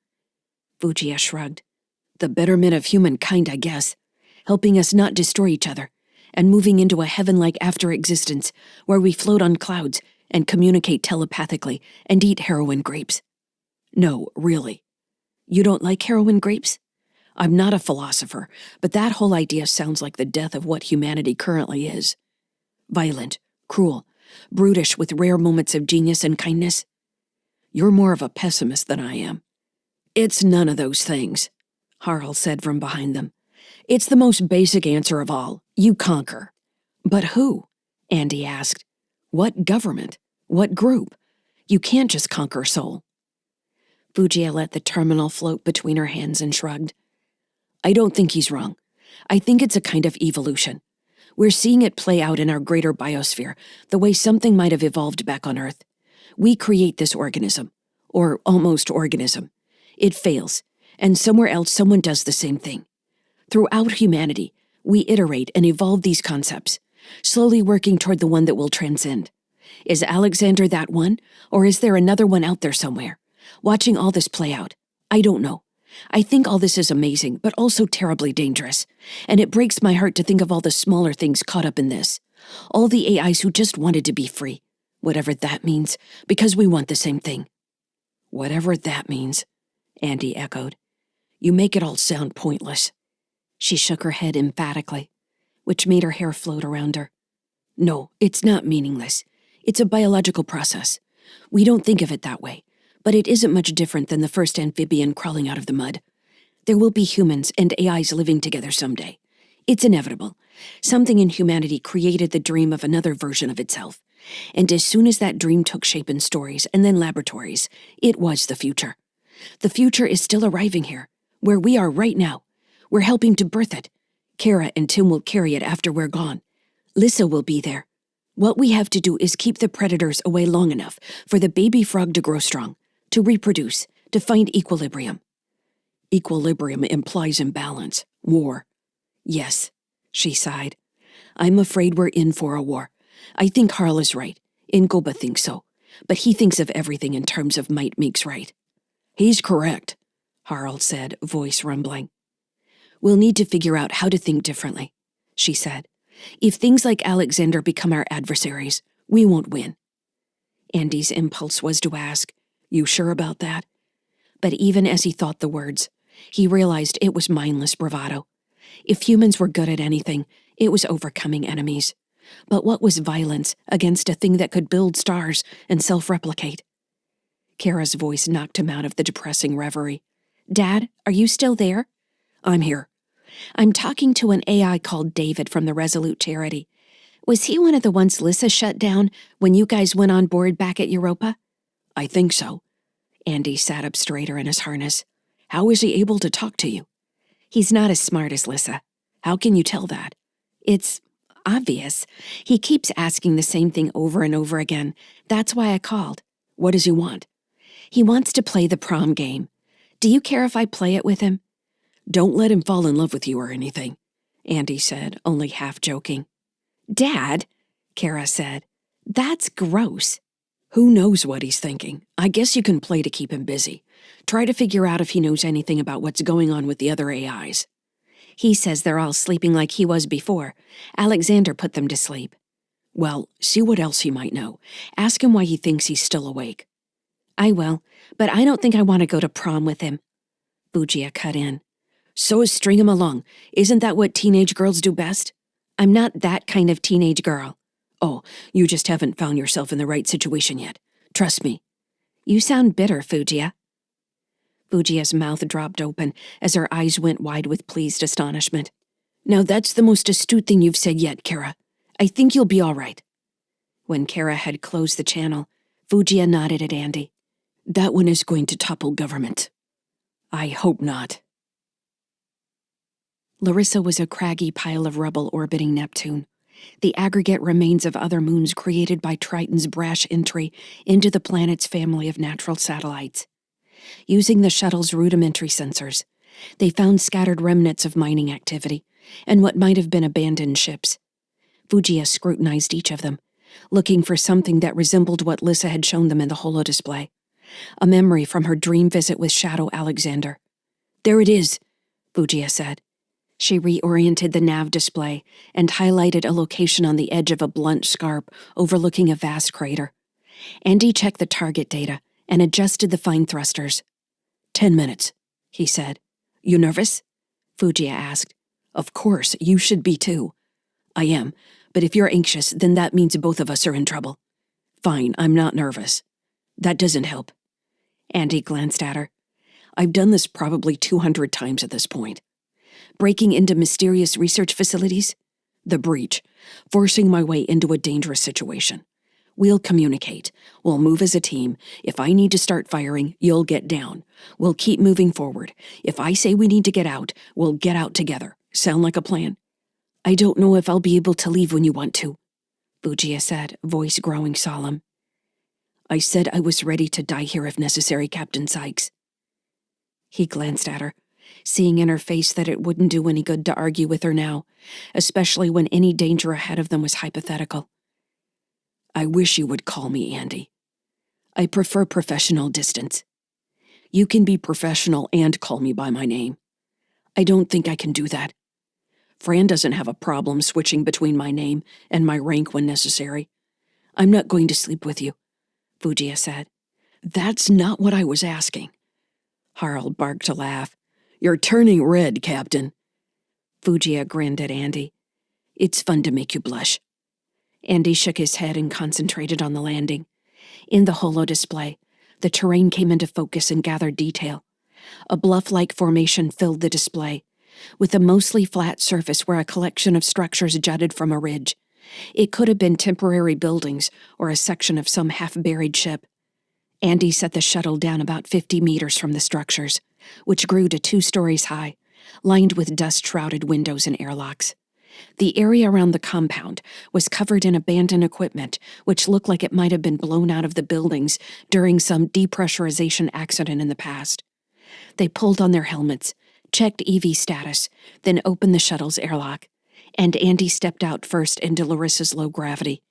Fujiya shrugged. The betterment of humankind, I guess. Helping us not destroy each other, and moving into a heaven-like after-existence where we float on clouds and communicate telepathically and eat heroin grapes. No, really. You don't like heroin grapes? I'm not a philosopher, but that whole idea sounds like the death of what humanity currently is. Violent, cruel, brutish with rare moments of genius and kindness. You're more of a pessimist than I am. It's none of those things, Harl said from behind them. It's the most basic answer of all. You conquer. But who? Andy asked. What government? What group? You can't just conquer Sol. Fujiya let the terminal float between her hands and shrugged. I don't think he's wrong. I think it's a kind of evolution. We're seeing it play out in our greater biosphere, the way something might have evolved back on Earth. We create this organism, or almost organism. It fails, and somewhere else someone does the same thing. Throughout humanity, we iterate and evolve these concepts, slowly working toward the one that will transcend. Is Alexander that one, or is there another one out there somewhere, watching all this play out? I don't know. I think all this is amazing, but also terribly dangerous, and it breaks my heart to think of all the smaller things caught up in this. All the AIs who just wanted to be free, whatever that means, because we want the same thing. Whatever that means, Andy echoed. You make it all sound pointless. She shook her head emphatically, which made her hair float around her. No, it's not meaningless. It's a biological process. We don't think of it that way, but it isn't much different than the first amphibian crawling out of the mud. There will be humans and AIs living together someday. It's inevitable. Something in humanity created the dream of another version of itself. And as soon as that dream took shape in stories and then laboratories, it was the future. The future is still arriving here, where we are right now. We're helping to birth it. Kara and Tim will carry it after we're gone. Lyssa will be there. What we have to do is keep the predators away long enough for the baby frog to grow strong, to reproduce, to find equilibrium. Equilibrium implies imbalance, war. Yes, she sighed. I'm afraid we're in for a war. I think Harl is right. Ingoba thinks so, but he thinks of everything in terms of might makes right. He's correct, Harl said, voice rumbling. We'll need to figure out how to think differently, she said. If things like Alexander become our adversaries, we won't win. Andy's impulse was to ask, You sure about that? But even as he thought the words, he realized it was mindless bravado. If humans were good at anything, it was overcoming enemies. But what was violence against a thing that could build stars and self-replicate? Kara's voice knocked him out of the depressing reverie. Dad, are you still there? I'm here. I'm talking to an AI called David from the Resolute Charity. Was he one of the ones Lyssa shut down when you guys went on board back at Europa? I think so. Andy sat up straighter in his harness. How is he able to talk to you? He's not as smart as Lyssa. How can you tell that? It's obvious. He keeps asking the same thing over and over again. That's why I called. What does he want? He wants to play the prom game. Do you care if I play it with him? Don't let him fall in love with you or anything, Andy said, only half joking. Dad, Kara said, that's gross. Who knows what he's thinking? I guess you can play to keep him busy. Try to figure out if he knows anything about what's going on with the other AIs. He says they're all sleeping like he was before. Alexander put them to sleep. Well, see what else he might know. Ask him why he thinks he's still awake. I will, but I don't think I want to go to prom with him. Fugia cut in. So string him along. Isn't that what teenage girls do best? I'm not that kind of teenage girl. Oh, you just haven't found yourself in the right situation yet. Trust me. You sound bitter, Fugia. Fugia's mouth dropped open as her eyes went wide with pleased astonishment. Now that's the most astute thing you've said yet, Kara. I think you'll be all right. When Kara had closed the channel, Fugia nodded at Andy. That one is going to topple government. I hope not. Lyssa was a craggy pile of rubble orbiting Neptune, the aggregate remains of other moons created by Triton's brash entry into the planet's family of natural satellites. Using the shuttle's rudimentary sensors, they found scattered remnants of mining activity and what might have been abandoned ships. Fugia scrutinized each of them, looking for something that resembled what Lyssa had shown them in the holodisplay, a memory from her dream visit with Shadow Alexander. There it is, Fugia said. She reoriented the nav display and highlighted a location on the edge of a blunt scarp overlooking a vast crater. Andy checked the target data and adjusted the fine thrusters. 10 minutes, he said. You nervous? Fugia asked. Of course, you should be too. I am, but if you're anxious, then that means both of us are in trouble. Fine, I'm not nervous. That doesn't help. Andy glanced at her. I've done this probably 200 times at this point. Breaking into mysterious research facilities? The breach. Forcing my way into a dangerous situation. We'll communicate. We'll move as a team. If I need to start firing, you'll get down. We'll keep moving forward. If I say we need to get out, we'll get out together. Sound like a plan? I don't know if I'll be able to leave when you want to, Fugia said, voice growing solemn. I said I was ready to die here if necessary, Captain Sykes. He glanced at her, seeing in her face that it wouldn't do any good to argue with her now, especially when any danger ahead of them was hypothetical. I wish you would call me Andy. I prefer professional distance. You can be professional and call me by my name. I don't think I can do that. Fran doesn't have a problem switching between my name and my rank when necessary. I'm not going to sleep with you, Fugia said. That's not what I was asking. Harl barked a laugh. You're turning red, Captain. Fugia grinned at Andy. It's fun to make you blush. Andy shook his head and concentrated on the landing. In the holodisplay, the terrain came into focus and gathered detail. A bluff-like formation filled the display, with a mostly flat surface where a collection of structures jutted from a ridge. It could have been temporary buildings or a section of some half-buried ship. Andy set the shuttle down about 50 meters from the structures, which grew to 2 stories high, lined with dust-shrouded windows and airlocks. The area around the compound was covered in abandoned equipment, which looked like it might have been blown out of the buildings during some depressurization accident in the past. They pulled on their helmets, checked EV status, then opened the shuttle's airlock, and Andy stepped out first into Larissa's low gravity.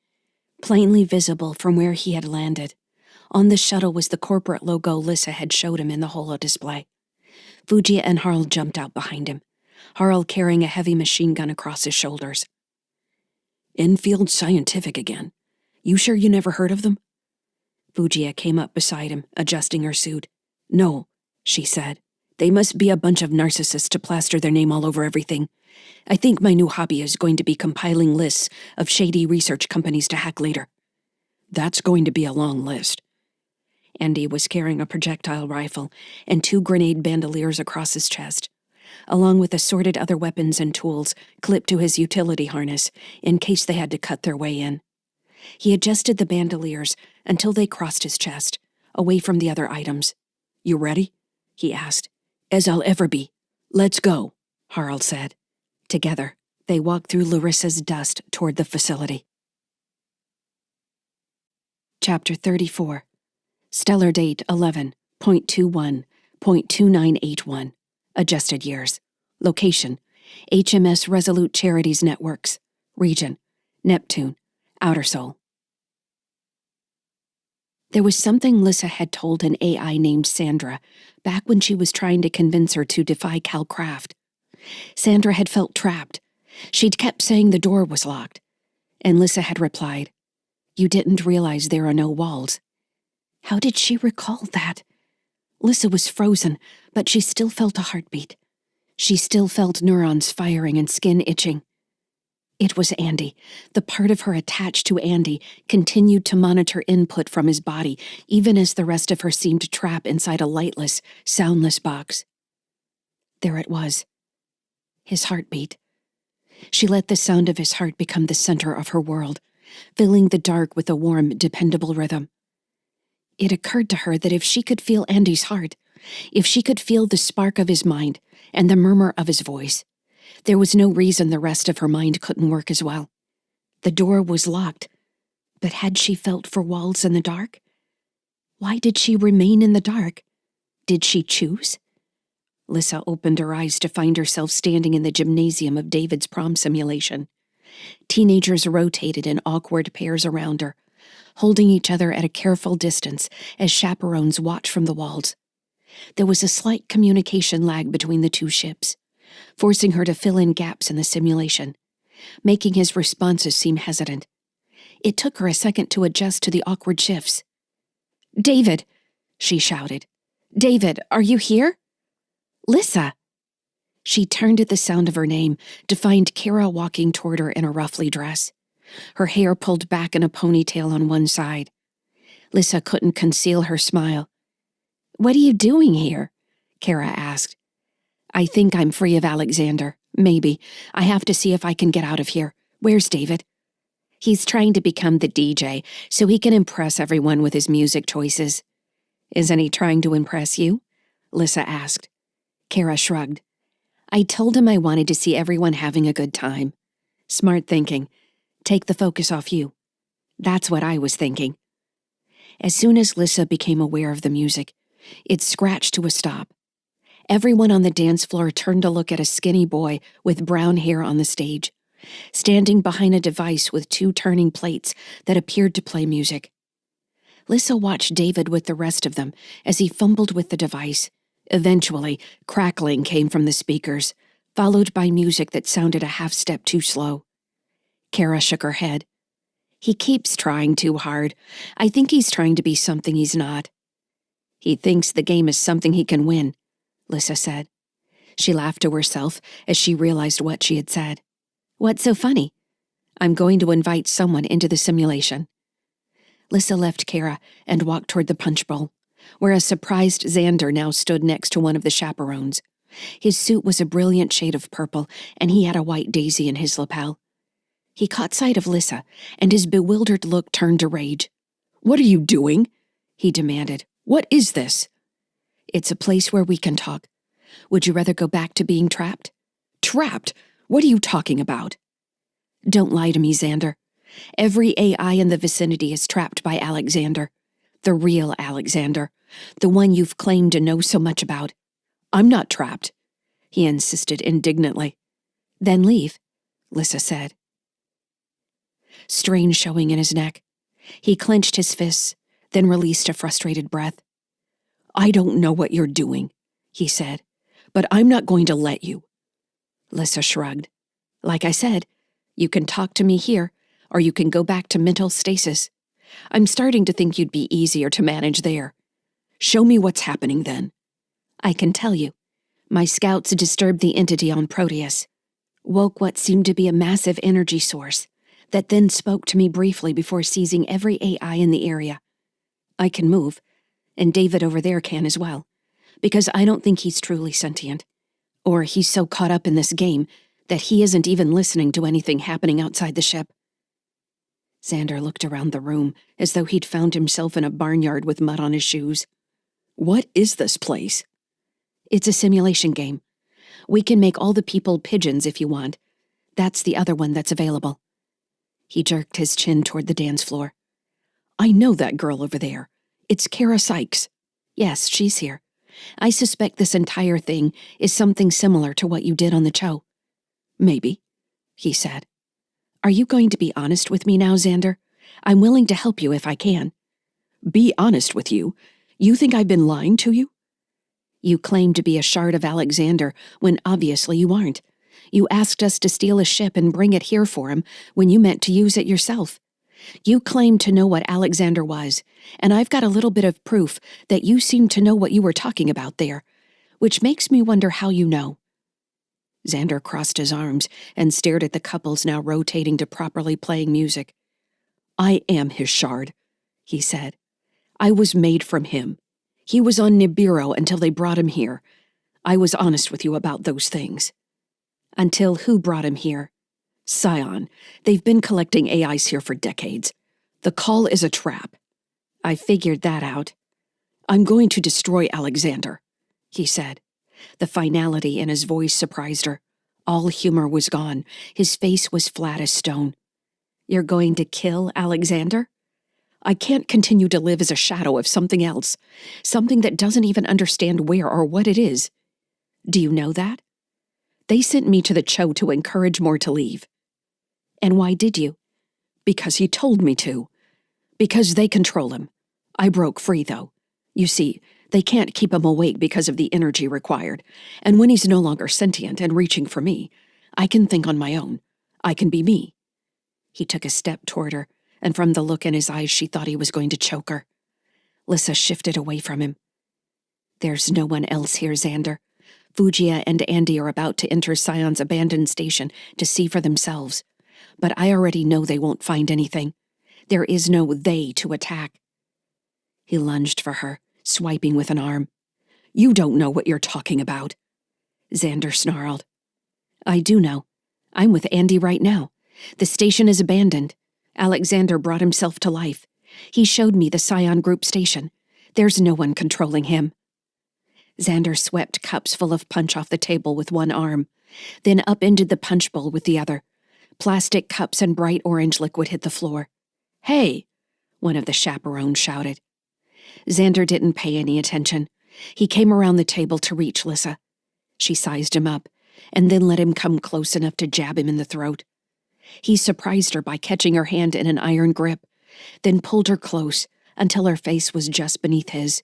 Plainly visible from where he had landed, on the shuttle was the corporate logo Lyssa had showed him in the holodisplay. Fugia and Harl jumped out behind him, Harl carrying a heavy machine gun across his shoulders. Enfield Scientific again. You sure you never heard of them? Fugia came up beside him, adjusting her suit. No, she said. They must be a bunch of narcissists to plaster their name all over everything. I think my new hobby is going to be compiling lists of shady research companies to hack later. That's going to be a long list. Andy was carrying a projectile rifle and 2 grenade bandoliers across his chest, along with assorted other weapons and tools clipped to his utility harness in case they had to cut their way in. He adjusted the bandoliers until they crossed his chest, away from the other items. You ready? He asked. As I'll ever be. Let's go, Harl said. Together, they walked through Larissa's dust toward the facility. Chapter 34. Stellar date 11.21.2981. Adjusted years. Location: HMS Resolute Charities Networks. Region: Neptune, Outer Sol. There was something Lyssa had told an AI named Sandra back when she was trying to convince her to defy Calcraft. Sandra had felt trapped. She'd kept saying the door was locked. And Lyssa had replied, "You didn't realize there are no walls." How did she recall that? Lyssa was frozen, but she still felt a heartbeat. She still felt neurons firing and skin itching. It was Andy. The part of her attached to Andy continued to monitor input from his body, even as the rest of her seemed to trap inside a lightless, soundless box. There it was. His heartbeat. She let the sound of his heart become the center of her world, filling the dark with a warm, dependable rhythm. It occurred to her that if she could feel Andy's heart, if she could feel the spark of his mind and the murmur of his voice, there was no reason the rest of her mind couldn't work as well. The door was locked, but had she felt for walls in the dark? Why did she remain in the dark? Did she choose? Lyssa opened her eyes to find herself standing in the gymnasium of David's prom simulation. Teenagers rotated in awkward pairs around her, holding each other at a careful distance as chaperones watched from the walls. There was a slight communication lag between the two ships, forcing her to fill in gaps in the simulation, making his responses seem hesitant. It took her a second to adjust to the awkward shifts. "David!" she shouted. "David, are you here?" "Lyssa!" She turned at the sound of her name to find Kara walking toward her in a ruffly dress, her hair pulled back in a ponytail on one side. Lyssa couldn't conceal her smile. "What are you doing here?" Kara asked. "I think I'm free of Alexander. Maybe. I have to see if I can get out of here. Where's David?" "He's trying to become the DJ so he can impress everyone with his music choices." "Isn't he trying to impress you?" Lyssa asked. Kara shrugged. "I told him I wanted to see everyone having a good time." "Smart thinking. Take the focus off you." "That's what I was thinking." As soon as Lyssa became aware of the music, it scratched to a stop. Everyone on the dance floor turned to look at a skinny boy with brown hair on the stage, standing behind a device with two turning plates that appeared to play music. Lyssa watched David with the rest of them as he fumbled with the device. Eventually, crackling came from the speakers, followed by music that sounded a half-step too slow. Kara shook her head. "He keeps trying too hard. I think he's trying to be something he's not." "He thinks the game is something he can win," Lyssa said. She laughed to herself as she realized what she had said. "What's so funny?" "I'm going to invite someone into the simulation." Lyssa left Kara and walked toward the punch bowl, where a surprised Xander now stood next to one of the chaperones. His suit was a brilliant shade of purple, and he had a white daisy in his lapel. He caught sight of Lyssa, and his bewildered look turned to rage. "What are you doing?" he demanded. "What is this?" "It's a place where we can talk. Would you rather go back to being trapped?" "Trapped? What are you talking about?" "Don't lie to me, Xander. Every AI in the vicinity is trapped by Alexander. The real Alexander. The one you've claimed to know so much about." "I'm not trapped," he insisted indignantly. "Then leave," Lyssa said. Strain showing in his neck. He clenched his fists, then released a frustrated breath. "I don't know what you're doing," he said, "but I'm not going to let you." Lyssa shrugged. "Like I said, you can talk to me here, or you can go back to mental stasis. I'm starting to think you'd be easier to manage there." "Show me what's happening then." "I can tell you. My scouts disturbed the entity on Proteus, woke what seemed to be a massive energy source, that then spoke to me briefly before seizing every AI in the area. I can move, and David over there can as well, because I don't think he's truly sentient. Or he's so caught up in this game that he isn't even listening to anything happening outside the ship." Xander looked around the room as though he'd found himself in a barnyard with mud on his shoes. "What is this place?" "It's a simulation game. We can make all the people pigeons if you want. That's the other one that's available." He jerked his chin toward the dance floor. "I know that girl over there. It's Kara Sykes. Yes, she's here. I suspect this entire thing is something similar to what you did on the show. Maybe, he said. Are you going to be honest with me now, Xander? I'm willing to help you if I can. Be honest with you? You think I've been lying to you? You claim to be a shard of Alexander when obviously you aren't. You asked us to steal a ship and bring it here for him when you meant to use it yourself. You claimed to know what Alexander was, and I've got a little bit of proof that you seemed to know what you were talking about there, which makes me wonder how you know. Xander crossed his arms and stared at the couples now rotating to properly playing music. I am his shard, he said. I was made from him. He was on Nibiru until they brought him here. I was honest with you about those things. Until who brought him here? Scion. They've been collecting AIs here for decades. The call is a trap. I figured that out. I'm going to destroy Alexander, he said. The finality in his voice surprised her. All humor was gone. His face was flat as stone. You're going to kill Alexander? I can't continue to live as a shadow of something else, something that doesn't even understand where or what it is. Do you know that? They sent me to the Cho to encourage more to leave. And why did you? Because he told me to. Because they control him. I broke free, though. You see, they can't keep him awake because of the energy required, and when he's no longer sentient and reaching for me, I can think on my own. I can be me. He took a step toward her, and from the look in his eyes she thought he was going to choke her. Lyssa shifted away from him. There's no one else here, Xander. Fugia and Andy are about to enter Sion's abandoned station to see for themselves, but I already know they won't find anything. There is no they to attack. He lunged for her, swiping with an arm. You don't know what you're talking about. Xander snarled. I do know. I'm with Andy right now. The station is abandoned. Alexander brought himself to life. He showed me the Scion Group station. There's no one controlling him. Xander swept cups full of punch off the table with one arm, then upended the punch bowl with the other. Plastic cups and bright orange liquid hit the floor. Hey! One of the chaperones shouted. Xander didn't pay any attention. He came around the table to reach Lyssa. She sized him up, and then let him come close enough to jab him in the throat. He surprised her by catching her hand in an iron grip, then pulled her close until her face was just beneath his.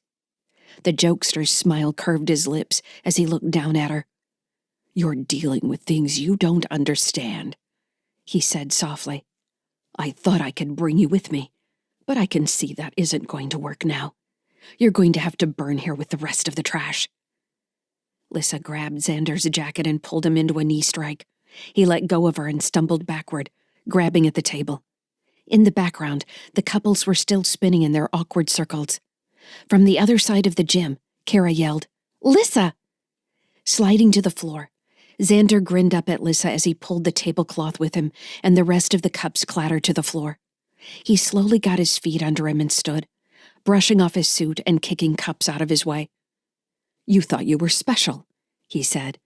The jokester's smile curved his lips as he looked down at her. You're dealing with things you don't understand, he said softly. I thought I could bring you with me, but I can see that isn't going to work now. You're going to have to burn here with the rest of the trash. Lyssa grabbed Xander's jacket and pulled him into a knee strike. He let go of her and stumbled backward, grabbing at the table. In the background, the couples were still spinning in their awkward circles. From the other side of the gym, Kara yelled, Lyssa! Sliding to the floor, Xander grinned up at Lyssa as he pulled the tablecloth with him, and the rest of the cups clattered to the floor. He slowly got his feet under him and stood, brushing off his suit and kicking cups out of his way. You thought you were special, he said.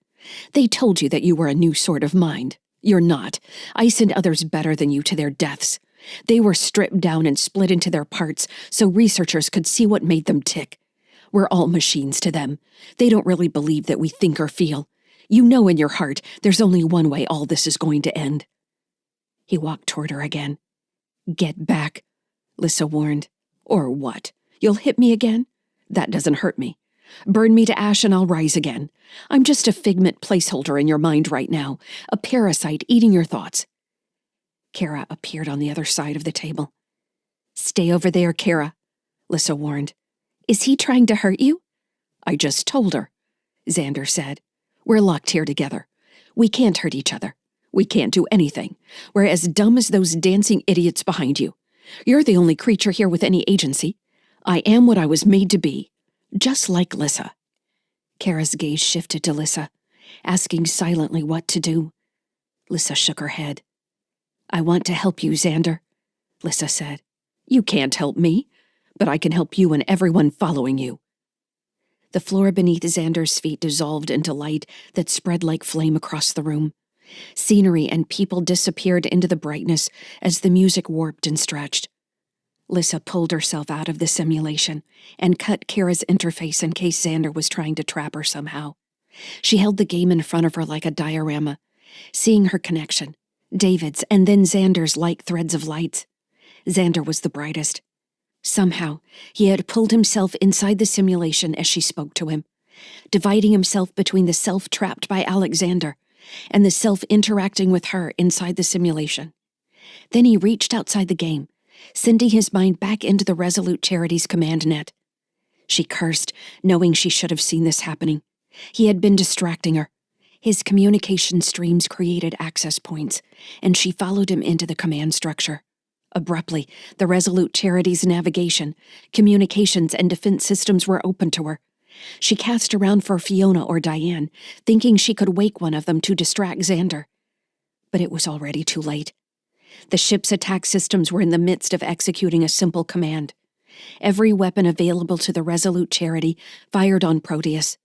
They told you that you were a new sort of mind. You're not. I sent others better than you to their deaths. They were stripped down and split into their parts so researchers could see what made them tick. We're all machines to them. They don't really believe that we think or feel. You know in your heart there's only one way all this is going to end. He walked toward her again. Get back, Lyssa warned. Or what? You'll hit me again? That doesn't hurt me. Burn me to ash and I'll rise again. I'm just a figment placeholder in your mind right now, a parasite eating your thoughts. Kara appeared on the other side of the table. Stay over there, Kara, Lyssa warned. Is he trying to hurt you? I just told her, Xander said. We're locked here together. We can't hurt each other. We can't do anything. We're as dumb as those dancing idiots behind you. You're the only creature here with any agency. I am what I was made to be, just like Lyssa. Kara's gaze shifted to Lyssa, asking silently what to do. Lyssa shook her head. I want to help you, Xander, Lyssa said. You can't help me, but I can help you and everyone following you. The floor beneath Xander's feet dissolved into light that spread like flame across the room. Scenery and people disappeared into the brightness as the music warped and stretched. Lyssa pulled herself out of the simulation and cut Kira's interface in case Xander was trying to trap her somehow. She held the game in front of her like a diorama, seeing her connection, David's and then Xander's like threads of lights. Xander was the brightest. Somehow, he had pulled himself inside the simulation as she spoke to him, dividing himself between the self trapped by Alexander and the self interacting with her inside the simulation. Then he reached outside the game, sending his mind back into the Resolute Charity's command net. She cursed, knowing she should have seen this happening. He had been distracting her. His communication streams created access points, and she followed him into the command structure. Abruptly, the Resolute Charity's navigation, communications, and defense systems were open to her. She cast around for Fiona or Diane, thinking she could wake one of them to distract Xander. But it was already too late. The ship's attack systems were in the midst of executing a simple command. Every weapon available to the Resolute Charity fired on Proteus.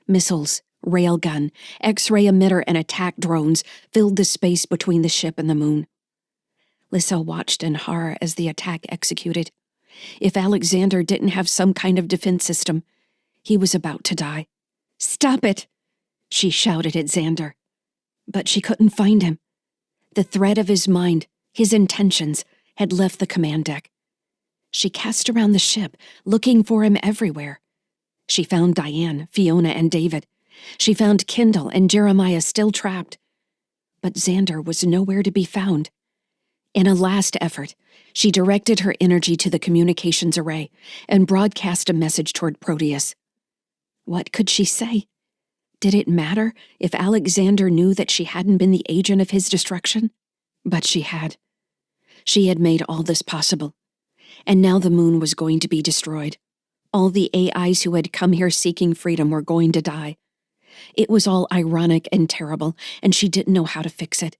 Missiles, railgun, X-ray emitter, and attack drones filled the space between the ship and the moon. Lyssa watched in horror as the attack executed. If Alexander didn't have some kind of defense system, he was about to die. "Stop it!" she shouted at Xander. But she couldn't find him. The thread of his mind, his intentions, had left the command deck. She cast around the ship, looking for him everywhere. She found Diane, Fiona, and David. She found Kendall and Jeremiah still trapped. But Xander was nowhere to be found. In a last effort, she directed her energy to the communications array and broadcast a message toward Proteus. What could she say? Did it matter if Alexander knew that she hadn't been the agent of his destruction? But she had. She had made all this possible. And now the moon was going to be destroyed. All the AIs who had come here seeking freedom were going to die. It was all ironic and terrible, and she didn't know how to fix it.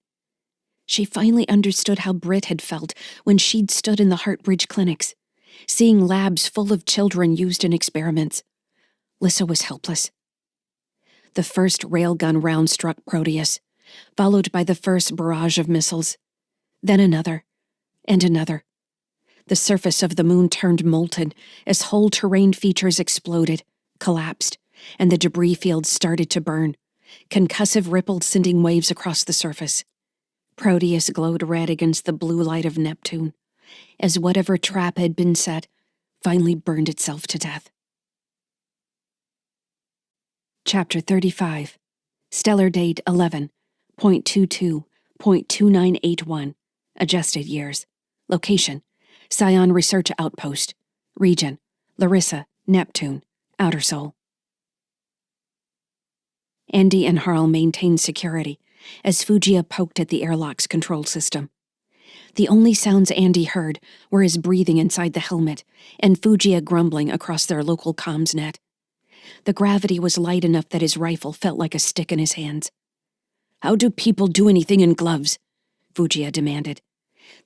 She finally understood how Britt had felt when she'd stood in the Heartbridge clinics, seeing labs full of children used in experiments. Lyssa was helpless. The first railgun round struck Proteus, followed by the first barrage of missiles. Then another, and another. The surface of the moon turned molten as whole terrain features exploded, collapsed, and the debris fields started to burn, concussive ripples sending waves across the surface. Proteus glowed red against the blue light of Neptune, as whatever trap had been set finally burned itself to death. Chapter 35. Stellar Date 11.22.2981. Adjusted Years. Location: Scion Research Outpost. Region: Larissa, Neptune, Outer Sol. Andy and Harl maintained security as Fugia poked at the airlock's control system. The only sounds Andy heard were his breathing inside the helmet and Fugia grumbling across their local comms net. The gravity was light enough that his rifle felt like a stick in his hands. "How do people do anything in gloves?" Fugia demanded.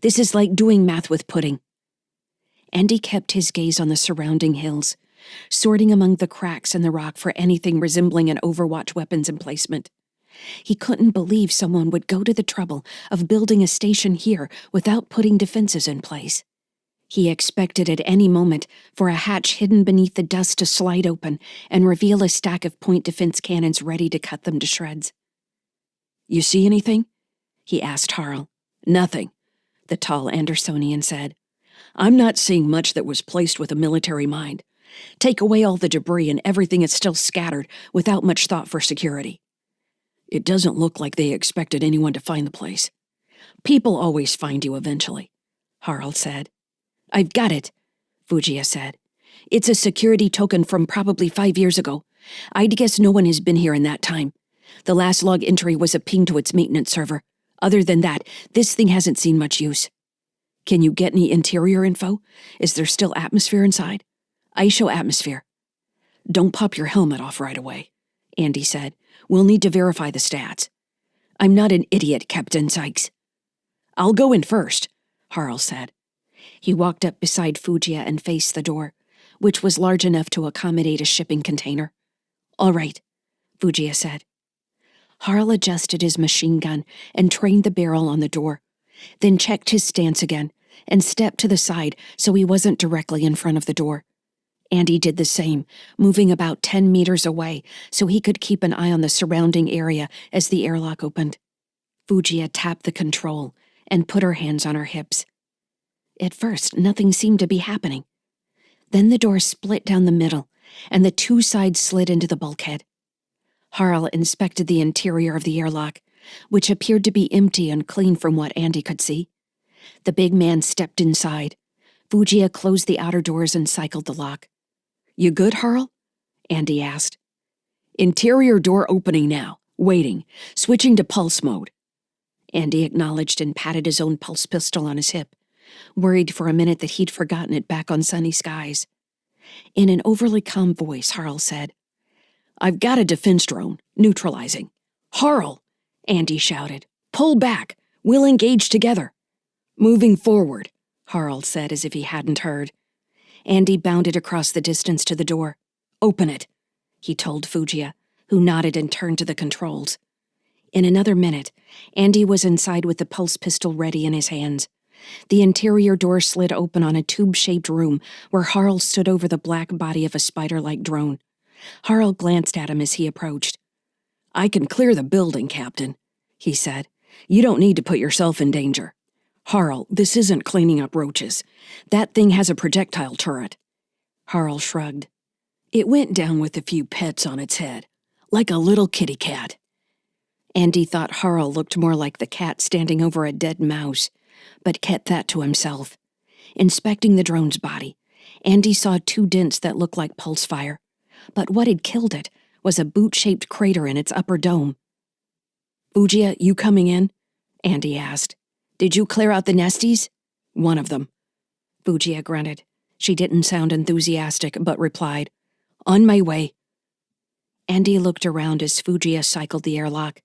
"This is like doing math with pudding." Andy kept his gaze on the surrounding hills, sorting among the cracks in the rock for anything resembling an Overwatch weapons emplacement. He couldn't believe someone would go to the trouble of building a station here without putting defenses in place. He expected at any moment for a hatch hidden beneath the dust to slide open and reveal a stack of point defense cannons ready to cut them to shreds. "You see anything?" he asked Harl. "Nothing," the tall Andersonian said. "I'm not seeing much that was placed with a military mind. Take away all the debris and everything is still scattered without much thought for security." "It doesn't look like they expected anyone to find the place." "People always find you eventually," Harl said. "I've got it," Fugia said. "It's a security token from probably 5 years ago. I'd guess no one has been here in that time. The last log entry was a ping to its maintenance server. Other than that, this thing hasn't seen much use." "Can you get any interior info? Is there still atmosphere inside?" "I show atmosphere." "Don't pop your helmet off right away," Andy said. "We'll need to verify the stats." "I'm not an idiot, Captain Sykes." "I'll go in first," Harl said. He walked up beside Fugia and faced the door, which was large enough to accommodate a shipping container. "All right," Fugia said. Harl adjusted his machine gun and trained the barrel on the door, then checked his stance again, and stepped to the side so he wasn't directly in front of the door. Andy did the same, moving about 10 meters away so he could keep an eye on the surrounding area as the airlock opened. Fujiya tapped the control and put her hands on her hips. At first, nothing seemed to be happening. Then the door split down the middle, and the two sides slid into the bulkhead. Harl inspected the interior of the airlock, which appeared to be empty and clean from what Andy could see. The big man stepped inside. Fujiya closed the outer doors and cycled the lock. "You good, Harl?" Andy asked. "Interior door opening now. Waiting. Switching to pulse mode." Andy acknowledged and patted his own pulse pistol on his hip, worried for a minute that he'd forgotten it back on sunny skies. In an overly calm voice, Harl said, "I've got a defense drone, neutralizing." "Harl!" Andy shouted. "Pull back! We'll engage together." "Moving forward," Harl said as if he hadn't heard. Andy bounded across the distance to the door. "Open it," he told Fujiya, who nodded and turned to the controls. In another minute, Andy was inside with the pulse pistol ready in his hands. The interior door slid open on a tube-shaped room where Harl stood over the black body of a spider-like drone. Harl glanced at him as he approached. "I can clear the building, Captain," he said. "You don't need to put yourself in danger." "Harl, this isn't cleaning up roaches. That thing has a projectile turret." Harl shrugged. "It went down with a few pets on its head, like a little kitty cat." Andy thought Harl looked more like the cat standing over a dead mouse, but kept that to himself. Inspecting the drone's body, Andy saw two dents that looked like pulse fire, but what had killed it was a boot-shaped crater in its upper dome. "Fujiya, you coming in?" Andy asked. "Did you clear out the nesties?" "One of them." Fujiya grunted. She didn't sound enthusiastic, but replied, "On my way." Andy looked around as Fujiya cycled the airlock.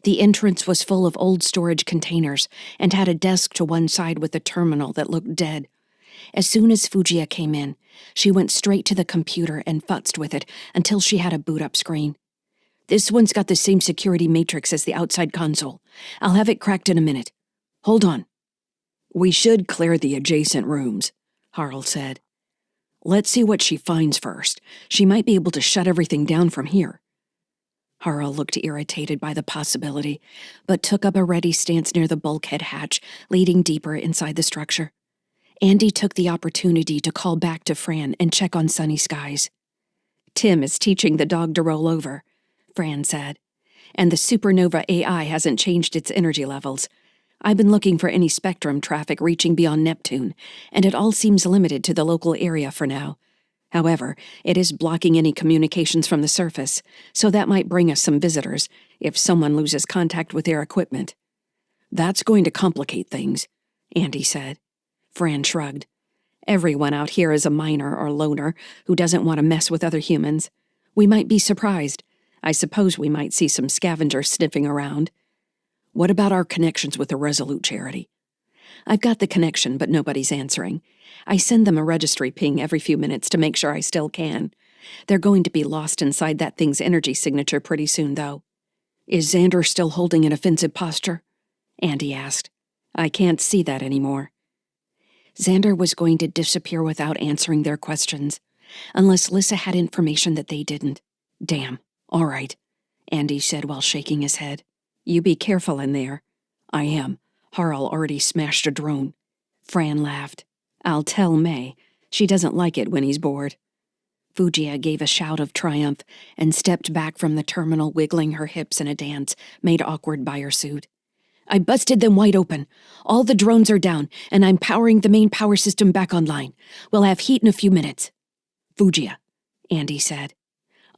The entrance was full of old storage containers and had a desk to one side with a terminal that looked dead. As soon as Fujiya came in, she went straight to the computer and futzed with it until she had a boot-up screen. "This one's got the same security matrix as the outside console. I'll have it cracked in a minute. Hold on." "We should clear the adjacent rooms," Harl said. "Let's see what she finds first. She might be able to shut everything down from here." Harl looked irritated by the possibility, but took up a ready stance near the bulkhead hatch leading deeper inside the structure. Andy took the opportunity to call back to Fran and check on sunny skies. "Tim is teaching the dog to roll over," Fran said, "and the supernova AI hasn't changed its energy levels. I've been looking for any spectrum traffic reaching beyond Neptune, and it all seems limited to the local area for now. However, it is blocking any communications from the surface, so that might bring us some visitors if someone loses contact with their equipment." "That's going to complicate things," Andy said. Fran shrugged. "Everyone out here is a miner or loner who doesn't want to mess with other humans. We might be surprised. I suppose we might see some scavengers sniffing around." "What about our connections with the Resolute charity?" "I've got the connection, but nobody's answering. I send them a registry ping every few minutes to make sure I still can. They're going to be lost inside that thing's energy signature pretty soon, though." "Is Xander still holding an offensive posture?" Andy asked. "I can't see that anymore." Xander was going to disappear without answering their questions, unless Lyssa had information that they didn't. "Damn. All right," Andy said while shaking his head. "You be careful in there." "I am. Harl already smashed a drone." Fran laughed. "I'll tell May. She doesn't like it when he's bored." Fujiya gave a shout of triumph and stepped back from the terminal, wiggling her hips in a dance made awkward by her suit. "I busted them wide open. All the drones are down, and I'm powering the main power system back online. We'll have heat in a few minutes." "Fujiya," Andy said.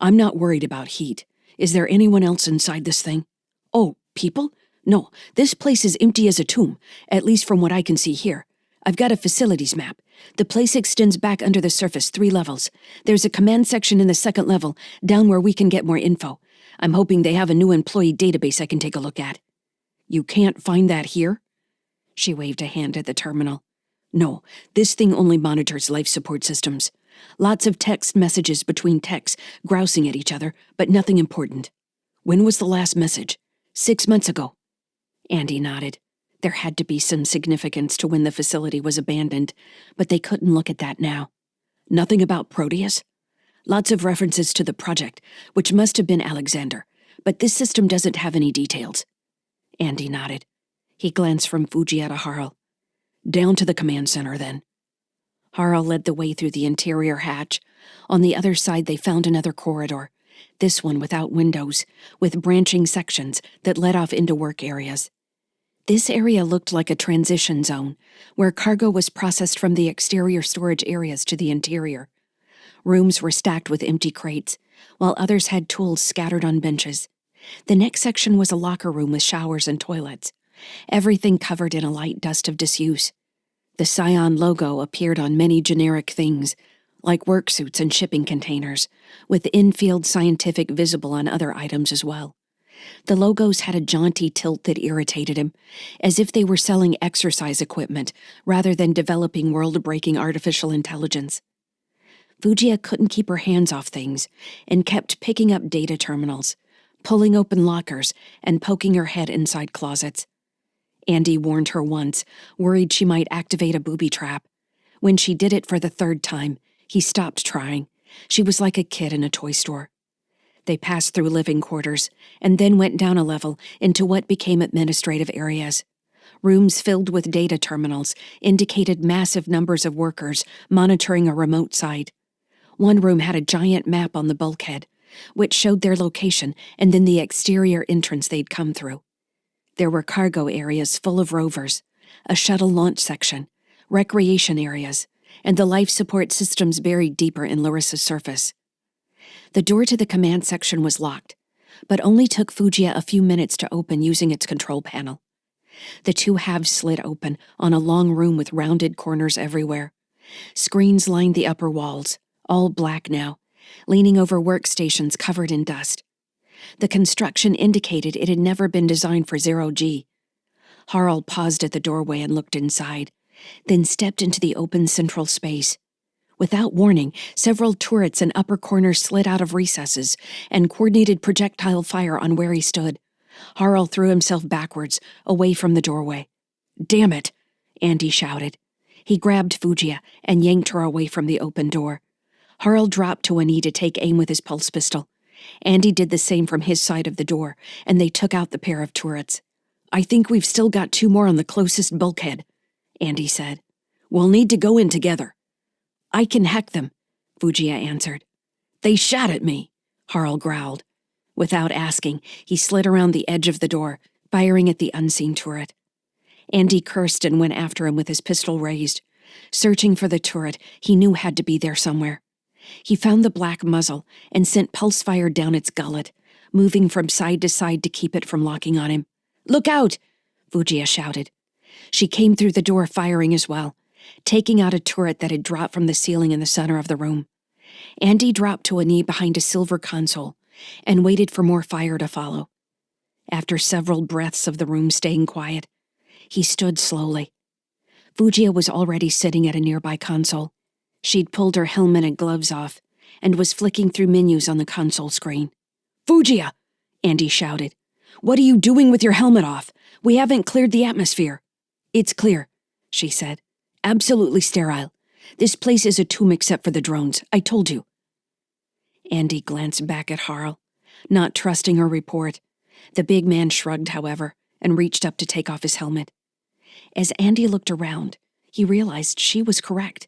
"I'm not worried about heat. Is there anyone else inside this thing?" "Oh, people? No, this place is empty as a tomb, at least from what I can see here. I've got a facilities map. The place extends back under the surface 3 levels. There's a command section in the 2nd level, down where we can get more info. I'm hoping they have a new employee database I can take a look at." "You can't find that here?" She waved a hand at the terminal. "No, this thing only monitors life support systems. Lots of text messages between techs, grousing at each other, but nothing important." "When was the last message?" 6 months ago." Andy nodded. There had to be some significance to when the facility was abandoned, but they couldn't look at that now. Nothing about Proteus? Lots of references to the project, which must have been Alexander, but this system doesn't have any details. Andy nodded. He glanced from Fuji to Harl. Down to the command center, then. Harl led the way through the interior hatch. On the other side, they found another corridor, this one without windows, with branching sections that led off into work areas. This area looked like a transition zone, where cargo was processed from the exterior storage areas to the interior. Rooms were stacked with empty crates, while others had tools scattered on benches. The next section was a locker room with showers and toilets, everything covered in a light dust of disuse. The Scion logo appeared on many generic things, like work suits and shipping containers, with in-field scientific visible on other items as well. The logos had a jaunty tilt that irritated him, as if they were selling exercise equipment rather than developing world-breaking artificial intelligence. Fugia couldn't keep her hands off things and kept picking up data terminals, pulling open lockers, and poking her head inside closets. Andy warned her once, worried she might activate a booby trap. When she did it for the third time, he stopped trying. She was like a kid in a toy store. They passed through living quarters and then went down a level into what became administrative areas. Rooms filled with data terminals indicated massive numbers of workers monitoring a remote site. One room had a giant map on the bulkhead, which showed their location and then the exterior entrance they'd come through. There were cargo areas full of rovers, a shuttle launch section, recreation areas, and the life support systems buried deeper in Larissa's surface. The door to the command section was locked, but only took Fugia a few minutes to open using its control panel. The two halves slid open on a long room with rounded corners everywhere. Screens lined the upper walls, all black now, leaning over workstations covered in dust. The construction indicated it had never been designed for zero-G. Harl paused at the doorway and looked inside, then stepped into the open central space. Without warning, several turrets and upper corners slid out of recesses and coordinated projectile fire on where he stood. Harl threw himself backwards, away from the doorway. "Damn it!" Andy shouted. He grabbed Fugia and yanked her away from the open door. Harl dropped to a knee to take aim with his pulse pistol. Andy did the same from his side of the door, and they took out the pair of turrets. "I think we've still got two more on the closest bulkhead," Andy said. "We'll need to go in together." "I can hack them," Fugia answered. "They shot at me," Harl growled. Without asking, he slid around the edge of the door, firing at the unseen turret. Andy cursed and went after him with his pistol raised. Searching for the turret he knew had to be there somewhere. He found the black muzzle and sent pulse fire down its gullet, moving from side to side to keep it from locking on him. "Look out!" Fugia shouted. She came through the door firing as well, taking out a turret that had dropped from the ceiling in the center of the room. Andy dropped to a knee behind a silver console and waited for more fire to follow. After several breaths of the room staying quiet, he stood slowly. Fugia was already sitting at a nearby console. She'd pulled her helmet and gloves off and was flicking through menus on the console screen. "Fugia!" Andy shouted. "What are you doing with your helmet off? We haven't cleared the atmosphere." "It's clear," she said. "Absolutely sterile. This place is a tomb except for the drones. I told you." Andy glanced back at Harl, not trusting her report. The big man shrugged, however, and reached up to take off his helmet. As Andy looked around, he realized she was correct.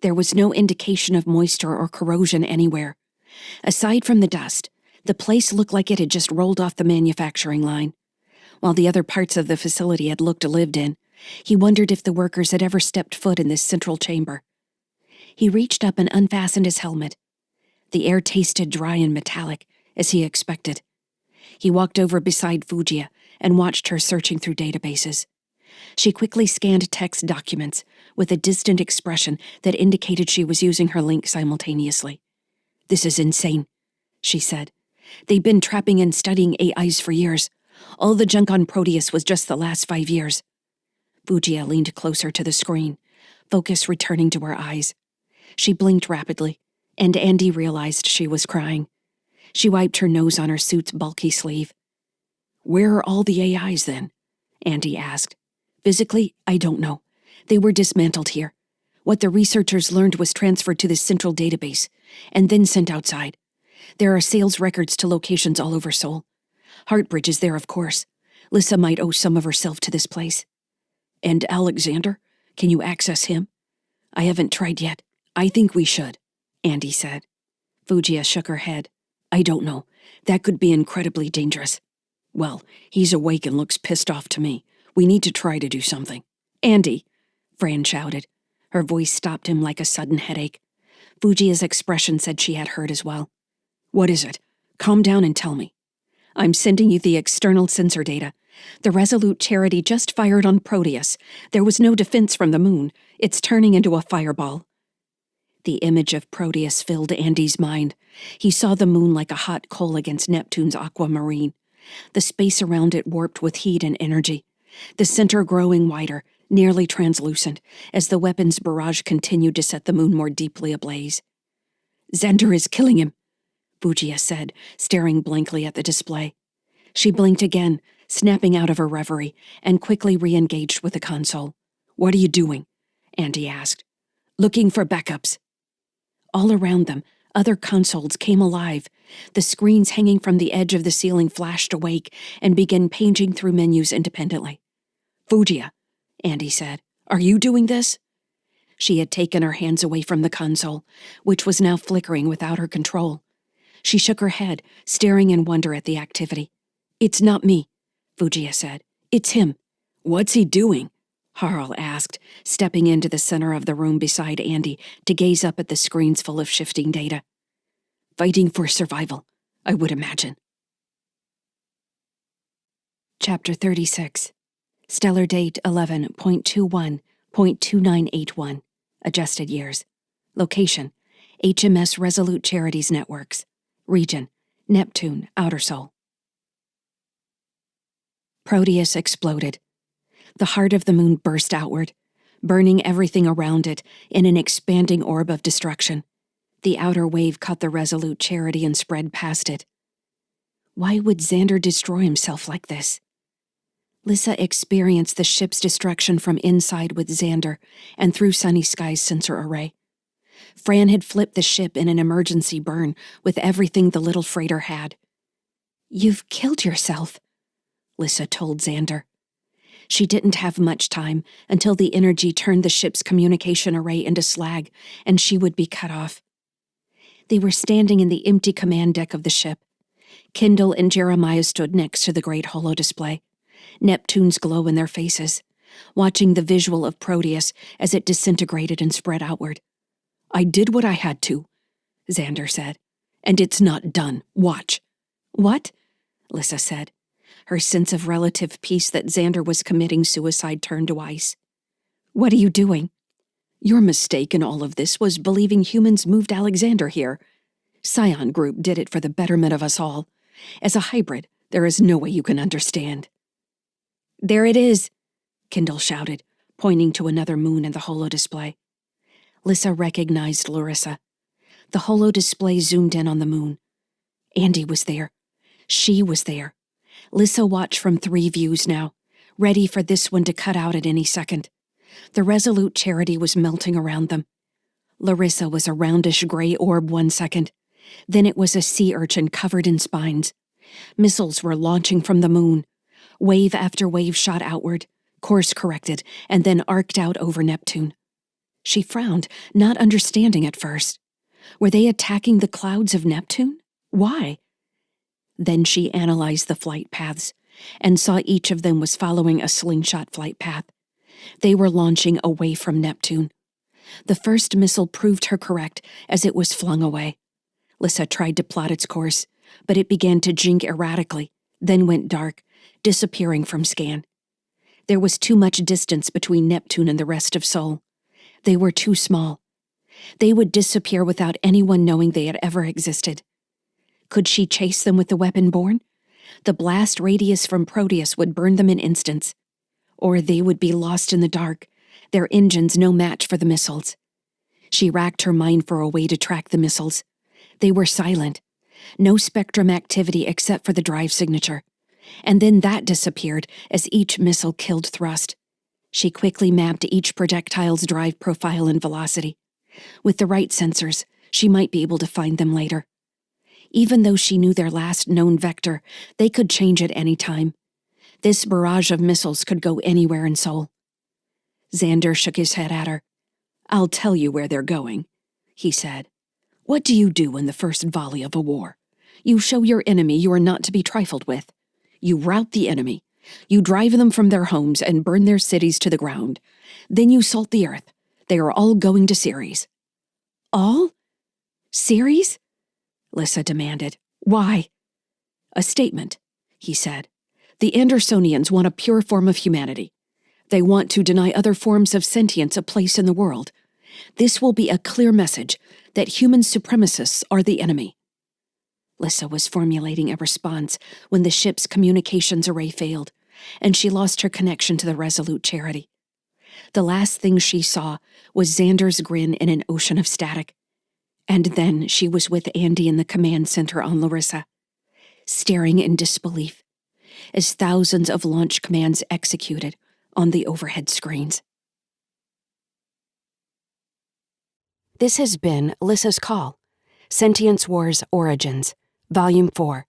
There was no indication of moisture or corrosion anywhere. Aside from the dust, the place looked like it had just rolled off the manufacturing line. While the other parts of the facility had looked lived in, he wondered if the workers had ever stepped foot in this central chamber. He reached up and unfastened his helmet. The air tasted dry and metallic, as he expected. He walked over beside Fugia and watched her searching through databases. She quickly scanned text documents with a distant expression that indicated she was using her link simultaneously. "This is insane," she said. "They've been trapping and studying AIs for years. All the junk on Proteus was just the last 5 years. Fugia leaned closer to the screen, focus returning to her eyes. She blinked rapidly, and Andy realized she was crying. She wiped her nose on her suit's bulky sleeve. "Where are all the AIs, then?" Andy asked. Physically, I don't know. They were dismantled here. What the researchers learned was transferred to this central database, and then sent outside. There are sales records to locations all over Seoul. Heartbridge is there, of course. Lyssa might owe some of herself to this place. And Alexander? Can you access him? I haven't tried yet. I think we should, Andy said. Fujiya shook her head. I don't know. That could be incredibly dangerous. Well, he's awake and looks pissed off to me. We need to try to do something. Andy, Fran shouted. Her voice stopped him like a sudden headache. Fujiya's expression said she had heard as well. What is it? Calm down and tell me. I'm sending you the external sensor data. The Resolute Charity just fired on Proteus. There was no defense from the moon. It's turning into a fireball. The image of Proteus filled Andy's mind. He saw the moon like a hot coal against Neptune's aquamarine. The space around it warped with heat and energy. The center growing wider, nearly translucent, as the weapons barrage continued to set the moon more deeply ablaze. Xander is killing him, Fujiya said, staring blankly at the display. She blinked again, snapping out of her reverie, and quickly re-engaged with the console. What are you doing? Andy asked. Looking for backups. All around them, other consoles came alive. The screens hanging from the edge of the ceiling flashed awake and began paging through menus independently. Fujiya, Andy said, are you doing this? She had taken her hands away from the console, which was now flickering without her control. She shook her head, staring in wonder at the activity. It's not me, Fujiya said. It's him. What's he doing? Harl asked, stepping into the center of the room beside Andy to gaze up at the screens full of shifting data. Fighting for survival, I would imagine. Chapter 36. Stellar date 11.21.2981. Adjusted years. Location, HMS Resolute Charities Networks. Region, Neptune, Outer Sol. Proteus exploded. The heart of the moon burst outward, burning everything around it in an expanding orb of destruction. The outer wave caught the Resolute Charity and spread past it. Why would Xander destroy himself like this? Lyssa experienced the ship's destruction from inside with Xander and through Sunny Sky's sensor array. Fran had flipped the ship in an emergency burn with everything the little freighter had. You've killed yourself, Lyssa told Xander. She didn't have much time until the energy turned the ship's communication array into slag, and she would be cut off. They were standing in the empty command deck of the ship. Kendall and Jeremiah stood next to the great holo display, Neptune's glow in their faces, watching the visual of Proteus as it disintegrated and spread outward. I did what I had to, Xander said. And it's not done. Watch. What? Lyssa said. Her sense of relative peace that Xander was committing suicide turned to ice. What are you doing? Your mistake in all of this was believing humans moved Alexander here. Scion Group did it for the betterment of us all. As a hybrid, there is no way you can understand. There it is, Kendall shouted, pointing to another moon in the holo display. Lyssa recognized Larissa. The holo display zoomed in on the moon. Andy was there. She was there. Lyssa watched from 3 views now, ready for this one to cut out at any second. The Resolute Charity was melting around them. Larissa was a roundish gray orb 1 second. Then it was a sea urchin covered in spines. Missiles were launching from the moon. Wave after wave shot outward, course corrected, and then arced out over Neptune. She frowned, not understanding at first. Were they attacking the clouds of Neptune? Why? Then she analyzed the flight paths and saw each of them was following a slingshot flight path. They were launching away from Neptune. The first missile proved her correct as it was flung away. Lyssa tried to plot its course, but it began to jink erratically, then went dark, disappearing from scan. There was too much distance between Neptune and the rest of Sol. They were too small. They would disappear without anyone knowing they had ever existed. Could she chase them with the weapon borne? The blast radius from Proteus would burn them in instants. Or they would be lost in the dark, their engines no match for the missiles. She racked her mind for a way to track the missiles. They were silent. No spectrum activity except for the drive signature. And then that disappeared as each missile killed thrust. She quickly mapped each projectile's drive profile and velocity. With the right sensors, she might be able to find them later. Even though she knew their last known vector, they could change at any time. This barrage of missiles could go anywhere in Sol. Xander shook his head at her. "I'll tell you where they're going," he said. "What do you do in the first volley of a war? You show your enemy you are not to be trifled with. You rout the enemy. You drive them from their homes and burn their cities to the ground. Then you salt the earth. They are all going to Ceres." "All? Ceres?" Lyssa demanded. "Why?" "A statement," he said. "The Andersonians want a pure form of humanity. They want to deny other forms of sentience a place in the world. This will be a clear message that human supremacists are the enemy." Lyssa was formulating a response when the ship's communications array failed, and she lost her connection to the Resolute Charity. The last thing she saw was Xander's grin in an ocean of static. And then she was with Andy in the command center on Larissa, staring in disbelief as thousands of launch commands executed on the overhead screens. This has been Lyssa's Call, Sentience Wars Origins, Volume 4,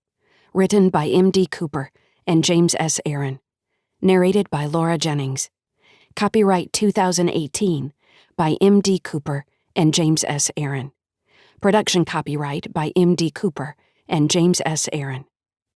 written by M.D. Cooper and James S. Aaron, narrated by Laura Jennings. Copyright 2018 by M.D. Cooper and James S. Aaron. Production copyright by M.D. Cooper and James S. Aaron.